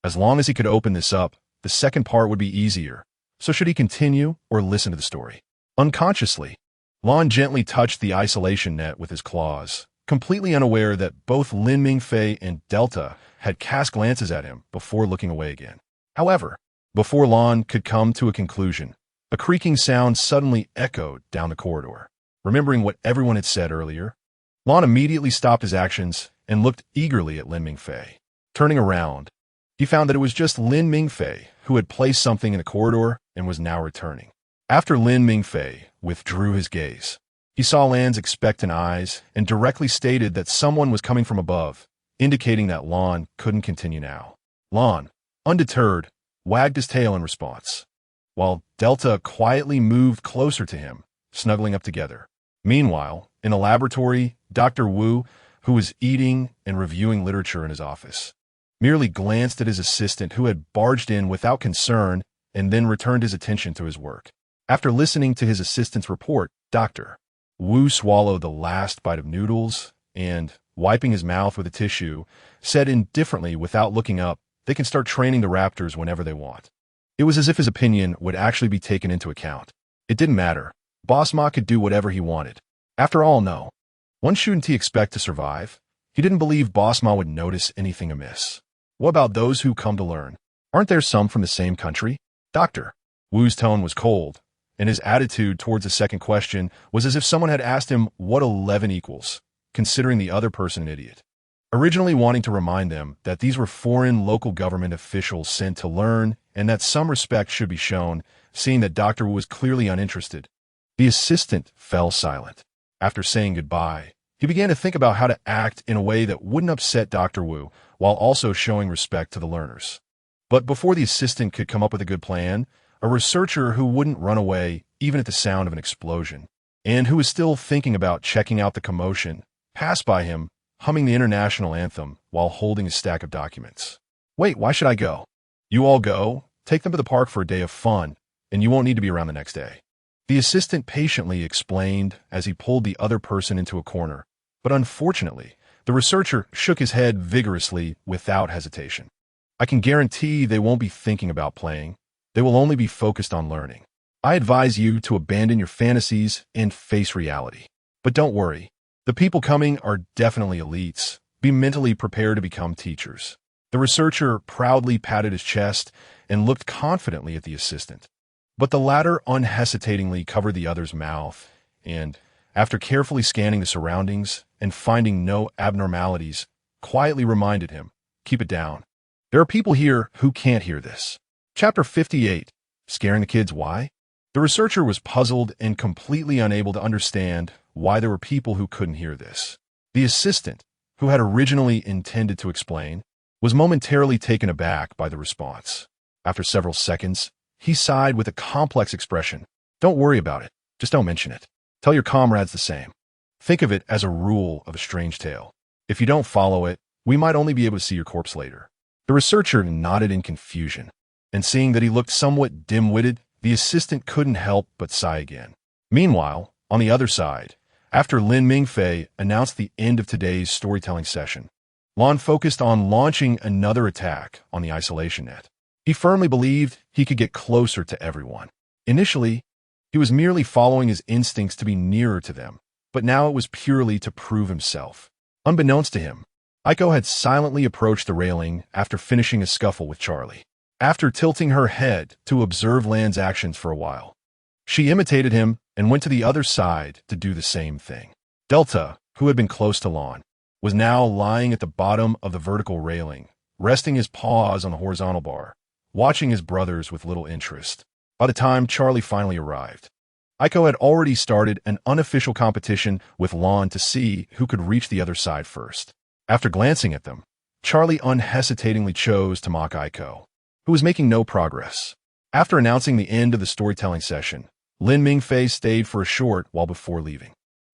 A: As long as he could open this up, the second part would be easier. So should he continue or listen to the story? Unconsciously, Lon gently touched the isolation net with his claws, completely unaware that both Lin Mingfei and Delta had cast glances at him before looking away again. However, before Lon could come to a conclusion, a creaking sound suddenly echoed down the corridor. Remembering what everyone had said earlier, Lon immediately stopped his actions and looked eagerly at Lin Mingfei. Turning around, he found that it was just Lin Mingfei who had placed something in the corridor and was now returning. After Lin Mingfei withdrew his gaze, he saw Lan's expectant eyes and directly stated that someone was coming from above, indicating that Lon couldn't continue now. Lon, undeterred, wagged his tail in response, while Delta quietly moved closer to him, snuggling up together. Meanwhile, in the laboratory, Dr. Wu, who was eating and reviewing literature in his office, merely glanced at his assistant who had barged in without concern and then returned his attention to his work. After listening to his assistant's report, Dr. Wu swallowed the last bite of noodles and, wiping his mouth with a tissue, said indifferently without looking up, "They can start training the raptors whenever they want." It was as if his opinion would actually be taken into account. It didn't matter. Boss Ma could do whatever he wanted. After all, no. When shouldn't he expect to survive? He didn't believe Boss Ma would notice anything amiss. What about those who come to learn? Aren't there some from the same country? Dr. Wu's tone was cold, and his attitude towards the second question was as if someone had asked him what 11 equals, considering the other person an idiot. Originally wanting to remind them that these were foreign local government officials sent to learn and that some respect should be shown, seeing that Dr. Wu was clearly uninterested, the assistant fell silent. After saying goodbye, he began to think about how to act in a way that wouldn't upset Dr. Wu while also showing respect to the learners. But before the assistant could come up with a good plan, a researcher who wouldn't run away even at the sound of an explosion, and who was still thinking about checking out the commotion, passed by him, humming the international anthem while holding a stack of documents. "Wait, why should I go?" "You all go, take them to the park for a day of fun, and you won't need to be around the next day." The assistant patiently explained as he pulled the other person into a corner, but unfortunately, the researcher shook his head vigorously without hesitation. "I can guarantee they won't be thinking about playing. They will only be focused on learning. I advise you to abandon your fantasies and face reality. But don't worry, the people coming are definitely elites. Be mentally prepared to become teachers." The researcher proudly patted his chest and looked confidently at the assistant. But the latter unhesitatingly covered the other's mouth and, after carefully scanning the surroundings and finding no abnormalities, quietly reminded him, "Keep it down. There are people here who can't hear this." Chapter 58. Scaring the kids why? The researcher was puzzled and completely unable to understand why there were people who couldn't hear this. The assistant, who had originally intended to explain, was momentarily taken aback by the response. After several seconds, he sighed with a complex expression. "Don't worry about it. Just don't mention it. Tell your comrades the same. Think of it as a rule of a strange tale. If you don't follow it, we might only be able to see your corpse later." The researcher nodded in confusion, and seeing that he looked somewhat dim-witted, the assistant couldn't help but sigh again. Meanwhile, on the other side, after Lin Mingfei announced the end of today's storytelling session, Lon focused on launching another attack on the isolation net. He firmly believed he could get closer to everyone. Initially, he was merely following his instincts to be nearer to them, but now it was purely to prove himself. Unbeknownst to him, Aiko had silently approached the railing after finishing a scuffle with Charlie. After tilting her head to observe Lan's actions for a while, she imitated him and went to the other side to do the same thing. Delta, who had been close to Lon, was now lying at the bottom of the vertical railing, resting his paws on the horizontal bar, watching his brothers with little interest. By the time Charlie finally arrived, Aiko had already started an unofficial competition with Lon to see who could reach the other side first. After glancing at them, Charlie unhesitatingly chose to mock Aiko, who was making no progress. After announcing the end of the storytelling session, Lin Mingfei stayed for a short while before leaving.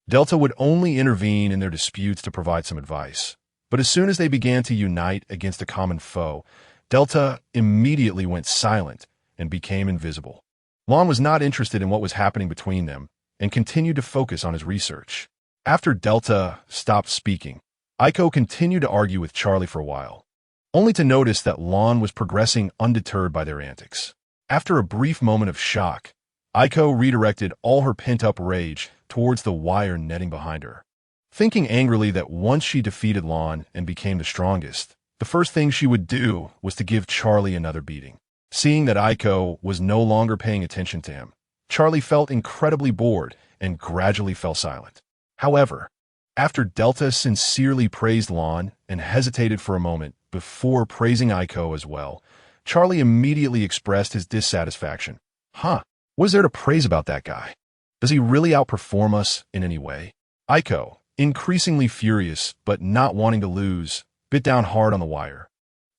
A: Delta would only intervene in their disputes to provide some advice, but as soon as they began to unite against a common foe, Delta immediately went silent and became invisible. Lon was not interested in what was happening between them and continued to focus on his research. After Delta stopped speaking, Aiko continued to argue with Charlie for a while, only to notice that Lon was progressing undeterred by their antics. After a brief moment of shock, Aiko redirected all her pent-up rage towards the wire netting behind her. Thinking angrily that once she defeated Lon and became the strongest, the first thing she would do was to give Charlie another beating. Seeing that Aiko was no longer paying attention to him, Charlie felt incredibly bored and gradually fell silent. However, after Delta sincerely praised Lon and hesitated for a moment before praising Aiko as well, Charlie immediately expressed his dissatisfaction. What is there to praise about that guy? Does he really outperform us in any way? Aiko, increasingly furious but not wanting to lose, bit down hard on the wire,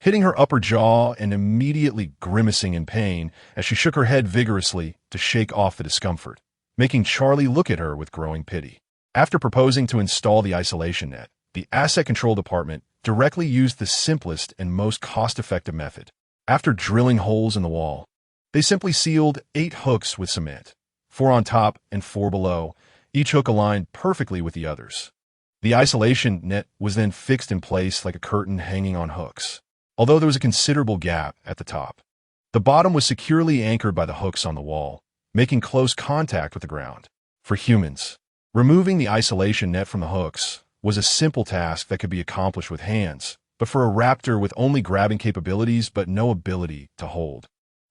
A: hitting her upper jaw and immediately grimacing in pain as she shook her head vigorously to shake off the discomfort, making Charlie look at her with growing pity. After proposing to install the isolation net, the Asset Control Department directly used the simplest and most cost-effective method. After drilling holes in the wall, they simply sealed 8 hooks with cement, 4 on top and 4 below, each hook aligned perfectly with the others. The isolation net was then fixed in place like a curtain hanging on hooks, although there was a considerable gap at the top. The bottom was securely anchored by the hooks on the wall, making close contact with the ground. For humans, removing the isolation net from the hooks was a simple task that could be accomplished with hands, but for a raptor with only grabbing capabilities but no ability to hold,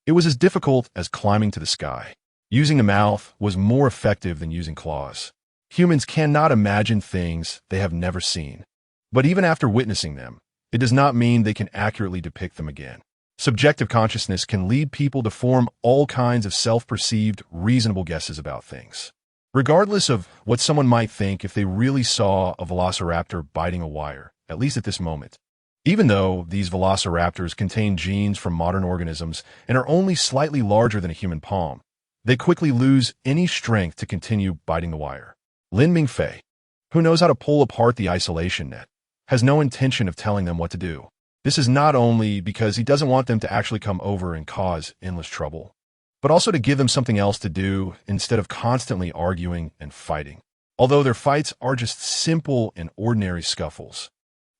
A: it was as difficult as climbing to the sky. Using the mouth was more effective than using claws. Humans cannot imagine things they have never seen, but even after witnessing them, it does not mean they can accurately depict them again. Subjective consciousness can lead people to form all kinds of self-perceived, reasonable guesses about things, regardless of what someone might think if they really saw a velociraptor biting a wire, at least at this moment. Even though these velociraptors contain genes from modern organisms and are only slightly larger than a human palm, they quickly lose any strength to continue biting the wire. Lin Mingfei, who knows how to pull apart the isolation net, has no intention of telling them what to do. This is not only because he doesn't want them to actually come over and cause endless trouble, but also to give them something else to do instead of constantly arguing and fighting. Although their fights are just simple and ordinary scuffles,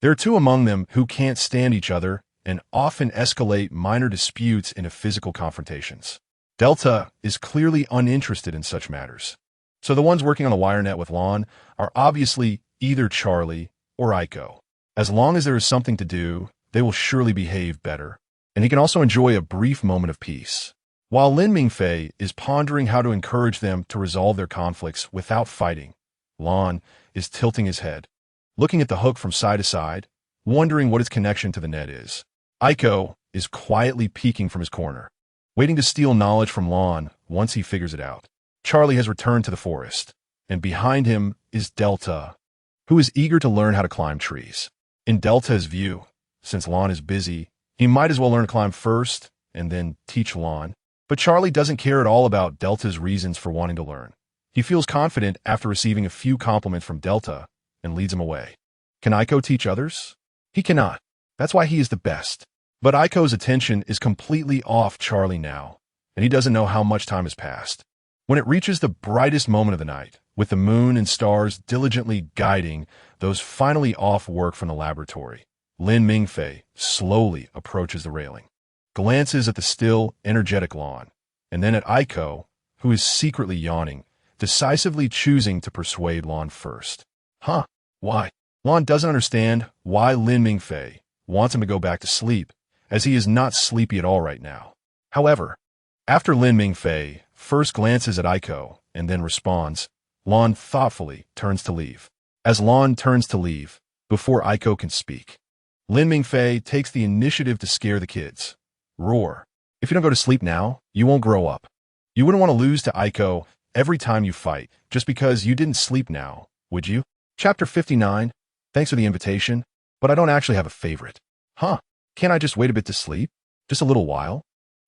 A: there are 2 among them who can't stand each other and often escalate minor disputes into physical confrontations. Delta is clearly uninterested in such matters, so the ones working on the wire net with Lon are obviously either Charlie or Aiko. As long as there is something to do, they will surely behave better, and he can also enjoy a brief moment of peace. While Lin Mingfei is pondering how to encourage them to resolve their conflicts without fighting, Lon is tilting his head, looking at the hook from side to side, wondering what its connection to the net is. Aiko is quietly peeking from his corner, waiting to steal knowledge from Lon once he figures it out. Charlie has returned to the forest, and behind him is Delta, who is eager to learn how to climb trees. In Delta's view, since Lon is busy, he might as well learn to climb first and then teach Lon. But Charlie doesn't care at all about Delta's reasons for wanting to learn. He feels confident after receiving a few compliments from Delta and leads him away. Can Aiko teach others? He cannot. That's why he is the best. But Aiko's attention is completely off Charlie now, and he doesn't know how much time has passed. When it reaches the brightest moment of the night, with the moon and stars diligently guiding those finally off work from the laboratory, Lin Mingfei slowly approaches the railing, glances at the still, energetic Lon, and then at Aiko, who is secretly yawning, decisively choosing to persuade Lon first. Why? Lon doesn't understand why Lin Mingfei wants him to go back to sleep, as he is not sleepy at all right now. However, after Lin Mingfei first glances at Aiko and then responds, Lon thoughtfully turns to leave. As Lon turns to leave, before Aiko can speak, Lin Mingfei takes the initiative to scare the kids. Roar. If you don't go to sleep now, you won't grow up. You wouldn't want to lose to Aiko every time you fight, just because you didn't sleep now, would you? Chapter 59. Thanks for the invitation, but I don't actually have a favorite. Can't I just wait a bit to sleep? Just a little while?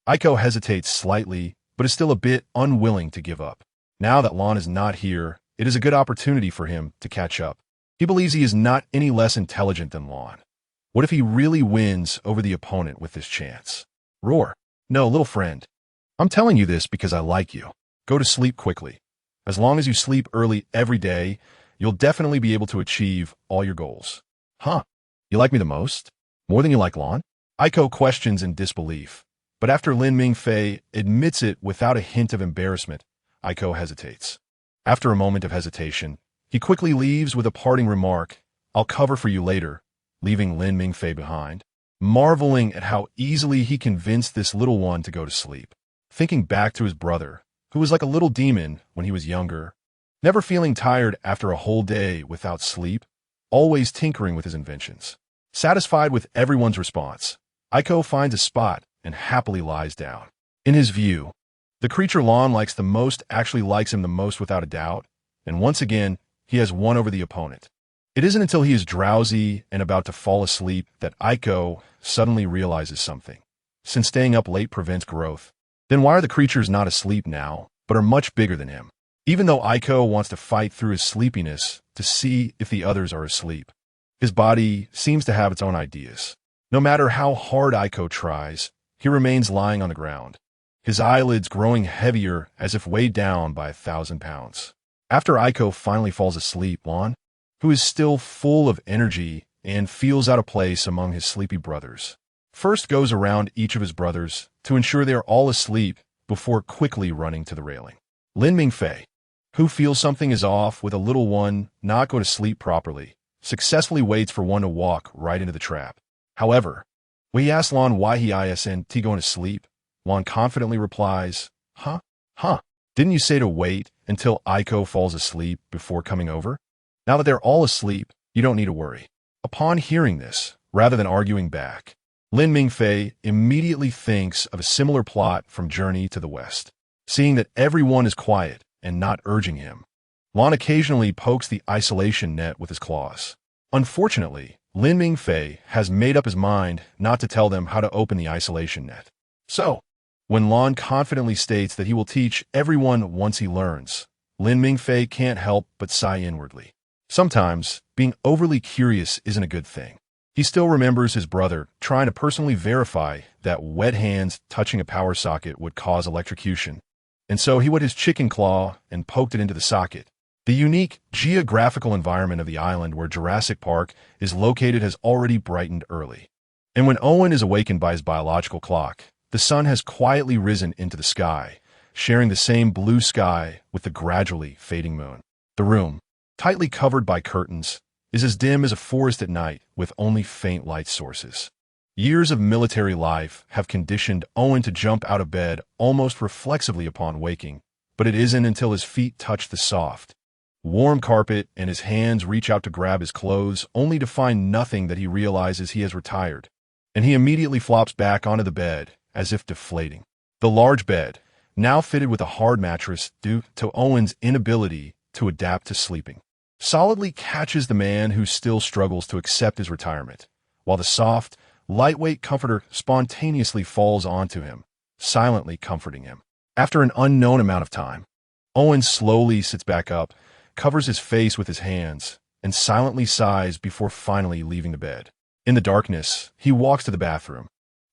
A: Aiko hesitates slightly, but is still a bit unwilling to give up. Now that Lon is not here, it is a good opportunity for him to catch up. He believes he is not any less intelligent than Lon. What if he really wins over the opponent with this chance? Roar. No, little friend. I'm telling you this because I like you. Go to sleep quickly. As long as you sleep early every day, you'll definitely be able to achieve all your goals. You like me the most? More than you like Lon? Aiko questions in disbelief, but after Lin Mingfei admits it without a hint of embarrassment, Aiko hesitates. After a moment of hesitation, he quickly leaves with a parting remark, I'll cover for you later, leaving Lin Mingfei behind, marveling at how easily he convinced this little one to go to sleep. Thinking back to his brother, who was like a little demon when he was younger, never feeling tired after a whole day without sleep, always tinkering with his inventions. Satisfied with everyone's response, Aiko finds a spot and happily lies down. In his view, the creature Lon likes the most actually likes him the most without a doubt, and once again, he has won over the opponent. It isn't until he is drowsy and about to fall asleep that Aiko suddenly realizes something. Since staying up late prevents growth, then why are the creatures not asleep now, but are much bigger than him? Even though Aiko wants to fight through his sleepiness to see if the others are asleep, his body seems to have its own ideas. No matter how hard Aiko tries, he remains lying on the ground, his eyelids growing heavier as if weighed down by 1,000 pounds. After Aiko finally falls asleep, Lon, who is still full of energy and feels out of place among his sleepy brothers, first goes around each of his brothers to ensure they are all asleep before quickly running to the railing. Lin Mingfei, who feels something is off with a little one not go to sleep properly, successfully waits for one to walk right into the trap. However, when he asks Lon why he isn't going to sleep, Lon confidently replies, Didn't you say to wait until Aiko falls asleep before coming over? Now that they're all asleep, you don't need to worry. Upon hearing this, rather than arguing back, Lin Mingfei immediately thinks of a similar plot from Journey to the West. Seeing that everyone is quiet and not urging him, Lon occasionally pokes the isolation net with his claws. Unfortunately, Lin Mingfei has made up his mind not to tell them how to open the isolation net. So, when Lon confidently states that he will teach everyone once he learns, Lin Mingfei can't help but sigh inwardly. Sometimes, being overly curious isn't a good thing. He still remembers his brother trying to personally verify that wet hands touching a power socket would cause electrocution, and so he wet his chicken claw and poked it into the socket. The unique geographical environment of the island where Jurassic Park is located has already brightened early. And when Owen is awakened by his biological clock, the sun has quietly risen into the sky, sharing the same blue sky with the gradually fading moon. The room, tightly covered by curtains, is as dim as a forest at night with only faint light sources. Years of military life have conditioned Owen to jump out of bed almost reflexively upon waking, but it isn't until his feet touch the soft, warm carpet and his hands reach out to grab his clothes only to find nothing that he realizes he has retired, and he immediately flops back onto the bed as if deflating. The large bed, now fitted with a hard mattress due to Owen's inability to adapt to sleeping, solidly catches the man who still struggles to accept his retirement, while the soft, lightweight comforter spontaneously falls onto him, silently comforting him. After an unknown amount of time, Owen slowly sits back up, covers his face with his hands, and silently sighs before finally leaving the bed. In the darkness, he walks to the bathroom,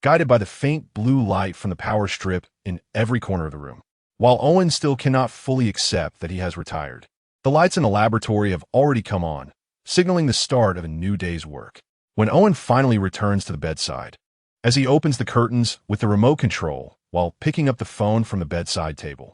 A: guided by the faint blue light from the power strip in every corner of the room. While Owen still cannot fully accept that he has retired, the lights in the laboratory have already come on, signaling the start of a new day's work. When Owen finally returns to the bedside, as he opens the curtains with the remote control while picking up the phone from the bedside table,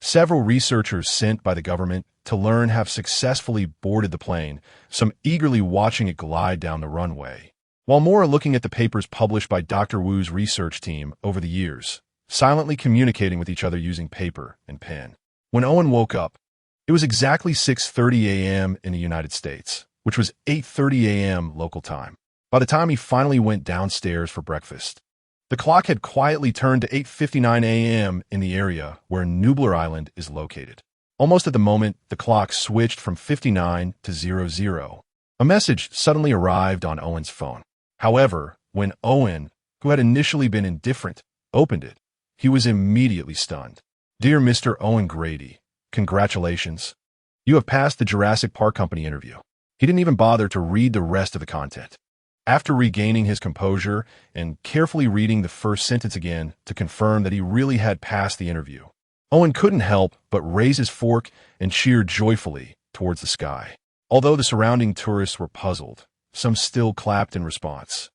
A: several researchers sent by the government to learn have successfully boarded the plane, some eagerly watching it glide down the runway, while more are looking at the papers published by Dr. Wu's research team over the years, silently communicating with each other using paper and pen. When Owen woke up, it was exactly 6:30 a.m. in the United States, which was 8:30 a.m. local time. By the time he finally went downstairs for breakfast, the clock had quietly turned to 8:59 a.m. in the area where Nublar Island is located. Almost at the moment the clock switched from 59 to 00, a message suddenly arrived on Owen's phone. However, when Owen, who had initially been indifferent, opened it, he was immediately stunned. "Dear Mr. Owen Grady, congratulations. You have passed the Jurassic Park Company interview." He didn't even bother to read the rest of the content. After regaining his composure and carefully reading the first sentence again to confirm that he really had passed the interview, Owen couldn't help but raise his fork and cheer joyfully towards the sky. Although the surrounding tourists were puzzled, some still clapped in response,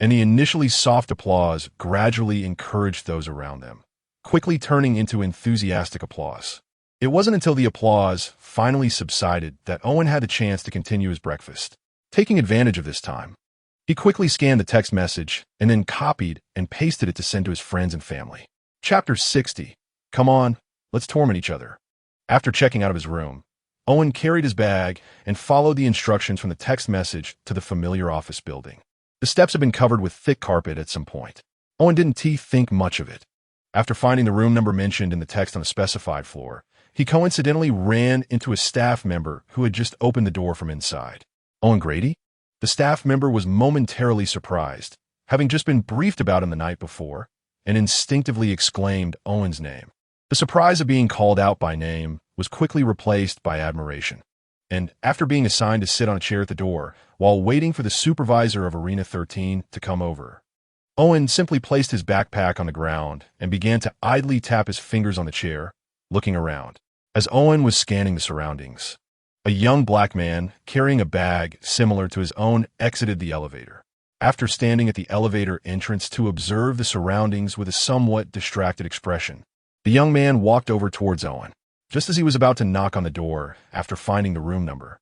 A: and the initially soft applause gradually encouraged those around them, quickly turning into enthusiastic applause. It wasn't until the applause finally subsided that Owen had a chance to continue his breakfast. Taking advantage of this time, he quickly scanned the text message and then copied and pasted it to send to his friends and family. Chapter 60. Come on, let's torment each other. After checking out of his room, Owen carried his bag and followed the instructions from the text message to the familiar office building. The steps had been covered with thick carpet at some point. Owen didn't think much of it. After finding the room number mentioned in the text on the specified floor, he coincidentally ran into a staff member who had just opened the door from inside. "Owen Grady?" The staff member was momentarily surprised, having just been briefed about him the night before, and instinctively exclaimed Owen's name. The surprise of being called out by name was quickly replaced by admiration, and after being assigned to sit on a chair at the door while waiting for the supervisor of Arena 13 to come over, Owen simply placed his backpack on the ground and began to idly tap his fingers on the chair, looking around. As Owen was scanning the surroundings, a young black man carrying a bag similar to his own exited the elevator. After standing at the elevator entrance to observe the surroundings with a somewhat distracted expression, the young man walked over towards Owen. Just as he was about to knock on the door after finding the room number,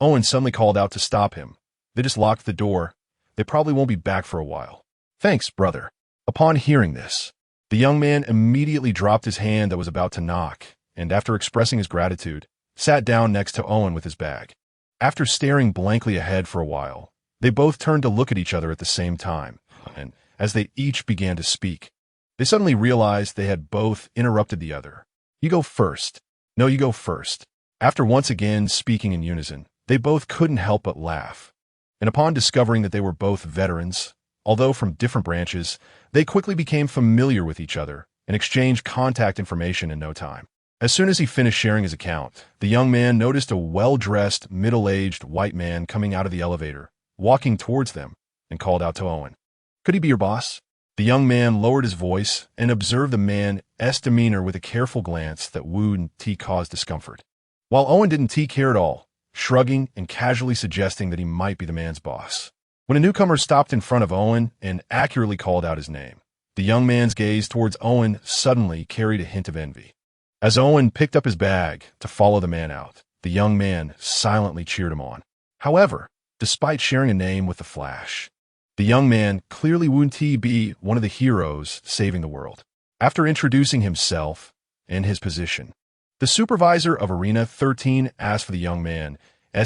A: Owen suddenly called out to stop him. "They just locked the door. They probably won't be back for a while." "Thanks, brother." Upon hearing this, the young man immediately dropped his hand that was about to knock, and after expressing his gratitude, sat down next to Owen with his bag. After staring blankly ahead for a while, they both turned to look at each other at the same time, and as they each began to speak, they suddenly realized they had both interrupted the other. "You go first." "No, you go first." After once again speaking in unison, they both couldn't help but laugh, and upon discovering that they were both veterans, although from different branches, they quickly became familiar with each other and exchanged contact information in no time. As soon as he finished sharing his account, the young man noticed a well-dressed, middle-aged white man coming out of the elevator, walking towards them, and called out to Owen. "Could he be your boss?" The young man lowered his voice and observed the man's demeanor with a careful glance that wouldn't cause discomfort, while Owen didn't care at all, shrugging and casually suggesting that he might be the man's boss. When a newcomer stopped in front of Owen and accurately called out his name, the young man's gaze towards Owen suddenly carried a hint of envy. As Owen picked up his bag to follow the man out, the young man silently cheered him on. However, despite sharing a name with the Flash, the young man clearly wouldn't be one of the heroes saving the world. After introducing himself and his position, the supervisor of Arena 13 asked for the young man's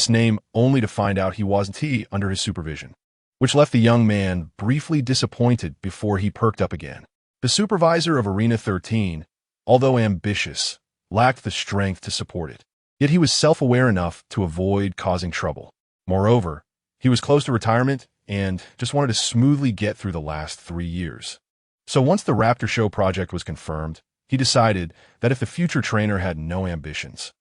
A: name only to find out he wasn't under his supervision, which left the young man briefly disappointed before he perked up again. The supervisor of Arena 13, although ambitious, lacked the strength to support it, yet he was self-aware enough to avoid causing trouble. Moreover, he was close to retirement and just wanted to smoothly get through the last 3 years. So once the Raptor Show project was confirmed, he decided that if the future trainer had no ambitions,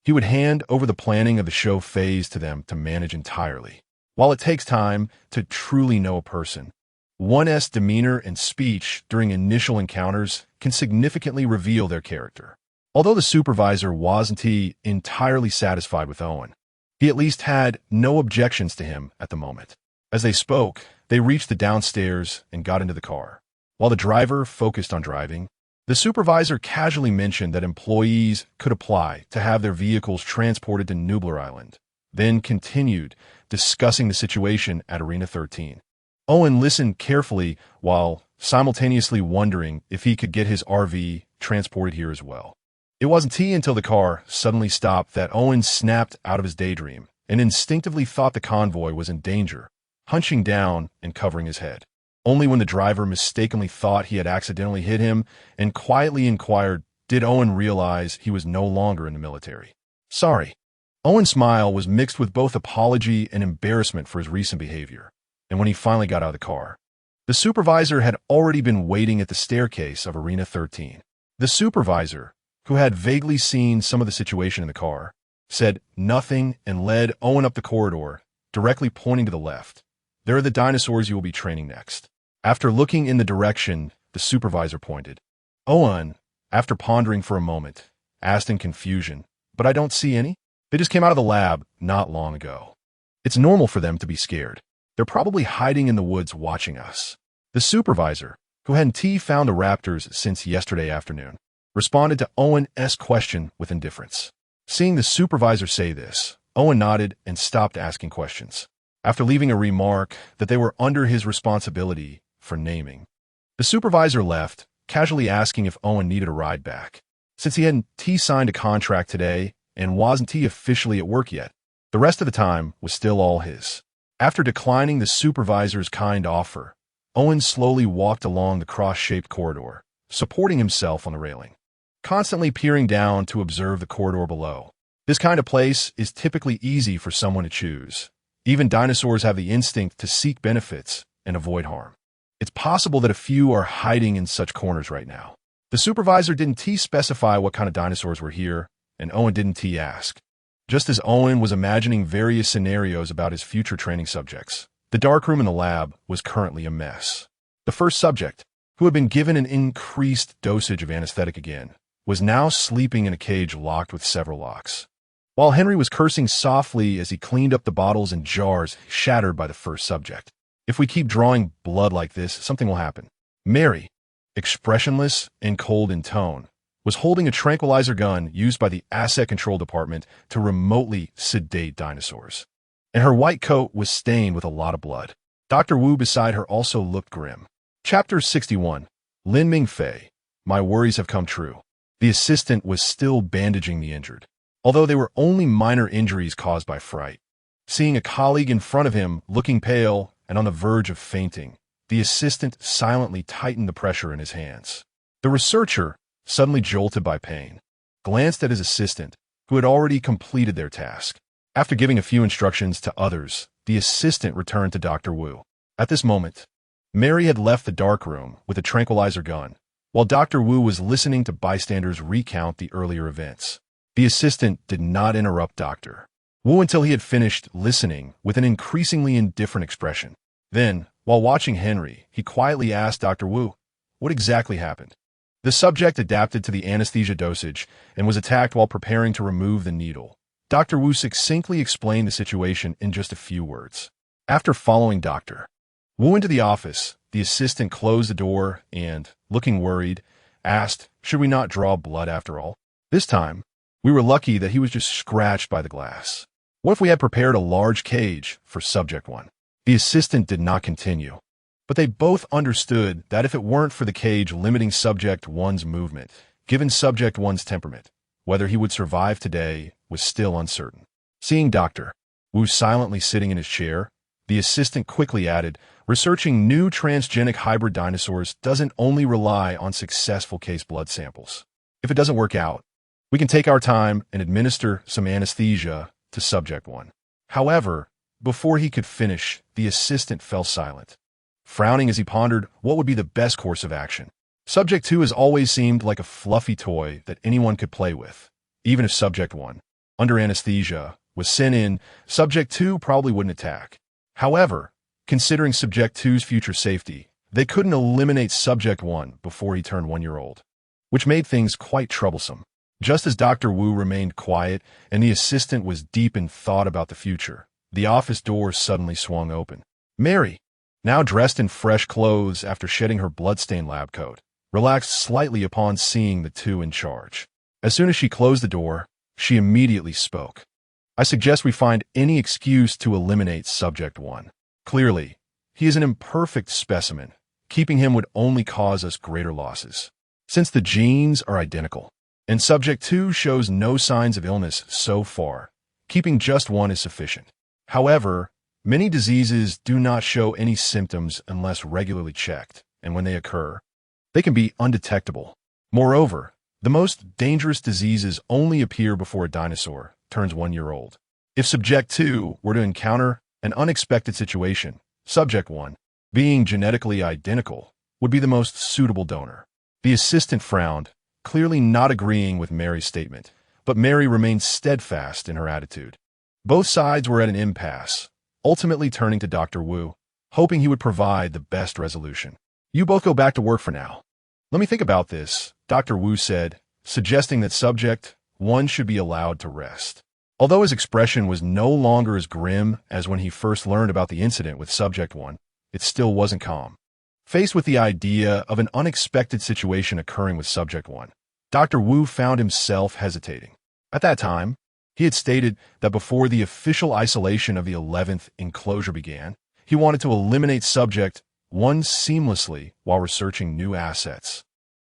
A: he would hand over the planning of the show phase to them to manage entirely. While it takes time to truly know a person, One's demeanor and speech during initial encounters can significantly reveal their character. Although the supervisor wasn't entirely satisfied with Owen, he at least had no objections to him at the moment. As they spoke, they reached the downstairs and got into the car. While the driver focused on driving, the supervisor casually mentioned that employees could apply to have their vehicles transported to Nublar Island, then continued discussing the situation at Arena 13. Owen listened carefully while simultaneously wondering if he could get his RV transported here as well. It wasn't until the car suddenly stopped that Owen snapped out of his daydream and instinctively thought the convoy was in danger, hunching down and covering his head. Only when the driver mistakenly thought he had accidentally hit him and quietly inquired did Owen realize he was no longer in the military. Sorry. Owen's smile was mixed with both apology and embarrassment for his recent behavior. And when he finally got out of the car, the supervisor had already been waiting at the staircase of Arena 13. The supervisor, who had vaguely seen some of the situation in the car, said nothing and led Owen up the corridor, directly pointing to the left. There are the dinosaurs you will be training next. After looking in the direction the supervisor pointed, Owen, after pondering for a moment, asked in confusion, "But I don't see any? They just came out of the lab not long ago. It's normal for them to be scared. They're probably hiding in the woods watching us." The supervisor, who hadn't found the raptors since yesterday afternoon, responded to Owen's question with indifference. Seeing the supervisor say this, Owen nodded and stopped asking questions. After leaving a remark that they were under his responsibility for naming, the supervisor left, casually asking if Owen needed a ride back. Since he hadn't signed a contract today and wasn't officially at work yet, the rest of the time was still all his. After declining the supervisor's kind offer, Owen slowly walked along the cross-shaped corridor, supporting himself on the railing, constantly peering down to observe the corridor below. This kind of place is typically easy for someone to choose. Even dinosaurs have the instinct to seek benefits and avoid harm. It's possible that a few are hiding in such corners right now. The supervisor didn't specify what kind of dinosaurs were here, and Owen didn't ask. Just as Owen was imagining various scenarios about his future training subjects, the darkroom in the lab was currently a mess. The first subject, who had been given an increased dosage of anesthetic again, was now sleeping in a cage locked with several locks. While Henry was cursing softly as he cleaned up the bottles and jars shattered by the first subject. "If we keep drawing blood like this, something will happen." Mary, expressionless and cold in tone, was holding a tranquilizer gun used by the Asset Control Department to remotely sedate dinosaurs. And her white coat was stained with a lot of blood. Dr. Wu beside her also looked grim. Chapter 61. Lin Mingfei. My worries have come true. The assistant was still bandaging the injured, although they were only minor injuries caused by fright. Seeing a colleague in front of him looking pale and on the verge of fainting, the assistant silently tightened the pressure in his hands. The researcher, suddenly jolted by pain, glanced at his assistant, who had already completed their task. After giving a few instructions to others, the assistant returned to Dr. Wu. At this moment, Mary had left the darkroom with a tranquilizer gun, while Dr. Wu was listening to bystanders recount the earlier events. The assistant did not interrupt Dr. Wu until he had finished listening with an increasingly indifferent expression. Then, while watching Henry, he quietly asked Dr. Wu, "What exactly happened?" The subject adapted to the anesthesia dosage and was attacked while preparing to remove the needle. Dr. Wu succinctly explained the situation in just a few words. After following Dr. Wu into the office, the assistant closed the door and, looking worried, asked, "Should we not draw blood after all? This time, we were lucky that he was just scratched by the glass. What if we had prepared a large cage for Subject 1? The assistant did not continue, but they both understood that if it weren't for the cage limiting Subject 1's movement, given Subject 1's temperament, whether he would survive today was still uncertain. Seeing Dr. Wu silently sitting in his chair, the assistant quickly added, "Researching new transgenic hybrid dinosaurs doesn't only rely on successful case blood samples. If it doesn't work out, we can take our time and administer some anesthesia to Subject 1. However, before he could finish, the assistant fell silent, frowning as he pondered what would be the best course of action. Subject 2 has always seemed like a fluffy toy that anyone could play with. Even if Subject 1, under anesthesia, was sent in, Subject 2 probably wouldn't attack. However, Considering Subject 2's future safety, they couldn't eliminate Subject 1 before he turned 1 year old, which made things quite troublesome. Just as Dr. Wu remained quiet and the assistant was deep in thought about the future, the office door suddenly swung open. Mary, now dressed in fresh clothes after shedding her bloodstained lab coat, relaxed slightly upon seeing the two in charge. As soon as she closed the door, she immediately spoke. I suggest we find any excuse to eliminate Subject 1. Clearly, he is an imperfect specimen. Keeping him would only cause us greater losses, since the genes are identical, and Subject 2 shows no signs of illness so far. Keeping just one is sufficient. However, many diseases do not show any symptoms unless regularly checked, and when they occur, they can be undetectable. Moreover, the most dangerous diseases only appear before a dinosaur turns 1 year old. If Subject 2 were to encounter an unexpected situation, Subject 1, being genetically identical, would be the most suitable donor. The assistant frowned, clearly not agreeing with Mary's statement, but Mary remained steadfast in her attitude. Both sides were at an impasse, ultimately turning to Dr. Wu, hoping he would provide the best resolution. You both go back to work for now. Let me think about this, Dr. Wu said, suggesting that Subject 1 should be allowed to rest. Although his expression was no longer as grim as when he first learned about the incident with Subject 1, it still wasn't calm. Faced with the idea of an unexpected situation occurring with Subject 1, Dr. Wu found himself hesitating. At that time, he had stated that before the official isolation of the 11th enclosure began, he wanted to eliminate Subject 1 seamlessly while researching new assets.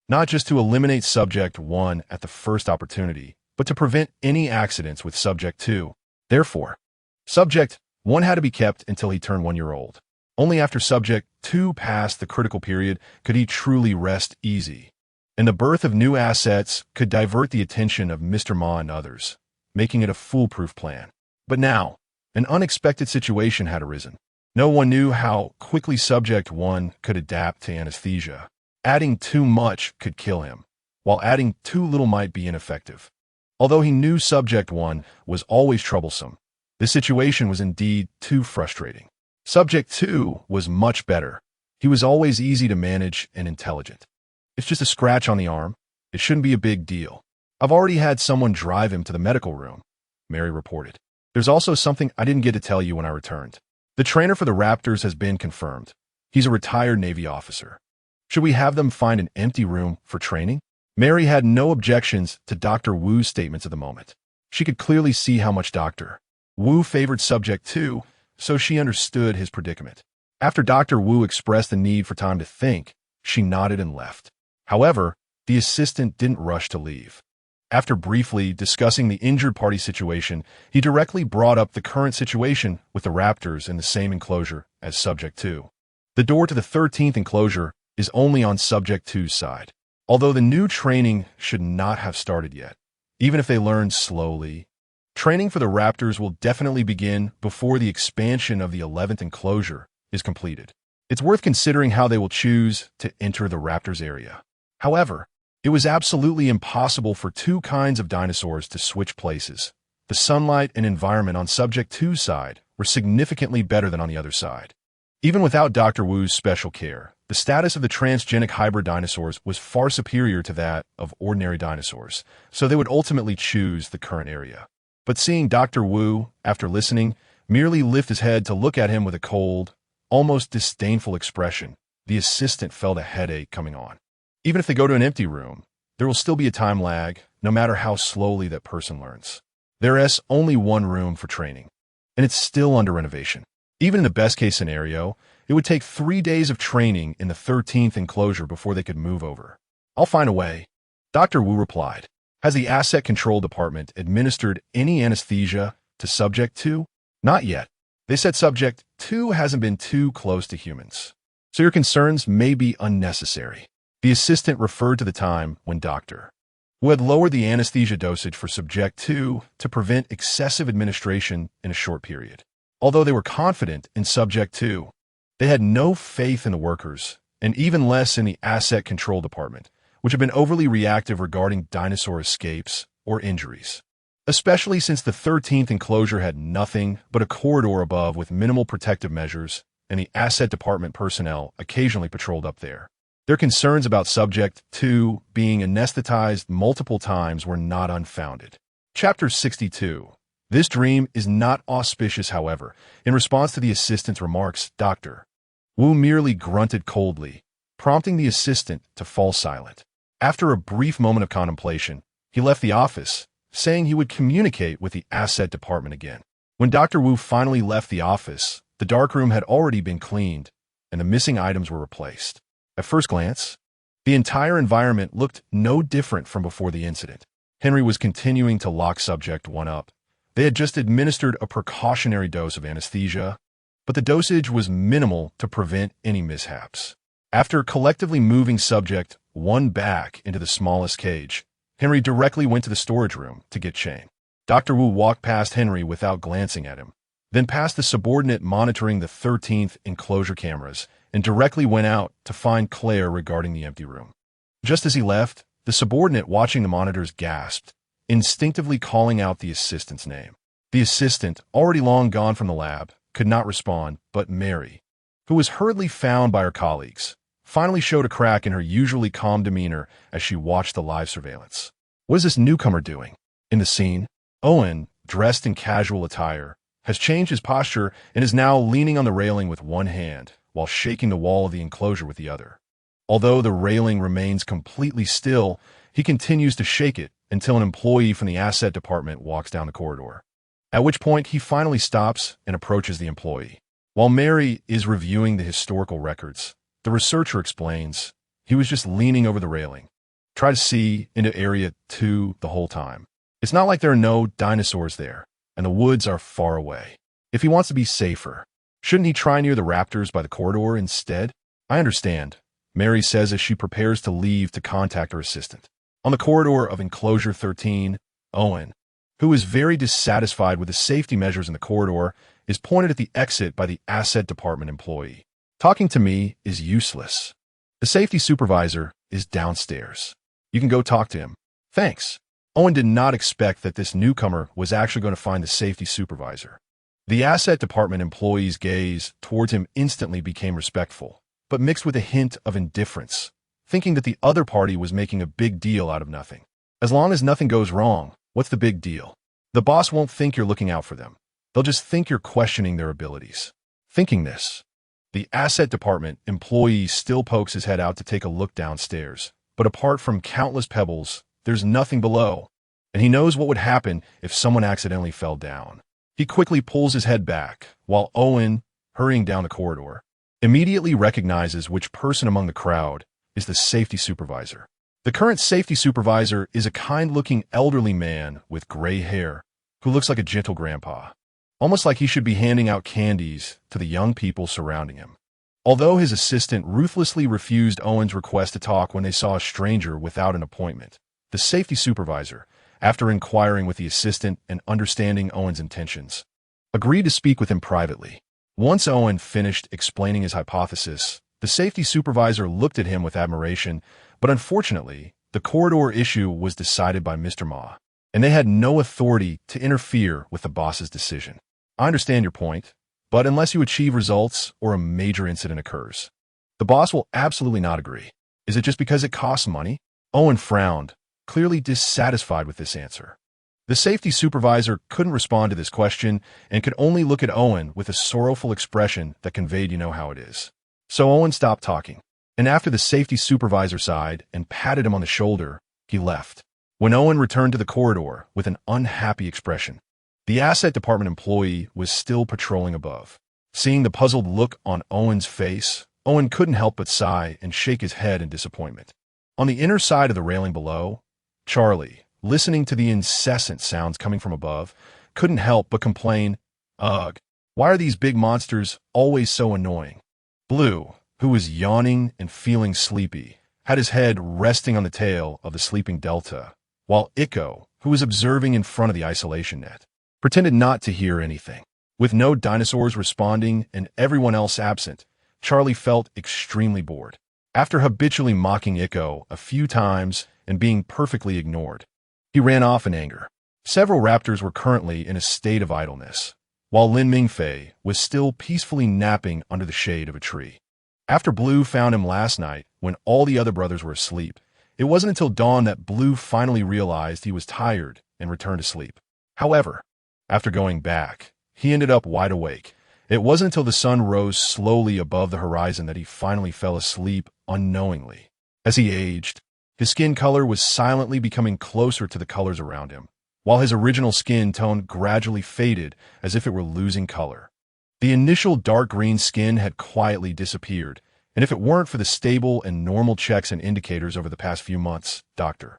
A: Not just to eliminate Subject 1 at the first opportunity, but to prevent any accidents with Subject 2. Therefore, Subject 1 had to be kept until he turned 1 year old. Only after Subject 2 passed the critical period could he truly rest easy, and the birth of new assets could divert the attention of Mr. Ma and others, making it a foolproof plan. But now, an unexpected situation had arisen. No one knew how quickly Subject 1 could adapt to anesthesia. Adding too much could kill him, while adding too little might be ineffective. Although he knew Subject 1 was always troublesome, this situation was indeed too frustrating. Subject 2 was much better. He was always easy to manage and intelligent. It's just a scratch on the arm. It shouldn't be a big deal. I've already had someone drive him to the medical room, Mary reported. There's also something I didn't get to tell you when I returned. The trainer for the Raptors has been confirmed. He's a retired Navy officer. Should we have them find an empty room for training? Mary had no objections to Dr. Wu's statements at the moment. She could clearly see how much Dr. Wu favored Subject 2, so she understood his predicament. After Dr. Wu expressed the need for time to think, she nodded and left. However, the assistant didn't rush to leave. After briefly discussing the injured party situation, he directly brought up the current situation with the Raptors in the same enclosure as Subject 2. The door to the 13th enclosure is only on Subject 2's side, although the new training should not have started yet. Even if they learn slowly, training for the Raptors will definitely begin before the expansion of the 11th enclosure is completed. It's worth considering how they will choose to enter the Raptors area. However, it was absolutely impossible for two kinds of dinosaurs to switch places. The sunlight and environment on Subject 2's side were significantly better than on the other side. Even without Dr. Wu's special care, the status of the transgenic hybrid dinosaurs was far superior to that of ordinary dinosaurs, so they would ultimately choose the current area. But seeing Dr. Wu, after listening, merely lift his head to look at him with a cold, almost disdainful expression, the assistant felt a headache coming on. Even if they go to an empty room, there will still be a time lag, no matter how slowly that person learns. There is only one room for training, and it's still under renovation. Even in the best-case scenario, it would take 3 days of training in the 13th enclosure before they could move over. I'll find a way, Dr. Wu replied. Has the Asset Control Department administered any anesthesia to Subject 2? Not yet. They said Subject 2 hasn't been too close to humans, so your concerns may be unnecessary. The assistant referred to the time when Dr. Wu had lowered the anesthesia dosage for Subject 2 to prevent excessive administration in a short period. Although they were confident in Subject 2, they had no faith in the workers, and even less in the Asset Control Department, which had been overly reactive regarding dinosaur escapes or injuries. Especially since the 13th enclosure had nothing but a corridor above with minimal protective measures, and the asset department personnel occasionally patrolled up there. Their concerns about Subject 2 being anesthetized multiple times were not unfounded. Chapter 62. This dream is not auspicious, however. In response to the assistant's remarks, Dr. Wu merely grunted coldly, prompting the assistant to fall silent. After a brief moment of contemplation, he left the office, saying he would communicate with the asset department again. When Dr. Wu finally left the office, the darkroom had already been cleaned, and the missing items were replaced. At first glance, the entire environment looked no different from before the incident. Henry was continuing to lock Subject 1 up. They had just administered a precautionary dose of anesthesia, but the dosage was minimal to prevent any mishaps. After collectively moving Subject 1 back into the smallest cage, Henry directly went to the storage room to get Shane. Dr. Wu walked past Henry without glancing at him, then past the subordinate monitoring the 13th enclosure cameras, and directly went out to find Claire regarding the empty room. Just as he left, the subordinate watching the monitors gasped, instinctively calling out the assistant's name. The assistant, already long gone from the lab, could not respond, but Mary, who was hurriedly found by her colleagues, finally showed a crack in her usually calm demeanor as she watched the live surveillance. What is this newcomer doing? In the scene, Owen, dressed in casual attire, has changed his posture and is now leaning on the railing with one hand, while shaking the wall of the enclosure with the other. Although the railing remains completely still, he continues to shake it until an employee from the asset department walks down the corridor, at which point he finally stops and approaches the employee. While Mary is reviewing the historical records, the researcher explains he was just leaning over the railing, try to see into Area 2 the whole time. It's not like there are no dinosaurs there, and the woods are far away. If he wants to be safer, shouldn't he try near the raptors by the corridor instead? I understand, Mary says as she prepares to leave to contact her assistant. On the corridor of Enclosure 13, Owen, who is very dissatisfied with the safety measures in the corridor, is pointed at the exit by the asset department employee. Talking to me is useless. The safety supervisor is downstairs. You can go talk to him. Thanks. Owen did not expect that this newcomer was actually going to find the safety supervisor. The asset department employee's gaze towards him instantly became respectful, but mixed with a hint of indifference, thinking that the other party was making a big deal out of nothing. As long as nothing goes wrong, what's the big deal? The boss won't think you're looking out for them. They'll just think you're questioning their abilities. Thinking this, the asset department employee still pokes his head out to take a look downstairs, but apart from countless pebbles, there's nothing below, and he knows what would happen if someone accidentally fell down. He quickly pulls his head back, while Owen, hurrying down the corridor, immediately recognizes which person among the crowd is the safety supervisor. The current safety supervisor is a kind-looking elderly man with gray hair who looks like a gentle grandpa, almost like he should be handing out candies to the young people surrounding him. Although his assistant ruthlessly refused Owen's request to talk when they saw a stranger without an appointment, the safety supervisor, after inquiring with the assistant and understanding Owen's intentions, agreed to speak with him privately. Once Owen finished explaining his hypothesis, the safety supervisor looked at him with admiration, but unfortunately, the corridor issue was decided by Mr. Ma, and they had no authority to interfere with the boss's decision. I understand your point, but unless you achieve results or a major incident occurs, the boss will absolutely not agree. Is it just because it costs money? Owen frowned, clearly dissatisfied with this answer. The safety supervisor couldn't respond to this question and could only look at Owen with a sorrowful expression that conveyed you know how it is. So Owen stopped talking, and after the safety supervisor sighed and patted him on the shoulder, he left. When Owen returned to the corridor with an unhappy expression, the asset department employee was still patrolling above. Seeing the puzzled look on Owen's face, Owen couldn't help but sigh and shake his head in disappointment. On the inner side of the railing below, Charlie, listening to the incessant sounds coming from above, couldn't help but complain, "Ugh, why are these big monsters always so annoying?" Blue, who was yawning and feeling sleepy, had his head resting on the tail of the sleeping Delta, while Iko, who was observing in front of the isolation net, pretended not to hear anything. With no dinosaurs responding and everyone else absent, Charlie felt extremely bored. After habitually mocking Iko a few times and being perfectly ignored, he ran off in anger. Several raptors were currently in a state of idleness, while Lin Mingfei was still peacefully napping under the shade of a tree. After Blue found him last night, when all the other brothers were asleep, it wasn't until dawn that Blue finally realized he was tired and returned to sleep. However, after going back, he ended up wide awake. It wasn't until the sun rose slowly above the horizon that he finally fell asleep unknowingly. As he aged, his skin color was silently becoming closer to the colors around him, while his original skin tone gradually faded as if it were losing color. The initial dark green skin had quietly disappeared, and if it weren't for the stable and normal checks and indicators over the past few months, Dr.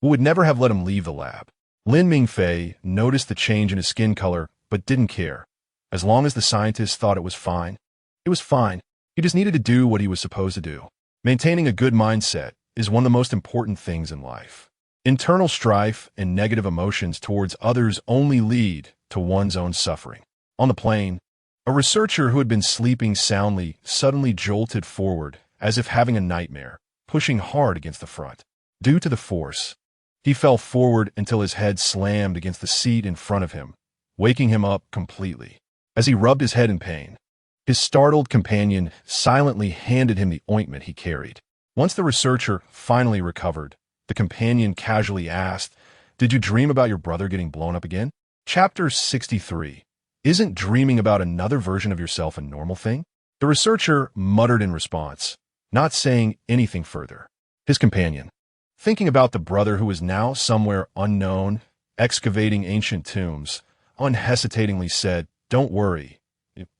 A: Wu would never have let him leave the lab. Lin Mingfei noticed the change in his skin color, but didn't care. As long as the scientist thought it was fine, it was fine. He just needed to do what he was supposed to do. Maintaining a good mindset is one of the most important things in life. Internal strife and negative emotions towards others only lead to one's own suffering. On the plane, a researcher who had been sleeping soundly suddenly jolted forward, as if having a nightmare, pushing hard against the front. Due to the force, he fell forward until his head slammed against the seat in front of him, waking him up completely. As he rubbed his head in pain, his startled companion silently handed him the ointment he carried. Once the researcher finally recovered, the companion casually asked, "Did you dream about your brother getting blown up again?" Chapter 63. Isn't dreaming about another version of yourself a normal thing? The researcher muttered in response, not saying anything further. His companion, thinking about the brother who was now somewhere unknown, excavating ancient tombs, unhesitatingly said, "Don't worry,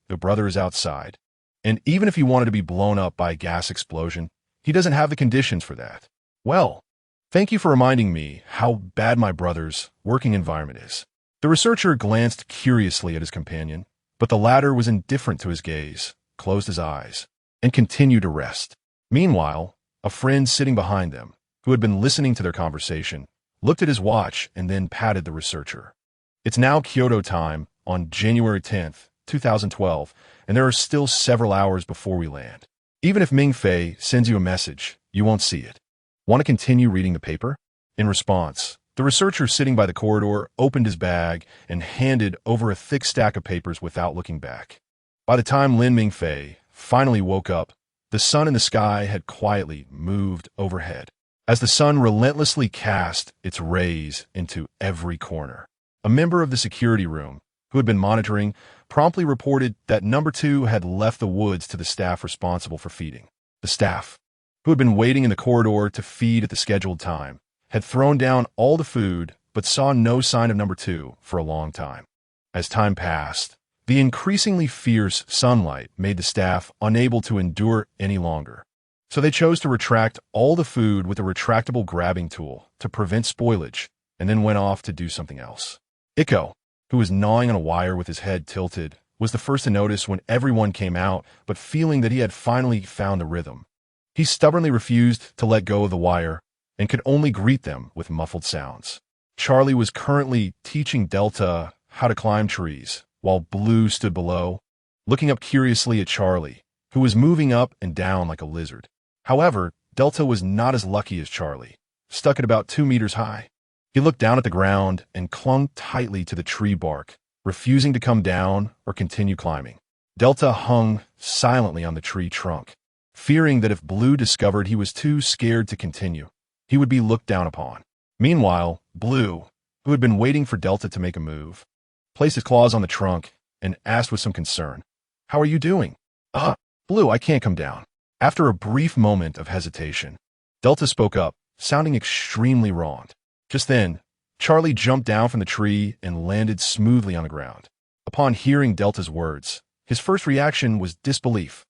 A: the brother is outside. And even if he wanted to be blown up by a gas explosion, he doesn't have the conditions for that." Well, thank you for reminding me how bad my brother's working environment is. The researcher glanced curiously at his companion, but the latter was indifferent to his gaze, closed his eyes, and continued to rest. Meanwhile, a friend sitting behind them, who had been listening to their conversation, looked at his watch and then patted the researcher. It's now Kyoto time on January 10th, 2012, and there are still several hours before we land. Even if Mingfei sends you a message, you won't see it. Want to continue reading the paper? In response, the researcher sitting by the corridor opened his bag and handed over a thick stack of papers without looking back. By the time Lin Mingfei finally woke up, the sun in the sky had quietly moved overhead, as the sun relentlessly cast its rays into every corner. A member of the security room, who had been monitoring, promptly reported that number 2 had left the woods to the staff responsible for feeding. The staff, who had been waiting in the corridor to feed at the scheduled time, had thrown down all the food but saw no sign of number 2 for a long time. As time passed, the increasingly fierce sunlight made the staff unable to endure any longer, so they chose to retract all the food with a retractable grabbing tool to prevent spoilage, and then went off to do something else. Iko, who was gnawing on a wire with his head tilted, was the first to notice when everyone came out, but feeling that he had finally found the rhythm. He stubbornly refused to let go of the wire and could only greet them with muffled sounds. Charlie was currently teaching Delta how to climb trees, while Blue stood below, looking up curiously at Charlie, who was moving up and down like a lizard. However, Delta was not as lucky as Charlie, stuck at about 2 meters high. He looked down at the ground and clung tightly to the tree bark, refusing to come down or continue climbing. Delta hung silently on the tree trunk, fearing that if Blue discovered he was too scared to continue, he would be looked down upon. Meanwhile, Blue, who had been waiting for Delta to make a move, placed his claws on the trunk and asked with some concern, "How are you doing?" Blue, I can't come down." After a brief moment of hesitation, Delta spoke up, sounding extremely wronged. Just then, Charlie jumped down from the tree and landed smoothly on the ground. Upon hearing Delta's words, his first reaction was disbelief.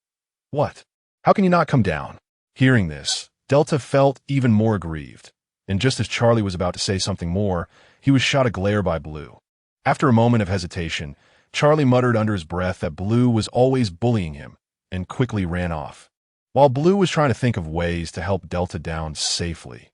A: "What? How can you not come down?" Hearing this, Delta felt even more aggrieved, and just as Charlie was about to say something more, he was shot a glare by Blue. After a moment of hesitation, Charlie muttered under his breath that Blue was always bullying him, and quickly ran off. While Blue was trying to think of ways to help Delta down safely,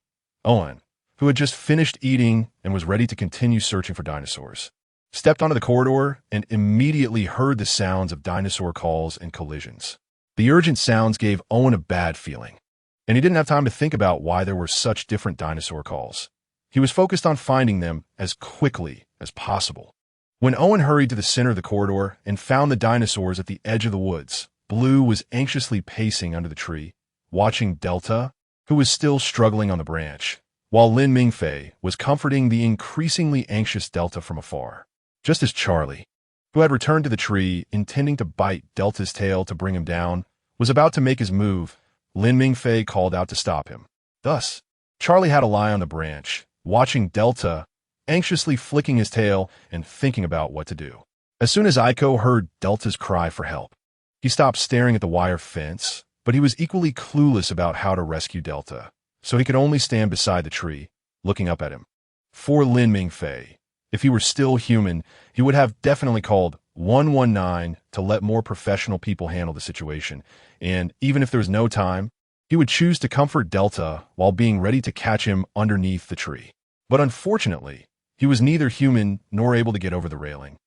A: Owen, who had just finished eating and was ready to continue searching for dinosaurs, stepped onto the corridor and immediately heard the sounds of dinosaur calls and collisions. The urgent sounds gave Owen a bad feeling, and he didn't have time to think about why there were such different dinosaur calls. He was focused on finding them as quickly as possible. When Owen hurried to the center of the corridor and found the dinosaurs at the edge of the woods, Blue was anxiously pacing under the tree, watching Delta, who was still struggling on the branch, while Lin Mingfei was comforting the increasingly anxious Delta from afar. Just as Charlie, who had returned to the tree intending to bite Delta's tail to bring him down, was about to make his move, Lin Mingfei called out to stop him. Thus, Charlie had to lie on the branch, watching Delta, anxiously flicking his tail and thinking about what to do. As soon as Aiko heard Delta's cry for help, he stopped staring at the wire fence, but he was equally clueless about how to rescue Delta, so he could only stand beside the tree, looking up at him. For Lin Mingfei, if he were still human, he would have definitely called 119 to let more professional people handle the situation, and even if there was no time, he would choose to comfort Delta while being ready to catch him underneath the tree. But unfortunately, he was neither human nor able to get over the railing,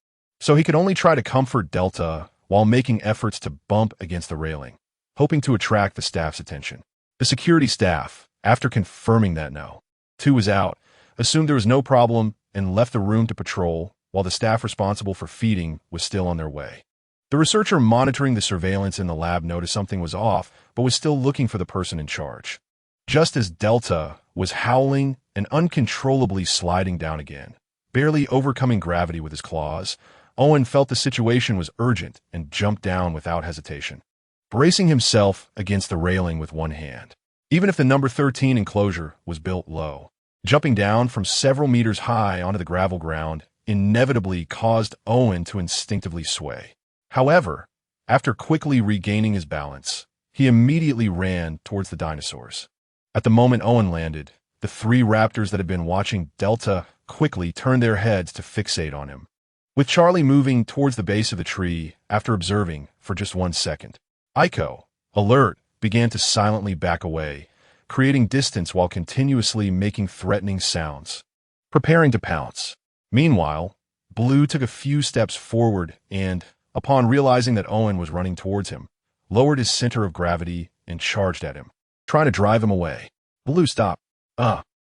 A: so he could only try to comfort Delta while making efforts to bump against the railing, hoping to attract the staff's attention. The security staff, after confirming that no, two was out, assumed there was no problem and left the room to patrol while the staff responsible for feeding was still on their way. The researcher monitoring the surveillance in the lab noticed something was off, but was still looking for the person in charge. Just as Delta was howling and uncontrollably sliding down again, barely overcoming gravity with his claws, Owen felt the situation was urgent and jumped down without hesitation, bracing himself against the railing with one hand. Even if the number 13 enclosure was built low, jumping down from several meters high onto the gravel ground inevitably caused Owen to instinctively sway. However, after quickly regaining his balance, he immediately ran towards the dinosaurs. At the moment Owen landed, the three raptors that had been watching Delta quickly turned their heads to fixate on him, with Charlie moving towards the base of the tree after observing for just 1 second. Aiko, alert, began to silently back away, creating distance while continuously making threatening sounds, preparing to pounce. Meanwhile, Blue took a few steps forward and, upon realizing that Owen was running towards him, lowered his center of gravity and charged at him, trying to drive him away. Blue, stop.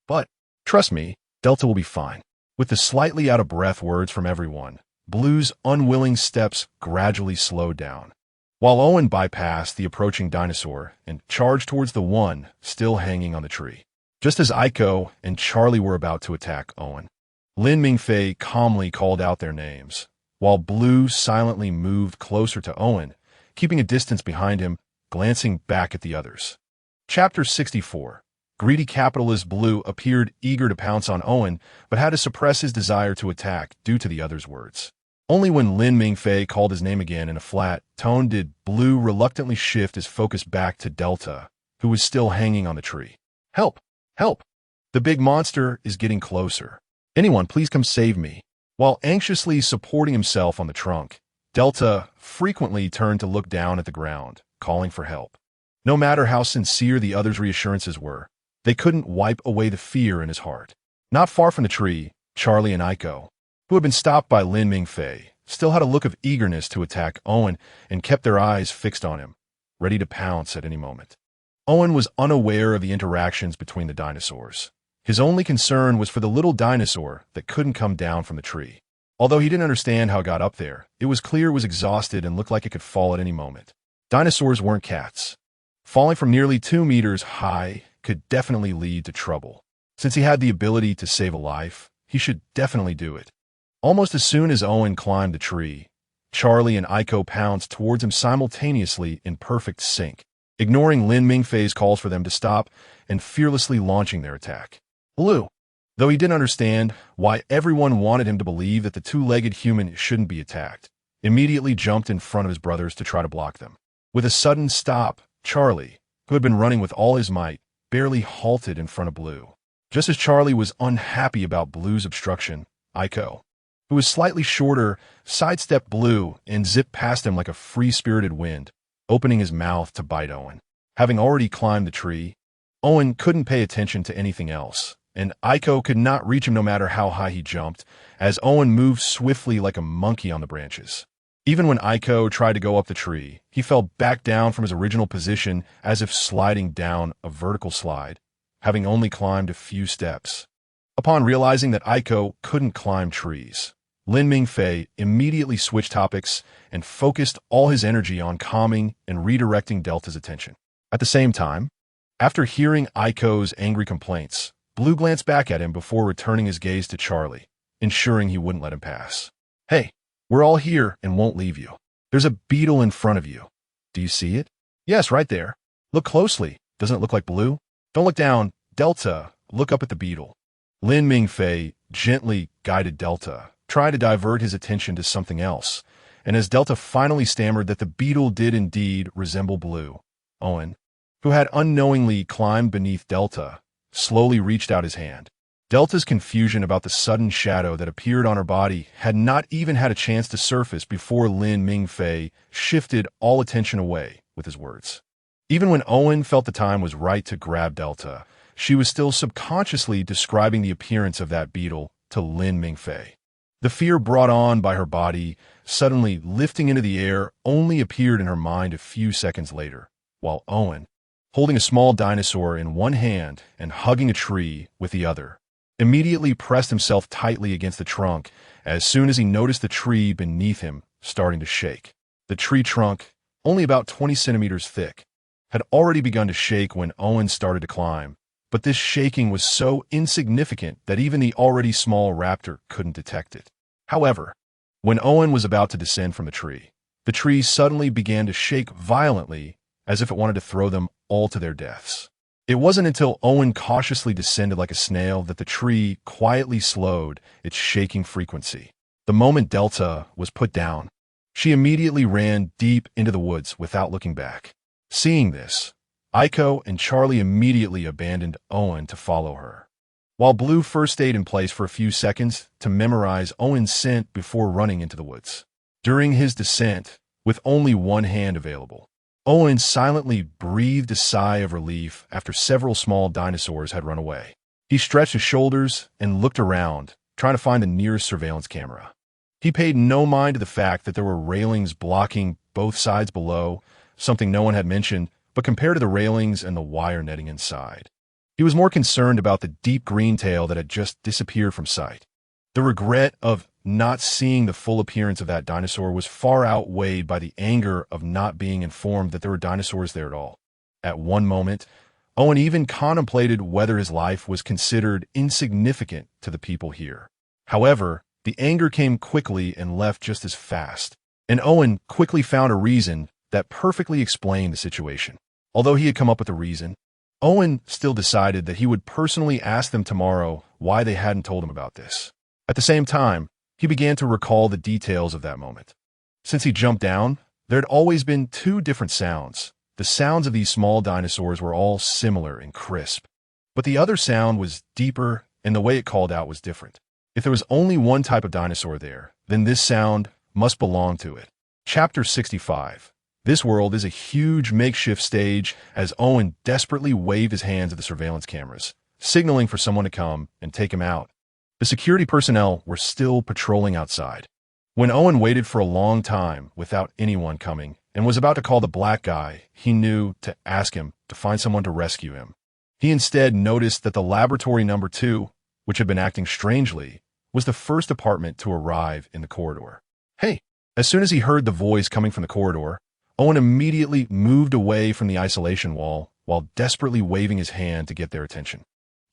A: But, trust me, Delta will be fine. With the slightly out-of-breath words from everyone, Blue's unwilling steps gradually slowed down, while Owen bypassed the approaching dinosaur and charged towards the one still hanging on the tree. Just as Aiko and Charlie were about to attack Owen, Lin Mingfei calmly called out their names, while Blue silently moved closer to Owen, keeping a distance behind him, glancing back at the others. Chapter 64. Greedy capitalist Blue appeared eager to pounce on Owen, but had to suppress his desire to attack due to the other's words. Only when Lin Mingfei called his name again in a flat tone did Blue reluctantly shift his focus back to Delta, who was still hanging on the tree. Help! Help! The big monster is getting closer. Anyone, please come save me. While anxiously supporting himself on the trunk, Delta frequently turned to look down at the ground, calling for help. No matter how sincere the others' reassurances were, they couldn't wipe away the fear in his heart. Not far from the tree, Charlie and Aiko, who had been stopped by Lin Mingfei, still had a look of eagerness to attack Owen and kept their eyes fixed on him, ready to pounce at any moment. Owen was unaware of the interactions between the dinosaurs. His only concern was for the little dinosaur that couldn't come down from the tree. Although he didn't understand how it got up there, it was clear it was exhausted and looked like it could fall at any moment. Dinosaurs weren't cats. Falling from nearly 2 meters high could definitely lead to trouble. Since he had the ability to save a life, he should definitely do it. Almost as soon as Owen climbed the tree, Charlie and Aiko pounced towards him simultaneously in perfect sync, ignoring Lin Mingfei's calls for them to stop and fearlessly launching their attack. Blue, though he didn't understand why everyone wanted him to believe that the two-legged human shouldn't be attacked, immediately jumped in front of his brothers to try to block them. With a sudden stop, Charlie, who had been running with all his might, barely halted in front of Blue. Just as Charlie was unhappy about Blue's obstruction, Aiko, who was slightly shorter, sidestepped Blue and zipped past him like a free-spirited wind, opening his mouth to bite Owen. Having already climbed the tree, Owen couldn't pay attention to anything else, and Aiko could not reach him no matter how high he jumped, as Owen moved swiftly like a monkey on the branches. Even when Aiko tried to go up the tree, he fell back down from his original position as if sliding down a vertical slide, having only climbed a few steps. Upon realizing that Aiko couldn't climb trees, Lin Mingfei immediately switched topics and focused all his energy on calming and redirecting Delta's attention. At the same time, after hearing Aiko's angry complaints, Blue glanced back at him before returning his gaze to Charlie, ensuring he wouldn't let him pass. Hey, we're all here and won't leave you. There's a beetle in front of you. Do you see it? Yes, right there. Look closely. Doesn't it look like Blue? Don't look down. Delta, look up at the beetle. Lin Mingfei gently guided Delta, trying to divert his attention to something else, and as Delta finally stammered that the beetle did indeed resemble Blue, Owen, who had unknowingly climbed beneath Delta, slowly reached out his hand. Delta's confusion about the sudden shadow that appeared on her body had not even had a chance to surface before Lin Mingfei shifted all attention away with his words. Even when Owen felt the time was right to grab Delta, she was still subconsciously describing the appearance of that beetle to Lin Mingfei. The fear brought on by her body, suddenly lifting into the air, only appeared in her mind a few seconds later, while Owen, holding a small dinosaur in one hand and hugging a tree with the other, immediately pressed himself tightly against the trunk as soon as he noticed the tree beneath him starting to shake. The tree trunk, only about 20 centimeters thick, had already begun to shake when Owen started to climb, but this shaking was so insignificant that even the already small raptor couldn't detect it. However, when Owen was about to descend from the tree suddenly began to shake violently as if it wanted to throw them all to their deaths. It wasn't until Owen cautiously descended like a snail that the tree quietly slowed its shaking frequency. The moment Delta was put down, she immediately ran deep into the woods without looking back. Seeing this, Aiko and Charlie immediately abandoned Owen to follow her, while Blue first stayed in place for a few seconds to memorize Owen's scent before running into the woods. During his descent, with only one hand available, Owen silently breathed a sigh of relief after several small dinosaurs had run away. He stretched his shoulders and looked around, trying to find the nearest surveillance camera. He paid no mind to the fact that there were railings blocking both sides below, something no one had mentioned, but compared to the railings and the wire netting inside, he was more concerned about the deep green tail that had just disappeared from sight. The regret of not seeing the full appearance of that dinosaur was far outweighed by the anger of not being informed that there were dinosaurs there at all. At one moment, Owen even contemplated whether his life was considered insignificant to the people here. However, the anger came quickly and left just as fast, and Owen quickly found a reason that perfectly explained the situation. Although he had come up with a reason, Owen still decided that he would personally ask them tomorrow why they hadn't told him about this. At the same time, he began to recall the details of that moment. Since he jumped down, there had always been two different sounds. The sounds of these small dinosaurs were all similar and crisp, but the other sound was deeper and the way it called out was different. If there was only one type of dinosaur there, then this sound must belong to it. Chapter 65. This world is a huge makeshift stage as Owen desperately waved his hands at the surveillance cameras, signaling for someone to come and take him out. The security personnel were still patrolling outside. When Owen waited for a long time without anyone coming and was about to call the black guy he knew to ask him to find someone to rescue him, he instead noticed that the laboratory number 2, which had been acting strangely, was the first apartment to arrive in the corridor. Hey! As soon as he heard the voice coming from the corridor, Owen immediately moved away from the isolation wall while desperately waving his hand to get their attention.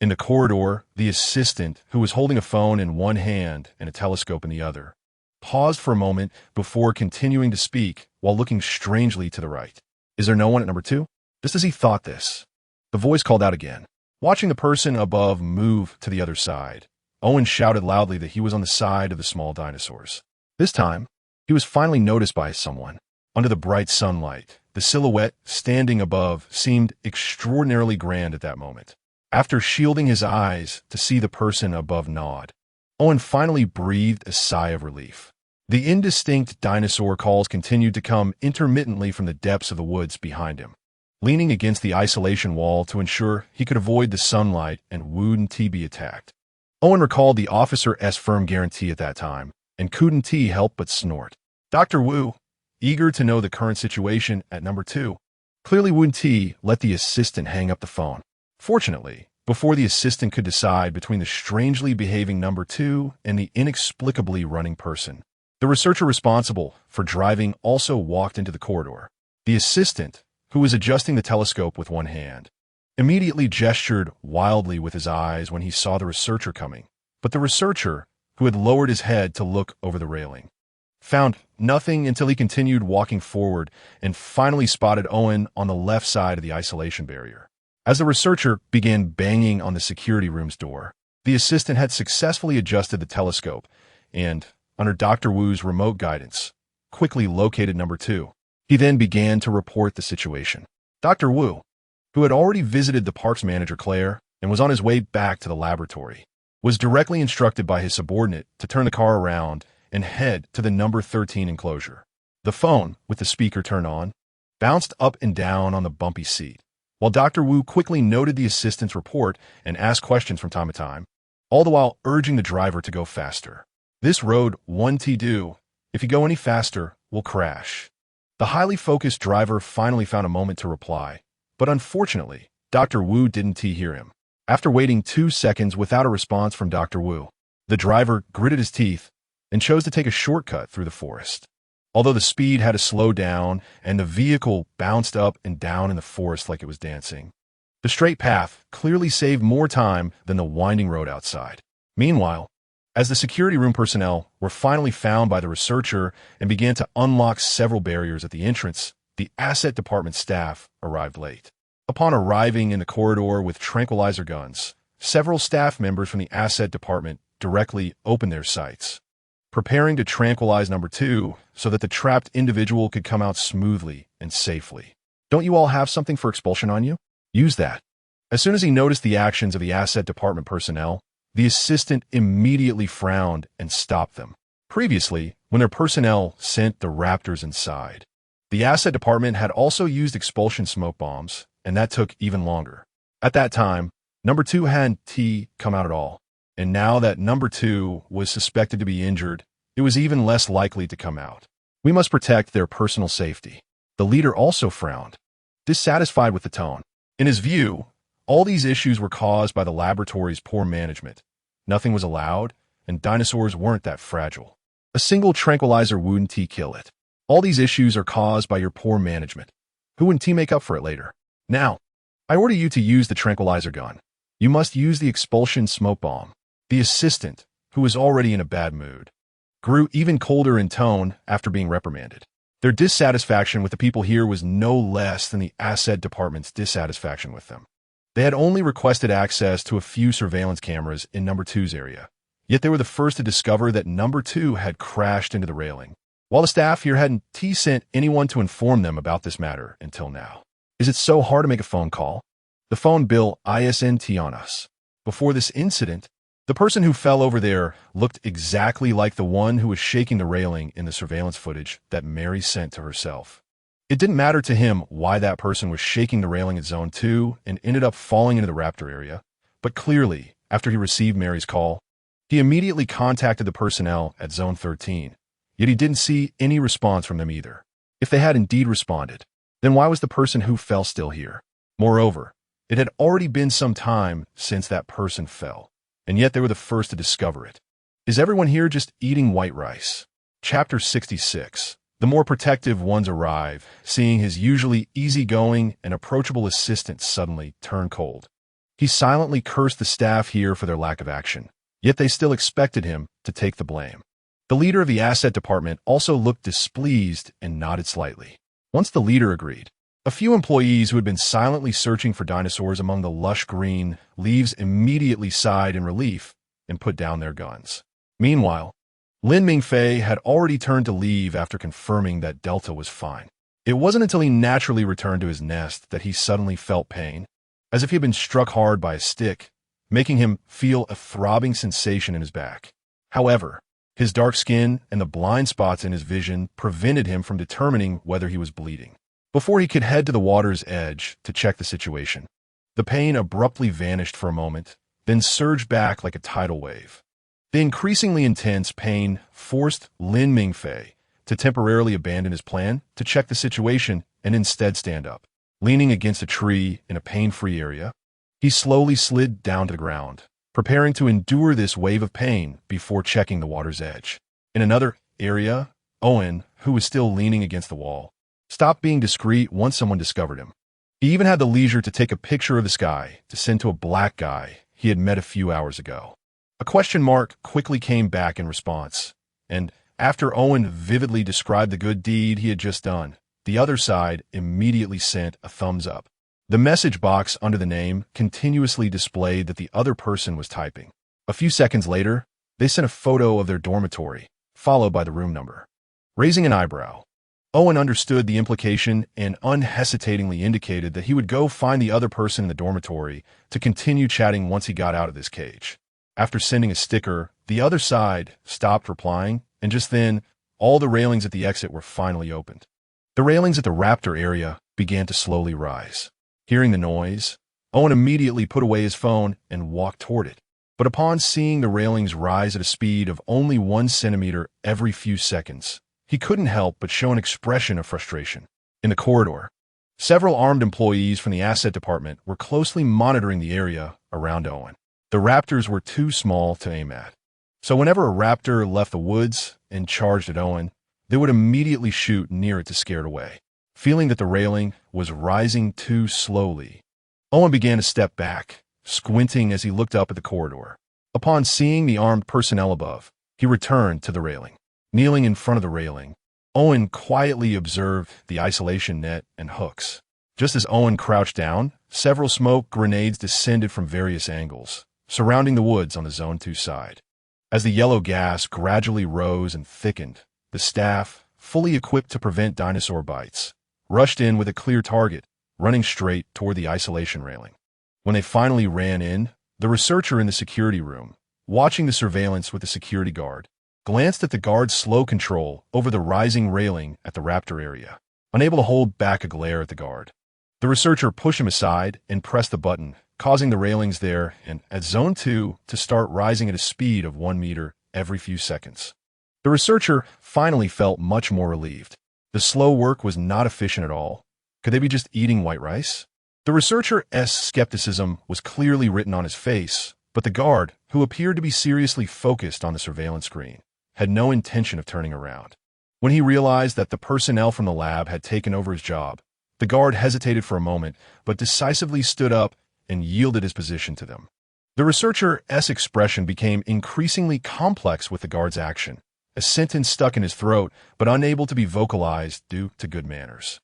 A: In the corridor, the assistant, who was holding a phone in one hand and a telescope in the other, paused for a moment before continuing to speak while looking strangely to the right. Is there no one at number 2? Just as he thought this, the voice called out again. Watching the person above move to the other side, Owen shouted loudly that he was on the side of the small dinosaurs. This time, he was finally noticed by someone. Under the bright sunlight, the silhouette standing above seemed extraordinarily grand at that moment. After shielding his eyes to see the person above nod, Owen finally breathed a sigh of relief. The indistinct dinosaur calls continued to come intermittently from the depths of the woods behind him. Leaning against the isolation wall to ensure he could avoid the sunlight and wouldn't be attacked, Owen recalled the officer's firm guarantee at that time, and couldn't help but snort. Dr. Wu, eager to know the current situation at number 2, clearly wouldn't let the assistant hang up the phone. Fortunately, before the assistant could decide between the strangely behaving number 2 and the inexplicably running person. The researcher responsible for driving also walked into the corridor. The assistant, who was adjusting the telescope with one hand, immediately gestured wildly with his eyes when he saw the researcher coming. But the researcher, who had lowered his head to look over the railing, found nothing until he continued walking forward and finally spotted Owen on the left side of the isolation barrier. As the researcher began banging on the security room's door, the assistant had successfully adjusted the telescope and, under Dr. Wu's remote guidance, quickly located number 2. He then began to report the situation. Dr. Wu, who had already visited the park's manager Claire and was on his way back to the laboratory, was directly instructed by his subordinate to turn the car around and head to the number 13 enclosure. The phone, with the speaker turned on, bounced up and down on the bumpy seat, while Dr. Wu quickly noted the assistant's report and asked questions from time to time, all the while urging the driver to go faster. This road won't do. If you go any faster, we'll crash. The highly focused driver finally found a moment to reply, but unfortunately, Dr. Wu didn't hear him. After waiting 2 seconds without a response from Dr. Wu, the driver gritted his teeth and chose to take a shortcut through the forest. Although the speed had to slow down and the vehicle bounced up and down in the forest like it was dancing, the straight path clearly saved more time than the winding road outside. Meanwhile, as the security room personnel were finally found by the researcher and began to unlock several barriers at the entrance, the asset department staff arrived late. Upon arriving in the corridor with tranquilizer guns, several staff members from the asset department directly opened their sights, preparing to tranquilize number 2 so that the trapped individual could come out smoothly and safely. Don't you all have something for expulsion on you? Use that. As soon as he noticed the actions of the asset department personnel, the assistant immediately frowned and stopped them. Previously, when their personnel sent the raptors inside, the asset department had also used expulsion smoke bombs, and that took even longer. At that time, number 2 hadn't come out at all, and now that number 2 was suspected to be injured, it was even less likely to come out. We must protect their personal safety. The leader also frowned, dissatisfied with the tone. In his view, all these issues were caused by the laboratory's poor management. Nothing was allowed, and dinosaurs weren't that fragile. A single tranquilizer wouldn't kill it. All these issues are caused by your poor management. Who wouldn't make up for it later? Now, I order you to use the tranquilizer gun. You must use the expulsion smoke bomb. The assistant, who was already in a bad mood, grew even colder in tone after being reprimanded. Their dissatisfaction with the people here was no less than the asset department's dissatisfaction with them. They had only requested access to a few surveillance cameras in number 2's area, yet they were the first to discover that number 2 had crashed into the railing, while the staff here hadn't sent anyone to inform them about this matter until now. Is it so hard to make a phone call? The phone bill isn't on us. Before this incident, the person who fell over there looked exactly like the one who was shaking the railing in the surveillance footage that Mary sent to herself. It didn't matter to him why that person was shaking the railing at Zone 2 and ended up falling into the raptor area, but clearly, after he received Mary's call, he immediately contacted the personnel at Zone 13, yet he didn't see any response from them either. If they had indeed responded, then why was the person who fell still here? Moreover, it had already been some time since that person fell, and yet they were the first to discover it. Is everyone here just eating white rice? Chapter 66. The more protective ones arrive, seeing his usually easygoing and approachable assistant suddenly turn cold. He silently cursed the staff here for their lack of action, yet they still expected him to take the blame. The leader of the asset department also looked displeased and nodded slightly. Once the leader agreed, a few employees who had been silently searching for dinosaurs among the lush green leaves immediately sighed in relief and put down their guns. Meanwhile, Lin Mingfei had already turned to leave after confirming that Delta was fine. It wasn't until he naturally returned to his nest that he suddenly felt pain, as if he had been struck hard by a stick, making him feel a throbbing sensation in his back. However, his dark skin and the blind spots in his vision prevented him from determining whether he was bleeding. Before he could head to the water's edge to check the situation, the pain abruptly vanished for a moment, then surged back like a tidal wave. The increasingly intense pain forced Lin Mingfei to temporarily abandon his plan to check the situation and instead stand up. Leaning against a tree in a pain-free area, He slowly slid down to the ground, preparing to endure this wave of pain before checking the water's edge. In another area, Owen, who was still leaning against the wall, stopped being discreet once someone discovered him. He even had the leisure to take a picture of the sky to send to a black guy he had met a few hours ago. A question mark quickly came back in response, and after Owen vividly described the good deed he had just done, the other side immediately sent a thumbs up. The message box under the name continuously displayed that the other person was typing. A few seconds later, they sent a photo of their dormitory, followed by the room number. Raising an eyebrow, Owen understood the implication and unhesitatingly indicated that he would go find the other person in the dormitory to continue chatting once he got out of this cage. After sending a sticker, the other side stopped replying, and just then, all the railings at the exit were finally opened. The railings at the Raptor area began to slowly rise. Hearing the noise, Owen immediately put away his phone and walked toward it. But upon seeing the railings rise at a speed of only 1 centimeter every few seconds, he couldn't help but show an expression of frustration. In the corridor, several armed employees from the asset department were closely monitoring the area around Owen. The raptors were too small to aim at, so whenever a raptor left the woods and charged at Owen, they would immediately shoot near it to scare it away. Feeling that the railing was rising too slowly, Owen began to step back, squinting as he looked up at the corridor. Upon seeing the armed personnel above, he returned to the railing. Kneeling in front of the railing, Owen quietly observed the isolation net and hooks. Just as Owen crouched down, several smoke grenades descended from various angles, surrounding the woods on the Zone 2 side. As the yellow gas gradually rose and thickened, the staff, fully equipped to prevent dinosaur bites, rushed in with a clear target, running straight toward the isolation railing. When they finally ran in, the researcher in the security room, watching the surveillance with the security guard, glanced at the guard's slow control over the rising railing at the Raptor area, unable to hold back a glare at the guard. The researcher pushed him aside and pressed the button, causing the railings there and at Zone 2 to start rising at a speed of 1 meter every few seconds. The researcher finally felt much more relieved. The slow work was not efficient at all. Could they be just eating white rice? The researcher's skepticism was clearly written on his face, but the guard, who appeared to be seriously focused on the surveillance screen, had no intention of turning around. When he realized that the personnel from the lab had taken over his job, the guard hesitated for a moment, but decisively stood up and yielded his position to them. The researcher's expression became increasingly complex with the guard's action, a sentence stuck in his throat but unable to be vocalized due to good manners,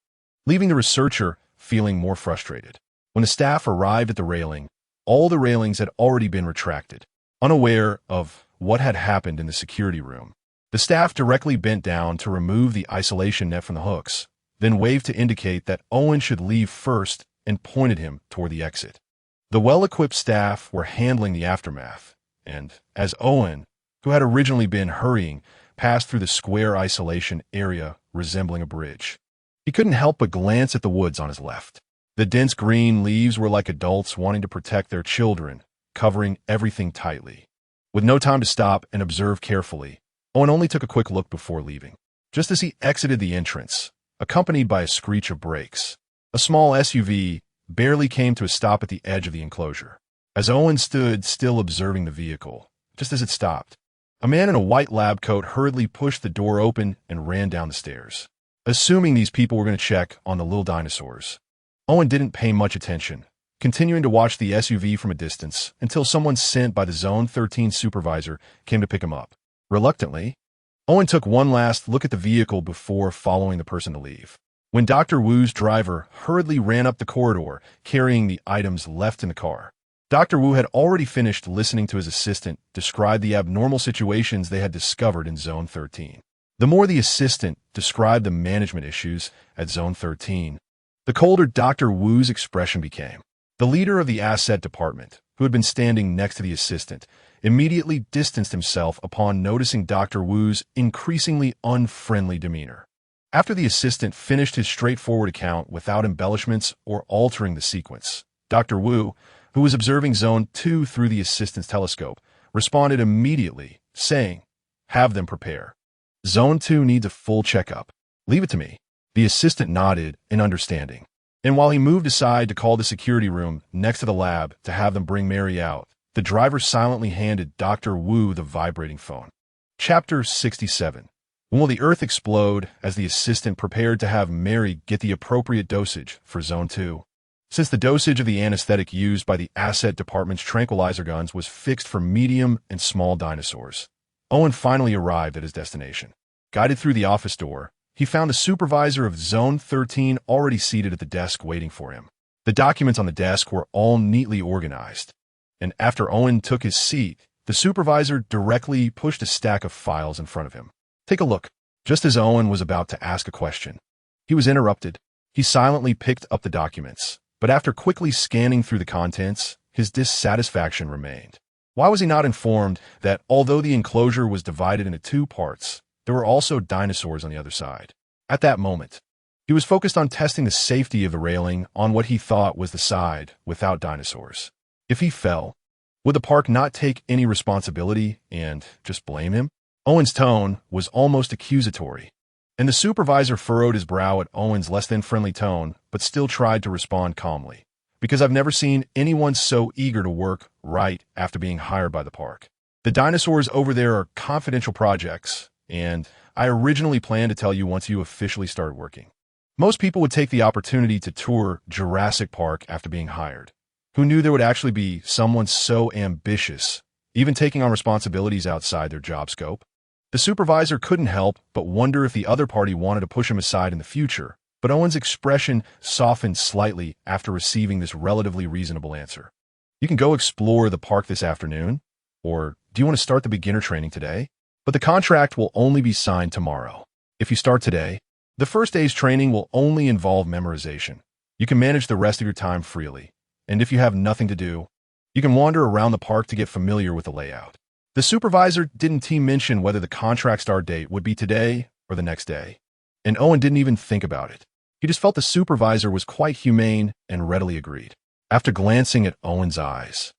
A: leaving the researcher feeling more frustrated. When the staff arrived at the railing, all the railings had already been retracted. Unaware of what had happened in the security room, the staff directly bent down to remove the isolation net from the hooks, then waved to indicate that Owen should leave first and pointed him toward the exit. The well-equipped staff were handling the aftermath, and as Owen, who had originally been hurrying, passed through the square isolation area resembling a bridge, he couldn't help but glance at the woods on his left. The dense green leaves were like adults wanting to protect their children, covering everything tightly. With no time to stop and observe carefully, Owen only took a quick look before leaving. Just as he exited the entrance, accompanied by a screech of brakes, a small SUV barely came to a stop at the edge of the enclosure. As Owen stood still observing the vehicle, just as it stopped, a man in a white lab coat hurriedly pushed the door open and ran down the stairs. Assuming these people were going to check on the little dinosaurs, Owen didn't pay much attention, continuing to watch the SUV from a distance until someone sent by the Zone 13 supervisor came to pick him up. Reluctantly, Owen took one last look at the vehicle before following the person to leave. When Dr. Wu's driver hurriedly ran up the corridor carrying the items left in the car, Dr. Wu had already finished listening to his assistant describe the abnormal situations they had discovered in Zone 13. The more the assistant described the management issues at Zone 13, the colder Dr. Wu's expression became. The leader of the asset department, who had been standing next to the assistant, immediately distanced himself upon noticing Dr. Wu's increasingly unfriendly demeanor. After the assistant finished his straightforward account without embellishments or altering the sequence, Dr. Wu, who was observing Zone 2 through the assistant's telescope, responded immediately, saying, "Have them prepare. Zone 2 needs a full checkup. Leave it to me." The assistant nodded in understanding. And while he moved aside to call the security room next to the lab to have them bring Mary out, the driver silently handed Dr. Wu the vibrating phone. Chapter 67. When will the Earth explode as the assistant prepared to have Mary get the appropriate dosage for Zone 2? Since the dosage of the anesthetic used by the asset department's tranquilizer guns was fixed for medium and small dinosaurs, Owen finally arrived at his destination. Guided through the office door, he found the supervisor of Zone 13 already seated at the desk waiting for him. The documents on the desk were all neatly organized, and after Owen took his seat, the supervisor directly pushed a stack of files in front of him. Take a look. Just as Owen was about to ask a question, he was interrupted. He silently picked up the documents, but after quickly scanning through the contents, his dissatisfaction remained. Why was he not informed that although the enclosure was divided into two parts, there were also dinosaurs on the other side? At that moment, he was focused on testing the safety of the railing on what he thought was the side without dinosaurs. If he fell, would the park not take any responsibility and just blame him? Owen's tone was almost accusatory, and the supervisor furrowed his brow at Owen's less than friendly tone, but still tried to respond calmly. Because I've never seen anyone so eager to work right after being hired by the park. The dinosaurs over there are confidential projects, and I originally planned to tell you once you officially started working. Most people would take the opportunity to tour Jurassic Park after being hired. Who knew there would actually be someone so ambitious, even taking on responsibilities outside their job scope? The supervisor couldn't help but wonder if the other party wanted to push him aside in the future, but Owen's expression softened slightly after receiving this relatively reasonable answer. You can go explore the park this afternoon, or do you want to start the beginner training today? But the contract will only be signed tomorrow. If you start today, the first day's training will only involve memorization. You can manage the rest of your time freely, and if you have nothing to do, you can wander around the park to get familiar with the layout. The supervisor didn't mention whether the contract start date would be today or the next day, and Owen didn't even think about it. He just felt the supervisor was quite humane and readily agreed. After glancing at Owen's eyes,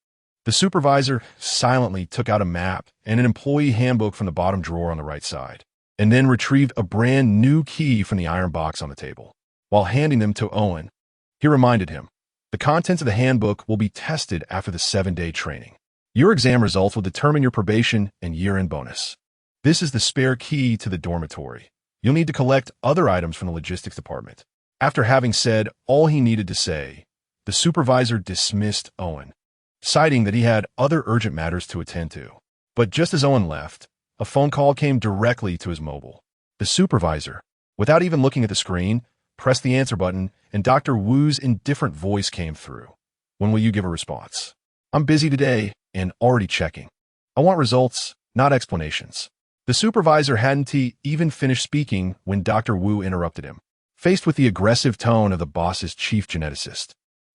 A: the supervisor silently took out a map and an employee handbook from the bottom drawer on the right side, and then retrieved a brand new key from the iron box on the table. While handing them to Owen, he reminded him, the contents of the handbook will be tested after the 7-day training. Your exam results will determine your probation and year-end bonus. This is the spare key to the dormitory. You'll need to collect other items from the logistics department. After having said all he needed to say, the supervisor dismissed Owen, citing that he had other urgent matters to attend to. But just as Owen left, a phone call came directly to his mobile. The supervisor, without even looking at the screen, pressed the answer button, and Dr. Wu's indifferent voice came through. When will you give a response? I'm busy today and already checking. I want results, not explanations. The supervisor hadn't even finished speaking when Dr. Wu interrupted him. Faced with the aggressive tone of the boss's chief geneticist,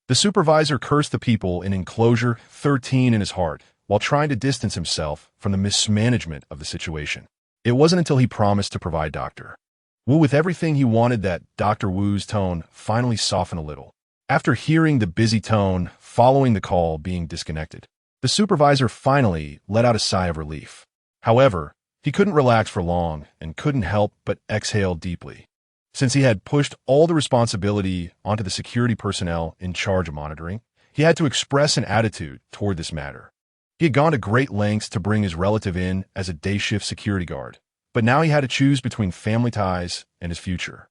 A: the supervisor cursed the people in enclosure 13 in his heart while trying to distance himself from the mismanagement of the situation. It wasn't until he promised to provide Dr. Wu with everything he wanted that Dr. Wu's tone finally softened a little. After hearing the busy tone following the call being disconnected, the supervisor finally let out a sigh of relief. However, he couldn't relax for long and couldn't help but exhale deeply. Since he had pushed all the responsibility onto the security personnel in charge of monitoring, he had to express an attitude toward this matter. He had gone to great lengths to bring his relative in as a day-shift security guard, but now he had to choose between family ties and his future.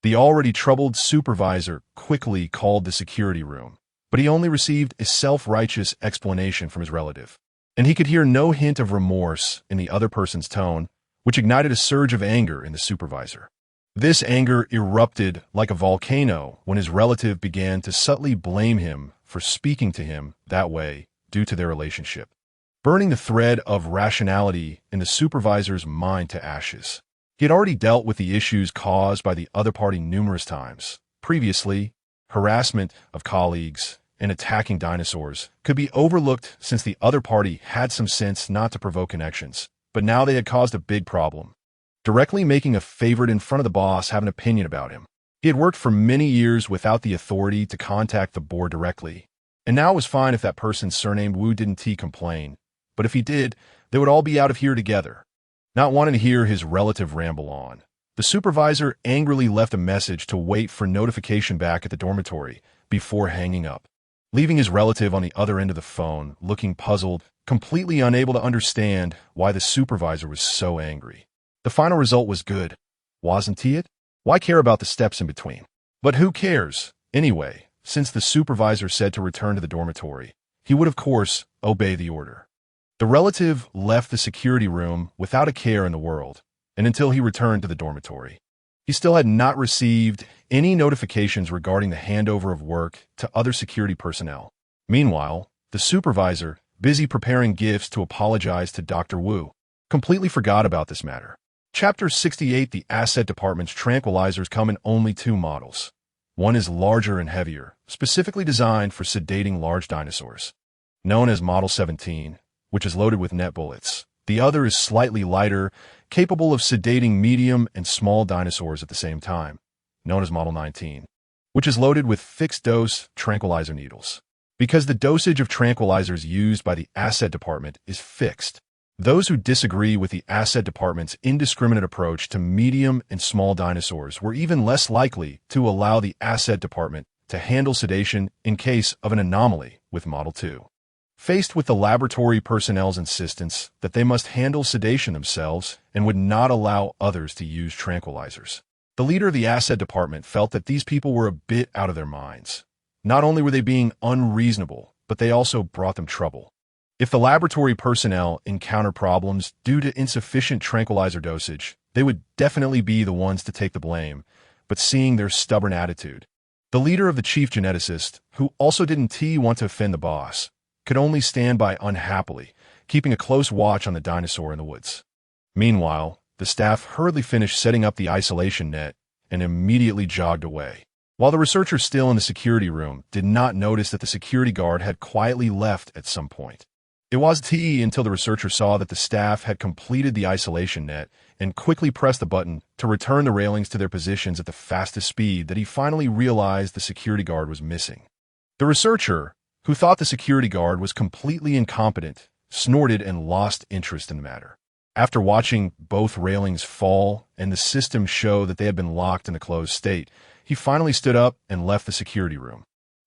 A: The already troubled supervisor quickly called the security room, but he only received a self-righteous explanation from his relative, and he could hear no hint of remorse in the other person's tone, which ignited a surge of anger in the supervisor. This anger erupted like a volcano when his relative began to subtly blame him for speaking to him that way due to their relationship, burning the thread of rationality in the supervisor's mind to ashes. He had already dealt with the issues caused by the other party numerous times. Previously, harassment of colleagues and attacking dinosaurs could be overlooked since the other party had some sense not to provoke connections, but now they had caused a big problem, directly making a favorite in front of the boss have an opinion about him. He had worked for many years without the authority to contact the board directly, and now it was fine if that person surnamed Wu didn't complain, but if he did, they would all be out of here together. Not wanting to hear his relative ramble on, The supervisor angrily left a message to wait for notification back at the dormitory before hanging up, leaving his relative on the other end of the phone, looking puzzled, completely unable to understand why the supervisor was so angry. The final result was good, wasn't it? Why care about the steps in between? But who cares? Anyway, since the supervisor said to return to the dormitory, he would of course obey the order. The relative left the security room without a care in the world, and until he returned to the dormitory, he still had not received any notifications regarding the handover of work to other security personnel. Meanwhile, the supervisor, busy preparing gifts to apologize to Dr. Wu, completely forgot about this matter. Chapter 68. The asset department's tranquilizers come in only two models. One is larger and heavier, specifically designed for sedating large dinosaurs, known as Model 17, which is loaded with net bullets. The other is slightly lighter, capable of sedating medium and small dinosaurs at the same time, known as Model 19, which is loaded with fixed-dose tranquilizer needles. Because the dosage of tranquilizers used by the asset department is fixed, those who disagree with the asset department's indiscriminate approach to medium and small dinosaurs were even less likely to allow the asset department to handle sedation in case of an anomaly with Model 2. Faced with the laboratory personnel's insistence that they must handle sedation themselves and would not allow others to use tranquilizers, the leader of the asset department felt that these people were a bit out of their minds. Not only were they being unreasonable, but they also brought them trouble. If the laboratory personnel encounter problems due to insufficient tranquilizer dosage, they would definitely be the ones to take the blame, but seeing their stubborn attitude, the leader of the chief geneticist, who also didn't want to offend the boss, could only stand by unhappily, keeping a close watch on the dinosaur in the woods. Meanwhile, the staff hurriedly finished setting up the isolation net and immediately jogged away, while the researcher still in the security room did not notice that the security guard had quietly left at some point. It wasn't until the researcher saw that the staff had completed the isolation net and quickly pressed the button to return the railings to their positions at the fastest speed that he finally realized the security guard was missing. The researcher, who thought the security guard was completely incompetent, snorted and lost interest in the matter. After watching both railings fall and the system show that they had been locked in a closed state, he finally stood up and left the security room.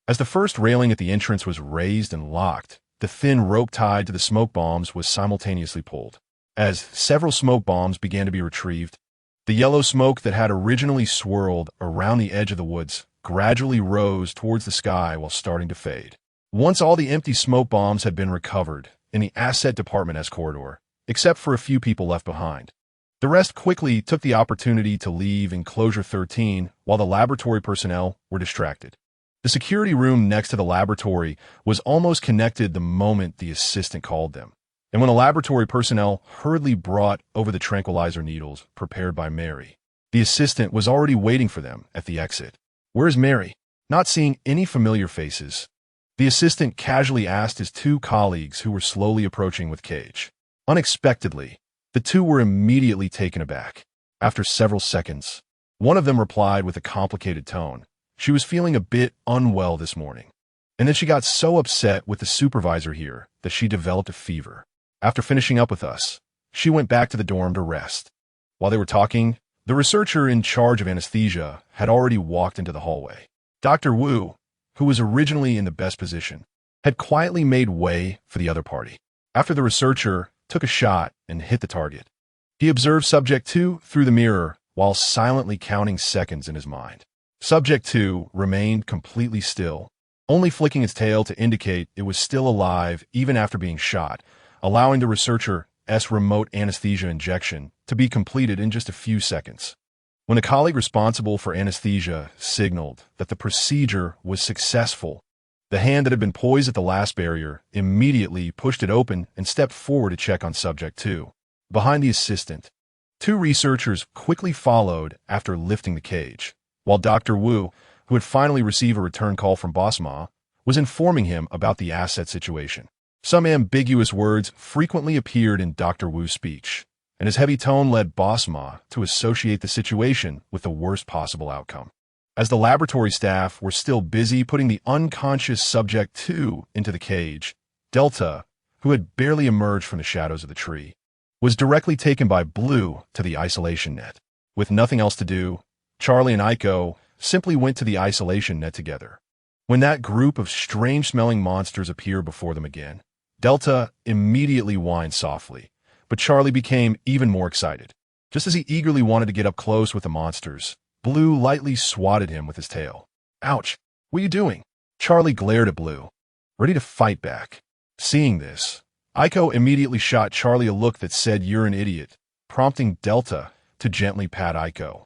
A: As the first railing at the entrance was raised and locked, the thin rope tied to the smoke bombs was simultaneously pulled. As several smoke bombs began to be retrieved, the yellow smoke that had originally swirled around the edge of the woods gradually rose towards the sky while starting to fade. Once all the empty smoke bombs had been recovered in the asset department S corridor, except for a few people left behind, the rest quickly took the opportunity to leave Enclosure 13 while the laboratory personnel were distracted. The security room next to the laboratory was almost connected the moment the assistant called them, and when the laboratory personnel hurriedly brought over the tranquilizer needles prepared by Mary, the assistant was already waiting for them at the exit. "Where's Mary?" Not seeing any familiar faces, the assistant casually asked his two colleagues who were slowly approaching with Cage. Unexpectedly, the two were immediately taken aback. After several seconds, one of them replied with a complicated tone. She was feeling a bit unwell this morning, and then she got so upset with the supervisor here that she developed a fever. After finishing up with us, she went back to the dorm to rest. While they were talking, the researcher in charge of anesthesia had already walked into the hallway. Dr. Wu, who was originally in the best position, had quietly made way for the other party. After the researcher took a shot and hit the target, he observed Subject 2 through the mirror while silently counting seconds in his mind. Subject 2 remained completely still, only flicking its tail to indicate it was still alive even after being shot, allowing the researcher's remote anesthesia injection to be completed in just a few seconds. When the colleague responsible for anesthesia signaled that the procedure was successful, the hand that had been poised at the last barrier immediately pushed it open and stepped forward to check on Subject 2. Behind the assistant, two researchers quickly followed after lifting the cage, while Dr. Wu, who had finally received a return call from Boss Ma, was informing him about the asset situation. Some ambiguous words frequently appeared in Dr. Wu's speech, and his heavy tone led Boss Ma to associate the situation with the worst possible outcome. As the laboratory staff were still busy putting the unconscious Subject 2 into the cage, Delta, who had barely emerged from the shadows of the tree, was directly taken by Blue to the isolation net. With nothing else to do, Charlie and Aiko simply went to the isolation net together. When that group of strange-smelling monsters appeared before them again, Delta immediately whined softly, but Charlie became even more excited. Just as he eagerly wanted to get up close with the monsters, Blue lightly swatted him with his tail. Ouch! What are you doing? Charlie glared at Blue, ready to fight back. Seeing this, Aiko immediately shot Charlie a look that said, "You're an idiot," prompting Delta to gently pat Aiko,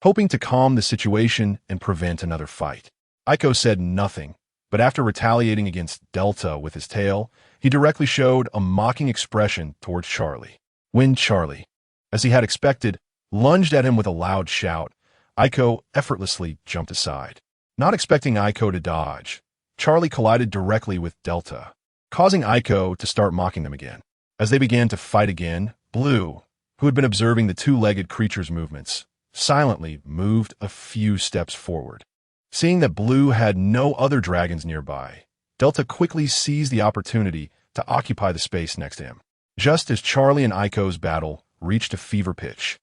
A: hoping to calm the situation and prevent another fight. Aiko said nothing, but after retaliating against Delta with his tail, he directly showed a mocking expression towards Charlie. When Charlie, as he had expected, lunged at him with a loud shout, Aiko effortlessly jumped aside. Not expecting Aiko to dodge, Charlie collided directly with Delta, causing Aiko to start mocking them again. As they began to fight again, Blue, who had been observing the two-legged creature's movements, silently moved a few steps forward. Seeing that Blue had no other dragons nearby, Delta quickly seized the opportunity to occupy the space next to him. Just as Charlie and Aiko's battle reached a fever pitch,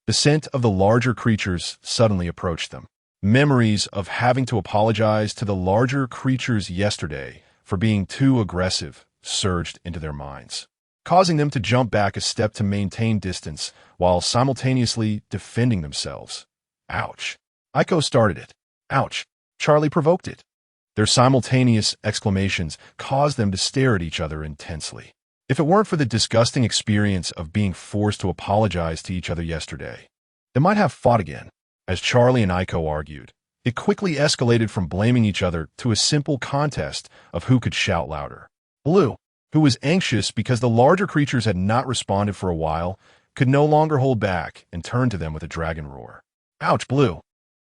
A: the scent of the larger creatures suddenly approached them. Memories of having to apologize to the larger creatures yesterday for being too aggressive surged into their minds, causing them to jump back a step to maintain distance while simultaneously defending themselves. Ouch! Aiko started it. Ouch! Charlie provoked it. Their simultaneous exclamations caused them to stare at each other intensely. If it weren't for the disgusting experience of being forced to apologize to each other yesterday, they might have fought again. As Charlie and Aiko argued, it quickly escalated from blaming each other to a simple contest of who could shout louder. Blue, who was anxious because the larger creatures had not responded for a while, could no longer hold back and turned to them with a dragon roar. Ouch, Blue!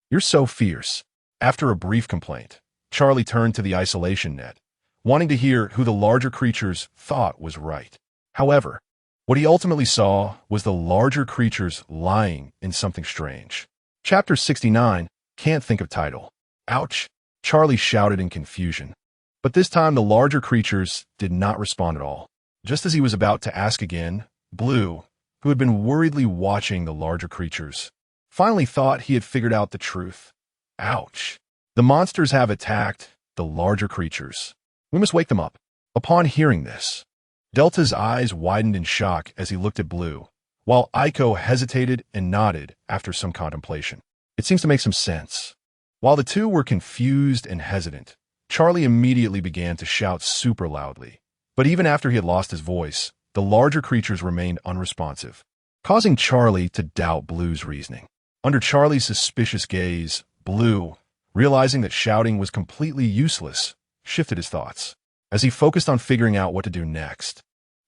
A: You're so fierce. After a brief complaint, Charlie turned to the isolation net, wanting to hear who the larger creatures thought was right. However, what he ultimately saw was the larger creatures lying in something strange. Chapter 69, Can't Think of Title. Ouch! Charlie shouted in confusion. But this time the larger creatures did not respond at all. Just as he was about to ask again, Blue, who had been worriedly watching the larger creatures, finally thought he had figured out the truth. Ouch! The monsters have attacked the larger creatures. We must wake them up. Upon hearing this, Delta's eyes widened in shock as he looked at Blue, while Aiko hesitated and nodded after some contemplation. It seems to make some sense. While the two were confused and hesitant, Charlie immediately began to shout super loudly. But even after he had lost his voice, the larger creatures remained unresponsive, causing Charlie to doubt Blue's reasoning. Under Charlie's suspicious gaze, Blue, realizing that shouting was completely useless, shifted his thoughts. As he focused on figuring out what to do next,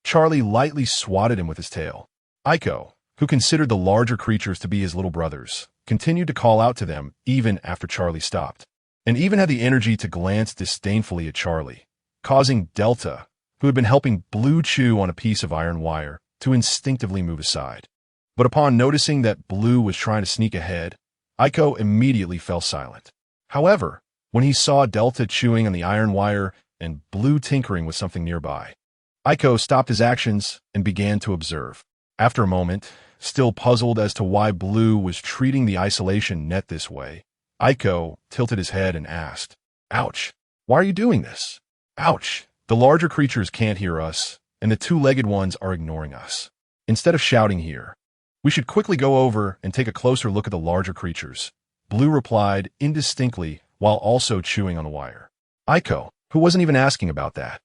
A: Charlie lightly swatted him with his tail. Aiko, who considered the larger creatures to be his little brothers, continued to call out to them even after Charlie stopped, and even had the energy to glance disdainfully at Charlie, causing Delta, who had been helping Blue chew on a piece of iron wire, to instinctively move aside. But upon noticing that Blue was trying to sneak ahead, Aiko immediately fell silent. However, when he saw Delta chewing on the iron wire and Blue tinkering with something nearby, Aiko stopped his actions and began to observe. After a moment, still puzzled as to why Blue was treating the isolation net this way, Aiko tilted his head and asked, "Ouch! Why are you doing this? Ouch! The larger creatures can't hear us, and the two-legged ones are ignoring us. Instead of shouting here, we should quickly go over and take a closer look at the larger creatures," Blue replied indistinctly while also chewing on the wire. Aiko, who wasn't even asking about that,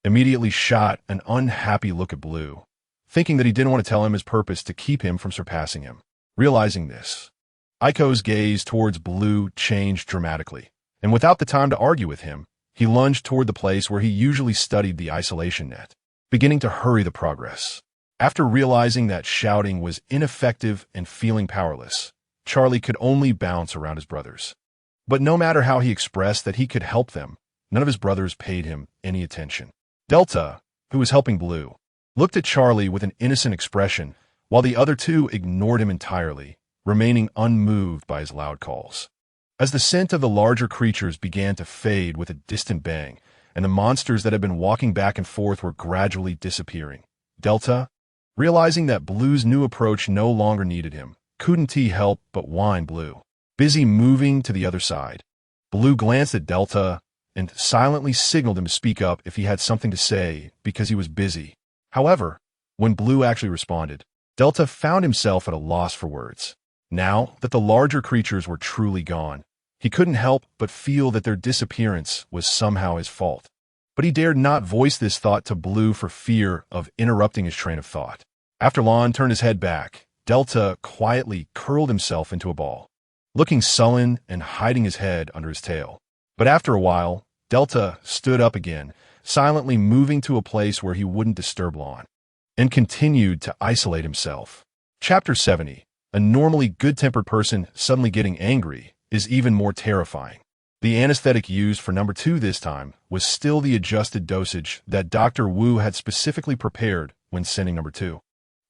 A: immediately shot an unhappy look at Blue, thinking that he didn't want to tell him his purpose to keep him from surpassing him. Realizing this, Aiko's gaze towards Blue changed dramatically, and without the time to argue with him, he lunged toward the place where he usually studied the isolation net, beginning to hurry the progress. After realizing that shouting was ineffective and feeling powerless, Charlie could only bounce around his brothers. But no matter how he expressed that he could help them, none of his brothers paid him any attention. Delta, who was helping Blue, looked at Charlie with an innocent expression, while the other two ignored him entirely, remaining unmoved by his loud calls. As the scent of the larger creatures began to fade with a distant bang, and the monsters that had been walking back and forth were gradually disappearing, Delta, realizing that Blue's new approach no longer needed him, couldn't he help but whine Blue, busy moving to the other side. Blue glanced at Delta and silently signaled him to speak up if he had something to say because he was busy. However, when Blue actually responded, Delta found himself at a loss for words. Now that the larger creatures were truly gone, he couldn't help but feel that their disappearance was somehow his fault. But he dared not voice this thought to Blue for fear of interrupting his train of thought. After Lon turned his head back, Delta quietly curled himself into a ball, looking sullen and hiding his head under his tail. But after a while, Delta stood up again, silently moving to a place where he wouldn't disturb Lon, and continued to isolate himself. Chapter 70. A normally good-tempered person suddenly getting angry is even more terrifying. The anesthetic used for number 2 this time was still the adjusted dosage that Dr. Wu had specifically prepared when sending number 2.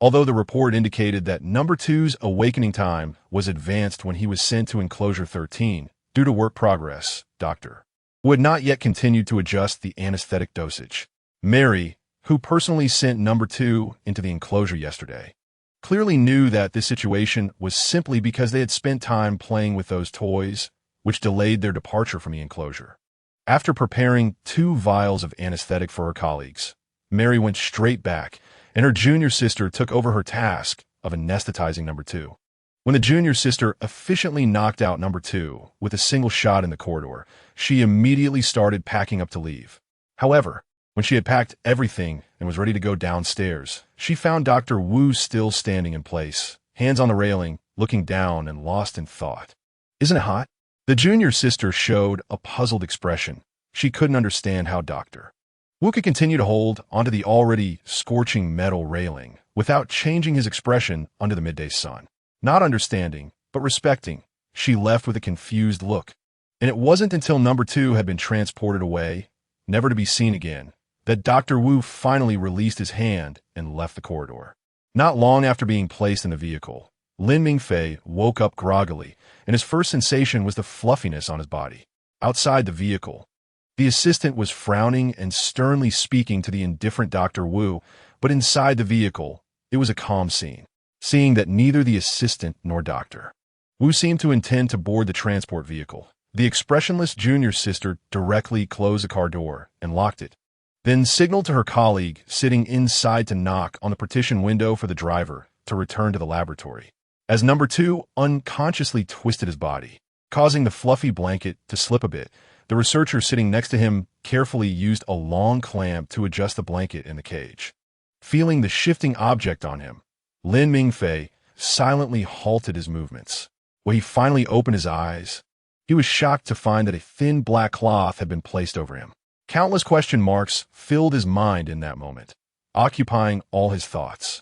A: Although the report indicated that number 2's awakening time was advanced when he was sent to enclosure 13 due to work progress, Dr. Wu had not yet continued to adjust the anesthetic dosage. Mary, who personally sent number 2 into the enclosure yesterday, clearly knew that this situation was simply because they had spent time playing with those toys, which delayed their departure from the enclosure. After preparing 2 vials of anesthetic for her colleagues, Mary went straight back, and her junior sister took over her task of anesthetizing number 2. When the junior sister efficiently knocked out number 2 with a single shot in the corridor, she immediately started packing up to leave. However, when she had packed everything and was ready to go downstairs, she found Dr. Wu still standing in place, hands on the railing, looking down and lost in thought. "Isn't it hot?" The junior sister showed a puzzled expression. She couldn't understand how Dr. Wu could continue to hold onto the already scorching metal railing without changing his expression under the midday sun. Not understanding, but respecting, she left with a confused look. And it wasn't until number 2 had been transported away, never to be seen again, that Dr. Wu finally released his hand and left the corridor. Not long after being placed in the vehicle, Lin Mingfei woke up groggily, and his first sensation was the fluffiness on his body. Outside the vehicle, the assistant was frowning and sternly speaking to the indifferent Dr. Wu, but inside the vehicle, it was a calm scene. Seeing that neither the assistant nor Dr. Wu seemed to intend to board the transport vehicle, the expressionless junior sister directly closed the car door and locked it, then signaled to her colleague sitting inside to knock on the partition window for the driver to return to the laboratory. As number 2 unconsciously twisted his body, causing the fluffy blanket to slip a bit, the researcher sitting next to him carefully used a long clamp to adjust the blanket in the cage. Feeling the shifting object on him, Lin Mingfei silently halted his movements. When he finally opened his eyes, he was shocked to find that a thin black cloth had been placed over him. Countless question marks filled his mind in that moment, occupying all his thoughts.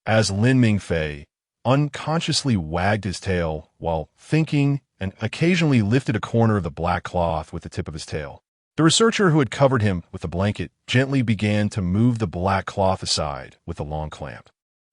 A: As Lin Mingfei unconsciously wagged his tail while thinking and occasionally lifted a corner of the black cloth with the tip of his tail, the researcher who had covered him with the blanket gently began to move the black cloth aside with a long clamp.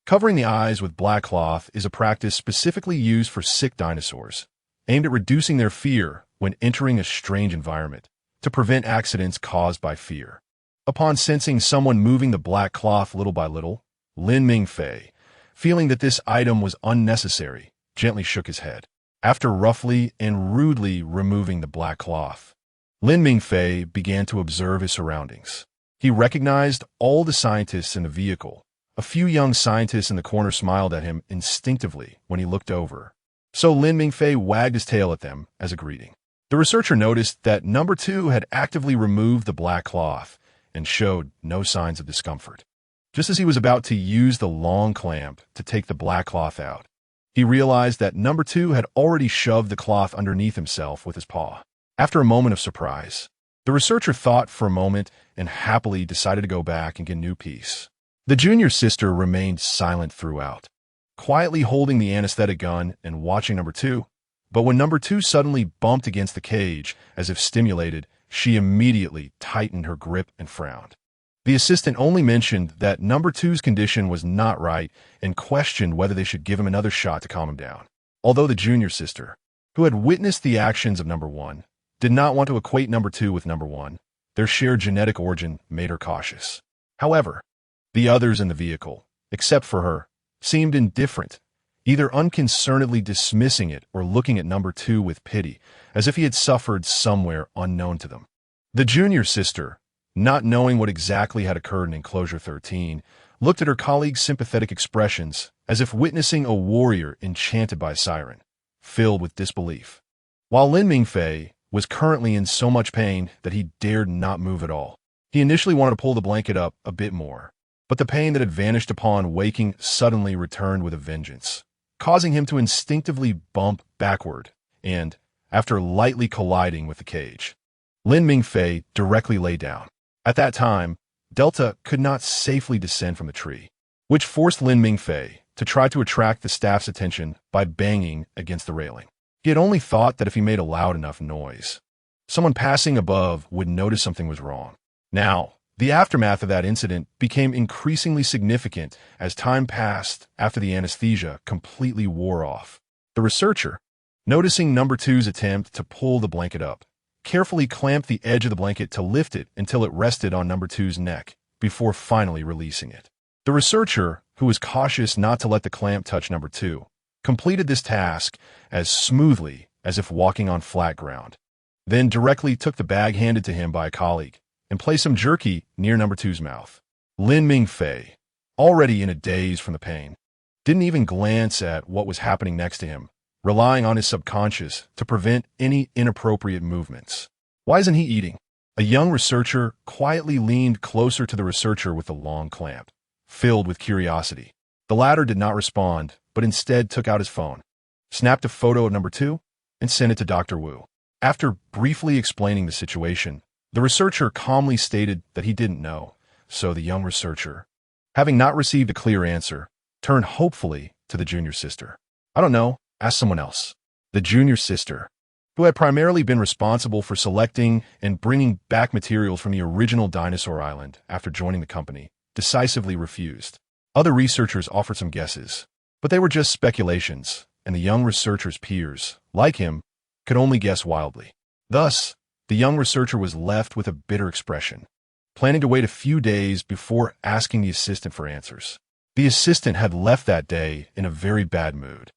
A: Covering the eyes with black cloth is a practice specifically used for sick dinosaurs, aimed at reducing their fear when entering a strange environment, to prevent accidents caused by fear. Upon sensing someone moving the black cloth little by little, Lin Mingfei, feeling that this item was unnecessary, gently shook his head. After roughly and rudely removing the black cloth, Lin Mingfei began to observe his surroundings. He recognized all the scientists in the vehicle. A few young scientists in the corner smiled at him instinctively when he looked over, so Lin Mingfei wagged his tail at them as a greeting. The researcher noticed that number 2 had actively removed the black cloth and showed no signs of discomfort. Just as he was about to use the long clamp to take the black cloth out, he realized that number 2 had already shoved the cloth underneath himself with his paw. After a moment of surprise, the researcher thought for a moment and happily decided to go back and get a new piece. The junior sister remained silent throughout, quietly holding the anesthetic gun and watching number 2. But when number 2 suddenly bumped against the cage, as if stimulated, she immediately tightened her grip and frowned. The assistant only mentioned that number 2's condition was not right and questioned whether they should give him another shot to calm him down. Although the junior sister, who had witnessed the actions of number 1, did not want to equate number 2 with number 1, their shared genetic origin made her cautious. However, the others in the vehicle, except for her, seemed indifferent, either unconcernedly dismissing it or looking at number 2 with pity, as if he had suffered somewhere unknown to them. The junior sister, not knowing what exactly had occurred in Enclosure 13, looked at her colleague's sympathetic expressions as if witnessing a warrior enchanted by a siren, filled with disbelief. While Lin Mingfei was currently in so much pain that he dared not move at all. He initially wanted to pull the blanket up a bit more, but the pain that had vanished upon waking suddenly returned with a vengeance, causing him to instinctively bump backward and, after lightly colliding with the cage, Lin Mingfei directly lay down. At that time, Delta could not safely descend from the tree, which forced Lin Mingfei to try to attract the staff's attention by banging against the railing. He had only thought that if he made a loud enough noise, someone passing above would notice something was wrong. Now, the aftermath of that incident became increasingly significant as time passed after the anesthesia completely wore off. The researcher, noticing number 2's attempt to pull the blanket up, carefully clamped the edge of the blanket to lift it until it rested on number 2's neck before finally releasing it. The researcher, who was cautious not to let the clamp touch number 2, completed this task as smoothly as if walking on flat ground, then directly took the bag handed to him by a colleague and placed some jerky near number 2's mouth. Lin Mingfei, already in a daze from the pain, didn't even glance at what was happening next to him, relying on his subconscious to prevent any inappropriate movements. Why isn't he eating? A young researcher quietly leaned closer to the researcher with the long clamp, filled with curiosity. The latter did not respond, but instead took out his phone, snapped a photo of number 2, and sent it to Dr. Wu. After briefly explaining the situation, the researcher calmly stated that he didn't know, so the young researcher, having not received a clear answer, turned hopefully to the junior sister. I don't know, ask someone else. The junior sister, who had primarily been responsible for selecting and bringing back materials from the original Dinosaur Island after joining the company, decisively refused. Other researchers offered some guesses, but they were just speculations, and the young researcher's peers, like him, could only guess wildly. Thus, the young researcher was left with a bitter expression, planning to wait a few days before asking the assistant for answers. The assistant had left that day in a very bad mood.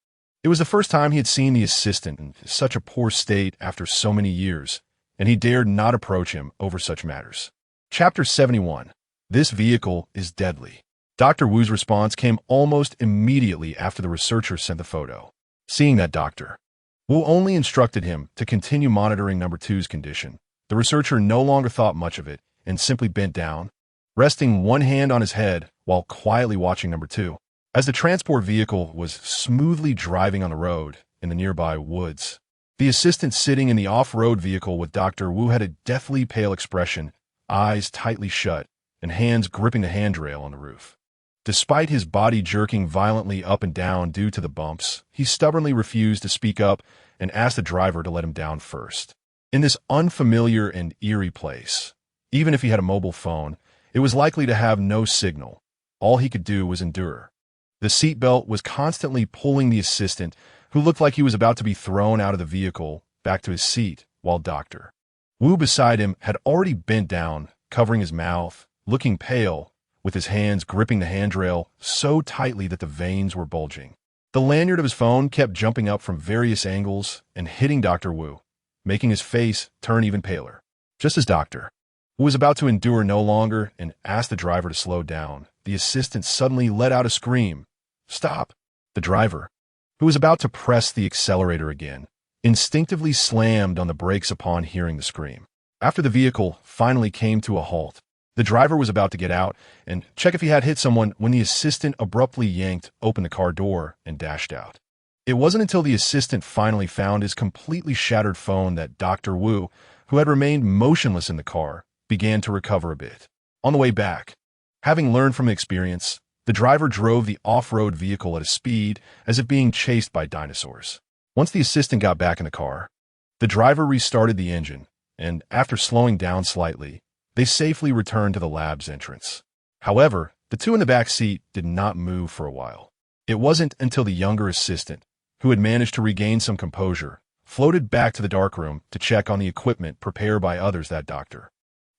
A: It was the first time he had seen the assistant in such a poor state after so many years, and he dared not approach him over such matters. Chapter 71. This vehicle is deadly. Dr. Wu's response came almost immediately after the researcher sent the photo. Seeing that Dr. Wu only instructed him to continue monitoring number 2's condition, the researcher no longer thought much of it and simply bent down, resting one hand on his head while quietly watching number 2. As the transport vehicle was smoothly driving on the road in the nearby woods, the assistant sitting in the off-road vehicle with Dr. Wu had a deathly pale expression, eyes tightly shut, and hands gripping the handrail on the roof. Despite his body jerking violently up and down due to the bumps, he stubbornly refused to speak up and asked the driver to let him down first. In this unfamiliar and eerie place, even if he had a mobile phone, it was likely to have no signal. All he could do was endure. The seatbelt was constantly pulling the assistant, who looked like he was about to be thrown out of the vehicle, back to his seat, while Dr. Wu beside him had already bent down, covering his mouth, looking pale, with his hands gripping the handrail so tightly that the veins were bulging. The lanyard of his phone kept jumping up from various angles and hitting Dr. Wu, making his face turn even paler. Just as Dr. Wu was about to endure no longer and asked the driver to slow down, the assistant suddenly let out a scream. Stop! The driver, who was about to press the accelerator again, instinctively slammed on the brakes upon hearing the scream. After the vehicle finally came to a halt, the driver was about to get out and check if he had hit someone when the assistant abruptly yanked open the car door and dashed out. It wasn't until the assistant finally found his completely shattered phone that Dr. Wu, who had remained motionless in the car, began to recover a bit. On the way back, having learned from experience, the driver drove the off-road vehicle at a speed as if being chased by dinosaurs. Once the assistant got back in the car, the driver restarted the engine, and after slowing down slightly, they safely returned to the lab's entrance. However, the two in the back seat did not move for a while. It wasn't until the younger assistant, who had managed to regain some composure, floated back to the darkroom to check on the equipment prepared by others that Dr.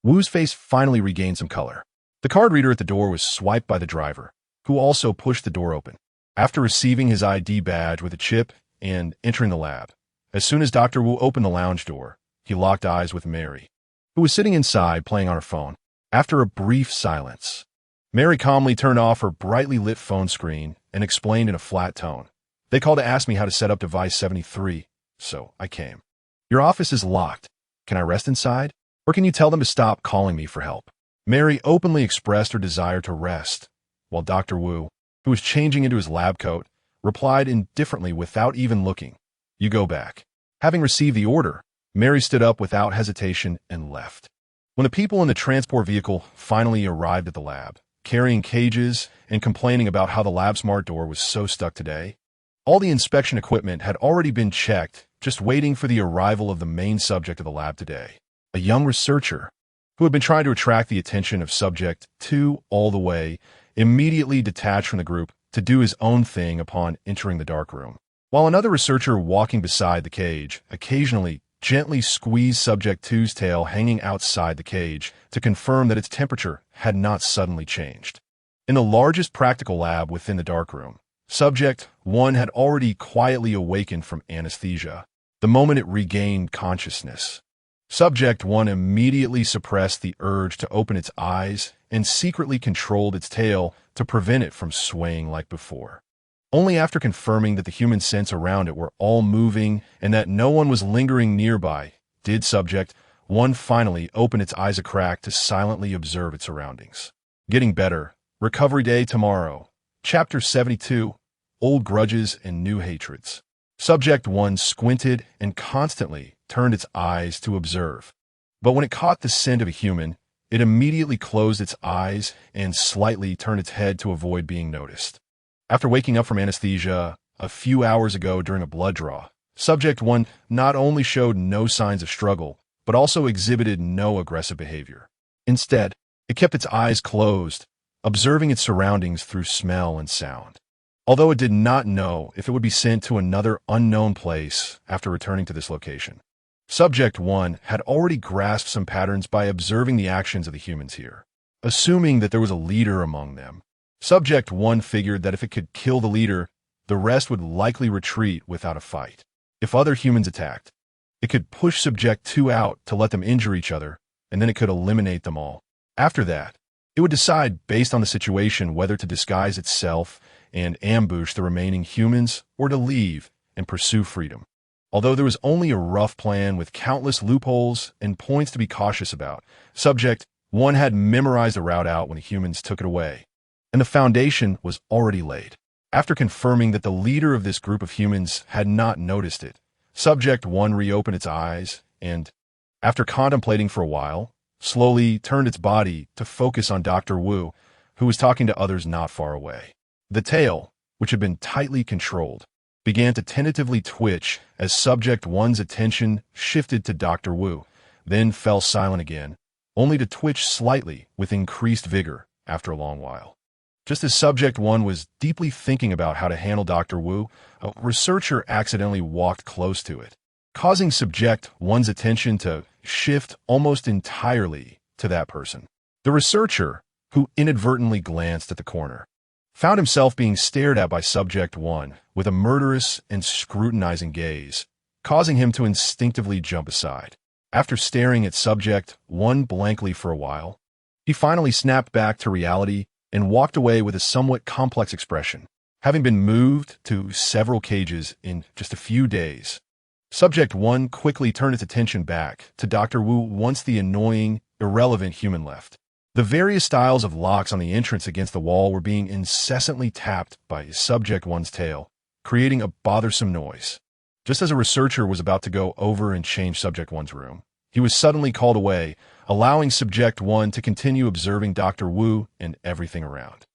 A: Wu's face finally regained some color. The card reader at the door was swiped by the driver, who also pushed the door open. After receiving his ID badge with a chip and entering the lab, as soon as Dr. Wu opened the lounge door, he locked eyes with Mary, who was sitting inside playing on her phone. After a brief silence, Mary calmly turned off her brightly lit phone screen and explained in a flat tone, "They called to ask me how to set up device 73, so I came. Your office is locked. Can I rest inside? Or can you tell them to stop calling me for help?" Mary openly expressed her desire to rest, while Dr. Wu, who was changing into his lab coat, replied indifferently without even looking, "You go back." Having received the order, Mary stood up without hesitation and left. When the people in the transport vehicle finally arrived at the lab, carrying cages and complaining about how the lab smart door was so stuck today, all the inspection equipment had already been checked, just waiting for the arrival of the main subject of the lab today, a young researcher who had been trying to attract the attention of Subject 2 all the way, immediately detached from the group to do his own thing upon entering the dark room, while another researcher walking beside the cage occasionally gently squeezed Subject 2's tail hanging outside the cage to confirm that its temperature had not suddenly changed. In the largest practical lab within the dark room, Subject 1 had already quietly awakened from anesthesia the moment it regained consciousness. Subject 1 immediately suppressed the urge to open its eyes and secretly controlled its tail to prevent it from swaying like before. Only after confirming that the human scents around it were all moving and that no one was lingering nearby did Subject 1 finally open its eyes a crack to silently observe its surroundings. Getting better. Recovery Day tomorrow. Chapter 72. Old Grudges and New Hatreds. Subject 1 squinted and constantly turned its eyes to observe. But when it caught the scent of a human, it immediately closed its eyes and slightly turned its head to avoid being noticed. After waking up from anesthesia a few hours ago during a blood draw, Subject 1 not only showed no signs of struggle, but also exhibited no aggressive behavior. Instead, it kept its eyes closed, observing its surroundings through smell and sound. Although it did not know if it would be sent to another unknown place after returning to this location, Subject 1 had already grasped some patterns by observing the actions of the humans here. Assuming that there was a leader among them, Subject 1 figured that if it could kill the leader, the rest would likely retreat without a fight. If other humans attacked, it could push Subject 2 out to let them injure each other, and then it could eliminate them all. After that, it would decide based on the situation whether to disguise itself and ambush the remaining humans or to leave and pursue freedom. Although there was only a rough plan with countless loopholes and points to be cautious about, Subject 1 had memorized the route out when the humans took it away, and the foundation was already laid. After confirming that the leader of this group of humans had not noticed it, Subject 1 reopened its eyes and, after contemplating for a while, slowly turned its body to focus on Dr. Wu, who was talking to others not far away. The tail, which had been tightly controlled, began to tentatively twitch as Subject 1's attention shifted to Dr. Wu, then fell silent again, only to twitch slightly with increased vigor after a long while. Just as Subject 1 was deeply thinking about how to handle Dr. Wu, a researcher accidentally walked close to it, causing Subject 1's attention to shift almost entirely to that person. The researcher, who inadvertently glanced at the corner, found himself being stared at by Subject 1 with a murderous and scrutinizing gaze, causing him to instinctively jump aside. After staring at Subject 1 blankly for a while, he finally snapped back to reality and walked away with a somewhat complex expression. Having been moved to several cages in just a few days, Subject 1 quickly turned its attention back to Dr. Wu once the annoying, irrelevant human left. The various styles of locks on the entrance against the wall were being incessantly tapped by Subject 1's tail, creating a bothersome noise. Just as a researcher was about to go over and change Subject 1's room, he was suddenly called away, allowing Subject 1 to continue observing Dr. Wu and everything around.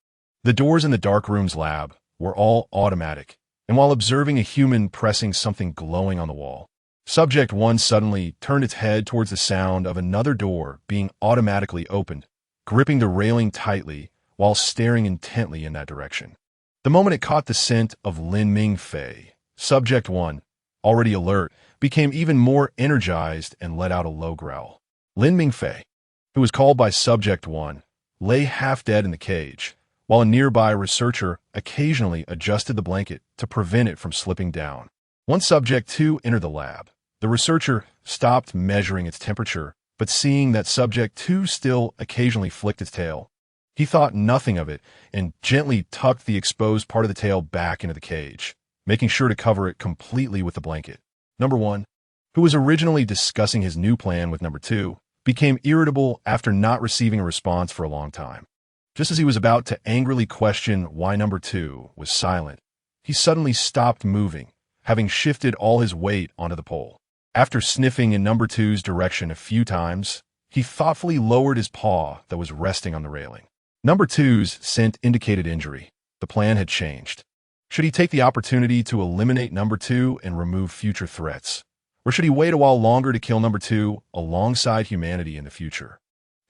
A: The doors in the dark room's lab were all automatic, and while observing a human pressing something glowing on the wall, Subject 1 suddenly turned its head towards the sound of another door being automatically opened, gripping the railing tightly while staring intently in that direction. The moment it caught the scent of Lin Ming-Fei, Subject 1, already alert, became even more energized and let out a low growl. Lin Ming-Fei, who was called by Subject 1, lay half dead in the cage, while a nearby researcher occasionally adjusted the blanket to prevent it from slipping down. Once Subject 2 entered the lab, the researcher stopped measuring its temperature, but seeing that Subject 2 still occasionally flicked its tail, he thought nothing of it and gently tucked the exposed part of the tail back into the cage, making sure to cover it completely with the blanket. Number 1, who was originally discussing his new plan with Number 2, became irritable after not receiving a response for a long time. Just as he was about to angrily question why Number 2 was silent, he suddenly stopped moving, having shifted all his weight onto the pole. After sniffing in Number 2's direction a few times, he thoughtfully lowered his paw that was resting on the railing. Number 2's scent indicated injury. The plan had changed. Should he take the opportunity to eliminate Number 2 and remove future threats? Or should he wait a while longer to kill Number 2 alongside humanity in the future?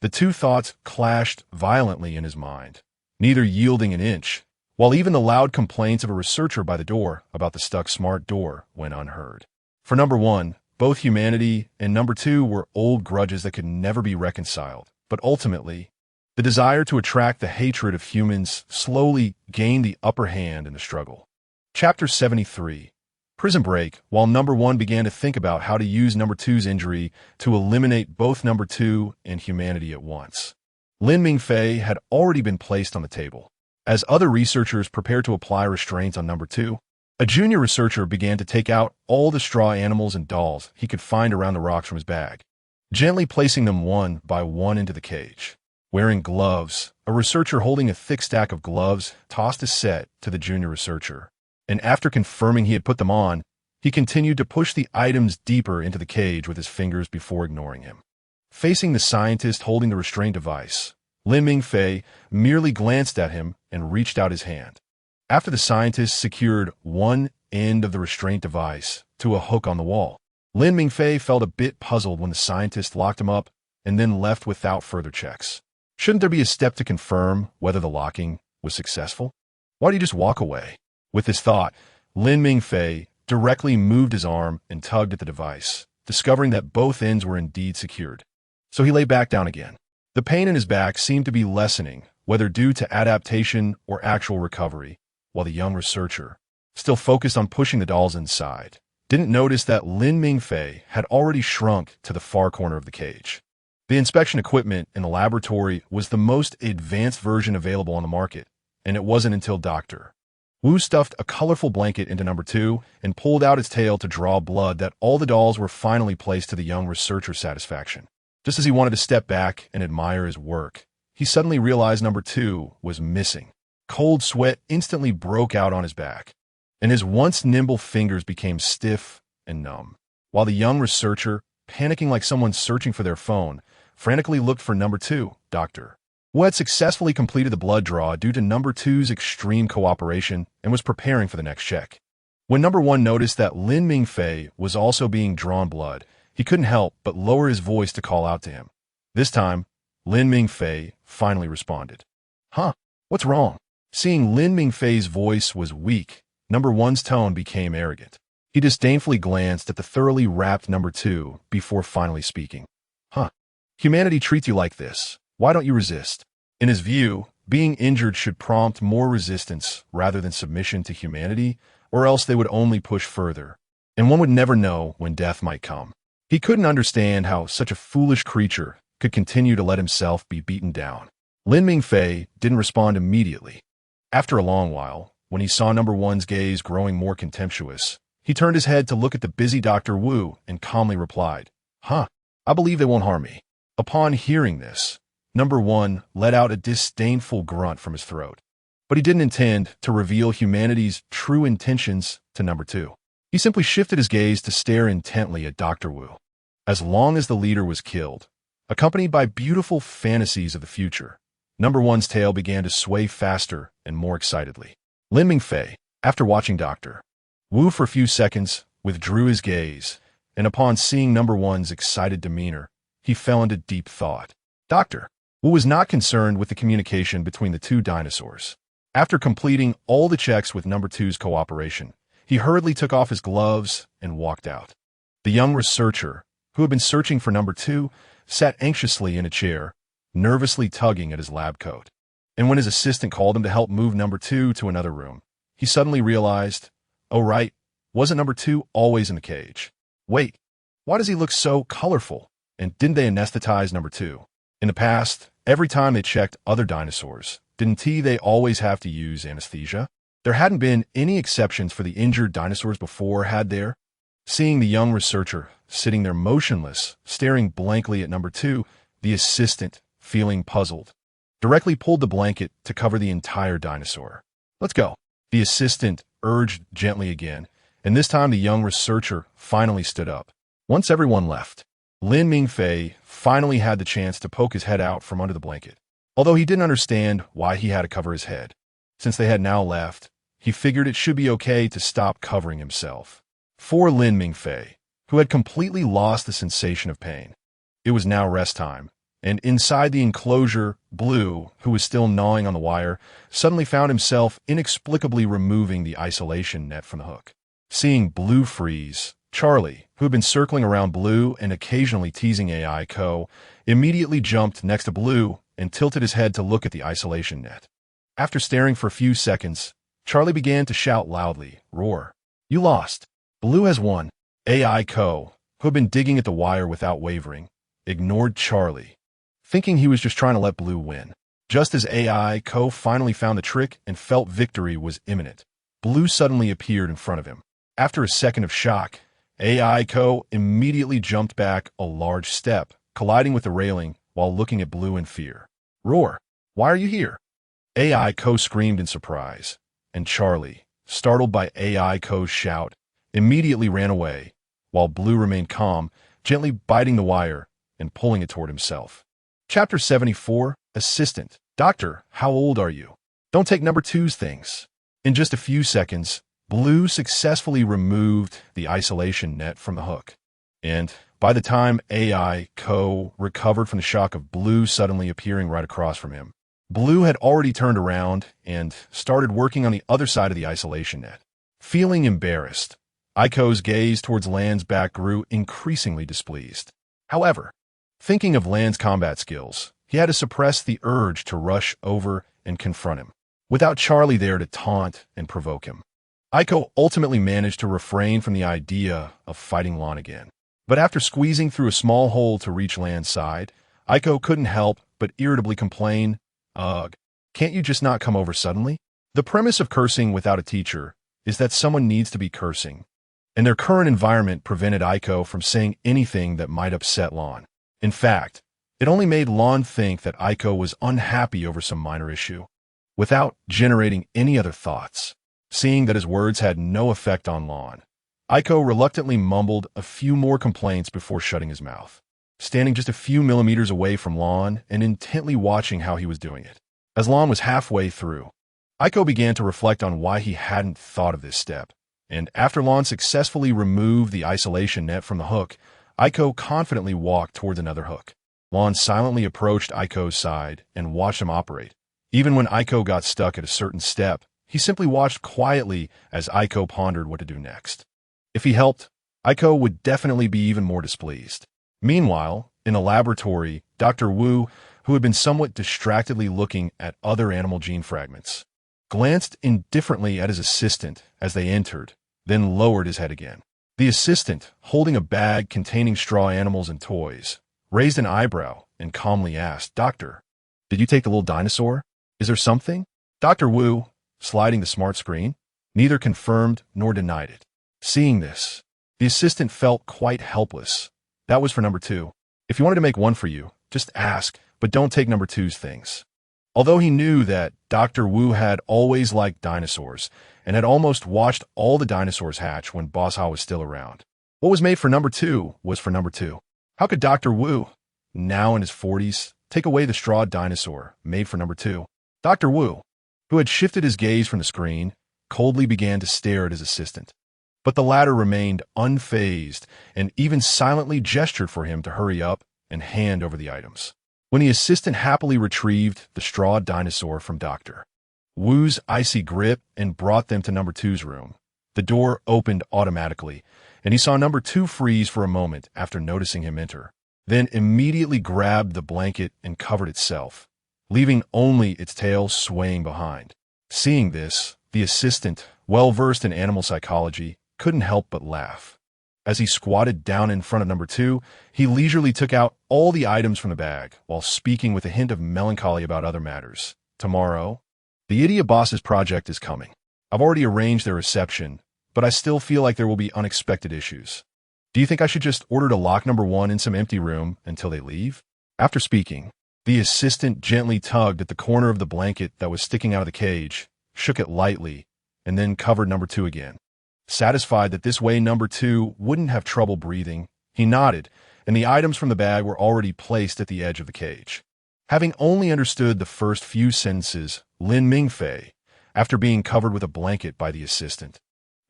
A: The two thoughts clashed violently in his mind, neither yielding an inch, while even the loud complaints of a researcher by the door about the stuck smart door went unheard. For Number 1, both humanity and Number 2 were old grudges that could never be reconciled, but ultimately, the desire to attract the hatred of humans slowly gained the upper hand in the struggle. Chapter 73. Prison Break. While Number 1 began to think about how to use Number 2's injury to eliminate both Number 2 and humanity at once, Lin Mingfei had already been placed on the table. As other researchers prepared to apply restraints on Number 2, a junior researcher began to take out all the straw animals and dolls he could find around the rocks from his bag, gently placing them one by one into the cage. Wearing gloves, a researcher holding a thick stack of gloves tossed a set to the junior researcher, and after confirming he had put them on, he continued to push the items deeper into the cage with his fingers before ignoring him. Facing the scientist holding the restraint device, Lin Mingfei merely glanced at him and reached out his hand. After the scientist secured one end of the restraint device to a hook on the wall, Lin Mingfei felt a bit puzzled when the scientist locked him up and then left without further checks. Shouldn't there be a step to confirm whether the locking was successful? Why did he just walk away? With this thought, Lin Mingfei directly moved his arm and tugged at the device, discovering that both ends were indeed secured. So he lay back down again. The pain in his back seemed to be lessening, whether due to adaptation or actual recovery, while the young researcher, still focused on pushing the dolls inside, didn't notice that Lin Mingfei had already shrunk to the far corner of the cage. The inspection equipment in the laboratory was the most advanced version available on the market, and it wasn't until Dr. Wu stuffed a colorful blanket into Number 2 and pulled out its tail to draw blood that all the dolls were finally placed to the young researcher's satisfaction. Just as he wanted to step back and admire his work, he suddenly realized Number 2 was missing. Cold sweat instantly broke out on his back, and his once nimble fingers became stiff and numb, while the young researcher, panicking like someone searching for their phone, frantically looked for Number 2, Dr. Wu had successfully completed the blood draw due to Number 2's extreme cooperation and was preparing for the next check. When Number 1 noticed that Lin Mingfei was also being drawn blood, he couldn't help but lower his voice to call out to him. This time, Lin Mingfei finally responded. Huh? What's wrong? Seeing Lin Mingfei's voice was weak, Number 1's tone became arrogant. He disdainfully glanced at the thoroughly wrapped Number 2 before finally speaking. Huh? Humanity treats you like this. Why don't you resist? In his view, being injured should prompt more resistance rather than submission to humanity, or else they would only push further, and one would never know when death might come. He couldn't understand how such a foolish creature could continue to let himself be beaten down. Lin Mingfei didn't respond immediately. After a long while, when he saw Number 1's gaze growing more contemptuous, he turned his head to look at the busy Dr. Wu and calmly replied, Huh, I believe they won't harm me. Upon hearing this, Number 1 let out a disdainful grunt from his throat, but he didn't intend to reveal humanity's true intentions to Number 2. He simply shifted his gaze to stare intently at Dr. Wu. As long as the leader was killed, accompanied by beautiful fantasies of the future, Number 1's tail began to sway faster and more excitedly. Lin Mingfei, after watching Dr. Wu for a few seconds, withdrew his gaze, and upon seeing Number 1's excited demeanor, he fell into deep thought. Dr. Wu was not concerned with the communication between the two dinosaurs. After completing all the checks with Number 2's cooperation, he hurriedly took off his gloves and walked out. The young researcher, who had been searching for Number 2, sat anxiously in a chair, nervously tugging at his lab coat. And when his assistant called him to help move number 2 to another room, he suddenly realized, oh right, wasn't number 2 always in the cage? Wait, why does he look so colorful? And didn't they anesthetize number 2? In the past, every time they checked other dinosaurs, didn't they always have to use anesthesia? There hadn't been any exceptions for the injured dinosaurs before, had there? Seeing the young researcher sitting there motionless, staring blankly at number 2, the assistant, feeling puzzled, directly pulled the blanket to cover the entire dinosaur. Let's go. The assistant urged gently again, and this time the young researcher finally stood up. Once everyone left, Lin Mingfei finally had the chance to poke his head out from under the blanket. Although he didn't understand why he had to cover his head. Since they had now left, he figured it should be okay to stop covering himself. For Lin Mingfei, who had completely lost the sensation of pain, it was now rest time, and inside the enclosure, Blue, who was still gnawing on the wire, suddenly found himself inexplicably removing the isolation net from the hook. Seeing Blue freeze, Charlie, who had been circling around Blue and occasionally teasing AI Co., immediately jumped next to Blue and tilted his head to look at the isolation net. After staring for a few seconds, Charlie began to shout loudly, roar. You lost. Blue has won. AI Co., who had been digging at the wire without wavering, ignored Charlie, thinking he was just trying to let Blue win. Just as AI Co. finally found the trick and felt victory was imminent, Blue suddenly appeared in front of him. After a second of shock, AI Co. immediately jumped back a large step, colliding with the railing while looking at Blue in fear. Roar, why are you here? AI Co. screamed in surprise, and Charlie, startled by AI Co.'s shout, immediately ran away, while Blue remained calm, gently biting the wire and pulling it toward himself. Chapter 74, Assistant. Doctor, how old are you? Don't take number 2's things. In just a few seconds, Blue successfully removed the isolation net from the hook. And by the time AI Co. recovered from the shock of Blue suddenly appearing right across from him, Blue had already turned around and started working on the other side of the isolation net. Feeling embarrassed, Aiko's gaze towards Lan's back grew increasingly displeased. However, thinking of Lan's combat skills, he had to suppress the urge to rush over and confront him, without Charlie there to taunt and provoke him. Aiko ultimately managed to refrain from the idea of fighting Lan again. But after squeezing through a small hole to reach Lan's side, Aiko couldn't help but irritably complain, Ugh, can't you just not come over suddenly? The premise of cursing without a teacher is that someone needs to be cursing, and their current environment prevented Aiko from saying anything that might upset Lan. In fact, it only made Lan think that Aiko was unhappy over some minor issue, without generating any other thoughts. Seeing that his words had no effect on Lan, Aiko reluctantly mumbled a few more complaints before shutting his mouth, standing just a few millimeters away from Lan and intently watching how he was doing it. As Lan was halfway through, Aiko began to reflect on why he hadn't thought of this step, and after Lan successfully removed the isolation net from the hook, Aiko confidently walked toward another hook. Lan silently approached Aiko's side and watched him operate. Even when Aiko got stuck at a certain step, he simply watched quietly as Aiko pondered what to do next. If he helped, Aiko would definitely be even more displeased. Meanwhile, in a laboratory, Dr. Wu, who had been somewhat distractedly looking at other animal gene fragments, glanced indifferently at his assistant as they entered, then lowered his head again. The assistant, holding a bag containing straw animals and toys, raised an eyebrow and calmly asked, Doctor, did you take the little dinosaur? Is there something? Dr. Wu, sliding the smart screen, neither confirmed nor denied it. Seeing this, the assistant felt quite helpless. That was for number 2. If you wanted to make one for you, just ask, but don't take number 2's things. Although he knew that Dr. Wu had always liked dinosaurs and had almost watched all the dinosaurs hatch when Boss Ha was still around, what was made for number 2 was for number 2. How could Dr. Wu, now in his 40s, take away the straw dinosaur made for number 2? Dr. Wu, who had shifted his gaze from the screen, coldly began to stare at his assistant. But the latter remained unfazed and even silently gestured for him to hurry up and hand over the items. When the assistant happily retrieved the straw dinosaur from Dr. Wu's icy grip and brought them to number 2's room, the door opened automatically, and he saw number 2 freeze for a moment after noticing him enter, then immediately grabbed the blanket and covered itself, leaving only its tail swaying behind. Seeing this, the assistant, well-versed in animal psychology, couldn't help but laugh. As he squatted down in front of number 2, he leisurely took out all the items from the bag, while speaking with a hint of melancholy about other matters. Tomorrow, the idiot boss's project is coming. I've already arranged their reception, but I still feel like there will be unexpected issues. Do you think I should just order to lock number 1 in some empty room until they leave? After speaking, the assistant gently tugged at the corner of the blanket that was sticking out of the cage, shook it lightly, and then covered number 2 again. Satisfied that this way number 2 wouldn't have trouble breathing, he nodded, and the items from the bag were already placed at the edge of the cage. Having only understood the first few sentences, Lin Mingfei, after being covered with a blanket by the assistant,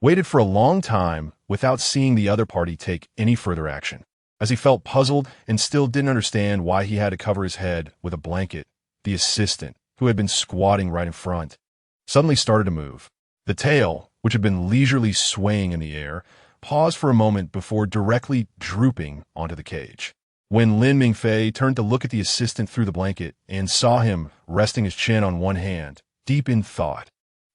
A: waited for a long time without seeing the other party take any further action. As he felt puzzled and still didn't understand why he had to cover his head with a blanket, the assistant, who had been squatting right in front, suddenly started to move. The tail, which had been leisurely swaying in the air, paused for a moment before directly drooping onto the cage. When Lin Mingfei turned to look at the assistant through the blanket and saw him resting his chin on one hand, deep in thought,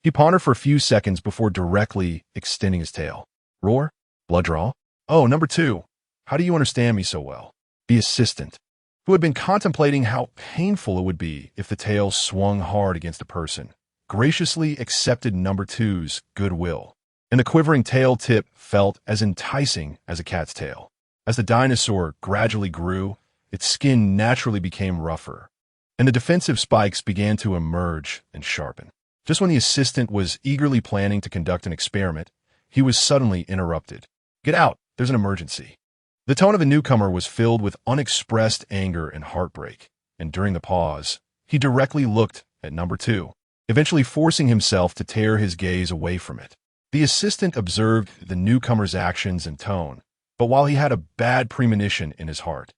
A: he pondered for a few seconds before directly extending his tail. Roar? Blood draw? Oh, number 2. How do you understand me so well? The assistant, who had been contemplating how painful it would be if the tail swung hard against a person, graciously accepted number 2's goodwill, and the quivering tail tip felt as enticing as a cat's tail. As the dinosaur gradually grew, its skin naturally became rougher, and the defensive spikes began to emerge and sharpen. Just when the assistant was eagerly planning to conduct an experiment, he was suddenly interrupted. Get out, there's an emergency. The tone of the newcomer was filled with unexpressed anger and heartbreak, and during the pause, he directly looked at number 2, eventually forcing himself to tear his gaze away from it. The assistant observed the newcomer's actions and tone, but while he had a bad premonition in his heart,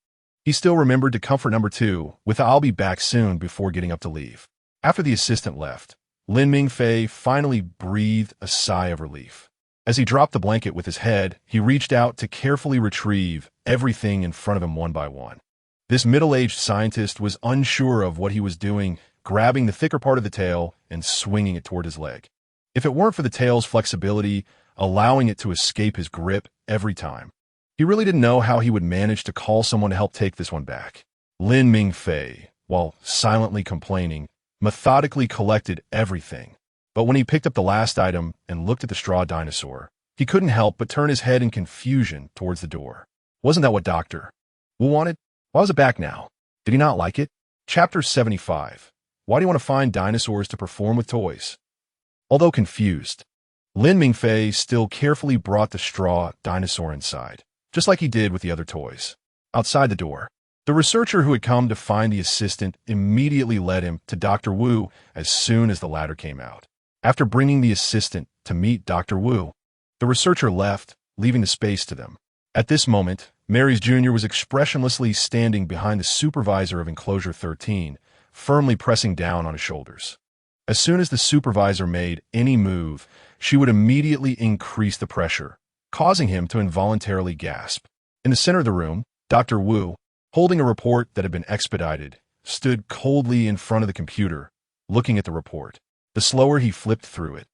A: he still remembered to comfort number 2 with "I'll be back soon" before getting up to leave. After the assistant left, Lin Mingfei finally breathed a sigh of relief. As he dropped the blanket with his head, he reached out to carefully retrieve everything in front of him one by one. This middle-aged scientist was unsure of what he was doing, grabbing the thicker part of the tail and swinging it toward his leg. If it weren't for the tail's flexibility, allowing it to escape his grip every time, he really didn't know how he would manage to call someone to help take this one back. Lin Mingfei, while silently complaining, methodically collected everything. But when he picked up the last item and looked at the straw dinosaur, he couldn't help but turn his head in confusion towards the door. Wasn't that what Dr. Wu wanted? Why was it back now? Did he not like it? Chapter 75. Why do you want to find dinosaurs to perform with toys? Although confused, Lin Mingfei still carefully brought the straw dinosaur inside, just like he did with the other toys. Outside the door, the researcher who had come to find the assistant immediately led him to Dr. Wu as soon as the latter came out. After bringing the assistant to meet Dr. Wu, the researcher left, leaving the space to them. At this moment, Mary's Jr. was expressionlessly standing behind the supervisor of Enclosure 13, firmly pressing down on his shoulders. As soon as the supervisor made any move, she would immediately increase the pressure, causing him to involuntarily gasp. In the center of the room, Dr. Wu, holding a report that had been expedited, stood coldly in front of the computer, looking at the report. The slower he flipped through it,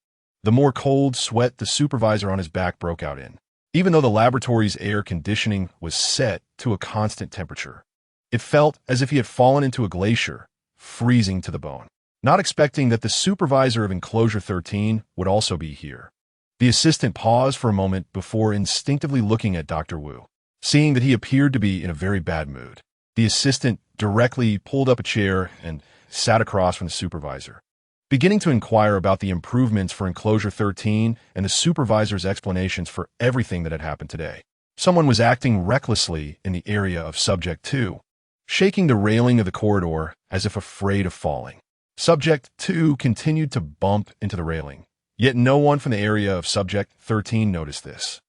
A: the more cold sweat the supervisor on his back broke out in, even though the laboratory's air conditioning was set to a constant temperature. It felt as if he had fallen into a glacier, freezing to the bone. Not expecting that the supervisor of Enclosure 13 would also be here, the assistant paused for a moment before instinctively looking at Dr. Wu. Seeing that he appeared to be in a very bad mood, the assistant directly pulled up a chair and sat across from the supervisor, beginning to inquire about the improvements for Enclosure 13 and the supervisor's explanations for everything that had happened today. Someone was acting recklessly in the area of Subject 2, shaking the railing of the corridor as if afraid of falling. Subject 2 continued to bump into the railing, yet no one from the area of Subject 13 noticed this.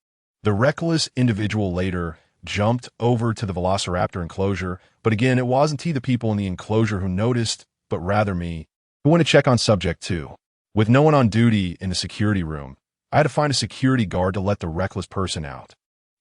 A: The reckless individual later jumped over to the Velociraptor enclosure, but again, it wasn't the people in the enclosure who noticed, but rather me, who went to check on Subject 2. With no one on duty in the security room, I had to find a security guard to let the reckless person out.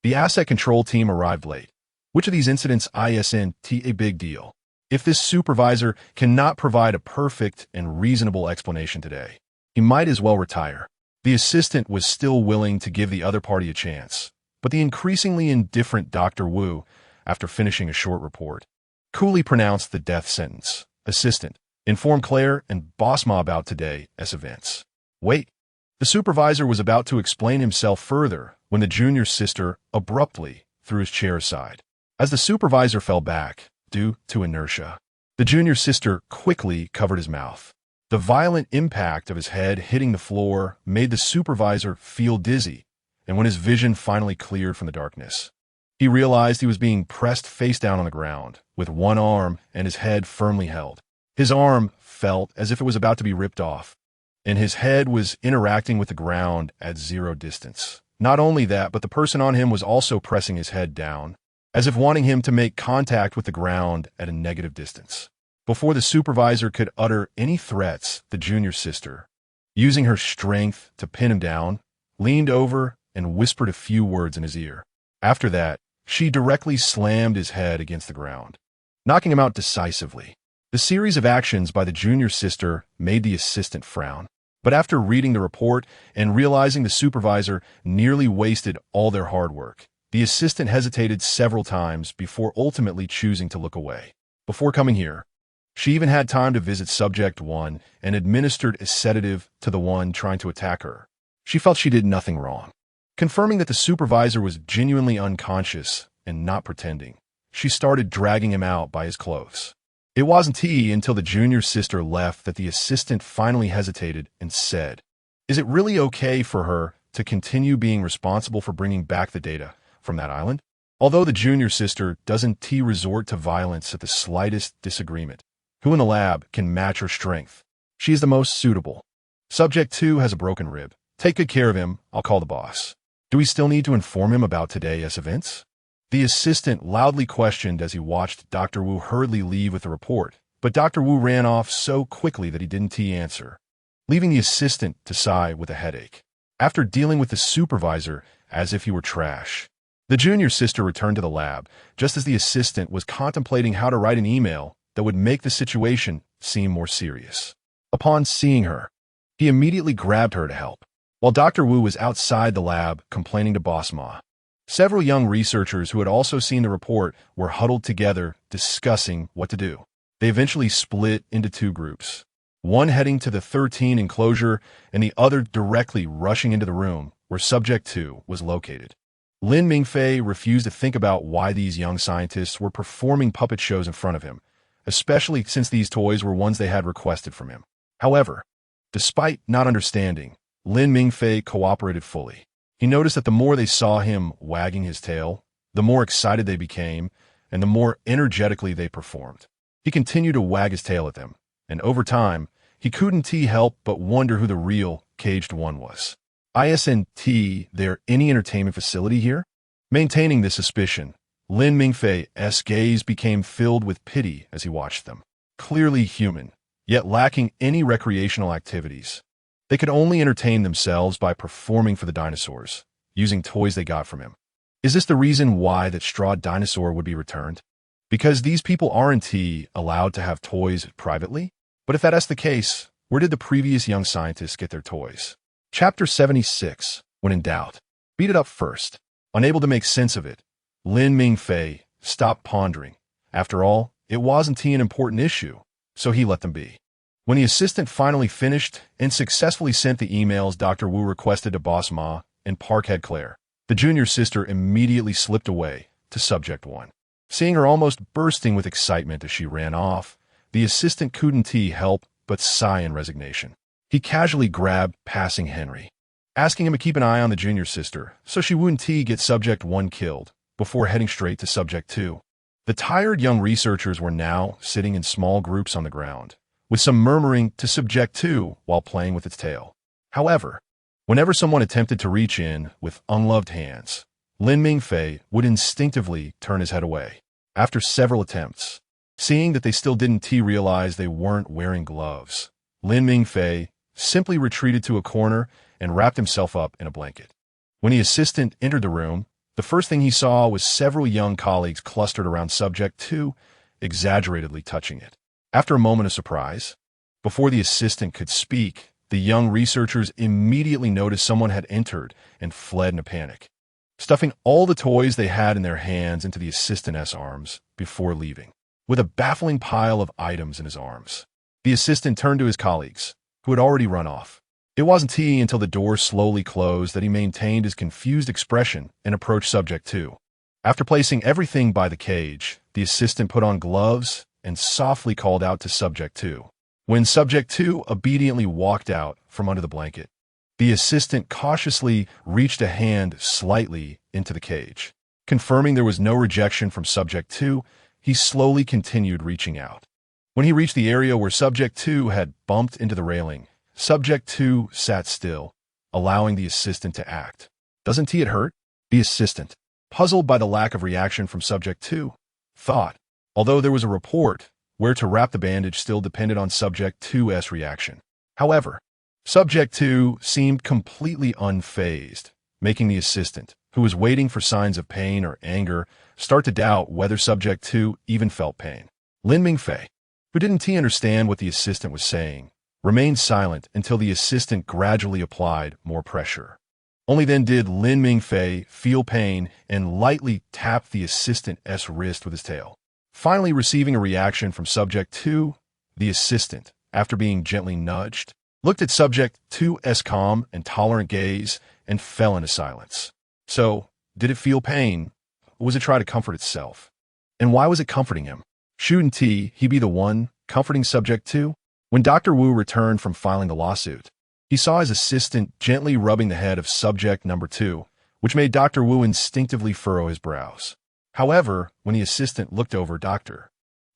A: The asset control team arrived late. Which of these incidents isn't a big deal? If this supervisor cannot provide a perfect and reasonable explanation today, he might as well retire. The assistant was still willing to give the other party a chance, but the increasingly indifferent Dr. Wu, after finishing a short report, coolly pronounced the death sentence. Assistant, inform Claire and Boss Ma about today's events. Wait. The supervisor was about to explain himself further when the junior sister abruptly threw his chair aside. As the supervisor fell back, due to inertia, the junior sister quickly covered his mouth. The violent impact of his head hitting the floor made the supervisor feel dizzy, and when his vision finally cleared from the darkness, he realized he was being pressed face down on the ground, with one arm and his head firmly held. His arm felt as if it was about to be ripped off, and his head was interacting with the ground at zero distance. Not only that, but the person on him was also pressing his head down, as if wanting him to make contact with the ground at a negative distance. Before the supervisor could utter any threats, the junior sister, using her strength to pin him down, leaned over and whispered a few words in his ear. After that, she directly slammed his head against the ground, knocking him out decisively. The series of actions by the junior sister made the assistant frown. But after reading the report and realizing the supervisor nearly wasted all their hard work, the assistant hesitated several times before ultimately choosing to look away. Before coming here, she even had time to visit Subject 1 and administered a sedative to the one trying to attack her. She felt she did nothing wrong. Confirming that the supervisor was genuinely unconscious and not pretending, she started dragging him out by his clothes. It wasn't until the junior sister left that the assistant finally hesitated and said, "Is it really okay for her to continue being responsible for bringing back the data from that island?" Although the junior sister doesn't resort to violence at the slightest disagreement, who in the lab can match her strength? She is the most suitable. Subject 2 has a broken rib. Take good care of him. I'll call the boss. Do we still need to inform him about today's events? The assistant loudly questioned as he watched Dr. Wu hurriedly leave with the report, but Dr. Wu ran off so quickly that he didn't answer, leaving the assistant to sigh with a headache. After dealing with the supervisor as if he were trash, the junior sister returned to the lab just as the assistant was contemplating how to write an email that would make the situation seem more serious. Upon seeing her, he immediately grabbed her to help. While Dr. Wu was outside the lab complaining to Boss Ma, several young researchers who had also seen the report were huddled together discussing what to do. They eventually split into two groups, one heading to the 13 enclosure and the other directly rushing into the room where Subject 2 was located. Lin Mingfei refused to think about why these young scientists were performing puppet shows in front of him, especially since these toys were ones they had requested from him. However, despite not understanding, Lin Mingfei cooperated fully. He noticed that the more they saw him wagging his tail, the more excited they became, and the more energetically they performed. He continued to wag his tail at them, and over time, he couldn't help but wonder who the real caged one was. Isn't there any entertainment facility here? Maintaining this suspicion, Lin Mingfei's gaze became filled with pity as he watched them. Clearly human, yet lacking any recreational activities. They could only entertain themselves by performing for the dinosaurs, using toys they got from him. Is this the reason why that straw dinosaur would be returned? Because these people aren't allowed to have toys privately? But if that's the case, where did the previous young scientists get their toys? Chapter 76, When in Doubt. Beat it up first. Unable to make sense of it, Lin Mingfei stopped pondering. After all, it wasn't an important issue, so he let them be. When the assistant finally finished and successfully sent the emails Dr. Wu requested to Boss Ma and Parkhead Claire, the junior sister immediately slipped away to Subject 1. Seeing her almost bursting with excitement as she ran off, the assistant couldn't help but sigh in resignation. He casually grabbed Passing Henry, asking him to keep an eye on the junior sister so she wouldn't get Subject 1 killed before heading straight to Subject 2. The tired young researchers were now sitting in small groups on the ground, with some murmuring to Subject 2 while playing with its tail. However, whenever someone attempted to reach in with ungloved hands, Lin Mingfei would instinctively turn his head away. After several attempts, seeing that they still didn't realize they weren't wearing gloves, Lin Mingfei simply retreated to a corner and wrapped himself up in a blanket. When the assistant entered the room, the first thing he saw was several young colleagues clustered around Subject 2 exaggeratedly touching it. After a moment of surprise, before the assistant could speak, the young researchers immediately noticed someone had entered and fled in a panic, stuffing all the toys they had in their hands into the assistant's arms before leaving. With a baffling pile of items in his arms, the assistant turned to his colleagues, who had already run off. It wasn't until the door slowly closed that he maintained his confused expression and approached Subject 2. After placing everything by the cage, the assistant put on gloves and softly called out to Subject 2. When Subject 2 obediently walked out from under the blanket, the assistant cautiously reached a hand slightly into the cage. Confirming there was no rejection from Subject 2, he slowly continued reaching out. When he reached the area where Subject 2 had bumped into the railing, Subject 2 sat still, allowing the assistant to act. "Doesn't it hurt?" The assistant, puzzled by the lack of reaction from Subject 2, thought. Although there was a report, where to wrap the bandage still depended on Subject 2's reaction. However, Subject 2 seemed completely unfazed, making the assistant, who was waiting for signs of pain or anger, start to doubt whether Subject 2 even felt pain. Lin Mingfei, who didn't understand what the assistant was saying, remained silent until the assistant gradually applied more pressure. Only then did Lin Mingfei feel pain and lightly tapped the assistant's wrist with his tail. Finally receiving a reaction from Subject 2, the assistant, after being gently nudged, looked at Subject 2's calm and tolerant gaze and fell into silence. So, did it feel pain, or was it trying to comfort itself? And why was it comforting him? Shouldn't he be the one comforting Subject 2? When Dr. Wu returned from filing the lawsuit, he saw his assistant gently rubbing the head of Subject number 2, which made Dr. Wu instinctively furrow his brows. However, when the assistant looked over Dr.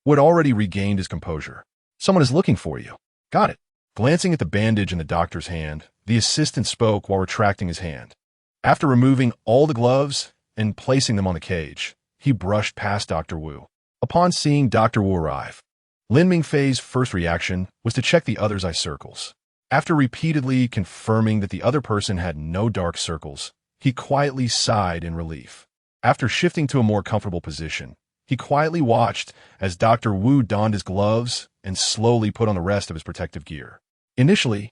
A: Wu had already regained his composure. "Someone is looking for you." "Got it." Glancing at the bandage in the doctor's hand, the assistant spoke while retracting his hand. After removing all the gloves and placing them on the cage, he brushed past Dr. Wu. Upon seeing Dr. Wu arrive, Lin Mingfei's first reaction was to check the other's eye circles. After repeatedly confirming that the other person had no dark circles, he quietly sighed in relief. After shifting to a more comfortable position, he quietly watched as Dr. Wu donned his gloves and slowly put on the rest of his protective gear. Initially,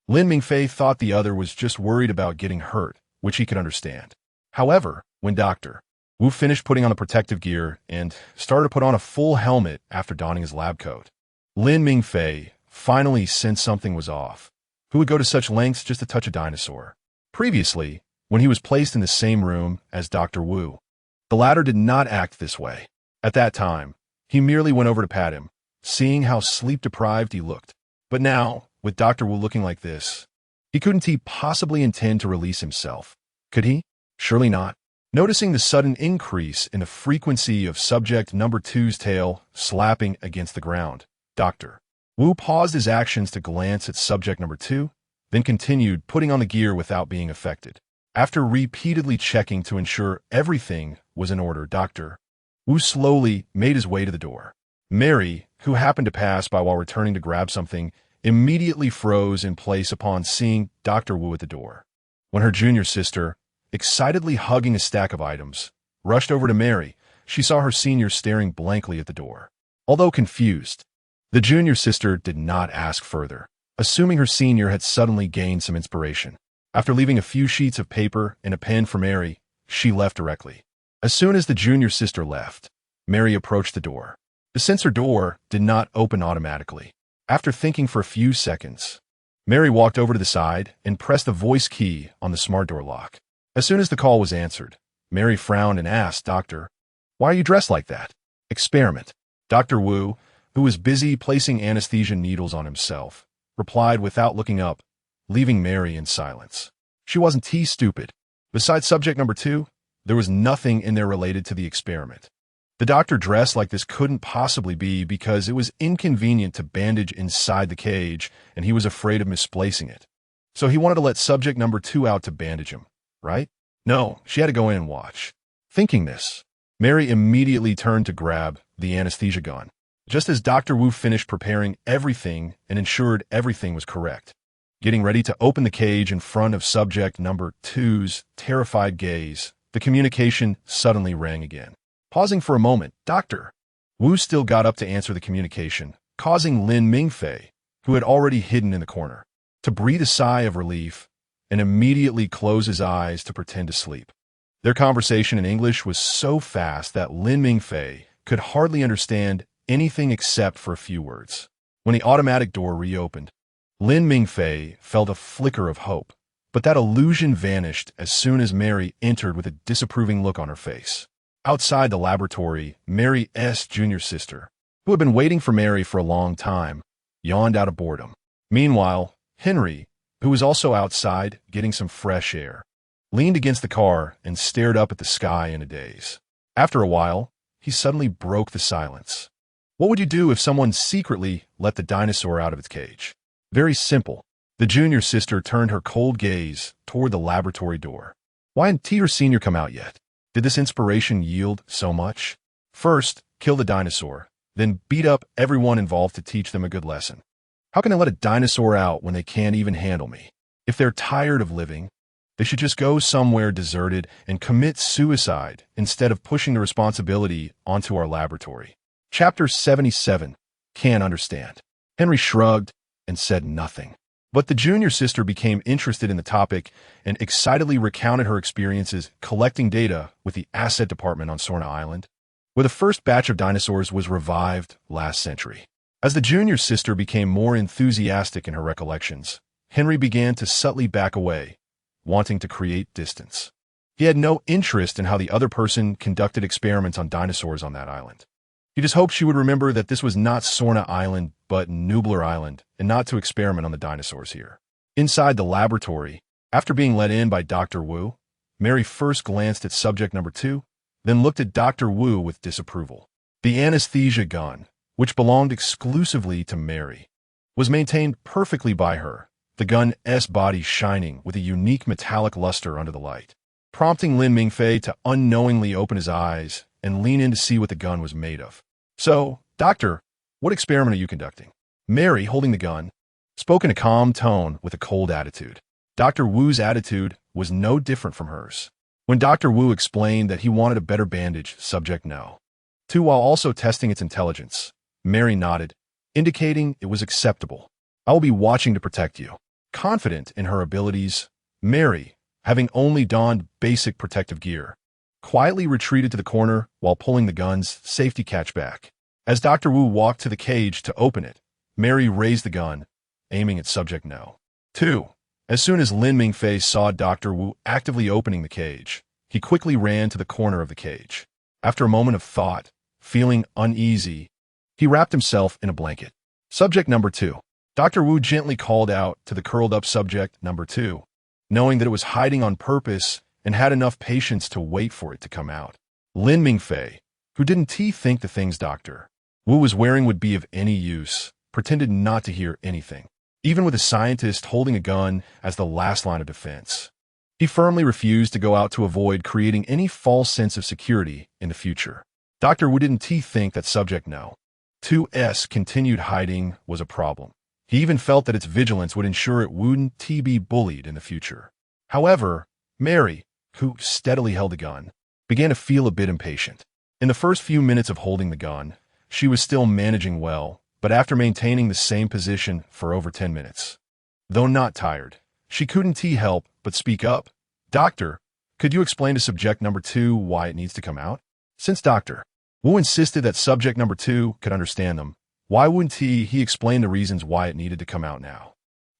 A: Lin Mingfei thought the other was just worried about getting hurt, which he could understand. However, when Dr. Wu finished putting on the protective gear and started to put on a full helmet after donning his lab coat, Lin Mingfei finally sensed something was off. Who would go to such lengths just to touch a dinosaur? Previously, when he was placed in the same room as Dr. Wu, the latter did not act this way. At that time, he merely went over to pat him, seeing how sleep-deprived he looked. But now, with Dr. Wu looking like this, couldn't he possibly intend to release himself? Could he? Surely not. Noticing the sudden increase in the frequency of Subject number 2's tail slapping against the ground, Dr. Wu paused his actions to glance at Subject number 2, then continued putting on the gear without being affected. After repeatedly checking to ensure everything was in order, Dr. Wu slowly made his way to the door. Mary, who happened to pass by while returning to grab something, immediately froze in place upon seeing Dr. Wu at the door. When her junior sister, excitedly hugging a stack of items, rushed over to Mary, she saw her senior staring blankly at the door. Although confused, the junior sister did not ask further, assuming her senior had suddenly gained some inspiration. After leaving a few sheets of paper and a pen for Mary, she left directly. As soon as the junior sister left, Mary approached the door. The sensor door did not open automatically. After thinking for a few seconds, Mary walked over to the side and pressed the voice key on the smart door lock. As soon as the call was answered, Mary frowned and asked, "Doctor, why are you dressed like that?" "Experiment." Dr. Wu, who was busy placing anesthesia needles on himself, replied without looking up, leaving Mary in silence. She wasn't stupid. Besides Subject number 2, there was nothing in there related to the experiment. The doctor dressed like this couldn't possibly be because it was inconvenient to bandage inside the cage and he was afraid of misplacing it. So he wanted to let Subject number 2 out to bandage him. Right? No, she had to go in and watch. Thinking this, Mary immediately turned to grab the anesthesia gun, just as Dr. Wu finished preparing everything and ensured everything was correct. Getting ready to open the cage in front of Subject number 2's terrified gaze, the communication suddenly rang again. Pausing for a moment, Dr. Wu still got up to answer the communication, causing Lin Mingfei, who had already hidden in the corner, to breathe a sigh of relief and immediately close his eyes to pretend to sleep. Their conversation in English was so fast that Lin Mingfei could hardly understand anything except for a few words. When the automatic door reopened, Lin Mingfei felt a flicker of hope, but that illusion vanished as soon as Mary entered with a disapproving look on her face. Outside the laboratory, Mary's junior sister, who had been waiting for Mary for a long time, yawned out of boredom. Meanwhile, Henry, who was also outside getting some fresh air, leaned against the car and stared up at the sky in a daze. After a while, he suddenly broke the silence. What would you do if someone secretly let the dinosaur out of its cage? Very simple. The junior sister turned her cold gaze toward the laboratory door. Why hadn't T or Senior come out yet? Did this inspiration yield so much? First, kill the dinosaur, then beat up everyone involved to teach them a good lesson. How can I let a dinosaur out when they can't even handle me? If they're tired of living, they should just go somewhere deserted and commit suicide instead of pushing the responsibility onto our laboratory. Chapter 77. Can't understand. Henry shrugged and said nothing. But the junior sister became interested in the topic and excitedly recounted her experiences collecting data with the asset department on Sorna Island, where the first batch of dinosaurs was revived last century. As the junior sister became more enthusiastic in her recollections, Henry began to subtly back away, wanting to create distance. He had no interest in how the other person conducted experiments on dinosaurs on that island. He just hoped she would remember that this was not Sorna Island, but Nublar Island, and not to experiment on the dinosaurs here. Inside the laboratory, after being let in by Dr. Wu, Mary first glanced at subject number 2, then looked at Dr. Wu with disapproval. The anesthesia gun, which belonged exclusively to Mary, was maintained perfectly by her, the gun's body shining with a unique metallic luster under the light, prompting Lin Mingfei to unknowingly open his eyes and lean in to see what the gun was made of. So, Doctor, what experiment are you conducting? Mary, holding the gun, spoke in a calm tone with a cold attitude. Dr. Wu's attitude was no different from hers. When Dr. Wu explained that he wanted a better bandage, subject no. 2, while also testing its intelligence, Mary nodded, indicating it was acceptable. I will be watching to protect you. Confident in her abilities, Mary, having only donned basic protective gear, quietly retreated to the corner while pulling the gun's safety catch back. As Dr. Wu walked to the cage to open it, Mary raised the gun, aiming at subject no. 2. As soon as Lin Mingfei saw Dr. Wu actively opening the cage, he quickly ran to the corner of the cage. After a moment of thought, feeling uneasy, he wrapped himself in a blanket. Subject number 2. Dr. Wu gently called out to the curled-up subject number 2, knowing that it was hiding on purpose and had enough patience to wait for it to come out. Lin Mingfei, who didn't think the things Dr. Wu was wearing would be of any use, pretended not to hear anything, even with a scientist holding a gun as the last line of defense. He firmly refused to go out to avoid creating any false sense of security in the future. Dr. Wu didn't think that subject no. 2's continued hiding was a problem. He even felt that its vigilance would ensure it wouldn't be bullied in the future. However, Mary, who steadily held the gun, began to feel a bit impatient. In the first few minutes of holding the gun, she was still managing well, but after maintaining the same position for over 10 minutes. Though not tired, she couldn't help but speak up. Doctor, could you explain to subject number 2 why it needs to come out? Since Dr. Wu insisted that subject number 2 could understand them, why wouldn't he explain the reasons why it needed to come out now?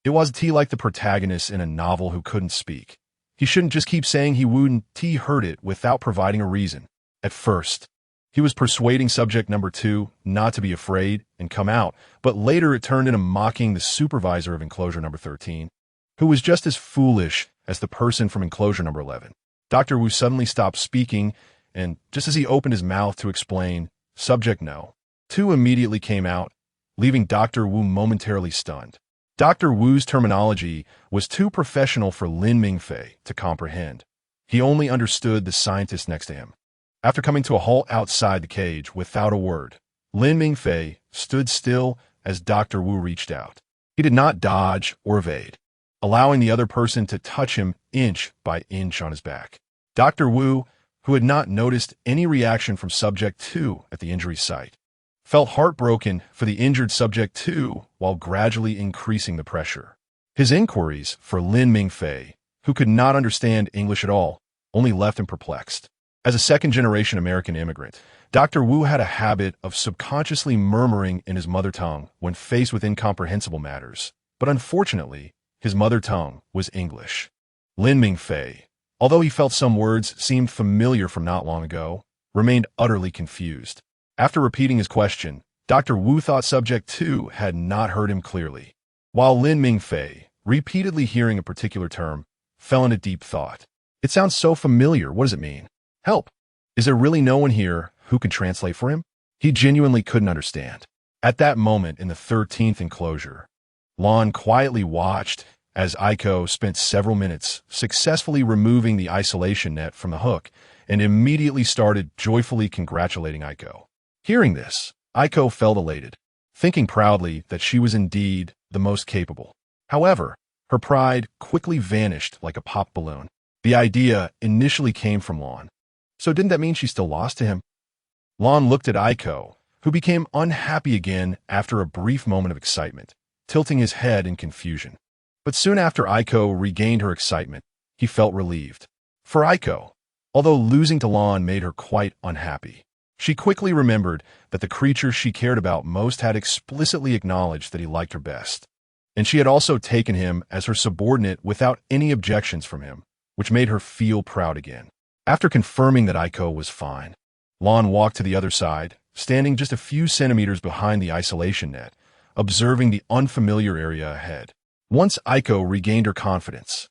A: It was like the protagonist in a novel who couldn't speak. He shouldn't just keep saying he wouldn't heard it without providing a reason. At first, he was persuading subject number 2 not to be afraid and come out, but later it turned into mocking the supervisor of enclosure number 13, who was just as foolish as the person from enclosure number 11. Dr. Wu suddenly stopped speaking, and just as he opened his mouth to explain, subject no, 2 immediately came out, leaving Dr. Wu momentarily stunned. Dr. Wu's terminology was too professional for Lin Mingfei to comprehend. He only understood the scientist next to him. After coming to a halt outside the cage without a word, Lin Mingfei stood still as Dr. Wu reached out. He did not dodge or evade, allowing the other person to touch him inch by inch on his back. Dr. Wu, who had not noticed any reaction from subject 2 at the injury site, felt heartbroken for the injured subject too, while gradually increasing the pressure. His inquiries for Lin Mingfei, who could not understand English at all, only left him perplexed. As a second-generation American immigrant, Dr. Wu had a habit of subconsciously murmuring in his mother tongue when faced with incomprehensible matters, but unfortunately, his mother tongue was English. Lin Mingfei, although he felt some words seemed familiar from not long ago, remained utterly confused. After repeating his question, Dr. Wu thought subject 2 had not heard him clearly, while Lin Mingfei, repeatedly hearing a particular term, fell into deep thought. It sounds so familiar. What does it mean? Help! Is there really no one here who could translate for him? He genuinely couldn't understand. At that moment in the 13th enclosure, Lon quietly watched as Aiko spent several minutes successfully removing the isolation net from the hook and immediately started joyfully congratulating Aiko. Hearing this, Aiko felt elated, thinking proudly that she was indeed the most capable. However, her pride quickly vanished like a pop balloon. The idea initially came from Lon. So didn't that mean she still lost to him? Lon looked at Aiko, who became unhappy again after a brief moment of excitement, tilting his head in confusion. But soon after Aiko regained her excitement, he felt relieved. For Aiko, although losing to Lon made her quite unhappy, she quickly remembered that the creature she cared about most had explicitly acknowledged that he liked her best. And she had also taken him as her subordinate without any objections from him, which made her feel proud again. After confirming that Aiko was fine, Lon walked to the other side, standing just a few centimeters behind the isolation net, observing the unfamiliar area ahead. Once Aiko regained her confidence,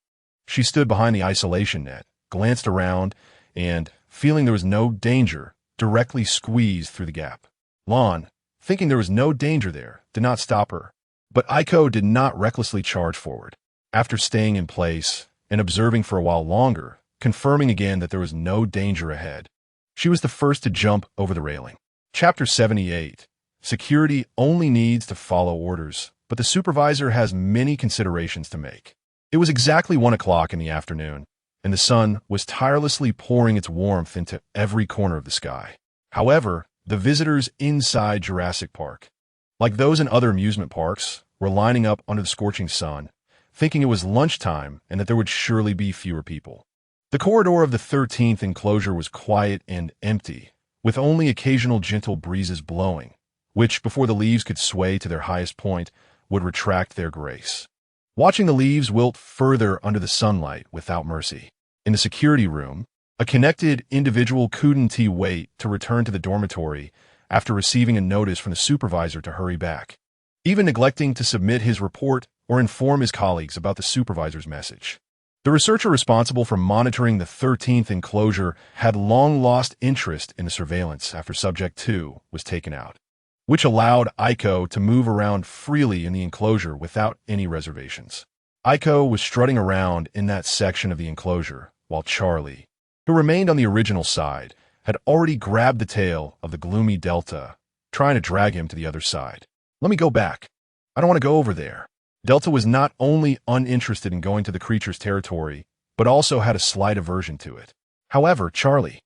A: she stood behind the isolation net, glanced around, and, feeling there was no danger, directly squeezed through the gap. Lon, thinking there was no danger there, did not stop her. But Aiko did not recklessly charge forward. After staying in place and observing for a while longer, confirming again that there was no danger ahead, she was the first to jump over the railing. Chapter 78. Security only needs to follow orders, but the supervisor has many considerations to make. It was exactly 1 o'clock in the afternoon, and the sun was tirelessly pouring its warmth into every corner of the sky. However, the visitors inside Jurassic Park, like those in other amusement parks, were lining up under the scorching sun, thinking it was lunchtime and that there would surely be fewer people. The corridor of the 13th enclosure was quiet and empty, with only occasional gentle breezes blowing, which, before the leaves could sway to their highest point, would retract their grace. Watching the leaves wilt further under the sunlight without mercy. In the security room, a connected individual couldn't wait to return to the dormitory after receiving a notice from the supervisor to hurry back, even neglecting to submit his report or inform his colleagues about the supervisor's message. The researcher responsible for monitoring the 13th enclosure had long lost interest in the surveillance after Subject 2 was taken out, which allowed Aiko to move around freely in the enclosure without any reservations. Aiko was strutting around in that section of the enclosure, while Charlie, who remained on the original side, had already grabbed the tail of the gloomy Delta, trying to drag him to the other side. Let me go back. I don't want to go over there. Delta was not only uninterested in going to the creature's territory, but also had a slight aversion to it. However, Charlie,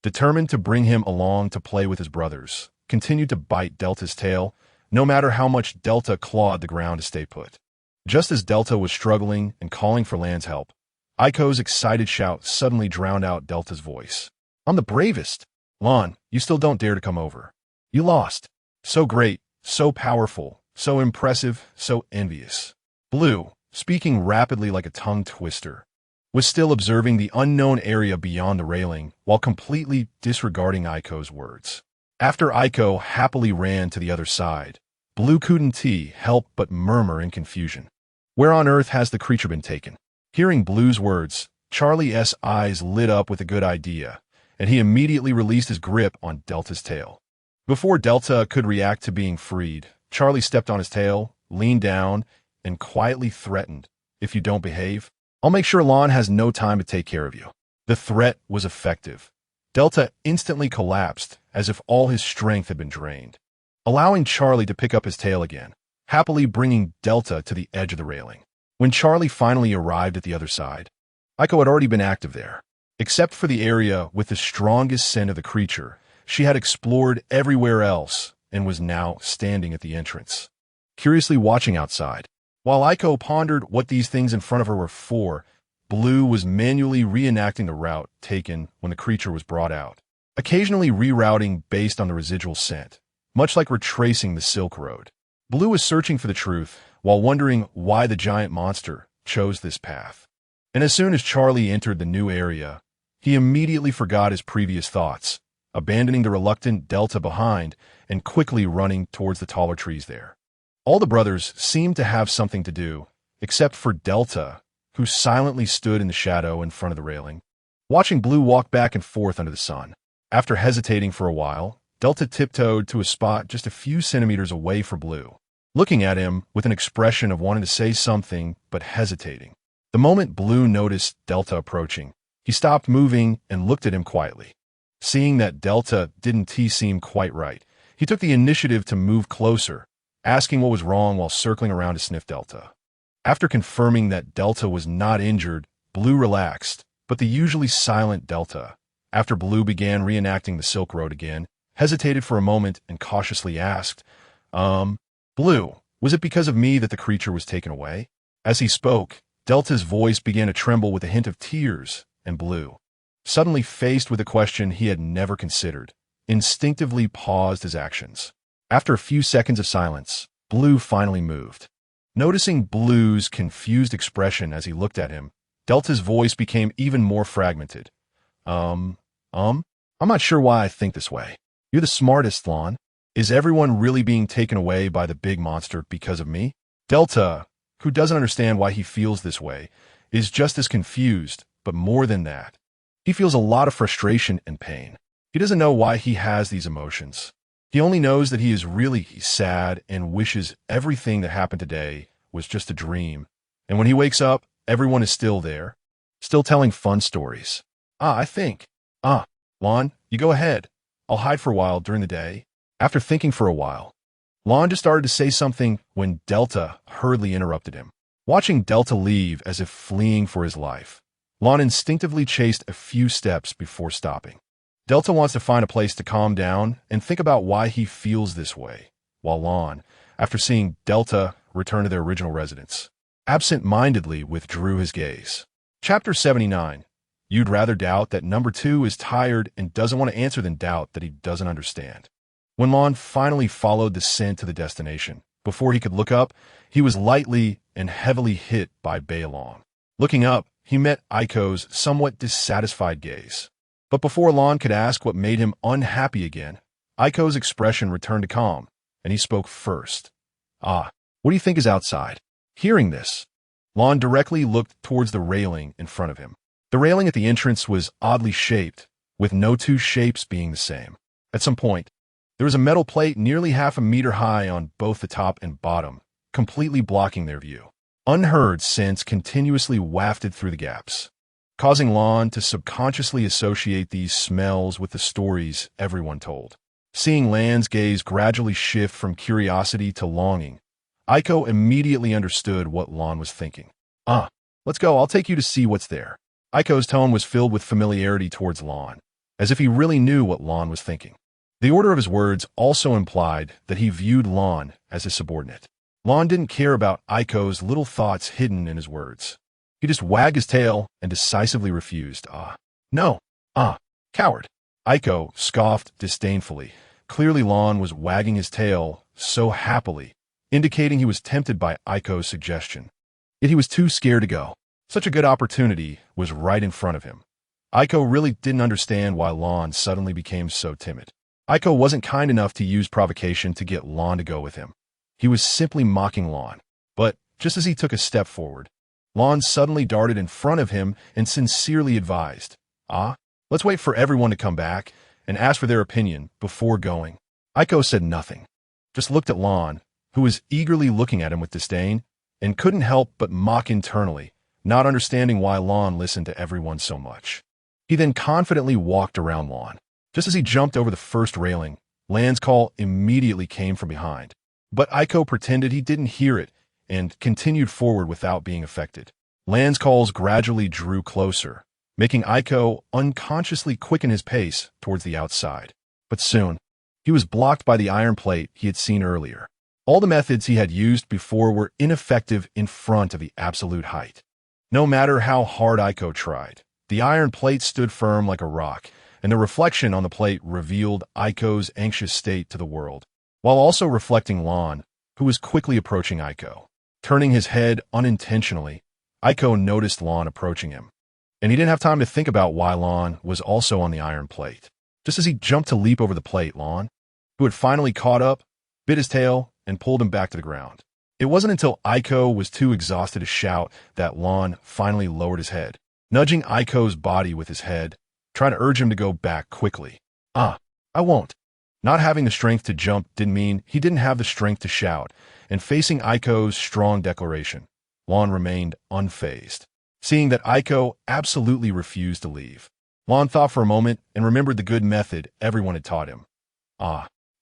A: determined to bring him along to play with his brothers, continued to bite Delta's tail, no matter how much Delta clawed the ground to stay put. Just as Delta was struggling and calling for Lan's help, Aiko's excited shout suddenly drowned out Delta's voice. I'm the bravest. Lon, you still don't dare to come over. You lost. So great, so powerful, so impressive, so envious. Blue, speaking rapidly like a tongue twister, was still observing the unknown area beyond the railing while completely disregarding Aiko's words. After Aiko happily ran to the other side, Blue couldn't help but murmur in confusion. Where on earth has the creature been taken? Hearing Blue's words, Charlie's eyes lit up with a good idea, and he immediately released his grip on Delta's tail. Before Delta could react to being freed, Charlie stepped on his tail, leaned down, and quietly threatened, if you don't behave, I'll make sure Lon has no time to take care of you. The threat was effective. Delta instantly collapsed, as if all his strength had been drained, allowing Charlie to pick up his tail again, happily bringing Delta to the edge of the railing. When Charlie finally arrived at the other side, Aiko had already been active there. Except for the area with the strongest scent of the creature, she had explored everywhere else and was now standing at the entrance, curiously watching outside. While Aiko pondered what these things in front of her were for, Blue was manually reenacting the route taken when the creature was brought out, occasionally rerouting based on the residual scent, much like retracing the Silk Road. Blue was searching for the truth while wondering why the giant monster chose this path. And as soon as Charlie entered the new area, he immediately forgot his previous thoughts, abandoning the reluctant Delta behind and quickly running towards the taller trees there. All the brothers seemed to have something to do, except for Delta, who silently stood in the shadow in front of the railing, watching Blue walk back and forth under the sun. After hesitating for a while, Delta tiptoed to a spot just a few centimeters away from Blue, looking at him with an expression of wanting to say something but hesitating. The moment Blue noticed Delta approaching, he stopped moving and looked at him quietly. Seeing that Delta didn't seem quite right, he took the initiative to move closer, asking what was wrong while circling around to sniff Delta. After confirming that Delta was not injured, Blue relaxed, but the usually silent Delta, after Blue began reenacting the Silk Road again, hesitated for a moment and cautiously asked, Blue, was it because of me that the creature was taken away? As he spoke, Delta's voice began to tremble with a hint of tears, and Blue, suddenly faced with a question he had never considered, instinctively paused his actions. After a few seconds of silence, Blue finally moved. Noticing Blue's confused expression as he looked at him, Delta's voice became even more fragmented. I'm not sure why I think this way. You're the smartest, Lon. Is everyone really being taken away by the big monster because of me? Delta, who doesn't understand why he feels this way, is just as confused, but more than that. He feels a lot of frustration and pain. He doesn't know why he has these emotions. He only knows that he is really sad and wishes everything that happened today was just a dream. And when he wakes up, everyone is still there, still telling fun stories. Lon, you go ahead. I'll hide for a while during the day. After thinking for a while, Lon just started to say something when Delta hurriedly interrupted him. Watching Delta leave as if fleeing for his life, Lon instinctively chased a few steps before stopping. Delta wants to find a place to calm down and think about why he feels this way, while Lon, after seeing Delta return to their original residence, absent-mindedly withdrew his gaze. Chapter 79. You'd rather doubt that number 2 is tired and doesn't want to answer than doubt that he doesn't understand. When Lon finally followed the scent to the destination, before he could look up, he was lightly and heavily hit by Baelong. Looking up, he met Aiko's somewhat dissatisfied gaze. But before Lon could ask what made him unhappy again, Aiko's expression returned to calm, and he spoke first. What do you think is outside? Hearing this, Lon directly looked towards the railing in front of him. The railing at the entrance was oddly shaped, with no two shapes being the same. At some point, there was a metal plate nearly half a meter high on both the top and bottom, completely blocking their view. Unheard scents continuously wafted through the gaps, causing Lon to subconsciously associate these smells with the stories everyone told. Seeing Lan's gaze gradually shift from curiosity to longing, Aiko immediately understood what Lon was thinking. Let's go, I'll take you to see what's there. Aiko's tone was filled with familiarity towards Lon, as if he really knew what Lon was thinking. The order of his words also implied that he viewed Lon as a subordinate. Lon didn't care about Aiko's little thoughts hidden in his words. He just wagged his tail and decisively refused. No. Coward. Aiko scoffed disdainfully. Clearly Lon was wagging his tail so happily, indicating he was tempted by Aiko's suggestion. Yet he was too scared to go. Such a good opportunity was right in front of him. Aiko really didn't understand why Lon suddenly became so timid. Aiko wasn't kind enough to use provocation to get Lon to go with him. He was simply mocking Lon. But just as he took a step forward, Lon suddenly darted in front of him and sincerely advised, let's wait for everyone to come back and ask for their opinion before going. Aiko said nothing, just looked at Lon, who was eagerly looking at him with disdain, and couldn't help but mock internally, not understanding why Lon listened to everyone so much. He then confidently walked around Lon. Just as he jumped over the first railing, Lan's call immediately came from behind. But Aiko pretended he didn't hear it and continued forward without being affected. Lan's calls gradually drew closer, making Aiko unconsciously quicken his pace towards the outside. But soon, He was blocked by the iron plate he had seen earlier. All the methods he had used before were ineffective in front of the absolute height. No matter how hard Aiko tried, the iron plate stood firm like a rock, and the reflection on the plate revealed Aiko's anxious state to the world, while also reflecting Lon, who was quickly approaching Aiko. Turning his head unintentionally, Aiko noticed Lon approaching him, and he didn't have time to think about why Lon was also on the iron plate. Just as he jumped to leap over the plate, Lon, who had finally caught up, bit his tail and pulled him back to the ground. It wasn't until Aiko was too exhausted to shout that Lon finally lowered his head, nudging Aiko's body with his head, trying to urge him to go back quickly. I won't. Not having the strength to jump didn't mean he didn't have the strength to shout, and facing Aiko's strong declaration, Lon remained unfazed. Seeing that Aiko absolutely refused to leave, Lon thought for a moment and remembered the good method everyone had taught him.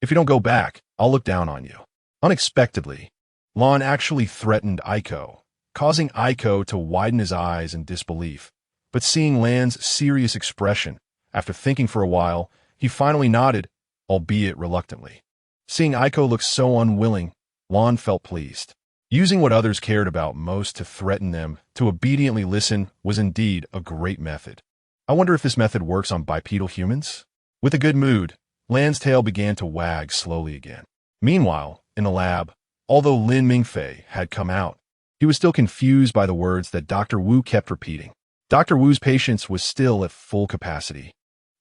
A: If you don't go back, I'll look down on you. Unexpectedly, Lon actually threatened Aiko, causing Aiko to widen his eyes in disbelief. But seeing Lan's serious expression, after thinking for a while, he finally nodded, albeit reluctantly. Seeing Aiko look so unwilling, Lon felt pleased. Using what others cared about most to threaten them to obediently listen was indeed a great method. I wonder if this method works on bipedal humans? With a good mood, Lan's tail began to wag slowly again. Meanwhile, in the lab, although Lin Mingfei had come out, he was still confused by the words that Dr. Wu kept repeating. Dr. Wu's patience was still at full capacity.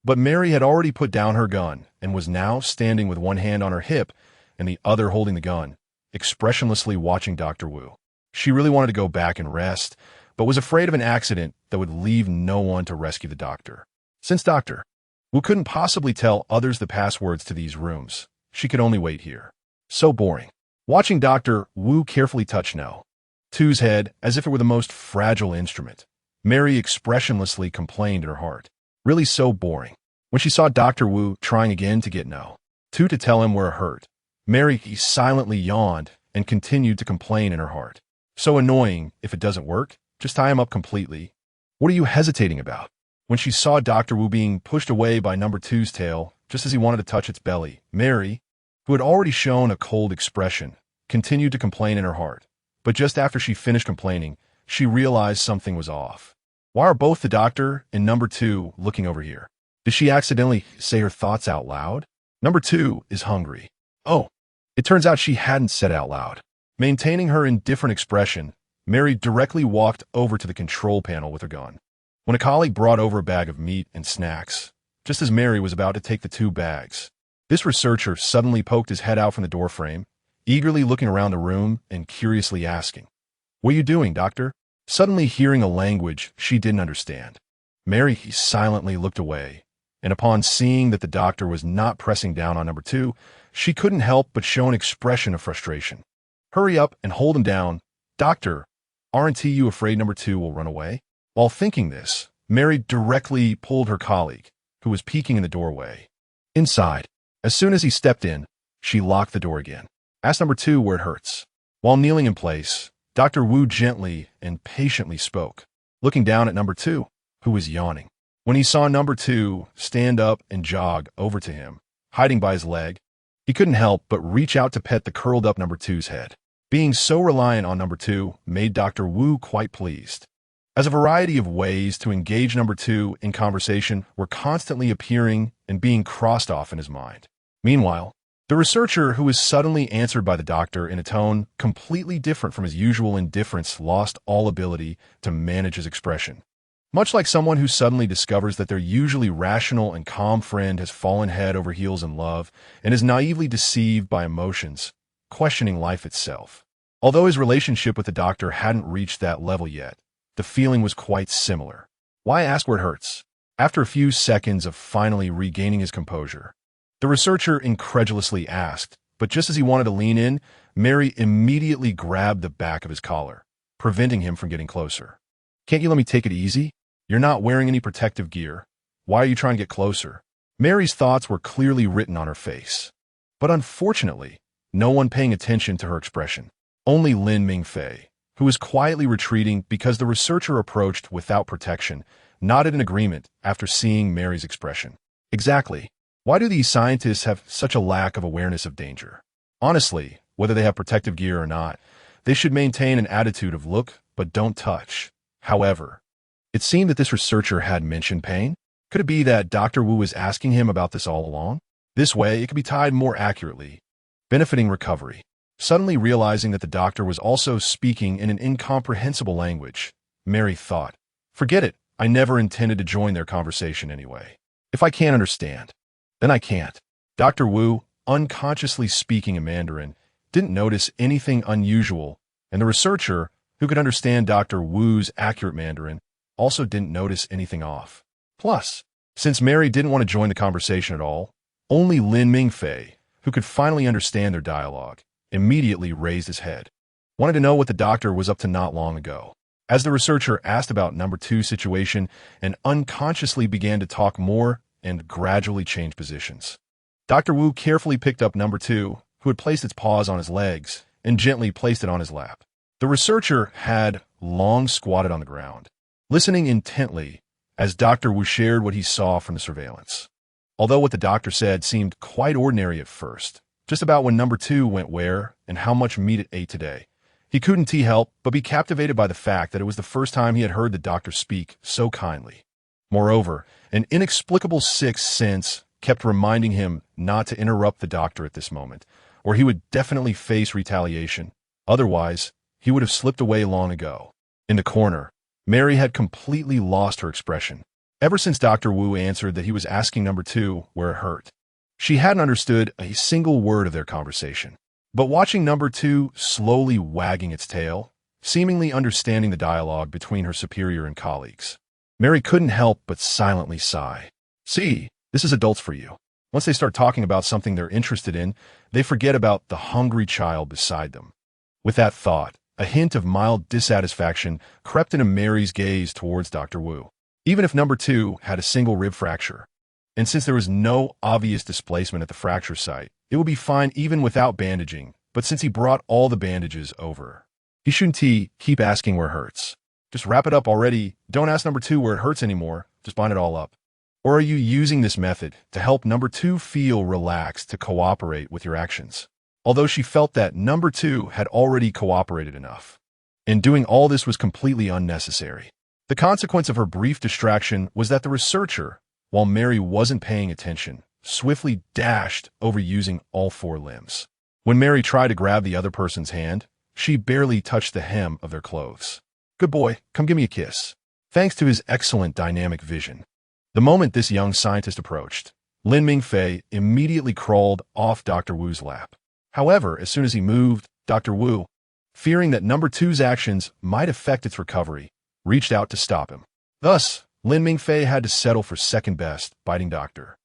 A: But Mary had already put down her gun and was now standing with one hand on her hip and the other holding the gun, expressionlessly watching Dr. Wu. She really wanted to go back and rest, but was afraid of an accident that would leave no one to rescue the doctor. Since Dr. Wu couldn't possibly tell others the passwords to these rooms, she could only wait here. So boring. Watching Dr. Wu carefully touch No. 2's head as if it were the most fragile instrument, Mary expressionlessly complained in her heart. Really so boring. When she saw Dr. Wu trying again to get No. 2 to tell him where it hurt, Mary silently yawned and continued to complain in her heart. So annoying, if it doesn't work, just tie him up completely. What are you hesitating about? When she saw Dr. Wu being pushed away by number 2's tail, just as he wanted to touch its belly, Mary, who had already shown a cold expression, continued to complain in her heart. But just after she finished complaining, she realized something was off. Why are both the doctor and number 2 looking over here? Did she accidentally say her thoughts out loud? Number 2 is hungry. Oh, it turns out she hadn't said out loud. Maintaining her indifferent expression, Mary directly walked over to the control panel with her gun. When a colleague brought over a bag of meat and snacks, just as Mary was about to take the 2 bags, this researcher suddenly poked his head out from the doorframe, eagerly looking around the room and curiously asking, "What are you doing, doctor?" Suddenly hearing a language she didn't understand, Mary silently looked away, and upon seeing that the doctor was not pressing down on number 2, she couldn't help but show an expression of frustration. "Hurry up and hold him down. Doctor, aren't you afraid number 2 will run away?" While thinking this, Mary directly pulled her colleague, who was peeking in the doorway, inside. As soon as he stepped in, she locked the door again. Asked number 2 where it hurts. While kneeling in place, Dr. Wu gently and patiently spoke, looking down at number 2, who was yawning. When he saw number 2 stand up and jog over to him, hiding by his leg, he couldn't help but reach out to pet the curled up number 2's head. Being so reliant on number 2 made Dr. Wu quite pleased, as a variety of ways to engage number 2 in conversation were constantly appearing and being crossed off in his mind. Meanwhile, the researcher, who was suddenly answered by the doctor in a tone completely different from his usual indifference, lost all ability to manage his expression. Much like someone who suddenly discovers that their usually rational and calm friend has fallen head over heels in love and is naively deceived by emotions, questioning life itself. Although his relationship with the doctor hadn't reached that level yet, the feeling was quite similar. Why ask where it hurts? After a few seconds of finally regaining his composure, the researcher incredulously asked, but just as he wanted to lean in, Mary immediately grabbed the back of his collar, preventing him from getting closer. "Can't you let me take it easy? You're not wearing any protective gear. Why are you trying to get closer?" Mary's thoughts were clearly written on her face. But unfortunately, no one paying attention to her expression. Only Lin Mingfei, who was quietly retreating because the researcher approached without protection, nodded in agreement after seeing Mary's expression. "Exactly. Why do these scientists have such a lack of awareness of danger? Honestly, whether they have protective gear or not, they should maintain an attitude of look, but don't touch. However, it seemed that this researcher had mentioned pain. Could it be that Dr. Wu was asking him about this all along? This way, it could be tied more accurately, benefiting recovery. Suddenly realizing that the doctor was also speaking in an incomprehensible language, Mary thought, forget it, I never intended to join their conversation anyway. If I can't understand, then I can't. Dr. Wu, unconsciously speaking in Mandarin, didn't notice anything unusual, and the researcher, who could understand Dr. Wu's accurate Mandarin, also didn't notice anything off. Plus, since Mary didn't want to join the conversation at all, only Lin Mingfei, who could finally understand their dialogue, immediately raised his head. Wanted to know what the doctor was up to not long ago. As the researcher asked about number 2's situation and unconsciously began to talk more and gradually change positions. Dr. Wu carefully picked up number 2, who had placed its paws on his legs, and gently placed it on his lap. The researcher had long squatted on the ground, listening intently as Dr. Wu shared what he saw from the surveillance. Although what the doctor said seemed quite ordinary at first, just about when number 2 went where and how much meat it ate today, he couldn't help but be captivated by the fact that it was the first time he had heard the doctor speak so kindly. Moreover, an inexplicable sixth sense kept reminding him not to interrupt the doctor at this moment, or he would definitely face retaliation. Otherwise, he would have slipped away long ago. In the corner, Mary had completely lost her expression. Ever since Dr. Wu answered that he was asking number 2 where it hurt, she hadn't understood a single word of their conversation. But watching number 2 slowly wagging its tail, seemingly understanding the dialogue between her superior and colleagues, Mary couldn't help but silently sigh. See, this is adults for you. Once they start talking about something they're interested in, they forget about the hungry child beside them. With that thought, a hint of mild dissatisfaction crept into Mary's gaze towards Dr. Wu. Even if number 2 had a single rib fracture, and since there was no obvious displacement at the fracture site, it would be fine even without bandaging, but since he brought all the bandages over, he shouldn't keep asking where it hurts. Just wrap it up already. Don't ask number 2 where it hurts anymore. Just bind it all up. Or are you using this method to help number 2 feel relaxed to cooperate with your actions? Although she felt that number 2 had already cooperated enough, and doing all this was completely unnecessary. The consequence of her brief distraction was that the researcher, while Mary wasn't paying attention, swiftly dashed over using all 4 limbs. When Mary tried to grab the other person's hand, she barely touched the hem of their clothes. Good boy, come give me a kiss. Thanks to his excellent dynamic vision. The moment this young scientist approached, Lin Mingfei immediately crawled off Dr. Wu's lap. However, as soon as he moved, Dr. Wu, fearing that number 2's actions might affect its recovery, reached out to stop him. Thus, Lin Mingfei had to settle for second best, biting Dr.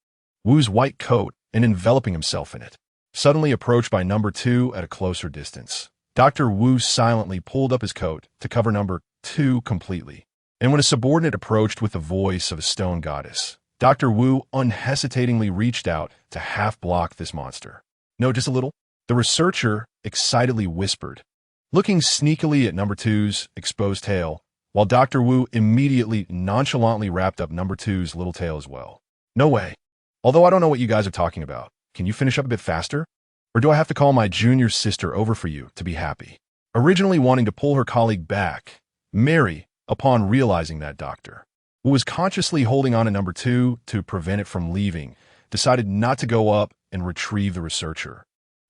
A: Wu's white coat and enveloping himself in it. Suddenly approached by number 2 at a closer distance, Dr. Wu silently pulled up his coat to cover number 2 completely. And when a subordinate approached with the voice of a stone goddess, Dr. Wu unhesitatingly reached out to half-block this monster. No, just a little. The researcher excitedly whispered, looking sneakily at number 2's exposed tail, while Dr. Wu immediately nonchalantly wrapped up number 2's little tail as well. No way. Although I don't know what you guys are talking about, can you finish up a bit faster? Or do I have to call my junior sister over for you to be happy? Originally wanting to pull her colleague back, Mary, upon realizing that Dr. Wu was consciously holding on to number 2 to prevent it from leaving, decided not to go up and retrieve the researcher,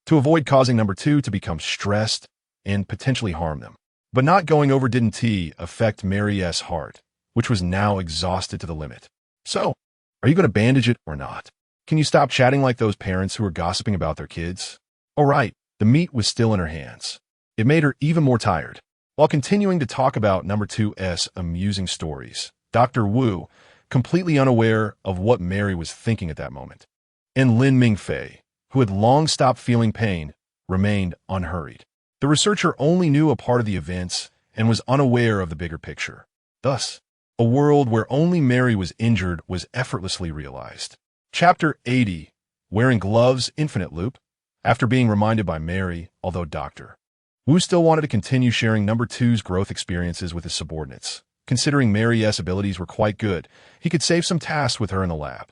A: to avoid causing number 2 to become stressed and potentially harm them. But not going over didn't affect Mary's heart, which was now exhausted to the limit. So, are you going to bandage it or not? Can you stop chatting like those parents who are gossiping about their kids? Oh right, the meat was still in her hands. It made her even more tired. While continuing to talk about number 2's amusing stories, Dr. Wu, completely unaware of what Mary was thinking at that moment, and Lin Mingfei, who had long stopped feeling pain, remained unhurried. The researcher only knew a part of the events and was unaware of the bigger picture. Thus, a world where only Mary was injured was effortlessly realized. Chapter 80, Wearing Gloves, Infinite Loop. After being reminded by Mary, although Dr. Wu still wanted to continue sharing number 2's growth experiences with his subordinates. Considering Mary's abilities were quite good, he could save some tasks with her in the lab.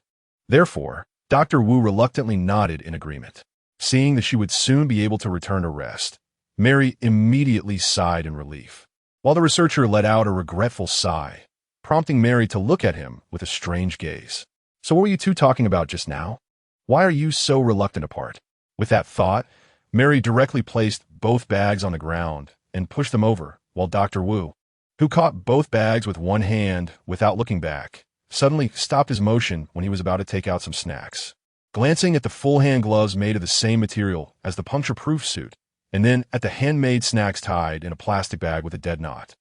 A: Therefore, Dr. Wu reluctantly nodded in agreement. Seeing that she would soon be able to return to rest, Mary immediately sighed in relief, while the researcher let out a regretful sigh, prompting Mary to look at him with a strange gaze. "So what were you two talking about just now? Why are you so reluctant apart?" With that thought, Mary directly placed both bags on the ground and pushed them over, while Dr. Wu, who caught both bags with one hand without looking back, suddenly stopped his motion when he was about to take out some snacks. Glancing at the full-hand gloves made of the same material as the puncture-proof suit, and then at the handmade snacks tied in a plastic bag with a dead knot,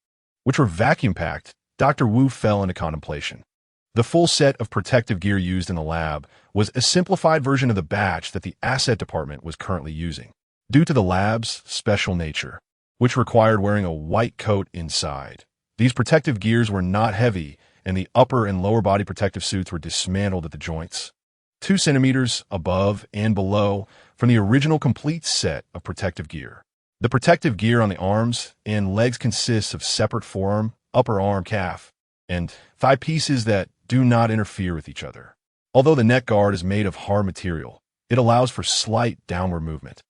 A: which were vacuum-packed, Dr. Wu fell into contemplation. The full set of protective gear used in the lab was a simplified version of the batch that the asset department was currently using, due to the lab's special nature, which required wearing a white coat inside. These protective gears were not heavy, and the upper and lower body protective suits were dismantled at the joints, 2 centimeters above and below from the original complete set of protective gear. The protective gear on the arms and legs consists of separate forearm, upper arm, calf, and thigh pieces that do not interfere with each other. Although the neck guard is made of hard material, it allows for slight downward movement.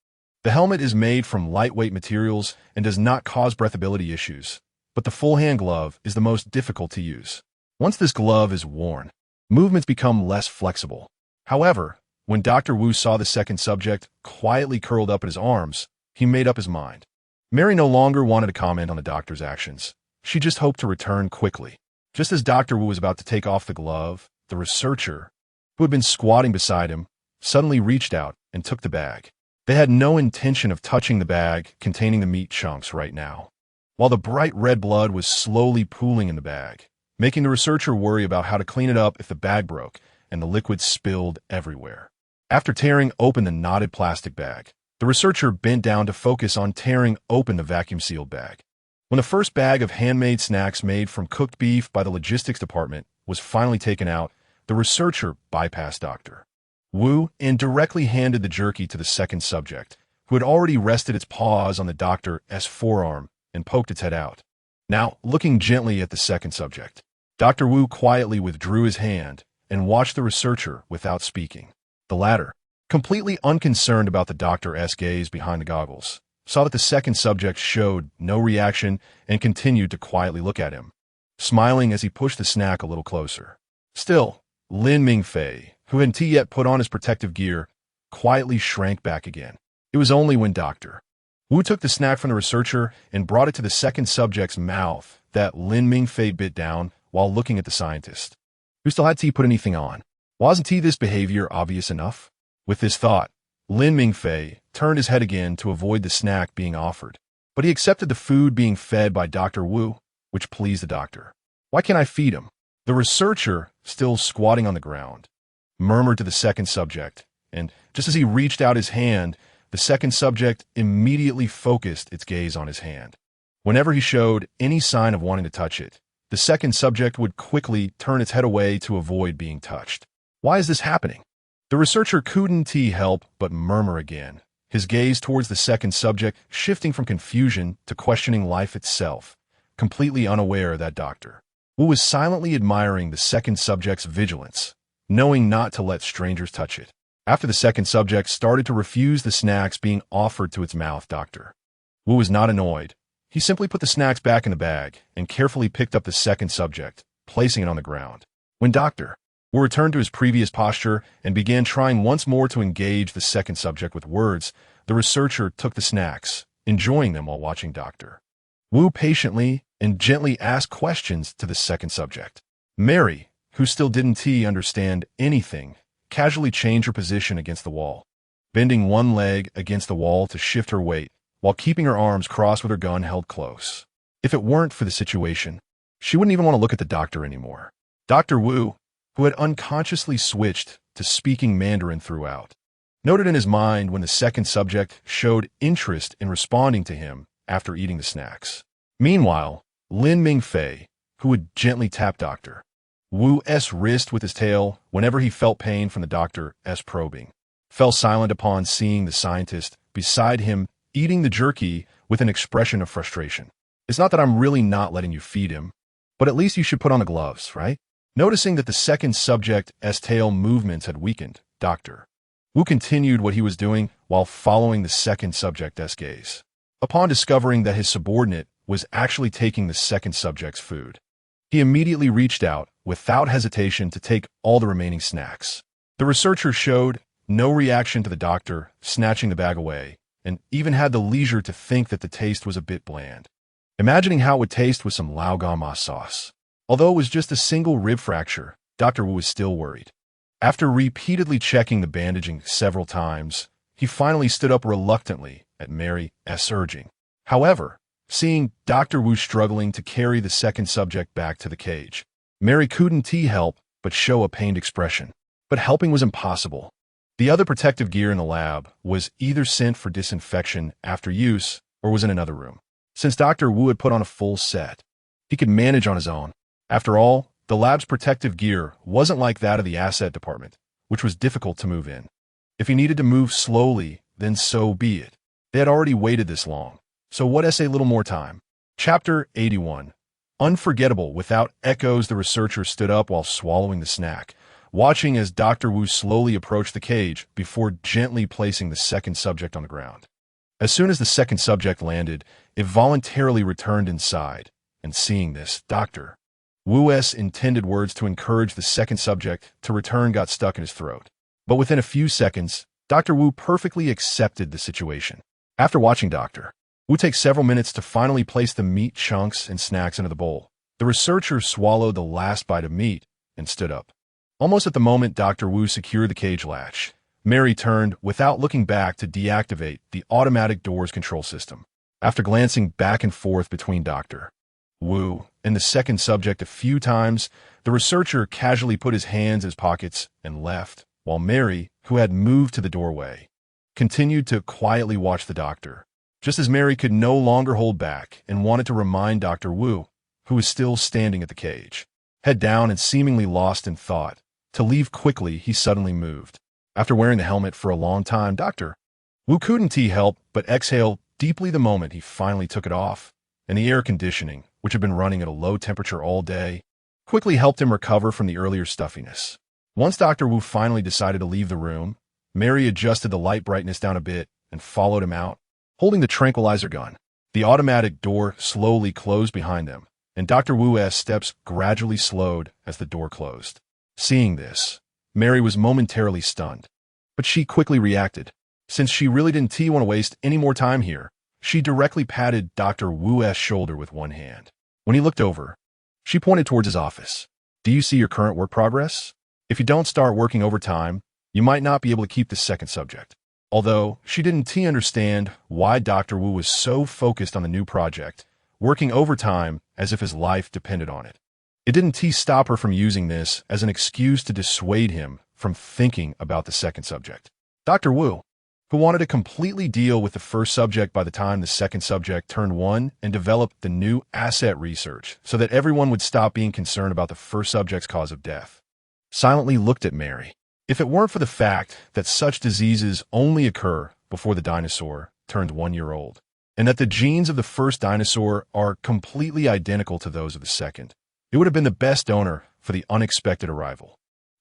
A: The helmet is made from lightweight materials and does not cause breathability issues, but the full-hand glove is the most difficult to use. Once this glove is worn, movements become less flexible. However, when Dr. Wu saw the second subject quietly curled up in his arms, he made up his mind. Mary no longer wanted to comment on the doctor's actions. She just hoped to return quickly. Just as Dr. Wu was about to take off the glove, the researcher, who had been squatting beside him, suddenly reached out and took the bag. They had no intention of touching the bag containing the meat chunks right now, while the bright red blood was slowly pooling in the bag, making the researcher worry about how to clean it up if the bag broke and the liquid spilled everywhere. After tearing open the knotted plastic bag, the researcher bent down to focus on tearing open the vacuum-sealed bag. When the first bag of handmade snacks made from cooked beef by the logistics department was finally taken out, the researcher bypassed Dr. Wu and directly handed the jerky to the second subject, who had already rested its paws on the doctor's forearm and poked its head out. Now, looking gently at the second subject, Dr. Wu quietly withdrew his hand and watched the researcher without speaking. The latter, completely unconcerned about the doctor's gaze behind the goggles, saw that the second subject showed no reaction and continued to quietly look at him, smiling as he pushed the snack a little closer. Still, Lin Mingfei, who hadn't yet put on his protective gear, quietly shrank back again. It was only when Dr. Wu took the snack from the researcher and brought it to the second subject's mouth that Lin Mingfei bit down while looking at the scientist, who still had to put anything on. Wasn't this behavior obvious enough? With this thought, Lin Mingfei turned his head again to avoid the snack being offered, but he accepted the food being fed by Dr. Wu, which pleased the doctor. "Why can't I feed him?" The researcher, still squatting on the ground, murmured to the second subject, and just as he reached out his hand, the second subject immediately focused its gaze on his hand. Whenever he showed any sign of wanting to touch it, the second subject would quickly turn its head away to avoid being touched. Why is this happening? The researcher couldn't help but murmur again, his gaze towards the second subject shifting from confusion to questioning life itself, completely unaware that Dr. Wu was silently admiring the second subject's vigilance, knowing not to let strangers touch it. After the second subject started to refuse the snacks being offered to its mouth, Dr. Wu was not annoyed. He simply put the snacks back in the bag and carefully picked up the second subject, placing it on the ground. When Dr. Wu returned to his previous posture and began trying once more to engage the second subject with words, the researcher took the snacks, enjoying them while watching Dr. Wu patiently and gently asked questions to the second subject. Mary, who still didn't understand anything, casually changed her position against the wall, bending one leg against the wall to shift her weight while keeping her arms crossed with her gun held close. If it weren't for the situation, she wouldn't even want to look at the doctor anymore. Dr. Wu, who had unconsciously switched to speaking Mandarin throughout, noted in his mind when the second subject showed interest in responding to him after eating the snacks. Meanwhile, Lin Mingfei, who would gently tap Dr. Wu's wrist with his tail whenever he felt pain from the doctor's probing, fell silent upon seeing the scientist beside him eating the jerky with an expression of frustration. "It's not that I'm really not letting you feed him, but at least you should put on the gloves, right?" Noticing that the second subject's tail movements had weakened, Dr. Wu continued what he was doing while following the second subject's gaze. Upon discovering that his subordinate was actually taking the second subject's food, he immediately reached out, without hesitation, to take all the remaining snacks. The researcher showed no reaction to the doctor snatching the bag away, and even had the leisure to think that the taste was a bit bland, imagining how it would taste with some lao gama sauce. Although it was just a single rib fracture, Dr. Wu was still worried. After repeatedly checking the bandaging several times, he finally stood up reluctantly at Mary's urging. However, seeing Dr. Wu struggling to carry the second subject back to the cage, Mary couldn't help but show a pained expression. But helping was impossible. The other protective gear in the lab was either sent for disinfection after use or was in another room. Since Dr. Wu had put on a full set, he could manage on his own. After all, the lab's protective gear wasn't like that of the asset department, which was difficult to move in. If he needed to move slowly, then so be it. They had already waited this long, so what a little more time. Chapter 81. Unforgettable. Without echoes, the researcher stood up while swallowing the snack, watching as Dr. Wu slowly approached the cage before gently placing the second subject on the ground. As soon as the second subject landed, it voluntarily returned inside, and seeing this, Dr. Wu's intended words to encourage the second subject to return got stuck in his throat. But within a few seconds, Dr. Wu perfectly accepted the situation. After watching Dr. Wu take several minutes to finally place the meat chunks and snacks into the bowl, the researcher swallowed the last bite of meat and stood up. Almost at the moment Dr. Wu secured the cage latch, Mary turned without looking back to deactivate the automatic doors control system. After glancing back and forth between Dr. Wu and the second subject a few times, the researcher casually put his hands in his pockets and left, while Mary, who had moved to the doorway, continued to quietly watch the doctor. Just as Mary could no longer hold back and wanted to remind Dr. Wu, who was still standing at the cage, head down and seemingly lost in thought, to leave quickly, he suddenly moved. After wearing the helmet for a long time, Dr. Wu couldn't help but exhale deeply the moment he finally took it off, and the air conditioning, which had been running at a low temperature all day, quickly helped him recover from the earlier stuffiness. Once Dr. Wu finally decided to leave the room, Mary adjusted the light brightness down a bit and followed him out, holding the tranquilizer gun. The automatic door slowly closed behind them, and Dr. Wu's steps gradually slowed as the door closed. Seeing this, Mary was momentarily stunned, but she quickly reacted. Since she really didn't want to waste any more time here, she directly patted Dr. Wu's shoulder with one hand. When he looked over, she pointed towards his office. Do you see your current work progress? If you don't start working overtime, you might not be able to keep the second subject. Although she didn't understand why Dr. Wu was so focused on the new project, working overtime as if his life depended on it. It didn't stop her from using this as an excuse to dissuade him from thinking about the second subject. Dr. Wu, who wanted to completely deal with the first subject by the time the second subject turned one and developed the new asset research so that everyone would stop being concerned about the first subject's cause of death, silently looked at Mary. If it weren't for the fact that such diseases only occur before the dinosaur turned 1 year old, and that the genes of the first dinosaur are completely identical to those of the second, it would have been the best donor for the unexpected arrival.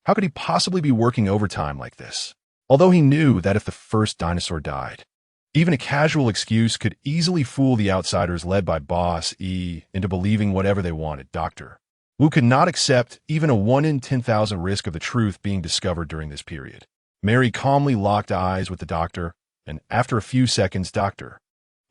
A: How could he possibly be working overtime like this? Although he knew that if the first dinosaur died, even a casual excuse could easily fool the outsiders led by Boss E into believing whatever they wanted. Dr. Wu could not accept even a 1 in 10,000 risk of the truth being discovered during this period. Mary calmly locked eyes with the doctor, and after a few seconds, Dr.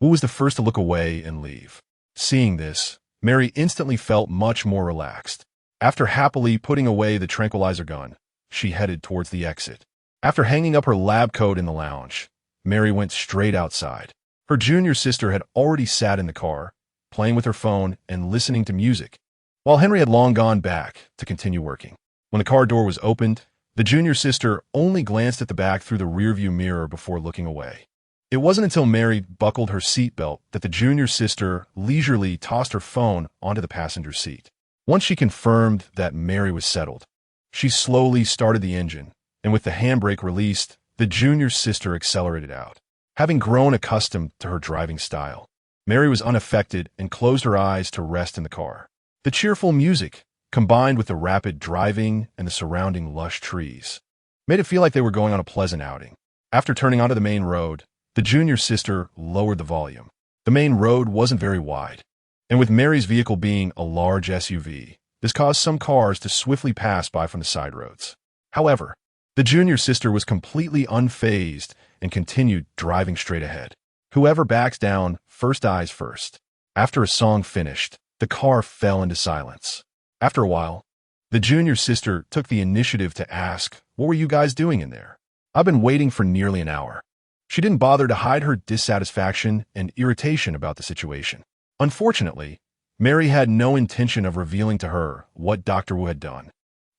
A: Wu was the first to look away and leave. Seeing this, Mary instantly felt much more relaxed. After happily putting away the tranquilizer gun, she headed towards the exit. After hanging up her lab coat in the lounge, Mary went straight outside. Her junior sister had already sat in the car, playing with her phone and listening to music, while Henry had long gone back to continue working. When the car door was opened, the junior sister only glanced at the back through the rearview mirror before looking away. It wasn't until Mary buckled her seatbelt that the junior sister leisurely tossed her phone onto the passenger seat. Once she confirmed that Mary was settled, she slowly started the engine, and with the handbrake released, the junior sister accelerated out. Having grown accustomed to her driving style, Mary was unaffected and closed her eyes to rest in the car. The cheerful music combined with the rapid driving and the surrounding lush trees, made it feel like they were going on a pleasant outing. After turning onto the main road, the junior sister lowered the volume. The main road wasn't very wide, and with Mary's vehicle being a large SUV, this caused some cars to swiftly pass by from the side roads. However, the junior sister was completely unfazed and continued driving straight ahead. Whoever backs down first dies first. After a song finished, the car fell into silence. After a while, the junior sister took the initiative to ask, "What were you guys doing in there? I've been waiting for nearly an hour." She didn't bother to hide her dissatisfaction and irritation about the situation. Unfortunately, Mary had no intention of revealing to her what Dr. Wu had done,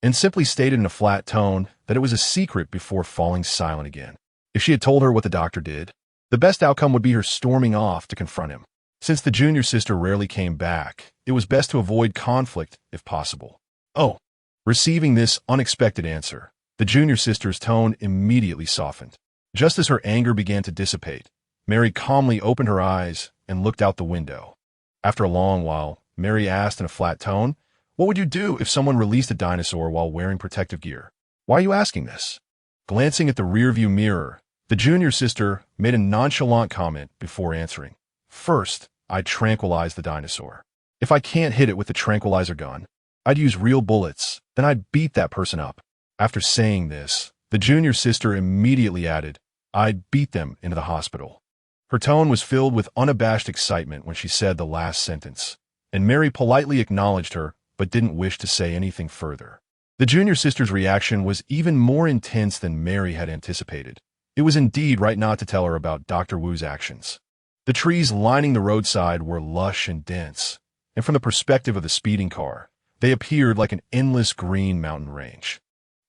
A: and simply stated in a flat tone that it was a secret before falling silent again. If she had told her what the doctor did, the best outcome would be her storming off to confront him. Since the junior sister rarely came back, it was best to avoid conflict if possible. Oh, receiving this unexpected answer, the junior sister's tone immediately softened. Just as her anger began to dissipate, Mary calmly opened her eyes and looked out the window. After a long while, Mary asked in a flat tone, "What would you do if someone released a dinosaur while wearing protective gear? Why are you asking this?" Glancing at the rearview mirror, the junior sister made a nonchalant comment before answering. "First, I'd tranquilize the dinosaur. If I can't hit it with the tranquilizer gun, I'd use real bullets, then I'd beat that person up." After saying this, the junior sister immediately added, "I'd beat them into the hospital." Her tone was filled with unabashed excitement when she said the last sentence, and Mary politely acknowledged her but didn't wish to say anything further. The junior sister's reaction was even more intense than Mary had anticipated. It was indeed right not to tell her about Dr. Wu's actions. The trees lining the roadside were lush and dense, and from the perspective of the speeding car, they appeared like an endless green mountain range.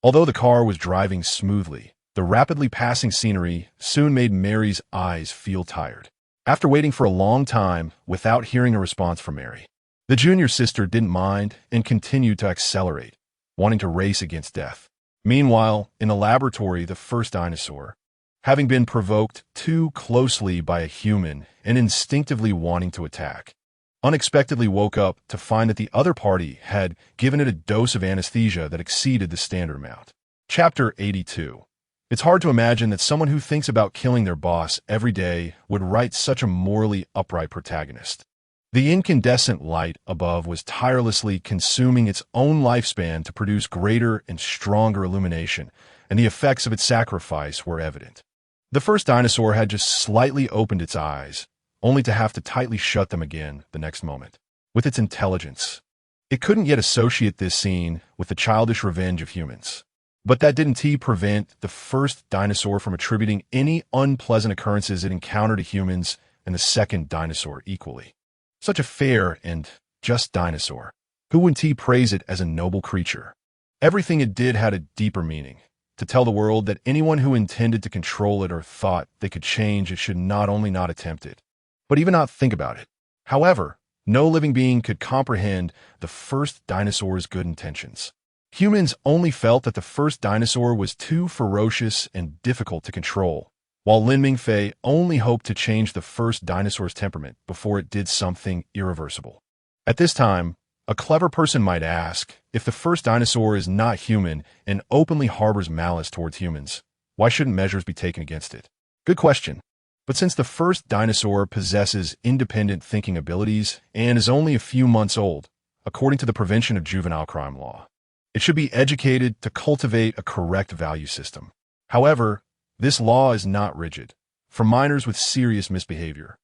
A: Although the car was driving smoothly, the rapidly passing scenery soon made Mary's eyes feel tired. After waiting for a long time without hearing a response from Mary, the junior sister didn't mind and continued to accelerate, wanting to race against death. Meanwhile, in the laboratory, the first dinosaur, having been provoked too closely by a human and instinctively wanting to attack, unexpectedly woke up to find that the other party had given it a dose of anesthesia that exceeded the standard amount. Chapter 82. It's hard to imagine that someone who thinks about killing their boss every day would write such a morally upright protagonist. The incandescent light above was tirelessly consuming its own lifespan to produce greater and stronger illumination, and the effects of its sacrifice were evident. The first dinosaur had just slightly opened its eyes, only to have to tightly shut them again the next moment. With its intelligence, it couldn't yet associate this scene with the childish revenge of humans. But that didn't prevent the first dinosaur from attributing any unpleasant occurrences it encountered to humans and the second dinosaur equally. Such a fair and just dinosaur. Who wouldn't praise it as a noble creature? Everything it did had a deeper meaning, to tell the world that anyone who intended to control it or thought they could change it should not only not attempt it, but even not think about it. However, no living being could comprehend the first dinosaur's good intentions. Humans only felt that the first dinosaur was too ferocious and difficult to control, while Lin Mingfei only hoped to change the first dinosaur's temperament before it did something irreversible. At this time, a clever person might ask, if the first dinosaur is not human and openly harbors malice towards humans, why shouldn't measures be taken against it? Good question. But since the first dinosaur possesses independent thinking abilities and is only a few months old, according to the Prevention of Juvenile Crime Law, it should be educated to cultivate a correct value system. However, this law is not rigid. For minors with serious misbehavior,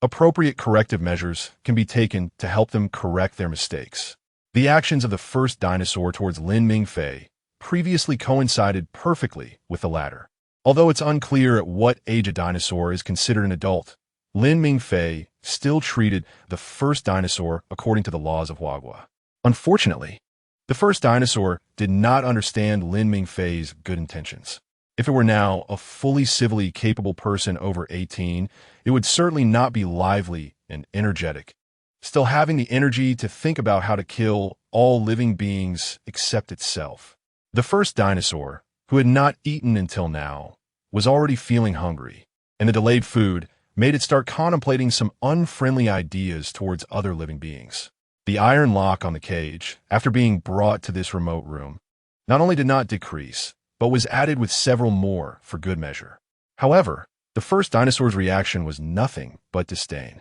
A: appropriate corrective measures can be taken to help them correct their mistakes. The actions of the first dinosaur towards Lin Mingfei previously coincided perfectly with the latter. Although it's unclear at what age a dinosaur is considered an adult, Lin Mingfei still treated the first dinosaur according to the laws of Wagua. Unfortunately, the first dinosaur did not understand Lin Mingfei's good intentions. If it were now a fully civilly capable person over 18, it would certainly not be lively and energetic, still having the energy to think about how to kill all living beings except itself. The first dinosaur, who had not eaten until now, was already feeling hungry, and the delayed food made it start contemplating some unfriendly ideas towards other living beings. The iron lock on the cage, after being brought to this remote room, not only did not decrease, but was added with several more for good measure. However, the first dinosaur's reaction was nothing but disdain.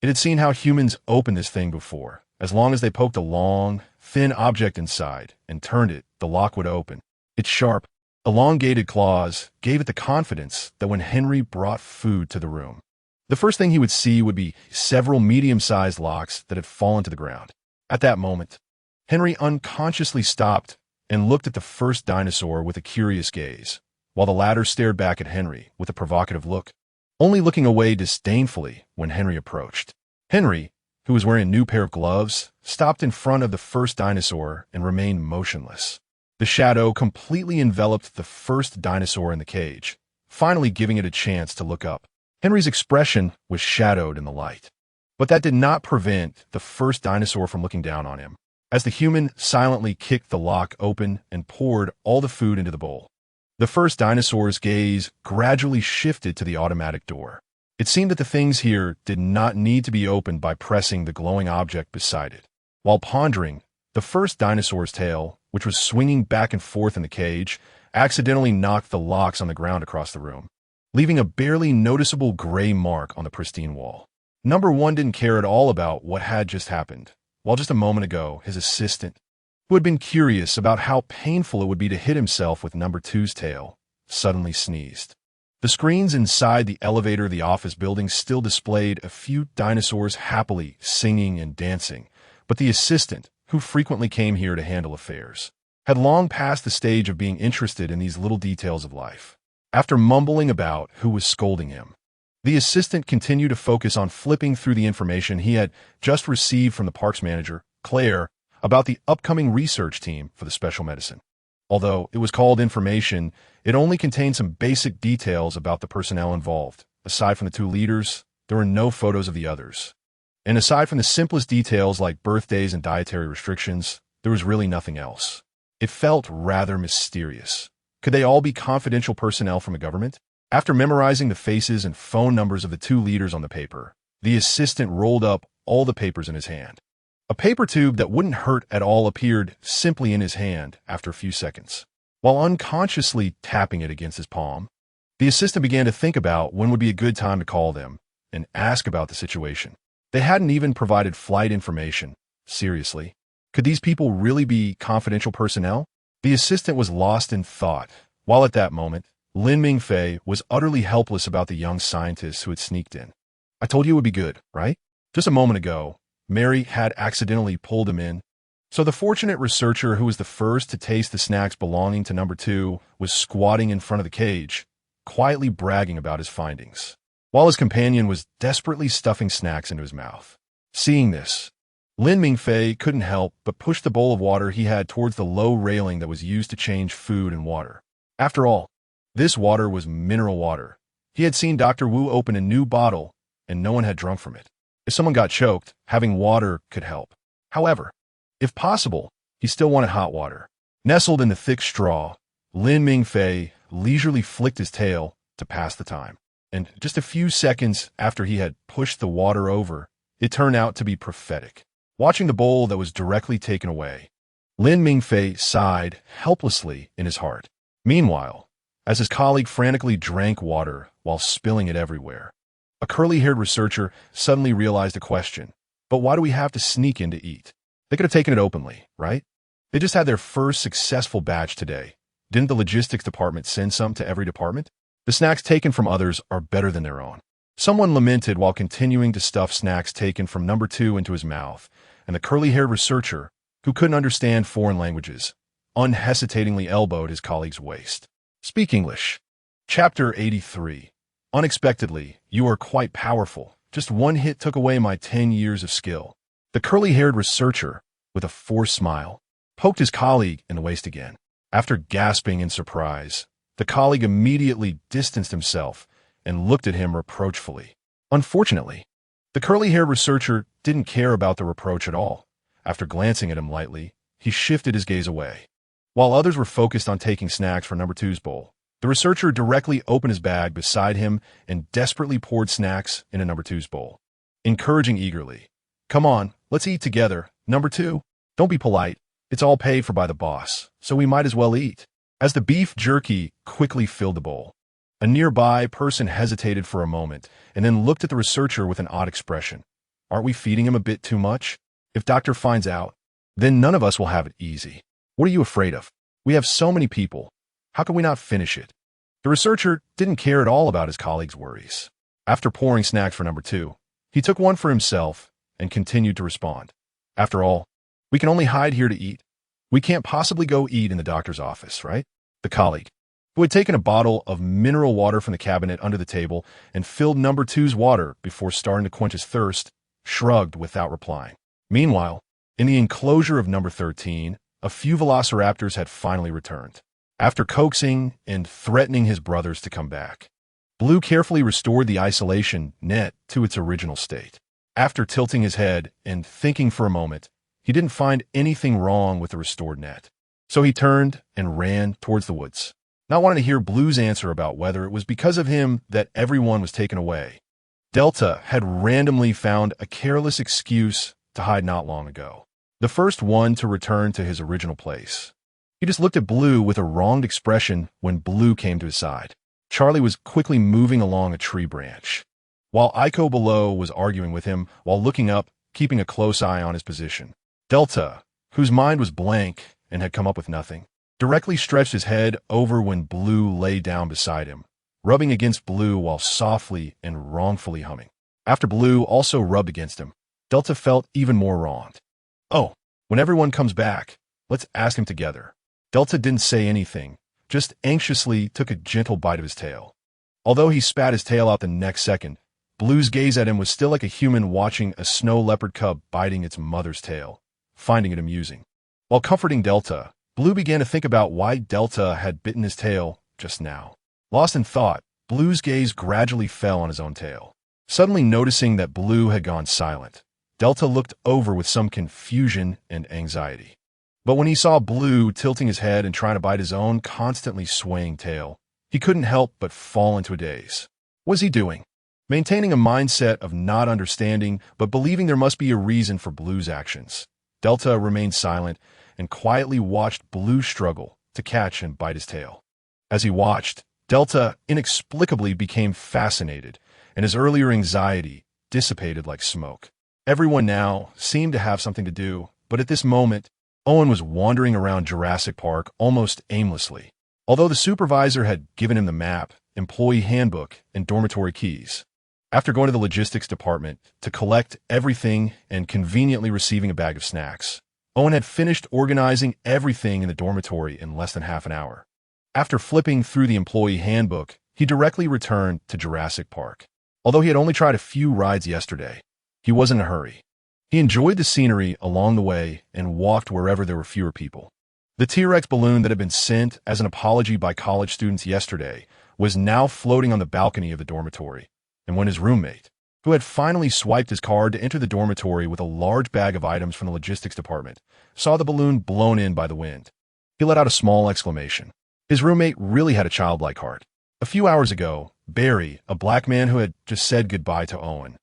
A: It had seen how humans opened this thing before. As long as they poked a long, thin object inside and turned it, the lock would open. Its sharp, elongated claws gave it the confidence that when Henry brought food to the room, the first thing he would see would be several medium-sized locks that had fallen to the ground. At that moment, Henry unconsciously stopped and looked at the first dinosaur with a curious gaze, while the latter stared back at Henry with a provocative look, only looking away disdainfully when Henry approached. Henry, who was wearing a new pair of gloves, stopped in front of the first dinosaur and remained motionless. The shadow completely enveloped the first dinosaur in the cage, finally giving it a chance to look up. Henry's expression was shadowed in the light, but that did not prevent the first dinosaur from looking down on him, as the human silently kicked the lock open and poured all the food into the bowl. The first dinosaur's gaze gradually shifted to the automatic door. It seemed that the things here did not need to be opened by pressing the glowing object beside it. While pondering, the first dinosaur's tail, which was swinging back and forth in the cage, accidentally knocked the locks on the ground across the room, leaving a barely noticeable gray mark on the pristine wall. Number 1 didn't care at all about what had just happened, while just a moment ago, his assistant, who had been curious about how painful it would be to hit himself with Number 2's tail, suddenly sneezed. The screens inside the elevator of the office building still displayed a few dinosaurs happily singing and dancing, but the assistant, who frequently came here to handle affairs, had long passed the stage of being interested in these little details of life. After mumbling about who was scolding him, the assistant continued to focus on flipping through the information he had just received from the parks manager, Claire, about the upcoming research team for the special medicine. Although it was called information, it only contained some basic details about the personnel involved. Aside from the 2 leaders, there were no photos of the others. And aside from the simplest details like birthdays and dietary restrictions, there was really nothing else. It felt rather mysterious. Could they all be confidential personnel from the government? After memorizing the faces and phone numbers of the 2 leaders on the paper, the assistant rolled up all the papers in his hand. A paper tube that wouldn't hurt at all appeared simply in his hand after a few seconds. While unconsciously tapping it against his palm, the assistant began to think about when would be a good time to call them and ask about the situation. They hadn't even provided flight information. Seriously, could these people really be confidential personnel? The assistant was lost in thought, while at that moment, Lin Mingfei was utterly helpless about the young scientists who had sneaked in. I told you it would be good, right? Just a moment ago, Mary had accidentally pulled him in. So the fortunate researcher who was the first to taste the snacks belonging to Number 2 was squatting in front of the cage, quietly bragging about his findings, while his companion was desperately stuffing snacks into his mouth. Seeing this, Lin Mingfei couldn't help but push the bowl of water he had towards the low railing that was used to change food and water. After all, this water was mineral water. He had seen Dr. Wu open a new bottle, and no one had drunk from it. If someone got choked, having water could help. However, if possible, he still wanted hot water. Nestled in the thick straw, Lin Mingfei leisurely flicked his tail to pass the time. And just a few seconds after he had pushed the water over, it turned out to be prophetic. Watching the bowl that was directly taken away, Lin Mingfei sighed helplessly in his heart. Meanwhile, as his colleague frantically drank water while spilling it everywhere, a curly-haired researcher suddenly realized a question. But why do we have to sneak in to eat? They could have taken it openly, right? They just had their first successful batch today. Didn't the logistics department send some to every department? The snacks taken from others are better than their own. Someone lamented while continuing to stuff snacks taken from Number 2 into his mouth, and the curly-haired researcher, who couldn't understand foreign languages, unhesitatingly elbowed his colleague's waist. Speak English. Chapter 83. Unexpectedly, you are quite powerful. Just one hit took away my 10 years of skill. The curly-haired researcher, with a forced smile, poked his colleague in the waist again. After gasping in surprise, the colleague immediately distanced himself and looked at him reproachfully. Unfortunately, the curly-haired researcher didn't care about the reproach at all. After glancing at him lightly, he shifted his gaze away. While others were focused on taking snacks from Number 2's bowl, the researcher directly opened his bag beside him and desperately poured snacks into Number 2's bowl, encouraging eagerly, "Come on, let's eat together. Number 2, don't be polite. It's all paid for by the boss, so we might as well eat. As the beef jerky quickly filled the bowl, a nearby person hesitated for a moment and then looked at the researcher with an odd expression. Aren't we feeding him a bit too much? If Doctor finds out, then none of us will have it easy. What are you afraid of? We have so many people. How can we not finish it? The researcher didn't care at all about his colleagues' worries. After pouring snacks for number 2, he took one for himself and continued to respond. After all, we can only hide here to eat. We can't possibly go eat in the doctor's office, right? The colleague, who had taken a bottle of mineral water from the cabinet under the table and filled number 2's water before starting to quench his thirst, shrugged without replying. Meanwhile, in the enclosure of number 13, a few velociraptors had finally returned. After coaxing and threatening his brothers to come back, Blue carefully restored the isolation net to its original state. After tilting his head and thinking for a moment, he didn't find anything wrong with the restored net. So he turned and ran towards the woods, not wanting to hear Blue's answer about whether it was because of him that everyone was taken away. Delta had randomly found a careless excuse to hide not long ago, the first one to return to his original place. He just looked at Blue with a wronged expression when Blue came to his side. Charlie was quickly moving along a tree branch, while Iko below was arguing with him while looking up, keeping a close eye on his position. Delta, whose mind was blank and had come up with nothing, directly stretched his head over when Blue lay down beside him, rubbing against Blue while softly and wrongfully humming. After Blue also rubbed against him, Delta felt even more wronged. Oh, when everyone comes back, let's ask him together. Delta didn't say anything, just anxiously took a gentle bite of his tail. Although he spat his tail out the next second, Blue's gaze at him was still like a human watching a snow leopard cub biting its mother's tail, finding it amusing. While comforting Delta, Blue began to think about why Delta had bitten his tail just now. Lost in thought, Blue's gaze gradually fell on his own tail. Suddenly noticing that Blue had gone silent, Delta looked over with some confusion and anxiety. But when he saw Blue tilting his head and trying to bite his own constantly swaying tail, he couldn't help but fall into a daze. What was he doing? Maintaining a mindset of not understanding but believing there must be a reason for Blue's actions, Delta remained silent and quietly watched Blue struggle to catch and bite his tail. As he watched, Delta inexplicably became fascinated, and his earlier anxiety dissipated like smoke. Everyone now seemed to have something to do, but at this moment, Owen was wandering around Jurassic Park almost aimlessly. Although the supervisor had given him the map, employee handbook, and dormitory keys. After going to the logistics department to collect everything and conveniently receiving a bag of snacks, Owen had finished organizing everything in the dormitory in less than half an hour. After flipping through the employee handbook, he directly returned to Jurassic Park. Although he had only tried a few rides yesterday, he wasn't in a hurry. He enjoyed the scenery along the way and walked wherever there were fewer people. The T-Rex balloon that had been sent as an apology by college students yesterday was now floating on the balcony of the dormitory, and when his roommate, who had finally swiped his card to enter the dormitory with a large bag of items from the logistics department, saw the balloon blown in by the wind, he let out a small exclamation. His roommate really had a childlike heart. A few hours ago, Barry, a black man who had just said goodbye to Owen,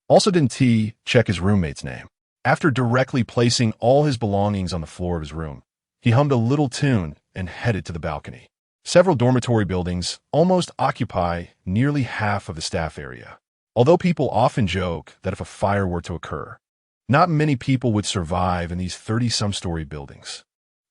A: also didn't check his roommate's name. After directly placing all his belongings on the floor of his room, he hummed a little tune and headed to the balcony. Several dormitory buildings almost occupy nearly half of the staff area. Although people often joke that if a fire were to occur, not many people would survive in these 30-some-story buildings.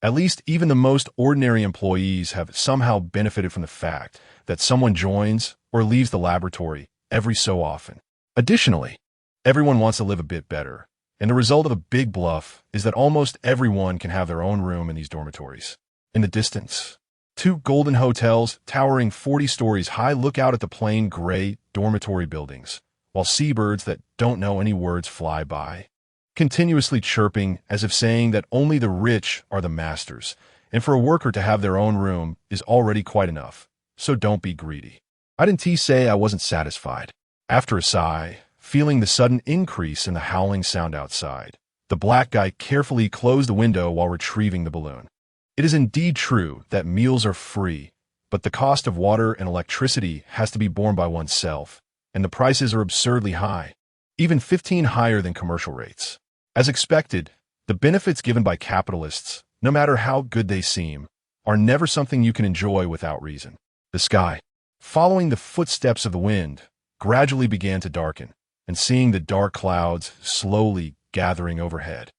A: At least even the most ordinary employees have somehow benefited from the fact that someone joins or leaves the laboratory every so often. Additionally, everyone wants to live a bit better, and the result of a big bluff is that almost everyone can have their own room in these dormitories. In the distance, 2 golden hotels towering 40 stories high look out at the plain gray dormitory buildings, while seabirds that don't know any words fly by, continuously chirping as if saying that only the rich are the masters, and for a worker to have their own room is already quite enough, so don't be greedy. I didn't say I wasn't satisfied. After a sigh, feeling the sudden increase in the howling sound outside, the black guy carefully closed the window while retrieving the balloon. It is indeed true that meals are free, but the cost of water and electricity has to be borne by oneself, and the prices are absurdly high, even 15 higher than commercial rates. As expected, The benefits given by capitalists, no matter how good they seem, are never something you can enjoy without reason. The sky, following the footsteps of the wind, gradually began to darken, and seeing the dark clouds slowly gathering overhead,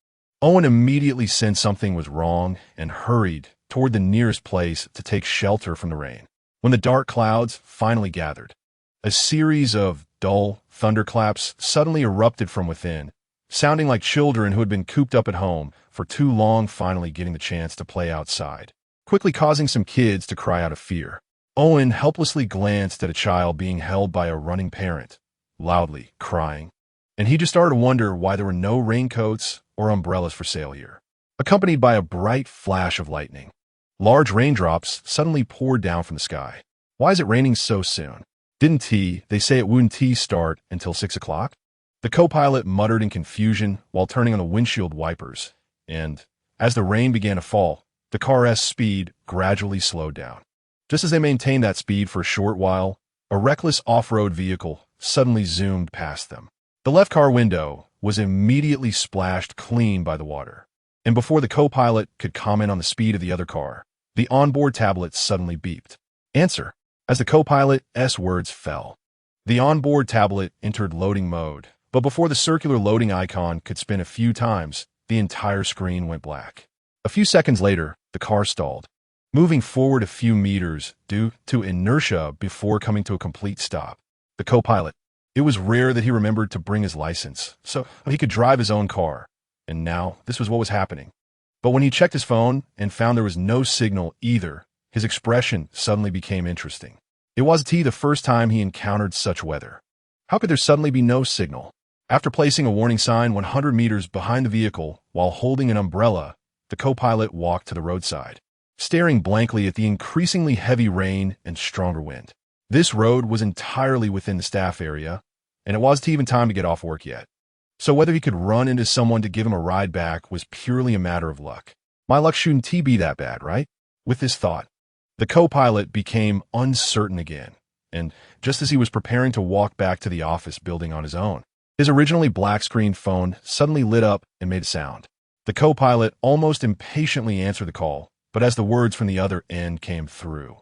A: Owen immediately sensed something was wrong and hurried toward the nearest place to take shelter from the rain. When the dark clouds finally gathered, a series of dull thunderclaps suddenly erupted from within, sounding like children who had been cooped up at home for too long finally getting the chance to play outside, quickly causing some kids to cry out of fear. Owen helplessly glanced at a child being held by a running parent, loudly crying, and he just started to wonder why there were no raincoats or umbrellas for sale here. Accompanied by a bright flash of lightning, large raindrops suddenly poured down from the sky. Why is it raining so soon? They say it wouldn't start until 6 o'clock? The co-pilot muttered in confusion while turning on the windshield wipers, and as the rain began to fall, the car's speed gradually slowed down. Just as they maintained that speed for a short while, a reckless off-road vehicle suddenly zoomed past them. The left car window was immediately splashed clean by the water, and before the co-pilot could comment on the speed of the other car, the onboard tablet suddenly beeped. Answer. As the co-pilot's words fell, the onboard tablet entered loading mode, but before the circular loading icon could spin a few times, the entire screen went black. A few seconds later, the car stalled, moving forward a few meters due to inertia before coming to a complete stop. The co-pilot. It was rare that he remembered to bring his license, so he could drive his own car, and now this was what was happening. But when he checked his phone and found there was no signal either, his expression suddenly became interesting. It wasn't the first time he encountered such weather. How could there suddenly be no signal? After placing a warning sign 100 meters behind the vehicle while holding an umbrella, the co-pilot walked to the roadside, staring blankly at the increasingly heavy rain and stronger wind. This road was entirely within the staff area, and it wasn't even time to get off work yet. So whether he could run into someone to give him a ride back was purely a matter of luck. My luck shouldn't be that bad, right? With this thought, the co-pilot became uncertain again, and just as he was preparing to walk back to the office building on his own, his originally black-screened phone suddenly lit up and made a sound. The co-pilot almost impatiently answered the call, but as the words from the other end came through,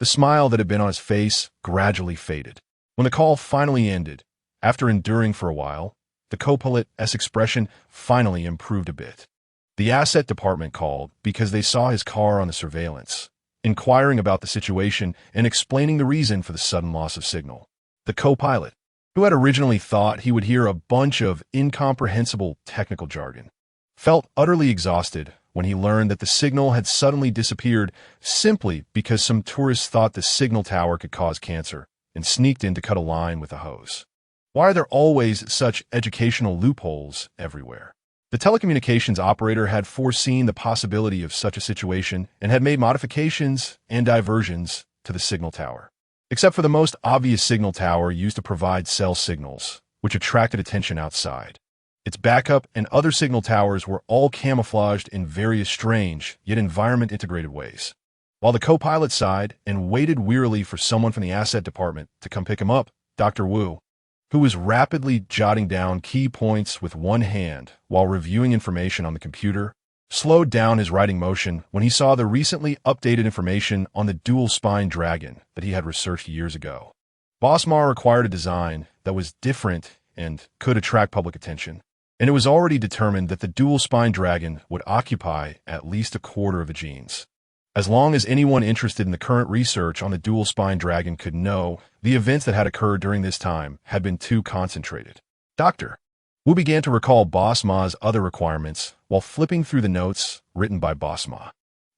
A: the smile that had been on his face gradually faded. When the call finally ended, after enduring for a while, the co-pilot's expression finally improved a bit. The asset department called because they saw his car on the surveillance, inquiring about the situation and explaining the reason for the sudden loss of signal. The co-pilot, who had originally thought he would hear a bunch of incomprehensible technical jargon, felt utterly exhausted when he learned that the signal had suddenly disappeared simply because some tourists thought the signal tower could cause cancer and sneaked in to cut a line with a hose. Why are there always such educational loopholes everywhere? The telecommunications operator had foreseen the possibility of such a situation and had made modifications and diversions to the signal tower, except for the most obvious signal tower used to provide cell signals, which attracted attention outside. Its backup and other signal towers were all camouflaged in various strange, yet environment-integrated ways. While the co-pilot sighed and waited wearily for someone from the asset department to come pick him up, Dr. Wu, who was rapidly jotting down key points with one hand while reviewing information on the computer, slowed down his writing motion when he saw the recently updated information on the dual-spine dragon that he had researched years ago. Boss Ma required a design that was different and could attract public attention, and it was already determined that the dual-spine dragon would occupy at least a quarter of the genes. As long as anyone interested in the current research on the dual-spine dragon could know, the events that had occurred during this time had been too concentrated. Dr. Wu began to recall Boss Ma's other requirements while flipping through the notes written by Boss Ma.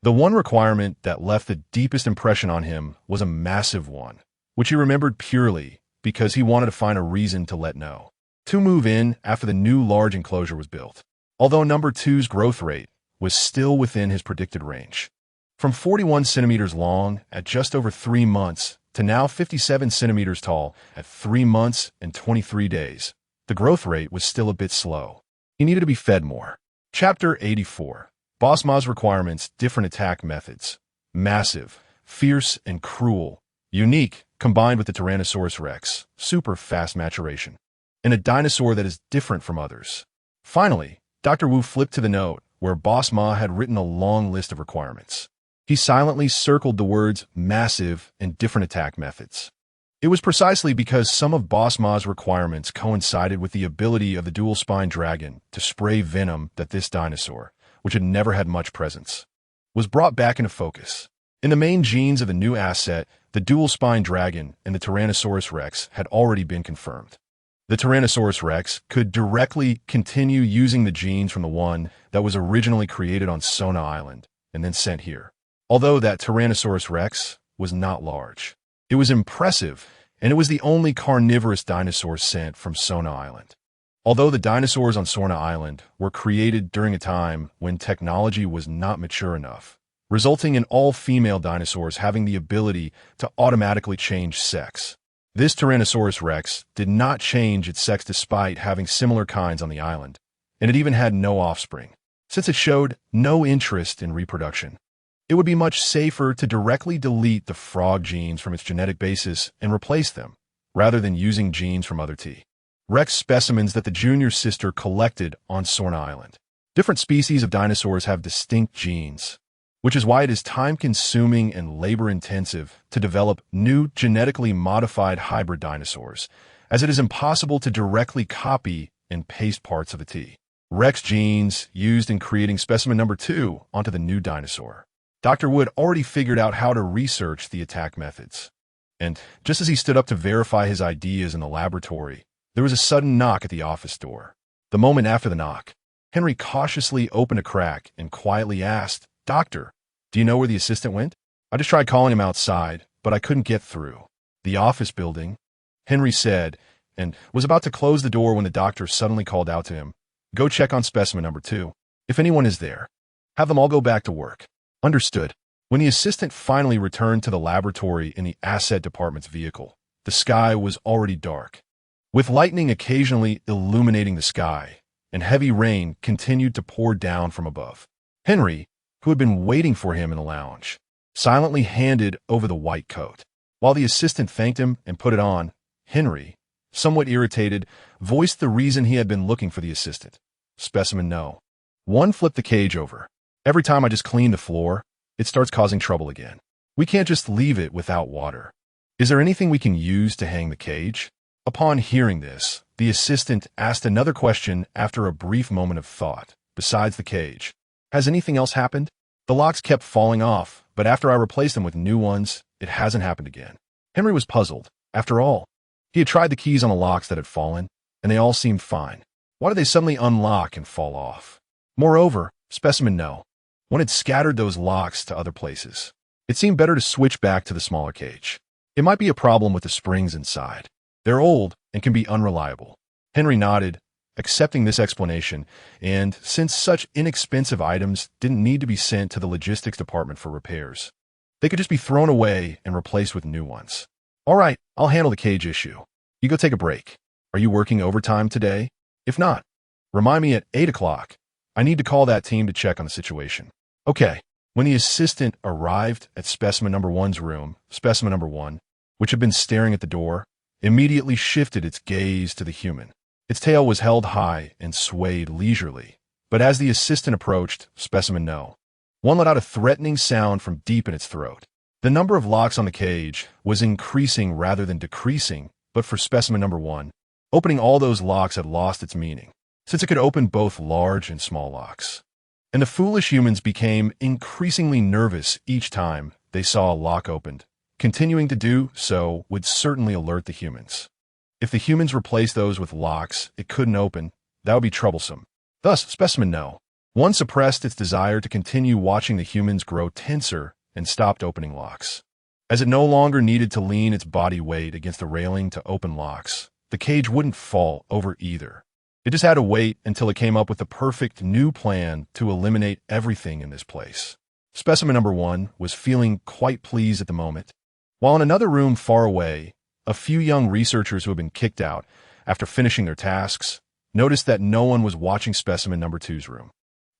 A: The one requirement that left the deepest impression on him was a massive one, which he remembered purely because he wanted to find a reason to let know. To move in after the new large enclosure was built, although number 2's growth rate was still within his predicted range. From 41 centimeters long at just over 3 months to now 57 centimeters tall at 3 months and 23 days, the growth rate was still a bit slow. He needed to be fed more. Chapter 84. Boss Ma's requirements, different attack methods. Massive, fierce, and cruel. Unique, combined with the Tyrannosaurus Rex, super fast maturation. And a dinosaur that is different from others. Finally, Dr. Wu flipped to the note, where Boss Ma had written a long list of requirements. He silently circled the words massive and different attack methods. It was precisely because some of Boss Ma's requirements coincided with the ability of the dual-spine dragon to spray venom that this dinosaur, which had never had much presence, was brought back into focus. In the main genes of the new asset, the dual-spine dragon and the Tyrannosaurus rex had already been confirmed. The Tyrannosaurus rex could directly continue using the genes from the one that was originally created on Sona Island and then sent here. Although that Tyrannosaurus rex was not large, it was impressive, and it was the only carnivorous dinosaur sent from Sona Island. Although the dinosaurs on Sona Island were created during a time when technology was not mature enough, resulting in all female dinosaurs having the ability to automatically change sex. This Tyrannosaurus rex did not change its sex despite having similar kinds on the island, and it even had no offspring, since it showed no interest in reproduction. It would be much safer to directly delete the frog genes from its genetic basis and replace them, rather than using genes from other T-Rex specimens that the junior sister collected on Sona Island. Different species of dinosaurs have distinct genes, which is why it is time-consuming and labor-intensive to develop new genetically modified hybrid dinosaurs, as it is impossible to directly copy and paste parts of the T-Rex genes used in creating specimen number 2 onto the new dinosaur. Dr. Wood already figured out how to research the attack methods. And just as he stood up to verify his ideas in the laboratory, there was a sudden knock at the office door. The moment after the knock, Henry cautiously opened a crack and quietly asked, "Doctor, do you know where the assistant went? I just tried calling him outside, but I couldn't get through." "The office building," Henry said, and was about to close the door when the doctor suddenly called out to him, "Go check on specimen number 2. If anyone is there, have them all go back to work." "Understood." When the assistant finally returned to the laboratory in the asset department's vehicle, the sky was already dark, with lightning occasionally illuminating the sky, and heavy rain continued to pour down from above. Henry, who had been waiting for him in the lounge, silently handed over the white coat. While the assistant thanked him and put it on, Henry, somewhat irritated, voiced the reason he had been looking for the assistant. "Specimen no. 1 flipped the cage over. Every time I just clean the floor, it starts causing trouble again. We can't just leave it without water. Is there anything we can use to hang the cage?" Upon hearing this, the assistant asked another question after a brief moment of thought. "Besides the cage, has anything else happened?" "The locks kept falling off, but after I replaced them with new ones, it hasn't happened again." Henry was puzzled. After all, he had tried the keys on the locks that had fallen, and they all seemed fine. Why did they suddenly unlock and fall off? Moreover, specimen no. One had scattered those locks to other places. It seemed better to switch back to the smaller cage. It might be a problem with the springs inside. They're old and can be unreliable. Henry nodded, accepting this explanation, and since such inexpensive items didn't need to be sent to the logistics department for repairs, they could just be thrown away and replaced with new ones. "All right, I'll handle the cage issue. You go take a break. Are you working overtime today? If not, remind me at 8 o'clock. I need to call that team to check on the situation." "Okay." When the assistant arrived at specimen number 1's room, specimen number 1, which had been staring at the door, immediately shifted its gaze to the human. Its tail was held high and swayed leisurely, but as the assistant approached specimen no, 1 let out a threatening sound from deep in its throat. The number of locks on the cage was increasing rather than decreasing, but for specimen number 1, opening all those locks had lost its meaning, since it could open both large and small locks. And the foolish humans became increasingly nervous each time they saw a lock opened. Continuing to do so would certainly alert the humans. If the humans replaced those with locks it couldn't open, that would be troublesome. Thus, specimen no. 1 suppressed its desire to continue watching the humans grow tenser and stopped opening locks. As it no longer needed to lean its body weight against the railing to open locks, the cage wouldn't fall over either. It just had to wait until it came up with the perfect new plan to eliminate everything in this place. Specimen number 1 was feeling quite pleased at the moment. While in another room far away, a few young researchers who had been kicked out after finishing their tasks noticed that no one was watching specimen number 2's room.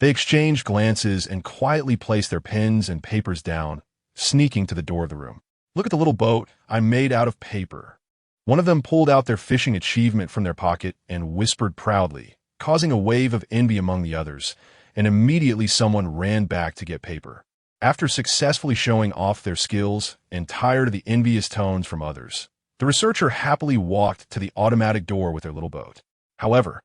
A: They exchanged glances and quietly placed their pens and papers down, sneaking to the door of the room. "Look at the little boat I made out of paper." One of them pulled out their fishing achievement from their pocket and whispered proudly, causing a wave of envy among the others, and immediately someone ran back to get paper. After successfully showing off their skills and tired of the envious tones from others, the researcher happily walked to the automatic door with their little boat. However,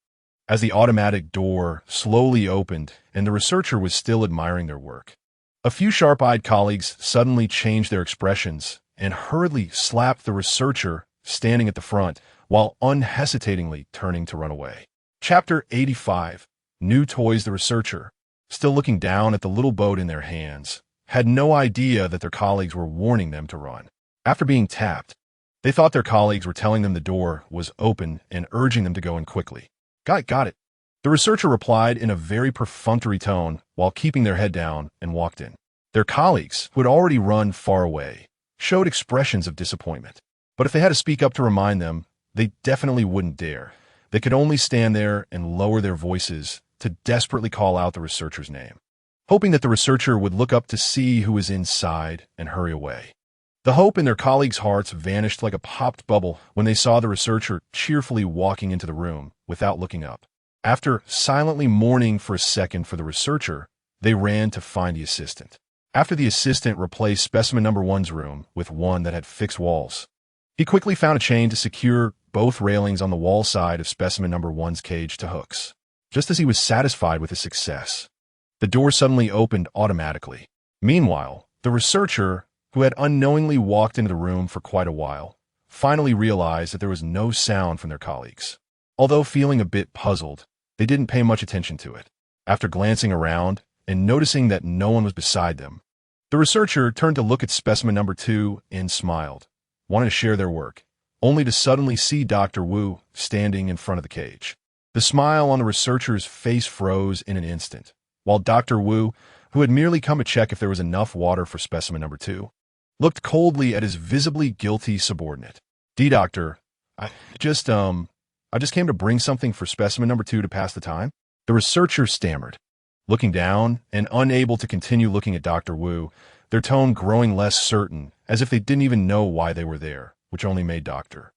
A: as the automatic door slowly opened and the researcher was still admiring their work, a few sharp-eyed colleagues suddenly changed their expressions and hurriedly slapped the researcher standing at the front while unhesitatingly turning to run away. Chapter 85. New Toys. The researcher, still looking down at the little boat in their hands, had no idea that their colleagues were warning them to run. After being tapped, they thought their colleagues were telling them the door was open and urging them to go in quickly. Got it. The researcher replied in a very perfunctory tone while keeping their head down and walked in. Their colleagues, who had already run far away, showed expressions of disappointment. But if they had to speak up to remind them, they definitely wouldn't dare. They could only stand there and lower their voices to desperately call out the researcher's name, hoping that the researcher would look up to see who was inside and hurry away. The hope in their colleagues' hearts vanished like a popped bubble when they saw the researcher cheerfully walking into the room without looking up. After silently mourning for a second for the researcher, they ran to find the assistant. After the assistant replaced specimen number 1's room with one that had fixed walls, he quickly found a chain to secure both railings on the wall side of specimen number 1's cage to hooks. Just as he was satisfied with his success, the door suddenly opened automatically. Meanwhile, the researcher, who had unknowingly walked into the room for quite a while, finally realized that there was no sound from their colleagues. Although feeling a bit puzzled, they didn't pay much attention to it. After glancing around and noticing that no one was beside them, the researcher turned to look at specimen number 2 and smiled, wanting to share their work, only to suddenly see Dr. Wu standing in front of the cage. The smile on the researcher's face froze in an instant, while Dr. Wu, who had merely come to check if there was enough water for specimen number 2, looked coldly at his visibly guilty subordinate. Doctor, I just came to bring something for specimen number 2 to pass the time." The researcher stammered, looking down and unable to continue looking at Dr. Wu, their tone growing less certain, as if they didn't even know why they were there, which only made Dr.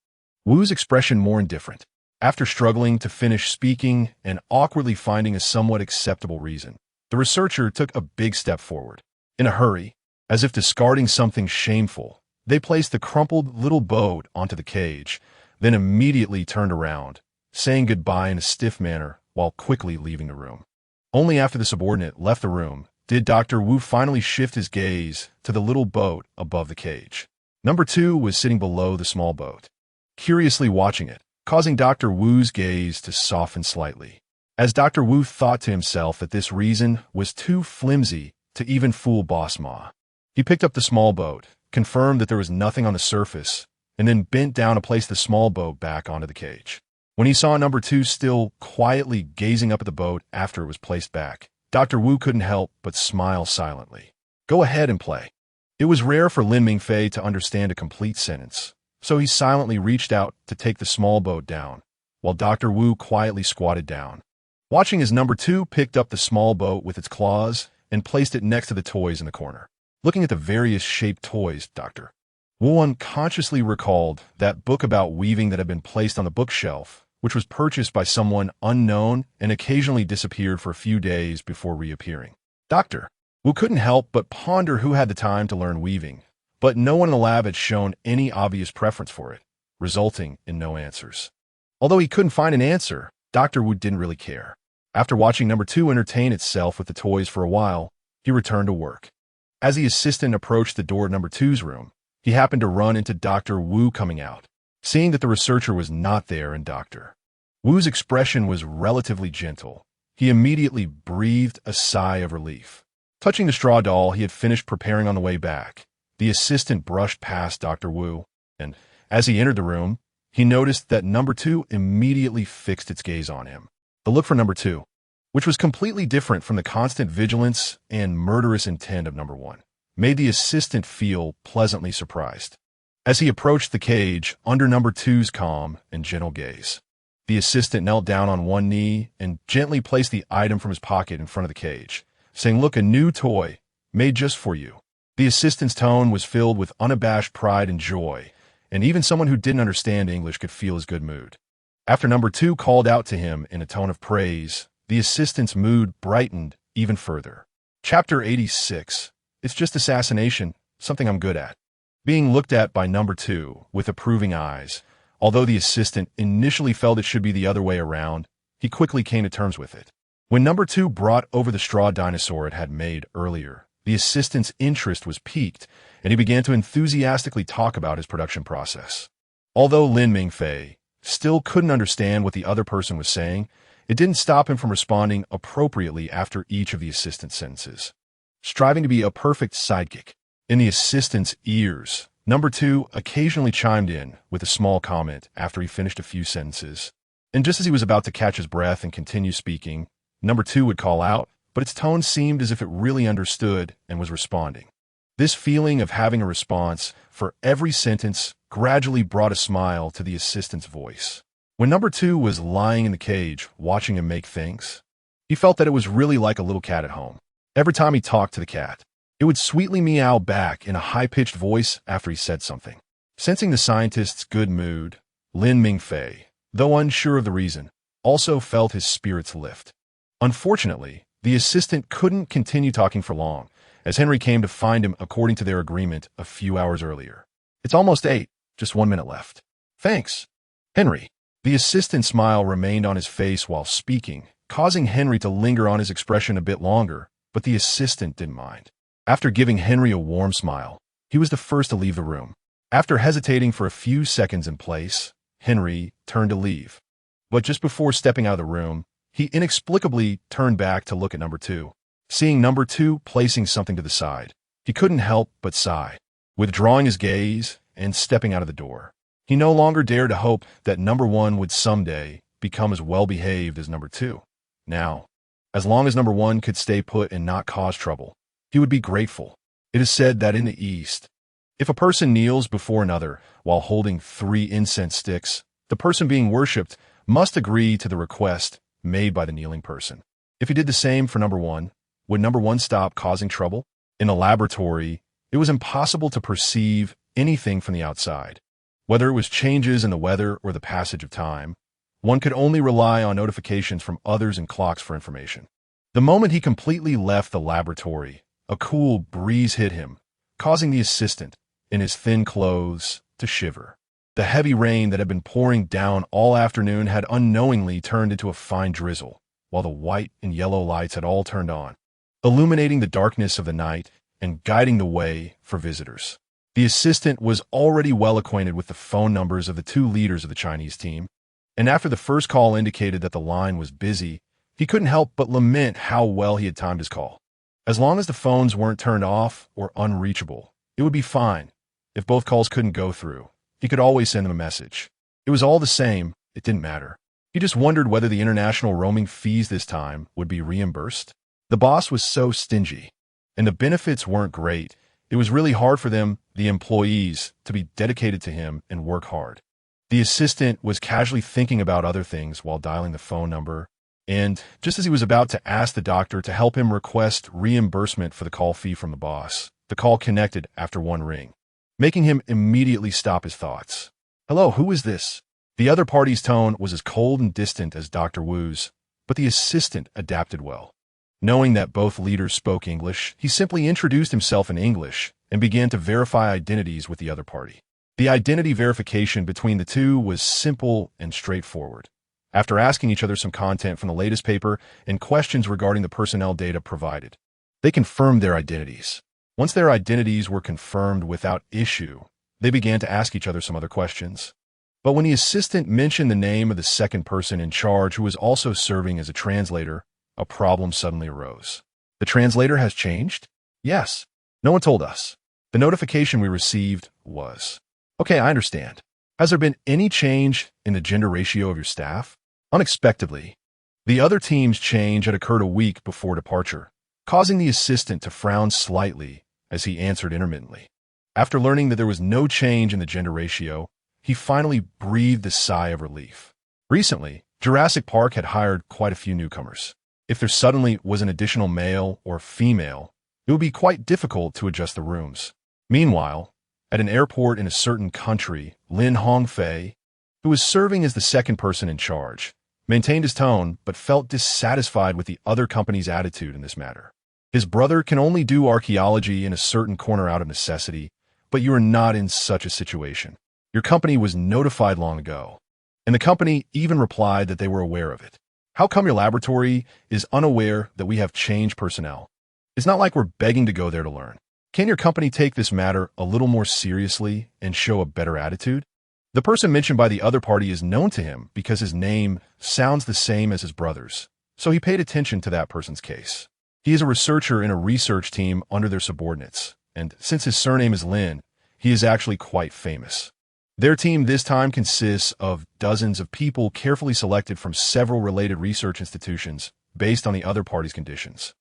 A: Wu's expression more indifferent. After struggling to finish speaking and awkwardly finding a somewhat acceptable reason, the researcher took a big step forward. In a hurry, as if discarding something shameful, they placed the crumpled little boat onto the cage, then immediately turned around, saying goodbye in a stiff manner while quickly leaving the room. Only after the subordinate left the room did Dr. Wu finally shift his gaze to the little boat above the cage. Number 2 was sitting below the small boat, curiously watching it, causing Dr. Wu's gaze to soften slightly, as Dr. Wu thought to himself that this reason was too flimsy to even fool Boss Ma. He picked up the small boat, confirmed that there was nothing on the surface, and then bent down to place the small boat back onto the cage. When he saw number 2 still quietly gazing up at the boat after it was placed back, Dr. Wu couldn't help but smile silently. "Go ahead and play." It was rare for Lin Mingfei to understand a complete sentence, so he silently reached out to take the small boat down, while Dr. Wu quietly squatted down, watching as number 2 picked up the small boat with its claws and placed it next to the toys in the corner. Looking at the various shaped toys, Dr. Wu unconsciously recalled that book about weaving that had been placed on the bookshelf, which was purchased by someone unknown and occasionally disappeared for a few days before reappearing. Dr. Wu couldn't help but ponder who had the time to learn weaving, but no one in the lab had shown any obvious preference for it, resulting in no answers. Although he couldn't find an answer, Dr. Wu didn't really care. After watching number 2 entertain itself with the toys for a while, he returned to work. As the assistant approached the door of number 2's room, he happened to run into Dr. Wu coming out. Seeing that the researcher was not there and Dr. Wu's expression was relatively gentle, he immediately breathed a sigh of relief. Touching the straw doll he had finished preparing on the way back, the assistant brushed past Dr. Wu, and as he entered the room, he noticed that number 2 immediately fixed its gaze on him. The look for number 2, which was completely different from the constant vigilance and murderous intent of number 1, made the assistant feel pleasantly surprised. As he approached the cage under number 2's calm and gentle gaze, the assistant knelt down on one knee and gently placed the item from his pocket in front of the cage, saying, "Look, a new toy, made just for you." The assistant's tone was filled with unabashed pride and joy, and even someone who didn't understand English could feel his good mood. After number 2 called out to him in a tone of praise, the assistant's mood brightened even further. Chapter 86. It's just assassination, something I'm good at. Being looked at by number 2 with approving eyes, although the assistant initially felt it should be the other way around, he quickly came to terms with it. When number 2 brought over the straw dinosaur it had made earlier, the assistant's interest was piqued, and he began to enthusiastically talk about his production process. Although Lin Mingfei still couldn't understand what the other person was saying, it didn't stop him from responding appropriately after each of the assistant's sentences. Striving to be a perfect sidekick. In the assistant's ears, number 2 occasionally chimed in with a small comment after he finished a few sentences. And just as he was about to catch his breath and continue speaking, number 2 would call out, but its tone seemed as if it really understood and was responding. This feeling of having a response for every sentence gradually brought a smile to the assistant's voice. When number 2 was lying in the cage watching him make things, he felt that it was really like a little cat at home. Every time he talked to the cat, it would sweetly meow back in a high-pitched voice after he said something. Sensing the scientist's good mood, Lin Mingfei, though unsure of the reason, also felt his spirits lift. Unfortunately, the assistant couldn't continue talking for long, as Henry came to find him according to their agreement a few hours earlier. It's almost 8, just 1 minute left. Thanks, Henry. The assistant's smile remained on his face while speaking, causing Henry to linger on his expression a bit longer, but the assistant didn't mind. After giving Henry a warm smile, he was the first to leave the room. After hesitating for a few seconds in place, Henry turned to leave. But just before stepping out of the room, he inexplicably turned back to look at number 2. Seeing number 2 placing something to the side, he couldn't help but sigh. Withdrawing his gaze and stepping out of the door, he no longer dared to hope that number 1 would someday become as well-behaved as number 2. Now, as long as number 1 could stay put and not cause trouble, he would be grateful. It is said that in the East, if a person kneels before another while holding 3 incense sticks, the person being worshipped must agree to the request made by the kneeling person. If he did the same for number 1, would number 1 stop causing trouble? In a laboratory, it was impossible to perceive anything from the outside. Whether it was changes in the weather or the passage of time, one could only rely on notifications from others and clocks for information. The moment he completely left the laboratory, a cool breeze hit him, causing the assistant, in his thin clothes, to shiver. The heavy rain that had been pouring down all afternoon had unknowingly turned into a fine drizzle, while the white and yellow lights had all turned on, illuminating the darkness of the night and guiding the way for visitors. The assistant was already well acquainted with the phone numbers of the 2 leaders of the Chinese team, and after the first call indicated that the line was busy, he couldn't help but lament how well he had timed his call. As long as the phones weren't turned off or unreachable, it would be fine. If both calls couldn't go through, he could always send them a message. It was all the same, it didn't matter. He just wondered whether the international roaming fees this time would be reimbursed. The boss was so stingy, and the benefits weren't great. It was really hard for them, the employees, to be dedicated to him and work hard. The assistant was casually thinking about other things while dialing the phone number, and just as he was about to ask the doctor to help him request reimbursement for the call fee from the boss, the call connected after 1 ring, making him immediately stop his thoughts. Hello, who is this? The other party's tone was as cold and distant as Dr. Wu's, but the assistant adapted well. Knowing that both leaders spoke English, he simply introduced himself in English and began to verify identities with the other party. The identity verification between the 2 was simple and straightforward. After asking each other some content from the latest paper and questions regarding the personnel data provided, they confirmed their identities. Once their identities were confirmed without issue, they began to ask each other some other questions. But when the assistant mentioned the name of the second person in charge who was also serving as a translator, a problem suddenly arose. The translator has changed? Yes. No one told us. The notification we received was, okay, I understand. Has there been any change in the gender ratio of your staff? Unexpectedly, the other team's change had occurred a week before departure, causing the assistant to frown slightly as he answered intermittently. After learning that there was no change in the gender ratio, he finally breathed a sigh of relief. Recently, Jurassic Park had hired quite a few newcomers. If there suddenly was an additional male or female, it would be quite difficult to adjust the rooms. Meanwhile, at an airport in a certain country, Lin Hongfei, who was serving as the second person in charge, maintained his tone but felt dissatisfied with the other company's attitude in this matter. His brother can only do archaeology in a certain corner out of necessity, but you are not in such a situation. Your company was notified long ago, and the company even replied that they were aware of it. How come your laboratory is unaware that we have changed personnel? It's not like we're begging to go there to learn. Can your company take this matter a little more seriously and show a better attitude? The person mentioned by the other party is known to him because his name sounds the same as his brother's, so he paid attention to that person's case. He is a researcher in a research team under their subordinates, and since his surname is Lin, he is actually quite famous. Their team this time consists of dozens of people carefully selected from several related research institutions based on the other party's conditions.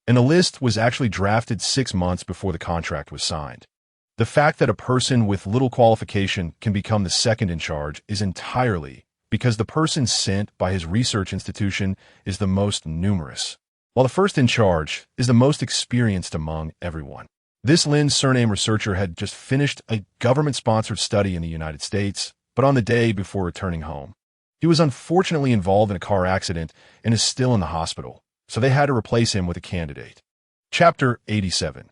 A: And the list was actually drafted 6 months before the contract was signed. The fact that a person with little qualification can become the second in charge is entirely because the person sent by his research institution is the most numerous, while the first in charge is the most experienced among everyone. This Lin's surname researcher had just finished a government-sponsored study in the United States, but on the day before returning home. He was unfortunately involved in a car accident and is still in the hospital, so they had to replace him with a candidate. Chapter 87.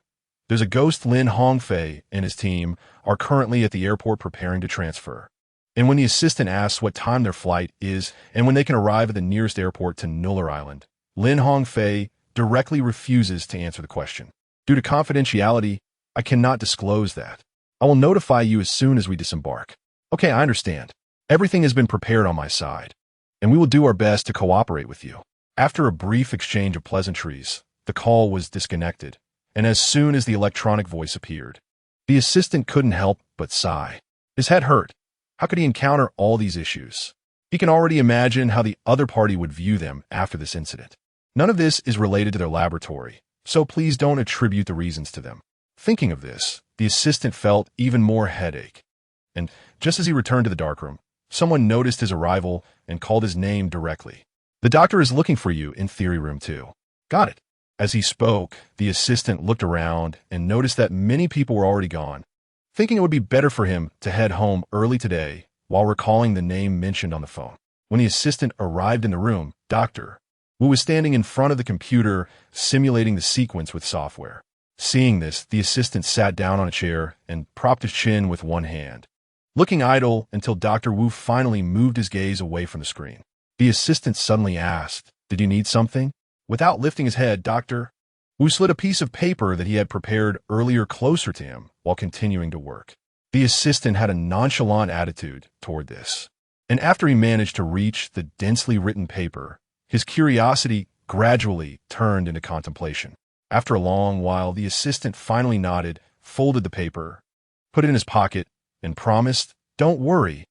A: There's a ghost. Lin Hongfei and his team are currently at the airport preparing to transfer. And when the assistant asks what time their flight is and when they can arrive at the nearest airport to Nuller Island, Lin Hongfei directly refuses to answer the question. Due to confidentiality, I cannot disclose that. I will notify you as soon as we disembark. Okay, I understand. Everything has been prepared on my side, and we will do our best to cooperate with you. After a brief exchange of pleasantries, the call was disconnected, and as soon as the electronic voice appeared, the assistant couldn't help but sigh. His head hurt. How could he encounter all these issues? He can already imagine how the other party would view them after this incident. None of this is related to their laboratory, so please don't attribute the reasons to them. Thinking of this, the assistant felt even more headache. And just as he returned to the darkroom, someone noticed his arrival and called his name directly. The doctor is looking for you in theory room 2. Got it. As he spoke, the assistant looked around and noticed that many people were already gone. Thinking it would be better for him to head home early today while recalling the name mentioned on the phone. When the assistant arrived in the room, Dr. Wu was standing in front of the computer, simulating the sequence with software. Seeing this, the assistant sat down on a chair and propped his chin with one hand, looking idle until Dr. Wu finally moved his gaze away from the screen. The assistant suddenly asked, "Did you need something?" Without lifting his head, Dr. Wu slid a piece of paper that he had prepared earlier closer to him while continuing to work. The assistant had a nonchalant attitude toward this, and after he managed to reach the densely written paper, his curiosity gradually turned into contemplation. After a long while, the assistant finally nodded, folded the paper, put it in his pocket, and promised, "Don't worry,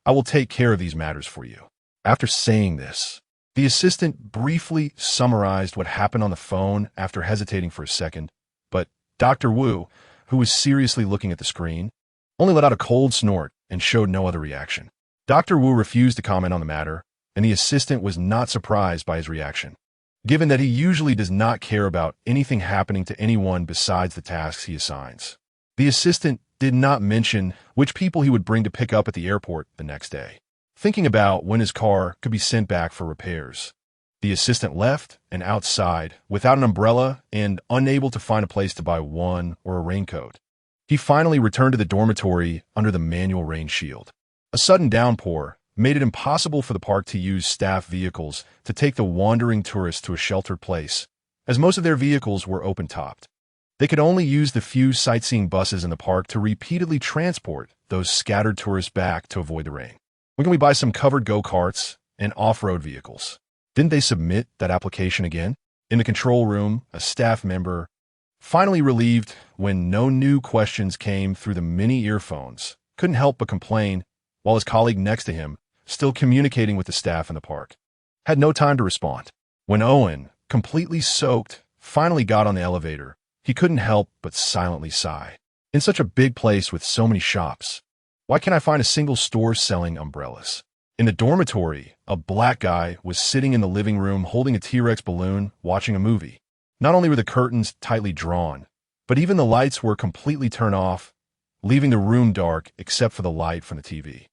A: I will take care of these matters for you." After saying this, the assistant briefly summarized what happened on the phone after hesitating for a second, but Dr. Wu, who was seriously looking at the screen, only let out a cold snort and showed no other reaction. Dr. Wu refused to comment on the matter, and the assistant was not surprised by his reaction, given that he usually does not care about anything happening to anyone besides the tasks he assigns. The assistant did not mention which people he would bring to pick up at the airport the next day. Thinking about when his car could be sent back for repairs, the assistant left and outside without an umbrella and unable to find a place to buy one or a raincoat. He finally returned to the dormitory under the manual rain shield. A sudden downpour made it impossible for the park to use staff vehicles to take the wandering tourists to a sheltered place, as most of their vehicles were open-topped. They could only use the few sightseeing buses in the park to repeatedly transport those scattered tourists back to avoid the rain. When can we buy some covered go-karts and off-road vehicles? Didn't they submit that application again? In the control room, a staff member, finally relieved when no new questions came through the many earphones, couldn't help but complain, while his colleague next to him, still communicating with the staff in the park, had no time to respond. When Owen, completely soaked, finally got on the elevator, he couldn't help but silently sigh. In such a big place with so many shops, why can't I find a single store selling umbrellas? In the dormitory, a black guy was sitting in the living room holding a T-Rex balloon, watching a movie. Not only were the curtains tightly drawn, but even the lights were completely turned off, leaving the room dark except for the light from the TV.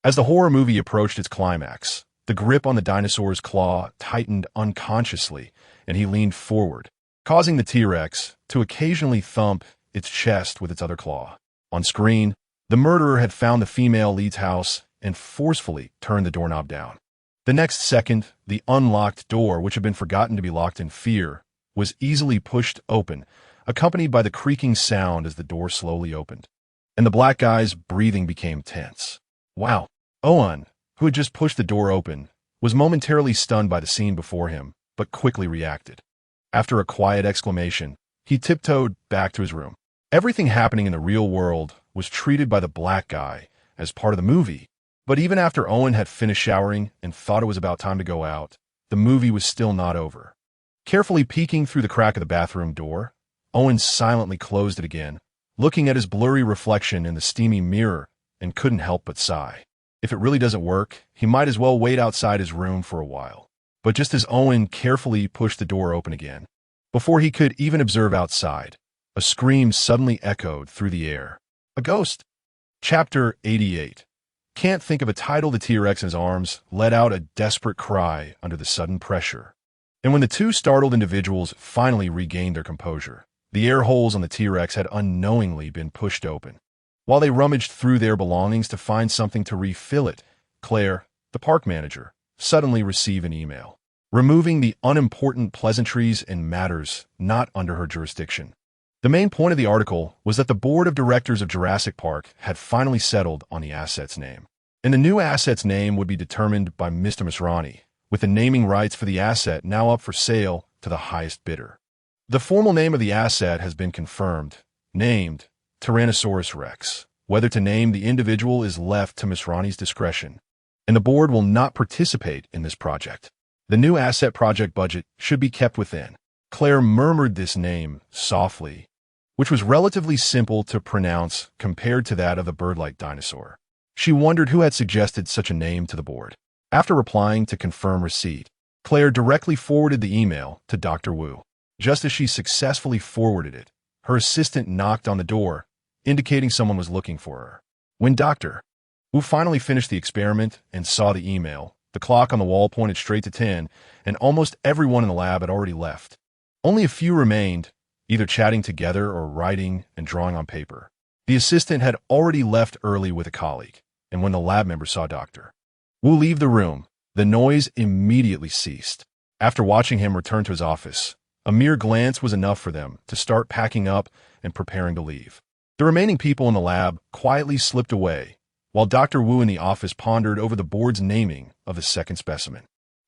A: As the horror movie approached its climax, the grip on the dinosaur's claw tightened unconsciously, and he leaned forward, causing the T-Rex to occasionally thump its chest with its other claw. On screen, the murderer had found the female lead's house and forcefully turned the doorknob down. The next second, the unlocked door, which had been forgotten to be locked in fear, was easily pushed open, accompanied by the creaking sound as the door slowly opened. And the black guy's breathing became tense. Wow. Owen, who had just pushed the door open, was momentarily stunned by the scene before him, but quickly reacted. After a quiet exclamation, he tiptoed back to his room. Everything happening in the real world was treated by the black guy as part of the movie, but even after Owen had finished showering and thought it was about time to go out, the movie was still not over. Carefully peeking through the crack of the bathroom door, Owen silently closed it again, looking at his blurry reflection in the steamy mirror, and couldn't help but sigh. If it really doesn't work, he might as well wait outside his room for a while. But just as Owen carefully pushed the door open again, before he could even observe outside, a scream suddenly echoed through the air. A ghost! Chapter 88. Can't think of a title. The T-Rex in his arms let out a desperate cry under the sudden pressure. And when the two startled individuals finally regained their composure, the air holes on the T-Rex had unknowingly been pushed open. While they rummaged through their belongings to find something to refill it, Claire, the park manager, suddenly received an email, removing the unimportant pleasantries and matters not under her jurisdiction. The main point of the article was that the board of directors of Jurassic Park had finally settled on the asset's name. And the new asset's name would be determined by Mr. Masrani, with the naming rights for the asset now up for sale to the highest bidder. The formal name of the asset has been confirmed, named Tyrannosaurus Rex. Whether to name the individual is left to Masrani's discretion, and the board will not participate in this project. The new asset project budget should be kept within. Claire murmured this name softly, which was relatively simple to pronounce compared to that of the bird-like dinosaur. She wondered who had suggested such a name to the board. After replying to confirm receipt, Claire directly forwarded the email to Dr. Wu. Just as she successfully forwarded it, her assistant knocked on the door, indicating someone was looking for her. When Dr. Wu finally finished the experiment and saw the email, the clock on the wall pointed straight to 10, and almost everyone in the lab had already left. Only a few remained, either chatting together or writing and drawing on paper. The assistant had already left early with a colleague, and when the lab member saw Dr. Wu leave the room, the noise immediately ceased. After watching him return to his office, a mere glance was enough for them to start packing up and preparing to leave. The remaining people in the lab quietly slipped away, while Dr. Wu in the office pondered over the board's naming of the second specimen.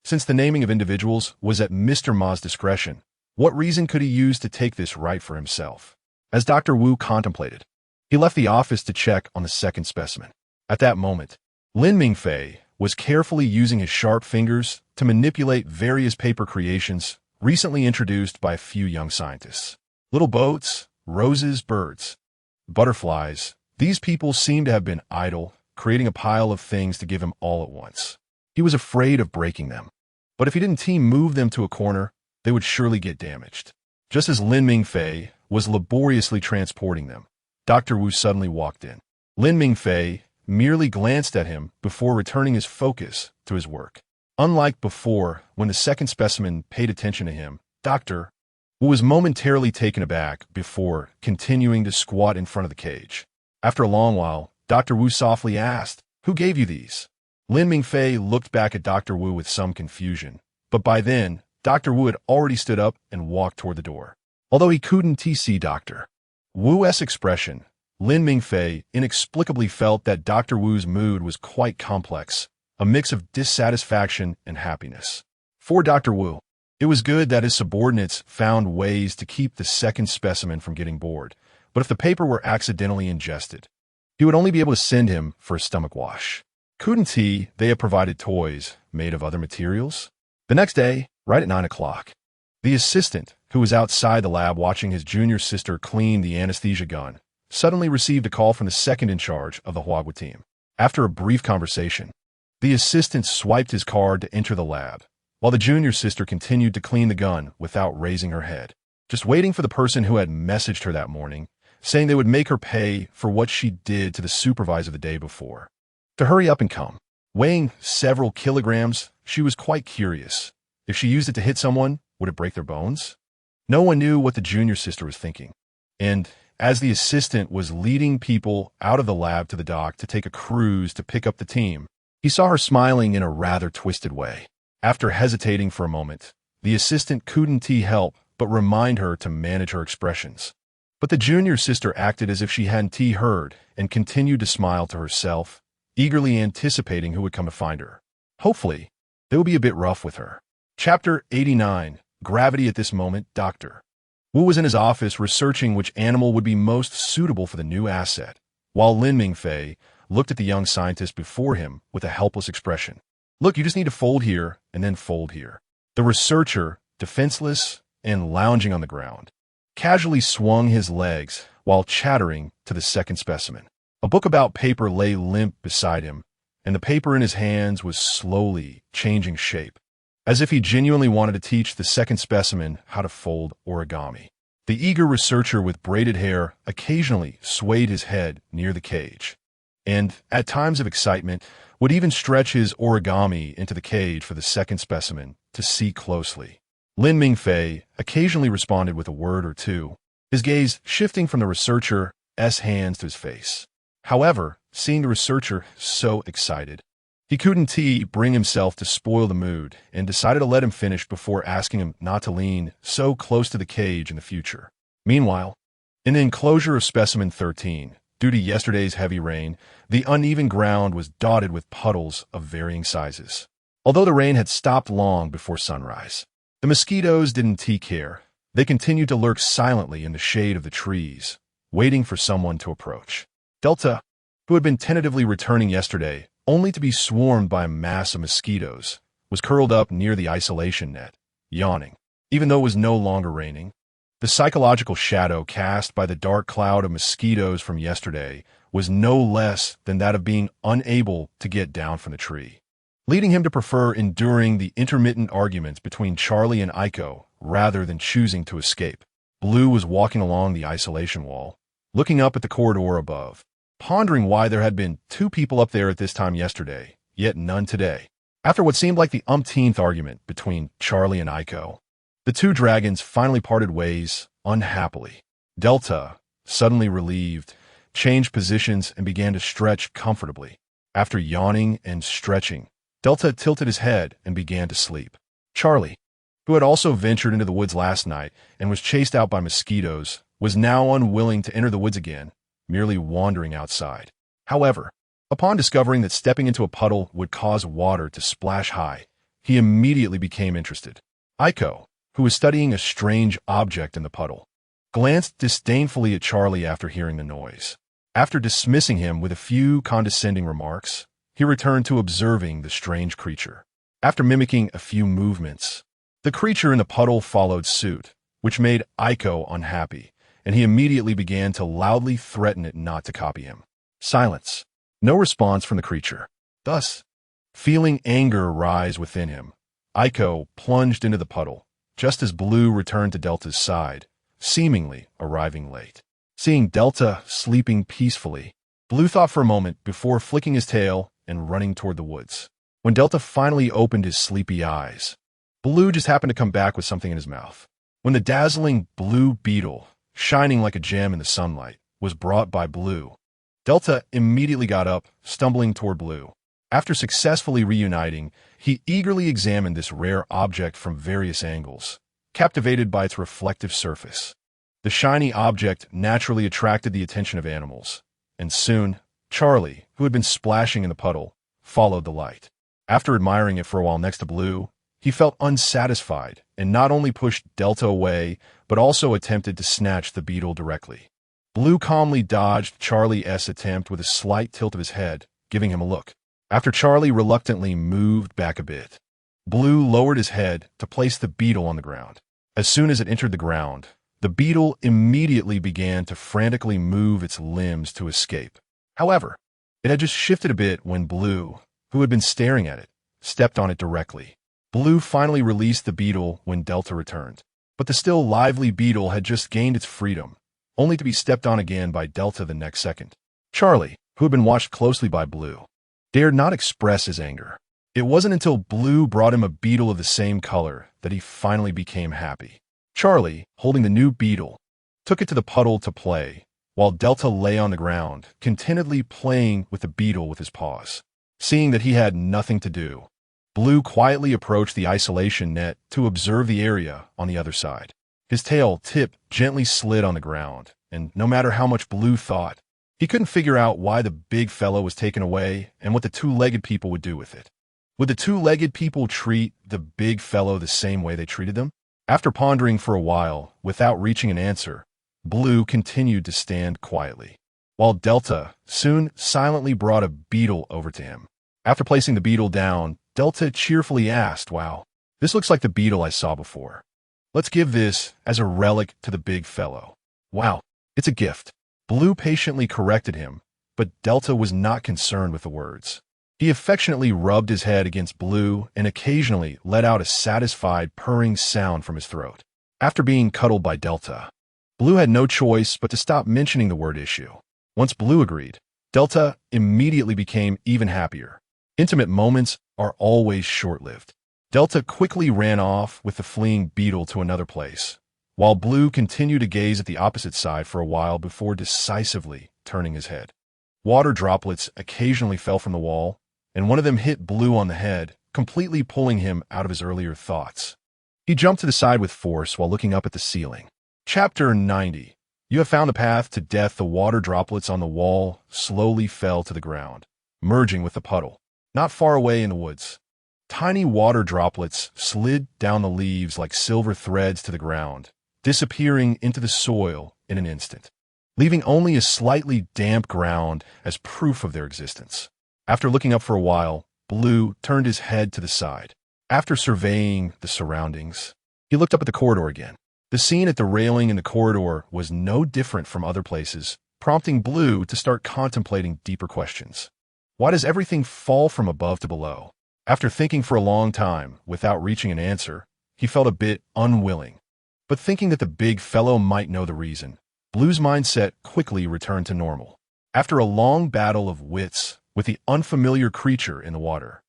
A: Since the naming of individuals was at Mr. Ma's discretion, what reason could he use to take this right for himself? As Dr. Wu contemplated, he left the office to check on the second specimen. At that moment, Lin Mingfei was carefully using his sharp fingers to manipulate various paper creations recently introduced by a few young scientists. Little boats, roses, birds, butterflies. These people seemed to have been idle, creating a pile of things to give him all at once. He was afraid of breaking them, but if he didn't move them to a corner, they would surely get damaged. Just as Lin Mingfei was laboriously transporting them, Dr. Wu suddenly walked in. Lin Mingfei merely glanced at him before returning his focus to his work. Unlike before, when the second specimen paid attention to him, Dr. Wu was momentarily taken aback before continuing to squat in front of the cage. After a long while, Dr. Wu softly asked, "Who gave you these?" Lin Mingfei looked back at Dr. Wu with some confusion, but by then, Dr. Wu had already stood up and walked toward the door. Although he couldn't see Dr. Wu's expression, Lin Mingfei inexplicably felt that Dr. Wu's mood was quite complex, a mix of dissatisfaction and happiness. For Dr. Wu, it was good that his subordinates found ways to keep the second specimen from getting bored, but if the paper were accidentally ingested, he would only be able to send him for a stomach wash. Couldn't they have provided toys made of other materials? The next day, right at 9 o'clock, the assistant, who was outside the lab watching his junior sister clean the anesthesia gun, suddenly received a call from the second in charge of the Huagua team. After a brief conversation, the assistant swiped his card to enter the lab, while the junior sister continued to clean the gun without raising her head, just waiting for the person who had messaged her that morning, saying they would make her pay for what she did to the supervisor the day before. to hurry up and come. Weighing several kilograms, she was quite curious. If she used it to hit someone, would it break their bones? No one knew what the junior sister was thinking. And as the assistant was leading people out of the lab to the dock to take a cruise to pick up the team, he saw her smiling in a rather twisted way. After hesitating for a moment, the assistant couldn't help but remind her to manage her expressions. But the junior sister acted as if she hadn't heard and continued to smile to herself, eagerly anticipating who would come to find her. Hopefully, they would be a bit rough with her. Chapter 89. Gravity at this moment, Dr. Wu was in his office researching which animal would be most suitable for the new asset, while Lin Mingfei looked at the young scientist before him with a helpless expression. Look, you just need to fold here and then fold here. The researcher, defenseless and lounging on the ground, casually swung his legs while chattering to the second specimen. A book about paper lay limp beside him, and the paper in his hands was slowly changing shape, as if he genuinely wanted to teach the second specimen how to fold origami. The eager researcher with braided hair occasionally swayed his head near the cage, and, at times of excitement, would even stretch his origami into the cage for the second specimen to see closely. Lin Mingfei occasionally responded with a word or two, his gaze shifting from the researcher's hands to his face. However, seeing the researcher so excited, he couldn't bring himself to spoil the mood and decided to let him finish before asking him not to lean so close to the cage in the future. Meanwhile, in the enclosure of specimen 13, due to yesterday's heavy rain, the uneven ground was dotted with puddles of varying sizes. Although the rain had stopped long before sunrise, the mosquitoes didn't care. They continued to lurk silently in the shade of the trees, waiting for someone to approach. Delta, who had been tentatively returning yesterday, only to be swarmed by a mass of mosquitoes, was curled up near the isolation net, yawning. Even though it was no longer raining, the psychological shadow cast by the dark cloud of mosquitoes from yesterday was no less than that of being unable to get down from the tree, leading him to prefer enduring the intermittent arguments between Charlie and Aiko rather than choosing to escape. Blue was walking along the isolation wall, looking up at the corridor above, pondering why there had been 2 people up there at this time yesterday, yet none today. After what seemed like the umpteenth argument between Charlie and Aiko, the 2 dragons finally parted ways unhappily. Delta, suddenly relieved, changed positions and began to stretch comfortably. After yawning and stretching, Delta tilted his head and began to sleep. Charlie, who had also ventured into the woods last night and was chased out by mosquitoes, was now unwilling to enter the woods again, merely wandering outside. However, upon discovering that stepping into a puddle would cause water to splash high, he immediately became interested. Aiko, who was studying a strange object in the puddle, glanced disdainfully at Charlie after hearing the noise. After dismissing him with a few condescending remarks, he returned to observing the strange creature. After mimicking a few movements, the creature in the puddle followed suit, which made Aiko unhappy, and he immediately began to loudly threaten it not to copy him. Silence. No response from the creature. Thus, feeling anger rise within him, Aiko plunged into the puddle, just as Blue returned to Delta's side, seemingly arriving late. Seeing Delta sleeping peacefully, Blue thought for a moment before flicking his tail and running toward the woods. When Delta finally opened his sleepy eyes, Blue just happened to come back with something in his mouth. When the dazzling blue beetle, shining like a gem in the sunlight, was brought by Blue, Delta immediately got up, stumbling toward Blue. After successfully reuniting, he eagerly examined this rare object from various angles, captivated by its reflective surface. The shiny object naturally attracted the attention of animals, and soon, Charlie, who had been splashing in the puddle, followed the light. After admiring it for a while next to Blue, he felt unsatisfied and not only pushed Delta away, but also attempted to snatch the beetle directly. Blue calmly dodged Charlie's attempt with a slight tilt of his head, giving him a look. After Charlie reluctantly moved back a bit, Blue lowered his head to place the beetle on the ground. As soon as it entered the ground, the beetle immediately began to frantically move its limbs to escape. However, it had just shifted a bit when Blue, who had been staring at it, stepped on it directly. Blue finally released the beetle when Delta returned, but the still lively beetle had just gained its freedom, only to be stepped on again by Delta the next second. Charlie, who had been watched closely by Blue, dared not express his anger. It wasn't until Blue brought him a beetle of the same color that he finally became happy. Charlie, holding the new beetle, took it to the puddle to play, while Delta lay on the ground, contentedly playing with the beetle with his paws. Seeing that he had nothing to do, Blue quietly approached the isolation net to observe the area on the other side. His tail tip gently slid on the ground, and no matter how much Blue thought, he couldn't figure out why the big fellow was taken away and what the two-legged people would do with it. Would the two-legged people treat the big fellow the same way they treated them? After pondering for a while, without reaching an answer, Blue continued to stand quietly, while Delta soon silently brought a beetle over to him. After placing the beetle down, Delta cheerfully asked, "Wow, this looks like the beetle I saw before. Let's give this as a relic to the big fellow." "Wow, it's a gift," Blue patiently corrected him, but Delta was not concerned with the words. He affectionately rubbed his head against Blue and occasionally let out a satisfied purring sound from his throat. After being cuddled by Delta, Blue had no choice but to stop mentioning the word issue. Once Blue agreed, Delta immediately became even happier. Intimate moments are always short-lived. Delta quickly ran off with the fleeing beetle to another place, while Blue continued to gaze at the opposite side for a while before decisively turning his head. Water droplets occasionally fell from the wall, and one of them hit Blue on the head, completely pulling him out of his earlier thoughts. He jumped to the side with force while looking up at the ceiling. Chapter 90. You have found the path to death. The water droplets on the wall slowly fell to the ground, merging with the puddle. Not far away in the woods, tiny water droplets slid down the leaves like silver threads to the ground, disappearing into the soil in an instant, leaving only a slightly damp ground as proof of their existence. After looking up for a while, Blue turned his head to the side. After surveying the surroundings, he looked up at the corridor again. The scene at the railing in the corridor was no different from other places, prompting Blue to start contemplating deeper questions. Why does everything fall from above to below? After thinking for a long time without reaching an answer, he felt a bit unwilling. But thinking that the big fellow might know the reason, Blue's mindset quickly returned to normal. After a long battle of wits with the unfamiliar creature in the water,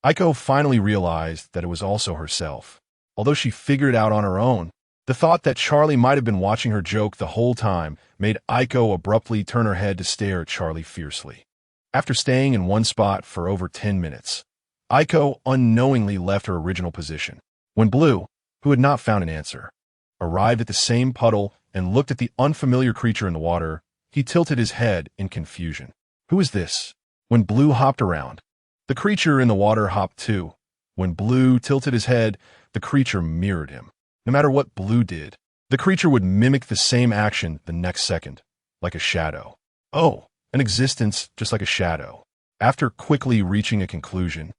A: Aiko finally realized that it was also herself. Although she figured it out on her own, the thought that Charlie might have been watching her joke the whole time made Aiko abruptly turn her head to stare at Charlie fiercely. After staying in one spot for over 10 minutes, Aiko unknowingly left her original position. When Blue, who had not found an answer, arrived at the same puddle and looked at the unfamiliar creature in the water, he tilted his head in confusion. Who is this? When Blue hopped around, the creature in the water hopped too. When Blue tilted his head, the creature mirrored him. No matter what Blue did, the creature would mimic the same action the next second, like a shadow. Oh, an existence just like a shadow. After quickly reaching a conclusion,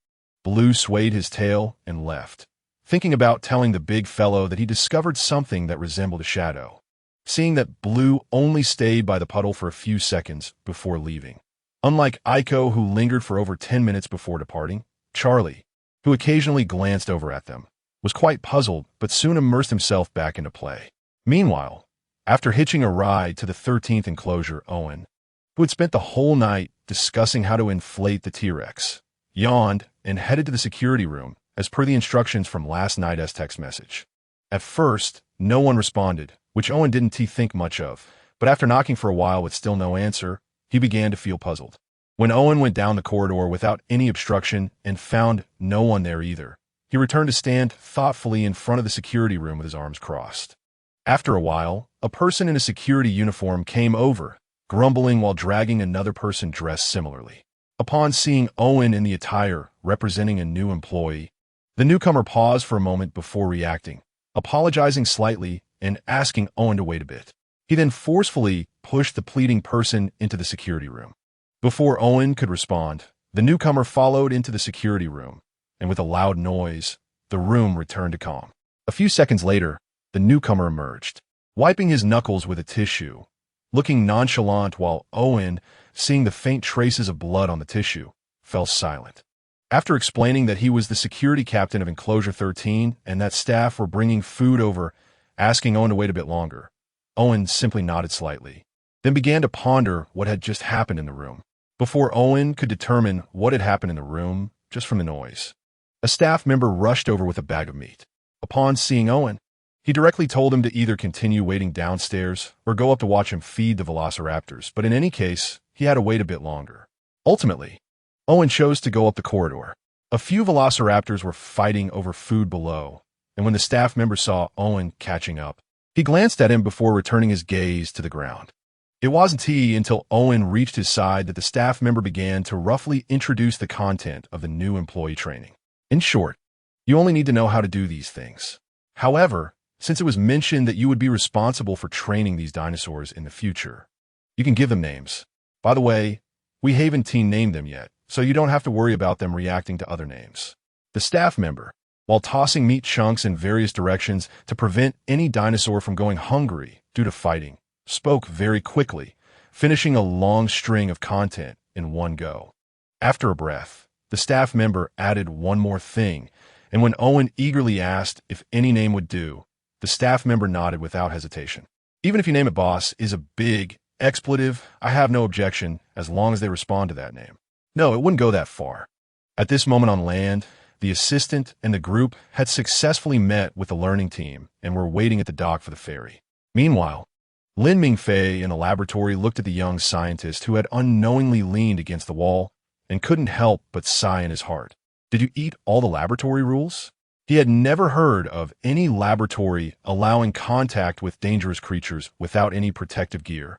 A: Blue swayed his tail and left, thinking about telling the big fellow that he discovered something that resembled a shadow. Seeing that Blue only stayed by the puddle for a few seconds before leaving. Unlike Aiko, who lingered for over 10 minutes before departing, Charlie, who occasionally glanced over at them, was quite puzzled but soon immersed himself back into play. Meanwhile, after hitching a ride to the 13th enclosure, Owen, who had spent the whole night discussing how to inflate the T-Rex, yawned and headed to the security room as per the instructions from last night's text message. At first, no one responded, which Owen didn't think much of, but after knocking for a while with still no answer, he began to feel puzzled. When Owen went down the corridor without any obstruction and found no one there either, he returned to stand thoughtfully in front of the security room with his arms crossed. After a while, a person in a security uniform came over, grumbling while dragging another person dressed similarly. Upon seeing Owen in the attire representing a new employee, the newcomer paused for a moment before reacting, apologizing slightly and asking Owen to wait a bit. He then forcefully pushed the pleading person into the security room. Before Owen could respond, the newcomer followed into the security room, and with a loud noise, the room returned to calm. A few seconds later, the newcomer emerged, wiping his knuckles with a tissue, looking nonchalant while Owen, seeing the faint traces of blood on the tissue, fell silent. After explaining that he was the security captain of Enclosure 13 and that staff were bringing food over, asking Owen to wait a bit longer, Owen simply nodded slightly, then began to ponder what had just happened in the room. before Owen could determine what had happened in the room just from the noise. A staff member rushed over with a bag of meat. Upon seeing Owen, he directly told him to either continue waiting downstairs or go up to watch him feed the velociraptors, but in any case, he had to wait a bit longer. Ultimately, Owen chose to go up the corridor. A few velociraptors were fighting over food below, and when the staff member saw Owen catching up, he glanced at him before returning his gaze to the ground. It wasn't until Owen reached his side that the staff member began to roughly introduce the content of the new employee training. In short, you only need to know how to do these things. However, since it was mentioned that you would be responsible for training these dinosaurs in the future, you can give them names. By the way, we haven't named them yet, so you don't have to worry about them reacting to other names. The staff member, while tossing meat chunks in various directions to prevent any dinosaur from going hungry due to fighting, spoke very quickly, finishing a long string of content in one go. After a breath, the staff member added one more thing, and when Owen eagerly asked if any name would do, the staff member nodded without hesitation. Even if you name it boss is a big expletive, I have no objection as long as they respond to that name. No, it wouldn't go that far. At this moment on land, the assistant and the group had successfully met with the learning team and were waiting at the dock for the ferry. Meanwhile, Lin Mingfei in the laboratory looked at the young scientist who had unknowingly leaned against the wall and couldn't help but sigh in his heart. Did you eat all the laboratory rules? He had never heard of any laboratory allowing contact with dangerous creatures without any protective gear.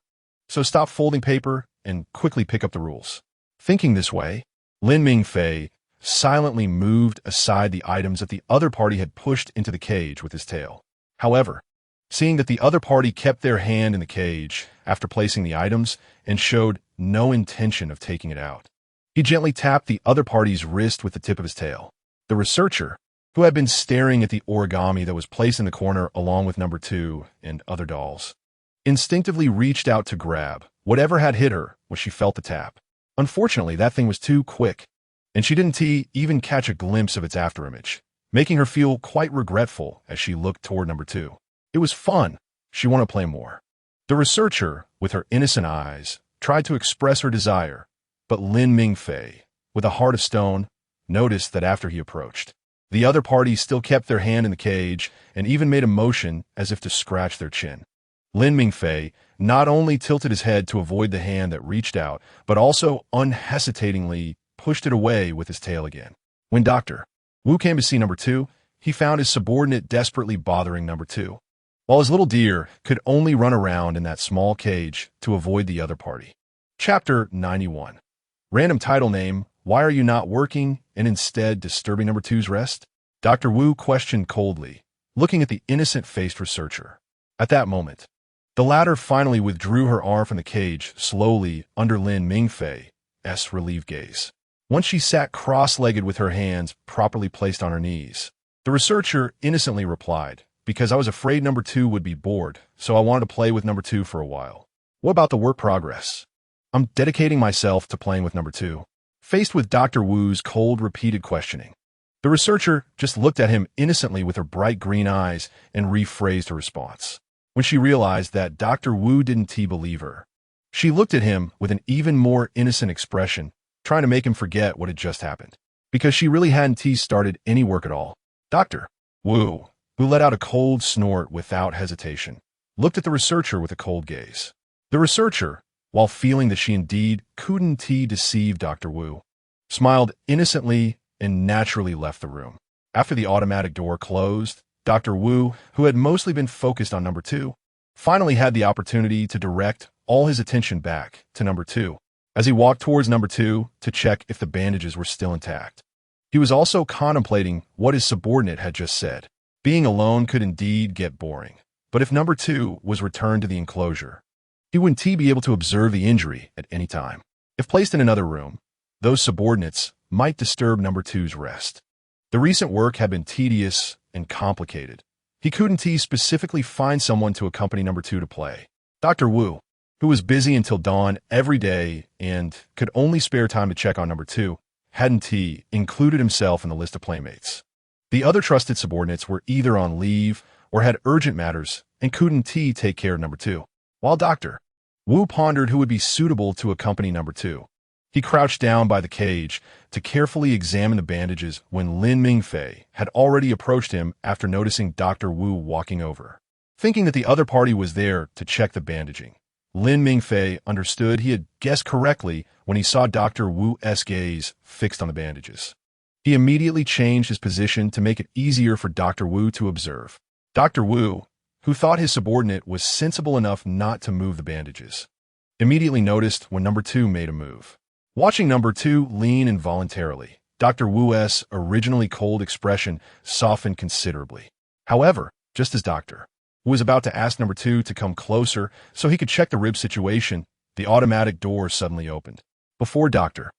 A: So stop folding paper and quickly pick up the rules. Thinking this way, Lin Mingfei silently moved aside the items that the other party had pushed into the cage with his tail. However, seeing that the other party kept their hand in the cage after placing the items and showed no intention of taking it out, he gently tapped the other party's wrist with the tip of his tail. The researcher, who had been staring at the origami that was placed in the corner along with number 2 and other dolls, instinctively reached out to grab whatever had hit her when she felt the tap. Unfortunately, that thing was too quick, and she didn't even catch a glimpse of its afterimage, making her feel quite regretful as she looked toward number 2. It was fun. She wanted to play more. The researcher, with her innocent eyes, tried to express her desire, but Lin Mingfei, with a heart of stone, noticed that after he approached, the other party still kept their hand in the cage and even made a motion as if to scratch their chin. Lin Mingfei not only tilted his head to avoid the hand that reached out, but also unhesitatingly pushed it away with his tail again. When Dr. Wu came to see number 2, he found his subordinate desperately bothering number 2, while his little deer could only run around in that small cage to avoid the other party. Chapter 91. Random title name, Why Are You Not Working and Instead Disturbing Number 2's Rest? Dr. Wu questioned coldly, looking at the innocent-faced researcher. At that moment, the latter finally withdrew her arm from the cage slowly under Lin Mingfei's relieved gaze. Once she sat cross-legged with her hands properly placed on her knees, the researcher innocently replied, because I was afraid number 2 would be bored, so I wanted to play with number 2 for a while. What about the work progress? I'm dedicating myself to playing with number 2. Faced with Dr. Wu's cold, repeated questioning, the researcher just looked at him innocently with her bright green eyes and rephrased her response. When she realized that Dr. Wu didn't believe her, she looked at him with an even more innocent expression, trying to make him forget what had just happened, because she really hadn't started any work at all. Dr. Wu, who let out a cold snort without hesitation, looked at the researcher with a cold gaze. The researcher, while feeling that she indeed couldn't deceive Dr. Wu, smiled innocently and naturally left the room. After the automatic door closed, Dr. Wu, who had mostly been focused on number 2, finally had the opportunity to direct all his attention back to number 2, as he walked towards number 2 to check if the bandages were still intact. He was also contemplating what his subordinate had just said. Being alone could indeed get boring, but if number 2 was returned to the enclosure, he wouldn't be able to observe the injury at any time. If placed in another room, those subordinates might disturb number 2's rest. The recent work had been tedious and complicated. He couldn't specifically find someone to accompany number 2 to play. Dr. Wu, who was busy until dawn every day and could only spare time to check on number 2, hadn't included himself in the list of playmates. The other trusted subordinates were either on leave or had urgent matters and couldn't take care of number 2. While Dr. Wu pondered who would be suitable to accompany number 2, He crouched down by the cage to carefully examine the bandages when Lin Mingfei had already approached him after noticing Dr. Wu walking over. Thinking that the other party was there to check the bandaging, Lin Mingfei understood he had guessed correctly when he saw Dr. Wu's gaze fixed on the bandages. He immediately changed his position to make it easier for Dr. Wu to observe. Dr. Wu, who thought his subordinate was sensible enough not to move the bandages, immediately noticed when number 2 made a move. Watching number 2 lean involuntarily, Dr. Wu's originally cold expression softened considerably. However, just as Dr. Wu was about to ask number 2 to come closer so he could check the rib situation, the automatic door suddenly opened. Before Dr.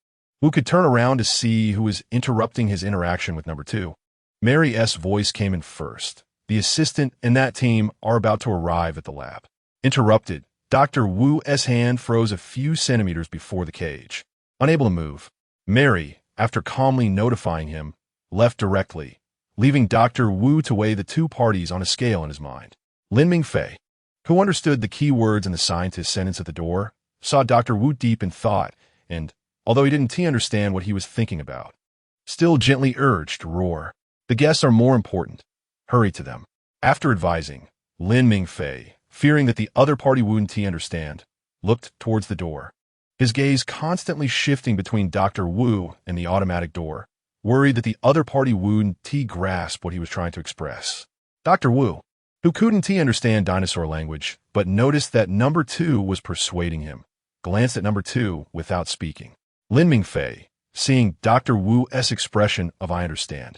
A: Wu could turn around to see who was interrupting his interaction with number 2, Mary's voice came in first. The assistant and that team are about to arrive at the lab. Interrupted, Dr. Wu's hand froze a few centimeters before the cage. Unable to move, Mary, after calmly notifying him, left directly, leaving Dr. Wu to weigh the two parties on a scale in his mind. Lin Mingfei, who understood the key words in the scientist's sentence at the door, saw Dr. Wu deep in thought and, although he didn't understand what he was thinking about, still gently urged to roar. The guests are more important. Hurry to them. After advising, Lin Mingfei, fearing that the other party wouldn't understand, looked towards the door. His gaze constantly shifting between Dr. Wu and the automatic door, worried that the other party wouldn't grasp what he was trying to express. Dr. Wu, who couldn't understand dinosaur language, but noticed that number 2 was persuading him, glanced at number 2 without speaking. Lin Mingfei, seeing Dr. Wu's expression of "I understand,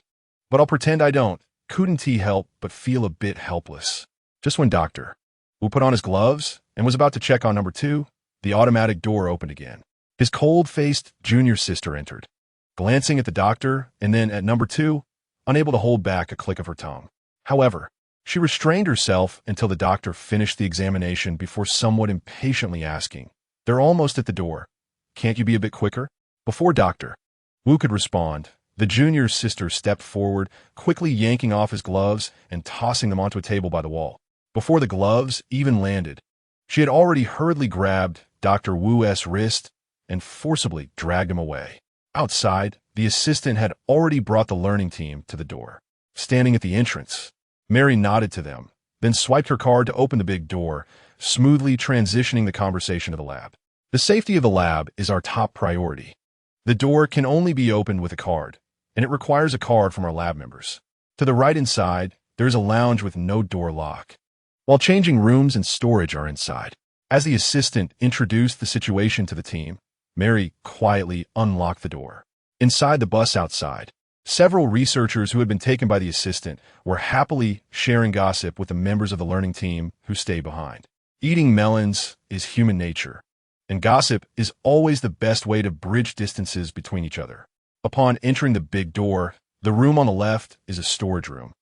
A: but I'll pretend I don't," couldn't help but feel a bit helpless. Just when Dr. Wu put on his gloves and was about to check on number 2, the automatic door opened again. His cold-faced junior sister entered, glancing at the doctor and then at number 2, unable to hold back a click of her tongue. However, she restrained herself until the doctor finished the examination before somewhat impatiently asking, "They're almost at the door. Can't you be a bit quicker?" Before Dr. Wu could respond, the junior sister stepped forward, quickly yanking off his gloves and tossing them onto a table by the wall. Before the gloves even landed, she had already hurriedly grabbed Dr. Wu's wrist and forcibly dragged him away. Outside, the assistant had already brought the learning team to the door. Standing at the entrance, Mary nodded to them, then swiped her card to open the big door, smoothly transitioning the conversation to the lab. The safety of the lab is our top priority. The door can only be opened with a card, and it requires a card from our lab members. To the right inside, there is a lounge with no door lock, while changing rooms and storage are inside. As the assistant introduced the situation to the team, Mary quietly unlocked the door. Inside the bus outside, several researchers who had been taken by the assistant were happily sharing gossip with the members of the learning team who stayed behind. Eating melons is human nature, and gossip is always the best way to bridge distances between each other. Upon entering the big door, the room on the left is a storage room,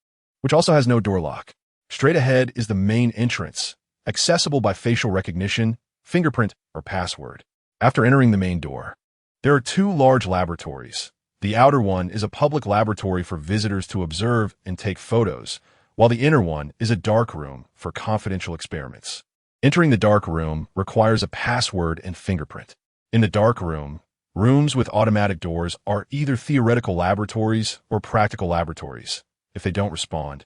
A: which also has no door lock. Straight ahead is the main entrance, accessible by facial recognition, fingerprint, or password. After entering the main door, there are 2 large laboratories. The outer one is a public laboratory for visitors to observe and take photos, while the inner one is a dark room for confidential experiments. Entering the dark room requires a password and fingerprint. In the dark room, rooms with automatic doors are either theoretical laboratories or practical laboratories. If they don't respond,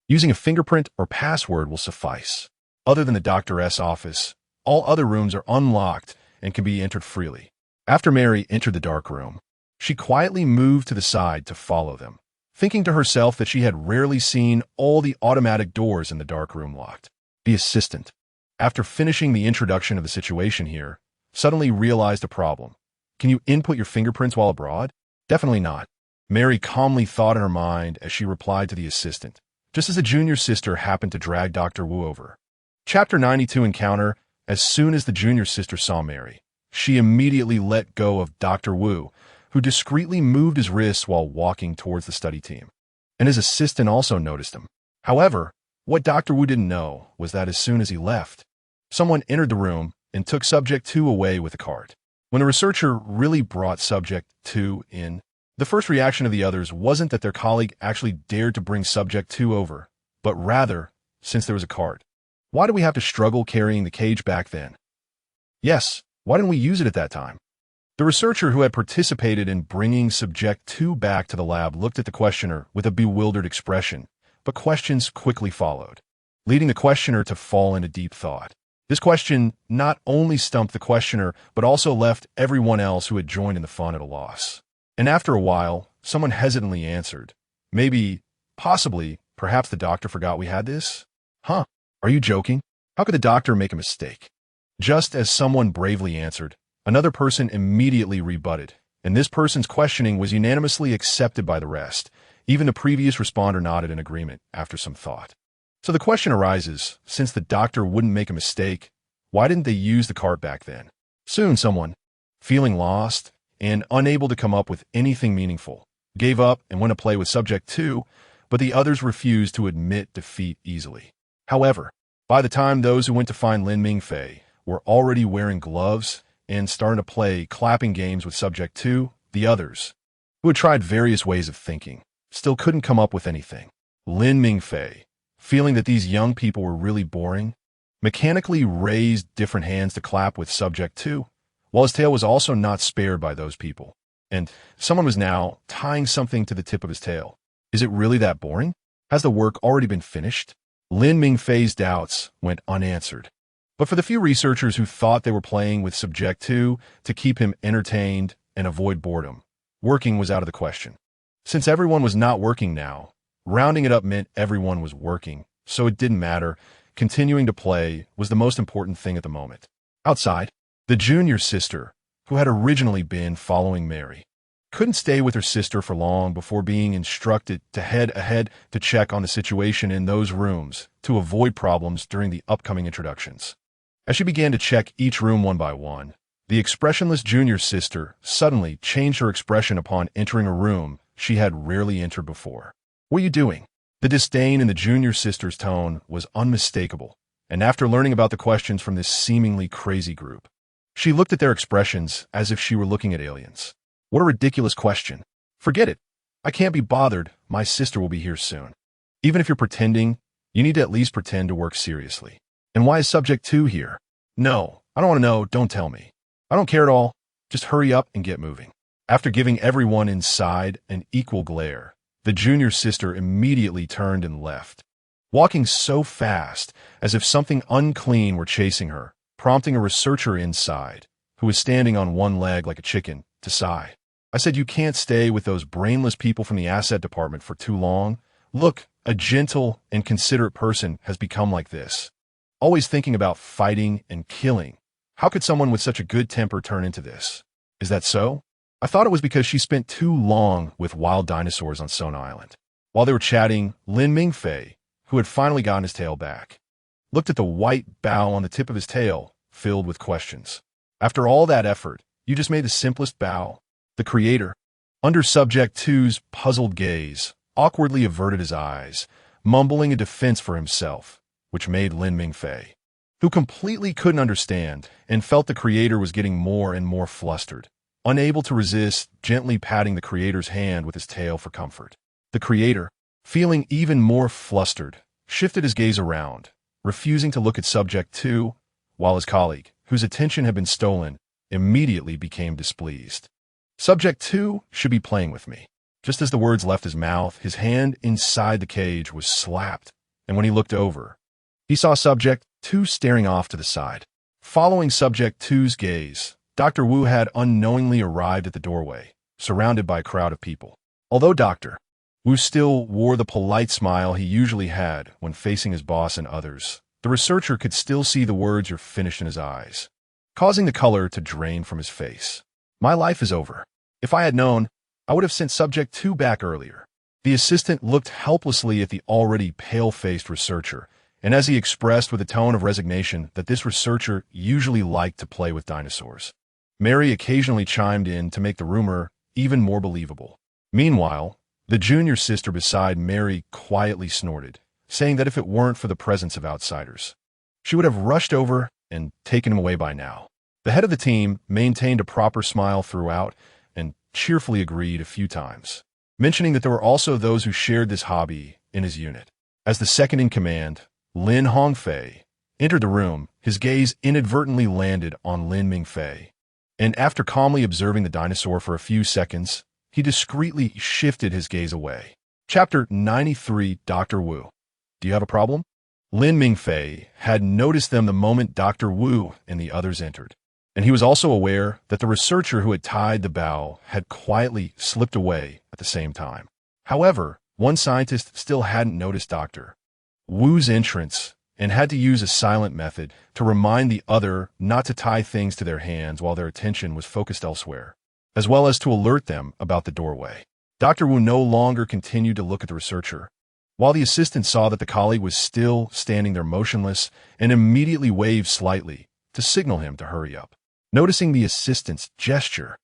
A: using a fingerprint or password will suffice. Other than the doctor's office, all other rooms are unlocked and can be entered freely. After Mary entered the dark room, she quietly moved to the side to follow them, thinking to herself that she had rarely seen all the automatic doors in the dark room locked. The assistant, after finishing the introduction of the situation here, suddenly realized a problem. Can you input your fingerprints while abroad? Definitely not. Mary calmly thought in her mind as she replied to the assistant, just as the junior sister happened to drag Dr. Wu over. Chapter 92 Encounter. As soon as the junior sister saw Mary, she immediately let go of Dr. Wu, who discreetly moved his wrists while walking towards the study team. And his assistant also noticed him. However, what Dr. Wu didn't know was that as soon as he left, someone entered the room and took Subject 2 away with a cart. When the researcher really brought Subject 2 in, the first reaction of the others wasn't that their colleague actually dared to bring Subject 2 over, but rather, since there was a cart, why did we have to struggle carrying the cage back then? Yes, why didn't we use it at that time? The researcher who had participated in bringing Subject 2 back to the lab looked at the questioner with a bewildered expression, but questions quickly followed, leading the questioner to fall into deep thought. This question not only stumped the questioner, but also left everyone else who had joined in the fun at a loss. And after a while, someone hesitantly answered, "Maybe, possibly, perhaps the doctor forgot we had this?" "Huh? Are you joking? How could the doctor make a mistake?" Just as someone bravely answered, another person immediately rebutted, and this person's questioning was unanimously accepted by the rest. Even the previous responder nodded in agreement after some thought. So the question arises, since the doctor wouldn't make a mistake, why didn't they use the cart back then? Soon someone, feeling lost and unable to come up with anything meaningful, gave up and went to play with Subject 2, but the others refused to admit defeat easily. However, by the time those who went to find Lin Mingfei were already wearing gloves and starting to play clapping games with Subject 2, the others, who had tried various ways of thinking, still couldn't come up with anything. Lin Mingfei, feeling that these young people were really boring, mechanically raised different hands to clap with Subject 2, while his tail was also not spared by those people. And someone was now tying something to the tip of his tail. Is it really that boring? Has the work already been finished? Lin Mingfei's doubts went unanswered. But for the few researchers who thought they were playing with Subject 2 to keep him entertained and avoid boredom, working was out of the question. Since everyone was not working now, rounding it up meant everyone was working, so it didn't matter. Continuing to play was the most important thing at the moment. Outside, the junior sister, who had originally been following Mary, couldn't stay with her sister for long before being instructed to head ahead to check on the situation in those rooms to avoid problems during the upcoming introductions. As she began to check each room one by one, the expressionless junior sister suddenly changed her expression upon entering a room she had rarely entered before. "What are you doing?" The disdain in the junior sister's tone was unmistakable, and after learning about the questions from this seemingly crazy group, she looked at their expressions as if she were looking at aliens. "What a ridiculous question. Forget it. I can't be bothered. My sister will be here soon." Even if you're pretending, you need to at least pretend to work seriously. And why is Subject 2 here? No, I don't want to know. Don't tell me. I don't care at all. Just hurry up and get moving. After giving everyone inside an equal glare, the junior sister immediately turned and left, walking so fast as if something unclean were chasing her, prompting a researcher inside, who was standing on one leg like a chicken, to sigh. "I said you can't stay with those brainless people from the asset department for too long. Look, a gentle and considerate person has become like this. Always thinking about fighting and killing. How could someone with such a good temper turn into this? Is that so? I thought it was because she spent too long with wild dinosaurs on Sona Island." While they were chatting, Lin Mingfei, who had finally gotten his tail back, looked at the white bow on the tip of his tail, filled with questions. "After all that effort, you just made the simplest bow?" The creator, under Subject 2's puzzled gaze, awkwardly averted his eyes, mumbling a defense for himself, which made Lin Mingfei, who completely couldn't understand and felt the creator was getting more and more flustered, unable to resist gently patting the creator's hand with his tail for comfort. The creator, feeling even more flustered, shifted his gaze around, refusing to look at Subject 2, while his colleague, whose attention had been stolen, immediately became displeased. "Subject 2 should be playing with me." Just as the words left his mouth, his hand inside the cage was slapped, and when he looked over, he saw Subject 2 staring off to the side. Following Subject 2's gaze, Dr. Wu had unknowingly arrived at the doorway, surrounded by a crowd of people. Although Dr. Wu still wore the polite smile he usually had when facing his boss and others, the researcher could still see the words "you're finished" in his eyes, causing the color to drain from his face. "My life is over. If I had known, I would have sent Subject 2 back earlier." The assistant looked helplessly at the already pale-faced researcher, and as he expressed with a tone of resignation that this researcher usually liked to play with dinosaurs, Mary occasionally chimed in to make the rumor even more believable. Meanwhile, the junior sister beside Mary quietly snorted, saying that if it weren't for the presence of outsiders, she would have rushed over and taken him away by now. The head of the team maintained a proper smile throughout and cheerfully agreed a few times, mentioning that there were also those who shared this hobby in his unit. As the second in command, Lin Hongfei, entered the room, his gaze inadvertently landed on Lin Mingfei, and after calmly observing the dinosaur for a few seconds, he discreetly shifted his gaze away. Chapter 93, Dr. Wu. Do you have a problem? Lin Mingfei had noticed them the moment Dr. Wu and the others entered, and he was also aware that the researcher who had tied the bow had quietly slipped away at the same time. However, one scientist still hadn't noticed Dr. Wu's entrance and had to use a silent method to remind the other not to tie things to their hands while their attention was focused elsewhere, as well as to alert them about the doorway. Dr. Wu no longer continued to look at the researcher, while the assistant saw that the colleague was still standing there motionless and immediately waved slightly to signal him to hurry up. Noticing the assistant's gesture,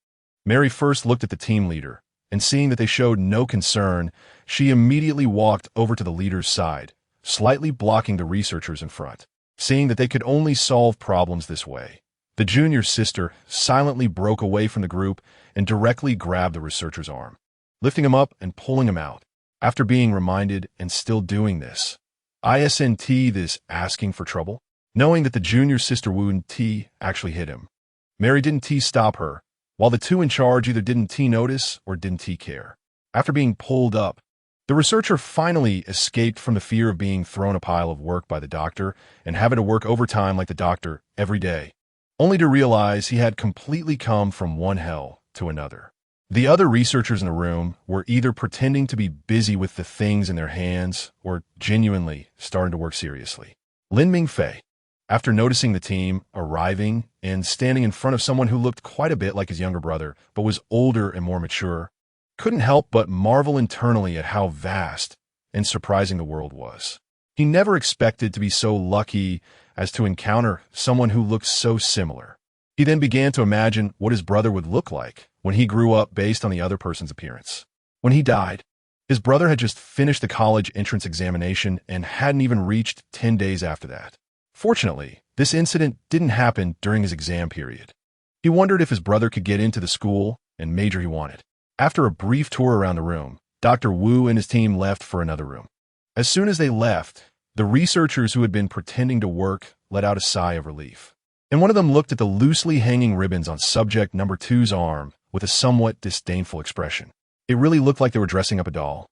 A: Mary first looked at the team leader, and seeing that they showed no concern, she immediately walked over to the leader's side, slightly blocking the researchers in front. Seeing that they could only solve problems this way, the junior sister silently broke away from the group and directly grabbed the researcher's arm, lifting him up and pulling him out. After being reminded and still doing this, isn't this asking for trouble? Knowing that the junior sister wouldn't actually hit him, Mary didn't stop her, while the two in charge either didn't notice or didn't care. After being pulled up, the researcher finally escaped from the fear of being thrown a pile of work by the doctor and having to work overtime like the doctor every day, only to realize he had completely come from one hell to another. The other researchers in the room were either pretending to be busy with the things in their hands or genuinely starting to work seriously. Lin Mingfei, after noticing the team arriving and standing in front of someone who looked quite a bit like his younger brother but was older and more mature, couldn't help but marvel internally at how vast and surprising the world was. He never expected to be so lucky as to encounter someone who looked so similar. He then began to imagine what his brother would look like when he grew up based on the other person's appearance. When he died, his brother had just finished the college entrance examination and hadn't even reached 10 days after that. Fortunately, this incident didn't happen during his exam period. He wondered if his brother could get into the school and major he wanted. After a brief tour around the room, Dr. Wu and his team left for another room. As soon as they left, the researchers who had been pretending to work let out a sigh of relief, and one of them looked at the loosely hanging ribbons on subject number 2's arm with a somewhat disdainful expression. It really looked like they were dressing up a doll,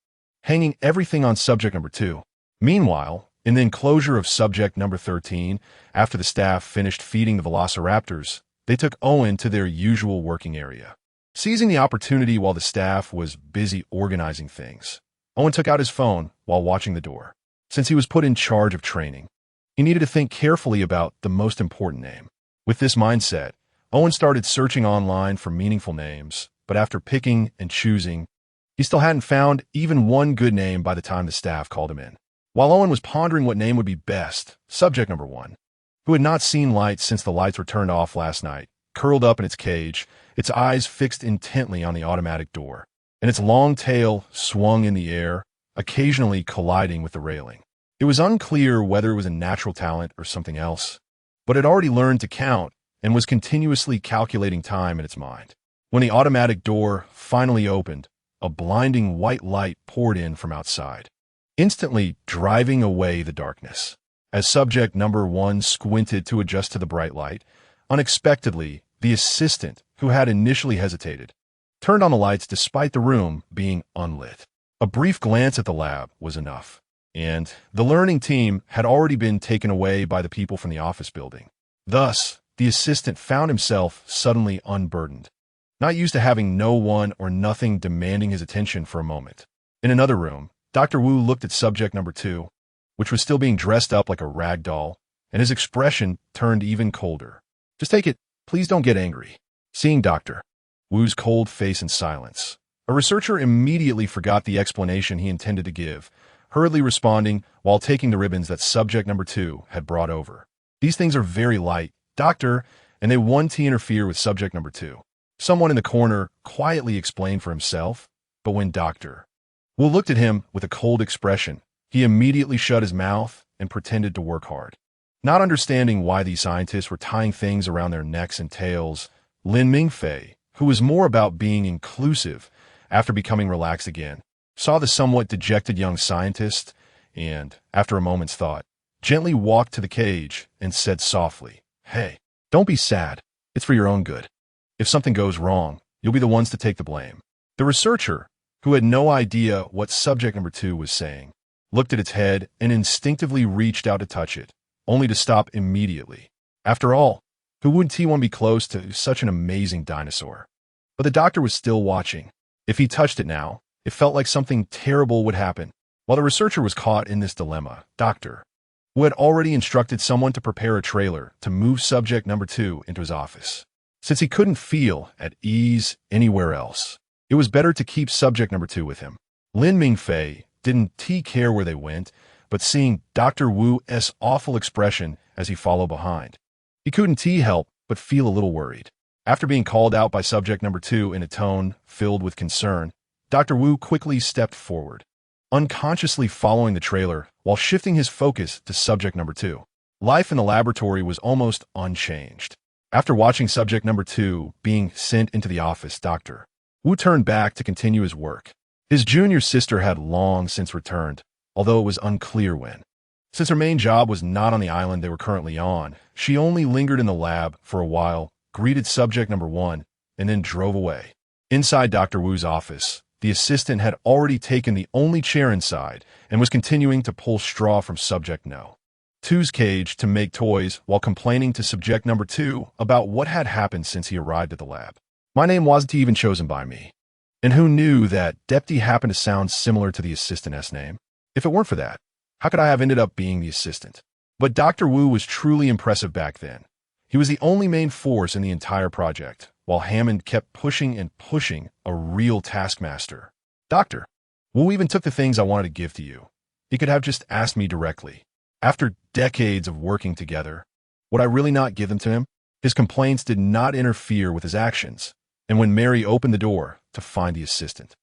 A: hanging everything on subject number 2. Meanwhile, in the enclosure of subject number 13, after the staff finished feeding the velociraptors, they took Owen to their usual working area. Seizing the opportunity while the staff was busy organizing things, Owen took out his phone while watching the door. Since he was put in charge of training, he needed to think carefully about the most important name. With this mindset, Owen started searching online for meaningful names, but after picking and choosing, he still hadn't found even one good name by the time the staff called him in. While Owen was pondering what name would be best, subject number 1, who had not seen light since the lights were turned off last night, curled up in its cage, its eyes fixed intently on the automatic door, and its long tail swung in the air, occasionally colliding with the railing. It was unclear whether it was a natural talent or something else, but it already learned to count and was continuously calculating time in its mind. When the automatic door finally opened, a blinding white light poured in from outside, instantly driving away the darkness. As subject number 1 squinted to adjust to the bright light, unexpectedly, the assistant, who had initially hesitated, turned on the lights despite the room being unlit. A brief glance at the lab was enough, and the learning team had already been taken away by the people from the office building. Thus, the assistant found himself suddenly unburdened, not used to having no one or nothing demanding his attention for a moment. In another room, Dr. Wu looked at subject number 2, which was still being dressed up like a rag doll, and his expression turned even colder. Just take it. Please don't get angry. Seeing Dr. Wu's cold face in silence, a researcher immediately forgot the explanation he intended to give, hurriedly responding while taking the ribbons that subject number 2 had brought over. These things are very light, doctor, and they want to interfere with subject number 2. Someone in the corner quietly explained for himself, but when Dr. Wu looked at him with a cold expression, he immediately shut his mouth and pretended to work hard. Not understanding why these scientists were tying things around their necks and tails, Lin Mingfei, who was more about being inclusive after becoming relaxed again, saw the somewhat dejected young scientist and, after a moment's thought, gently walked to the cage and said softly, "Hey, don't be sad. It's for your own good." If something goes wrong, you'll be the ones to take the blame. The researcher, who had no idea what subject number 2 was saying, looked at its head and instinctively reached out to touch it, only to stop immediately. After all, who wouldn't he want to be close to such an amazing dinosaur? But the doctor was still watching. If he touched it now, it felt like something terrible would happen. While the researcher was caught in this dilemma, Dr. Wu had already instructed someone to prepare a trailer to move subject number 2 into his office. Since he couldn't feel at ease anywhere else, it was better to keep subject number 2 with him. Lin Mingfei didn't care where they went, but seeing Dr. Wu's awful expression as he followed behind, he couldn't help but feel a little worried. After being called out by subject number 2 in a tone filled with concern, Dr. Wu quickly stepped forward, unconsciously following the trailer while shifting his focus to subject number 2. Life in the laboratory was almost unchanged. After watching subject number 2 being sent into the office, Dr. Wu turned back to continue his work. His junior sister had long since returned, although it was unclear when. Since her main job was not on the island they were currently on, she only lingered in the lab for a while, greeted subject number 1, and then drove away. Inside Dr. Wu's office, the assistant had already taken the only chair inside and was continuing to pull straw from subject no. 2's cage to make toys while complaining to subject number 2 about what had happened since he arrived at the lab. My name wasn't even chosen by me. And who knew that Deputy happened to sound similar to the assistant's name? If it weren't for that, how could I have ended up being the assistant? But Dr. Wu was truly impressive back then. He was the only main force in the entire project, while Hammond kept pushing and pushing, a real taskmaster. Doctor, Wu even took the things I wanted to give to you. He could have just asked me directly. After decades of working together, would I really not give them to him? His complaints did not interfere with his actions, and when Mary opened the door to find the assistant,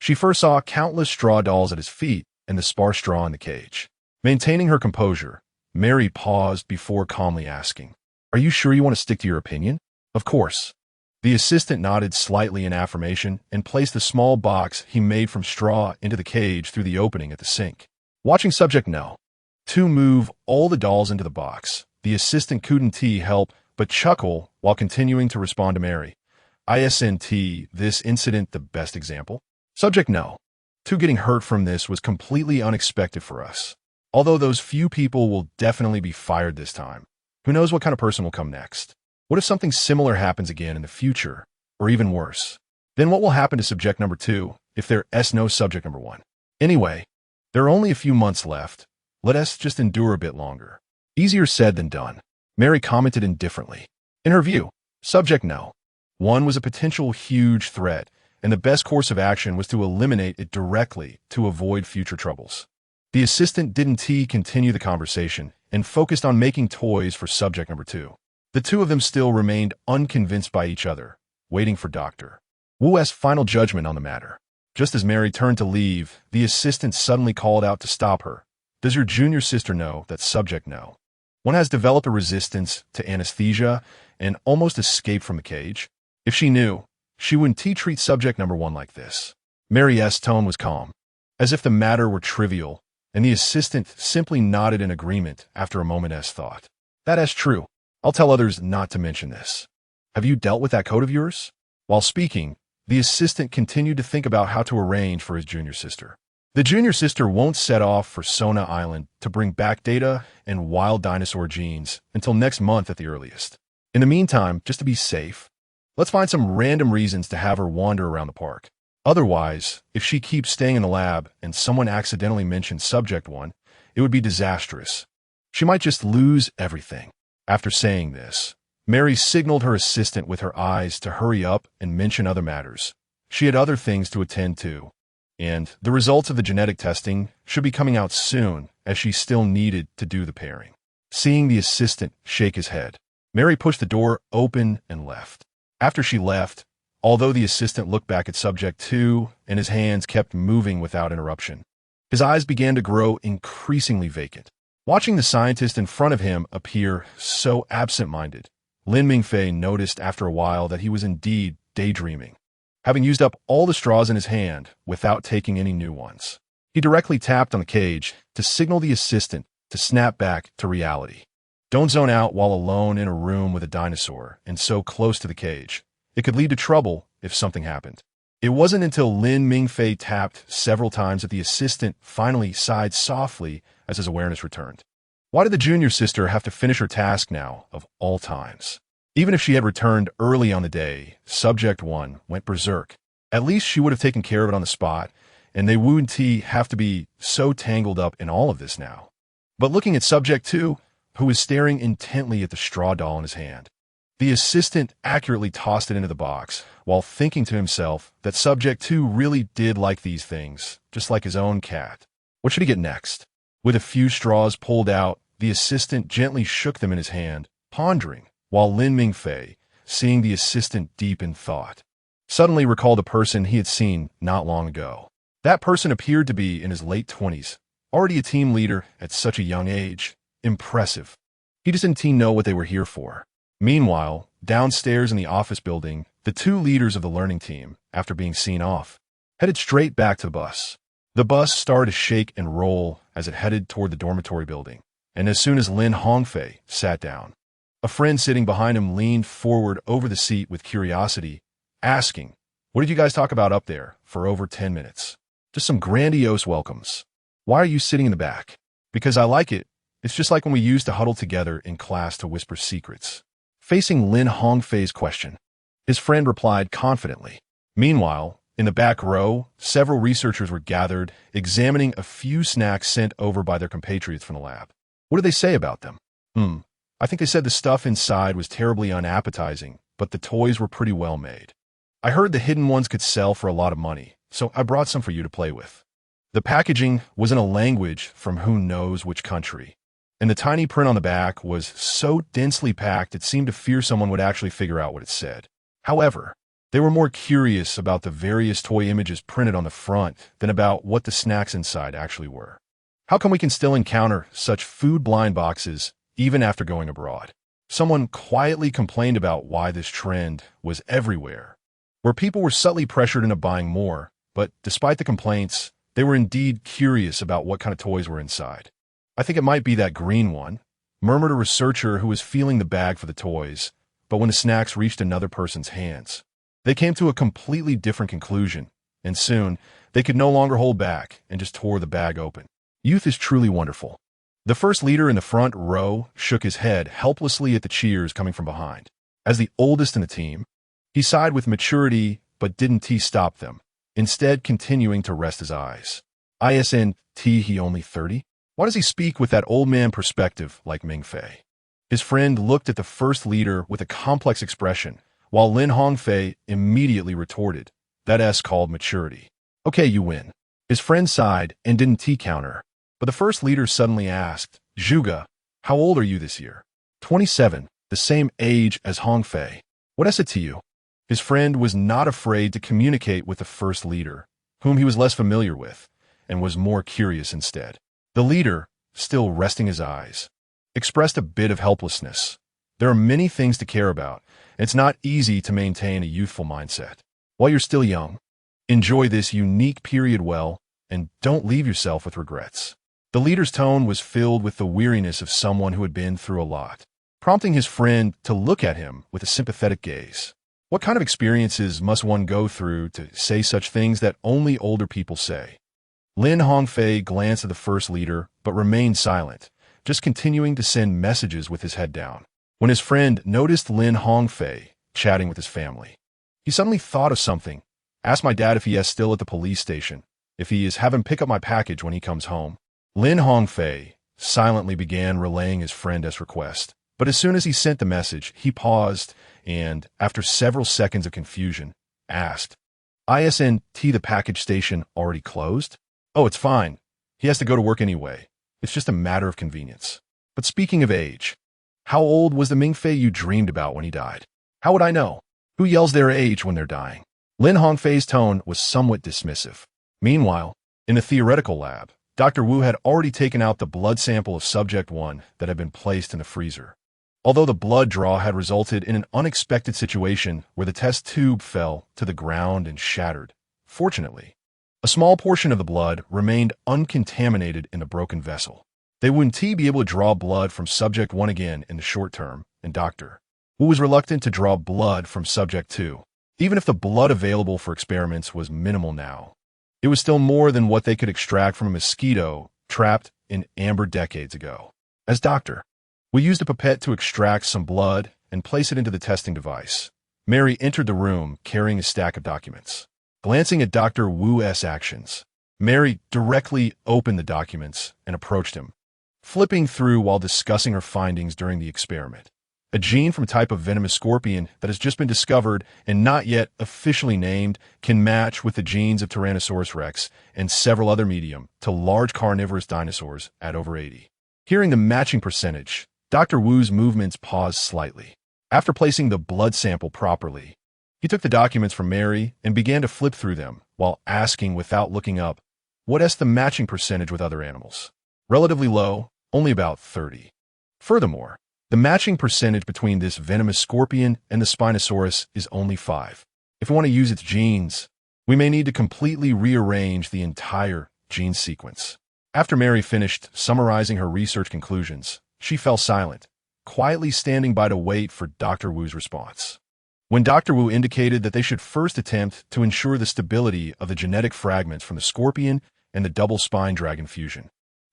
A: she first saw countless straw dolls at his feet and the sparse straw in the cage. Maintaining her composure, Mary paused before calmly asking, "Are you sure you want to stick to your opinion?" "Of course." The assistant nodded slightly in affirmation and placed the small box he made from straw into the cage through the opening at the sink. Watching subject no. To move all the dolls into the box, the assistant couldn't help but chuckle while continuing to respond to Mary. Isn't this incident the best example? Subject no. To getting hurt from this was completely unexpected for us. Although those few people will definitely be fired this time, who knows what kind of person will come next? What if something similar happens again in the future, or even worse? Then what will happen to subject number 2 if there's no subject number 1? Anyway, there are only a few months left. Let us just endure a bit longer. Easier said than done, Mary commented indifferently. In her view, subject no. 1 was a potential huge threat, and the best course of action was to eliminate it directly to avoid future troubles. The assistant didn't continue the conversation and focused on making toys for subject number 2. The two of them still remained unconvinced by each other, waiting for Dr. Wu's final judgment on the matter. Just as Mary turned to leave, the assistant suddenly called out to stop her. "Does your junior sister know that subject no? 1 has developed a resistance to anesthesia and almost escaped from the cage. If she knew, she wouldn't treat subject number 1 like this." Mary's tone was calm, as if the matter were trivial, and the assistant simply nodded in agreement after a moment's thought. "That's true. I'll tell others not to mention this. Have you dealt with that code of yours?" While speaking, the assistant continued to think about how to arrange for his junior sister. The junior sister won't set off for Sona Island to bring back data and wild dinosaur genes until next month at the earliest. In the meantime, just to be safe, let's find some random reasons to have her wander around the park. Otherwise, if she keeps staying in the lab and someone accidentally mentions subject 1, it would be disastrous. She might just lose everything. After saying this, Mary signaled her assistant with her eyes to hurry up and mention other matters. She had other things to attend to, and the results of the genetic testing should be coming out soon, as she still needed to do the pairing. Seeing the assistant shake his head, Mary pushed the door open and left. After she left, although the assistant looked back at subject 2 and his hands kept moving without interruption, his eyes began to grow increasingly vacant. Watching the scientist in front of him appear so absent-minded, Lin Mingfei noticed after a while that he was indeed daydreaming, having used up all the straws in his hand without taking any new ones. He directly tapped on the cage to signal the assistant to snap back to reality. Don't zone out while alone in a room with a dinosaur and so close to the cage. It could lead to trouble if something happened. It wasn't until Lin Mingfei tapped several times that the assistant finally sighed softly as his awareness returned. Why did the junior sister have to finish her task now, of all times? Even if she had returned early on the day, Subject 1 went berserk. At least she would have taken care of it on the spot, and they Wu and T have to be so tangled up in all of this now. But looking at Subject 2, who was staring intently at the straw doll in his hand, the assistant accurately tossed it into the box, while thinking to himself that Subject 2 really did like these things, just like his own cat. What should he get next? With a few straws pulled out, the assistant gently shook them in his hand, pondering, while Lin Mingfei, seeing the assistant deep in thought, suddenly recalled a person he had seen not long ago. That person appeared to be in his late 20s, already a team leader at such a young age. Impressive. He just didn't know what they were here for. Meanwhile, downstairs in the office building, the two leaders of the learning team, after being seen off, headed straight back to the bus. The bus started to shake and roll as it headed toward the dormitory building, and as soon as Lin Hongfei sat down, a friend sitting behind him leaned forward over the seat with curiosity, asking, "What did you guys talk about up there for over 10 minutes? Just some grandiose welcomes. Why are you sitting in the back?" "Because I like it. It's just like when we used to huddle together in class to whisper secrets." Facing Lin Hongfei's question, his friend replied confidently. Meanwhile, in the back row, several researchers were gathered, examining a few snacks sent over by their compatriots from the lab. What did they say about them? I think they said the stuff inside was terribly unappetizing, but the toys were pretty well made. I heard the hidden ones could sell for a lot of money, so I brought some for you to play with. The packaging was in a language from who knows which country, and the tiny print on the back was so densely packed it seemed to fear someone would actually figure out what it said. However, they were more curious about the various toy images printed on the front than about what the snacks inside actually were. How come we can still encounter such food-blind boxes even after going abroad? Someone quietly complained about why this trend was everywhere, where people were subtly pressured into buying more, but despite the complaints, they were indeed curious about what kind of toys were inside. "I think it might be that green one," murmured a researcher who was feeling the bag for the toys, but when the snacks reached another person's hands, they came to a completely different conclusion, and soon they could no longer hold back and just tore the bag open. Youth is truly wonderful. The first leader in the front row shook his head helplessly at the cheers coming from behind. As the oldest in the team, he sighed with maturity but didn't stop them, instead continuing to rest his eyes. "Isn't he only 30? Why does he speak with that old man perspective like Mingfei?" His friend looked at the first leader with a complex expression, while Lin Hongfei immediately retorted, "That's called maturity. Okay, you win." His friend sighed and didn't counter, but the first leader suddenly asked, "Zhuge, how old are you this year?" 27, the same age as Hongfei. "What is it to you?" His friend was not afraid to communicate with the first leader, whom he was less familiar with, and was more curious instead. The leader, still resting his eyes, expressed a bit of helplessness. There are many things to care about, and it's not easy to maintain a youthful mindset. While you're still young, enjoy this unique period well, and don't leave yourself with regrets. The leader's tone was filled with the weariness of someone who had been through a lot, prompting his friend to look at him with a sympathetic gaze. What kind of experiences must one go through to say such things that only older people say? Lin Hongfei glanced at the first leader, but remained silent, just continuing to send messages with his head down. When his friend noticed Lin Hongfei chatting with his family, he suddenly thought of something. "Ask my dad if he is still at the police station. If he is, have him pick up my package when he comes home." Lin Hongfei silently began relaying his friend's request, but as soon as he sent the message, he paused and, after several seconds of confusion, asked, "Isn't the package station already closed?" "Oh, it's fine. He has to go to work anyway. It's just a matter of convenience." "But speaking of age, how old was the Mingfei you dreamed about when he died?" "How would I know? Who yells their age when they're dying?" Lin Hongfei's tone was somewhat dismissive. Meanwhile, in the theoretical lab, Dr. Wu had already taken out the blood sample of Subject 1 that had been placed in the freezer. Although the blood draw had resulted in an unexpected situation where the test tube fell to the ground and shattered, fortunately, a small portion of the blood remained uncontaminated in the broken vessel. They wouldn't be able to draw blood from Subject 1 again in the short term, and Dr. Wu was reluctant to draw blood from Subject 2, Even if the blood available for experiments was minimal now, it was still more than what they could extract from a mosquito trapped in amber decades ago. As doctor, we used a pipette to extract some blood and place it into the testing device. Mary entered the room carrying a stack of documents. Glancing at Dr. Wu's actions, Mary directly opened the documents and approached him, flipping through while discussing her findings during the experiment. A gene from a type of venomous scorpion that has just been discovered and not yet officially named can match with the genes of Tyrannosaurus rex and several other medium to large carnivorous dinosaurs at over 80. Hearing the matching percentage, Dr. Wu's movements paused slightly. After placing the blood sample properly, he took the documents from Mary and began to flip through them while asking without looking up, "What's the matching percentage with other animals?" Relatively low, only about 30. Furthermore, the matching percentage between this venomous scorpion and the Spinosaurus is only 5. If we want to use its genes, we may need to completely rearrange the entire gene sequence. After Mary finished summarizing her research conclusions, she fell silent, quietly standing by to wait for Dr. Wu's response. When Dr. Wu indicated that they should first attempt to ensure the stability of the genetic fragments from the scorpion and the double spine dragon fusion,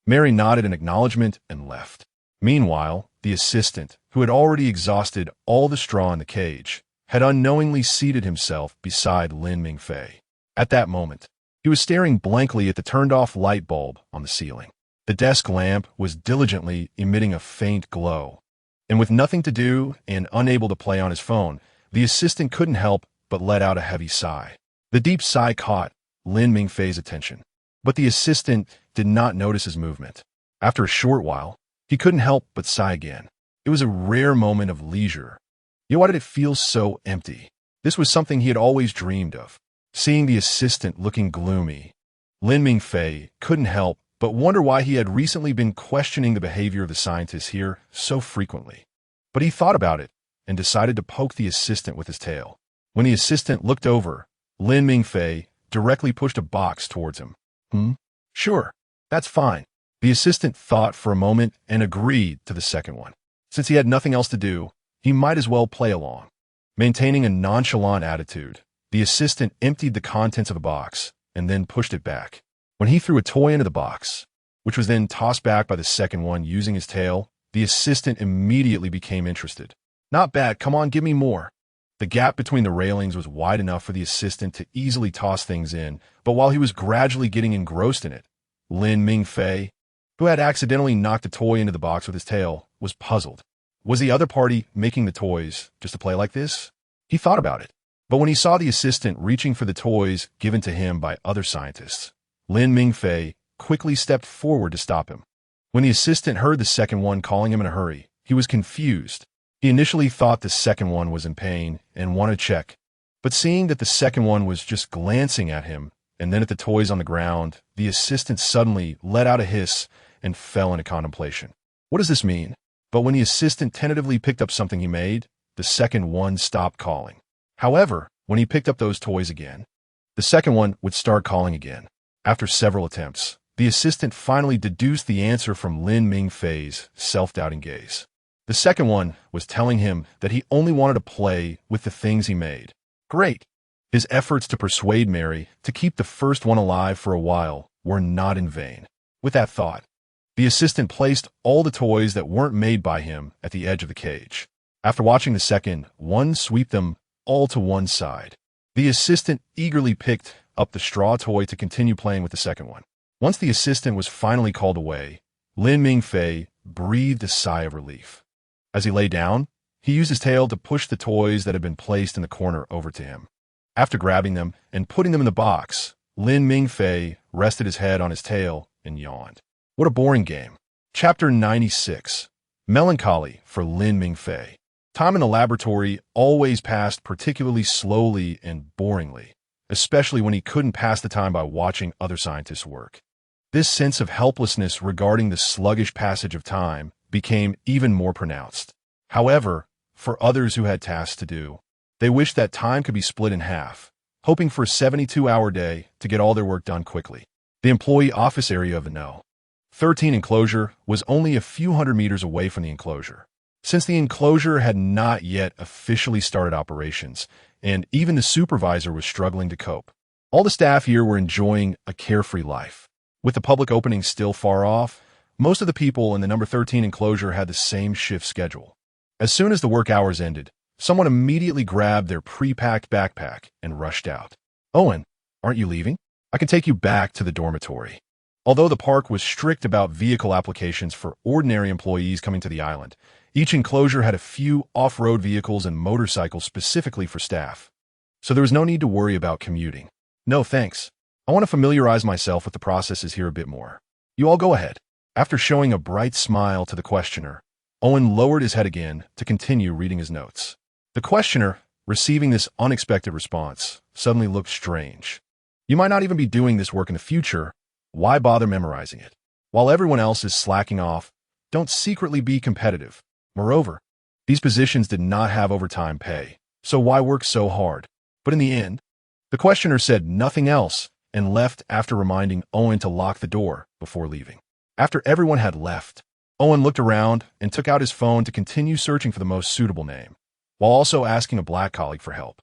A: Mary nodded in acknowledgement and left. Meanwhile, the assistant, who had already exhausted all the straw in the cage, had unknowingly seated himself beside Lin Mingfei. At that moment, he was staring blankly at the turned-off light bulb on the ceiling. The desk lamp was diligently emitting a faint glow, and with nothing to do and unable to play on his phone, the assistant couldn't help but let out a heavy sigh. The deep sigh caught Lin Mingfei's attention, but the assistant did not notice his movement. After a short while, he couldn't help but sigh again. It was a rare moment of leisure. Yet why did it feel so empty? This was something he had always dreamed of. Seeing the assistant looking gloomy, Lin Mingfei couldn't help but wonder why he had recently been questioning the behavior of the scientists here so frequently. But he thought about it and decided to poke the assistant with his tail. When the assistant looked over, Lin Mingfei directly pushed a box towards him. Sure, that's fine. The assistant thought for a moment and agreed to the second one. Since he had nothing else to do, he might as well play along. Maintaining a nonchalant attitude, the assistant emptied the contents of the box and then pushed it back. When he threw a toy into the box, which was then tossed back by the second one using his tail, the assistant immediately became interested. "Not bad, come on, give me more." The gap between the railings was wide enough for the assistant to easily toss things in, but while he was gradually getting engrossed in it, Lin Mingfei, who had accidentally knocked a toy into the box with his tail, was puzzled. Was the other party making the toys just to play like this? He thought about it. But when he saw the assistant reaching for the toys given to him by other scientists, Lin Mingfei quickly stepped forward to stop him. When the assistant heard the second one calling him in a hurry, he was confused. He initially thought the second one was in pain and wanted to check, but seeing that the second one was just glancing at him and then at the toys on the ground, the assistant suddenly let out a hiss and fell into contemplation. What does this mean? But when the assistant tentatively picked up something he made, the second one stopped calling. However, when he picked up those toys again, the second one would start calling again. After several attempts, the assistant finally deduced the answer from Lin Mingfei's self-doubting gaze. The second one was telling him that he only wanted to play with the things he made. Great! His efforts to persuade Mary to keep the first one alive for a while were not in vain. With that thought, the assistant placed all the toys that weren't made by him at the edge of the cage. After watching the second one sweep them all to one side, the assistant eagerly picked up the straw toy to continue playing with the second one. Once the assistant was finally called away, Lin Mingfei breathed a sigh of relief. As he lay down, he used his tail to push the toys that had been placed in the corner over to him. After grabbing them and putting them in the box, Lin Mingfei rested his head on his tail and yawned. What a boring game. Chapter 96. Melancholy for Lin Mingfei. Time in the laboratory always passed particularly slowly and boringly, especially when he couldn't pass the time by watching other scientists work. This sense of helplessness regarding the sluggish passage of time became even more pronounced. However, for others who had tasks to do, they wished that time could be split in half, hoping for a 72-hour day to get all their work done quickly. The employee office area of the No. 13 enclosure was only a few hundred meters away from the enclosure. Since the enclosure had not yet officially started operations, and even the supervisor was struggling to cope. All the staff here were enjoying a carefree life. With the public opening still far off, most of the people in the number 13 enclosure had the same shift schedule. As soon as the work hours ended, someone immediately grabbed their pre-packed backpack and rushed out. "Owen, aren't you leaving? I can take you back to the dormitory." Although the park was strict about vehicle applications for ordinary employees coming to the island, each enclosure had a few off-road vehicles and motorcycles specifically for staff. So there was no need to worry about commuting. "No, thanks. I want to familiarize myself with the processes here a bit more. You all go ahead." After showing a bright smile to the questioner, Owen lowered his head again to continue reading his notes. The questioner, receiving this unexpected response, suddenly looked strange. "You might not even be doing this work in the future. Why bother memorizing it? While everyone else is slacking off, don't secretly be competitive. Moreover, these positions did not have overtime pay, so why work so hard?" But in the end, the questioner said nothing else and left after reminding Owen to lock the door before leaving. After everyone had left, Owen looked around and took out his phone to continue searching for the most suitable name, while also asking a black colleague for help.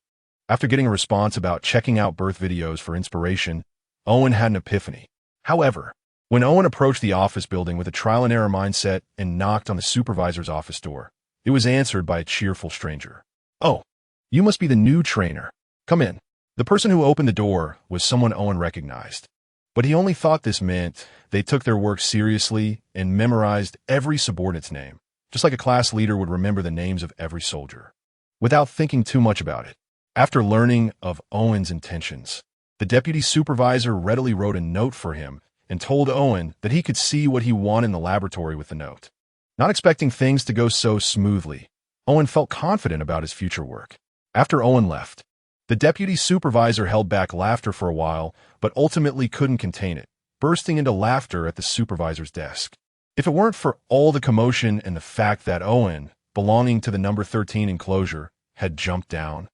A: After getting a response about checking out birth videos for inspiration, Owen had an epiphany. However, when Owen approached the office building with a trial-and-error mindset and knocked on the supervisor's office door, it was answered by a cheerful stranger. "Oh, you must be the new trainer. Come in." The person who opened the door was someone Owen recognized, but he only thought this meant they took their work seriously and memorized every subordinate's name, just like a class leader would remember the names of every soldier. Without thinking too much about it, after learning of Owen's intentions, the deputy supervisor readily wrote a note for him and told Owen that he could see what he wanted in the laboratory with the note. Not expecting things to go so smoothly, Owen felt confident about his future work. After Owen left, the deputy supervisor held back laughter for a while, but ultimately couldn't contain it, bursting into laughter at the supervisor's desk. If it weren't for all the commotion and the fact that Owen, belonging to the number 13 enclosure, had jumped down,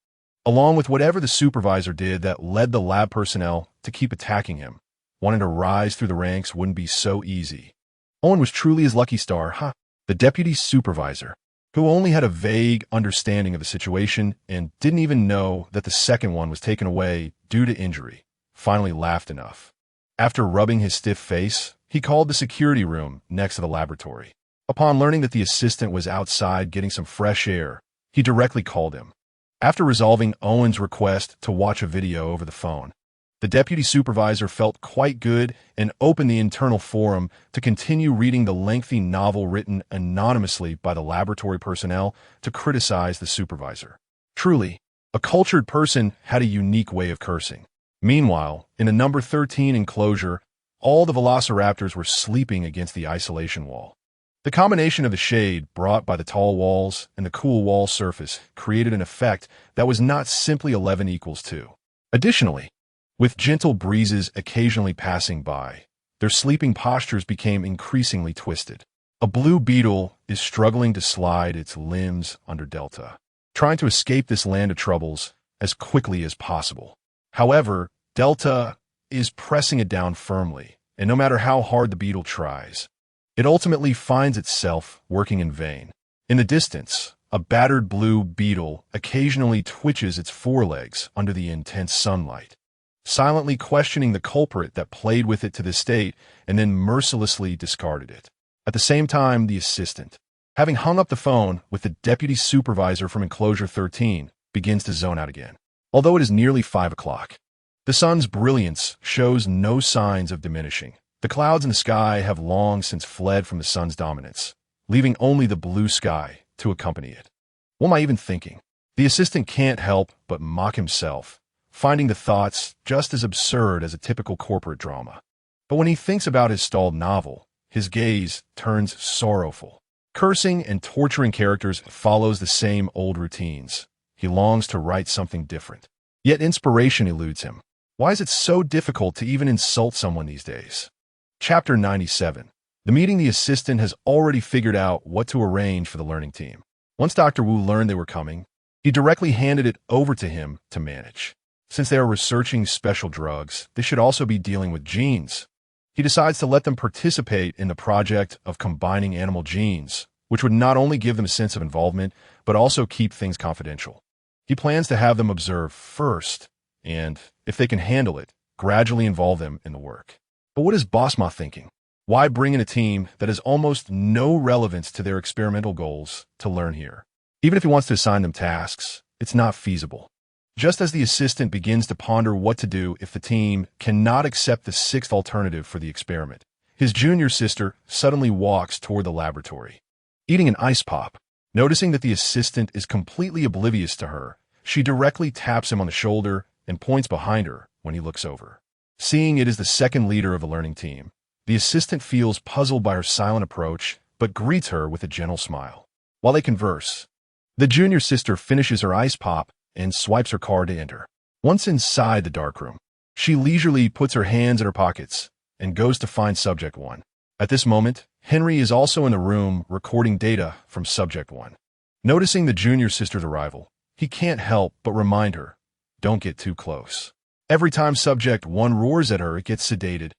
A: along with whatever the supervisor did that led the lab personnel to keep attacking him, wanting to rise through the ranks wouldn't be so easy. Owen was truly his lucky star, huh? The deputy supervisor, who only had a vague understanding of the situation and didn't even know that the second one was taken away due to injury, finally laughed enough. After rubbing his stiff face, he called the security room next to the laboratory. Upon learning that the assistant was outside getting some fresh air, he directly called him. After resolving Owen's request to watch a video over the phone, the deputy supervisor felt quite good and opened the internal forum to continue reading the lengthy novel written anonymously by the laboratory personnel to criticize the supervisor. Truly, a cultured person had a unique way of cursing. Meanwhile, in the number 13 enclosure, all the velociraptors were sleeping against the isolation wall. The combination of the shade brought by the tall walls and the cool wall surface created an effect that was not simply 11 equals 2. Additionally, with gentle breezes occasionally passing by, their sleeping postures became increasingly twisted. A blue beetle is struggling to slide its limbs under Delta, trying to escape this land of troubles as quickly as possible. However, Delta is pressing it down firmly, and no matter how hard the beetle tries, it ultimately finds itself working in vain. In the distance, a battered blue beetle occasionally twitches its forelegs under the intense sunlight, silently questioning the culprit that played with it to this state and then mercilessly discarded it. At the same time, the assistant, having hung up the phone with the deputy supervisor from enclosure 13, begins to zone out again. Although it is nearly 5 o'clock, the sun's brilliance shows no signs of diminishing. The clouds in the sky have long since fled from the sun's dominance, leaving only the blue sky to accompany it. What am I even thinking? The assistant can't help but mock himself, finding the thoughts just as absurd as a typical corporate drama. But when he thinks about his stalled novel, his gaze turns sorrowful. Cursing and torturing characters follows the same old routines. He longs to write something different. Yet inspiration eludes him. Why is it so difficult to even insult someone these days? Chapter 97. The meeting, the assistant has already figured out what to arrange for the learning team. Once Dr. Wu learned they were coming, he directly handed it over to him to manage. Since they are researching special drugs, they should also be dealing with genes. He decides to let them participate in the project of combining animal genes, which would not only give them a sense of involvement, but also keep things confidential. He plans to have them observe first, and, if they can handle it, gradually involve them in the work. But what is Bossma thinking? Why bring in a team that has almost no relevance to their experimental goals to learn here? Even if he wants to assign them tasks, it's not feasible. Just as the assistant begins to ponder what to do if the team cannot accept the sixth alternative for the experiment, his junior sister suddenly walks toward the laboratory, eating an ice pop. Noticing that the assistant is completely oblivious to her, she directly taps him on the shoulder and points behind her when he looks over. Seeing it is the second leader of the learning team, the assistant feels puzzled by her silent approach, but greets her with a gentle smile. While they converse, the junior sister finishes her ice pop and swipes her card to enter. Once inside the darkroom, she leisurely puts her hands in her pockets and goes to find Subject 1. At this moment, Henry is also in the room recording data from Subject 1. Noticing the junior sister's arrival, he can't help but remind her, don't get too close. Every time Subject 1 roars at her, it gets sedated.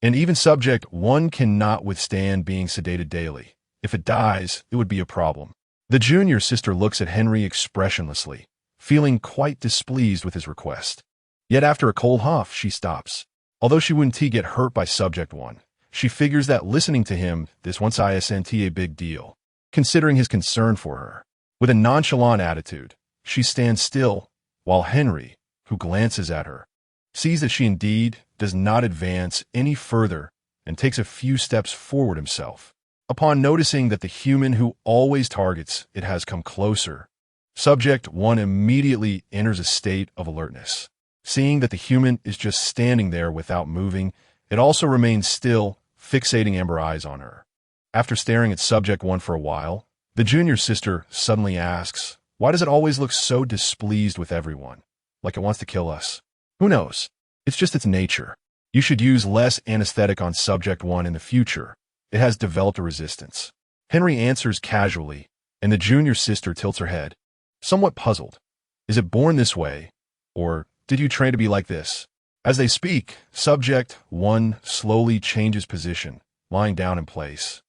A: And even Subject 1 cannot withstand being sedated daily. If it dies, it would be a problem. The junior sister looks at Henry expressionlessly, feeling quite displeased with his request. Yet after a cold huff, she stops. Although she wouldn't get hurt by Subject 1, she figures that listening to him, this once isn't a big deal, considering his concern for her. With a nonchalant attitude, she stands still, while Henry, who glances at her, sees that she indeed does not advance any further and takes a few steps forward himself. Upon noticing that the human who always targets it has come closer, Subject 1 immediately enters a state of alertness. Seeing that the human is just standing there without moving, it also remains still, fixating amber eyes on her. After staring at Subject 1 for a while, the junior sister suddenly asks, why does it always look so displeased with everyone? Like it wants to kill us? Who knows? It's just its nature. You should use less anesthetic on Subject 1 in the future. It has developed a resistance. Henry answers casually, and the junior sister tilts her head, somewhat puzzled. Is it born this way? Or did you train to be like this? As they speak, Subject 1 slowly changes position, lying down in place,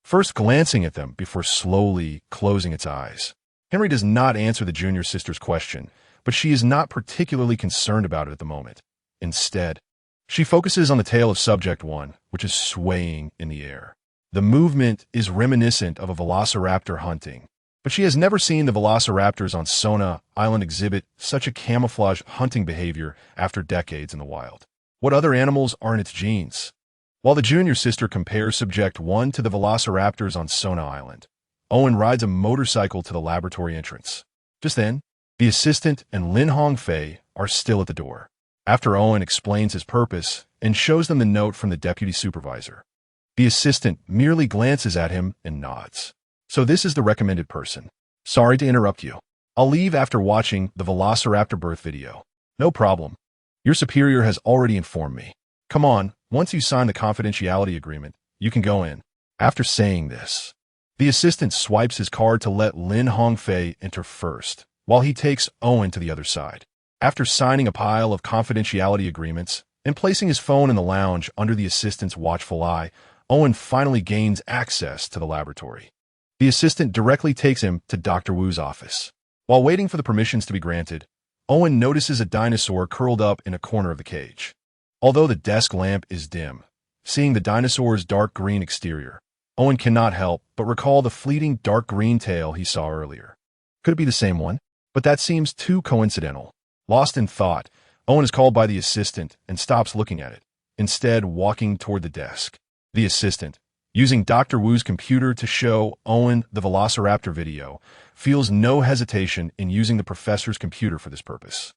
A: first glancing at them before slowly closing its eyes. Henry does not answer the junior sister's question, but she is not particularly concerned about it at the moment. Instead, she focuses on the tail of Subject 1, which is swaying in the air. The movement is reminiscent of a velociraptor hunting, but she has never seen the velociraptors on Sona Island exhibit such a camouflage hunting behavior after decades in the wild. What other animals are in its genes? While the junior sister compares Subject 1 to the velociraptors on Sona Island, Owen rides a motorcycle to the laboratory entrance. Just then, the assistant and Lin Hongfei are still at the door. After Owen explains his purpose and shows them the note from the deputy supervisor, the assistant merely glances at him and nods. So this is the recommended person. Sorry to interrupt you. I'll leave after watching the Velociraptor birth video. No problem. Your superior has already informed me. Come on, once you sign the confidentiality agreement, you can go in. After saying this, the assistant swipes his card to let Lin Hongfei enter first, while he takes Owen to the other side. After signing a pile of confidentiality agreements and placing his phone in the lounge under the assistant's watchful eye, Owen finally gains access to the laboratory. The assistant directly takes him to Dr. Wu's office. While waiting for the permissions to be granted, Owen notices a dinosaur curled up in a corner of the cage. Although the desk lamp is dim, seeing the dinosaur's dark green exterior, Owen cannot help but recall the fleeting dark green tail he saw earlier. Could it be the same one? But that seems too coincidental. Lost in thought, Owen is called by the assistant and stops looking at it, instead walking toward the desk. The assistant, using Dr. Wu's computer to show Owen the Velociraptor video, feels no hesitation in using the professor's computer for this purpose.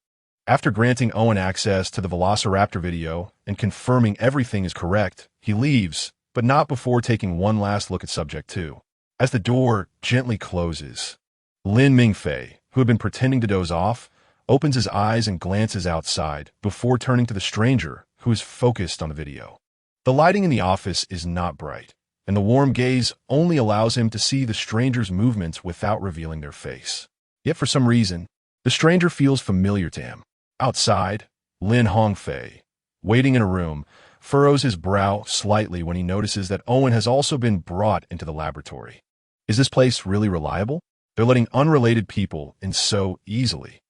A: After granting Owen access to the Velociraptor video and confirming everything is correct, he leaves, but not before taking one last look at Subject 2. As the door gently closes, Lin Mingfei, who had been pretending to doze off, opens his eyes and glances outside before turning to the stranger who is focused on the video. The lighting in the office is not bright, and the warm gaze only allows him to see the stranger's movements without revealing their face. Yet for some reason, the stranger feels familiar to him. Outside, Lin Hongfei, waiting in a room, furrows his brow slightly when he notices that Owen has also been brought into the laboratory. Is this place really reliable? They're letting unrelated people in so easily.